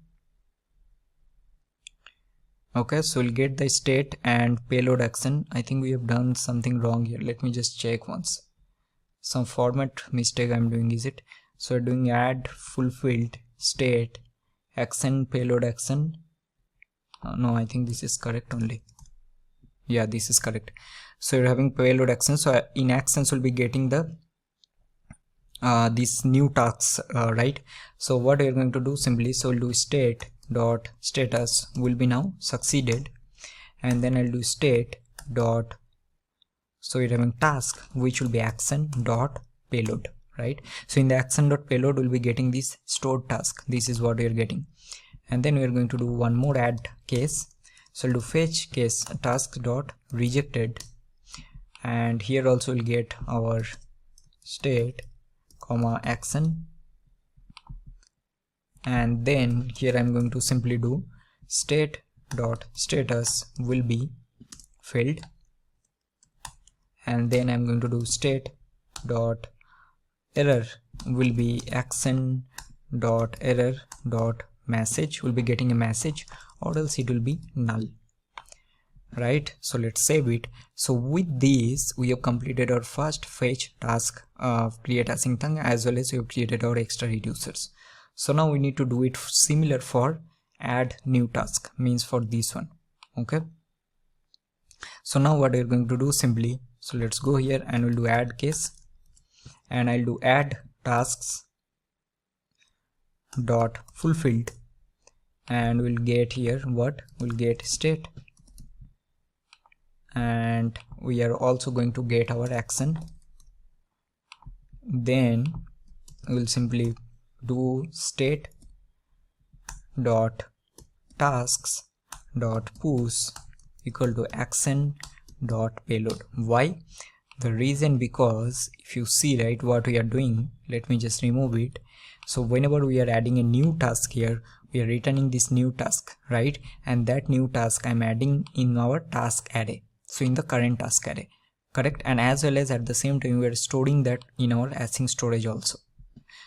Okay, so we'll get the state and payload action. I think we have done something wrong here. Let me just check once. Some format mistake I'm doing, is it? So we're doing add fulfilled state action payload action. No, I think this is correct only. Yeah, this is correct. So you're having payload action. So in actions we'll be getting the these new tasks, right? So what we're going to do simply, so we'll do state dot status will be now succeeded, and then I'll do state dot, so we're having task which will be action dot payload, right? So in the action dot payload we'll be getting this stored task. This is what we're getting, and then we're going to do one more add case. So I'll do fetch case task dot rejected, and here also we'll get our state comma action, and then here I'm going to simply do state dot status will be filled, and then I'm going to do state dot error will be action dot error dot message, will be getting a message, or else it will be null, right? So let's save it. So with this we have completed our first fetch task of create async thunk, as well as we have created our extra reducers. So now we need to do it similar for add new task, means for this one. Okay, So now what we're going to do simply, so let's go here and we'll do add case, and I'll do add tasks dot fulfilled, and we'll get here what we'll get state, and we are also going to get our action. Then we'll simply do state dot tasks dot push equal to action dot payload. Why? The reason, because if you see right what we are doing, let me just remove it. So whenever we are adding a new task here, we are returning this new task, right? And that new task I'm adding in our task array, so in the current task array, correct? And as well as at the same time we are storing that in our async storage also.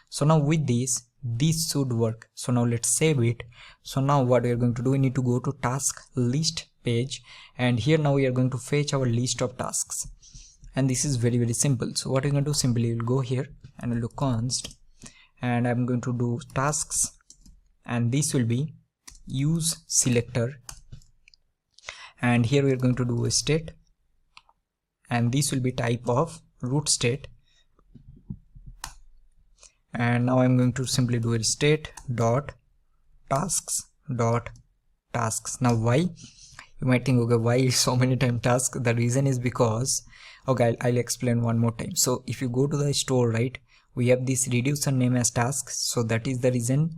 So now with this should work. So now let's save it. So now what we are going to do, we need to go to task list page, and here now we are going to fetch our list of tasks, and this is very simple. So what we're going to do, simply we'll go here and we'll do const, and I'm going to do tasks, and this will be use selector, and here we are going to do a state, and this will be type of root state, and now I'm going to simply do a state dot tasks dot tasks. Now why? You might think, okay, why so many times tasks? The reason is because, okay, I'll explain one more time. So if you go to the store, right, we have this reducer name as tasks, so that is the reason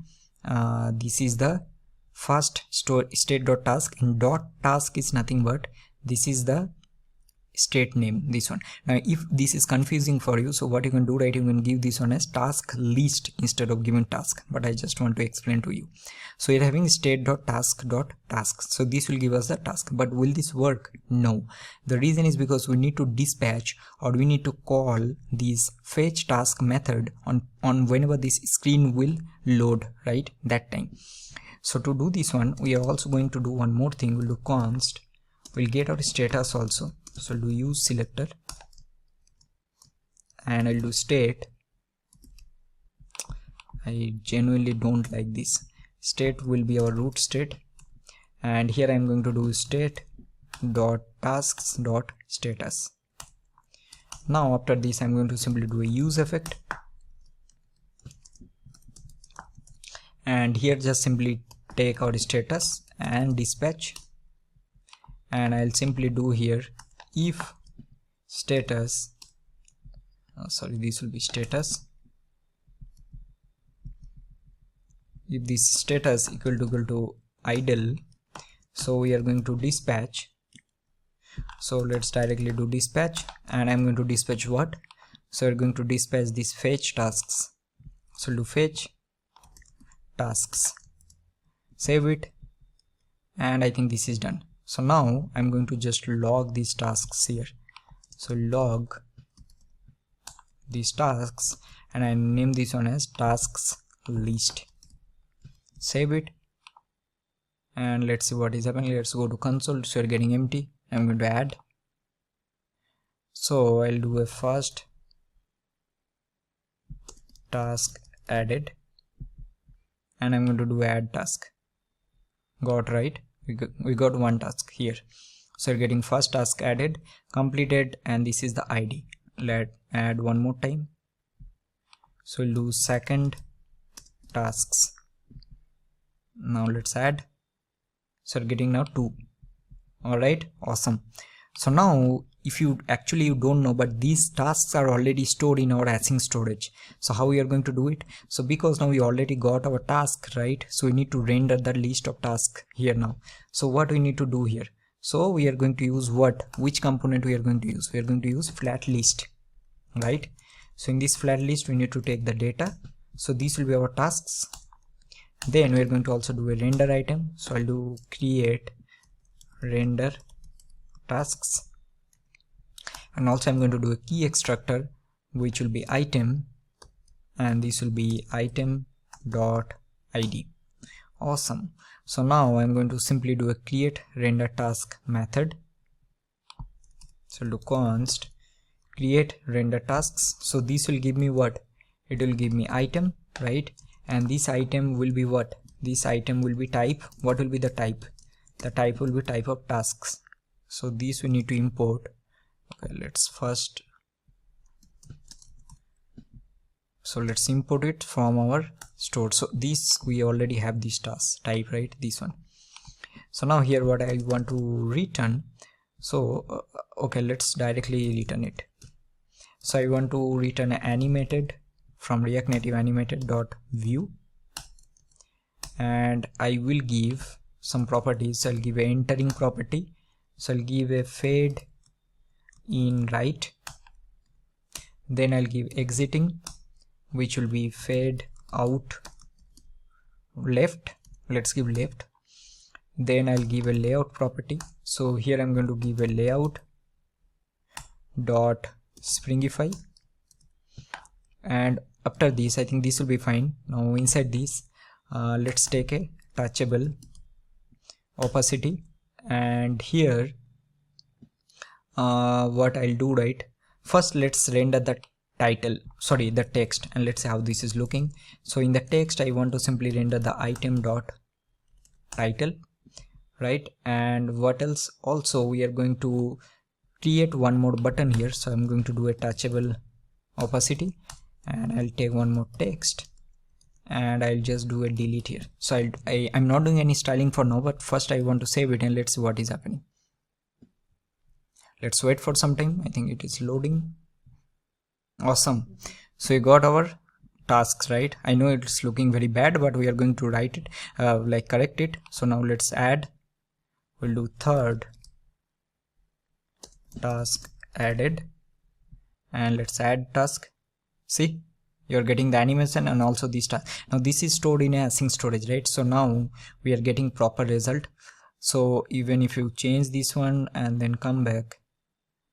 this is the first state.task, and .task is nothing but this is the state name, this one. Now if this is confusing for you, so what you can do, right, you can give this one as task list instead of giving task, but I just want to explain to you. So you're having state.task.tasks, so this will give us the task, but will this work? No. The reason is because we need to dispatch, or we need to call this fetch task method on whenever this screen will load, right, that time. So to do this one, we are also going to do one more thing. We'll do const, we'll get our status also. So I'll do use selector, and I'll do state. I genuinely don't like this. State will be our root state, and here I'm going to do state dot tasks dot status. Now after this I'm going to simply do a use effect, and here just simply take our status and dispatch, and I'll simply do here if status, this will be status, if this status equal to idle, so we are going to dispatch. So let's directly do dispatch, and I'm going to dispatch what? So we're going to dispatch this fetch tasks. So do fetch tasks, save it, and I think this is done. So now I'm going to just log these tasks here. So log these tasks, and I name this one as tasks list. Save it, and let's see what is happening. Let's go to console. So you're getting empty. I'm going to add. So I'll do a first task added, and I'm going to do add task. Got right? We got one task here. So you're getting first task added, completed, and this is the ID. Let's add one more time. So we'll do second tasks. Now let's add. So you're getting now 2. Alright, awesome. So now if you don't know, but these tasks are already stored in our async storage. So how we are going to do it? So because now we already got our task, right? So we need to render the list of tasks here now. So what we need to do here? So we are going to use what? Which component we are going to use? We are going to use FlatList, right? So in this FlatList we need to take the data. So these will be our tasks. Then we are going to also do a render item. So I'll do create render tasks, and also I'm going to do a key extractor which will be item, and this will be item dot id. Awesome. So now I'm going to simply do a create render task method. So do const create render tasks. So this will give me what? It will give me item, right? And this item will be what? This item will be type. What will be the type? The type will be type of tasks. So these we need to import. Okay, let's import it from our store. So these we already have this task type, right? This one. So now here what I want to return. So okay, let's directly return it. So I want to return animated from React Native animated dot view, and I will give some properties. I'll give a entering property. So I'll give a fade in right, then I'll give exiting, which will be fade out left. Let's give left. Then I'll give a layout property. So here I'm going to give a layout dot springify, and after this I think this will be fine. Now inside this let's take a touchable opacity, and here what I'll do, right, first let's render the text, and let's see how this is looking. So in the text I want to simply render the item dot title, right? And what else, also we are going to create one more button here. So I'm going to do a touchable opacity, and I'll take one more text, and I'll just do a delete here. So I'm not doing any styling for now, but first I want to save it, and let's see what is happening. Let's wait for some time. I think it is loading. Awesome. So we got our tasks, right? I know it's looking very bad, but we are going to write it, correct it. So now let's add. We'll do third task added, and let's add task. See, you're getting the animation and also this task. Now this is stored in a async storage, right? So now we are getting proper result. So even if you change this one and then come back,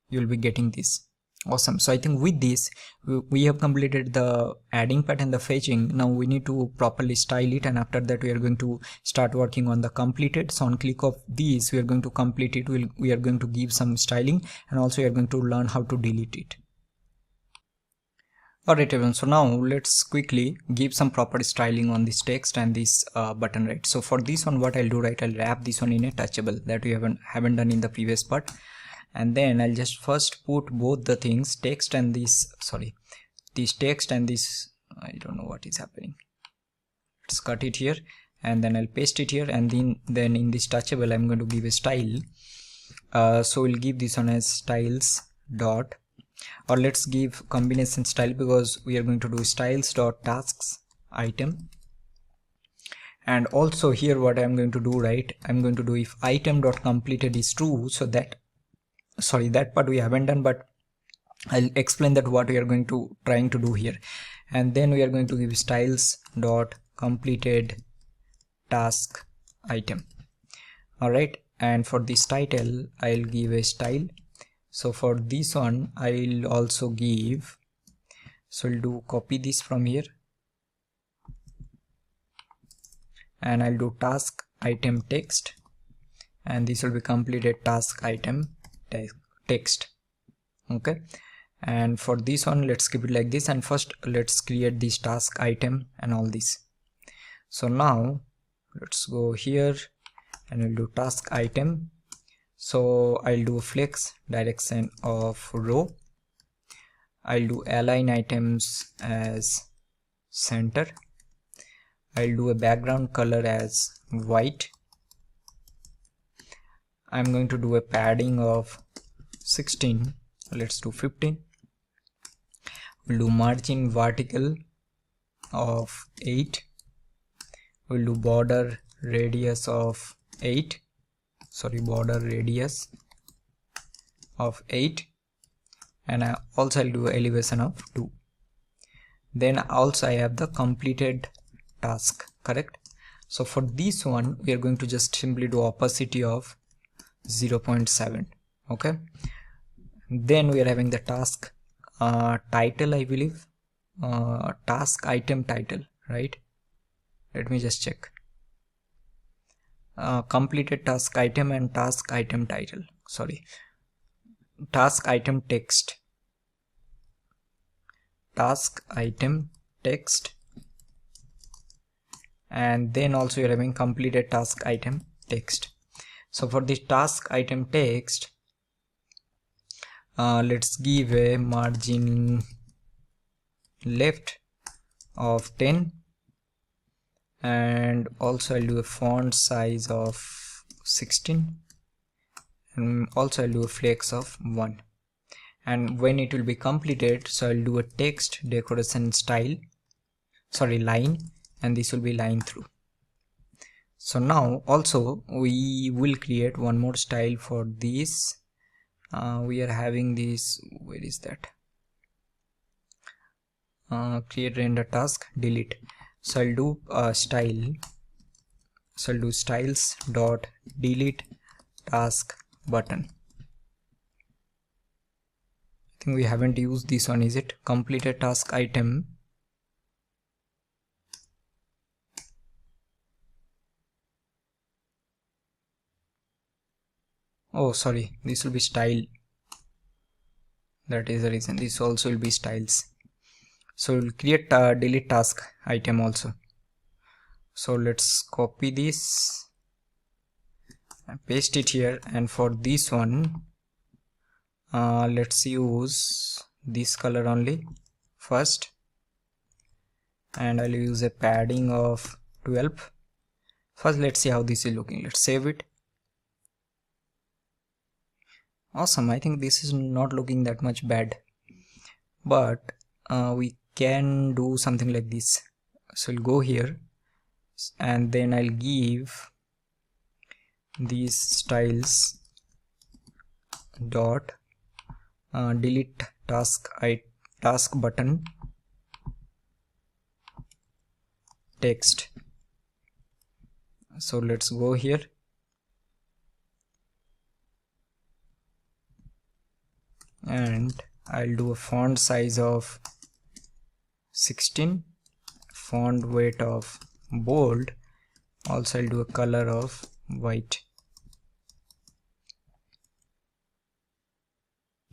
you'll be getting this. Awesome. So I think with this we have completed the adding part and the fetching. Now we need to properly style it, and after that we are going to start working on the completed. So on click of these we are going to complete it. We are going to give some styling, and also we are going to learn how to delete it. Alright everyone, so now let's quickly give some proper styling on this text and this button, right? So for this one what I'll do, right, I'll wrap this one in a touchable that we haven't done in the previous part. And then I'll just first put both the things, text and this text and this, I don't know what is happening. Let's cut it here, and then I'll paste it here, and then in this touchable I'm going to give a style. So we'll give this one as styles dot, or let's give combination style, because we are going to do styles dot tasks item. And also here what I'm going to do, right, I'm going to do if item dot completed is true. So that part we haven't done, but I'll explain that what we are going to trying to do here. And then we are going to give styles dot completed task item. All right, and for this title I'll give a style. So for this one I'll also give, so I'll do copy this from here, and I'll do task item text, and this will be completed task item text. Okay, and for this one let's keep it like this, and first let's create this task item and all this. So now let's go here and we'll do task item. So I'll do flex direction of row. I'll do align items as center. I'll do a background color as white. I'm going to do a padding of 16. Let's do 15. We'll do margin vertical of 8. We'll do border radius of 8. Border radius of 8. And I'll do elevation of 2. Then also I have the completed task, correct? So for this one we are going to just simply do opacity of 0.7. okay, then we are having the task title, I believe, task item title, right? Let me just check. Completed task item and task item title, task item text, and then also you're having completed task item text. So for the task item text, let's give a margin left of 10, and also I'll do a font size of 16, and also I'll do a flex of 1. And when it will be completed, so I'll do a text decoration line, and this will be line through. So now also we will create one more style for this. We are having this, where is that, create render task, delete. So I'll do style, so I'll do styles dot delete task button. I think we haven't used this one, is it? Completed task item. Oh sorry, this will be style, that is the reason. This also will be styles. So we'll create delete task item also. So let's copy this and paste it here, and for this one let's use this color only first, and I'll use a padding of 12. First let's see how this is looking. Let's save it. Awesome. I think this is not looking that much bad, but we can do something like this. So I'll go here, and then I'll give these styles dot delete task button text. So let's go here, and I'll do a font size of 16, font weight of bold, also I'll do a color of white.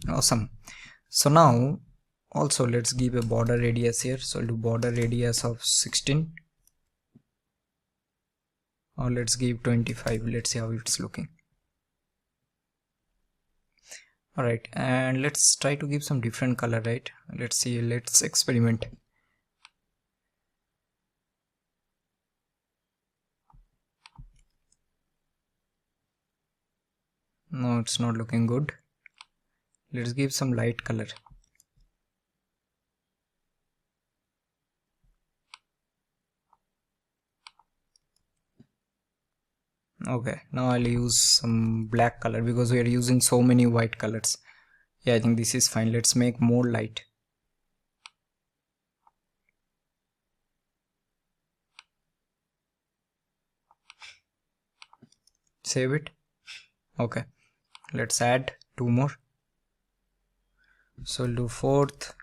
Awesome. So now also let's give a border radius here. So I'll do border radius of 16, or let's give 25. Let's see how it's looking. Alright, and let's try to give some different color, right? Let's see, let's experiment. No, it's not looking good. Let's give some light color. Okay, now I'll use some black color because we are using so many white colors. Yeah, I think this is fine. Let's make more light. Save it. Okay, let's add 2 more. So I'll do 4th.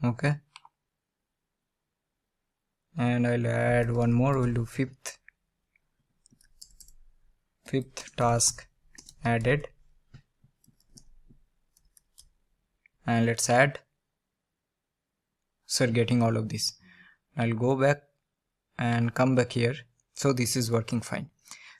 Okay, and I'll add 1 more. We'll do 5th task added, and let's add. So getting all of this. I'll go back and come back here. So this is working fine.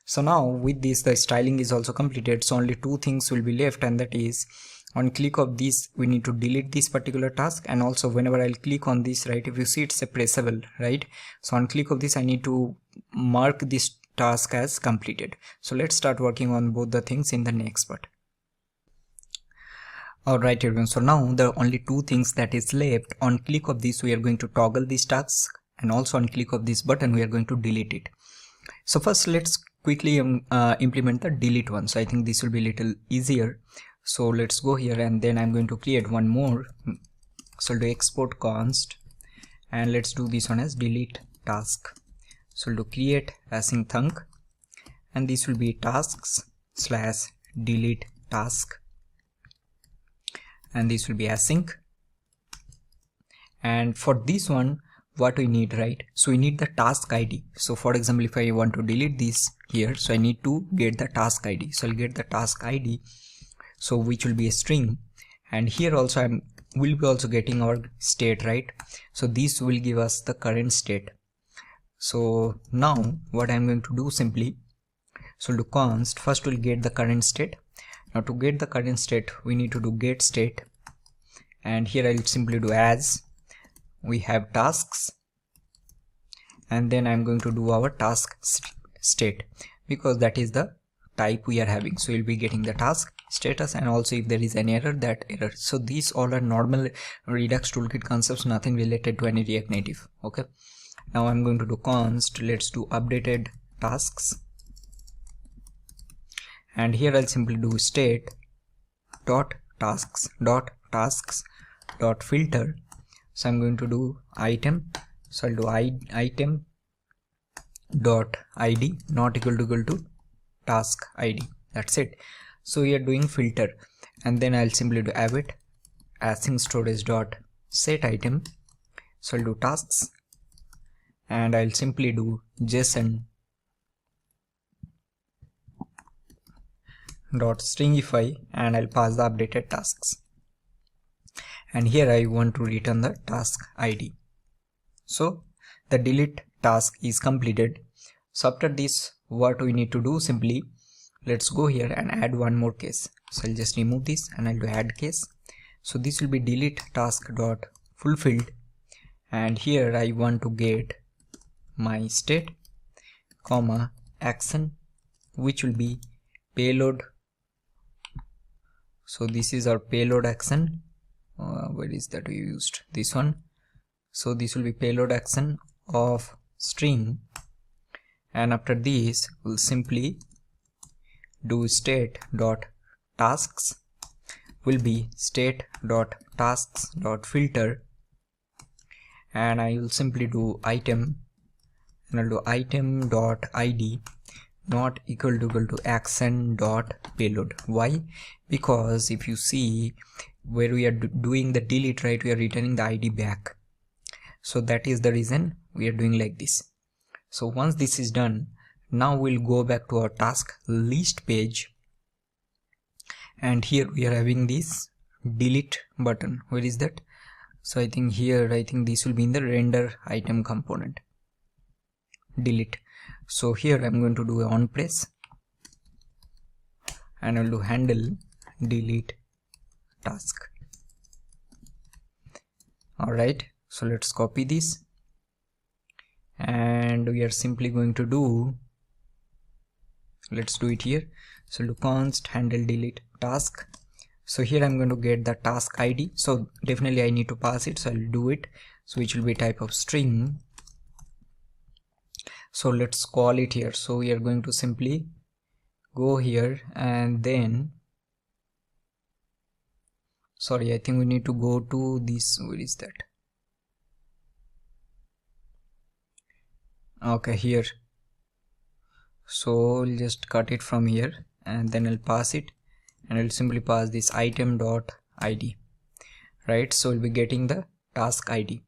So now with this the styling is also completed, so only 2 things will be left, and that is on click of this we need to delete this particular task, and also whenever I'll click on this, right, if you see it's a pressable, right, so on click of this I need to mark this task as completed. So let's start working on both the things in the next part. Alright everyone, so now there are only 2 things that is left. On click of this we are going to toggle this task, and also on click of this button we are going to delete it. So first let's quickly implement the delete one. So I think this will be a little easier. So let's go here, and then I'm going to create one more. So I'll do export const, and let's do this one as delete task. So I'll do create async thunk, and this will be tasks / delete task, and this will be async. And for this one what we need, right, so we need the task ID. So for example, if I want to delete this here, so I need to get the task ID. So I'll get the task ID, so which will be a string, and here also we'll be also getting our state, right, so this will give us the current state. So now what I'm going to do simply, so do const, first we'll get the current state. Now to get the current state we need to do get state, and here I'll simply do as we have tasks, and then I'm going to do our task state because that is the type we are having. So you'll be getting the task status, and also if there is any error, that error. So these all are normal Redux toolkit concepts, nothing related to any React Native. Okay, now I'm going to do const, let's do updated tasks, and here I'll simply do state dot tasks dot filter. So I'm going to do item, so I'll do item dot id not equal to task id. That's it. So we are doing filter, and then I'll simply do await async storage dot set item. So I'll do tasks, and I'll simply do json dot stringify, and I'll pass the updated tasks, and here I want to return the task id. So the delete task is completed. So after this, what we need to do, simply let's go here and add one more case. So I'll just remove this and I'll do add case. So this will be delete task dot fulfilled, and here I want to get my state comma action, which will be payload. So this is our payload action. Where is that we used? This one. So this will be payload action of string, and after this we'll simply do state dot tasks will be state dot tasks dot filter, and I will simply do item, and I'll do item dot id not equal to action dot payload. Why? Because if you see where we are doing the delete, right, we are returning the id back. So that is the reason we are doing like this. So once this is done, now we'll go back to our task list page, and here we are having this delete button. Where is that? So I think here, I think this will be in the render item component, delete. So here I'm going to do a on press, and I'll do handle delete task. Alright, so let's copy this, and we are simply going to do, let's do it here. So do const handle delete task. So here I'm going to get the task id, so definitely I need to pass it, so I'll do it. So which will be type of string. So let's call it here. So we are going to simply go here, and then sorry, I think we need to go to this. Where is that? Okay, here. So I'll just cut it from here, and then I'll pass it, and I'll simply pass this item dot id, right? So we'll be getting the task id.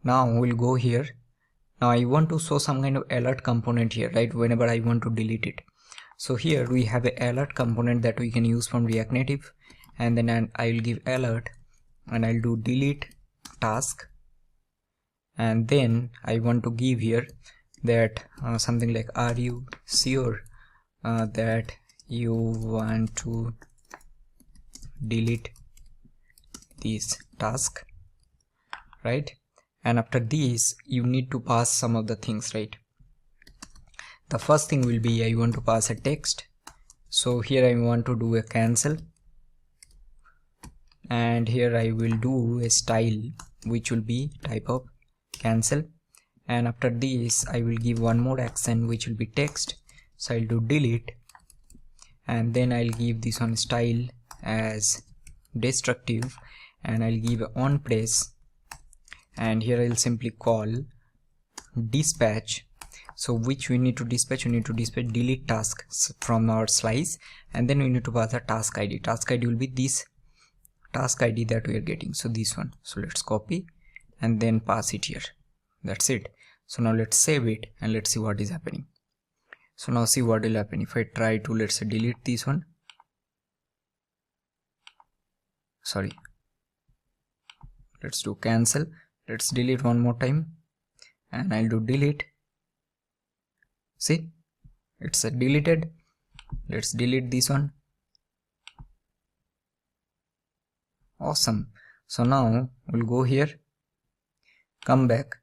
Now we'll go here. Now I want to show some kind of alert component here, right, whenever I want to delete it. So here we have a alert component that we can use from React Native, and then I will give alert, and I'll do delete task, and then I want to give here that something like, are you sure that you want to delete this task, right? And after this you need to pass some of the things, right? The first thing will be I want to pass a text. So here I want to do a cancel, and here I will do a style which will be type of cancel, and after this I will give one more action which will be text. So I'll do delete, and then I'll give this one style as destructive, and I'll give on press, and here I'll simply call dispatch. So which we need to dispatch? We need to dispatch delete tasks from our slice, and then we need to pass a task id. Task id will be this task id that we are getting, so this one. So let's copy and then pass it here. That's it. So now let's save it and let's see what is happening. So now see what will happen if I try to, let's say, delete this one. Sorry, let's do cancel. Let's delete one more time, and I'll do delete, See, it's deleted. Let's delete this one. Awesome. So now we'll go here, come back,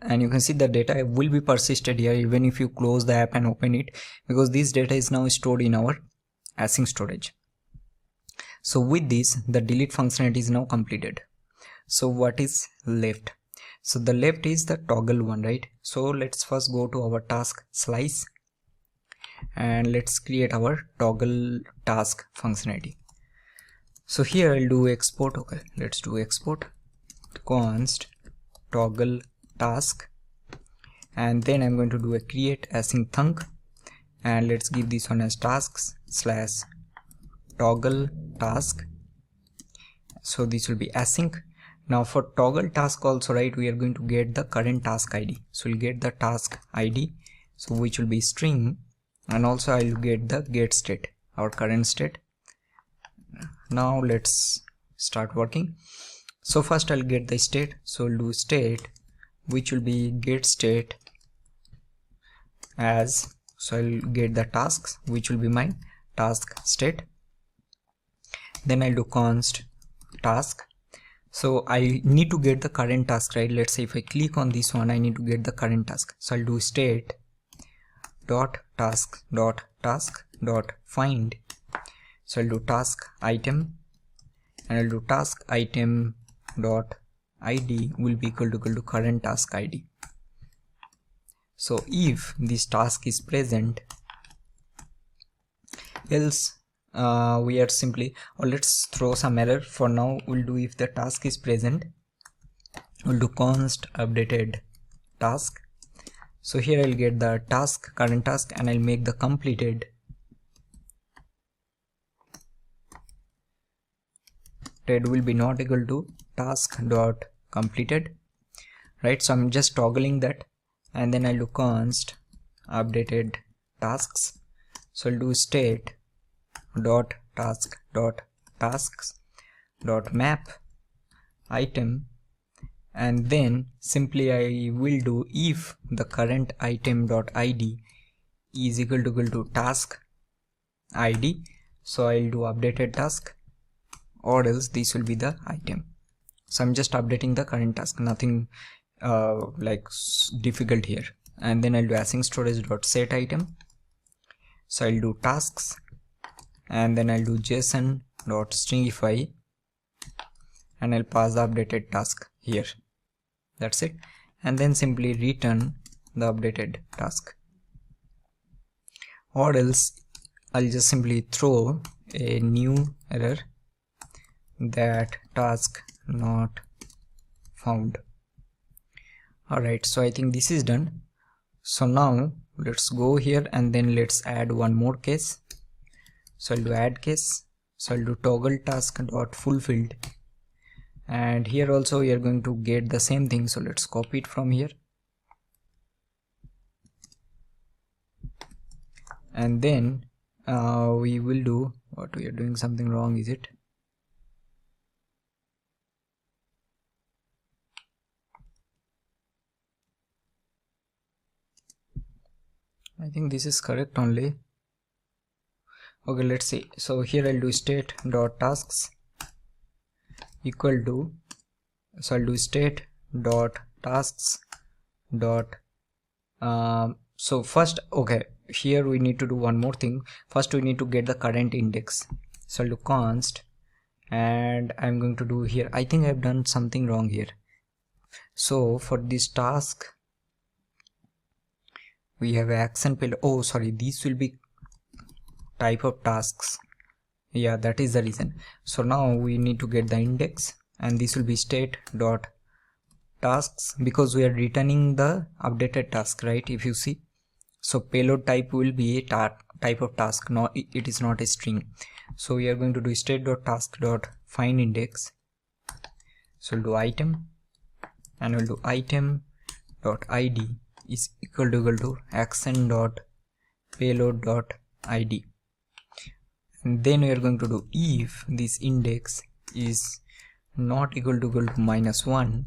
and you can see the data will be persisted here even if you close the app and open it, because this data is now stored in our async storage. So with this, the delete functionality is now completed. So what is left? So the left is the toggle one, right? So let's first go to our task slice and let's create our toggle task functionality. So here I'll do export. Okay, let's do export const toggle task, and then I'm going to do a create async thunk, and let's give this one as tasks slash toggle task. So this will be async. Now for toggle task also, right, we are going to get the current task ID. So we'll get the task ID, so which will be string, and also I'll get the get state, our current state. Now let's start working. So first I'll get the state, so I'll do state which will be get state as, so I'll get the tasks which will be my task state. Then I'll do const task. So I need to get the current task, right? Let's say if I click on this one, I need to get the current task. So I'll do state dot task dot task dot find. So I'll do task item, and I'll do task item dot id will be equal to current task id. So if this task is present, else we are simply, or let's throw some error. For now we'll do if the task is present, we'll do const updated task. So here I'll get the task, current task, and I'll make the completed will be not equal to task dot completed, right? So I'm just toggling that, and then I'll do const updated tasks. So I'll do state dot task dot tasks dot map item, and then simply I will do if the current item dot id is equal to task id. So I'll do updated task, or else this will be the item. So I'm just updating the current task, nothing like difficult here. And then I'll do async storage dot set item. So I'll do tasks, and then I'll do json dot stringify, and I'll pass the updated task here. That's it. And then simply return the updated task, or else I'll just simply throw a new error that task not found. Alright, so I think this is done. So now let's go here and then let's add one more case. So I'll do add case. So I'll do toggle task dot fulfilled, and here also we are going to get the same thing. So let's copy it from here, and then we will do what we are doing something wrong, is it? I think this is correct only. Okay, let's see. So here I'll do state dot tasks equal to, so I'll do state dot tasks dot so first, okay, here we need to do one more thing. First we need to get the current index. So I'll do const, and I'm going to do here, I think I've done something wrong here. So for this task we have action payload. Oh sorry, this will be type of tasks. Yeah, that is the reason. So now we need to get the index, and this will be state dot tasks, because we are returning the updated task, right? If you see, so payload type will be a type of task. No, it is not a string. So we are going to do state dot task dot find index. So we'll do item, and we'll do item dot id is equal to action dot payload dot id. And then we are going to do if this index is not equal to -1.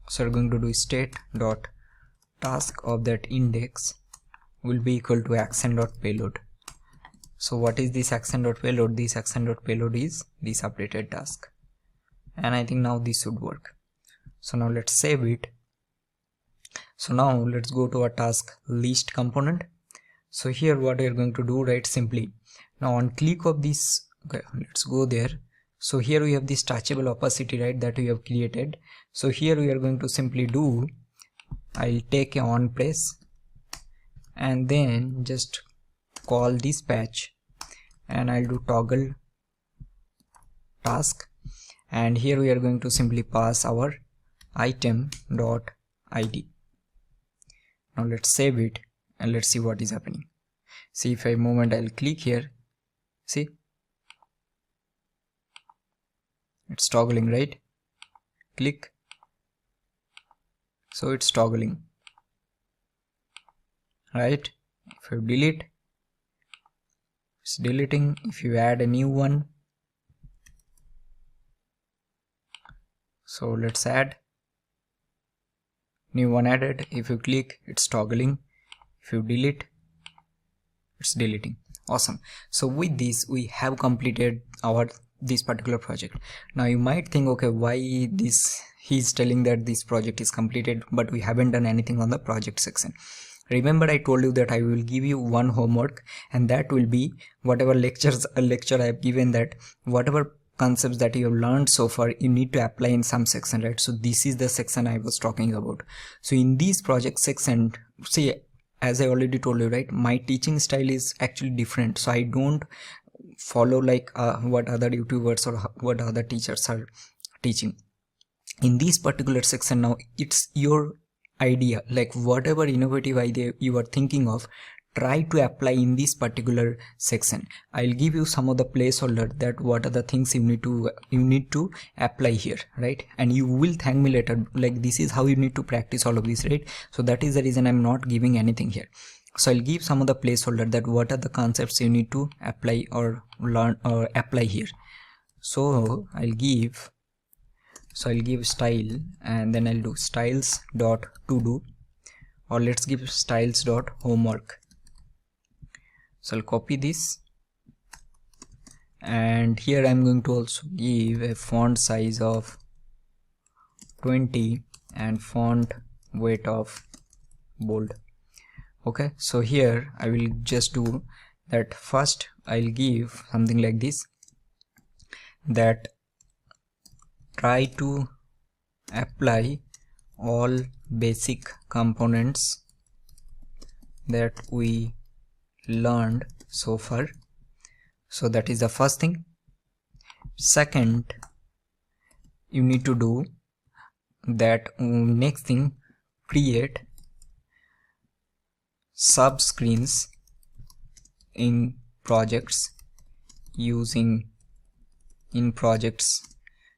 So we're going to do state dot task of that index will be equal to action.payload. So what is this action.payload? This action.payload is this updated task, and I think now this should work. So now let's save it. So now let's go to our task list component. So here what we are going to do, right, simply now on click of this, okay, let's go there. So here we have this touchable opacity, right, that we have created. So here we are going to simply do, I'll take a on press and then just call this patch, and I'll do toggle task, and here we are going to simply pass our item.id. Now let's save it and let's see what is happening. See, if I moment, I'll click here, see, it's toggling, right? Click, so it's toggling, right? If you delete, it's deleting. If you add a new one, so let's add new one added. If you click, it's toggling. If you delete, it's deleting. Awesome. So with this we have completed this particular project. Now you might think, okay, why this, he's telling that this project is completed but we haven't done anything on the project section. Remember, I told you that I will give you one homework, and that will be whatever lecture I have given, that whatever concepts that you have learned so far you need to apply in some section, right? So this is the section I was talking about. So in this project section, see, as I already told you, right, my teaching style is actually different. So I don't follow like what other YouTubers or what other teachers are teaching. In this particular section, now it's your idea, like whatever innovative idea you are thinking of, try to apply in this particular section. I'll give you some of the placeholder that what are the things you need to apply here, right? And you will thank me later, like this is how you need to practice all of this, right? So that is the reason I'm not giving anything here. So I'll give some of the placeholder that what are the concepts you need to apply or learn or apply here. So I'll give style, and then I'll do styles.todo, or let's give styles.homework. So I'll copy this, and here I'm going to also give a font size of 20 and font weight of bold. Okay, so here I will just do that. First I'll give something like this, that try to apply all basic components that we learned so far. So that is the first thing. Second, you need to do that next thing, create subscreens in projects using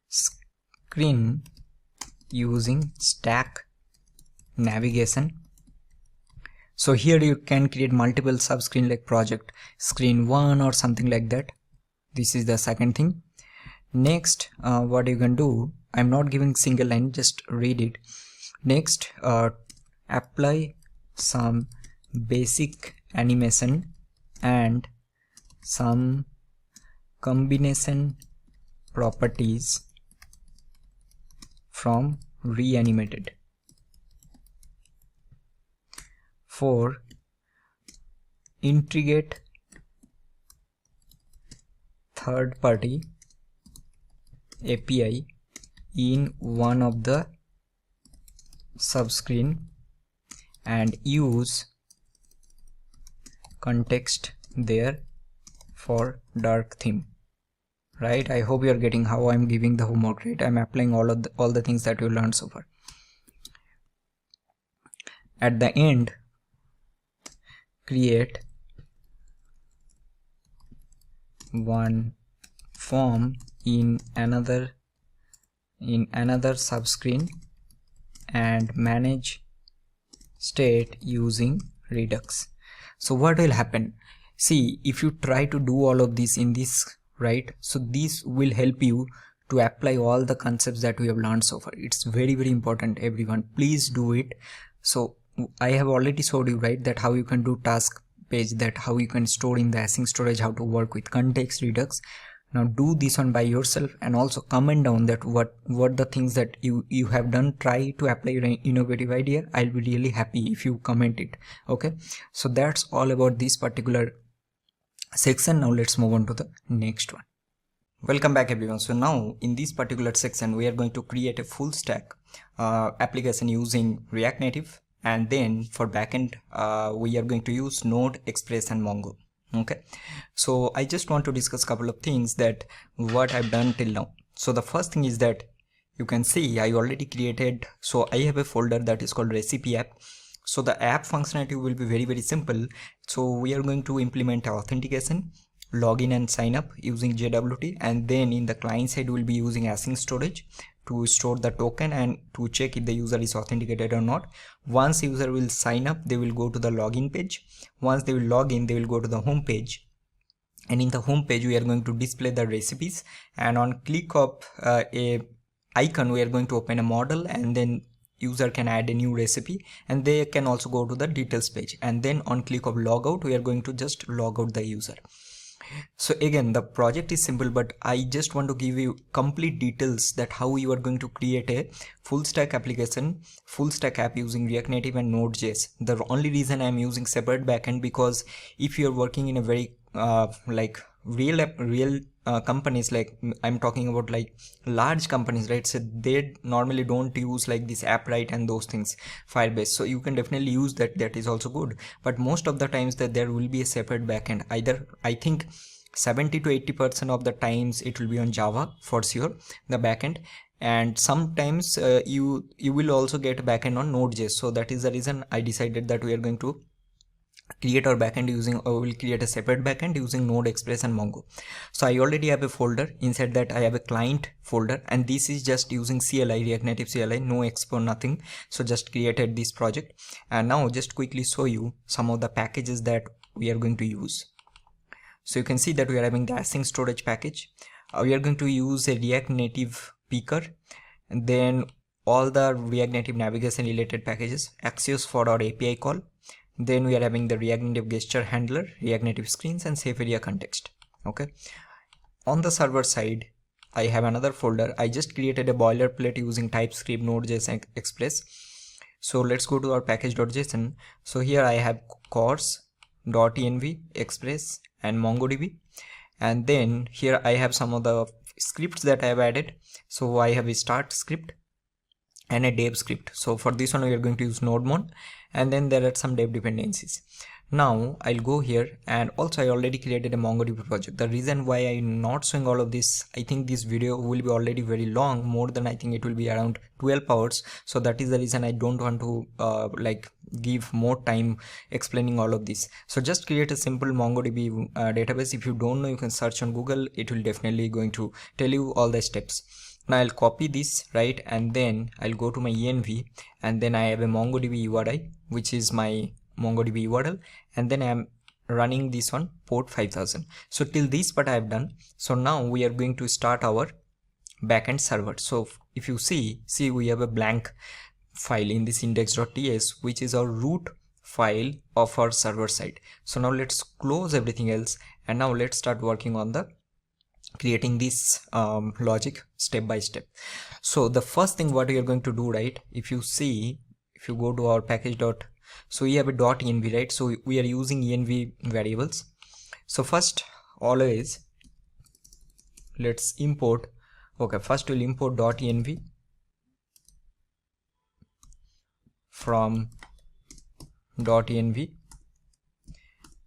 screen using stack navigation. So here you can create multiple subscreen like project screen 1 or something like that. This is the second thing. Next, what you can do, I'm not giving single line, just read it. Next, apply some basic animation and some combination properties from Reanimated. 4, integrate third-party API in one of the subscreen and use context there for dark theme. Right, I hope you are getting how I'm giving the homework, right? I'm applying all the things that you learned so far. At the end, create one form in another subscreen and manage state using redux. So what will happen? See, if you try to do all of this in this, right, so this will help you to apply all the concepts that we have learned so far. It's very, very important, everyone, please do it. So I have already showed you, right, that how you can do task page, that how you can store in the async storage, how to work with context redux. Now do this one by yourself and also comment down that what the things that you have done. Try to apply your innovative idea. I'll be really happy if you comment it. Okay, so that's all about this particular section. Now let's move on to the next one. Welcome back everyone. So now in this particular section we are going to create a full stack application using React Native, and then for backend we are going to use Node, Express and Mongo. Okay, so I just want to discuss a couple of things that what I've done till now. So the first thing is that you can see I already created, so I have a folder that is called recipe app. So the app functionality will be very simple. So we are going to implement authentication, login and sign up using JWT, and then in the client side we'll be using async storage to store the token and to check if the user is authenticated or not. Once user will sign up, they will go to the login page. Once they will log in, they will go to the home page, and in the home page we are going to display the recipes, and on click of a icon we are going to open a model, and then user can add a new recipe, and they can also go to the details page, and then on click of logout we are going to just log out the user. So again, the project is simple, but I just want to give you complete details that how you are going to create a full stack application, full stack app using React Native and Node.js. The only reason I'm using separate backend, because if you're working in a very like real companies, like I'm talking about like large companies, right? So they normally don't use like this app, right, and those things, Firebase. So you can definitely use that. That is also good. But most of the times that there will be a separate backend. Either I think 70 to 80% of the times it will be on Java for sure, the backend, and sometimes you will also get backend on Node.js. So that is the reason I decided that we are going to create our backend using, or will create a separate backend using Node, Express and Mongo. So I already have a folder. Inside that I have a client folder, and this is just using CLI, React Native CLI, no expo, nothing. So just created this project, and now just quickly show you some of the packages that we are going to use. So you can see that we are having the async storage package. We are going to use a React Native picker, and then all the React Native navigation related packages, axios for our API call. Then we are having the React Native gesture handler, React Native screens and safe area context. Okay. On the server side, I have another folder. I just created a boilerplate using TypeScript, Node.js and Express. So let's go to our package.json. So here I have cors.env, Express and MongoDB. And then here I have some of the scripts that I have added. So I have a start script and a dev script. So for this one we are going to use nodemon, and then there are some dev dependencies. Now I'll go here, and also I already created a MongoDB project. The reason why I'm not showing all of this, I think this video will be already very long, more than, I think it will be around 12 hours. So that is the reason I don't want to like give more time explaining all of this. So just create a simple MongoDB database. If you don't know, you can search on Google. It will definitely going to tell you all the steps. Now I'll copy this, right, and then I'll go to my env, and then I have a MongoDB URI, which is my MongoDB URL, and then I'm running this on port 5000. So till this part I have done. So now we are going to start our backend server. So if you see we have a blank file in this index.ts, which is our root file of our server side. So now let's close everything else, and now let's start working on the creating this logic step by step. So the first thing what we are going to do, right, if you go to our package so we have a .env, right? So we are using env variables. So first, always let's import. Okay, first we'll import .env from .env.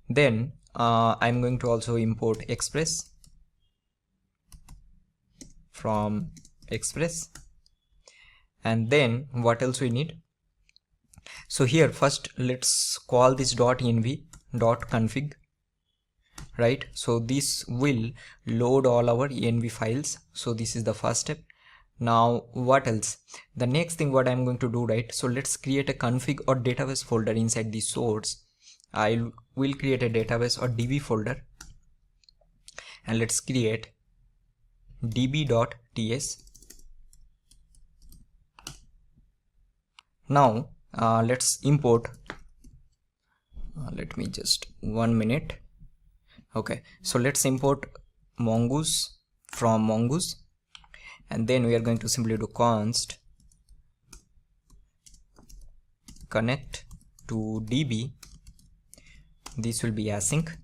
Then I'm going to also import express from express. And then what else we need? So here first let's call this .env.config, right? So this will load all our env files. So this is the first step. Now what else? The next thing what I'm going to do, right? So let's create a config or database folder inside the source. I will create a database or db folder, and let's create db.ts. Now let's import, let me just 1 minute. Okay, so let's import mongoose from mongoose, and then we are going to simply do const connect to db. This will be async,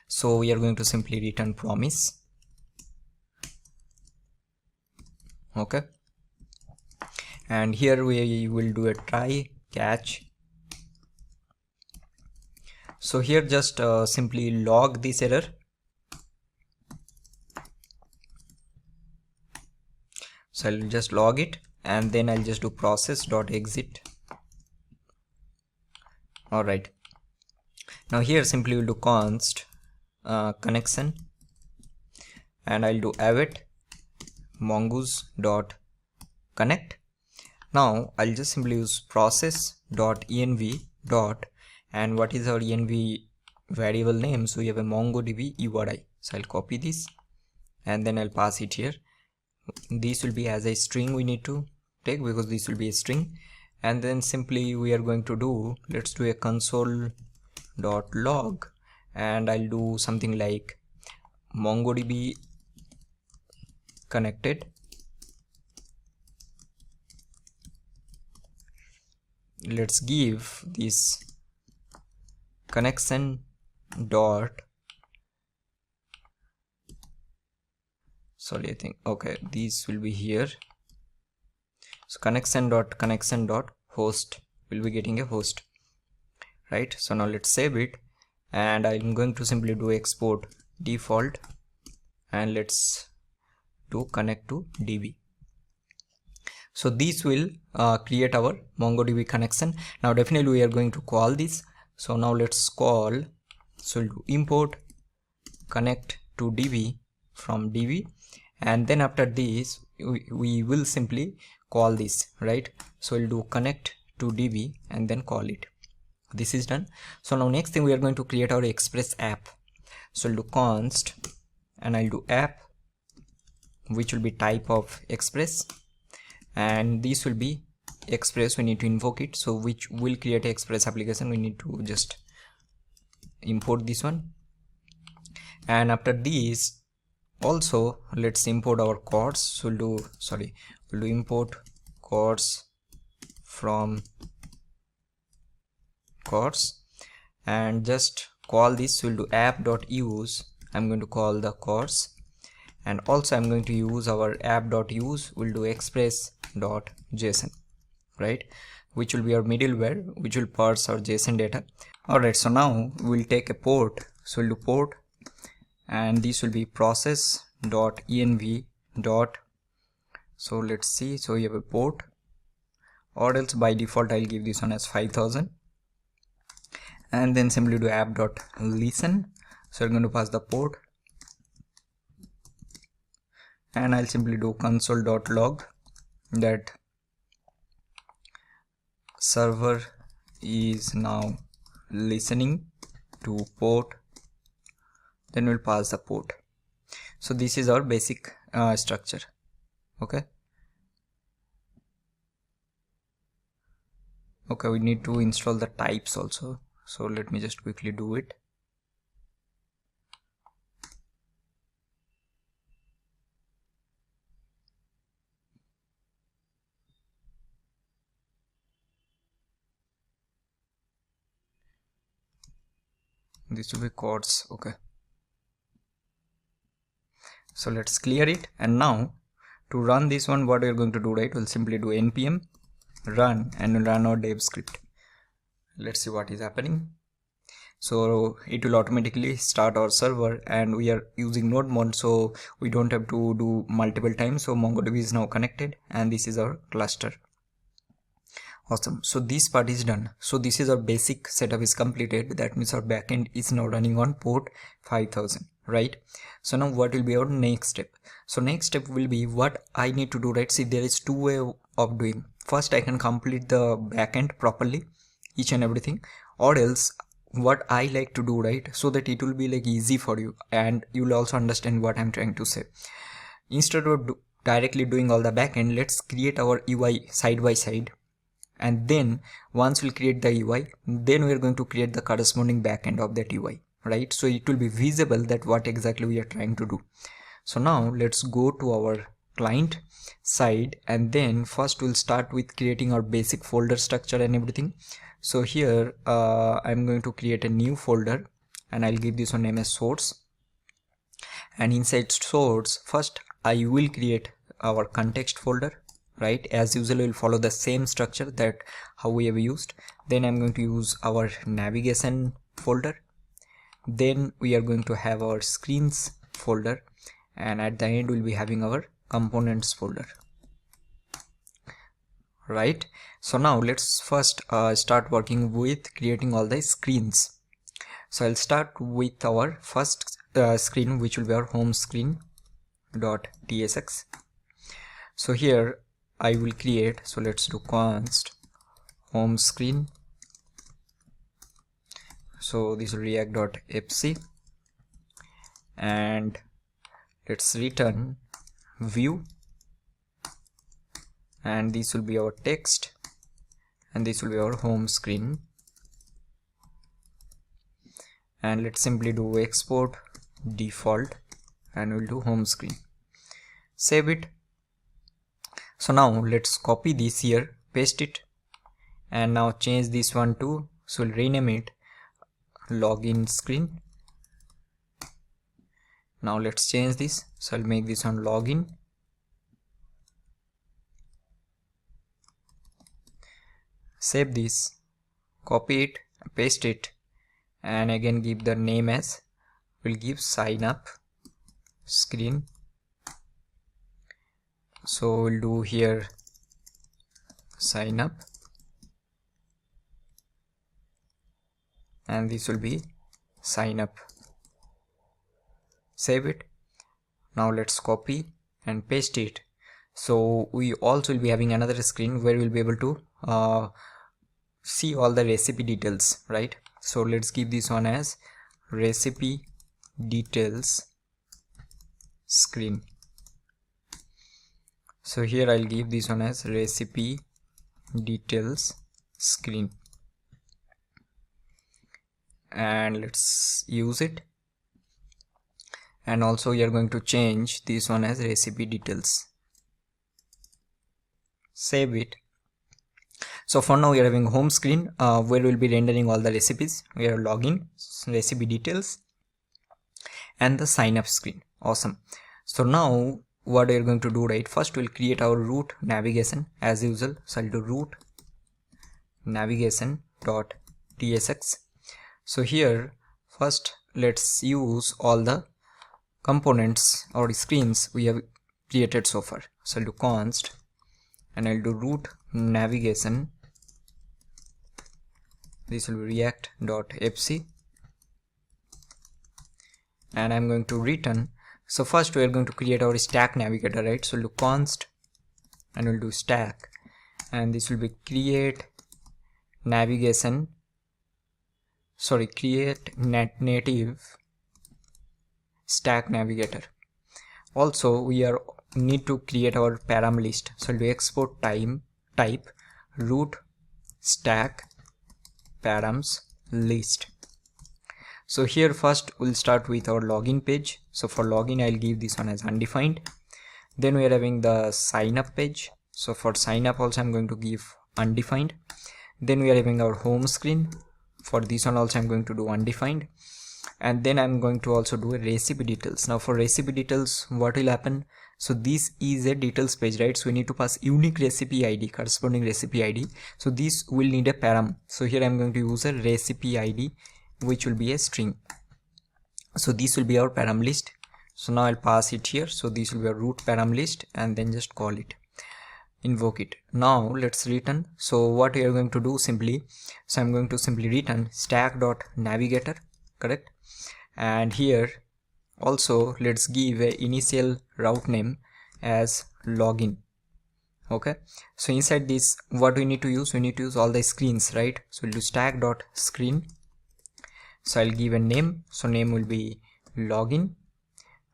so we are going to simply return promise. Okay, and here we will do a try catch. So here just simply log this error. So I'll just log it, and then I'll just do process.exit. Alright, now here simply we'll do const connection, and I'll do await mongoose dot connect. Now I'll just simply use process.env dot, and what is our env variable name? So we have a mongodb URI. So I'll copy this, and then I'll pass it here. This will be as a string we need to take, because this will be a string. And then simply we are going to do, let's do a console.log, and I'll do something like mongodb connected. Let's give this connection dot, sorry, I think, okay, this will be here. So connection dot host will be getting a host, right? So now let's save it, and I'm going to simply do export default, and let's do connect to db. So this will create our MongoDB connection. Now definitely we are going to call this. So now let's call, so we'll do import connect to db from db, and then after this we will simply call this, right? So we'll do connect to db and then call it. This is done. So now next thing we are going to create our express app. So we'll do const, and I'll do app, which will be type of express, and this will be express. We need to invoke it, so which will create an express application. We need to just import this one, and after this also let's import our chords. So we'll do import chords from chords, and just call this. We'll do app.use. I'm going to call the chords, and also I'm going to use our app.use. We'll do express.json, right, which will be our middleware, which will parse our JSON data. Alright, so now we'll take a port. So we'll do port, and this will be process.env dot. So let's see, so we have a port, or else by default I'll give this one as 5000, and then simply do app.listen. So we're going to pass the port, and I'll simply do console.log that server is now listening to port, then we'll pass the port. So this is our basic structure. Okay, we need to install the types also, so let me just quickly do it. This will be chords. Okay, so let's clear it, and now to run this one, what we're going to do, right, we'll simply do npm run, and we'll run our dev script. Let's see what is happening. So it will automatically start our server, and we are using node mode, so we don't have to do multiple times. So MongoDB is now connected, and this is our cluster. Awesome. So this part is done. So this is our basic setup is completed. That means our backend is now running on port 5000, right? So now what will be our next step? So next step will be what I need to do, right? See, there is two ways of doing. First, I can complete the backend properly, each and everything, or else what I like to do, right, so that it will be like easy for you, and you will also understand what I'm trying to say. Instead of directly doing all the backend, let's create our UI side by side, and then once we'll create the UI, then we're going to create the corresponding backend of that UI, right? So it will be visible that what exactly we are trying to do. So now let's go to our client side, and then first we'll start with creating our basic folder structure and everything. So here I'm going to create a new folder, and I'll give this one name as source. And inside source, first I will create our context folder, right? As usual, we'll follow the same structure that how we have used. Then I'm going to use our navigation folder. Then we are going to have our screens folder, and at the end we'll be having our components folder, right? So now let's first start working with creating all the screens. So I'll start with our first screen, which will be our home screen .tsx. So here I will create, so let's do const home screen. So this is react.fc, and let's return view, and this will be our text, and this will be our home screen. And let's simply do export default, and we'll do home screen. Save it. So now let's copy this here, paste it, and now change this one to, so we'll rename it login screen. Now let's change this, so I'll make this one login. Save this, copy it, paste it, and again give the name as, we'll give sign up screen. So we'll do here sign up, and this will be sign up. Save it. Now let's copy and paste it. So we also will be having another screen where we'll be able to see all the recipe details, right? So let's give this one as recipe details screen. So here I'll give this one as recipe details screen, and let's use it. And also we are going to change this one as recipe details. Save it. So for now we are having home screen where we'll be rendering all the recipes. We are login, recipe details, and the sign up screen. Awesome. So now what we are going to do, right? First we'll create our root navigation as usual. So I'll do root navigation.tsx. So here first let's use all the components or screens we have created so far. So I'll do const, and I'll do root navigation. This will be react.fc, and I'm going to return. So first we are going to create our stack navigator, right? So we'll do const, and we'll do stack, and this will be create navigation, create native stack navigator. Also we need to create our param list. So we'll do export type root stack params list. So here first we'll start with our login page. So for login I'll give this one as undefined. Then we are having the sign up page. So for sign up also I'm going to give undefined. Then we are having our home screen. For this one also I'm going to do undefined. And then I'm going to also do a recipe details. Now for recipe details, what will happen? So this is a details page, right? So we need to pass unique recipe ID, corresponding recipe ID. So this will need a param. So here I'm going to use a recipe ID, which will be a string. So this will be our param list. So now I'll pass it here. So this will be a root param list, and then just call it, invoke it. Now let's return. So what we are going to do simply, so I'm going to simply return stack.navigator, correct? And here also let's give a initial route name as login. Okay, so inside this what we need to use, we need to use all the screens, right? So we'll do stack.screen. So I'll give a name. So name will be login.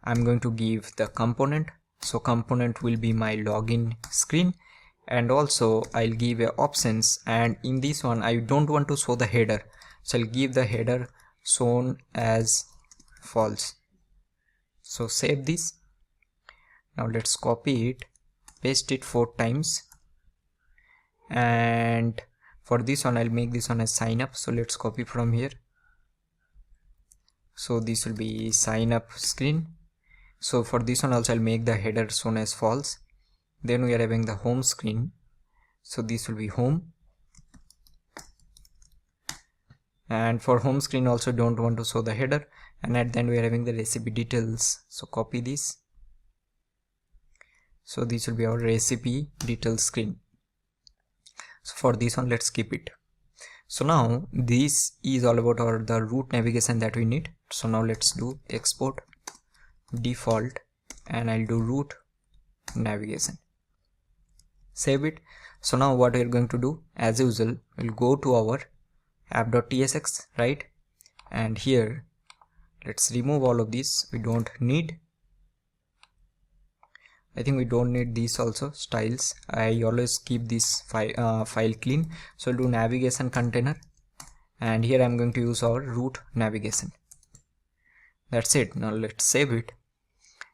I'm going to give the component. So component will be my login screen, and also I'll give a options, and in this one I don't want to show the header, so I'll give the header shown as false. So save this. Now let's copy it, paste it 4 times, and for this one I'll make this one as sign up. So let's copy from here. So this will be sign up screen. So for this one also I'll make the header shown as false. Then we are having the home screen, so this will be home, and for home screen also don't want to show the header, and at the end we are having the recipe details. So copy this. So this will be our recipe details screen. So for this one let's skip it. So now this is all about the root navigation that we need. So now let's do export default, and I'll do root navigation. Save it. So now what we're going to do, as usual, we'll go to our app.tsx, right? And here let's remove all of this. We don't need, I think we don't need these also, styles. I always keep this file clean. So I'll do navigation container, and here I'm going to use our root navigation. That's it. Now let's save it.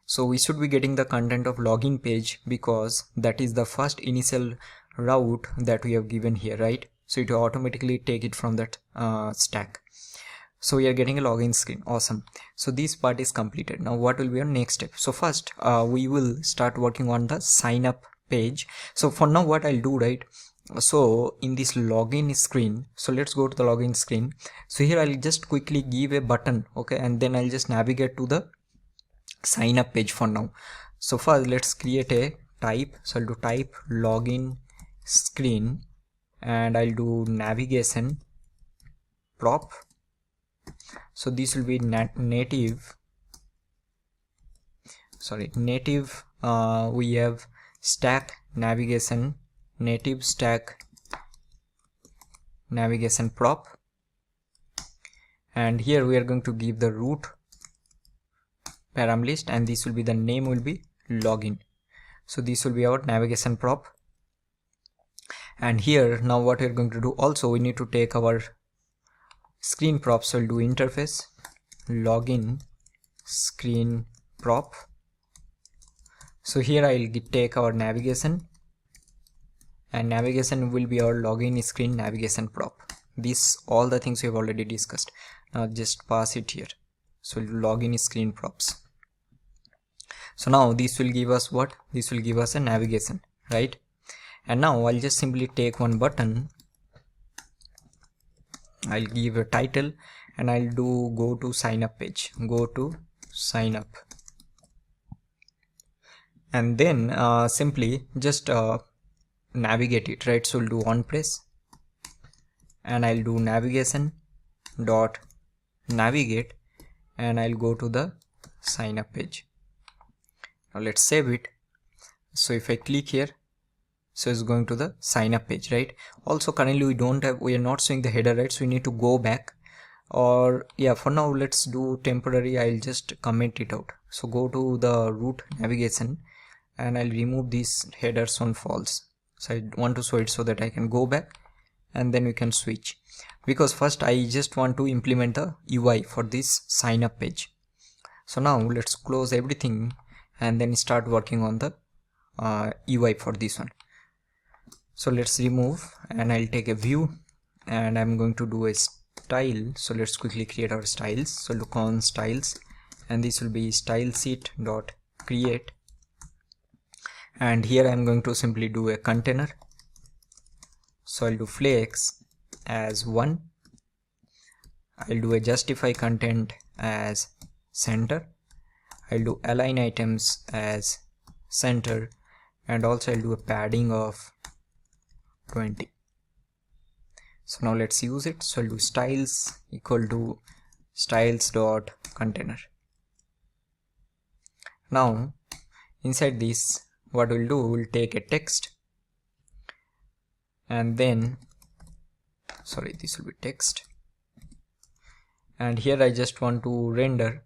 So we should be getting the content of login page, because that is the first initial route that we have given here, right? So it will automatically take it from that stack. So we are getting a login screen. Awesome. So this part is completed. Now what will be our next step? So first we will start working on the sign up page. So for now what I'll do, right? So in this login screen, so let's go to the login screen. So here I'll just quickly give a button, okay, and then I'll just navigate to the sign up page for now. So first let's create a type. So I'll do type login screen, and I'll do navigation prop. So this will be native, we have stack navigation, native stack navigation prop, and here we are going to give the root param list, and this will be the name will be login. So this will be our navigation prop. And here now what we're going to do, also we need to take our screen prop. So we'll do interface login screen prop. So here I'll take our navigation, and navigation will be our login screen navigation prop. This all the things we have already discussed. Now just pass it here. So login screen props. So now this will give us what? This will give us a navigation, right? And now I'll just simply take one button. I'll give a title, and I'll do go to sign up page, go to sign up, and then simply just navigate it, right? So we'll do on press, and I'll do navigation dot navigate, and I'll go to the sign up page. Now let's save it. So if I click here, so it's going to the sign up page, right? Also currently we are not showing the header, right? So we need to go back, or yeah, for now let's do temporary. I'll just comment it out. So go to the root navigation, and I'll remove these headers on false. So I want to show it so that I can go back, and then we can switch, because first I just want to implement the UI for this sign up page. So now let's close everything and then start working on the UI for this one. So let's remove, and I'll take a view, and I'm going to do a style. So let's quickly create our styles. So look on styles, and this will be style sheet dot create, and here I'm going to simply do a container. So I'll do flex as 1, I'll do a justify content as center, I'll do align items as center, and also I'll do a padding of 20. So now let's use it. So I'll do styles equal to styles dot container. Now inside this, what we'll do, we'll take a text, and then this will be text, and here I just want to render,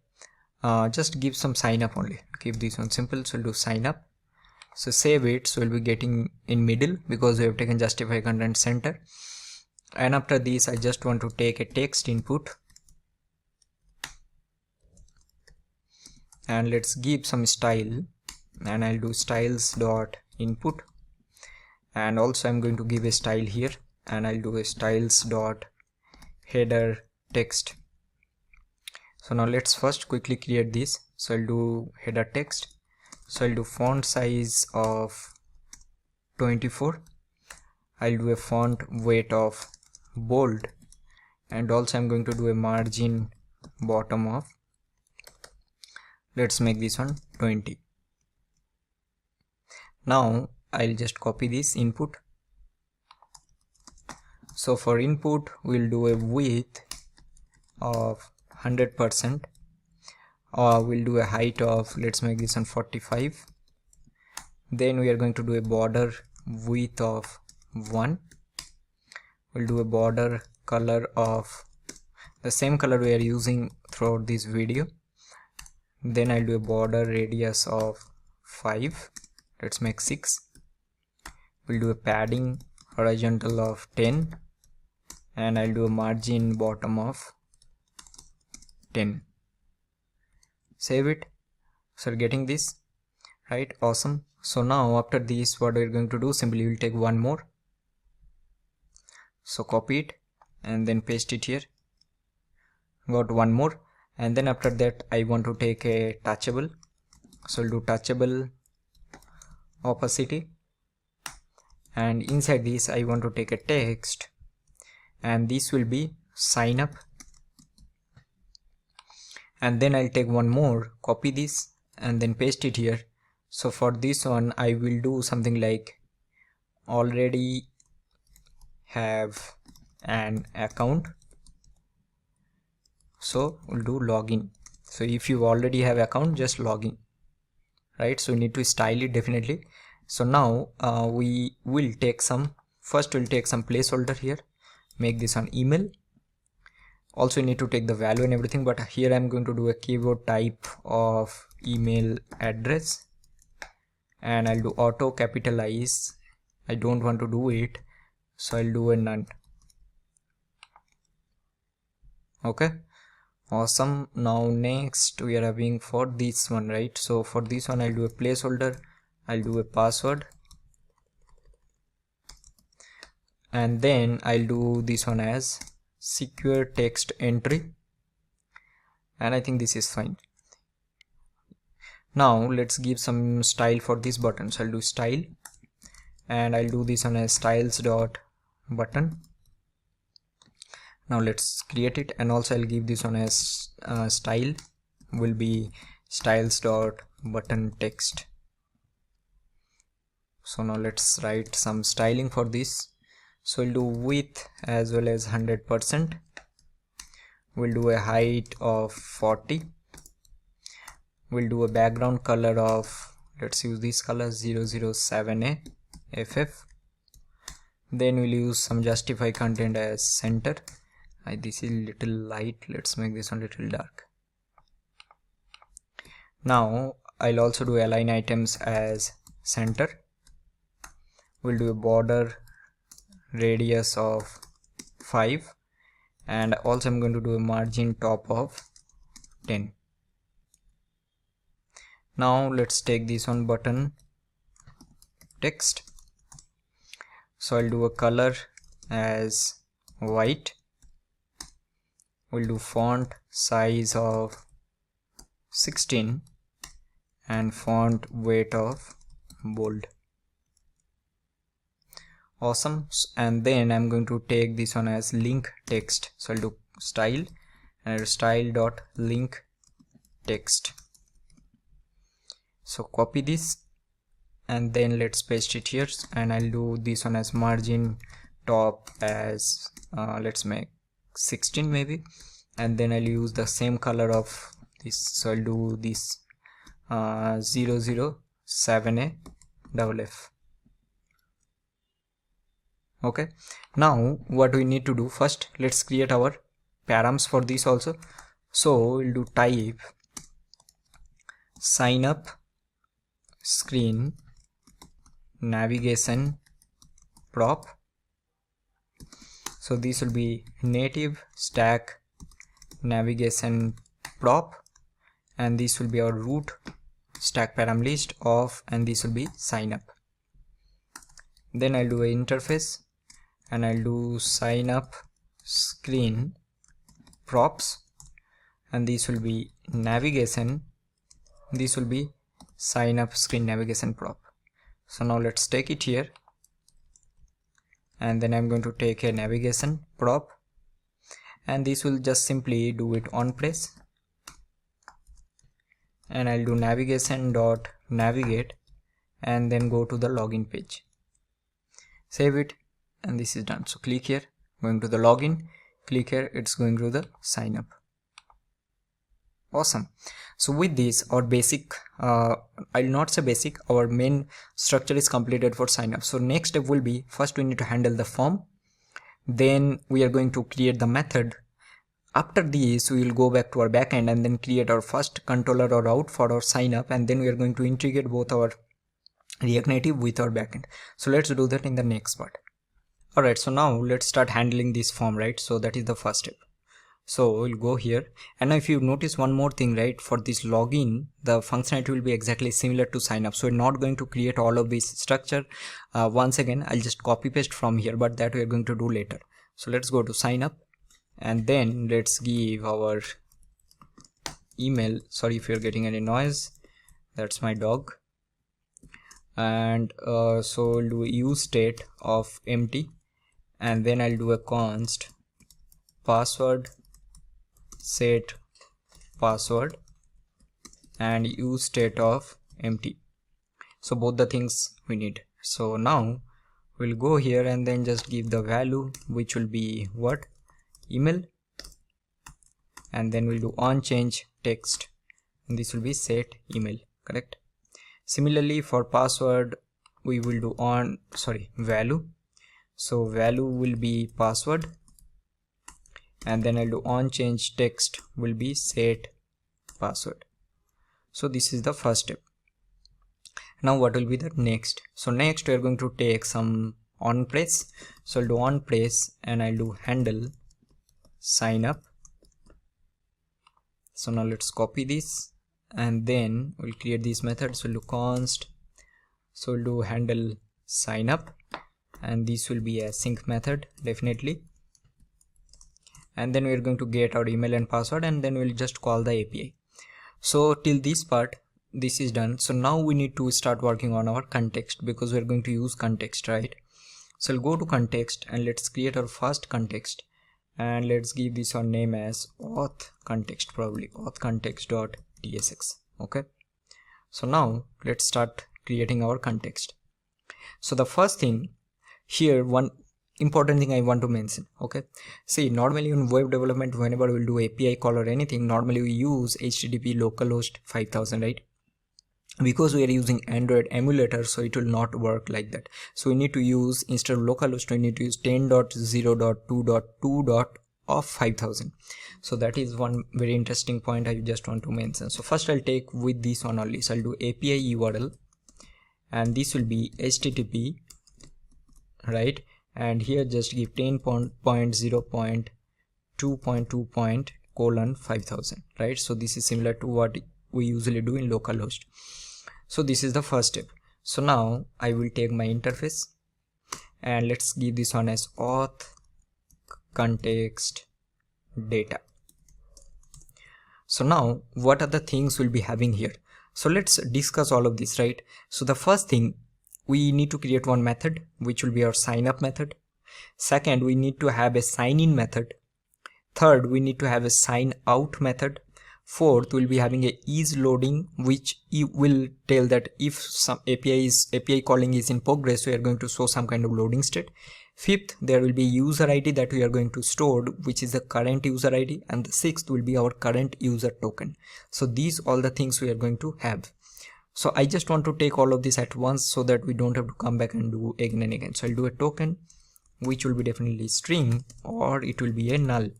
just give some sign up only, keep this one simple. So we'll do sign up, So save it. So we'll be getting in middle because we have taken justify content center. And after this, I just want to take a text input and let's give some style, and I'll do styles dot input, and also I'm going to give a style here, and I'll do a styles dot header text. So now let's first quickly create this. So I'll do header text. So I'll do font size of 24. I'll do a font weight of bold, and also I'm going to do a margin bottom of, let's make this one 20. Now I'll just copy this input. So for input we'll do a width of 100%, or we'll do a height of, let's make this one 45. Then we are going to do a border width of 1. We'll do a border color of the same color we are using throughout this video. Then I'll do a border radius of 5, let's make 6. We'll do a padding horizontal of 10, and I'll do a margin bottom of 10. Save it. So you're getting this, right? Awesome. So now after this, what we're going to do, simply we'll take one more. So copy it and then paste it here. Got one more. And then after that I want to take a touchable. So I'll do touchable opacity, and inside this I want to take a text, and this will be sign up. And then I'll take one more, copy this and then paste it here. So for this one I will do something like already have an account. So we'll do login. So if you already have account, just login, right? So you need to style it definitely. So now we will take some, first we'll take some placeholder here, make this an email. Also you need to take the value and everything, but here I'm going to do a keyword type of email address, and I'll do auto capitalize. I don't want to do it, so I'll do a none. Okay, awesome. Now next we are having for this one, right? So for this one I'll do a placeholder, I'll do a password, and then I'll do this one as secure text entry, and I think this is fine. Now let's give some style for this button. So I'll do style, and I'll do this one as styles dot button. Now let's create it, and also I'll give this one as style will be styles dot button text. So now let's write some styling for this. So we'll do width as well as 100%. We'll do a height of 40. We'll do a background color of, let's use this color 007A FF. Then we'll use some justify content as center. This is little light, let's make this one little dark. Now I'll also do align items as center. We'll do a border radius of 5, and also I'm going to do a margin top of 10. Now let's take this one button text. So I'll do a color as white. We'll do font size of 16 and font weight of bold. Awesome. And then I'm going to take this one as link text. So I'll do style and I'll style dot link text. So copy this and then let's paste it here, and I'll do this one as margin top as let's make 16 maybe, and then I'll use the same color of this. So I'll do this 007A double F. Okay, now what we need to do first, let's create our params for this also. So we'll do type sign up screen navigation prop. So this will be native stack navigation prop, and this will be our root stack param list of, and this will be sign up. Then I'll do a interface and I'll do sign up screen props, and this will be navigation, this will be sign up screen navigation prop. So now let's take it here, and then I'm going to take a navigation prop, and this will just simply do it on press, and I'll do navigation dot navigate and then go to the login page, save it, and this is done. So click here, going to the login, click here, it's going to the sign up. Awesome. So with this, our basic, I'll not say basic, our main structure is completed for sign up. So next step will be, first we need to handle the form, then we are going to create the method. After this, we will go back to our backend and then create our first controller or route for our sign up, and then we are going to integrate both our React Native with our backend. So let's do that in the next part. Alright, so now let's start handling this form, right? So that is the first step. So we'll go here, and now if you notice one more thing, right, for this login, the functionality will be exactly similar to sign up. So we're not going to create all of this structure once again. I'll just copy paste from here, but that we're going to do later. So let's go to sign up, and then let's give our email. Sorry if you're getting any noise, that's my dog. And so we'll do use state of empty, and then I'll do a const password set password and use state of empty. So both the things we need. So now we'll go here and then just give the value, which will be what, email, and then we'll do on change text, and this will be set email, correct? Similarly for password, we will do on value, so value will be password, and then I'll do on change text will be set password. So this is the first step. Now what will be the next? So next we are going to take some on press. So I'll do on press and I'll do handle sign up. So now let's copy this, and then we'll create these methods. We'll do const, so we'll do handle sign up, and this will be a sync method definitely, and then we're going to get our email and password, and then we'll just call the API. So till this part, this is done. So now we need to start working on our context, because we're going to use context, right? So I'll go to context and let's create our first context, and let's give this our name as auth context, probably auth context.tsx. Okay, so now let's start creating our context. So the first thing here, one important thing I want to mention, okay, see, normally in web development, whenever we'll do API call or anything, normally we use HTTP localhost 5000, right? Because we are using Android emulator, so it will not work like that. So we need to use, instead of localhost, we need to use 10.0.2.2. of 5000. So that is one very interesting point I just want to mention. So first I'll take with this one only. So I'll do API URL, and this will be HTTP, right? And here just give 10.0.2.2.5000, right? So this is similar to what we usually do in localhost. So this is the first step. So now I will take my interface, and let's give this one as auth context data. So now what are the things we'll be having here? So let's discuss all of this, right? So the first thing, we need to create one method, which will be our sign up method. Second, we need to have a sign in method. Third, we need to have a sign out method. Fourth, we'll be having a is loading, which will tell that if some API calling is in progress, we are going to show some kind of loading state. Fifth, there will be user ID that we are going to store, which is the current user ID, and the sixth will be our current user token. So these all the things we are going to have. So I just want to take all of this at once so that we don't have to come back and do again and again. So I'll do a token, which will be definitely string, or it will be a null.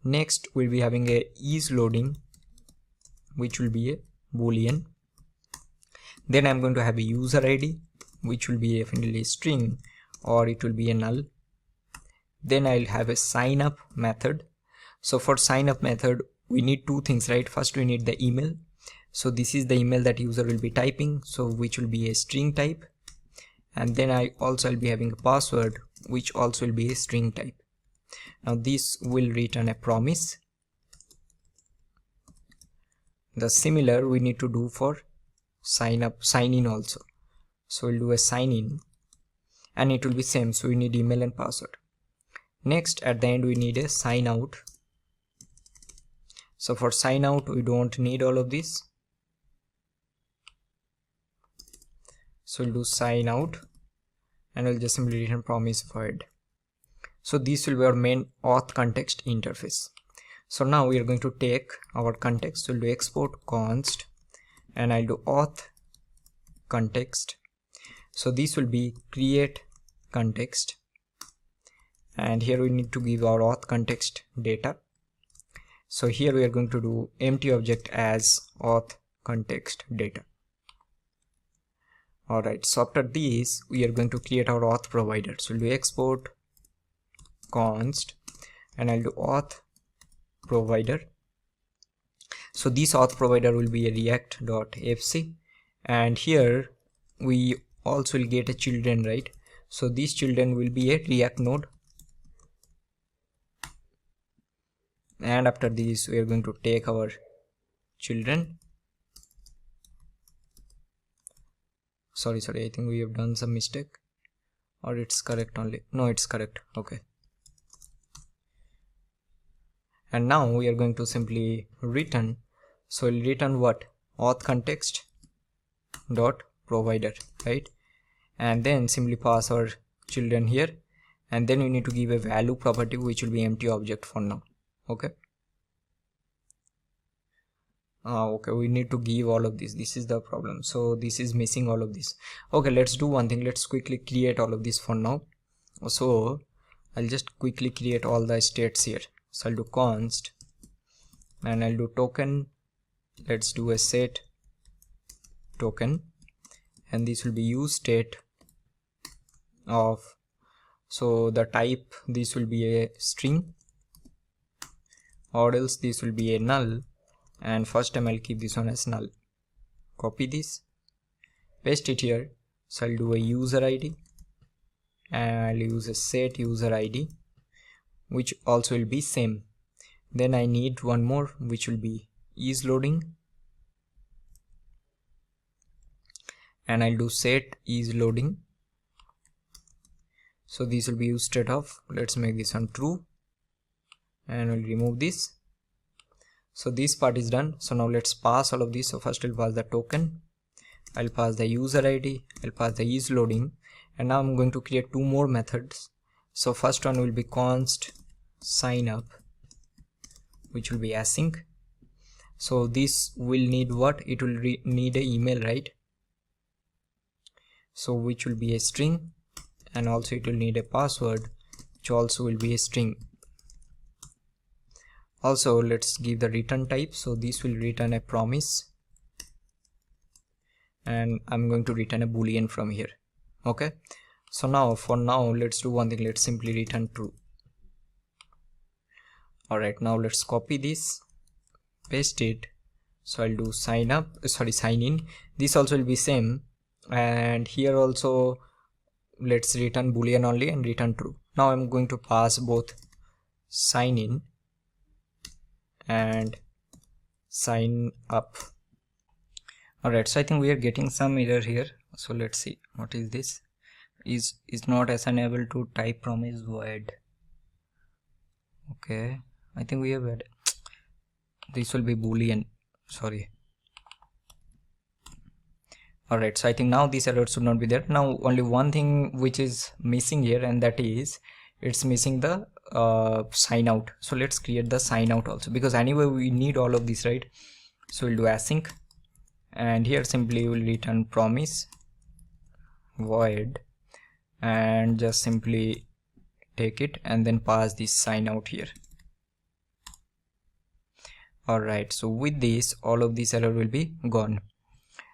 Next we'll be having a is loading, which will be a boolean. Then I'm going to have a user ID, which will be definitely string, or it will be a null. Then I'll have a sign up method. So for sign up method we need two things, right? First we need the email. So this is the email that user will be typing, so which will be a string type. And then I'll be having a password, which also will be a string type. Now this will return a promise. The similar we need to do for sign in also. So we'll do a sign in and it will be same. So we need email and password. Next at the end we need a sign out. So for sign out we don't need all of this. So we'll do sign out and we'll just simply return promise void. So this will be our main auth context interface. So now we are going to take our context. We'll do export const and I'll do auth context. So this will be create context, and here we need to give our auth context data. So here we are going to do empty object as auth context data. Alright, so after this we are going to create our auth provider. So we'll do export const and I'll do auth provider. So this auth provider will be a react.fc, and here we also will get a children, right? So these children will be a React node, and after this we are going to take our children. Sorry, I think we have done some mistake, or it's correct only. No, it's correct. Okay. And now we are going to simply return. So we'll return what? Auth context dot provider, right? And then simply pass our children here, and then we need to give a value property which will be empty object for now. Okay. Okay, we need to give all of this. This is the problem. So this is missing all of this. Okay, let's do one thing. Let's quickly create all of this for now. So I'll just quickly create all the states here. So I'll do const and I'll do token. Let's do a set token, and this will be use state of, so the type, this will be a string, or else this will be a null, and first time I'll keep this one as null. Copy this, paste it here. So I'll do a user ID and I'll use a set user ID, which also will be same. Then I need one more, which will be is loading, and I'll do set is loading. So this will be used state of, let's make this one true, and we'll remove this. So this part is done. So now let's pass all of this. So first I'll pass the token, I'll pass the user ID, I'll pass the is loading, and now I'm going to create two more methods. So first one will be const sign up, which will be async. So this will need what? It will need a email, right? So which will be a string, and also it will need a password, which also will be a string. Also let's give the return type. So this will return a promise, and I'm going to return a boolean from here. Okay, so now for now let's do one thing. Let's simply return true. Alright, now let's copy this, paste it. So I'll do sign in. This also will be same, and here also let's return boolean only and return true. Now I'm going to pass both sign in and sign up. Alright, so I think we are getting some error here. So let's see what is this. Is not unable to type promise void. Okay, I think we have had this will be boolean. Sorry. Alright, so I think now this error should not be there. Now only one thing which is missing here, and that is it's missing the sign out. So let's create the sign out also, because anyway we need all of this, right? So we'll do async, and here simply we'll return promise void, and just simply take it and then pass this sign out here. Alright, so with this all of this error will be gone.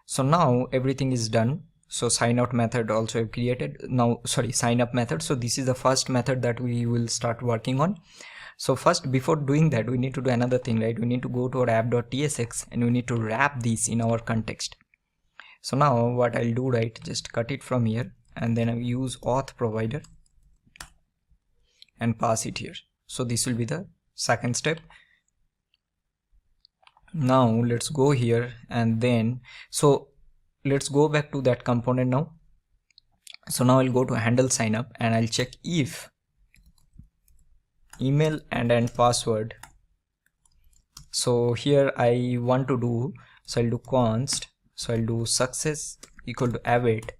So now everything is done. So sign out method also I've created. Now sorry, sign up method. So this is the first method that we will start working on. So first, before doing that, we need to do another thing, right? We need to go to our app.tsx and we need to wrap this in our context. So now what I'll do, right, just cut it from here and then I'll use auth provider and pass it here. So this will be the second step. Now let's go here and then, so let's go back to that component now. So now I'll go to handle sign up and I'll check if email and password. So here I want to do, so I'll do const, so I'll do success equal to await.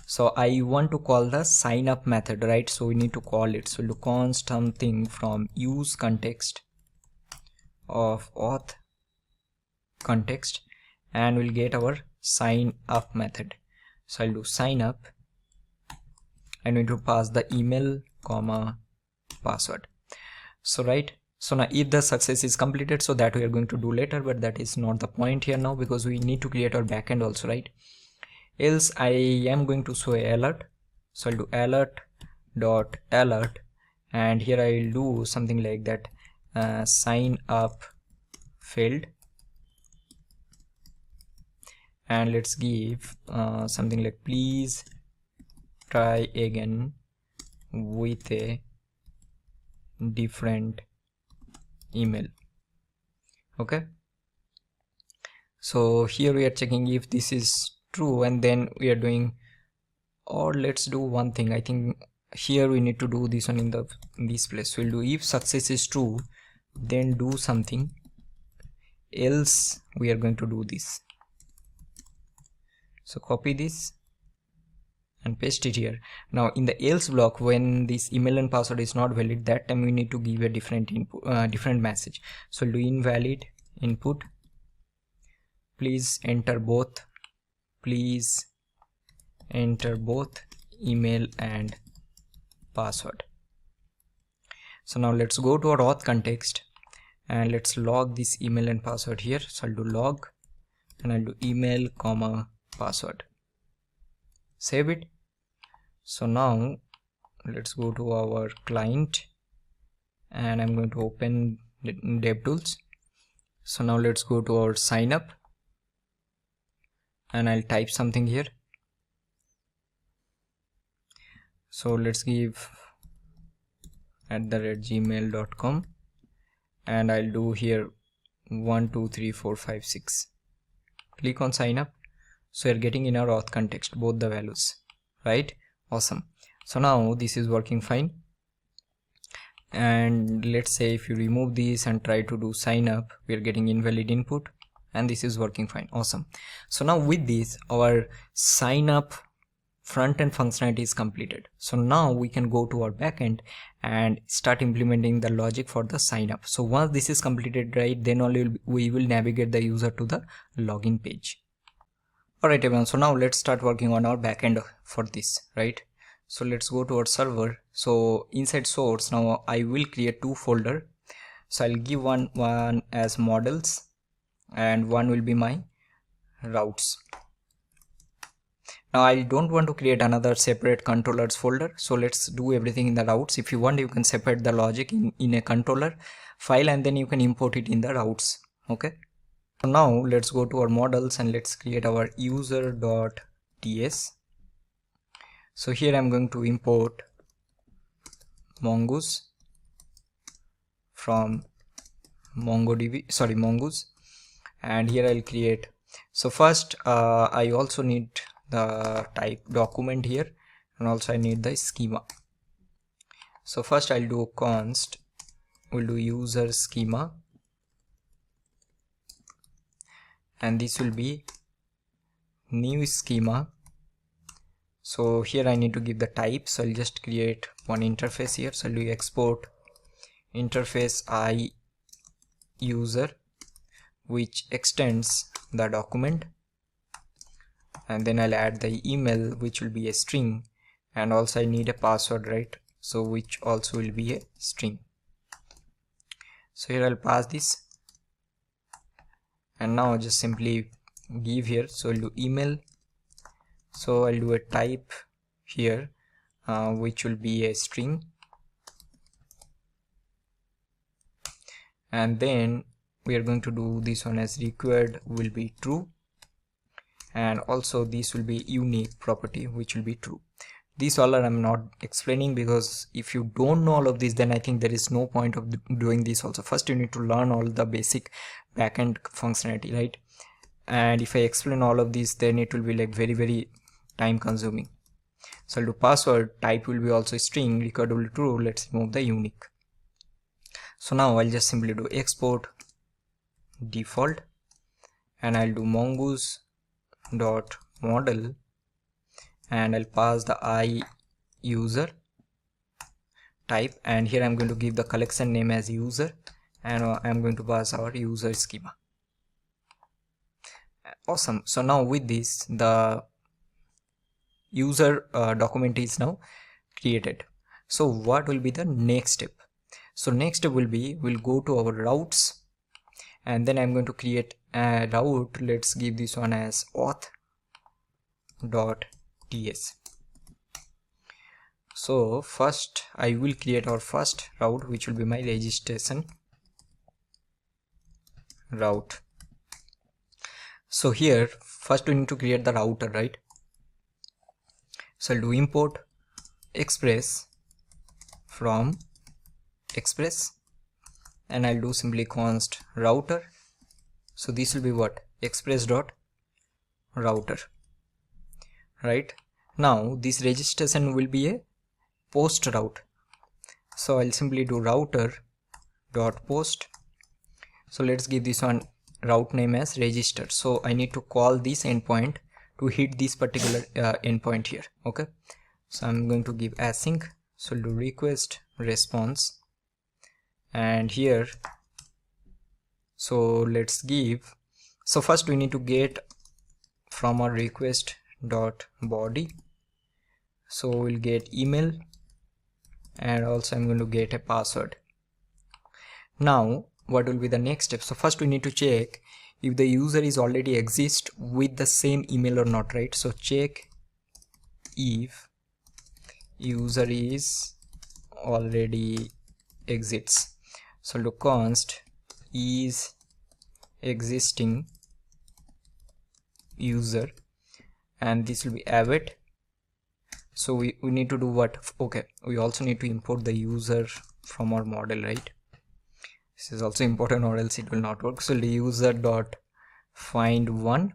So I want to call the sign up method, right? So we need to call it. So we'll do const something from use context of auth context and we'll get our sign up method. So I'll do sign up and we need to pass the email comma password. So right, so now if the success is completed, so that we are going to do later, but that is not the point here now because we need to create our backend also, right? Else I am going to show a alert. So I'll do alert and here I'll do something like that, sign up failed, and let's give something like please try again with a different email. Okay, so here we are checking if this is true and then we are doing, or let's do one thing. I think here we need to do this one in this place. We'll do if success is true, then do something else. We are going to do this. So copy this and paste it here. Now in the else block, when this email and password is not valid, that time we need to give a different input, different message. So do invalid input, please enter both, please enter both email and password. So now let's go to our auth context and let's log this email and password here. So I'll do log and I'll do email comma password, save it. So now let's go to our client and I'm going to open DevTools. So now let's go to our sign up and I'll type something here. So let's give @gmail.com and I'll do here 1 2 3 4 5 6. Click on sign up. So you're getting in our auth context both the values, right? Awesome. So now this is working fine. And let's say if you remove this and try to do sign up, we are getting invalid input and this is working fine. Awesome. So now with this, our sign up front end functionality is completed. So now we can go to our backend and start implementing the logic for the sign up. So once this is completed, right, then only we will navigate the user to the login page. Alright everyone, so now let's start working on our backend for this, right? So let's go to our server. So inside source, now I will create two folder. So I'll give one as models and one will be my routes. Now I don't want to create another separate controllers folder, so let's do everything in the routes. If you want, you can separate the logic in a controller file and then you can import it in the routes. Okay, so now let's go to our models and let's create our user.ts. So here I'm going to import mongoose from mongoose, and here I'll create. So first I also need the type document here, and also I need the schema. So first I'll do const, we'll do user schema, and this will be new schema. So here I need to give the type, so I'll just create one interface here. So I'll do export interface I user, which extends the document, and then I'll add the email, which will be a string, and also I need a password, right? So which also will be a string. So here I'll pass this, and now just simply give here. So I'll do email So I'll do a type here which will be a string, and then we are going to do this one as required will be true, and also this will be unique property which will be true. These all are I'm not explaining, because if you don't know all of this, then I think there is no point of doing this also. First you need to learn all the basic backend functionality, right? And if I explain all of this, then it will be like very time consuming. So I'll do password, type will be also string, record will be true, let's remove the unique. So now I'll just simply do export default, and I'll do mongoose dot model, and I'll pass the I user type, and here I'm going to give the collection name as user, and I'm going to pass our user schema. Awesome. So now with this, the user document is now created. So what will be the next step? So next step will be, we'll go to our routes, and then I'm going to create a route. Let's give this one as auth.ts. So first I will create our first route, which will be my registration route. So here first we need to create the router, right? So I'll do import express from express, and I'll do simply const router. So this will be what? Express dot router, right? Now this registration will be a post route, so I'll simply do router dot post. So let's give this one route name as register. So I need to call this endpoint to hit this particular endpoint here. Okay, so I'm going to give async. So I'll do request response, and here, so let's give, so first we need to get from our request dot body, so we'll get email, and also I'm going to get a password. Now what will be the next step? So first we need to check if the user is already exist with the same email or not, right? So check if user is already exists. So do const is existing user, and this will be await. So we need to do what? Okay, we also need to import the user from our model, right? This is also important, or else it will not work. So the user dot find one,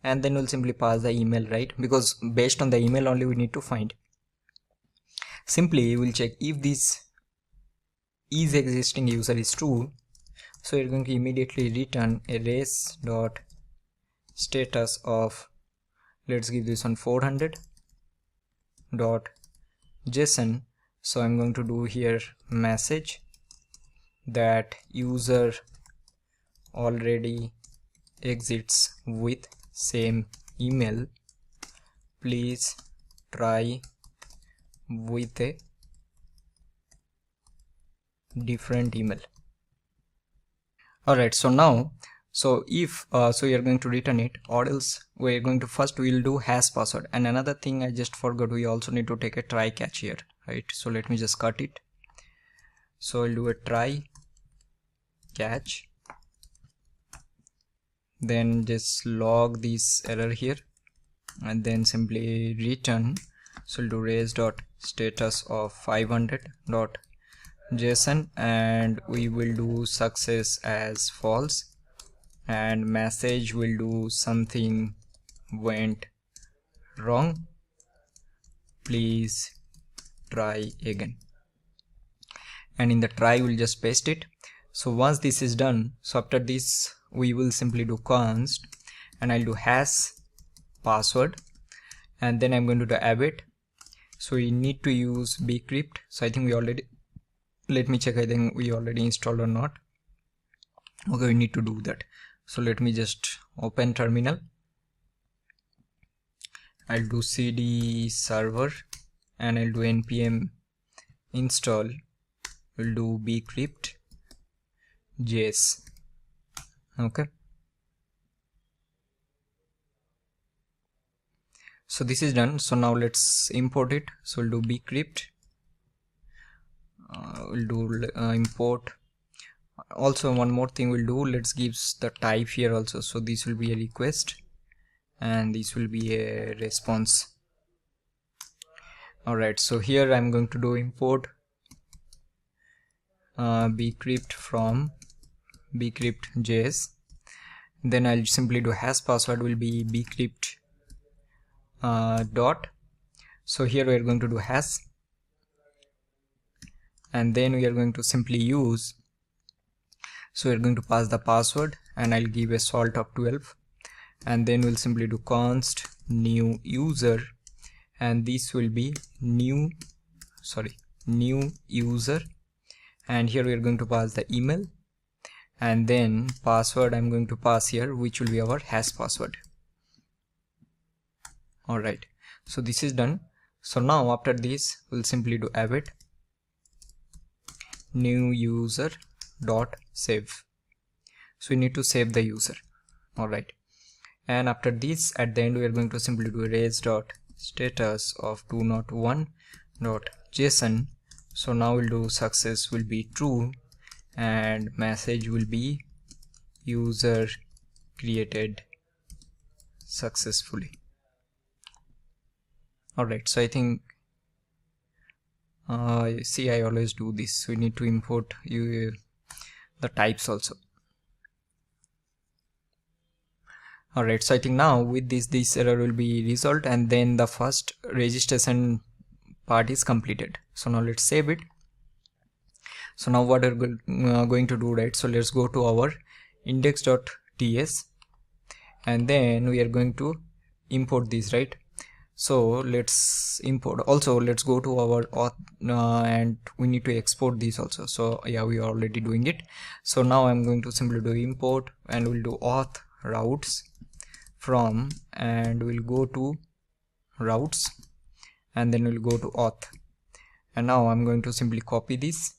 and then we'll simply pass the email, right? Because based on the email only we need to find. Simply we'll check if this is existing user is true. So you're going to immediately return a race dot status of, let's give this one 400 dot JSON. So I'm going to do here message that user already exists with same email, please try with a different email. Alright, so now, so if so you're going to return it, or else we're going to first we'll do hash password. And another thing I just forgot, we also need to take a try catch here, right? So let me just cut it. So I'll do a try catch, then just log this error here, and then simply return. So we'll do raise dot status of 500 dot JSON, and we will do success as false, and message will do something went wrong, please try again, and in the try we'll just paste it. So once this is done, so after this we will simply do const, and I'll do hash password, and then I'm going to do await. So we need to use bcrypt. So I think we already, let me check, I think we already installed or not. Okay, we need to do that. So let me just open terminal. I'll do cd server, and I'll do npm install, we'll do bcrypt js. Okay, So this is done. So now let's import it. So we'll do bcrypt, we'll do import. Also one more thing we'll do, let's give the type here also. So this will be a request and this will be a response. Alright, so here I'm going to do import bcrypt from bcrypt.js. Then I'll simply do hash password will be bcrypt dot. So here we are going to do hash, and then we are going to simply use, so we're going to pass the password and I'll give a salt of 12, and then we'll simply do const new user, and this will be new user, and here we are going to pass the email, and then password I'm going to pass here, which will be our hash password. Alright, so this is done. So now after this we'll simply do await new user dot save. So we need to save the user. Alright, and after this at the end we are going to simply do raise dot status of 201 dot json. So now we'll do success will be true and message will be user created successfully. Alright, so I think see, I always do this. We need to import the types also. Alright, so I think now with this error will be resolved, and then the first registration part is completed. So now let's save it. So now what we're going to do, right? So let's go to our index.ts, and then we are going to import this, right? So let's import. Also let's go to our auth and we need to export this also. So yeah, we are already doing it. So now I'm going to simply do import, and we'll do auth routes from, and we'll go to routes, and then we'll go to auth, and now I'm going to simply copy this,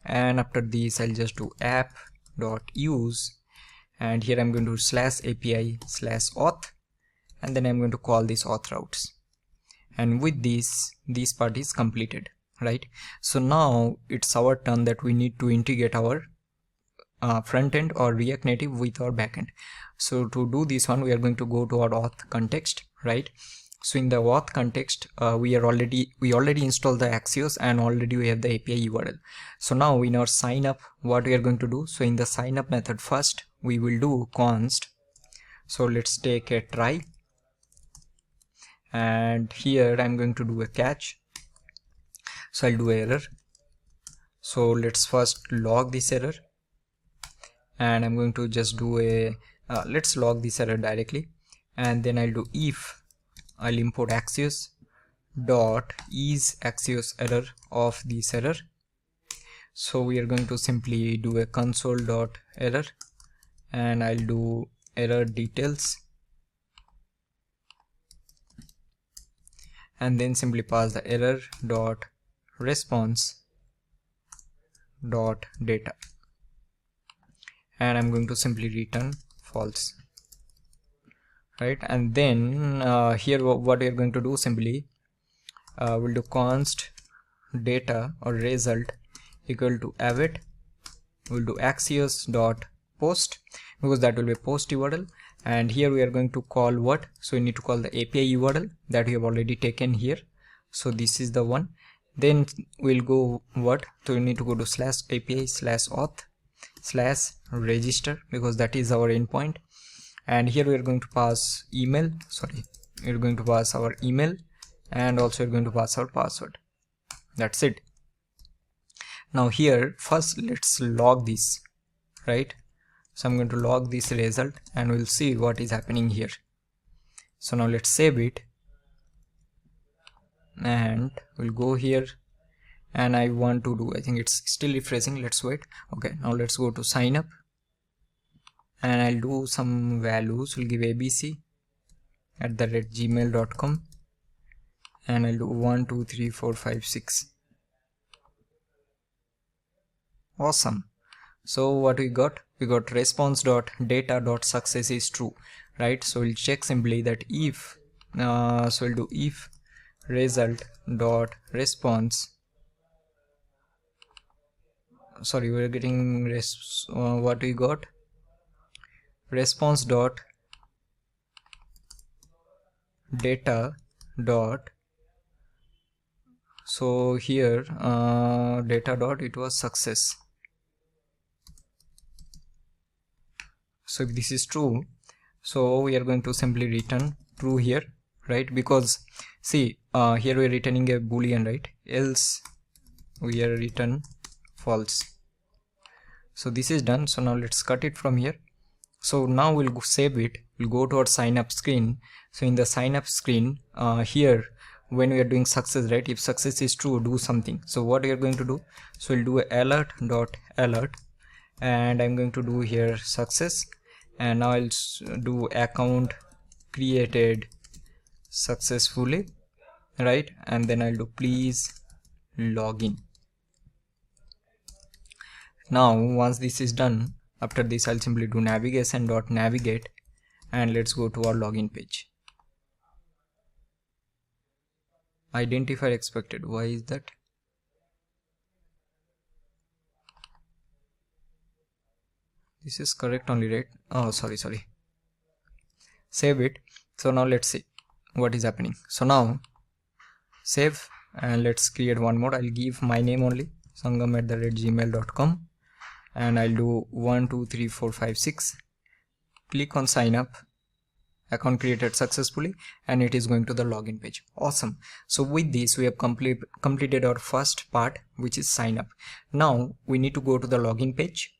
and after this I'll just do app.use, and here I'm going to /API/auth, and then I'm going to call this auth routes, and with this part is completed, right? So now it's our turn that we need to integrate our front end or React Native with our backend. So to do this one, we are going to go to our auth context, right? So in the auth context, we already installed the axios, and already we have the API URL. So now in our sign up, what we are going to do, so in the sign up method first we will do const, so let's take a try, and here I'm going to do a catch. So I'll do error. So let's first log this error, and I'm going to just do a let's log this error directly, and then I'll do if I'll import axios dot is axios error of this error. So we are going to simply do a console dot error, and I'll do error details, and then simply pass the error dot response dot data, and I'm going to simply return false, right? And then here what we are going to do, simply we'll do const data or result equal to await, we'll do axios dot post, because that will be a post URL, and here we are going to call what, so we need to call the API URL that we have already taken here. So this is the one. Then we'll go what, so we need to go to /API/auth/register, because that is our endpoint, and here we are going to pass email, we're going to pass our email, and also we're going to pass our password. That's it. Now here first let's log this, right? So I'm going to log this result, and we'll see what is happening here. So now let's save it, and we'll go here, and I want to do, I think it's still refreshing, let's wait. Okay, now let's go to sign up, and I'll do some values. We'll give abc@gmail.com, and I'll do 1 2 3 4 5 6. Awesome. So what we got response.data.success is true, right? So we'll check simply that if So we'll do if result dot response. Sorry, we're getting what we got, response dot data dot, so here data dot, it was success. So if this is true, so we are going to simply return true here, right? Because see, here we are returning a boolean, right? Else we are return false. So this is done. So now let's cut it from here. So now we'll go save it. We'll go to our sign up screen. So in the sign up screen, here when we are doing success, right, if success is true, do something. So what we are going to do, so we'll do alert dot alert, and I'm going to do here success, and now I'll do account created successfully, right? And then I'll do please login. Now once this is done, after this I'll simply do navigation dot navigate, and let's go to our login page. Identifier expected, why is that? This is correct only, right? Oh, sorry, save it. So now let's see what is happening. So now save, and let's create one more. I'll give my name only, sangam@gmail.com, and I'll do 1 2 3 4 5 6. Click on sign up, account created successfully, and it is going to the login page. Awesome. So with this we have completed our first part, which is sign up. Now we need to go to the login page.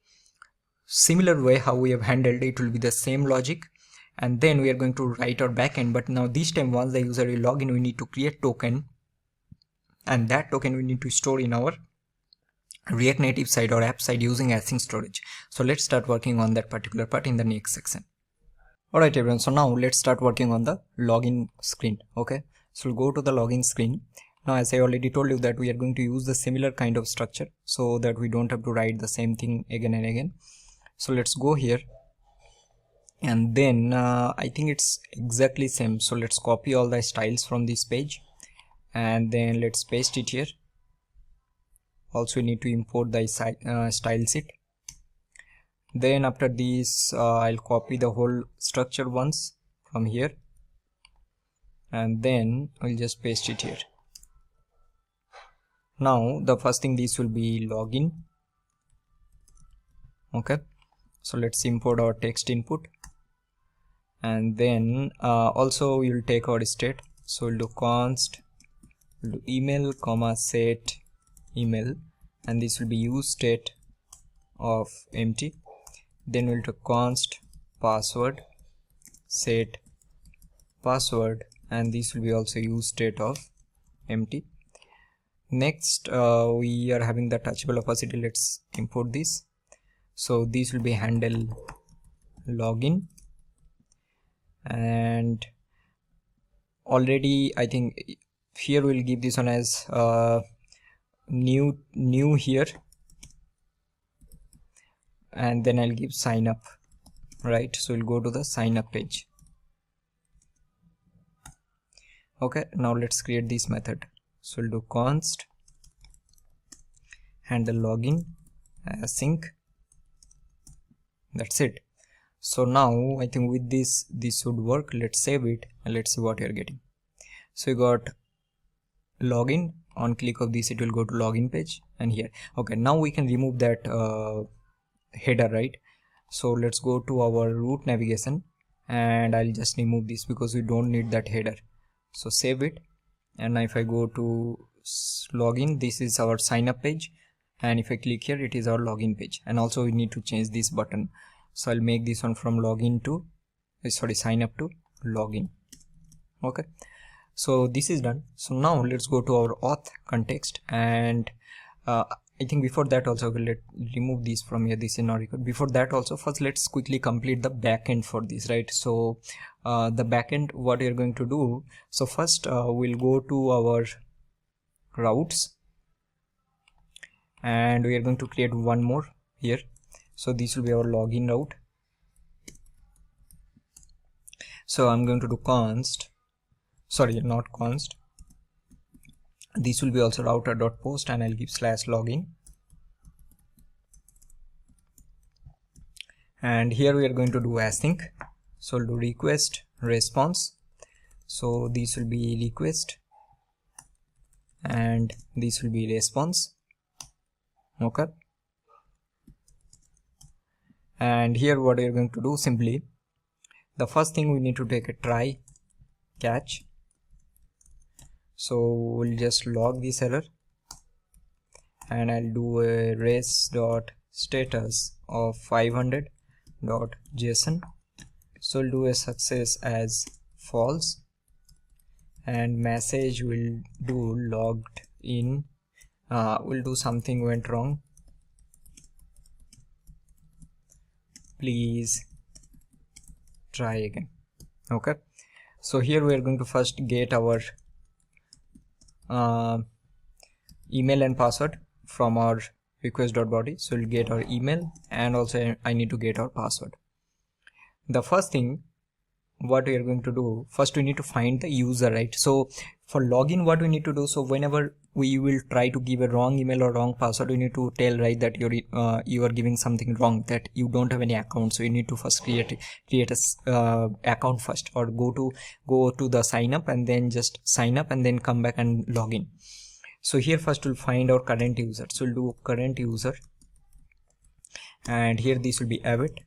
Similar way how we have handled it will be the same logic, and then we are going to write our backend. But now this time, once the user will log in, we need to create token, and that token we need to store in our React Native side or app side using async storage. So let's start working on that particular part in the next section. Alright everyone, so now let's start working on the login screen. Okay, so we'll go to the login screen. Now as I already told you that we are going to use the similar kind of structure so that we don't have to write the same thing again and again. So let's go here, and then I think it's exactly same. So let's copy all the styles from this page, and then let's paste it here. Also we need to import the style sheet. Then after this I'll copy the whole structure once from here, and then I'll just paste it here. Now the first thing, this will be login. Okay, so let's import our text input, and then also we will take our state. So we'll do const, we'll do email comma set email, and this will be use state of empty. Then we'll do const password set password, and this will be also use state of empty. Next we are having the touchable opacity. Let's import this. So this will be handle login, and already I think here we'll give this one as new here, and then I'll give sign up, right? So we'll go to the sign up page. Okay, now let's create this method. So we'll do const handle login async. That's it. So now I think with this should work. Let's save it and let's see what you're getting. So you got login. On click of this it will go to login page, and here. Okay, now we can remove that header, right? So let's go to our root navigation, and I'll just remove this because we don't need that header. So save it, and if I go to login, this is our sign up page, and if I click here, it is our login page. And also we need to change this button. So I'll make this one from login to sign up to login. Okay, so this is done. So now let's go to our auth context, and I think before that also let's remove this from here. This is not required. Before that also, first let's quickly complete the backend for this, right? So the backend, what you're going to do, so first we'll go to our routes, and we are going to create one more here. So this will be our login route. So I'm going to do const sorry, not const, this will be also router.post, and I'll give /login, and here we are going to do async. So I'll do request response, so this will be request and this will be response. Okay, and here what we are going to do, simply the first thing we need to take a try catch. So we'll just log this error, and I'll do a res.status of 500.json. so I'll do a success as false, and message will do logged in. We'll do something went wrong, please try again. Okay, so here we are going to first get our email and password from our request.body. so we'll get our email, and also I need to get our password. The first thing what we are going to do, first we need to find the user, right? So for login, what we need to do, so whenever we will try to give a wrong email or wrong password, we need to tell, right, that you are giving something wrong, that you don't have any account. So you need to first create a account first, or go to the sign up, and then just sign up, and then come back and log in. So here first we'll find our current user, so we'll do current user, and here this will be await,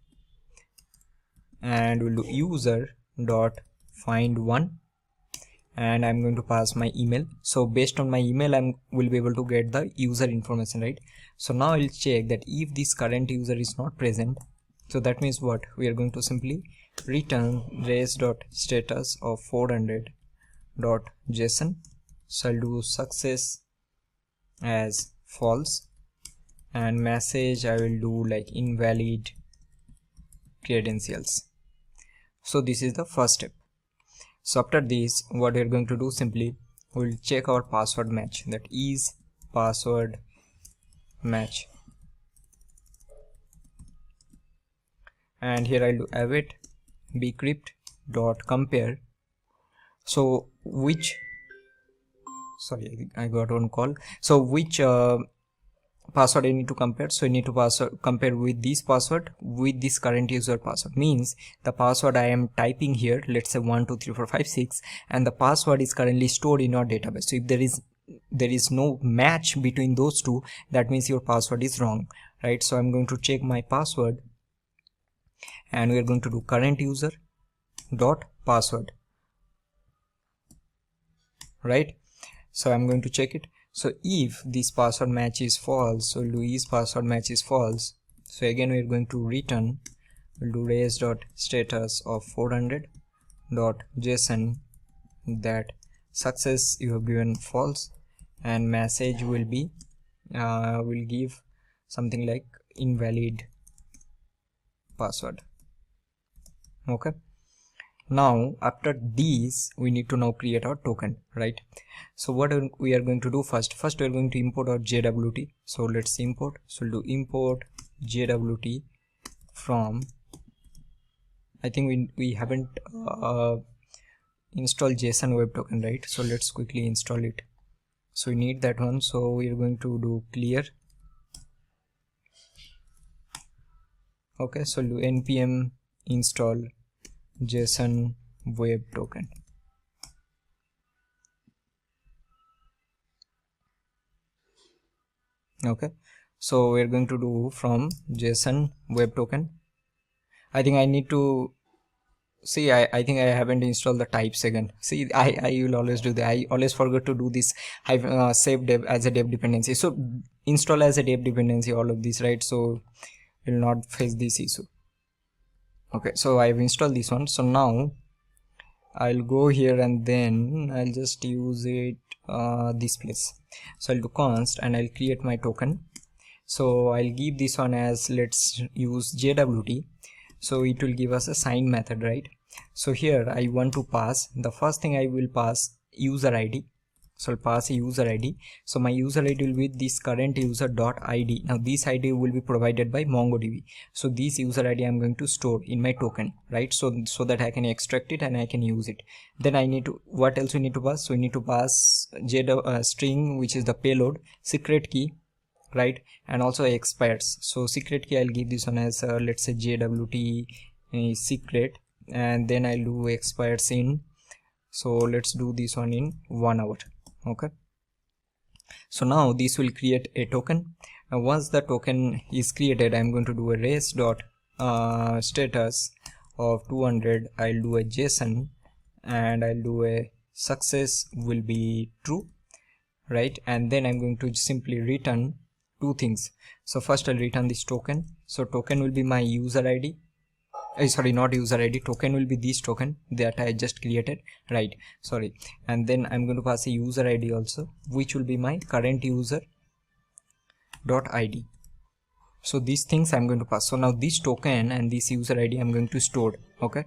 and we'll do user dot find one, and I'm going to pass my email. So based on my email, will be able to get the user information, right? So now I'll check that if this current user is not present, so that means what we are going to simply return res.status of 400.json. so I'll do success as false, and message I will do like invalid credentials. So this is the first step. So after this, what we are going to do, simply we'll check our password match, that is password match, and here I'll do await bcrypt dot compare. So which, sorry, I got one call. So which password I need to compare? So I need to compare with this password with this current user password, means the password I am typing here, let's say 123456, and the password is currently stored in your database. So if there is no match between those two, that means your password is wrong, right? So I'm going to check my password, and we are going to do current user dot password, right? So I'm going to check it. So if this password match is false, so we'll do is password match is false. So again we're going to return, we'll do res.status of 400.json, that success you have given false, and message will be will give something like invalid password. Okay, now after these we need to now create our token, right? So what we are going to do, first we are going to import our JWT. So let's import, so we'll do import JWT from, I think we haven't installed JSON web token, right? So let's quickly install it. So we need that one, so we are going to do clear. Okay, so we'll do npm install JSON web token. Okay, so we're going to do from JSON web token. I think I need to see, I think I haven't installed the types again. See, I will always do that. I always forget to do this. I've save dev as a dev dependency, so install as a dev dependency all of this, right? So will not face this issue. Okay, so I've installed this one. So now I'll go here, and then I'll just use it this place. So I'll do const, and I'll create my token. So I'll give this one as, let's use JWT. So it will give us a sign method, right? So here I want to pass, the first thing I will pass user ID. So I'll pass a user ID. So my user ID will be this current user dot ID. Now this ID will be provided by MongoDB. So this user ID I'm going to store in my token, right? So that I can extract it and I can use it. Then I need to, what else we need to pass? So we need to pass string, which is the payload, secret key, right? And also expires. So secret key, I'll give this one as let's say JWT secret, and then I'll do expires in, so let's do this one in 1 hour. Okay, so now this will create a token. Now once the token is created, I'm going to do a race dot status of 200. I'll do a JSON and I'll do a success will be true, right? And then I'm going to simply return two things. So first I'll return this token. So token will be my user ID. Sorry, not user ID, token will be this token that I just created, right? Sorry. And then I'm going to pass a user ID also, which will be my current user dot ID. So these things I'm going to pass. So now this token and this user ID I'm going to store. Okay,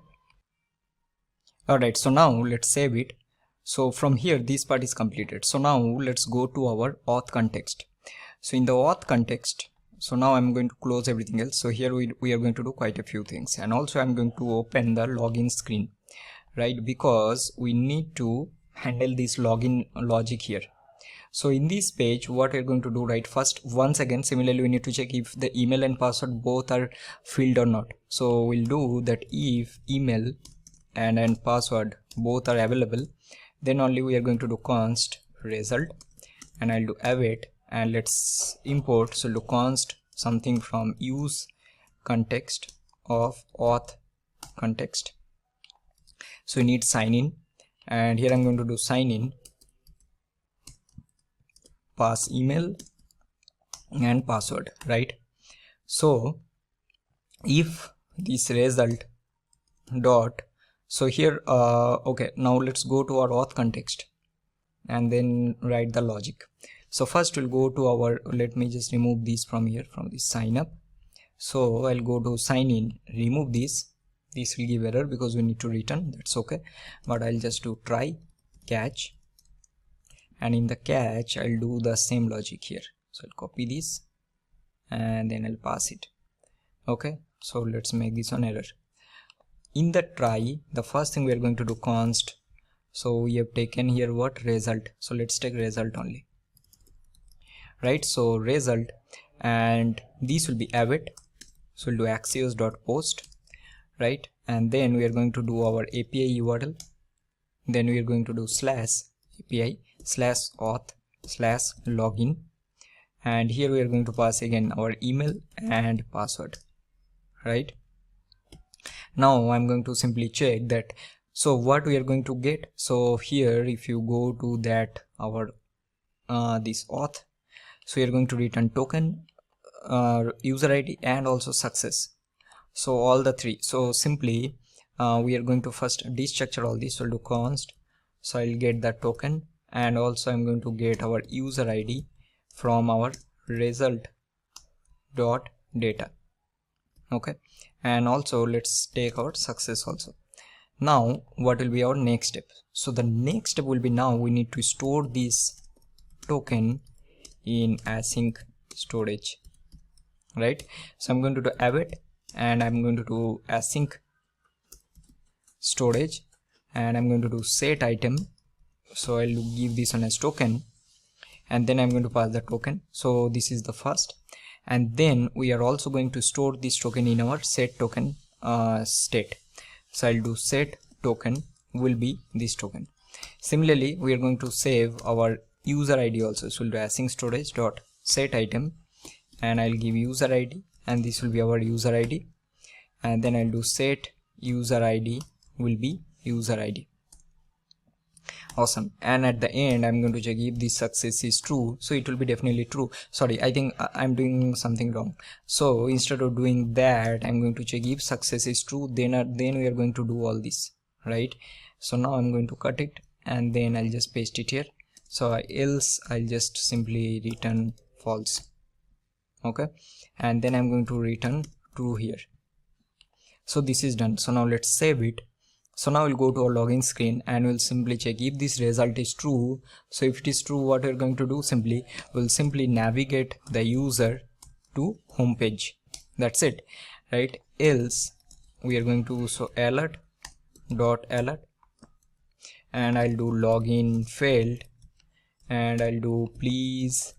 alright, so now let's save it. So from here this part is completed. So now let's go to our auth context. So in the auth context, so now I'm going to close everything else. So here we are going to do quite a few things, and also I'm going to open the login screen, right? Because we need to handle this login logic here. So in this page, what we're going to do, right? First, once again, similarly, we need to check if the email and password both are filled or not. So we'll do that if email and password both are available, then only we are going to do const result, and I'll do await. And let's import, so do const something from use context of auth context. So we need sign in, and here I'm going to do sign in, pass email and password, right? So if this result dot, so here okay, now let's go to our auth context and then write the logic. So first we'll go to our, let me just remove this from here, from this sign up. So I'll go to sign in, remove this will give error because we need to return, that's okay, but I'll just do try catch, and in the catch I'll do the same logic here. So I'll copy this and then I'll pass it. Okay, so let's make this one error. In the try, the first thing we are going to do const, so we have taken here what, result. So let's take result only, right? So result, and this will be await. So we'll do axios dot post, right? And then we are going to do our API URL. Then we are going to do slash API slash auth slash login, and here we are going to pass again our email and password, right? Now I'm going to simply check that. So what we are going to get, so here if you go to that our this auth, so you're going to return token, user ID, and also success. So all the three. So simply we are going to first destructure all this. So I'll do const, so I'll get that token, and also I'm going to get our user ID from our result dot data. Okay, and also let's take our success also. Now what will be our next step? So the next step will be, now we need to store this token in async storage, right? So I'm going to do await, and I'm going to do async storage, and I'm going to do set item. So I'll give this one as token, and then I'm going to pass the token. So this is the first, and then we are also going to store this token in our set token state. So I'll do set token will be this token. Similarly, we are going to save our user ID also. So we'll do async storage dot set item, and I'll give user ID, and this will be our user ID, and then I'll do set user ID will be user ID. Awesome. And at the end I'm going to check if this success is true, so it will be definitely true. Sorry, I think I'm doing something wrong. So instead of doing that, I'm going to check if success is true, then we are going to do all this, right? So now I'm going to cut it, and then I'll just paste it here. So else I'll just simply return false. Okay, and then I'm going to return true here. So this is done. So now let's save it. So now we'll go to our login screen and we'll simply check if this result is true. So if it is true, what we're going to do, we'll simply navigate the user to home page. That's it, right? Else we are going to alert and I'll do login failed, and I'll do please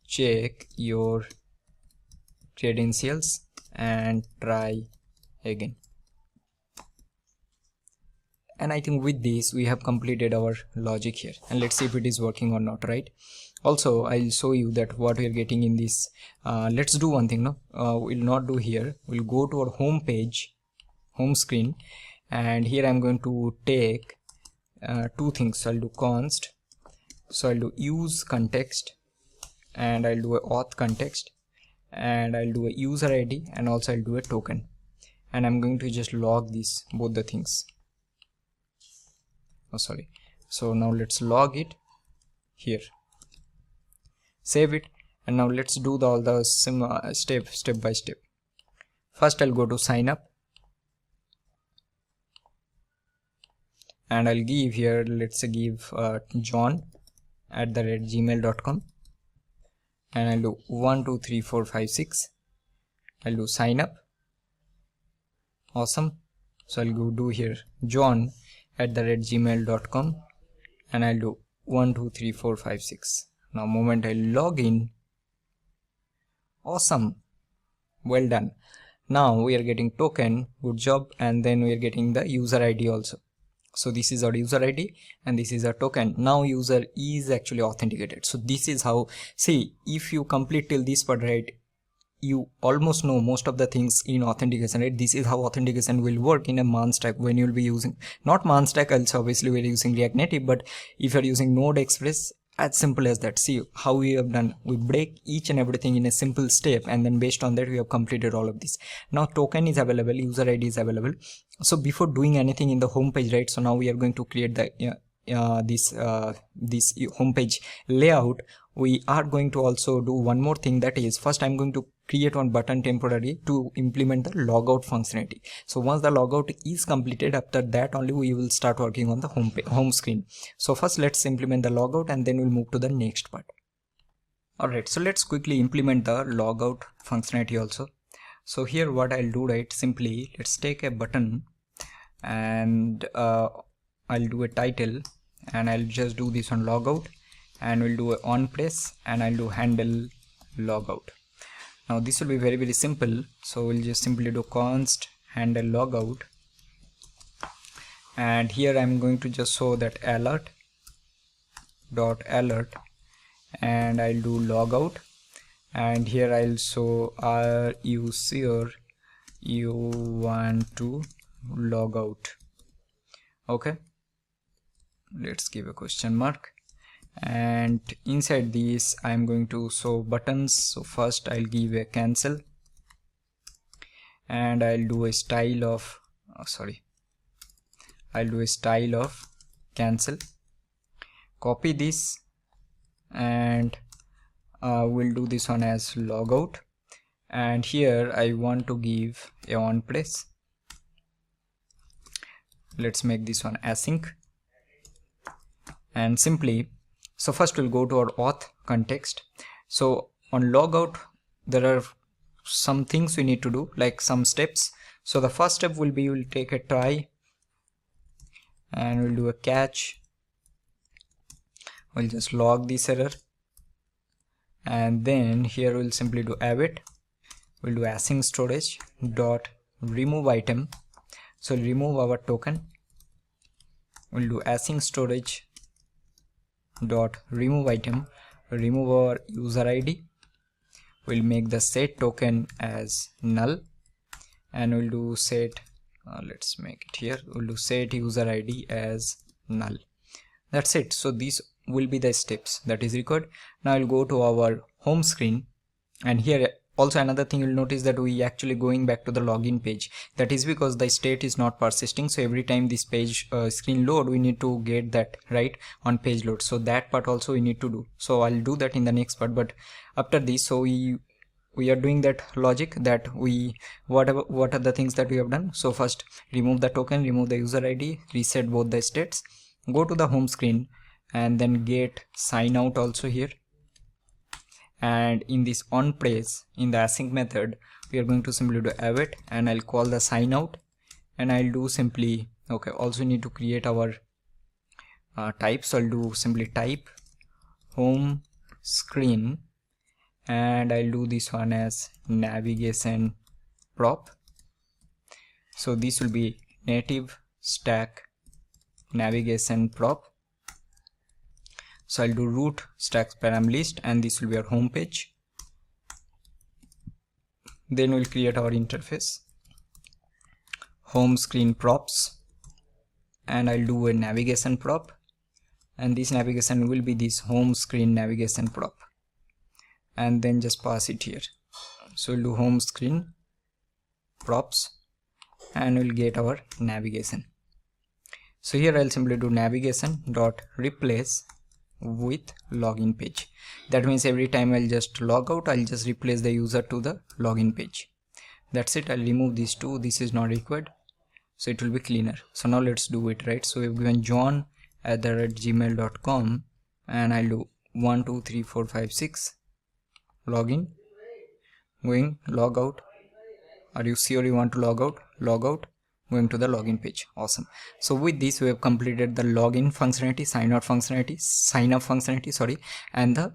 check your credentials and try again. And I think with this we have completed our logic here, and let's see if it is working or not, right? Also I'll show you that what we are getting in this. Let's do one thing. We'll not do here. We'll go to our home page, home screen, and here I'm going to take two things. So I'll do const, so I'll do use context, and I'll do a auth context, and I'll do a user ID, and also I'll do a token, and I'm going to just log these both the things. So now let's log it here, save it, and now let's do all the step by step. First I'll go to sign up, and I'll give here, let's give john@gmail.com, and I'll do 1 2 3 4 5 6. I'll do sign up. Awesome. So I'll go do here john@gmail.com, and I'll do 1 2 3 4 5 6. Now moment I log in. Awesome, well done. Now we are getting token, good job, and then we are getting the user ID also. So this is our user ID and this is our token. Now user is actually authenticated. So this is how, see, if you complete till this part, right, you almost know most of the things in authentication, right? This is how authentication will work in a man stack when you'll be using, not man stack also, obviously we're using React Native, but if you're using Node Express, as simple as that. See how we have done, we break each and everything in a simple step, and then based on that we have completed all of this. Now token is available, user ID is available. So before doing anything in the home page, right, so now we are going to create the this home page layout. We are going to also do one more thing, that is, first I'm going to create one button temporarily to implement the logout functionality. So once the logout is completed, after that only we will start working on the home screen. So first let's implement the logout, and then we'll move to the next part. Alright, so let's quickly implement the logout functionality also. So here what I'll do, right, simply let's take a button, and I'll do a title, and I'll just do this on logout, and we'll do a on press, and I'll do handle logout. Now this will be very, very simple. So we'll just simply do const handle logout, and here I'm going to just show that alert, and I'll do logout, and here I'll show are you sure you want to log out. Okay, let's give a question mark, and inside this I'm going to show buttons. So first I'll give a cancel, and I'll do a style of cancel. Copy this, and we'll do this one as logout, and here I want to give a on press. Let's make this one async, and simply, so first we'll go to our auth context. So on logout there are some things we need to do, like some steps. So the first step will be, we'll take a try, and we'll do a catch. We'll just log this error, and then here we'll simply do await. We'll do async storage dot remove item. So we'll remove our token. We'll do async storage dot remove item, remove our user ID. We'll make the set token as null, and we'll do set let's make it here, we'll do set user ID as null. That's it. So these will be the steps that is required. Now I'll go to our home screen, and here also another thing you'll notice that we actually going back to the login page. That is because the state is not persisting, so every time this page screen load, we need to get that right on page load. So that part also we need to do. So I'll do that in the next part, but after this, so we we are doing that logic that what are the things that we have done. So first remove the token, remove the user ID, reset both the states, go to the home screen, and then get sign out also here. And in this on place, in the async method, we are going to simply do await, and I'll call the sign out, and I'll do simply, okay, also need to create our type. So I'll do simply type home screen, and I'll do this one as navigation prop. So this will be native stack navigation prop. So I'll do root stack param list, and this will be our home page. Then we'll create our interface, home screen props, and I'll do a navigation prop, and this navigation will be this home screen navigation prop, and then just pass it here. So we'll do home screen props, and we'll get our navigation. So here I'll simply do navigation dot replace with login page. That means every time I'll just log out, I'll just replace the user to the login page. That's it. I'll remove these two, this is not required, so it will be cleaner. So now let's do it, right? So we've given john@gmail.com, and I'll do 1 2 3 4 5 6 login, going log out. Are you sure you want to log out? Log out, going to the login page. Awesome. So with this we have completed the login functionality, sign up functionality, sorry, and the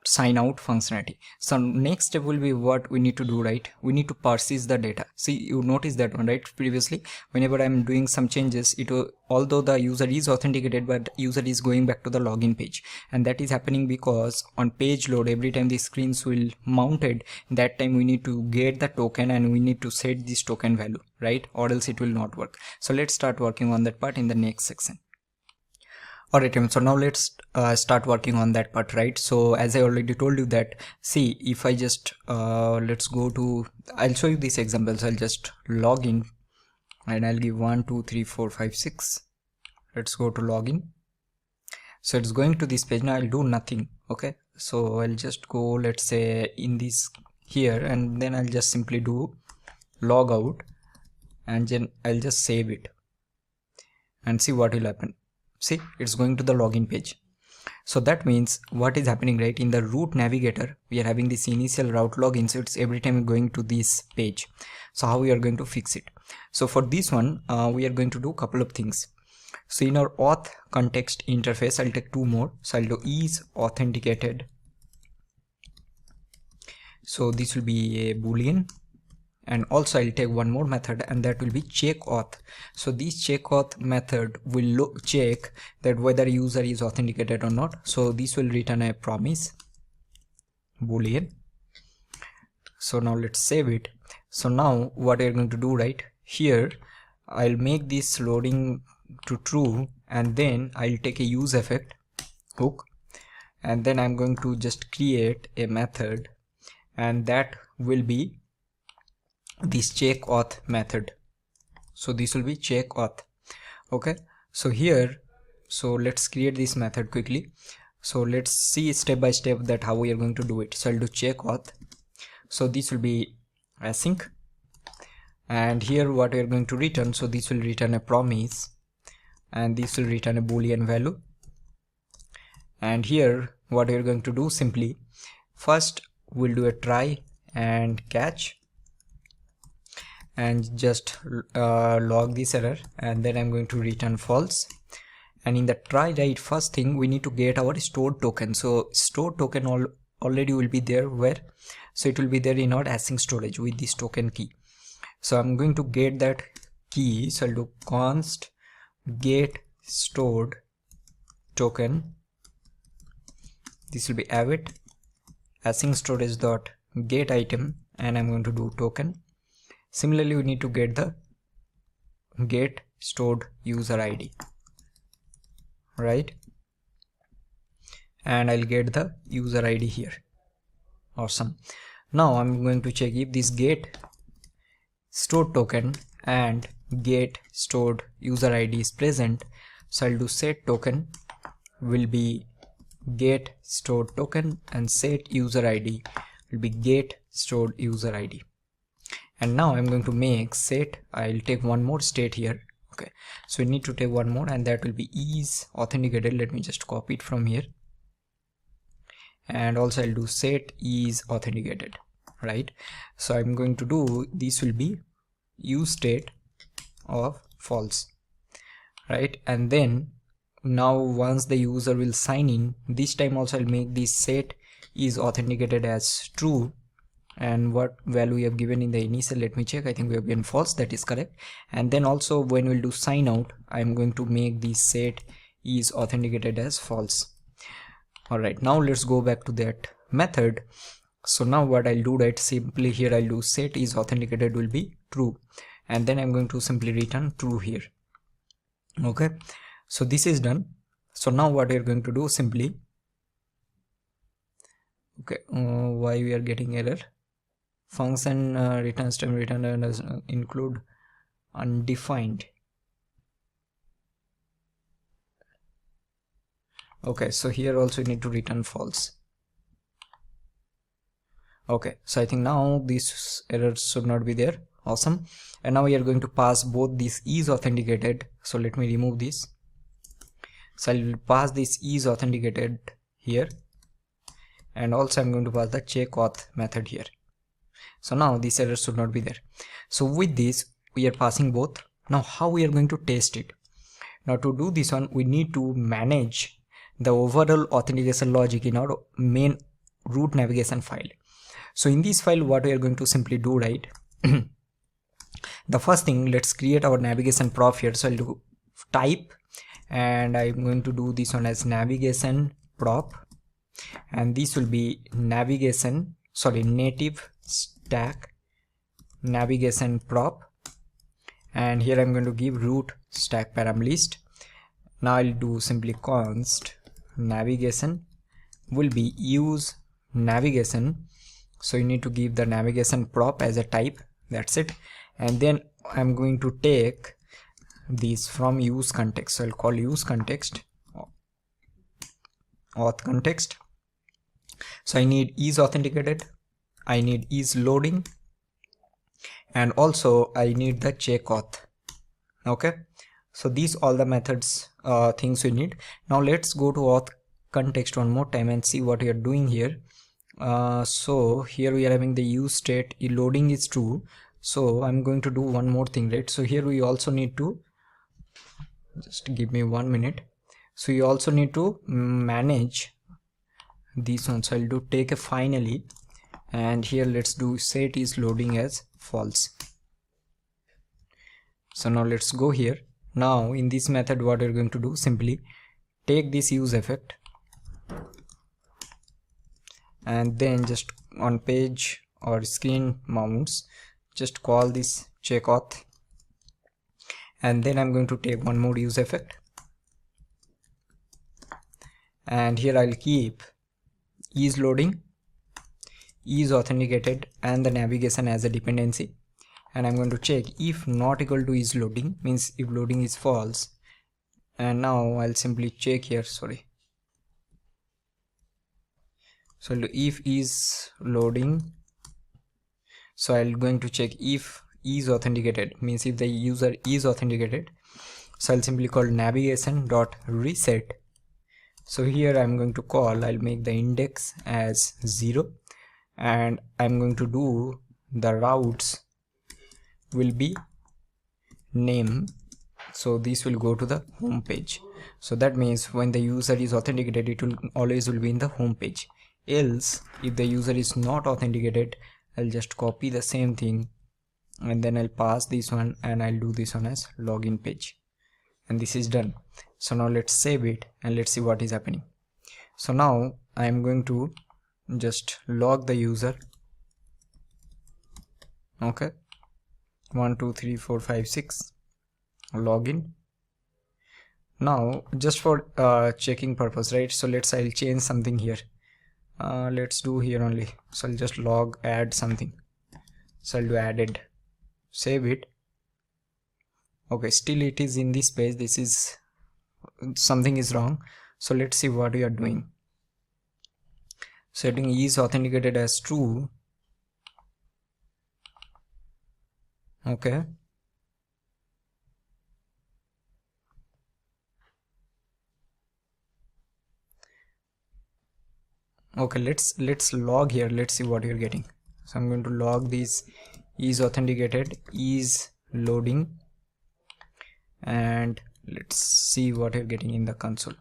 sign out functionality. So next step will be what we need to do, right? We need to persist the data. See, you notice that one, right? Previously, whenever I'm doing some changes, it will, although the user is authenticated, but user is going back to the login page, and that is happening because on page load, every time the screens will mounted, that time we need to get the token and we need to set this token value, right? Or else it will not work. So let's start working on that part in the next section. Alright, so now let's start working on that part, right? So as I already told you that, see, if I just let's go to, I'll show you these examples. I'll just log in, and I'll give 1 2 3 4 5 6. Let's go to login. So it's going to this page. Now I'll do nothing. Okay, so I'll just go, let's say, in this here, and then I'll just simply do log out, and then I'll just save it and see what will happen. See, it's going to the login page. So that means what is happening, right? In the root navigator, we are having this initial route login, so it's every time going to this page. So how we are going to fix it? So for this one, we are going to do a couple of things. So in our auth context interface, I'll take two more. So I'll do is authenticated. So this will be a boolean. And also I'll take one more method, and that will be check auth. So this check auth method will check that whether user is authenticated or not. So this will return a promise boolean. So now let's save it. So now what we're going to do, right here, I'll make this loading to true, and then I'll take a use effect hook, and then I'm going to just create a method, and that will be this check auth method. So this will be check auth. Okay, so here, so let's create this method quickly. So let's see step by step that how we are going to do it. So I'll do check auth. So this will be async, and here what we are going to return, so this will return a promise, and this will return a boolean value. And here what we are going to do, simply first we'll do a try and catch, and just log this error, and then I'm going to return false. And in the try, right, first thing we need to get our stored token. So stored token already will be there, where, so it will be there in our async storage with this token key. So I'm going to get that key. So I'll do const get stored token. This will be await async storage dot get item, and I'm going to do token. Similarly, we need to get the get stored user ID, right? And I'll get the user ID here. Awesome. Now I'm going to check if this get stored token and get stored user ID is present. So I'll do set token will be get stored token, and set user ID will be get stored user ID. And now I'm going to make set, I'll take one more state here. Okay, so we need to take one more, and that will be is authenticated. Let me just copy it from here, and also I'll do set is authenticated, right? So I'm going to do, this will be use state of false, right? And then now once the user will sign in, this time also I'll make this set is authenticated as true, and what value we have given in the initial, let me check, I think we have given false, that is correct. And then also when we'll do sign out, I'm going to make this set is authenticated as false. All right, now let's go back to that method. So now what I'll do, that simply here I'll do set is authenticated will be true, and then I'm going to simply return true here. Okay, so this is done. So now what we're going to do, simply, okay, why we are getting error, function return stem return and include undefined. Okay, so here also you need to return false. Okay, so I think now these errors should not be there. Awesome. And now we are going to pass both this is authenticated. So let me remove this. So I'll pass this is authenticated here, and also I'm going to pass the check auth method here. So now these errors should not be there. So with this we are passing both. Now how we are going to test it? Now to do this one, we need to manage the overall authentication logic in our main root navigation file. So in this file, what we are going to simply do, right? The first thing, let's create our navigation prop here. So I'll do type, and I'm going to do this one as navigation prop, and this will be navigation, sorry, native stack navigation prop, and here I'm going to give root stack param list. Now I'll do simply const navigation will be use navigation. So you need to give the navigation prop as a type, that's it. And then I'm going to take this from use context. So I'll call use context auth context. So I need is authenticated, I need is loading, and also I need the check auth. Okay, so these all the methods things we need. Now let's go to auth context one more time and see what we are doing here. So here we are having the use state loading is true. So I'm going to do one more thing, right? So here we also need to, just give me 1 minute. So you also need to manage this one. So I'll do take a finally, and here let's do set is loading as false. So now let's go here. Now in this method, what we're going to do, simply take this use effect, and then just on page or screen mounts, just call this check auth, and then I'm going to take one more use effect, and here I'll keep is loading, is authenticated, and the navigation as a dependency, and I'm going to check if not equal to is loading, means if loading is false. And now I'll simply check here, sorry, so if is loading, so I'm going to check if is authenticated, means if the user is authenticated. So I'll simply call navigation dot reset. So here I'm going to call, I'll make the index as 0, and I'm going to do the routes will be name. So this will go to the home page. So that means when the user is authenticated, it will always will be in the home page. Else if the user is not authenticated, I'll just copy the same thing, and then I'll pass this one, and I'll do this one as login page, and this is done. So now let's save it and let's see what is happening. So now I'm going to just log the user. Okay, 1 2 3 4 5 6 login. Now just for checking purpose, right? So I'll change something here. Let's do here only. So I'll just log add something. So I'll do added, save it. Okay, still it is in this page. This is something is wrong. So let's see what we are doing. setting is authenticated as true. Okay, okay, let's log here. Let's see what you're getting. So I'm going to log this is authenticated, is loading, and let's see what you're getting in the console.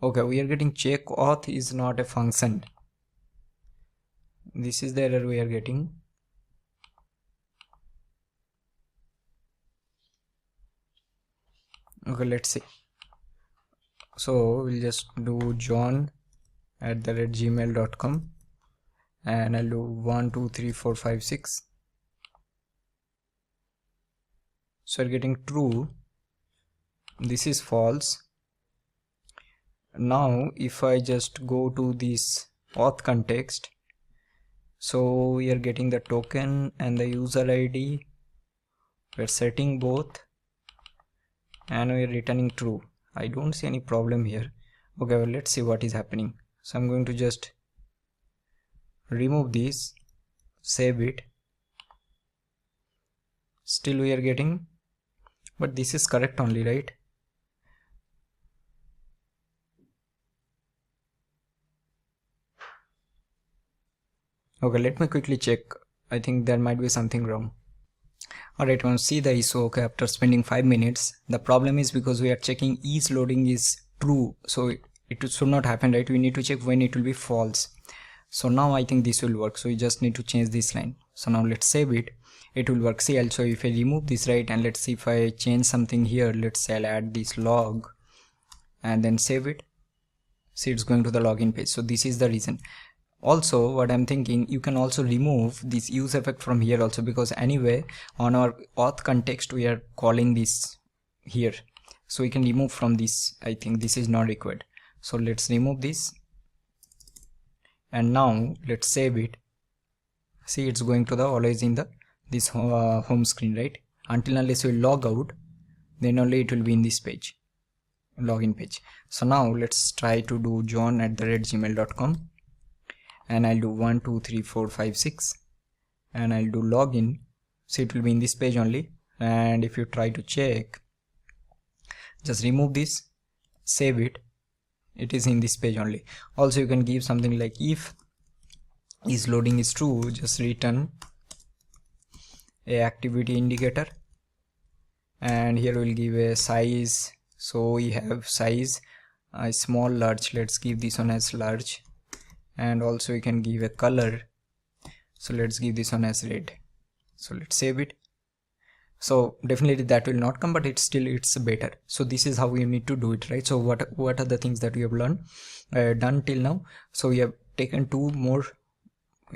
Okay, we are getting check auth is not a function. This is the error we are getting. Okay, let's see. So we'll just do john@gmail.com and I'll do 1 2 3 4 5 6. So we're getting true. This is false. Now if I just go to this auth context, so we are getting the token and the user ID. We're setting both and we're returning true. I don't see any problem here. Okay, well, let's see what is happening. So I'm going to just remove this, save it. Still we are getting, but this is correct only, right? Okay, let me quickly check. I think there might be something wrong. Alright, want to see the issue. Okay, after spending 5 minutes, the problem is because we are checking is loading is true, so it should not happen, right? We need to check when it will be false. So now I think this will work. So we just need to change this line. So now let's save it. It will work. See, also if I remove this, right, and let's see if I change something here. Let's say I'll add this log and then save it. See, it's going to the login page. So this is the reason. Also, what I'm thinking, you can also remove this use effect from here also, because anyway on our auth context we are calling this here, so we can remove from this. I think this is not required, so let's remove this and now let's save it. See, it's going to the always in the this home screen, right? Until unless we log out, then only it will be in this page, login page. So now let's try to do john@gmail.com and I'll do 1 2 3 4 5 6 and I'll do login. So it will be in this page only, and if you try to check, just remove this, save it, it is in this page only. Also you can give something like if is loading is true, just return a activity indicator, and here we'll give a size. So we have size small, large. Let's give this one as large, and also you can give a color. So let's give this one as red. So let's save it. So definitely that will not come, but it's better. So this is how you need to do it, right? So what are the things that we have learned done till now? So we have taken two more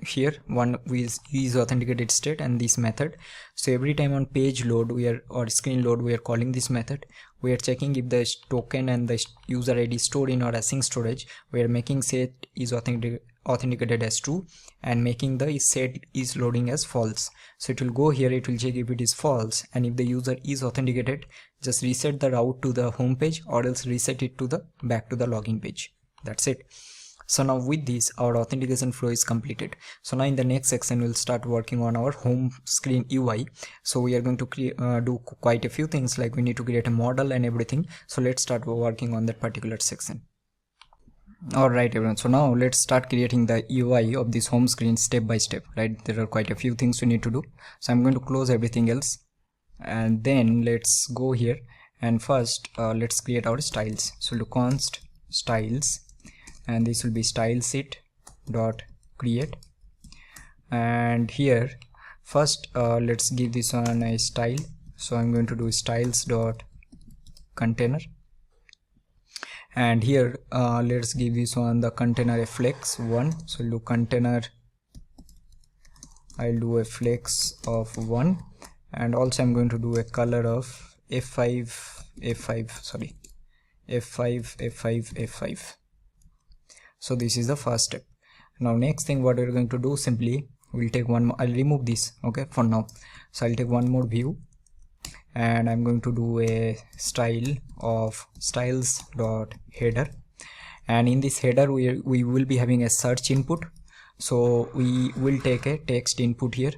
here. One is authenticated state and this method. So every time on page load or screen load we are calling this method. We are checking if the token and the user ID stored in our async storage. We are making set is authenticated as true and making the set is loading as false. So it will go here, it will check if it is false, and if the user is authenticated, just reset the route to the home page or else reset it to the back to the login page. That's it. So now with this our authentication flow is completed. So now in the next section we'll start working on our home screen UI. So we are going to do quite a few things, like we need to create a model and everything. So let's start working on that particular section. Alright everyone, so now let's start creating the UI of this home screen step by step, right? There are quite a few things we need to do. So I'm going to close everything else and then let's go here and first let's create our styles. So do const styles, and this will be styleset dot create, and here first let's give this one a style. So I'm going to do styles dot container, and here let's give this one the container a flex 1. So do container, I'll do a flex of 1, and also I'm going to do a color of F5. So this is the first step. Now next thing what we're going to do, simply we'll take one more, I'll remove this, okay, for now. So I'll take one more view and I'm going to do a style of styles dot header, and in this header we will be having a search input, so we will take a text input here.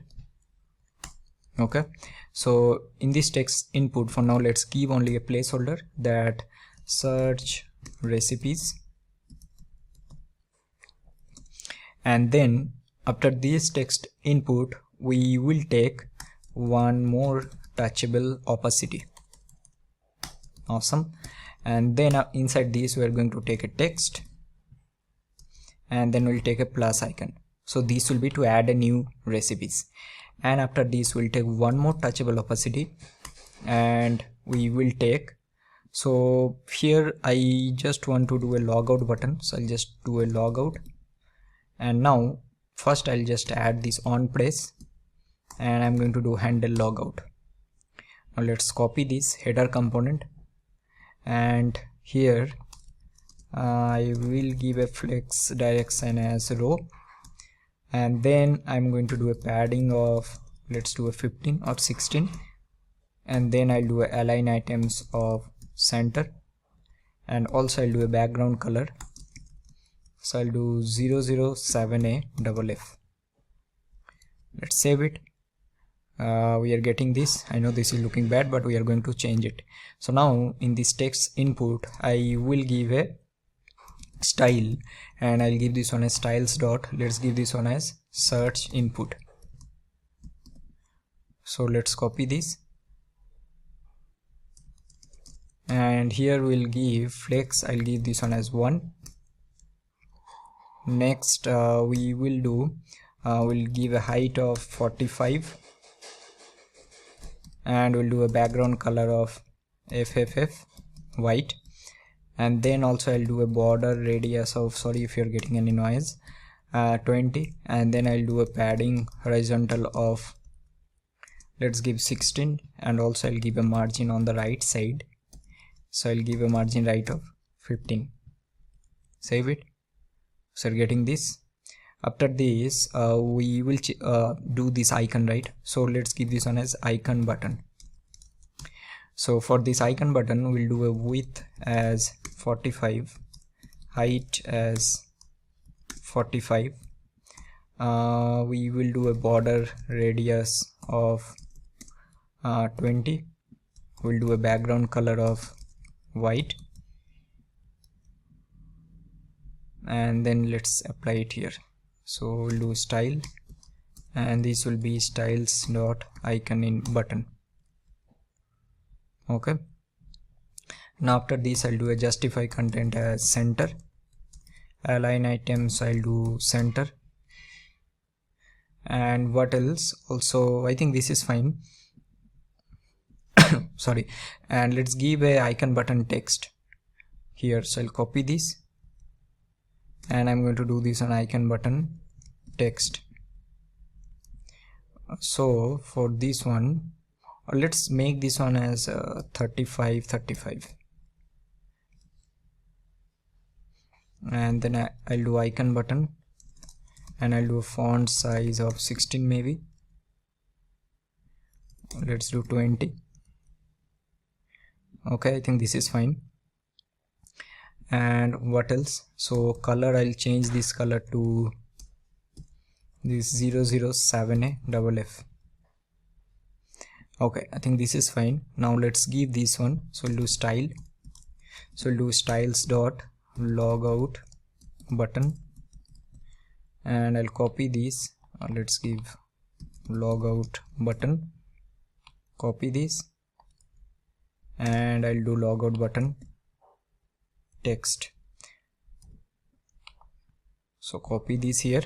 Okay, so in this text input, for now let's give only a placeholder that search recipes, and then after this text input we will take one more touchable opacity. Awesome. And then inside this we are going to take a text, and then we'll take a plus icon. So this will be to add a new recipes, and after this we'll take one more touchable opacity, and we will take, so here I just want to do a logout button, so I'll just do a logout. And now first I'll just add this on press, and I'm going to do handle logout. Now let's copy this header component, and here I will give a flex direction as row, and then I'm going to do a padding of, let's do a 15 or 16, and then I'll do a align items of center, and also I'll do a background color, so I'll do 007A_F. Let's save it. We are getting this. I know this is looking bad, but we are going to change it. So now in this text input I will give a style, and I'll give this one as styles dot, let's give this one as search input. So let's copy this, and here we'll give flex, I'll give this one as 1. Next we will do we'll give a height of 45, and we'll do a background color of FFF white, and then also I'll do a border radius of, sorry if you're getting any noise, 20, and then I'll do a padding horizontal of, let's give 16, and also I'll give a margin on the right side, so I'll give a margin right of 15. Save it. So you're getting this. After this we will do this icon, right? So let's give this one as icon button. So for this icon button we'll do a width as 45, height as 45, we will do a border radius of 20, we'll do a background color of white, and then let's apply it here. So we'll do style, and this will be styles dot icon in button. Okay, now after this I'll do a justify content as center, align items I'll do center, and what else, also I think this is fine. Sorry, and let's give a icon button text here, so I'll copy this, and I'm going to do this on icon button text. So for this one let's make this one as 35, and then I'll do icon button, and I'll do a font size of 16 maybe, let's do 20. Okay, I think this is fine. And what else, so color, I'll change this color to this 007A_F. Okay, I think this is fine. Now let's give this one, so we'll do style, so we'll do styles dot logout button, and I'll copy this, let's give logout button, copy this, and I'll do logout button text. So copy this here,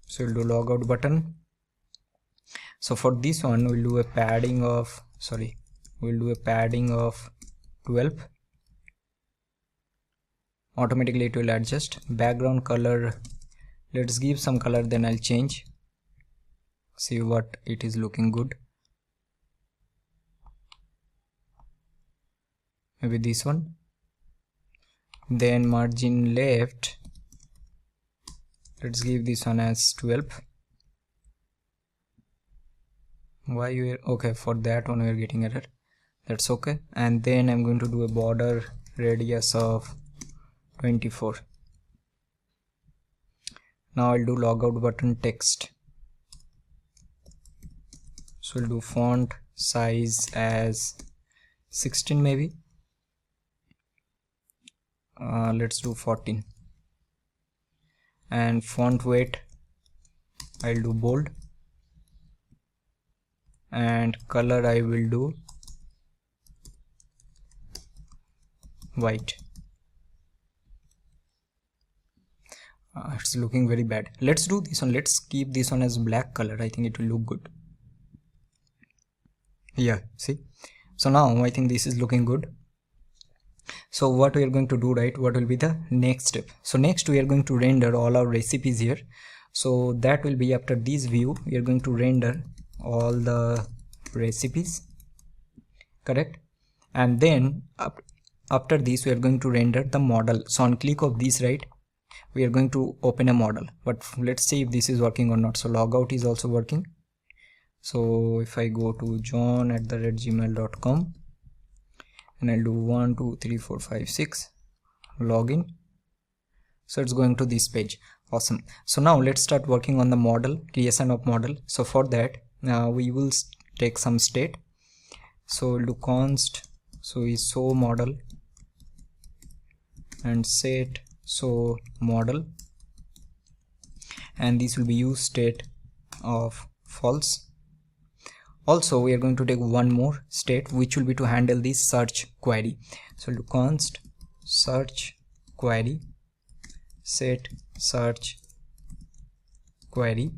so we'll do logout button. So for this one we'll do a padding of, we'll do a padding of 12, automatically it will adjust. Background color, let's give some color, then I'll change, see what it is looking good, maybe this one. Then margin left, let's give this one as 12. Why you are, okay, for that one we are getting error, that's okay. And then I'm going to do a border radius of 24. Now I'll do logout button text. So we'll do font size as 16 maybe. Let's do 14. And font weight I'll do bold, and color I will do white. It's looking very bad. Let's do this one. Let's keep this one as black color. I think it will look good. Yeah, see. So now I think this is looking good. So what we are going to do, right? What will be the next step? So next we are going to render all our recipes here. So that will be after this view. We are going to render all the recipes, correct? And then after this we are going to render the model. So on click of this, right, we are going to open a model. But let's see if this is working or not. So logout is also working. So if I go to john@gmail.com and I'll do 1 2 3 4 5 6 login, so it's going to this page. Awesome. So now let's start working on the model, creation of model. So for that we will take some state. So we'll do const, so is show model, and set show model, and this will be use state of false. Also we are going to take one more state, which will be to handle this search query. So we'll do const search query, set search query,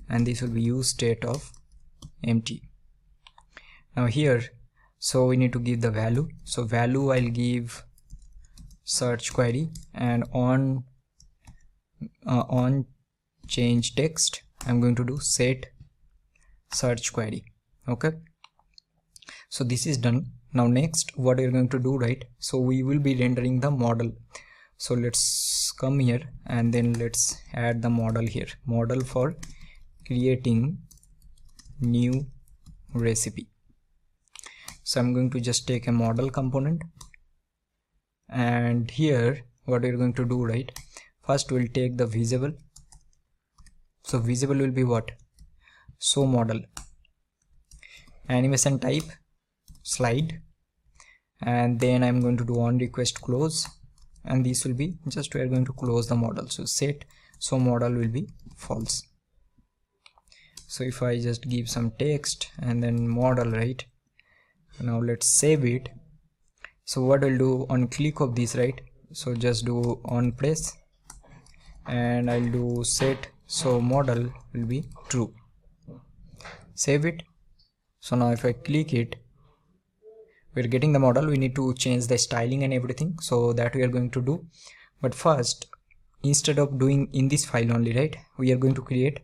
and this will be use state of empty. Now here, so we need to give the value. So value I'll give search query, and on change text I'm going to do set search query. Okay, so this is done. Now next what we're going to do, right, so we will be rendering the model. So let's come here and then let's add the model here, model for creating new recipe. So I'm going to just take a model component, and here what we're going to do, right, first we'll take the visible. So visible will be what? Show model, animation type slide, and then I'm going to do on request close, and this will be just we are going to close the model. So set show model will be false. So if I just give some text and then model, right, now let's save it. So what I'll do on click of this, right, so just do on press, and I'll do set show model will be true. Save it. So now if I click it, we're getting the model. We need to change the styling and everything, so that we are going to do. But first, instead of doing in this file only, right, we are going to create,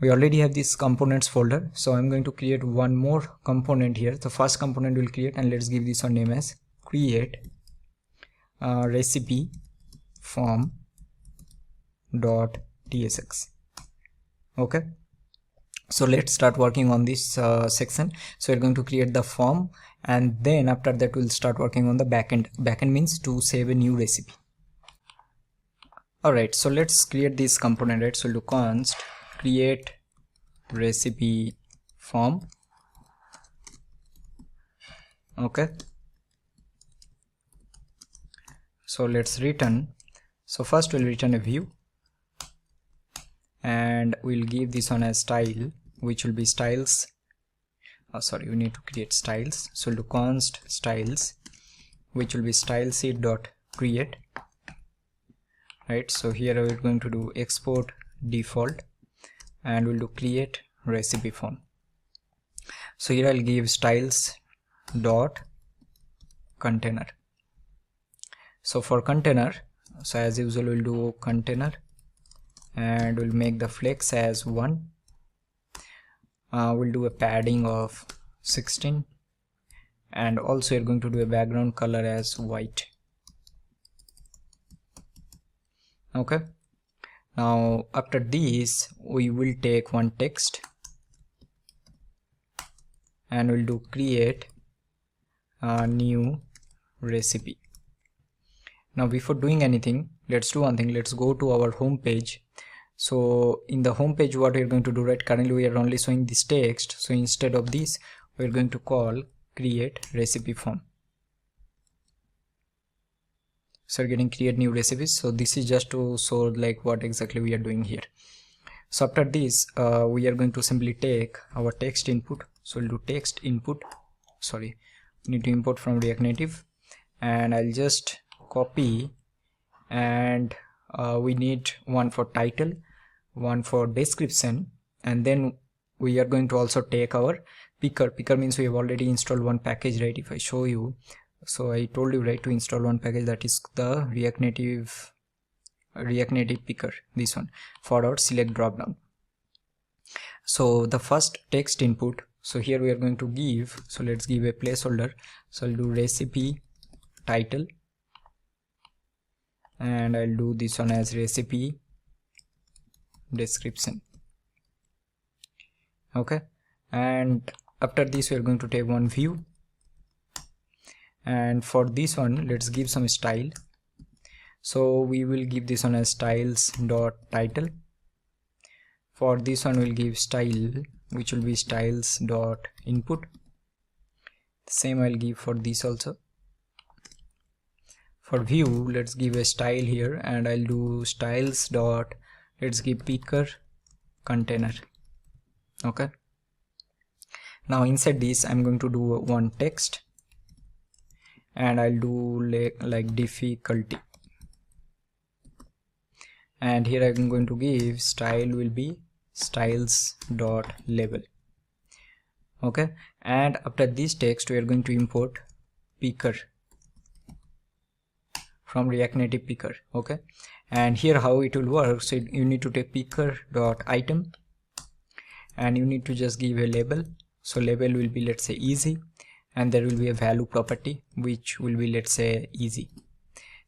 we already have this components folder, so I'm going to create one more component here. The first component will create, and let's give this one name as create recipe form dot tsx. Okay, so let's start working on this section. So we're going to create the form, and then after that we'll start working on the backend. Backend means to save a new recipe. Alright, so let's create this component, right? So we'll do const create recipe form. Okay, so let's return. So first we'll return a view, and we'll give this one as style, which will be styles. We need to create styles. So we'll do const styles, which will be styleseed dot create. Right, so here we're going to do export default, and we'll do create recipe form. So here I'll give styles dot container. So for container, so as usual we'll do container, and we'll make the flex as 1. We'll do a padding of 16, and also we're going to do a background color as white. Okay, now after this we will take one text, and we'll do create a new recipe. Now before doing anything, let's do one thing. Let's go to our home page. So in the home page, what we're going to do, right, currently we are only showing this text. So instead of this, we're going to call create recipe form. So we're getting create new recipes. So this is just to show like what exactly we are doing here. So after this, we are going to simply take our text input. So we'll do text input. Sorry, we need to import from React Native, and I'll just copy, and we need one for title, one for description, and then we are going to also take our picker. Picker means we have already installed one package, right? If I show you, so I told you, right, to install one package, that is the React Native picker, this one, for our select dropdown. So the first text input, so here we are going to give, so let's give a placeholder. So I'll do recipe title, and I'll do this one as recipe description. Okay, and after this we are going to take one view, and for this one let's give some style. So we will give this one as styles.title. For this one we'll give style, which will be styles.input. Same I'll give for this also. For view, let's give a style here, and I'll do styles dot, let's give picker container. Okay, now inside this I'm going to do one text, and I'll do like difficulty, and here I'm going to give style will be styles dot label. Okay, and after this text we are going to import picker from React Native picker. Okay, and here how it will work, so you need to take picker dot item, and you need to just give a label. So label will be, let's say, easy, and there will be a value property which will be, let's say, easy.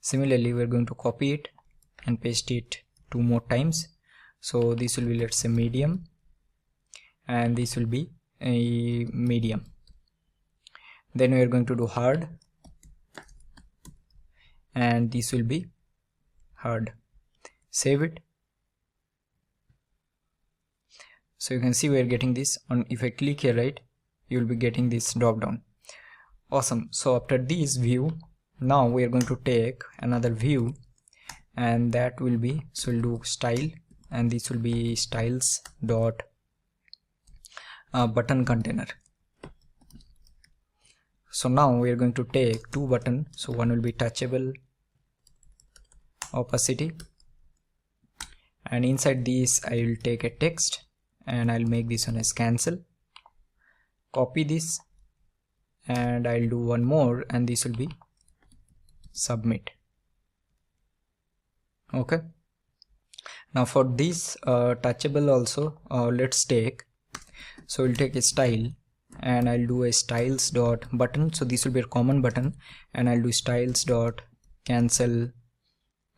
Similarly, we're going to copy it and paste it 2 more times. So this will be, let's say, medium, and this will be a medium. Then we are going to do hard, and this will be hard. Save it. So you can see we are getting this on. If I click here, right, you will be getting this drop down. Awesome. So after this view, now we are going to take another view, and that will be, so we'll do style, and this will be styles dot button container. So now we are going to take 2 buttons. So one will be touchable opacity, and inside this I will take a text, and I'll make this one as cancel. Copy this, and I'll do one more, and this will be submit. Okay, now for this touchable also, let's take, so we'll take a style, and I'll do a styles dot button. So this will be a common button, and I'll do styles dot cancel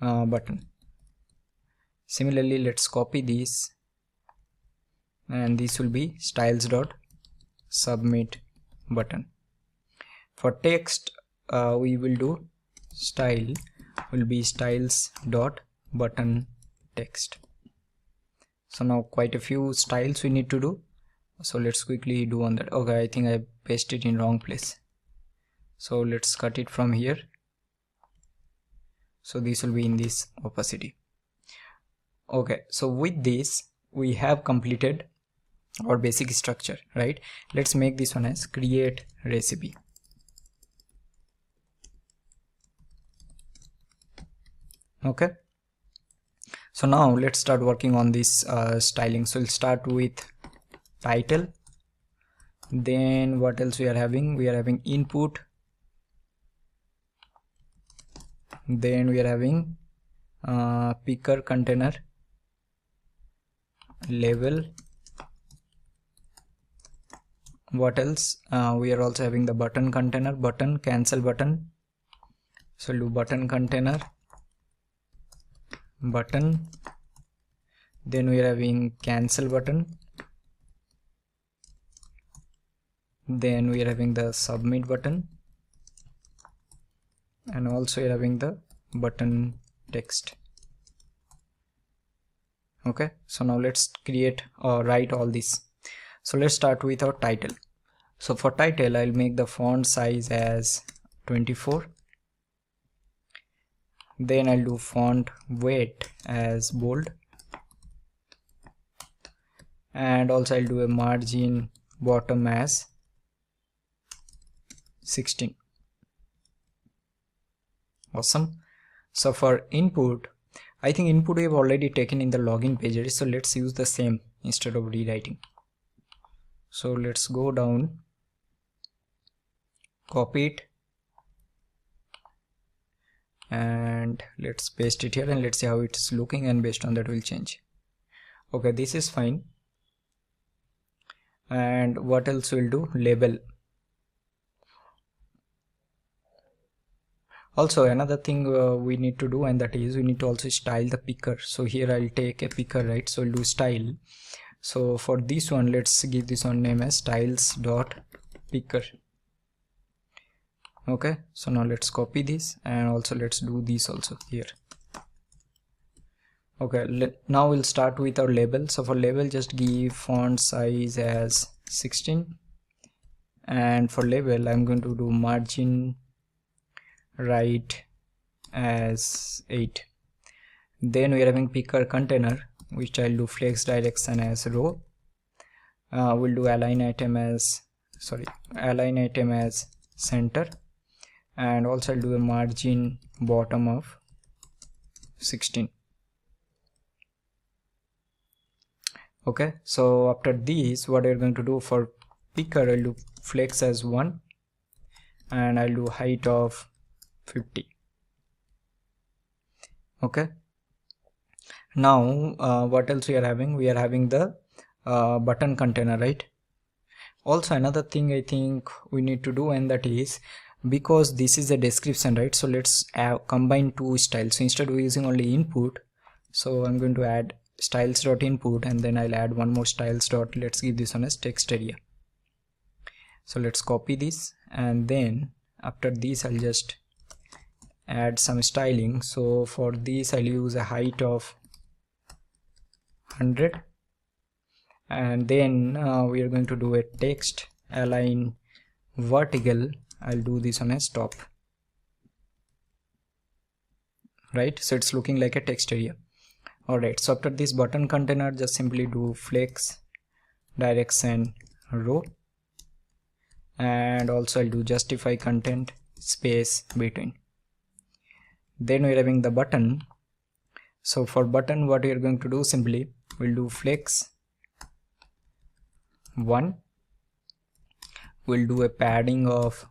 button. Similarly, let's copy this, and this will be styles dot submit button. For text, we will do style will be styles dot button text. So now quite a few styles we need to do, so let's quickly do on that. Okay, I think I pasted it in wrong place, so let's cut it from here. So this will be in this opacity. Okay, so with this we have completed our basic structure, right? Let's make this one as create recipe. Okay, so now let's start working on this styling. So we'll start with title, then what else we are having? We are having input, then we are having picker container, label. What else? We are also having the button container, button, cancel button. So we'll do button container, button, then we are having cancel button, then we are having the submit button, and also we are having the button text. Okay, so now let's create or write all this. So let's start with our title. So for title, I'll make the font size as 24. Then I'll do font weight as bold, and also I'll do a margin bottom as 16. Awesome. So for input, I think input we have already taken in the login pages, so let's use the same instead of rewriting. So let's go down, copy it, and let's paste it here, and let's see how it's looking, and based on that we'll change. Okay, this is fine. And what else we'll do? Label. Also another thing we need to do, and that is we need to also style the picker. So here I'll take a picker, right? So I'll do style. So for this one, let's give this one name as styles.picker. Okay, so now let's copy this, and also let's do this also here. Okay, now we'll start with our label. So for label, just give font size as 16, and for label I'm going to do margin right as 8. Then we are having picker container, which I'll do flex direction as row. We'll do align item as center, and also I'll do a margin bottom of 16. Okay, so after this, what we're going to do for picker, I'll do flex as 1, and I'll do height of 50. Okay, now what else we are having? We are having the button container, right? Also another thing I think we need to do, and that is, because this is a description, right? So let's combine two styles. So instead of using only input, so I'm going to add styles.input, and then I'll add one more styles. Let's give this one as text area. So let's copy this, and then after this I'll just add some styling. So for this I'll use a height of 100, and then we are going to do a text align vertical. I'll do this on as top, right? So it's looking like a text area. Alright, so after this button container, just simply do flex direction row, and also I'll do justify content space between. Then we're having the button. So for button, what we are going to do, simply we'll do flex 1, we'll do a padding of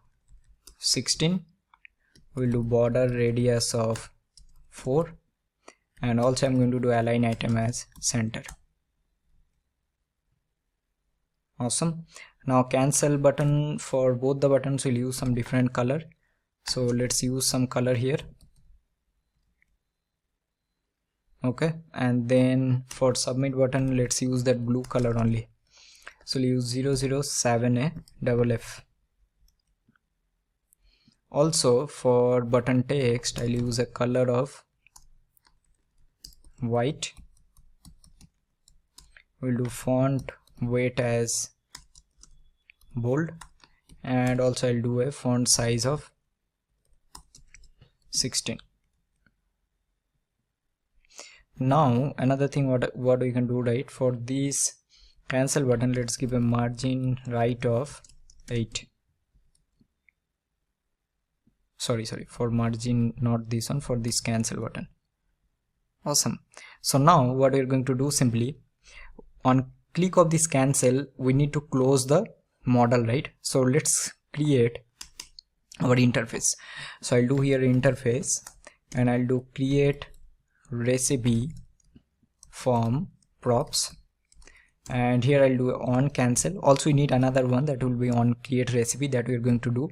16, we'll do border radius of 4, and also I'm going to do align item as center. Awesome. Now cancel button, for both the buttons we'll use some different color. So let's use some color here. Okay, and then for submit button, let's use that blue color only. So we'll use 007FF. Also for button text, I'll use a color of white. We'll do font weight as bold, and also I'll do a font size of 16. Now another thing what we can do, right? For this cancel button, let's give a margin right of 8. Sorry, for margin, not this one, for this cancel button. Awesome. So now what we're going to do, simply on click of this cancel, we need to close the model, right? So let's create our interface. So I'll do here interface, and I'll do create recipe form props, and here I'll do on cancel. Also we need another one that will be on create recipe that we're going to do,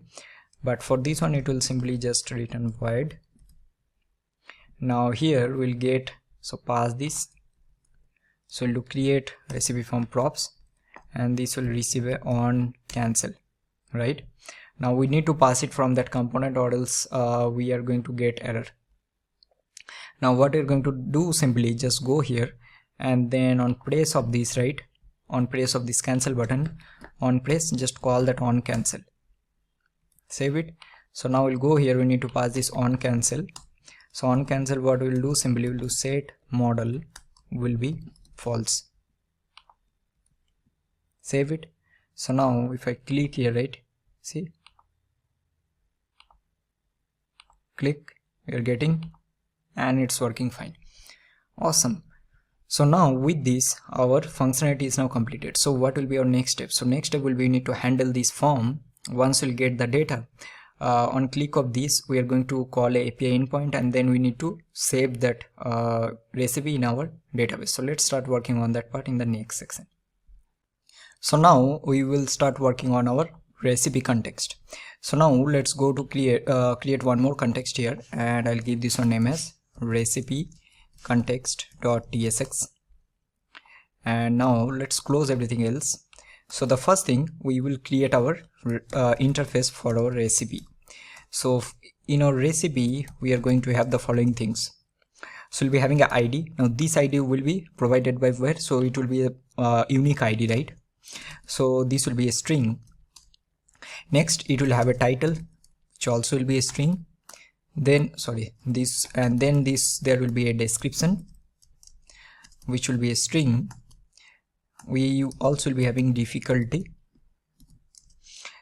but for this one it will simply just return void. Now here we'll get, so pass this, so we'll do create recipe form props, and this will receive a on cancel, right? Now we need to pass it from that component, or else we are going to get error. Now what you're going to do, simply just go here and then on place of this, right, on place of this cancel button, on place, just call that on cancel, save it. So now we'll go here, we need to pass this on cancel. So on cancel, what we'll do, simply we'll do set model will be false, save it. So now if I click here, right, see, click, we are getting, and it's working fine. Awesome. So now with this, our functionality is now completed. So what will be our next step? So next step will be, we need to handle this form. Once we'll get the data, on click of this, we are going to call a API endpoint, and then we need to save that recipe in our database. So let's start working on that part in the next section. So now we will start working on our recipe context. So now let's go to create one more context here, and I'll give this one name as recipe context.tsx. and now let's close everything else. So the first thing, we will create our interface for our recipe. So in our recipe, we are going to have the following things. So we'll be having an ID. Now this ID will be provided by where? So it will be a unique ID, right? So this will be a string. Next, it will have a title, which also will be a string. Then this, and then this, there will be a description, which will be a string. We also will be having difficulty,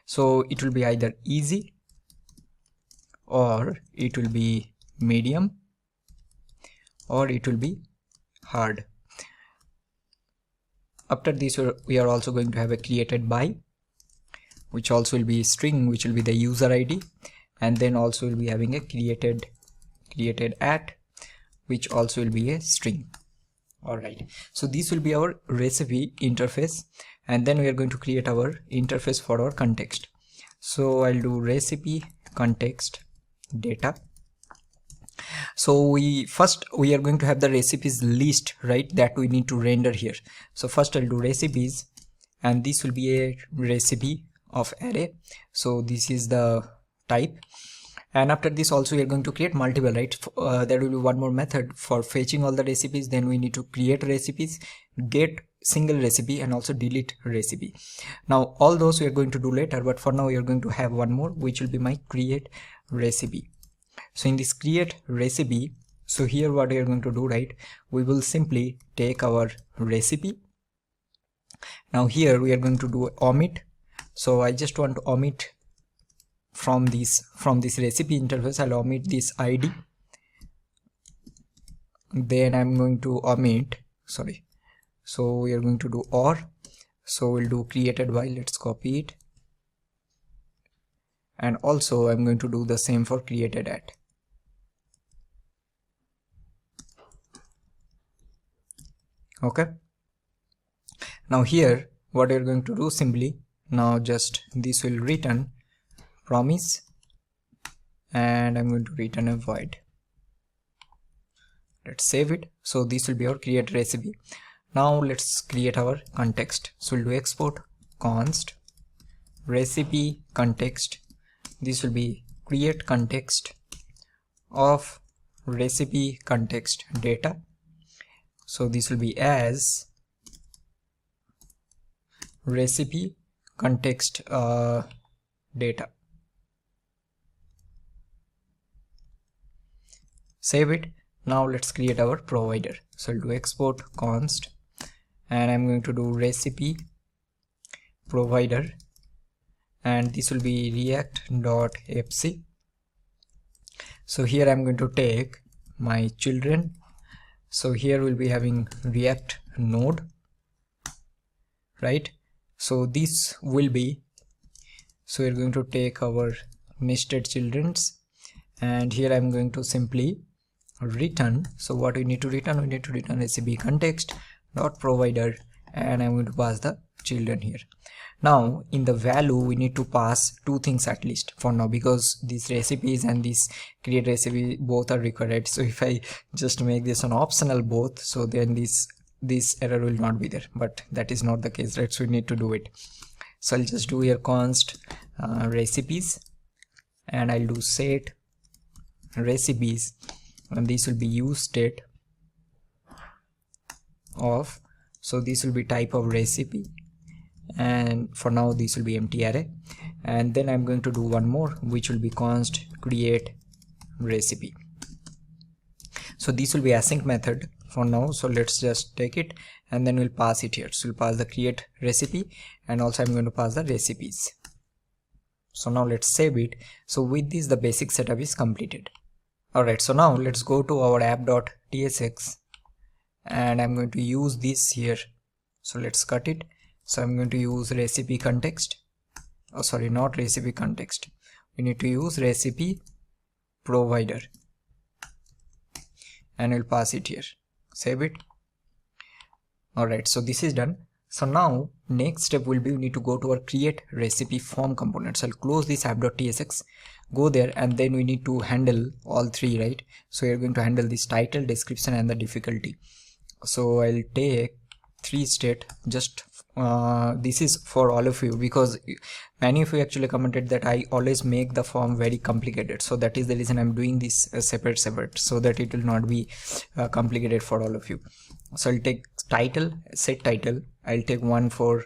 so it will be either easy or it will be medium or it will be hard. After this, we are also going to have a created by, which also will be a string, which will be the user ID, and then also will be having a created at, which also will be a string. Alright, so this will be our recipe interface, and then we are going to create our interface for our context. So I'll do recipe context data. So we are going to have the recipes list, right, that we need to render here. So first I'll do recipes, and this will be a recipe of array. So this is the type, and after this also we are going to create multiple, right? There will be one more method for fetching all the recipes. Then we need to create recipes, get single recipe, and also delete recipe. Now all those we are going to do later, but for now we are going to have one more, which will be my create recipe. So in this create recipe, so here what we are going to do, right, we will simply take our recipe. Now here we are going to do omit. So I just want to omit from this recipe interface. I'll omit this ID. Then I'm going to omit, so we are going to do or. So we'll do created by, let's copy it, and also I'm going to do the same for created at. Okay, now here what you're going to do, simply now just this will return promise, and I'm going to return a void. Let's save it. So this will be our create recipe. Now let's create our context. So we'll do export const recipe context. This will be create context of recipe context data. So this will be as recipe context data. Save it. Now let's create our provider. So I'll do export const, and I'm going to do recipe provider, and this will be react.fc. So here I'm going to take my children. So here we'll be having react node, right? So this will be, so we're going to take our nested children's, and here I'm going to simply return. So what we need to return, we need to return recipe context dot provider, and I'm going to pass the children here. Now in the value we need to pass two things at least for now, because these recipes and this create recipe both are required. So if I just make this an optional both, so then this error will not be there, but that is not the case, right? So we need to do it. So I'll just do here const recipes, and I'll do set recipes and this will be use state of, so this will be type of recipe, and for now this will be empty array. And then I'm going to do one more, which will be const create recipe. So this will be async method for now, so let's just take it and then we'll pass it here. So we'll pass the create recipe, and also I'm going to pass the recipes. So now let's save it. So with this the basic setup is completed. Alright, so now let's go to our app.tsx, and I'm going to use this here. So let's cut it. So I'm going to use recipe context. Oh sorry, not recipe context. We need to use recipe provider, and we'll pass it here. Save it. Alright, so this is done. So now next step will be we need to go to our create recipe form component. So I'll close this app.tsx, go there, and then we need to handle all three, right? So you're going to handle this title, description, and the difficulty. So I'll take 3 state, just this is for all of you, because many of you actually commented that I always make the form very complicated. So that is the reason I'm doing this separate, so that it will not be complicated for all of you. So I'll take title, set title. I'll take one for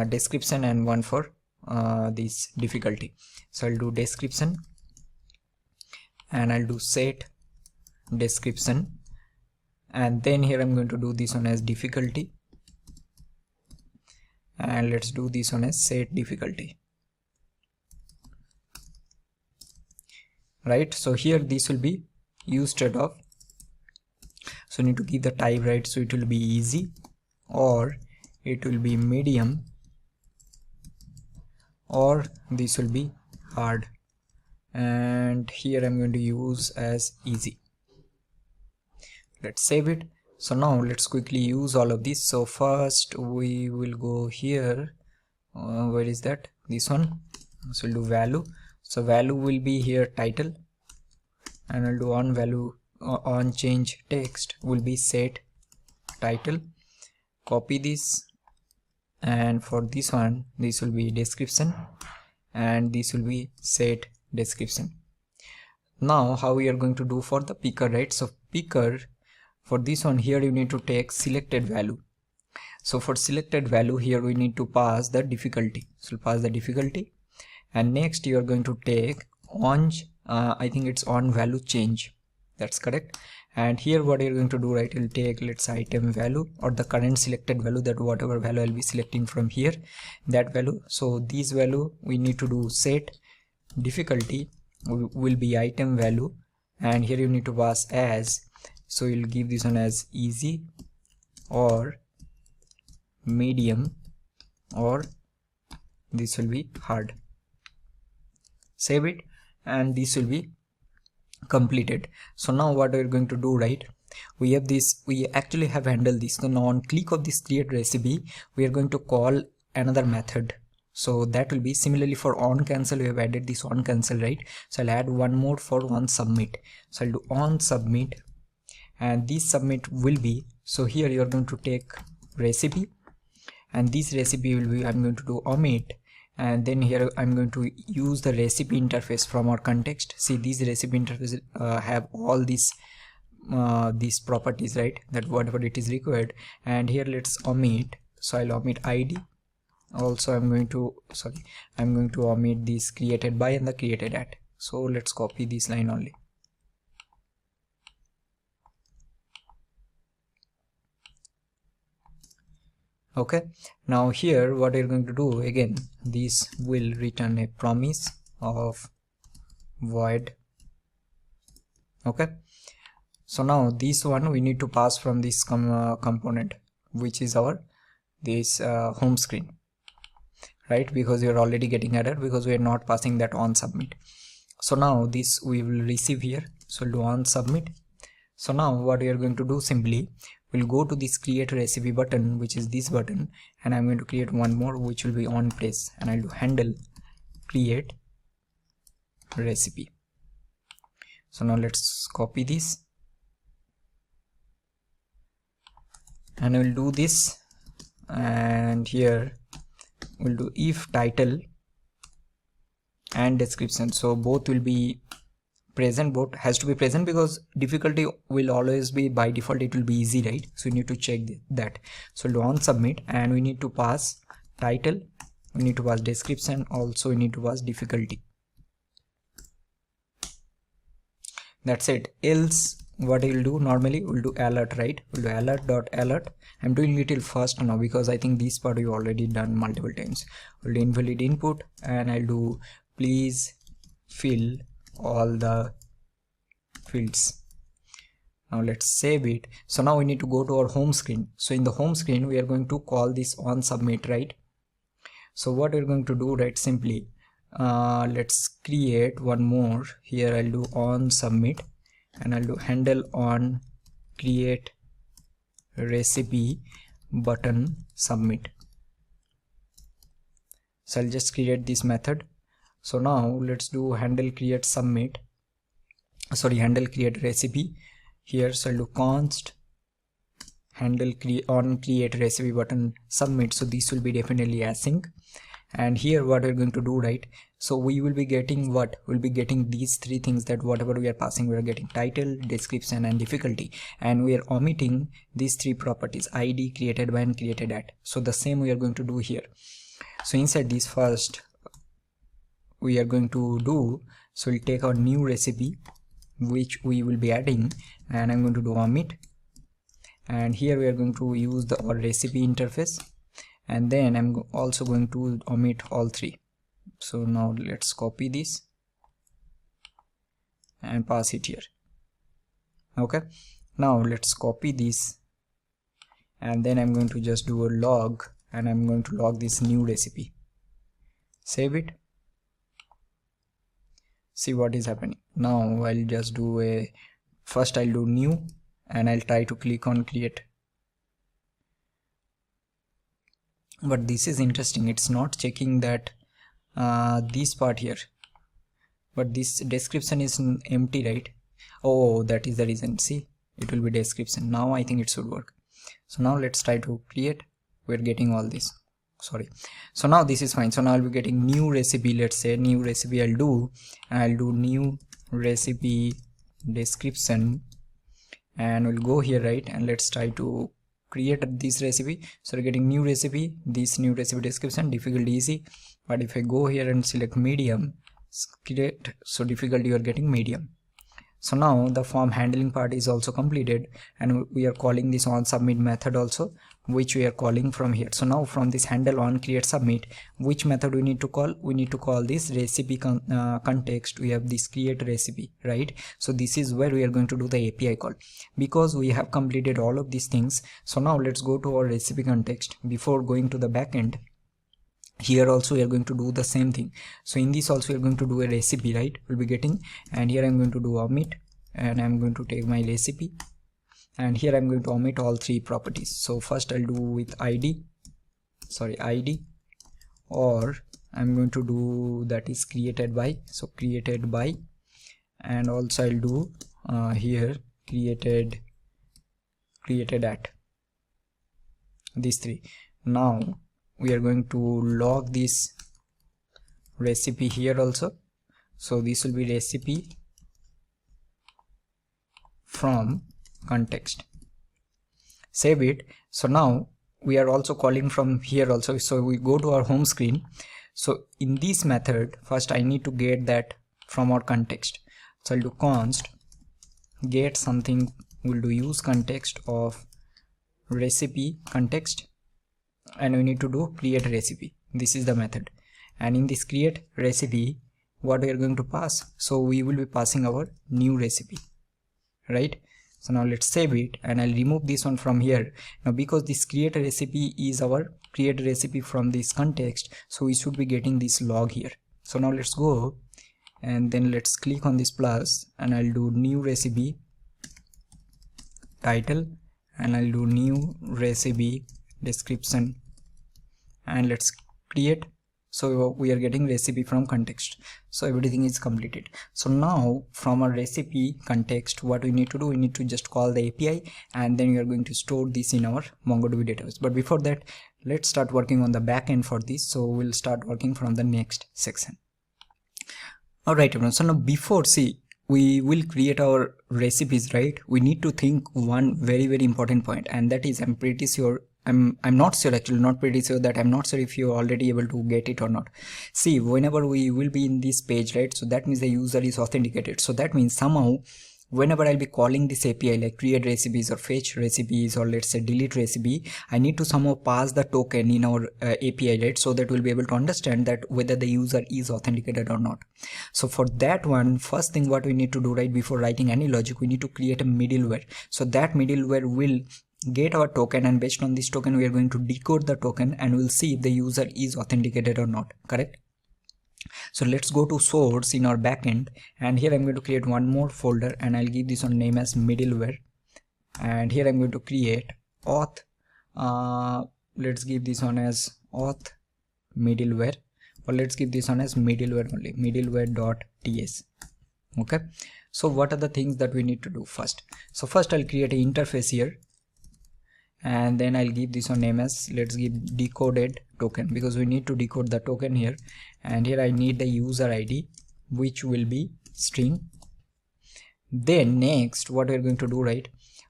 description and one for this difficulty. So I'll do description, and I'll do set description, and then here I'm going to do this one as difficulty, and let's do this one as set difficulty. Right, so here this will be use state of, so need to give the type, right? So it will be easy, or it will be medium, or this will be hard, and here I'm going to use as easy. Let's save it. So now let's quickly use all of this. So first we will go here, where is that, this one. So we'll do value. So value will be here title, and I'll do on value on change text will be set title. Copy this, and for this one this will be description, and this will be set description. Now how we are going to do for the picker, right? So picker, for this one here you need to take selected value. So for selected value here we need to pass the difficulty. So pass the difficulty, and next you are going to take on I think it's on value change, that's correct. And here what you're going to do, right, you'll take, let's item value, or the current selected value, that whatever value I'll be selecting from here, that value. So this value we need to do set difficulty will be item value, and here you need to pass as, so you'll give this one as easy, or medium, or this will be hard. Save it, and this will be completed. So now what we're going to do, right, we have this, we actually have handled this. So now on click of this create recipe we are going to call another method. So that will be similarly for on cancel, we have added this on cancel, right? So I'll add one more for on submit. So I'll do on submit, and this submit will be, so here you are going to take recipe, and this recipe will be, I'm going to do omit, and then here I'm going to use the recipe interface from our context. See, these recipe interface have all these properties, right, that whatever it is required. And here let's omit, so I'll omit id. Also I'm going to omit this created by and the created at. So let's copy this line only. Okay, now here what you're going to do, again this will return a promise of void. Okay, so now this one we need to pass from this component, which is our this home screen, right, because we are already getting error because we are not passing that on submit. So now this we will receive here, so we'll do on submit. So now what we are going to do, simply we'll go to this create recipe button, which is this button, and I'm going to create one more which will be on place, and I'll do handle create recipe. So now let's copy this, and we'll do this, and here we'll do if title and description, so both will be present both has to be present, because difficulty will always be by default, it will be easy, right? So you need to check that. So do on submit, and we need to pass title, we need to pass description, also we need to pass difficulty. That's it. Else what we'll do, normally we'll do alert, right? We'll do alert.alert. I'm doing little fast now because I think this part we've already done multiple times. We'll do invalid input, and I'll do please fill all the fields. Now let's save it. So now we need to go to our home screen. So in the home screen we are going to call this on submit, right? So what we're going to do, right, simply let's create one more. Here I'll do on submit, and I'll do handle on create recipe button submit. So I'll just create this method. So now let's do handle create submit, handle create recipe here. So I'll do const handle on create recipe button submit. So this will be definitely async. And here what we're going to do, right, so we will be getting what? We'll be getting these three things, that whatever we are passing, we are getting title, description and difficulty, and we are omitting these three properties, id, created by and created at. So the same we are going to do here. So inside this first we are going to do, so we'll take our new recipe which we will be adding, and I'm going to do omit, and here we are going to use our recipe interface, and then I'm also going to omit all three. So now let's copy this and pass it here. Okay, now let's copy this, and then I'm going to just do a log, and I'm going to log this new recipe. Save it. See what is happening. Now I'll just do first I'll do new, and I'll try to click on create. But this is interesting, it's not checking that this part here, but this description is empty, right? Oh, that is the reason. See, it will be description. Now I think it should work. So now let's try to create. We're getting all this, sorry. So now this is fine. So now I'll be getting new recipe. Let's say new recipe I'll do, and I'll do new recipe description, and we'll go here, right, and let's try to create this recipe. So we're getting new recipe, this new recipe description, difficulty easy. But if I go here and select medium, create, so difficulty you are getting medium. So now the form handling part is also completed, and we are calling this on submit method also, which we are calling from here. So now from this handle on create submit, which method we need to call? We need to call this recipe context. We have this create recipe, right? So this is where we are going to do the API call, because we have completed all of these things. So now let's go to our recipe context before going to the backend. Here also we are going to do the same thing. So in this also we are going to do a recipe, right? We'll be getting, and here I'm going to do omit, and I'm going to take my recipe, and here I'm going to omit all three properties. So first I'll do with id, or I'm going to do that is created by, so created by, and also I'll do here created at, these three. Now we are going to log this recipe here also. So this will be recipe from context. Save it. So now we are also calling from here also. So we go to our home screen. So in this method, first I need to get that from our context. So I'll do const get something. We'll do use context of recipe context, and we need to do create recipe. This is the method, and in this create recipe what we are going to pass, so we will be passing our new recipe, right? So now let's save it, and I'll remove this one from here. Now because this create recipe is our create recipe from this context, so we should be getting this log here. So now let's go, and then let's click on this plus, and I'll do new recipe title, and I'll do new recipe description, and let's create. So we are getting recipe from context. So everything is completed. So now from our recipe context, what we need to do, we need to just call the API, and then we are going to store this in our MongoDB database. But before that, let's start working on the back end for this. So we'll start working from the next section. Alright everyone, so now before, see, we will create our recipes, right? We need to think one very important point, and that is, I'm pretty sure, I'm not sure, actually not pretty sure, that I'm not sure if you're already able to get it or not. See, whenever we will be in this page, right, so that means the user is authenticated. So that means somehow whenever I'll be calling this API, like create recipes or fetch recipes or let's say delete recipe, I need to somehow pass the token in our API, right, so that we'll be able to understand that whether the user is authenticated or not. So for that one, first thing what we need to do, right, before writing any logic, we need to create a middleware. So that middleware will get our token, and based on this token we are going to decode the token, and we'll see if the user is authenticated or not, correct? So let's go to source in our backend, and here I'm going to create one more folder, and I'll give this one name as middleware, and here I'm going to create auth, let's give this one as auth middleware, or let's give this one as middleware only, middleware.ts. okay, so what are the things that we need to do first? So first I'll create an interface here, and then I'll give this one name as, let's give decoded token, because we need to decode the token here, and here I need the user ID, which will be string. Then next what we're going to do, right,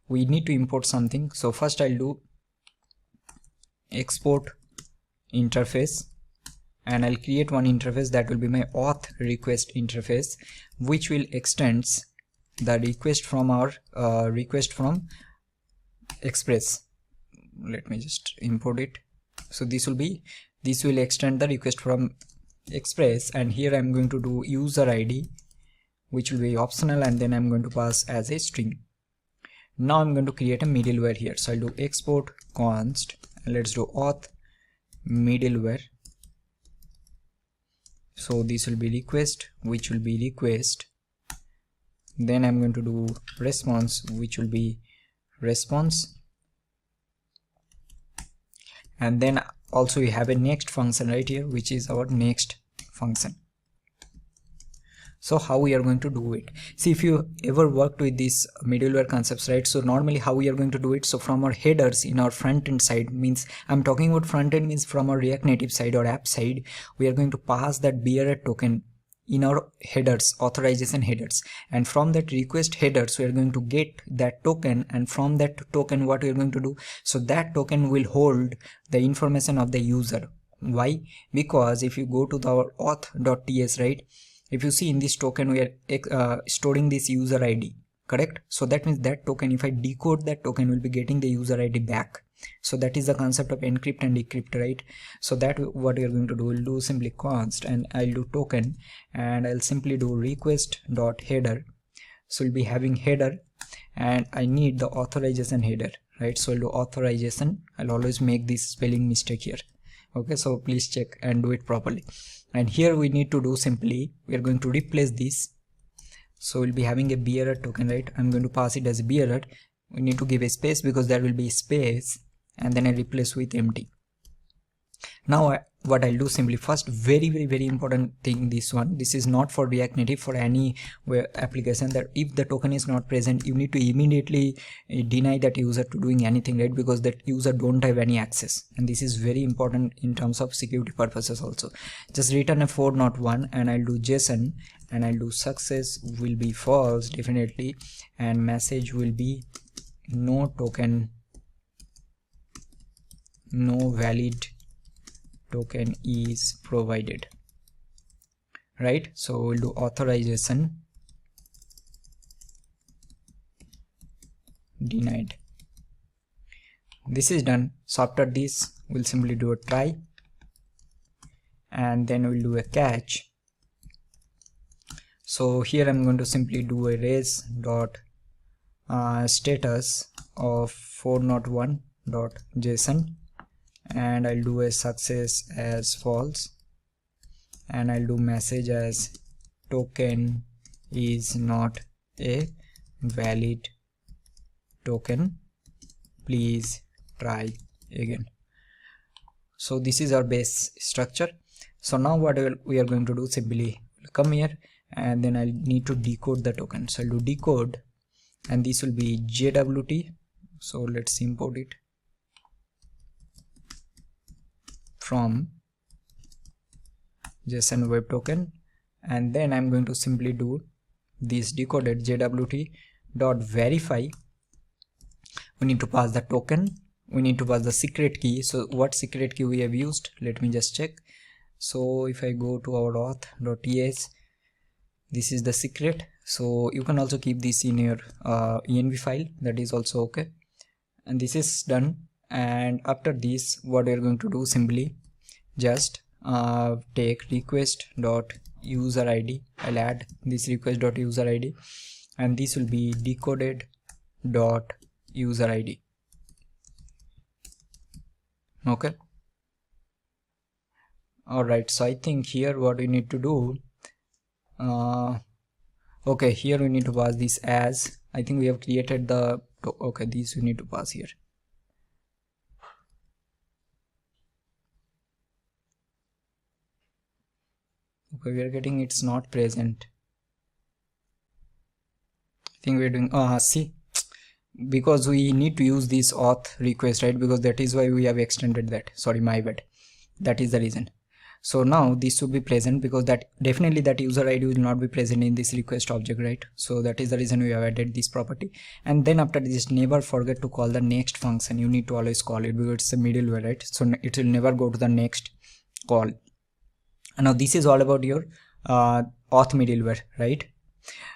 we need to import something. So first I'll do export interface, and I'll create one interface that will be my auth request interface, which will extends the request from our request from express. Let me just import it. So this will extend the request from express, and here I'm going to do user ID, which will be optional, and then I'm going to pass as a string. Now I'm going to create a middleware here. So I'll do export const, and let's do auth middleware. So this will be request, which will be request. Then I'm going to do response, which will be response. And then also we have a next function right here, which is our next function. So how we are going to do it? See, if you ever worked with these middleware concepts, right, so normally how we are going to do it, so from our headers in our front end side, means I'm talking about front end, means from our React Native side or app side, we are going to pass that bearer token in our headers, authorization headers, and from that request headers we are going to get that token, and from that token what we are going to do, so that token will hold the information of the user. Why? Because if you go to the auth.ts, right, if you see in this token we are storing this user ID, correct? So that means that token, if I decode that token, will be getting the user ID back. So that is the concept of encrypt and decrypt, right? So that what we are going to do, we'll do simply const, and I'll do token, and I'll simply do request dot header. So we'll be having header, and I need the authorization header, right? So I'll do authorization. I'll always make this spelling mistake here, okay, so please check and do it properly. And here we need to do simply, we are going to replace this. So we'll be having a bearer token, right? I'm going to pass it as a bearer. We need to give a space because there will be space, and then I replace with empty. Now what I'll do simply, first, very important thing, this is not for React Native, for any application, that if the token is not present, you need to immediately deny that user to doing anything, right? Because that user don't have any access, and this is very important in terms of security purposes also. Just return a 4 not 1, and I'll do JSON, and I'll do success will be false definitely, and message will be no token, no valid token is provided, right? So we'll do authorization denied. This is done. So after this we'll simply do a try, and then we'll do a catch. So here I'm going to simply do a res dot status of 401.json, and I'll do a success as false, and I'll do message as token is not a valid token, please try again. So this is our base structure. So now what we are going to do, simply come here, and then I need to decode the token. So I'll do decode, and this will be JWT. So let's import it from JSON web token, and then I'm going to simply do this decoded jwt dot verify, we need to pass the token, we need to pass the secret key. So what secret key we have used, let me just check. So if I go to our auth.ts, this is the secret. So you can also keep this in your env file, that is also okay. And this is done. And after this, what we're going to do, simply just take request.user id. I'll add this request.user id, and this will be decoded.user id. Okay. Alright, so I think here what we need to do, okay, here we need to pass this as, I think we have created the, okay, these we need to pass here. Okay, we are getting it's not present. I think we're doing, see, because we need to use this auth request, right? Because that is why we have extended that. Sorry, my bad. That is the reason. So now this should be present, because that definitely that user ID will not be present in this request object, right? So that is the reason we have added this property. And then after this, never forget to call the next function. You need to always call it, because it's a middleware, right? So it will never go to the next call. And now this is all about your auth middleware, right?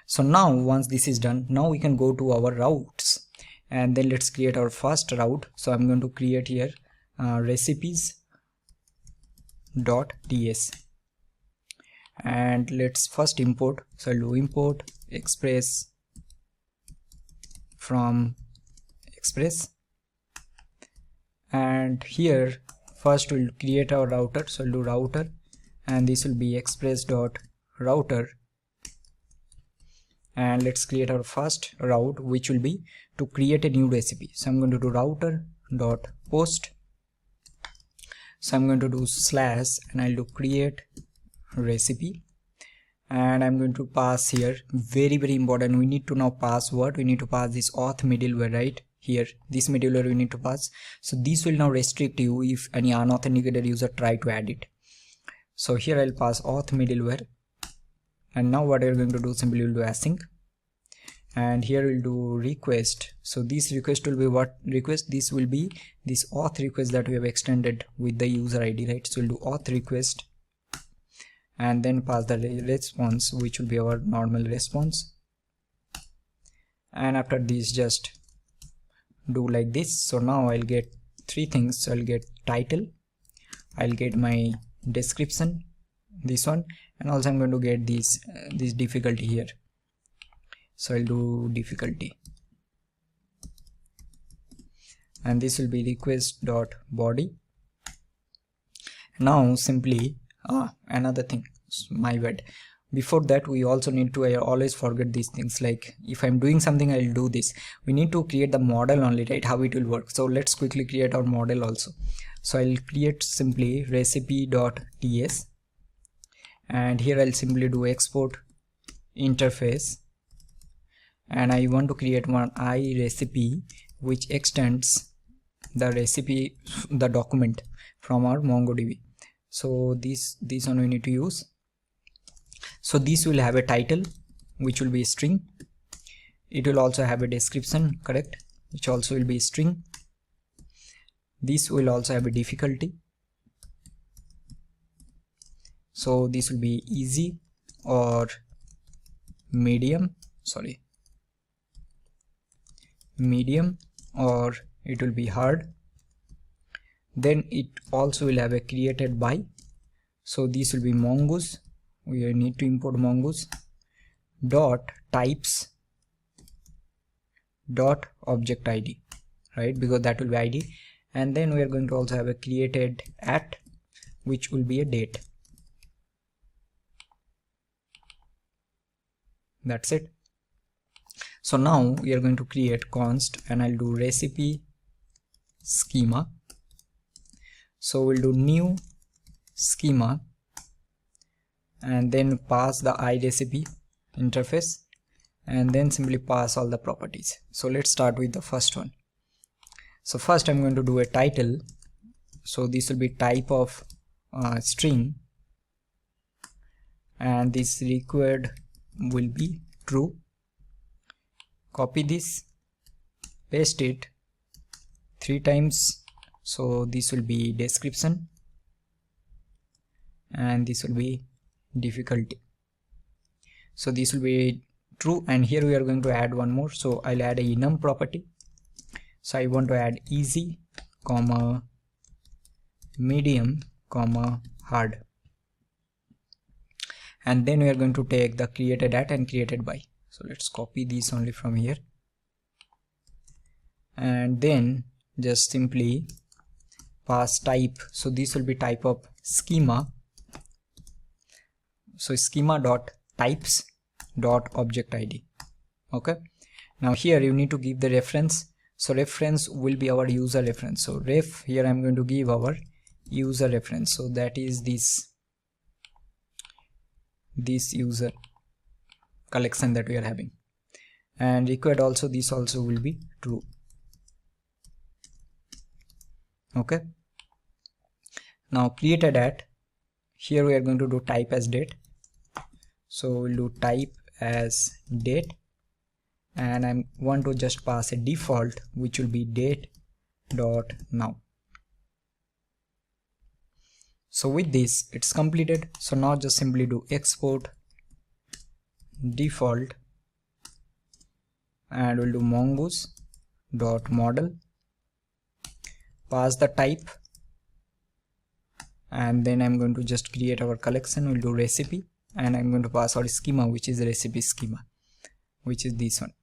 So now once this is done, now we can go to our routes, and then let's create our first route. So I'm going to create here recipes.ts, and let's first import. So I'll do import express from express, and here first we'll create our router. So I'll do router, and this will be express.router, and let's create our first route, which will be to create a new recipe. So I'm going to do router.post. So I'm going to do slash, and I'll do create recipe, and I'm going to pass here, very important, we need to now pass what? We need to pass this auth middleware, right? Here, this middleware we need to pass. So this will now restrict you if any unauthenticated user try to add it. So here I'll pass auth middleware, and now what we're going to do, simply we'll do async, and here we'll do request. So this request will be what request? This will be this auth request that we have extended with the user ID, right? So we'll do auth request, and then pass the response, which will be our normal response. And after this, just do like this. So now I'll get three things. So I'll get title, I'll get my description, this one, and also I'm going to get this difficulty here. So I'll do difficulty, and this will be request.body. Now simply another thing, my bad, before that we also need to, I always forget these things, like if I'm doing something, I'll do this. We need to create the model only, right? How it will work. So let's quickly create our model also. So I'll create simply recipe.ts, and here I'll simply do export interface, and I want to create one iRecipe which extends the recipe, the document from our MongoDB. So this one we need to use. So this will have a title, which will be a string. It will also have a description, correct, which also will be a string. This will also have a difficulty. So this will be easy or medium, or it will be hard. Then it also will have a created by. So this will be mongoose, we need to import mongoose dot types dot object id, right, because that will be id. And then we are going to also have a created at, which will be a date. That's it. So now we are going to create const, and I'll do recipe schema. So we'll do new schema, and then pass the iRecipe interface, and then simply pass all the properties. So let's start with the first one. So first I'm going to do a title. So this will be type of string, and this required will be true. Copy this, paste it 3 times. So this will be description and this will be difficulty. So this will be true, and here we are going to add one more. So I'll add a enum property. So I want to add easy, comma, medium, comma, hard. And then we are going to take the created at and created by. So let's copy these only from here. And then just simply pass type. So this will be type of schema. So schema dot types dot object id. Okay, now here you need to give the reference. So reference will be our user reference. So ref, here I'm going to give our user reference. So that is this user collection that we are having. And required also, this also will be true. Okay, now created at, here we are going to do type as date. So we'll do type as date, and I want to just pass a default which will be date dot now. So with this it's completed. So now just simply do export default, and we'll do mongoose dot model, pass the type, and then I'm going to just create our collection. We'll do recipe, and I'm going to pass our schema, which is recipe schema, which is this one.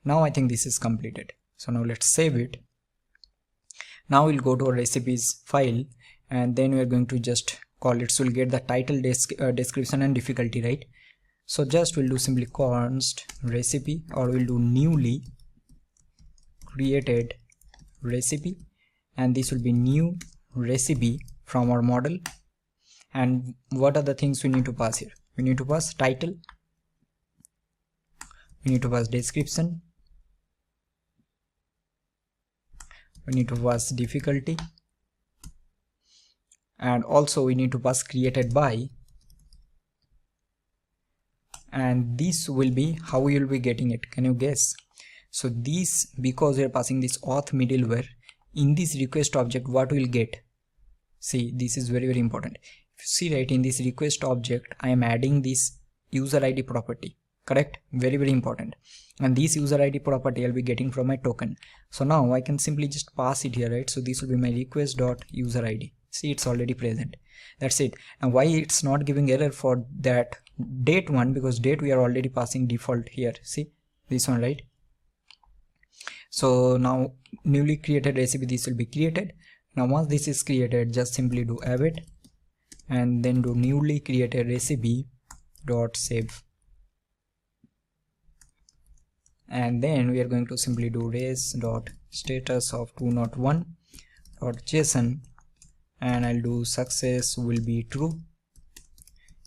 Now I think this is completed. So now let's save it. Now we'll go to our recipes file, and then we're going to just call it. So we'll get the title, description and difficulty, right? So just we'll do simply const recipe, or we'll do newly created recipe, and this will be new recipe from our model. And what are the things we need to pass here? We need to pass title, we need to pass description, we need to pass difficulty, and also we need to pass created by. And this will be how you will be getting it. Can you guess? So this, because we are passing this auth middleware in this request object, what we'll get? See, this is very important. If you see, right, in this request object I am adding this user ID property, correct? Very important. And this user ID property I'll be getting from my token. So now I can simply just pass it here, right? So this will be my request dot user ID. See, it's already present. That's it. And why it's not giving error for that date one? Because date we are already passing default here. See this one, right? So now newly created recipe, this will be created. Now once this is created, just simply do await, and then do newly created recipe dot save, and then we are going to simply do res dot status of 201 dot json, and I'll do success will be true,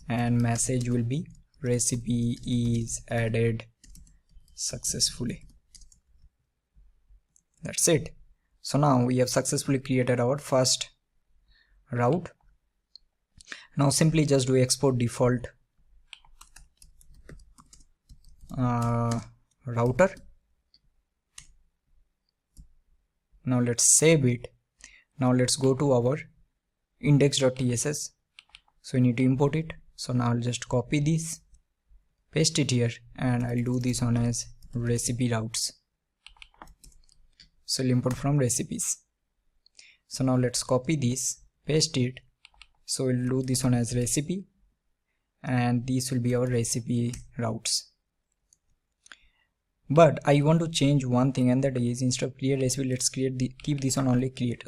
and message will be recipe is added successfully. That's it. So now we have successfully created our first route. Now simply just do export default router. Now let's save it. Now let's go to our index.tss. So we need to import it. So now I'll just copy this, paste it here, and I'll do this on as recipe routes. So I'll import from recipes. So now let's copy this, paste it. So we'll do this one as recipe, and these will be our recipe routes. But I want to change one thing, and that is instead of create recipe, let's keep this on only create.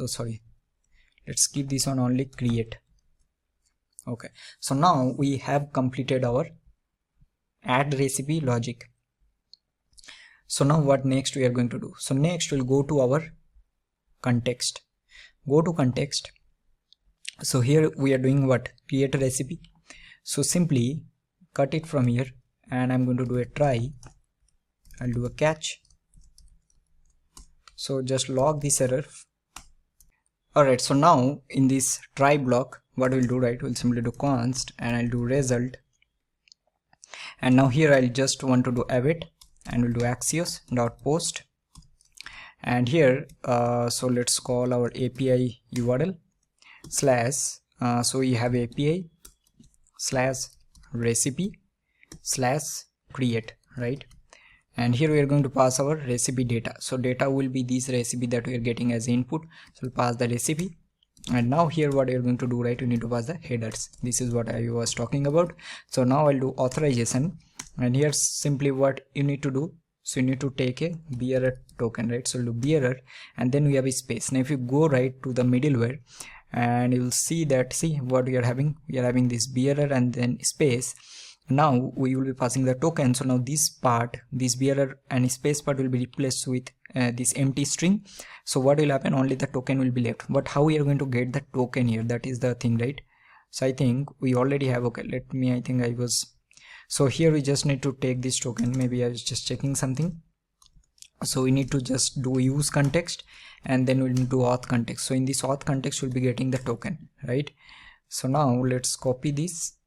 Let's keep this on only create. Okay, so now we have completed our add recipe logic. So now what next we are going to do? So next we'll go to our context. Go to context. So here we are doing what? Create a recipe. So simply cut it from here, and I'm going to do a try. I'll do a catch. So just log this error. Alright, so now in this try block, what we'll do, right, we'll simply do const, and I'll do result, And now here I'll just want to do await, and we'll do axios dot post, and here so let's call our API URL slash so we have API slash recipe slash create, right? And here we are going to pass our recipe data. So data will be this recipe that we are getting as input, so we'll pass the recipe. And now here what you're going to do, right, you need to pass the headers. This is what I was talking about. So now I'll do authorization, and here simply what you need to do, so you need to take a bearer token, right? So we'll do bearer, and then we have a space. Now if you go right to the middleware, and you'll see that, see what we are having this bearer and then space. Now we will be passing the token. So now this part, this bearer and space part, will be replaced with this empty string. So what will happen, only the token will be left. But how we are going to get the token here, that is the thing, right? So I think we already have, okay, let me, I think I was, so here we just need to take this token. Maybe I was just checking something. So we need to just do use context, and then we'll do auth context. So in this auth context we'll be getting the token, right? So now let's copy this,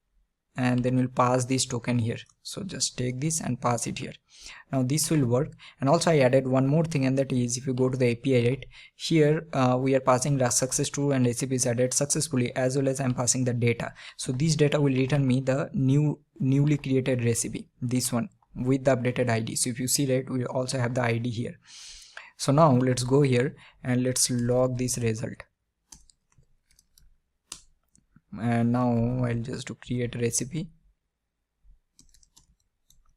and then we'll pass this token here. So just take this and pass it here. Now this will work. And also I added one more thing, and that is if you go to the API, right, here we are passing the success true and recipe is added successfully, as well as I'm passing the data. So this data will return me the newly created recipe, this one with the updated ID. So if you see, right, we also have the ID here. So now let's go here and let's log this result. And now I'll just create a recipe,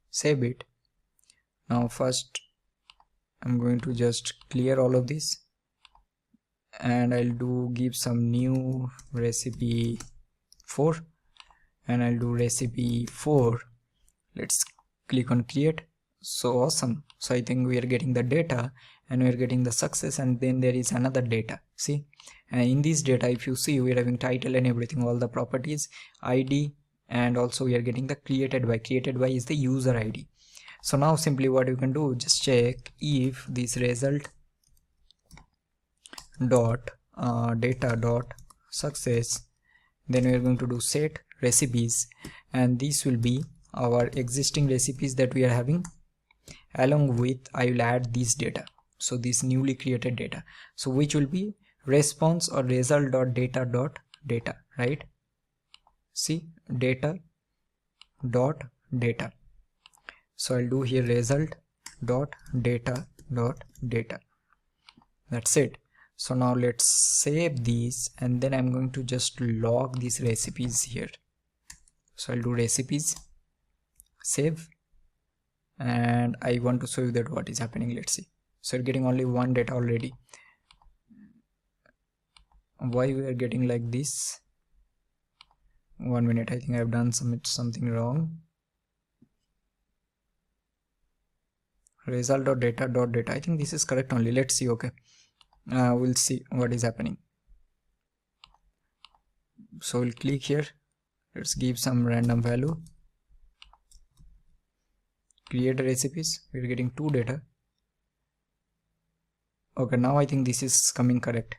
save it. Now first I'm going to just clear all of this, and I'll give some new recipe 4, and I'll do recipe 4. Let's click on create. So awesome. So I think we are getting the data, and we are getting the success, and then there is another data, see. And in this data, if you see, we are having title and everything, all the properties, ID, and also we are getting the created by is the user ID. So now simply what you can do, just check if this result dot data dot success, then we are going to do set recipes, and this will be our existing recipes that we are having, along with I will add this data, so this newly created data, so which will be response or result dot data, right? See, data dot data. So I'll do here result dot data. That's it. So now let's save these, and then I'm going to just log these recipes here. So I'll do recipes, save, and I want to show you that what is happening. Let's see. So you're getting only one data already. Why we are getting like this? 1 minute, I think I've done something wrong. Result dot data. I think this is correct only. Let's see. Okay, we'll see what is happening. So we'll click here. Let's give some random value. Create recipes. We're getting 2 data. Okay, now I think this is coming correct.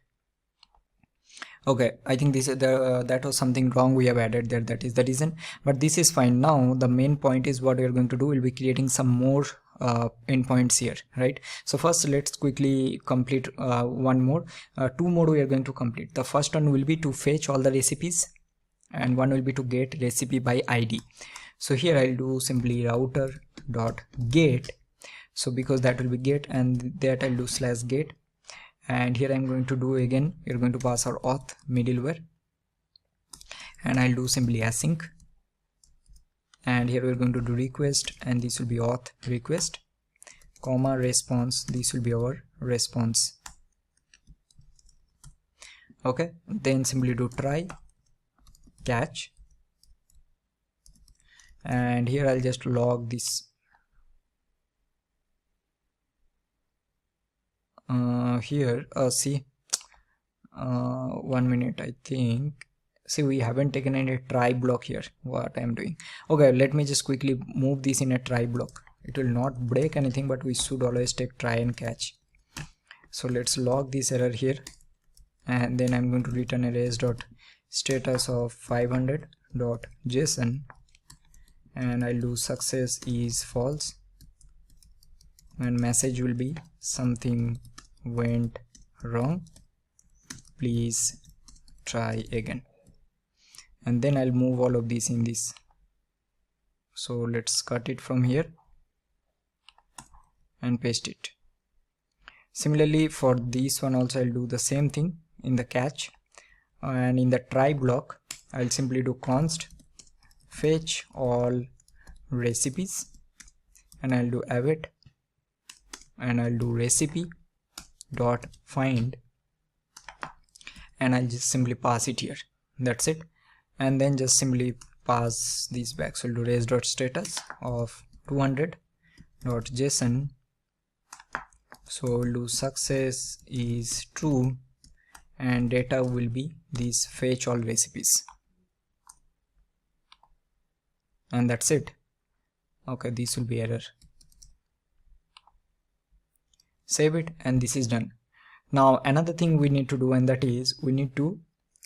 Okay, I think this is that was something wrong we have added there, that is the reason, but this is fine. Now the main point is what we are going to do, we'll be creating some more endpoints here, right? So first let's quickly complete one more, 2 more we are going to complete. The first one will be to fetch all the recipes, and one will be to get recipe by ID. So here I'll do simply router dot get, so because that will be get, and that I'll do slash get. And here I'm going to do, again we're going to pass our auth middleware, and I'll do simply async, and here we're going to do request, and this will be auth request, comma response, this will be our response. Okay, then simply do try catch, and here I'll just log this. Here see, 1 minute, I think. See, we haven't taken any try block here, what I'm doing. Okay, let me just quickly move this in a try block. It will not break anything, but we should always take try and catch. So let's log this error here, and then I'm going to return arrays dot status of 500.json, and I'll do success is false, and message will be something went wrong, please try again. And then I'll move all of these in this. So let's cut it from here and paste it. Similarly for this one also I'll do the same thing in the catch, and in the try block I'll simply do const fetch all recipes, and I'll do await, and I'll do recipe dot find, and I'll just simply pass it here. That's it. And then just simply pass these back. So I'll do res.status of 200.json. So we'll do success is true, and data will be these fetch all recipes, and that's it. Okay, this will be error. Save it, and this is done. Now another thing we need to do, and that is we need to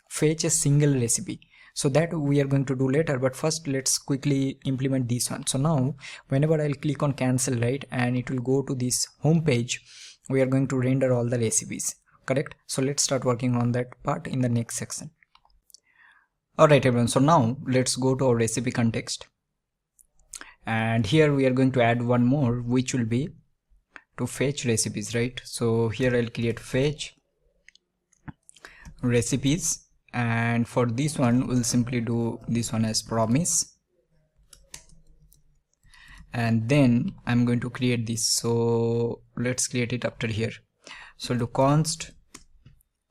fetch a single recipe. So that we are going to do later, but first let's quickly implement this one. So now whenever I'll click on cancel, right, and it will go to this home page, we are going to render all the recipes, correct? So let's start working on that part in the next section. Alright everyone, so now let's go to our recipe context, and here we are going to add one more, which will be to fetch recipes, right? So here I'll create fetch recipes, and for this one we'll simply do this one as promise, and then I'm going to create this. So let's create it after here. So do const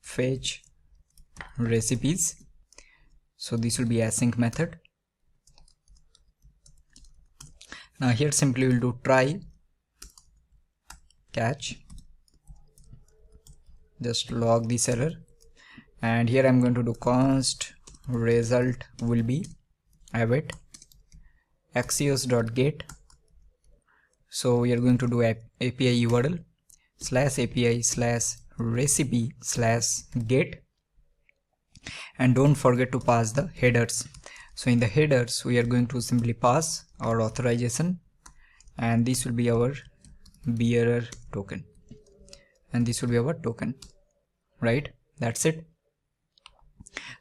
fetch recipes. So this will be async method. Now here simply we'll do try catch, just log this error, and here I'm going to do const result will be await axios.get. So we are going to do API URL /API/recipe/get, and don't forget to pass the headers. So in the headers we are going to simply pass our authorization, and this will be our bearer token, and this will be our token, right? That's it.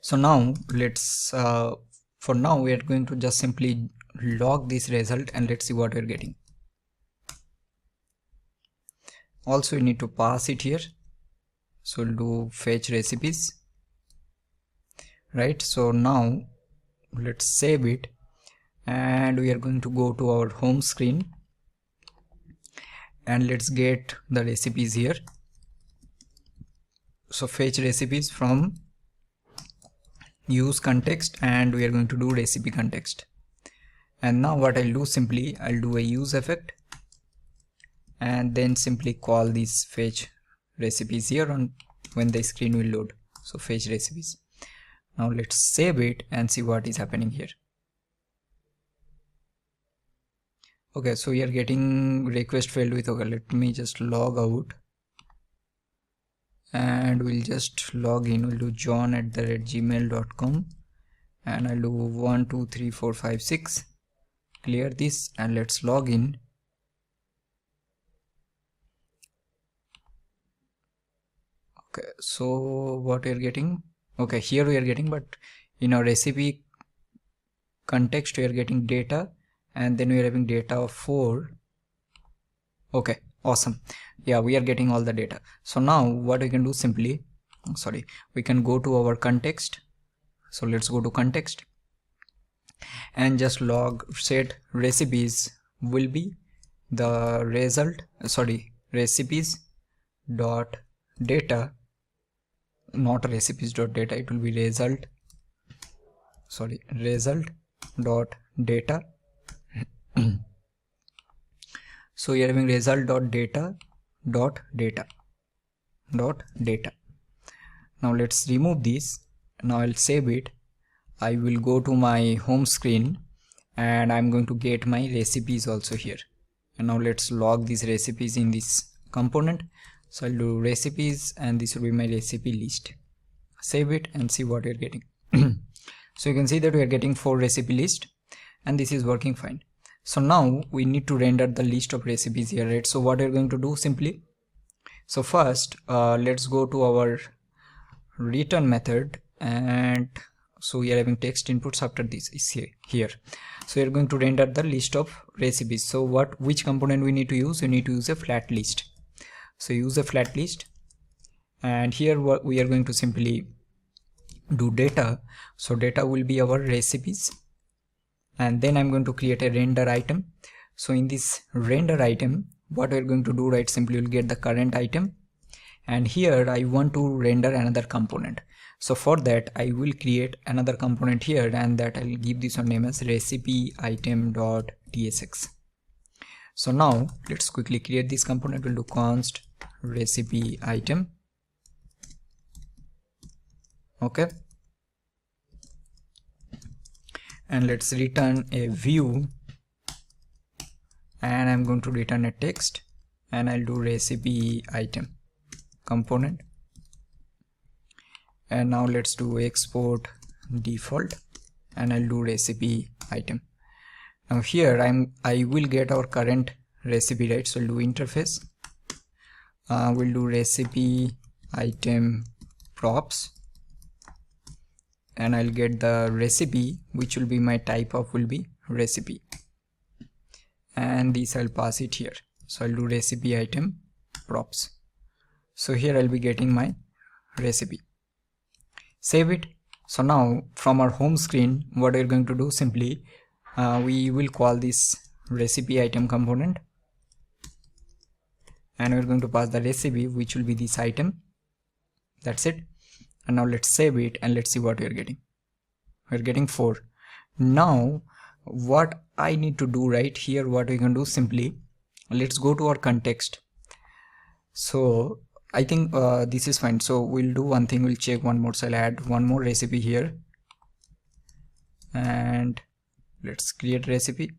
So now let's for now we are going to just simply log this result, and let's see what we're getting. Also you need to pass it here, so we'll do fetch recipes, right? So now let's save it, and we are going to go to our home screen, and let's get the recipes here. So fetch recipes from use context, and we are going to do recipe context. And now what I'll do, simply I'll do a use effect, and then simply call these fetch recipes here on when the screen will load. So fetch recipes. Now let's save it and see what is happening here. Okay, so we are getting request failed with. Okay, let me just log out, and we'll just log in. We'll do john@gmail.com, and I'll do 1 2 3 4 5 6, clear this, and let's log in. Okay, so what we are getting, okay, here we are getting, but in our recipe context we are getting data, and then we are having data of 4. Okay, awesome. Yeah, we are getting all the data. So now what we can do, simply we can go to our context. So let's go to context and just log set recipes will be the result, recipes dot data, not recipes dot data, it will be result dot data. So we are having result dot data dot data dot data. Now let's remove this. Now I'll save it. I will go to my home screen, and I'm going to get my recipes also here. And now let's log these recipes in this component. So I'll do recipes, and this will be my recipe list. Save it and see what you're getting. So you can see that we are getting 4 recipe list, and this is working fine. So now we need to render the list of recipes here, right? So what we're going to do simply, so first let's go to our return method, and so we are having text inputs after this is here. So we are going to render the list of recipes. So which component we need to use? You need to use a FlatList. So use a FlatList, and here what we are going to simply do data. So data will be our recipes, and then I'm going to create a render item. So in this render item, what we're going to do, right, simply we'll get the current item, and here I want to render another component. So for that I will create another component here, and that I'll give this one name as recipe item.tsx. So now let's quickly create this component. We'll do const recipe item. Okay, and let's return a view, and I'm going to return a text, and I'll do recipe item component. And now let's do export default, and I'll do recipe item. Now here I will get our current recipe, right? So we'll do interface, we'll do recipe item props, and I'll get the recipe, which will be my type of will be recipe, and this I'll pass it here. So I'll do recipe item props. So here I'll be getting my recipe. Save it. So now from our home screen, what we're going to do, simply we will call this recipe item component, and we're going to pass the recipe, which will be this item. That's it. And now let's save it, and let's see what we're getting. We're getting 4. Now what I need to do, right here, what we can do, simply let's go to our context. So I think this is fine. So we'll do one thing, we'll check one more. So I'll add one more recipe here, and let's create recipe.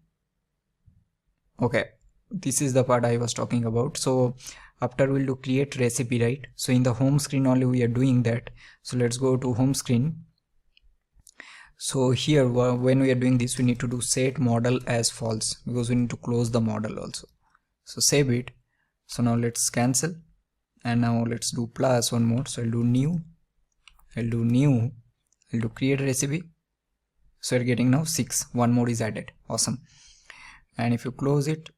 Okay, this is the part I was talking about. So after we'll do create recipe, right? So in the home screen only we are doing that. So let's go to home screen. So here when we are doing this, we need to do set model as false, because we need to close the model also. So save it. So now let's cancel, and now let's do plus one more. So I'll do new, I'll do create recipe. So we're getting now 6, one more is added. Awesome. And if you close it,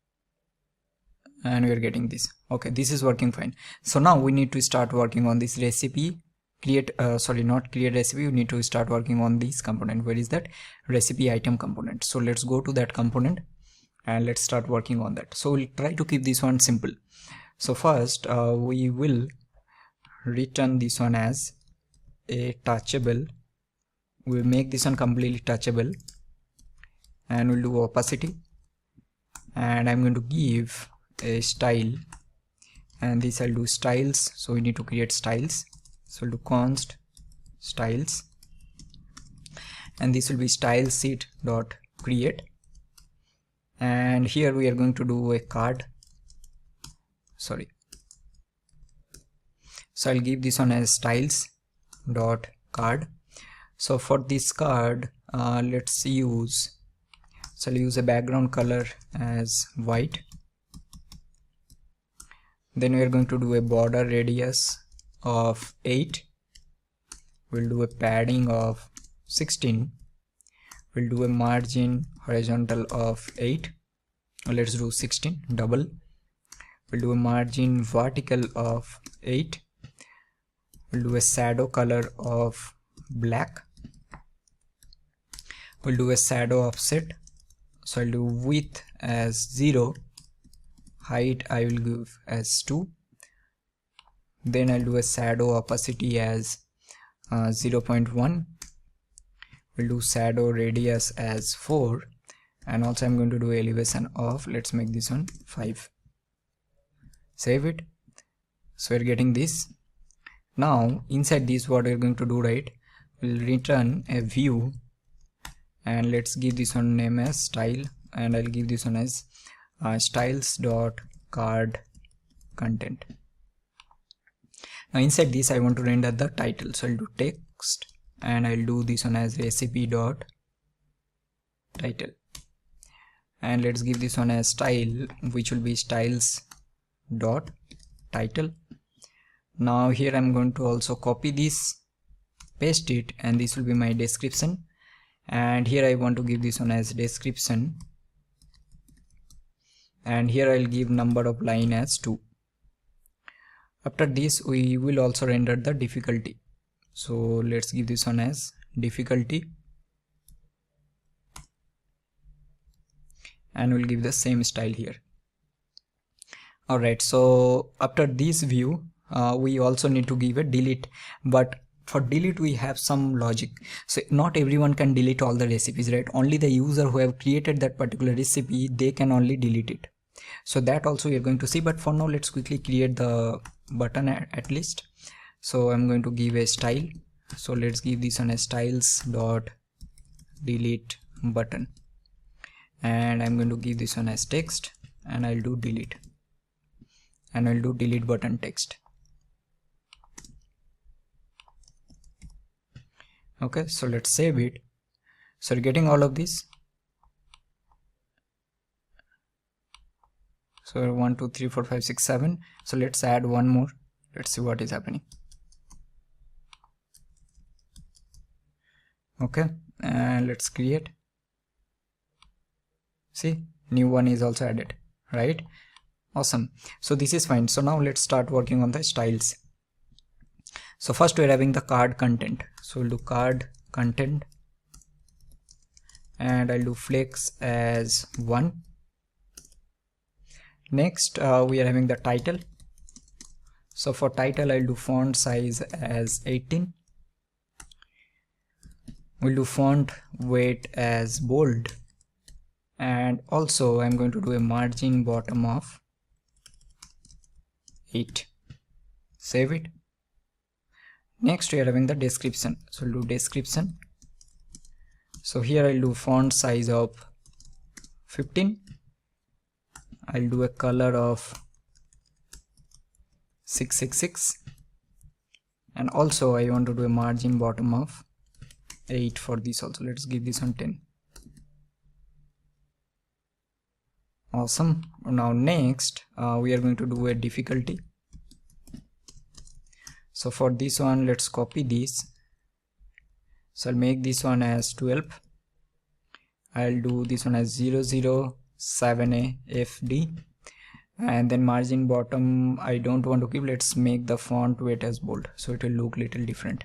and we're getting this. Okay, this is working fine. So now we need to start working on this recipe not create recipe. You need to start working on this component. Where is that? Recipe item component. So let's go to that component, and let's start working on that. So we'll try to keep this one simple. So first we will return this one as a touchable. We'll make this one completely touchable, and we'll do opacity, and I'm going to give a style, and this I'll do styles. So we need to create styles. So we'll do const styles, and this will be style sheet dot create, and here we are going to do a card. Sorry. So I'll give this one as styles dot card. So for this card, let's use, so I'll use a background color as white. Then we are going to do a border radius of 8. We'll do a padding of 16. We'll do a margin horizontal of 8. Let's do 16 double. We'll do a margin vertical of 8. We'll do a shadow color of black. We'll do a shadow offset. So I'll do width as 0. Height I will give as 2. Then I'll do a shadow opacity as 0.1. We'll do shadow radius as 4, and also I'm going to do elevation of, let's make this one 5. Save it. So we're getting this. Now inside this, what we're going to do, right, we'll return a view, and let's give this one name as style, and I'll give this one as styles.card content. Now inside this I want to render the title. So I'll do text, and I'll do this one as recipe.title. and let's give this one as style, which will be styles dot title. Now here I'm going to also copy this, paste it, and this will be my description. And here I want to give this one as description, and here I'll give number of line as 2. After this we will also render the difficulty, so let's give this one as difficulty, and we'll give the same style here. Alright, so after this view we also need to give a delete, but for delete we have some logic. So not everyone can delete all the recipes, right? Only the user who have created that particular recipe, they can only delete it. So that also we are going to see, but for now let's quickly create the button at least. So I'm going to give a style, so let's give this one as styles dot delete button, and I'm going to give this one as text, and I'll do delete, and I'll do delete button text. Okay, so let's save it. So you're getting all of this. So 1 2 3 4 5 6 7. So let's add one more. Let's see what is happening. Okay, and let's create. See, new one is also added, right? Awesome. So this is fine. So now let's start working on the styles. So first we're having the card content, so we'll do card content, and I'll do flex as 1. Next we are having the title, so for title I'll do font size as 18. We'll do font weight as bold, and also I'm going to do a margin bottom of 8. Save it. Next we are having the description, so we'll do description. So here I'll do font size of 15. I'll do a color of 666, and also I want to do a margin bottom of 8 for this also. Let's give this one 10. Awesome. Now next we are going to do a difficulty. So for this one let's copy this, so I'll make this one as 12. I'll do this one as 007A FD, and then margin bottom I don't want to keep. Let's make the font weight as bold, so it will look little different.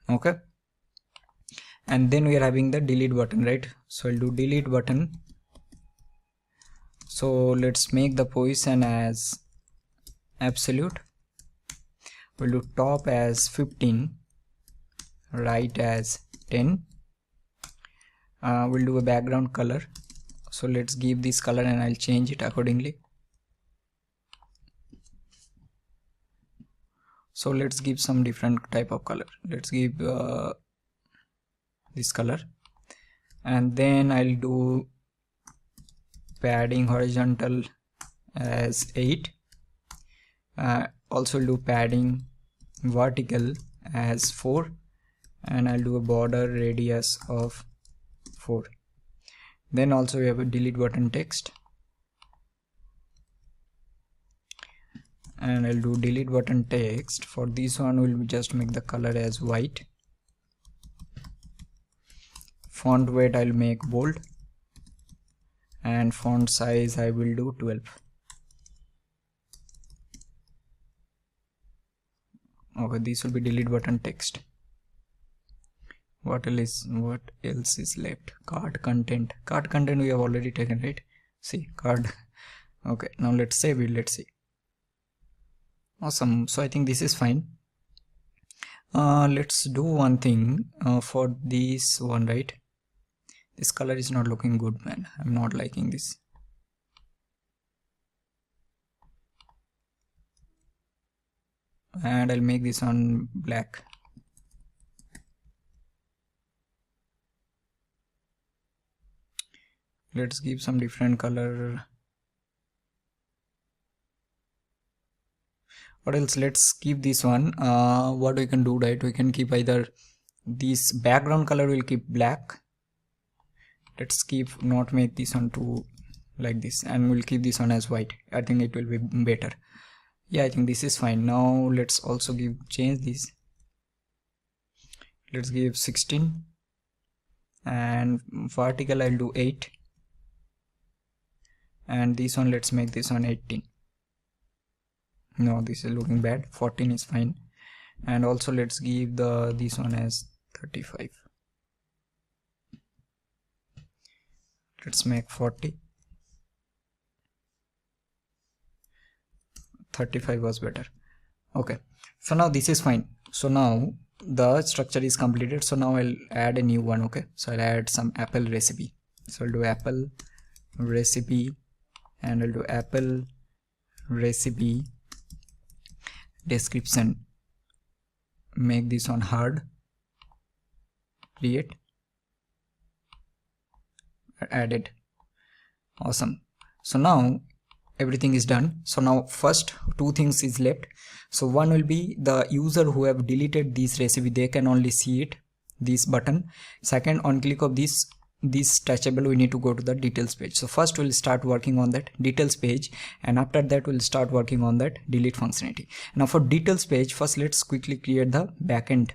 Okay, and then we are having the delete button, right? So I'll do delete button. So let's make the position as absolute. We'll do top as 15, right as 10. We'll do a background color, so let's give this color and I'll change it accordingly. So let's give some different type of color. Let's give this color, and then I'll do padding horizontal as 8. Also do padding vertical as 4, and I'll do a border radius of 4. Then also we have a delete button text, and I'll do delete button text. For this one we'll just make the color as white. Font weight I'll make bold, and font size I will do 12. Okay, this will be delete button text. What else is left? Card content. Card content we have already taken, right? See, card. Okay, now let's save it. Let's see. Awesome. So I think this is fine. Let's do one thing for this one, right? This color is not looking good, man. I'm not liking this. And I'll make this on black. Let's give some different color. What else? Let's keep this one. What we can do, right? We can keep either this background color will keep black. Let's keep not make this on to like this, and we'll keep this on as white. I think it will be better. Yeah, I think this is fine. Now let's also change this. Let's give 16, and vertical I'll do 8, and this one let's make this on 18. No, this is looking bad. 14 is fine. And also let's give this one as 35. Let's make 40. 35 was better. Okay, so now this is fine. So now the structure is completed. So now I'll add a new one. Okay, so I'll add some apple recipe. So I'll do apple recipe, and I'll do apple recipe description. Make this on hard, create, added. Awesome. So now everything is done. So now first two things is left. So one will be the user who have deleted this recipe, they can only see it, this button. Second, on click of this touchable, we need to go to the details page. So first we'll start working on that details page, and after that we'll start working on that delete functionality. Now for details page, first let's quickly create the backend.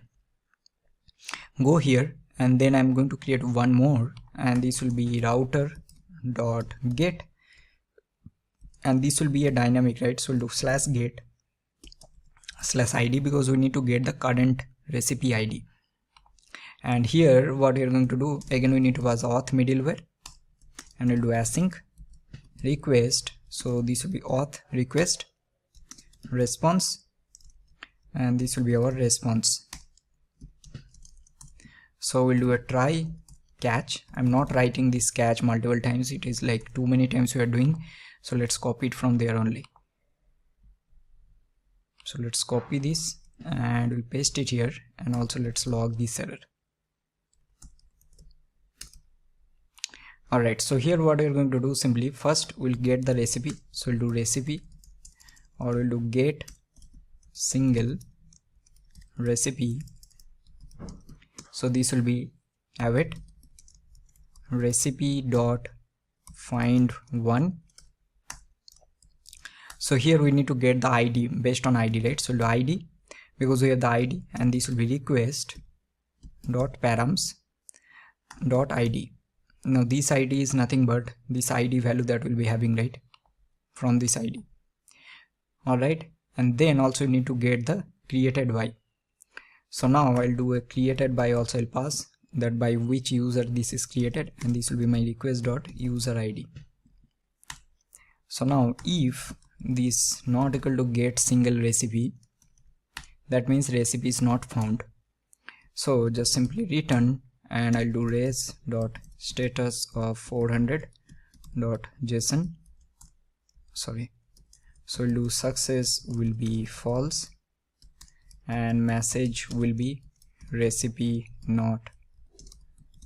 Go here, and then I'm going to create one more, and this will be router.get, and this will be a dynamic, right? So we'll do /get /id, because we need to get the current recipe ID. And here what we are going to do, again we need to pass auth middleware, and we'll do async request. So this will be auth request response, and this will be our response. So we'll do a try catch. I'm not writing this catch multiple times, it is like too many times we are doing. So let's copy it from there only. So let's copy this and we'll paste it here, and also let's log this error. Alright, so here what we're going to do, simply first we'll get the recipe. So we'll do recipe, or we'll do get single recipe. So this will be await recipe dot find one. So here we need to get the ID based on ID, right? So we'll do ID because we have the ID, and this will be request dot params dot ID. Now this ID is nothing but this ID value that we'll be having, right, from this ID. Alright, and then also you need to get the created by. So now I'll do a created by, also I'll pass that by which user this is created, and this will be my request dot user ID. So now if this not equal to get single recipe, that means recipe is not found. So just simply return, and I'll do res dot status of 400 dot JSON. Sorry, so we'll do success will be false, and message will be recipe not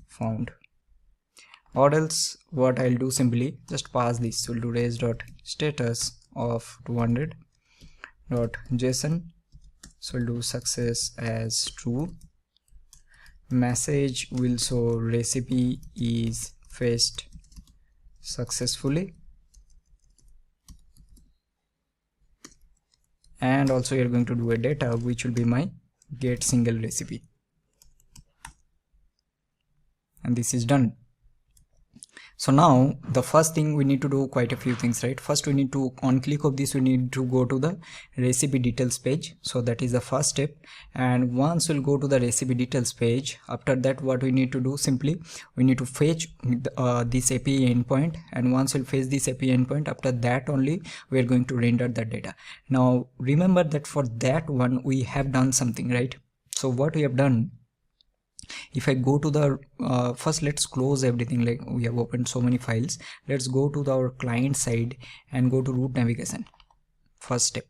found. Or else what I'll do, simply just pass this. So we'll do res dot status of 200 dot JSON. So we'll do success as true. Message will show recipe is fetched successfully, and also you're going to do a data which will be my get single recipe, and this is done. So now the first thing we need to do quite a few things, right? First we need to, on click of this, we need to go to the recipe details page. So that is the first step, and once we'll go to the recipe details page, after that what we need to do, simply we need to fetch this API endpoint, and once we'll fetch this API endpoint, after that only we are going to render that data. Now remember that for that one we have done something, right? So what we have done, if I go to the first, let's close everything, like we have opened so many files. Let's go to our client side and go to root navigation, first step,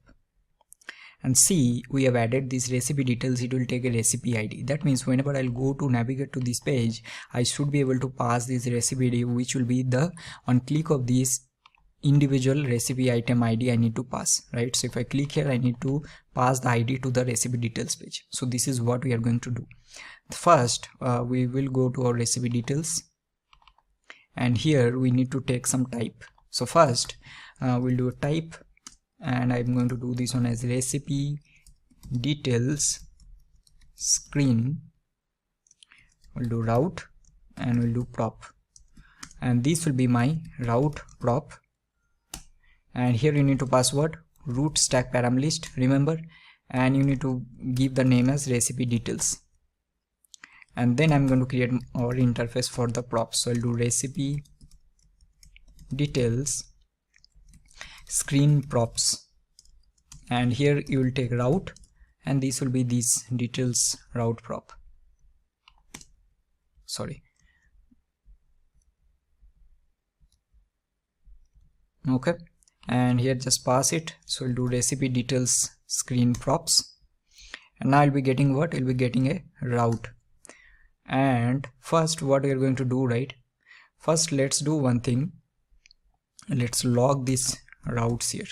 and see we have added this recipe details. It will take a recipe ID. That means whenever I'll go to navigate to this page, I should be able to pass this recipe ID, which will be the, on click of this individual recipe item ID I need to pass, right? So if I click here, I need to pass the ID to the recipe details page. So this is what we are going to do. First, we will go to our recipe details, and here we need to take some type. So first, we'll do a type, and I'm going to do this one as recipe details screen. We'll do route, and we'll do prop, and this will be my route prop. And here you need to pass what? Root stack param list, remember, and you need to give the name as recipe details. And then I'm going to create our interface for the props. So I'll do recipe details screen props, and here you will take route, and this will be this details route prop. Sorry. Okay, and here just pass it. So we'll do recipe details screen props, and now I'll be getting what? I'll be getting a route. And first, what we are going to do, right? First, let's do one thing. Let's log these routes here.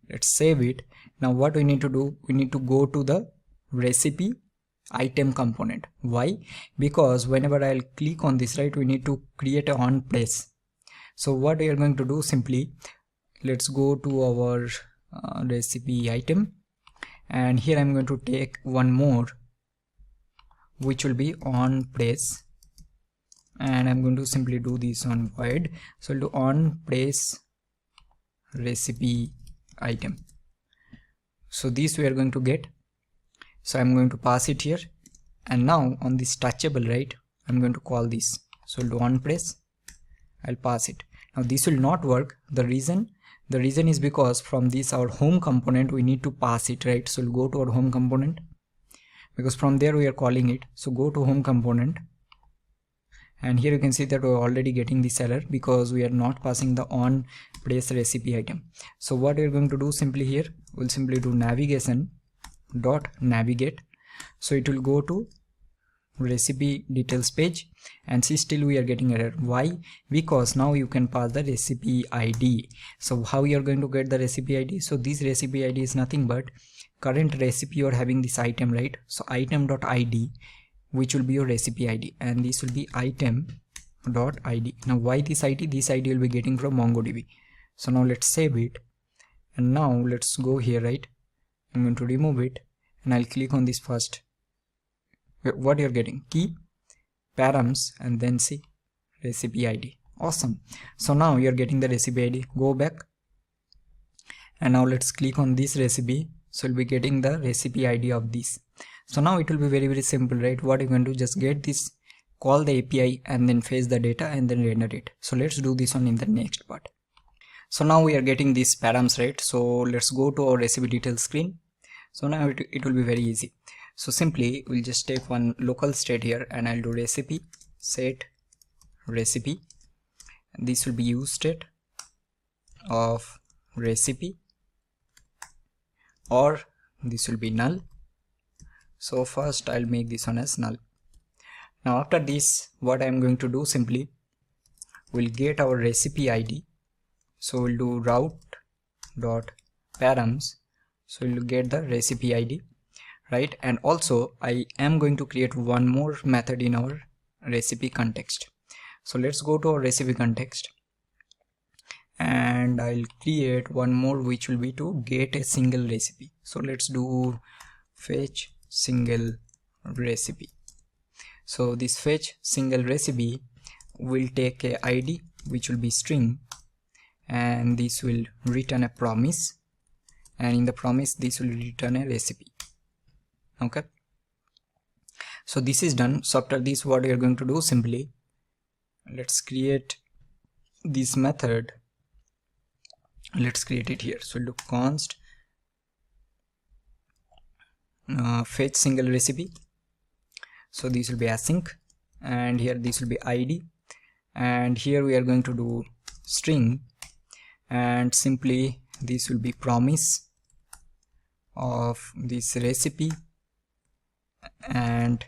Let's save it. Now what we need to do, we need to go to the recipe item component. Why? Because whenever I'll click on this, right, we need to create a on place. So what we are going to do, simply let's go to our recipe item, and here I'm going to take one more, which will be on place, and I'm going to simply do this on void. So I'll do on place recipe item. So this we are going to get. So I'm going to pass it here, and now on this touchable, right, I'm going to call this. So I'll do on place, I'll pass it. Now this will not work. The reason is because from this our home component we need to pass it, right? So we'll go to our home component, because from there we are calling it. So go to home component, and here you can see that we're already getting this error because we are not passing the on place recipe item. So what we're going to do, simply here we'll simply do navigation dot navigate. So it will go to recipe details page, and see still we are getting error. Why? Because now you can pass the recipe ID. So how you are going to get the recipe ID? So this recipe ID is nothing but current recipe you are having this item, right? So item.id, which will be your recipe ID, and this will be item.id. Now why this ID? This ID will be getting from MongoDB. So now let's save it, and now let's go here, right? I'm going to remove it, and I'll click on this first. What you're getting? Key, params, and then see recipe ID. Awesome. So now you're getting the recipe ID. Go back, and now let's click on this recipe. So we'll be getting the recipe ID of this. So now it will be very simple, right? What you're going to just get this, call the API, and then fetch the data, and then render it. So let's do this one in the next part. So now we are getting these params, right? So let's go to our recipe details screen. So now it will be very easy. So simply we'll just take one local state here, and I'll do recipe set recipe, and this will be use state of recipe, or this will be null. So first I'll make this one as null. Now after this, what I'm going to do, simply we'll get our recipe ID. So we'll do route dot params. So we'll get the recipe ID, right? And also I am going to create one more method in our recipe context. So let's go to our recipe context, and I'll create one more, which will be to get a single recipe. So let's do fetch single recipe. So this fetch single recipe will take a ID, which will be string, and this will return a promise, and in the promise this will return a recipe. Okay, so this is done. So after this, what we are going to do, simply let's create this method. Let's create it here. So we'll do const fetch single recipe. So this will be async, and here this will be ID, and here we are going to do string, and simply this will be promise of this recipe, and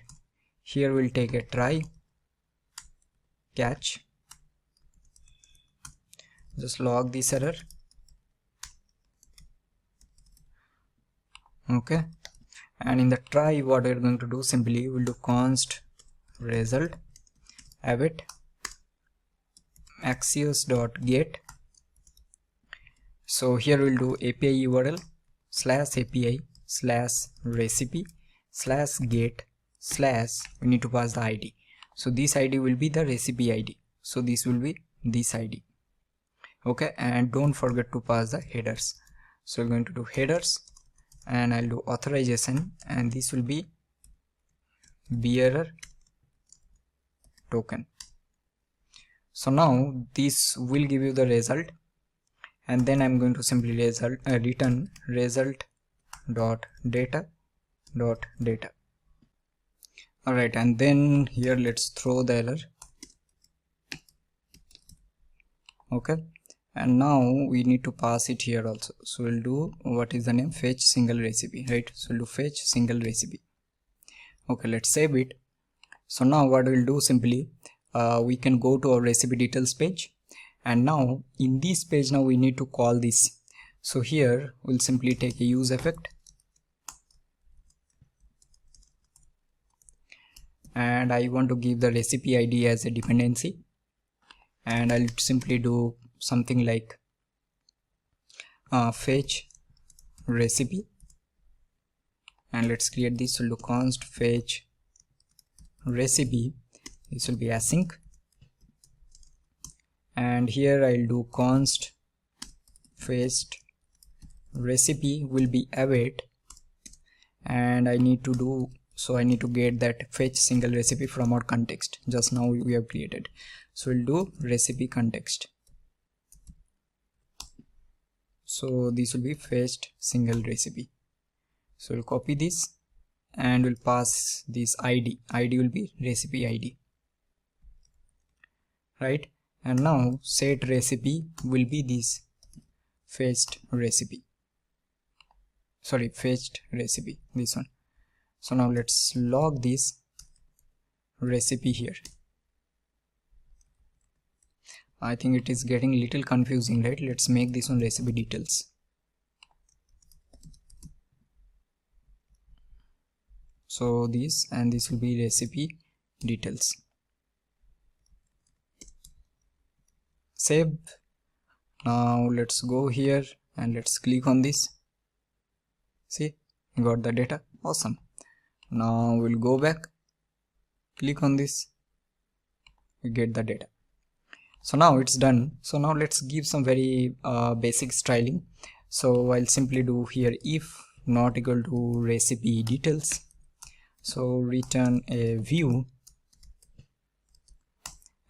here we'll take a try catch, just log this error. Okay, and in the try, what we're going to do, simply we'll do const result await axios.get. so here we'll do API URL /API /recipe/get/ we need to pass the ID. So this ID will be the recipe ID, so this will be this ID. Okay, and don't forget to pass the headers. So we're going to do headers, and I'll do authorization, and this will be bearer token. So now this will give you the result, and then I'm going to simply return result.data. Alright, and then here let's throw the error. Okay, and now we need to pass it here also. So we'll do, what is the name, fetch single recipe, right? So we'll do fetch single recipe. Okay, let's save it. So now what we'll do, simply we can go to our recipe details page, and now in this page now we need to call this. So here we'll simply take a use effect, and I want to give the recipe ID as a dependency, and I'll simply do something like fetch recipe, and let's create this. We'll do const fetch recipe, this will be async, and here I'll do const fetch recipe will be await, and I need to do, so I need to get that fetch single recipe from our context just now we have created. So we'll do recipe context, so this will be fetched single recipe. So we'll copy this and we'll pass this ID will be recipe ID, right? And now set recipe will be this fetched recipe, this one. So now let's log this recipe here. I think it is getting a little confusing, right? Let's make this one recipe details. So this and this will be recipe details. Save. Now let's go here and let's click on this. See, we got the data. Awesome. Now we'll go back, click on this, we get the data. So now it's done. So now let's give some very basic styling. So I'll simply do here if not equal to recipe details, so return a view,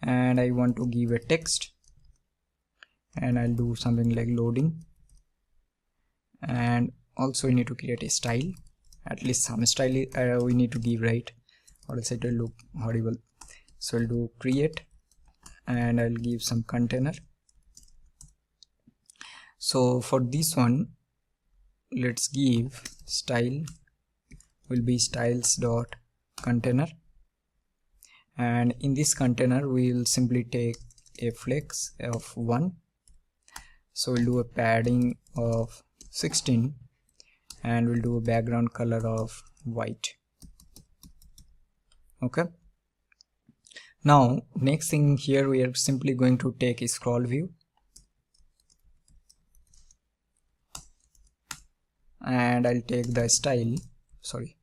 and I want to give a text, and I'll do something like loading, and also we need to create a style, at least some style we need to give, right, or else it will look horrible. So I'll do create, and I'll give some container. So for this one, let's give style will be styles.container, and in this container we'll simply take a flex of 1. So we'll do a padding of 16, and we'll do a background color of white. Okay, now next thing here, we are simply going to take a scroll view, and I'll take the style, sorry,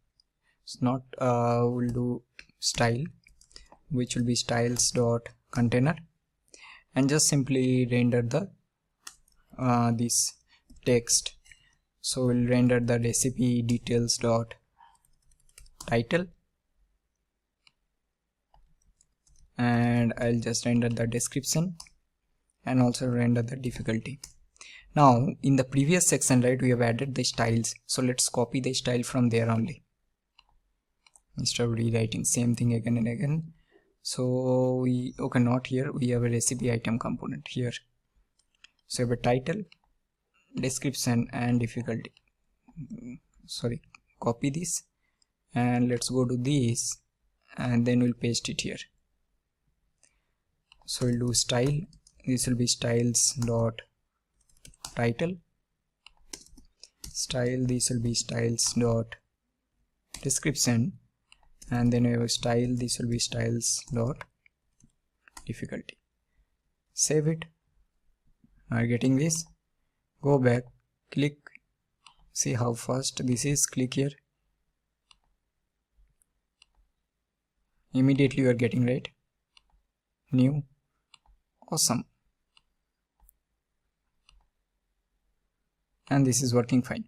it's not we'll do style, which will be styles.container, and just simply render the this text. So we'll render the recipe details dot title, and I'll just render the description and also render the difficulty. Now in the previous section, right, we have added the styles, so let's copy the style from there only instead of rewriting same thing again and again. So we, okay, not here, we have a recipe item component here. So we have a title, description and difficulty. Sorry, copy this and let's go to this, and then we'll paste it here. So we'll do style this will be styles dot title, style, this will be styles dot description, and then we have a style, this will be styles dot difficulty. Save it. Now you're getting this. Go back, click, see how fast this is, click here, immediately you are getting right. New, awesome, and this is working fine.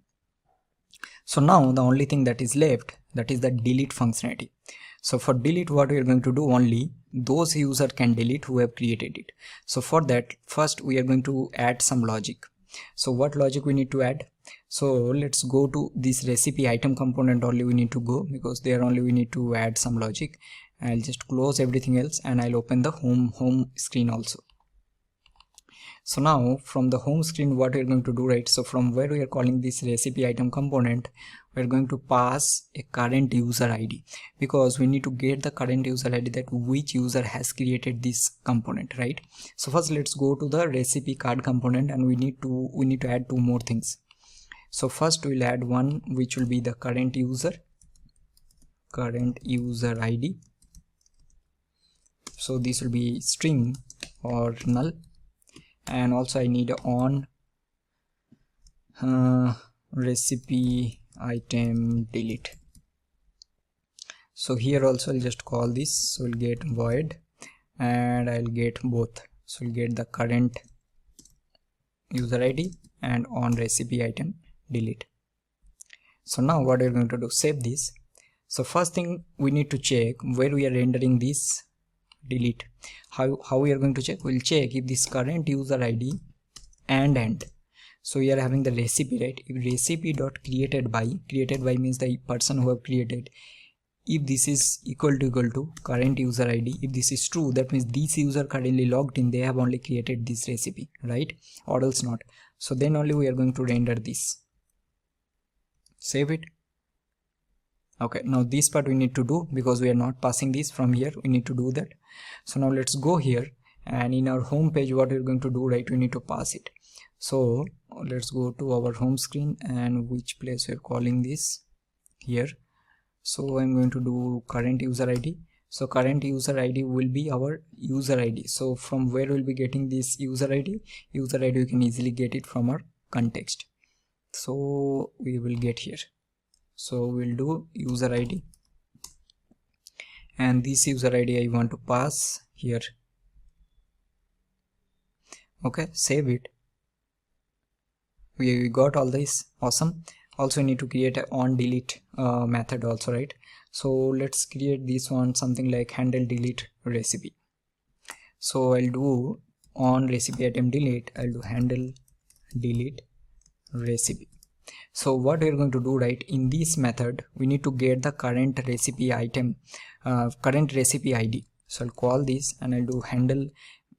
So now the only thing that is left, that is the delete functionality. So for delete, what we are going to do, only those user can delete who have created it. So for that, first we are going to add some logic. So what logic we need to add? So let's go to this recipe item component only we need to go, because there only we need to add some logic. I'll just close everything else and I'll open the home screen also. So now from the home screen, what we're going to do, right? So from where we are calling this recipe item component, we're going to pass a current user ID, because we need to get the current user ID, that which user has created this component, right? So first let's go to the recipe card component, and we need to add two more things. So first we'll add one which will be the current user ID. So this will be string or null, and also I need on recipe item delete. So here also I'll just call this, so we'll get void and I'll get both. So we'll get the current user ID and on recipe item delete. So now what we're going to do, save this. So first thing we need to check where we are rendering this delete. How we are going to check? We'll check if this current user ID and so we are having the recipe, right? If recipe dot created by means the person who have created, if this is equal to current user ID, if this is true, that means this user currently logged in, they have only created this recipe, right? Or else not. So then only we are going to render this. Save it. Okay, now this part we need to do, because we are not passing this from here, we need to do that. So now let's go here, and in our home page what we're going to do, right, we need to pass it. So let's go to our home screen, and which place we're calling this here. So I'm going to do current user ID. So current user ID will be our user ID. So from where we'll be getting this user ID? User ID you can easily get it from our context. So we will get here. So we'll do user ID, and this user ID I want to pass here. Okay, save it. We got all this, awesome. Also we need to create a on delete method also, right? So let's create this one, something like handle delete recipe. So I'll do on recipe item delete, I'll do handle delete recipe. So what we're going to do, right, in this method we need to get the current recipe item, current recipe ID. So I'll call this and I'll do handle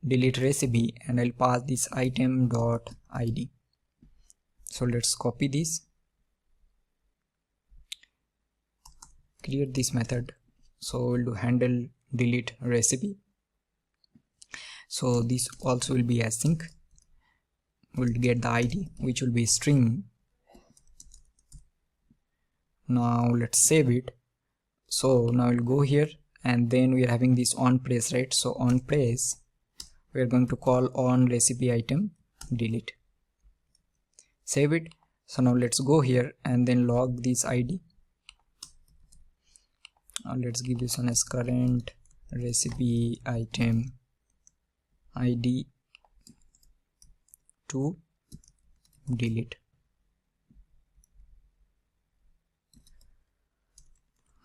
delete recipe, and I'll pass this item dot ID. So let's copy this, create this method. So we'll do handle delete recipe. So this also will be async. We'll get the ID which will be string. Now let's save it. So now we'll go here, and then we are having this on press, right? So on press we are going to call on recipe item delete. Save it. So now let's go here and then log this ID. Let's give this one as current recipe item ID to delete.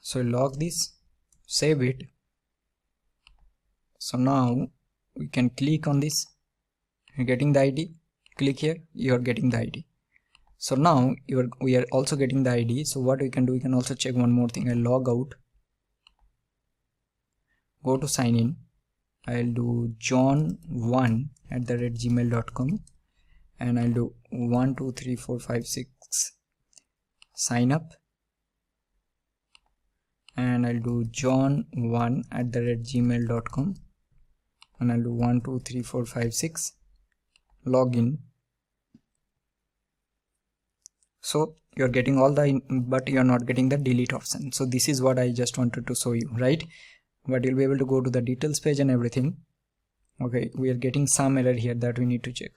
So log this, save it. So now we can click on this, you're getting the ID, click here, you are getting the ID. So now we are also getting the ID. So what we can do, we can also check one more thing. I'll log out, go to sign in, I'll do john1@gmail.com, and I'll do 1 2 3 4 5 6 sign up, and I'll do john1@gmail.com. and I'll do 1 2 3 4 5 6 login. So you're getting all the but you're not getting the delete option. So this is what I just wanted to show you, right? But you'll be able to go to the details page and everything. Okay, we are getting some error here that we need to check.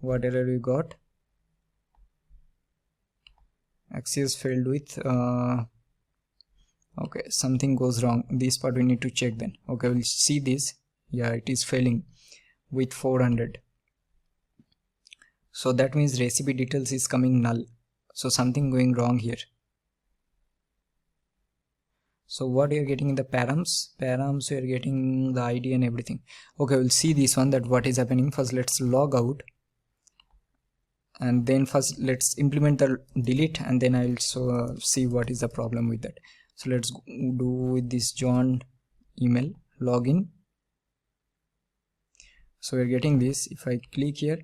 What error we got? Axios failed with okay, something goes wrong. This part we need to check then. Okay, we'll see this. Yeah, it is failing with 400. So that means recipe details is coming null. So something going wrong here. So what you're getting in the params you're getting the ID and everything. Okay, we'll see this one, that what is happening. First let's log out, and then first let's implement the delete, and then I'll see what is the problem with that. So let's do with this John email login. So we're getting this. If I click here,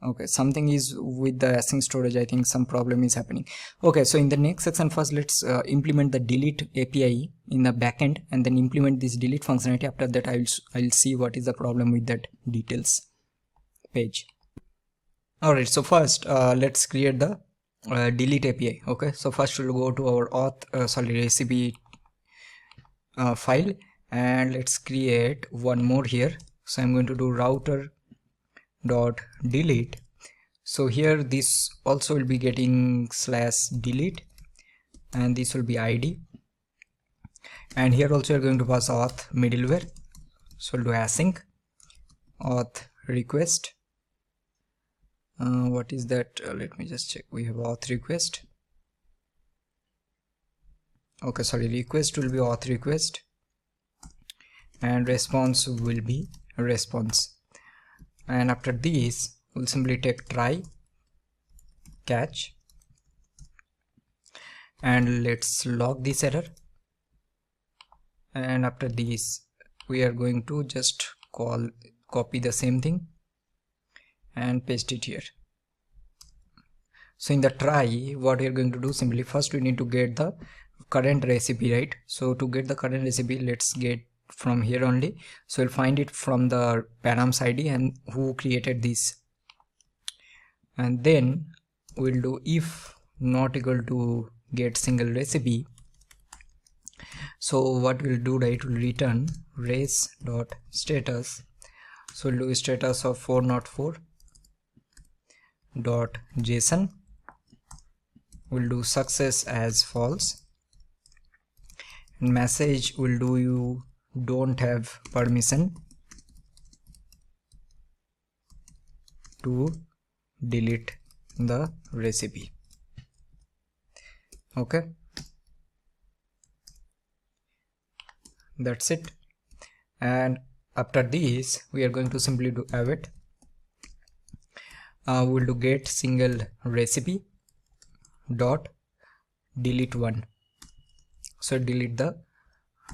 okay, something is with the async storage. I think some problem is happening. Okay, so in the next section, first let's implement the delete API in the backend, and then implement this delete functionality. After that I'll see what is the problem with that details page. Alright, so first let's create the delete API. Okay, so first we'll go to our recipe file, and let's create one more here. So I'm going to do router dot delete. So here this also will be getting /delete, and this will be ID, and here also you're going to pass auth middleware. So we'll do async auth request. What is that? Let me just check. We have auth request. Okay, sorry, request will be auth request, and response will be response. And after this we'll simply take try catch, and let's log this error. And after this we are going to just copy the same thing and paste it here. So in the try, what we are going to do, simply first we need to get the current recipe, right? So to get the current recipe, let's get from here only. So we'll find it from the params ID and who created this, and then we'll do if not equal to get single recipe. So what we'll do, right, we'll return res dot status. So we'll do status of 404 dot JSON. We'll do success as false, and message will do you don't have permission to delete the recipe. Okay, that's it. And after this we are going to simply do await. We'll do get single recipe dot delete one. So delete the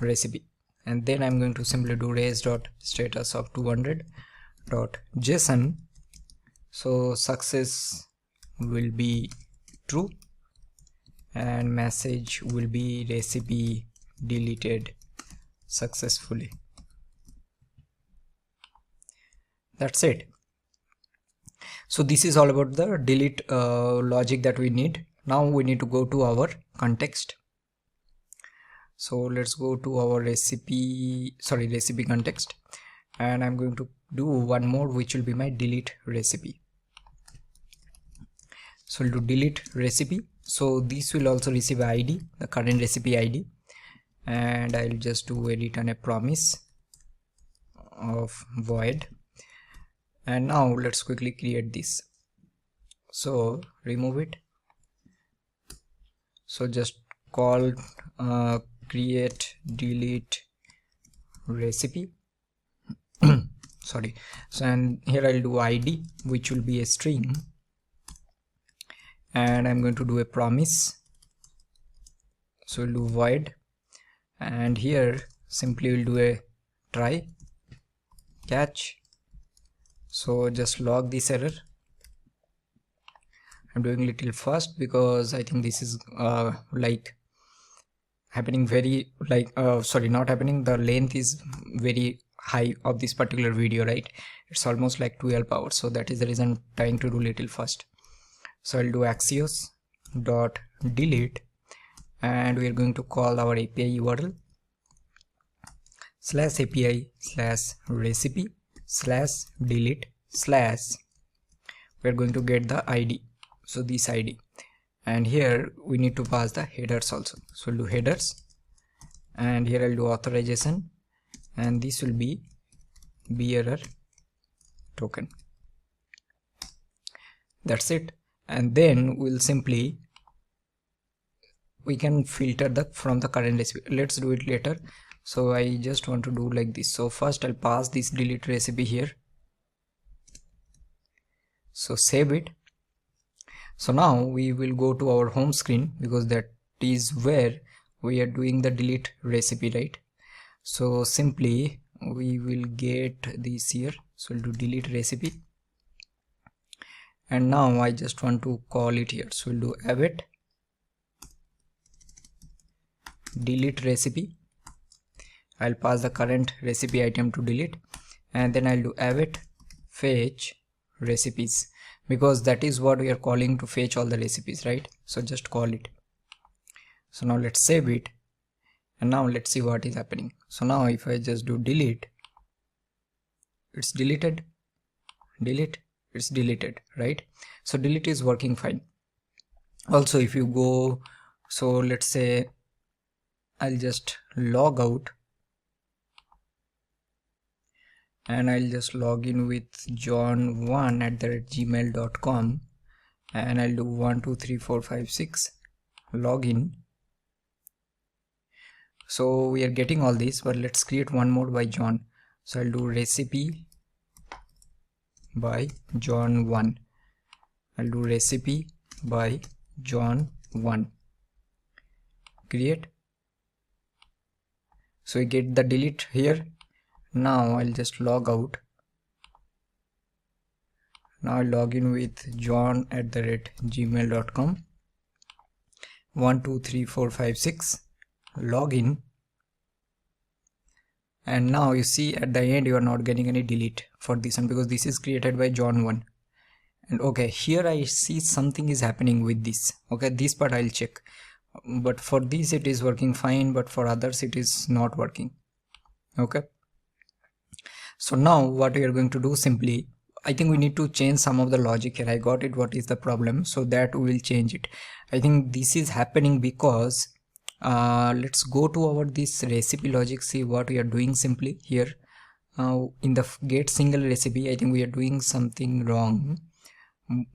recipe, and then I'm going to simply do res dot status of 200 dot JSON. So success will be true, and message will be recipe deleted successfully. That's it. So this is all about the delete logic that we need. Now we need to go to our context. So let's go to our recipe context, and I'm going to do one more, which will be my delete recipe. So we'll do delete recipe. So this will also receive ID, the current recipe ID, and I'll just do a return a promise of void. And now let's quickly create this. So remove it. So just call create delete recipe. Sorry. So and here I'll do ID, which will be a string, and I'm going to do a promise. So we'll do void, and here simply we'll do a try catch. So just log this error. I'm doing little fast because I think this is like happening very like sorry, not happening, the length is very high of this particular video, right? It's almost like 12 hours, so that is the reason I'm trying to do little fast. So I'll do axios dot delete, and we are going to call our API URL /API /recipe /delete / we're going to get the ID, so this ID, and here we need to pass the headers also. So we'll do headers, and here I'll do authorization, and this will be bearer token. That's it. And then we'll simply, we can filter the from the current recipe. Let's do it later. So I just want to do like this. So first I'll pass this delete recipe here. So save it. So now we will go to our home screen, because that is where we are doing the delete recipe, right? So simply we will get this here. So we'll do delete recipe, and now I just want to call it here. So we'll do await delete recipe. I'll pass the current recipe item to delete, and then I'll do await fetch recipes, because that is what we are calling to fetch all the recipes, right? So just call it. So now let's save it, and now let's see what is happening. So now if I just do delete, it's deleted, delete, it's deleted, right? So delete is working fine. Also if you go, so let's say I'll just log out, and I'll just log in with john1@gmail.com, and I'll do 1 2 3 4 5 6 login. So we are getting all this, but let's create one more by John. So I'll do recipe by John1. I'll do recipe by John1, create. So we get the delete here. Now I'll just log out. Now I'll log in with john@gmail.com, 1 2 3 4 5 6 login, and now you see at the end you are not getting any delete for this one, because this is created by John1. And okay, here I see something is happening with this. Okay, this part I'll check, but for this it is working fine, but for others it is not working. Okay, so now what we are going to do, simply I think we need to change some of the logic here. I got it, what is the problem, so that we will change it. I think this is happening because let's go to our this recipe logic, see what we are doing. Simply here in the get single recipe, I think we are doing something wrong.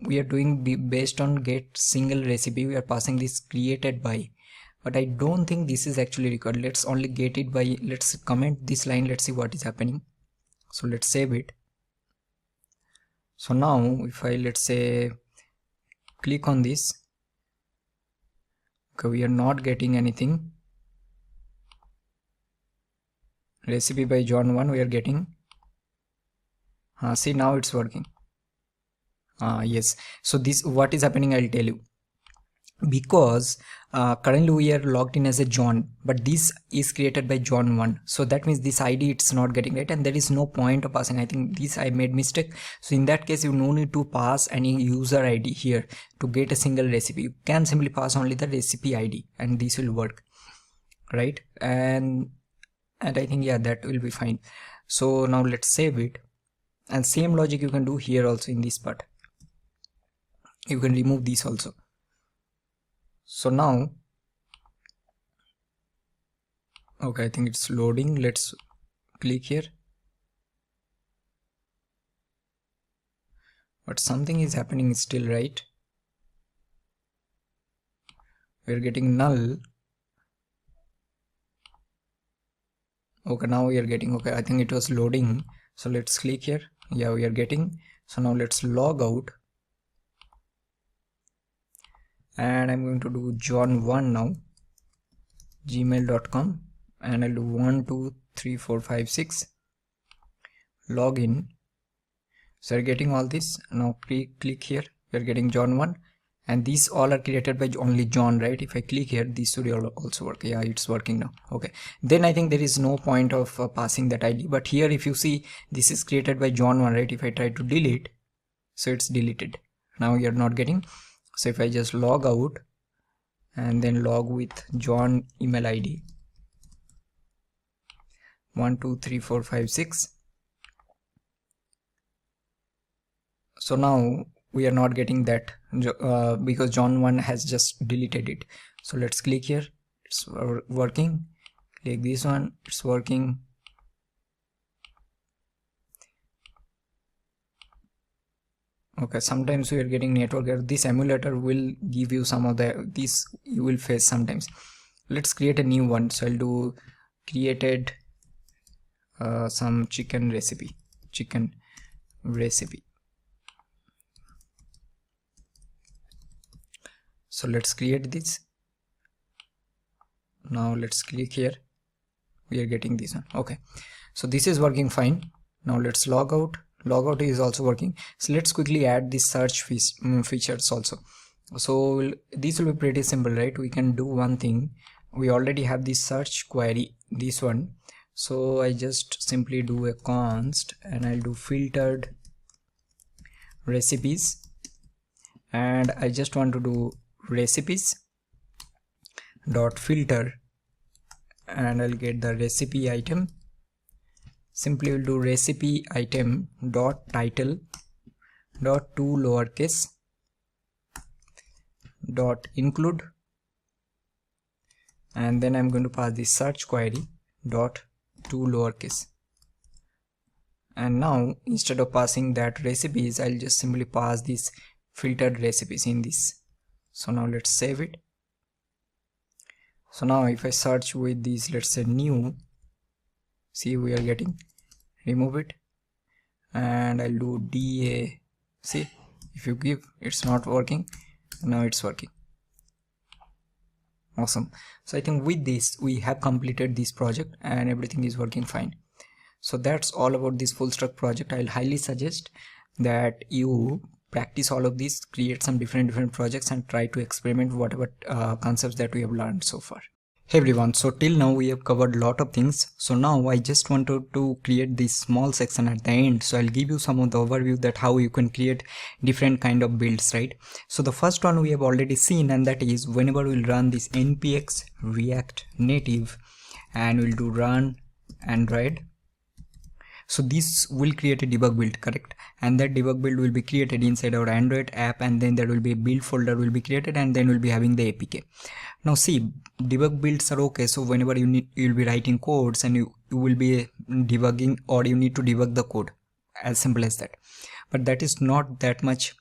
We are doing based on get single recipe, we are passing this created by, but I don't think this is actually required. Let's only get it by, let's comment this line, let's see what is happening. So let's save it. So now if I, let's say, click on this, okay, we are not getting anything. Recipe by John1 we are getting. See, now it's working. Yes, so this what is happening, I'll tell you. Because currently we are logged in as a John, but this is created by John1, so that means this ID it's not getting, right? And there is no point of passing. I think this I made mistake. So in that case you no need to pass any user ID here to get a single recipe. You can simply pass only the recipe ID, and this will work, right? And I think, yeah, that will be fine. So now let's save it, and same logic you can do here also. In this part you can remove this also. So now, okay, I think it's loading. Let's click here, but something is happening still, right? We're getting null. Okay, now we are getting, okay, I think it was loading. So let's click here. Yeah, we are getting. So now let's log out, and I'm going to do John1 now, gmail.com, and I'll do 1 2 3 4 5 6 login. So you're getting all this. Now click here, we're getting John1, and these all are created by only John, right? If I click here, this should also work. Yeah, it's working now. Okay, then I think there is no point of passing that ID. But here if you see, this is created by John 1, right? If I try to delete, so it's deleted. Now you're not getting. So if I just log out and then log with John email ID 1 2 3 4 5 6, so now we are not getting that because John 1 has just deleted it. So let's click here, it's working. Click this one, it's working. Okay, sometimes we are getting network error. This emulator will give you some of these you will face sometimes. Let's create a new one. So I'll do created some chicken recipe. So let's create this. Now let's click here, we are getting this one. Okay, so this is working fine. Now let's log out. Logout is also working. So let's quickly add this search features also. So this will be pretty simple, right? We can do one thing. We already have this search query, this one. So I just simply do a const and I'll do filtered recipes, and I just want to do recipes dot filter, and I'll get the recipe item. Simply will do recipe item dot title dot to lowercase dot include, and then I'm going to pass the search query dot to lowercase. And now instead of passing that recipes, I'll just simply pass these filtered recipes in this. So now let's save it. So now if I search with these, let's say new, see we are getting, remove it, and I'll do DA. See, if you give, it's not working. Now it's working. Awesome. So I think with this we have completed this project and everything is working fine. So that's all about this full stack project. I'll highly suggest that you practice all of these, create some different projects, and try to experiment whatever concepts that we have learned so far. Hey everyone, so till now we have covered a lot of things. So now I just wanted to create this small section at the end. So I'll give you some of the overview that how you can create different kind of builds, right? So the first one we have already seen, and that is whenever we'll run this npx react native and we'll do run android. So this will create a debug build, correct? And that debug build will be created inside our Android app, and then there will be a build folder will be created, and then we'll be having the APK. Now see, debug builds are okay. So whenever you'll be writing codes and you will be debugging, or you need to debug the code, as simple as that. But that is not that much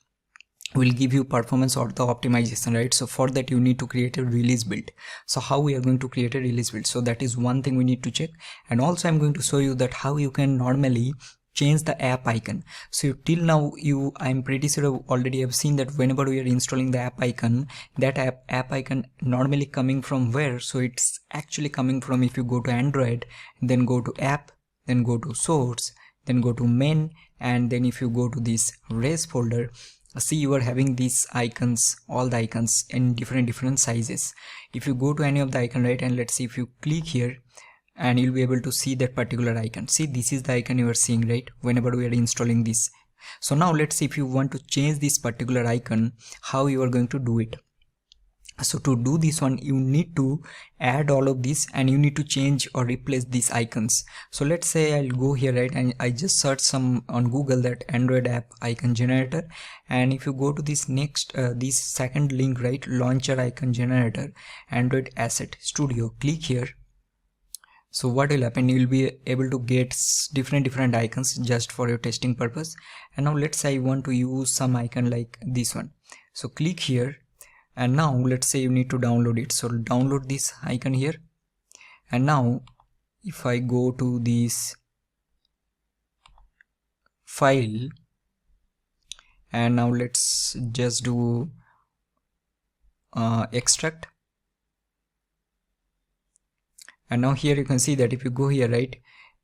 will give you performance or the optimization, right? So for that you need to create a release build. So how we are going to create a release build? So that is one thing we need to check. And also I'm going to show you that how you can normally change the app icon. So till now I'm pretty sure you already have seen that whenever we are installing the app icon, that app icon normally coming from where? So it's actually coming from, if you go to Android, then go to app, then go to source, then go to main, and then if you go to this res folder, see you are having these icons, all the icons in different sizes. If you go to any of the icon, right, and let's see, if you click here, and you'll be able to see that particular icon. See, this is the icon you are seeing, right, whenever we are installing this. So now let's see, if you want to change this particular icon, how you are going to do it. So to do this one, you need to add all of this, and you need to change or replace these icons. So let's say I'll go here, right, and I just search some on Google that Android app icon generator, and if you go to this next this second link, right, launcher icon generator Android asset studio, click here. So what will happen, you will be able to get different icons just for your testing purpose. And now let's say I want to use some icon like this one. So click here, and now let's say you need to download it. So download this icon here, and now if I go to this file, and now let's just do extract. And now here you can see that if you go here, right,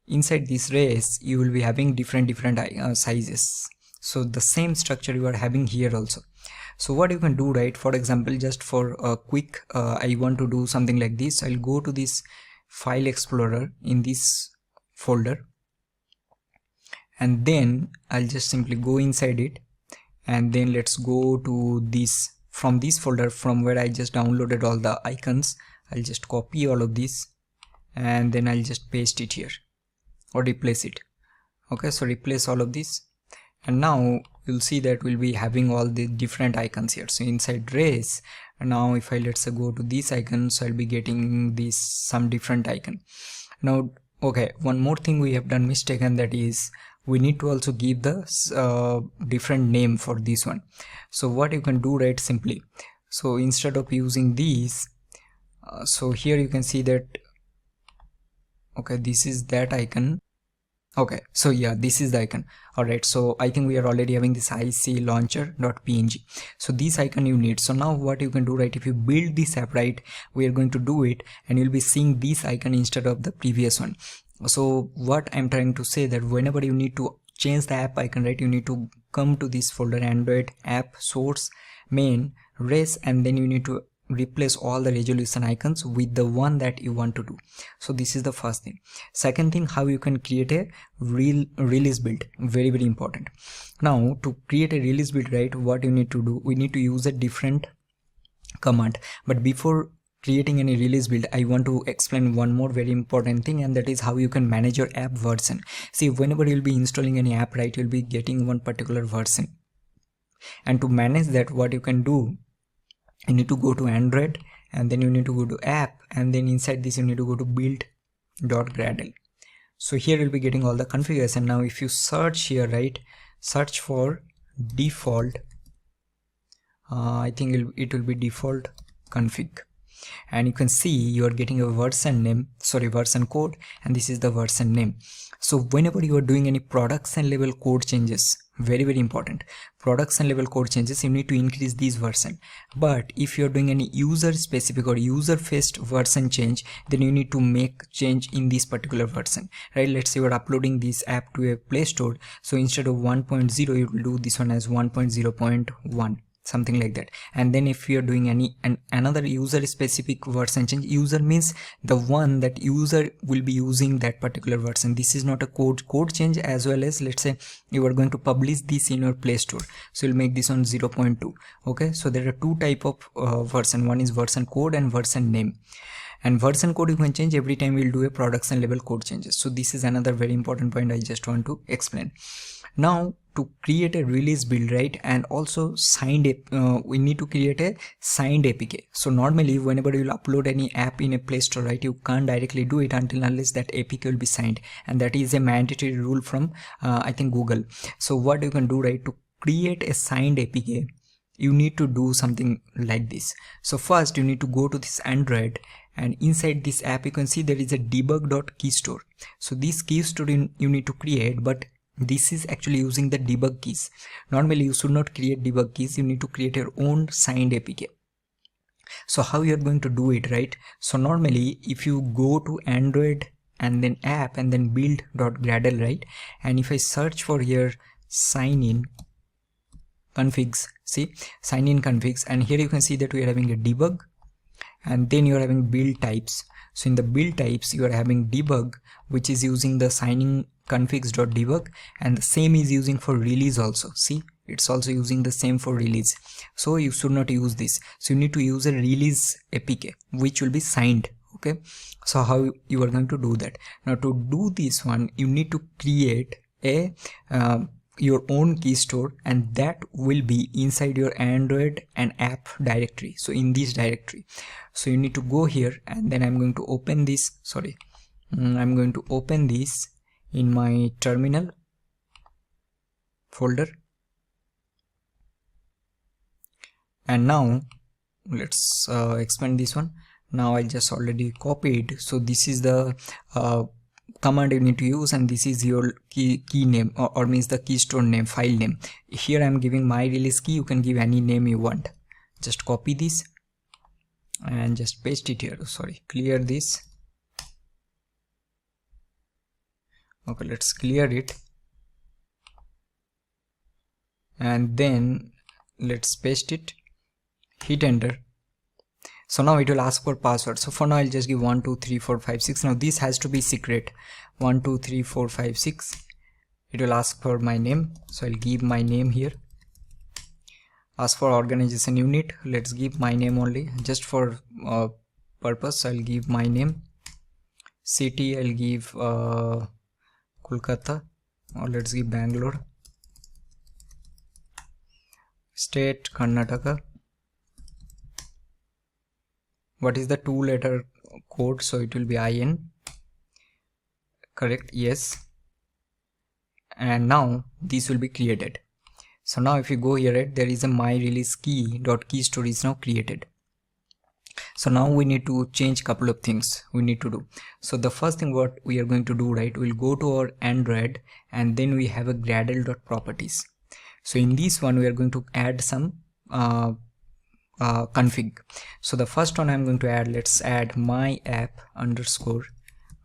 inside this res you will be having different sizes. So the same structure you are having here also. So what you can do, right, for example, just for a quick I want to do something like this. I'll go to this file explorer in this folder, and then I'll just simply go inside it, and then let's go to this, from this folder from where I just downloaded all the icons. I'll just copy all of this and then I'll just paste it here or replace it. Okay, so replace all of this, and now you'll see that we'll be having all the different icons here. So inside race, and now if I let's say go to this icon, so I'll be getting this some different icon. Now okay, one more thing we have done mistake, and that is we need to also give the different name for this one. So what you can do, right, simply, so instead of using these, so here you can see that, okay, this is that icon. Okay, so yeah, this is the icon. All right, so I think we are already having this IC launcher.png. So this icon you need. So now what you can do, right, if you build this app, right, we are going to do it and you'll be seeing this icon instead of the previous one. So what I'm trying to say, that whenever you need to change the app icon, right, you need to come to this folder, Android app source main res, and then you need to replace all the resolution icons with the one that you want to do. So this is the first thing. Second thing, how you can create a release build. Very important. Now to create a release build, right, what you need to do, we need to use a different command. But before creating any release build, I want to explain one more very important thing, and that is how you can manage your app version. See, whenever you'll be installing any app, right, you'll be getting one particular version, and to manage that, what you can do, you need to go to Android, and then you need to go to app, and then inside this you need to go to build.gradle. So here you'll be getting all the configuration. Now if you search here, right, search for default, I think it will be default config, and you can see you are getting a version name, version code, and this is the version name. So whenever you are doing any production level code changes, very important, production level code changes, you need to increase this version. But if you're doing any user specific or user faced version change, then you need to make change in this particular version, right? Let's say you're uploading this app to a Play Store, so instead of 1.0 you will do this one as 1.0.1, something like that. And then if you're doing another user specific version change, user means the one that user will be using that particular version. This is not a code change, as well as let's say you are going to publish this in your Play Store, so you'll make this on 0.2. okay, so there are two type of version. One is version code and version name. And version code you can change every time we'll do a production level code changes. So this is another very important point I just want to explain. Now to create a release build, right, and also signed we need to create a signed APK. So normally whenever you'll upload any app in a Play Store, right, you can't directly do it unless that APK will be signed, and that is a mandatory rule from I think Google. So what you can do, right, to create a signed APK, you need to do something like this. So first you need to go to this Android, and inside this app you can see there is a debug.keystore. So this keystore you need to create, but this is actually using the debug keys. Normally you should not create debug keys, you need to create your own signed APK. So how you are going to do it, right? So normally if you go to Android and then app and then build.gradle, right, and if I search for here sign in configs, see sign in configs, and here you can see that we are having a debug, and then you are having build types. So in the build types you are having debug, which is using the signing configs.debug, and the same is using for release also. See, it's also using the same for release. So you should not use this. So you need to use a release APK which will be signed. Okay, so how you are going to do that? Now to do this one, you need to create a your own key store, and that will be inside your Android and app directory. So in this directory, so you need to go here, and then I'm going to open this, I'm going to open this in my terminal folder, and now let's expand this one. Now I just already copied, so this is the command you need to use, and this is your key name, or means the key store name, file name. Here I'm giving my release key, you can give any name you want. Just copy this and just paste it here. Clear this. Okay, let's clear it, and then let's paste it, hit enter. So now it will ask for password. So for now I'll just give 1 2 3 4 5 6. Now this has to be secret. 1 2 3 4 5 6. It will ask for my name, so I'll give my name here. Ask for organization unit, let's give my name only, just for purpose. I'll give my name. City, I'll give Kolkata, or let's give Bangalore. State, Karnataka. What is the 2-letter code? So it will be IN. Correct, yes. And now this will be created. So now if you go here, right, there is a my release key dot key store is now created. So now we need to change couple of things we need to do. So the first thing what we are going to do, right, we'll go to our Android and then we have a Gradle.properties. So in this one we are going to add some config. So the first one I'm going to add, let's add my app underscore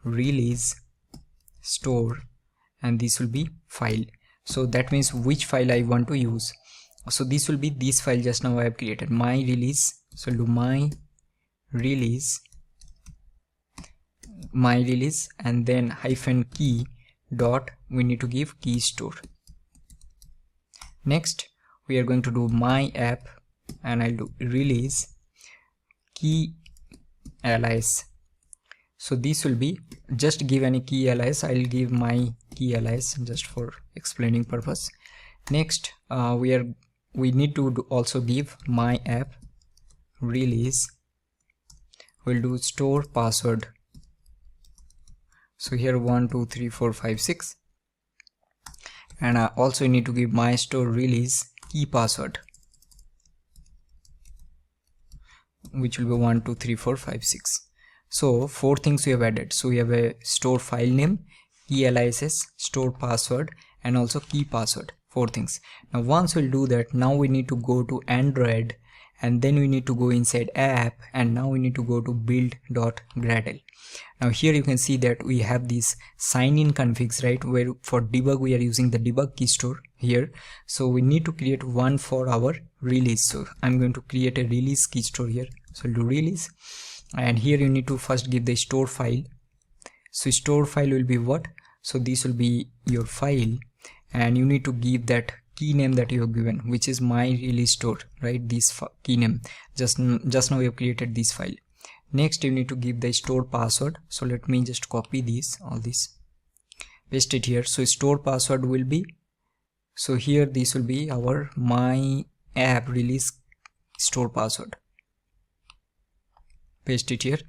release store, and this will be file. So that means which file I want to use. So this will be this file just now I have created, my release. So do my release and then hyphen key dot, we need to give key store. Next we are going to do my app and I'll do release key alias. So this will be, just give any key alias, I'll give my key alias just for explaining purpose. Next we need to also give my app release, we'll do store password. So here 1 2 3 4 5 6, and I also need to give my store release key password, which will be 1 2 3 4 5 6. So 4 things we have added. So we have a store file name, key aliases, store password, and also key password. 4 things. Now once we'll do that, now we need to go to Android and then we need to go inside app, and now we need to go to build.gradle. Now here you can see that we have these sign in configs, right, where for debug we are using the debug key store here. So we need to create one for our release. So I'm going to create a release key store here. So I'll do release, and here you need to first give the store file. So store file will be what? So this will be your file, and you need to give that key name that you have given, which is my release store, right? This key name, just now we have created this file. Next you need to give the store password. So let me just copy this, all this, paste it here. So store password will be, so here this will be our my app release store password, paste it here.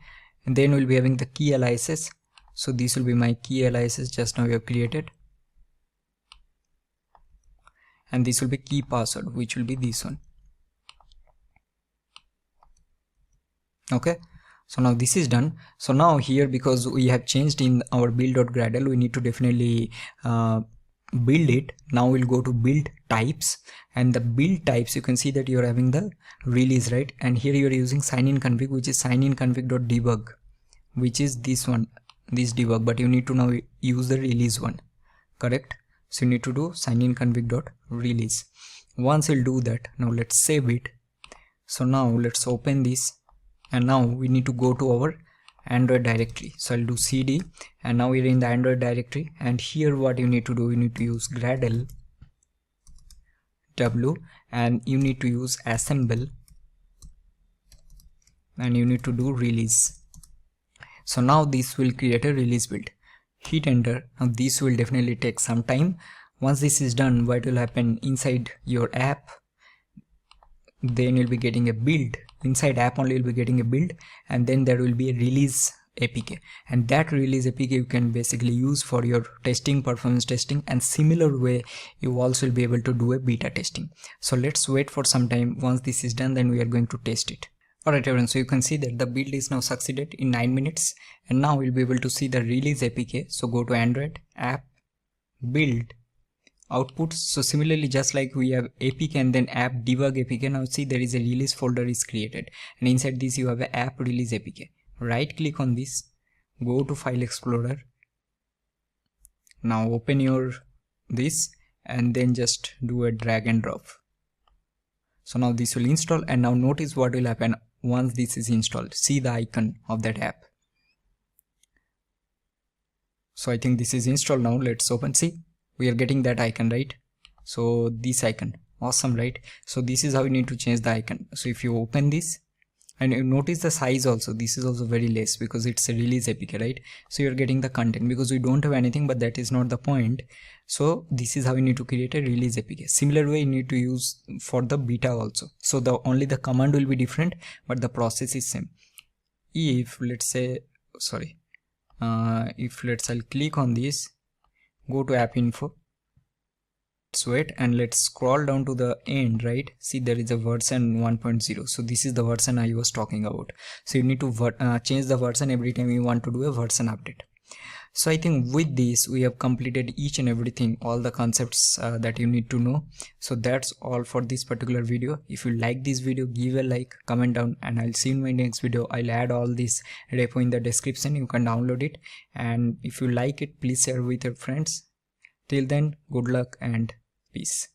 And then we'll be having the key aliases. So this will be my key aliases just now we have created, and this will be key password, which will be this one. Okay, so now this is done. So now here, because we have changed in our build.gradle, we need to definitely build it. Now we'll go to build types, and the build types, you can see that you're having the release, right? And here you're using sign in config, which is sign in config.debug, which is this one, this debug, but you need to now use the release one, correct? So you need to do sign in config.release. Once you'll do that, now let's save it. So now let's open this, and now we need to go to our Android directory. So I'll do cd, and now we're in the Android directory, and here what you need to do, you need to use gradle w, and you need to use assemble, and you need to do release. So now this will create a release build. Hit enter. Now this will definitely take some time. Once this is done, what will happen inside your app, then you'll be getting a build. Inside app only you'll be getting a build, and then there will be a release APK, and that release APK you can basically use for your testing, performance testing, and similar way you also will be able to do a beta testing. So let's wait for some time. Once this is done, then we are going to test it. Alright everyone, so you can see that the build is now succeeded in 9 minutes, and now we'll be able to see the release APK. So go to Android, app, build, outputs. So similarly, just like we have APK and then app debug APK, now see there is a release folder is created, and inside this you have an app release APK. Right click on this, go to File Explorer. Now open your this, and then just do a drag and drop. So now this will install, and now notice what will happen once this is installed. See the icon of that app. So I think this is installed now. Let's open. See, we are getting that icon, right? So this icon, awesome, right? So this is how you need to change the icon. So if you open this, and you notice the size also, this is also very less because it's a release APK, right? So you're getting the content because we don't have anything, but that is not the point. So this is how you need to create a release APK. Similar way you need to use for the beta also. So only the command will be different, but the process is same. If let's say, sorry, I'll click on this, go to app info, let's wait, and let's scroll down to the end, right? See, there is a version 1.0. so this is the version I was talking about. So you need to change the version every time you want to do a version update. So I think with this we have completed each and everything, all the concepts that you need to know. So that's all for this particular video. If you like this video, give a like, comment down, and I'll see you in my next video. I'll add all this repo in the description, you can download it, and if you like it, please share with your friends. Till then, good luck and peace.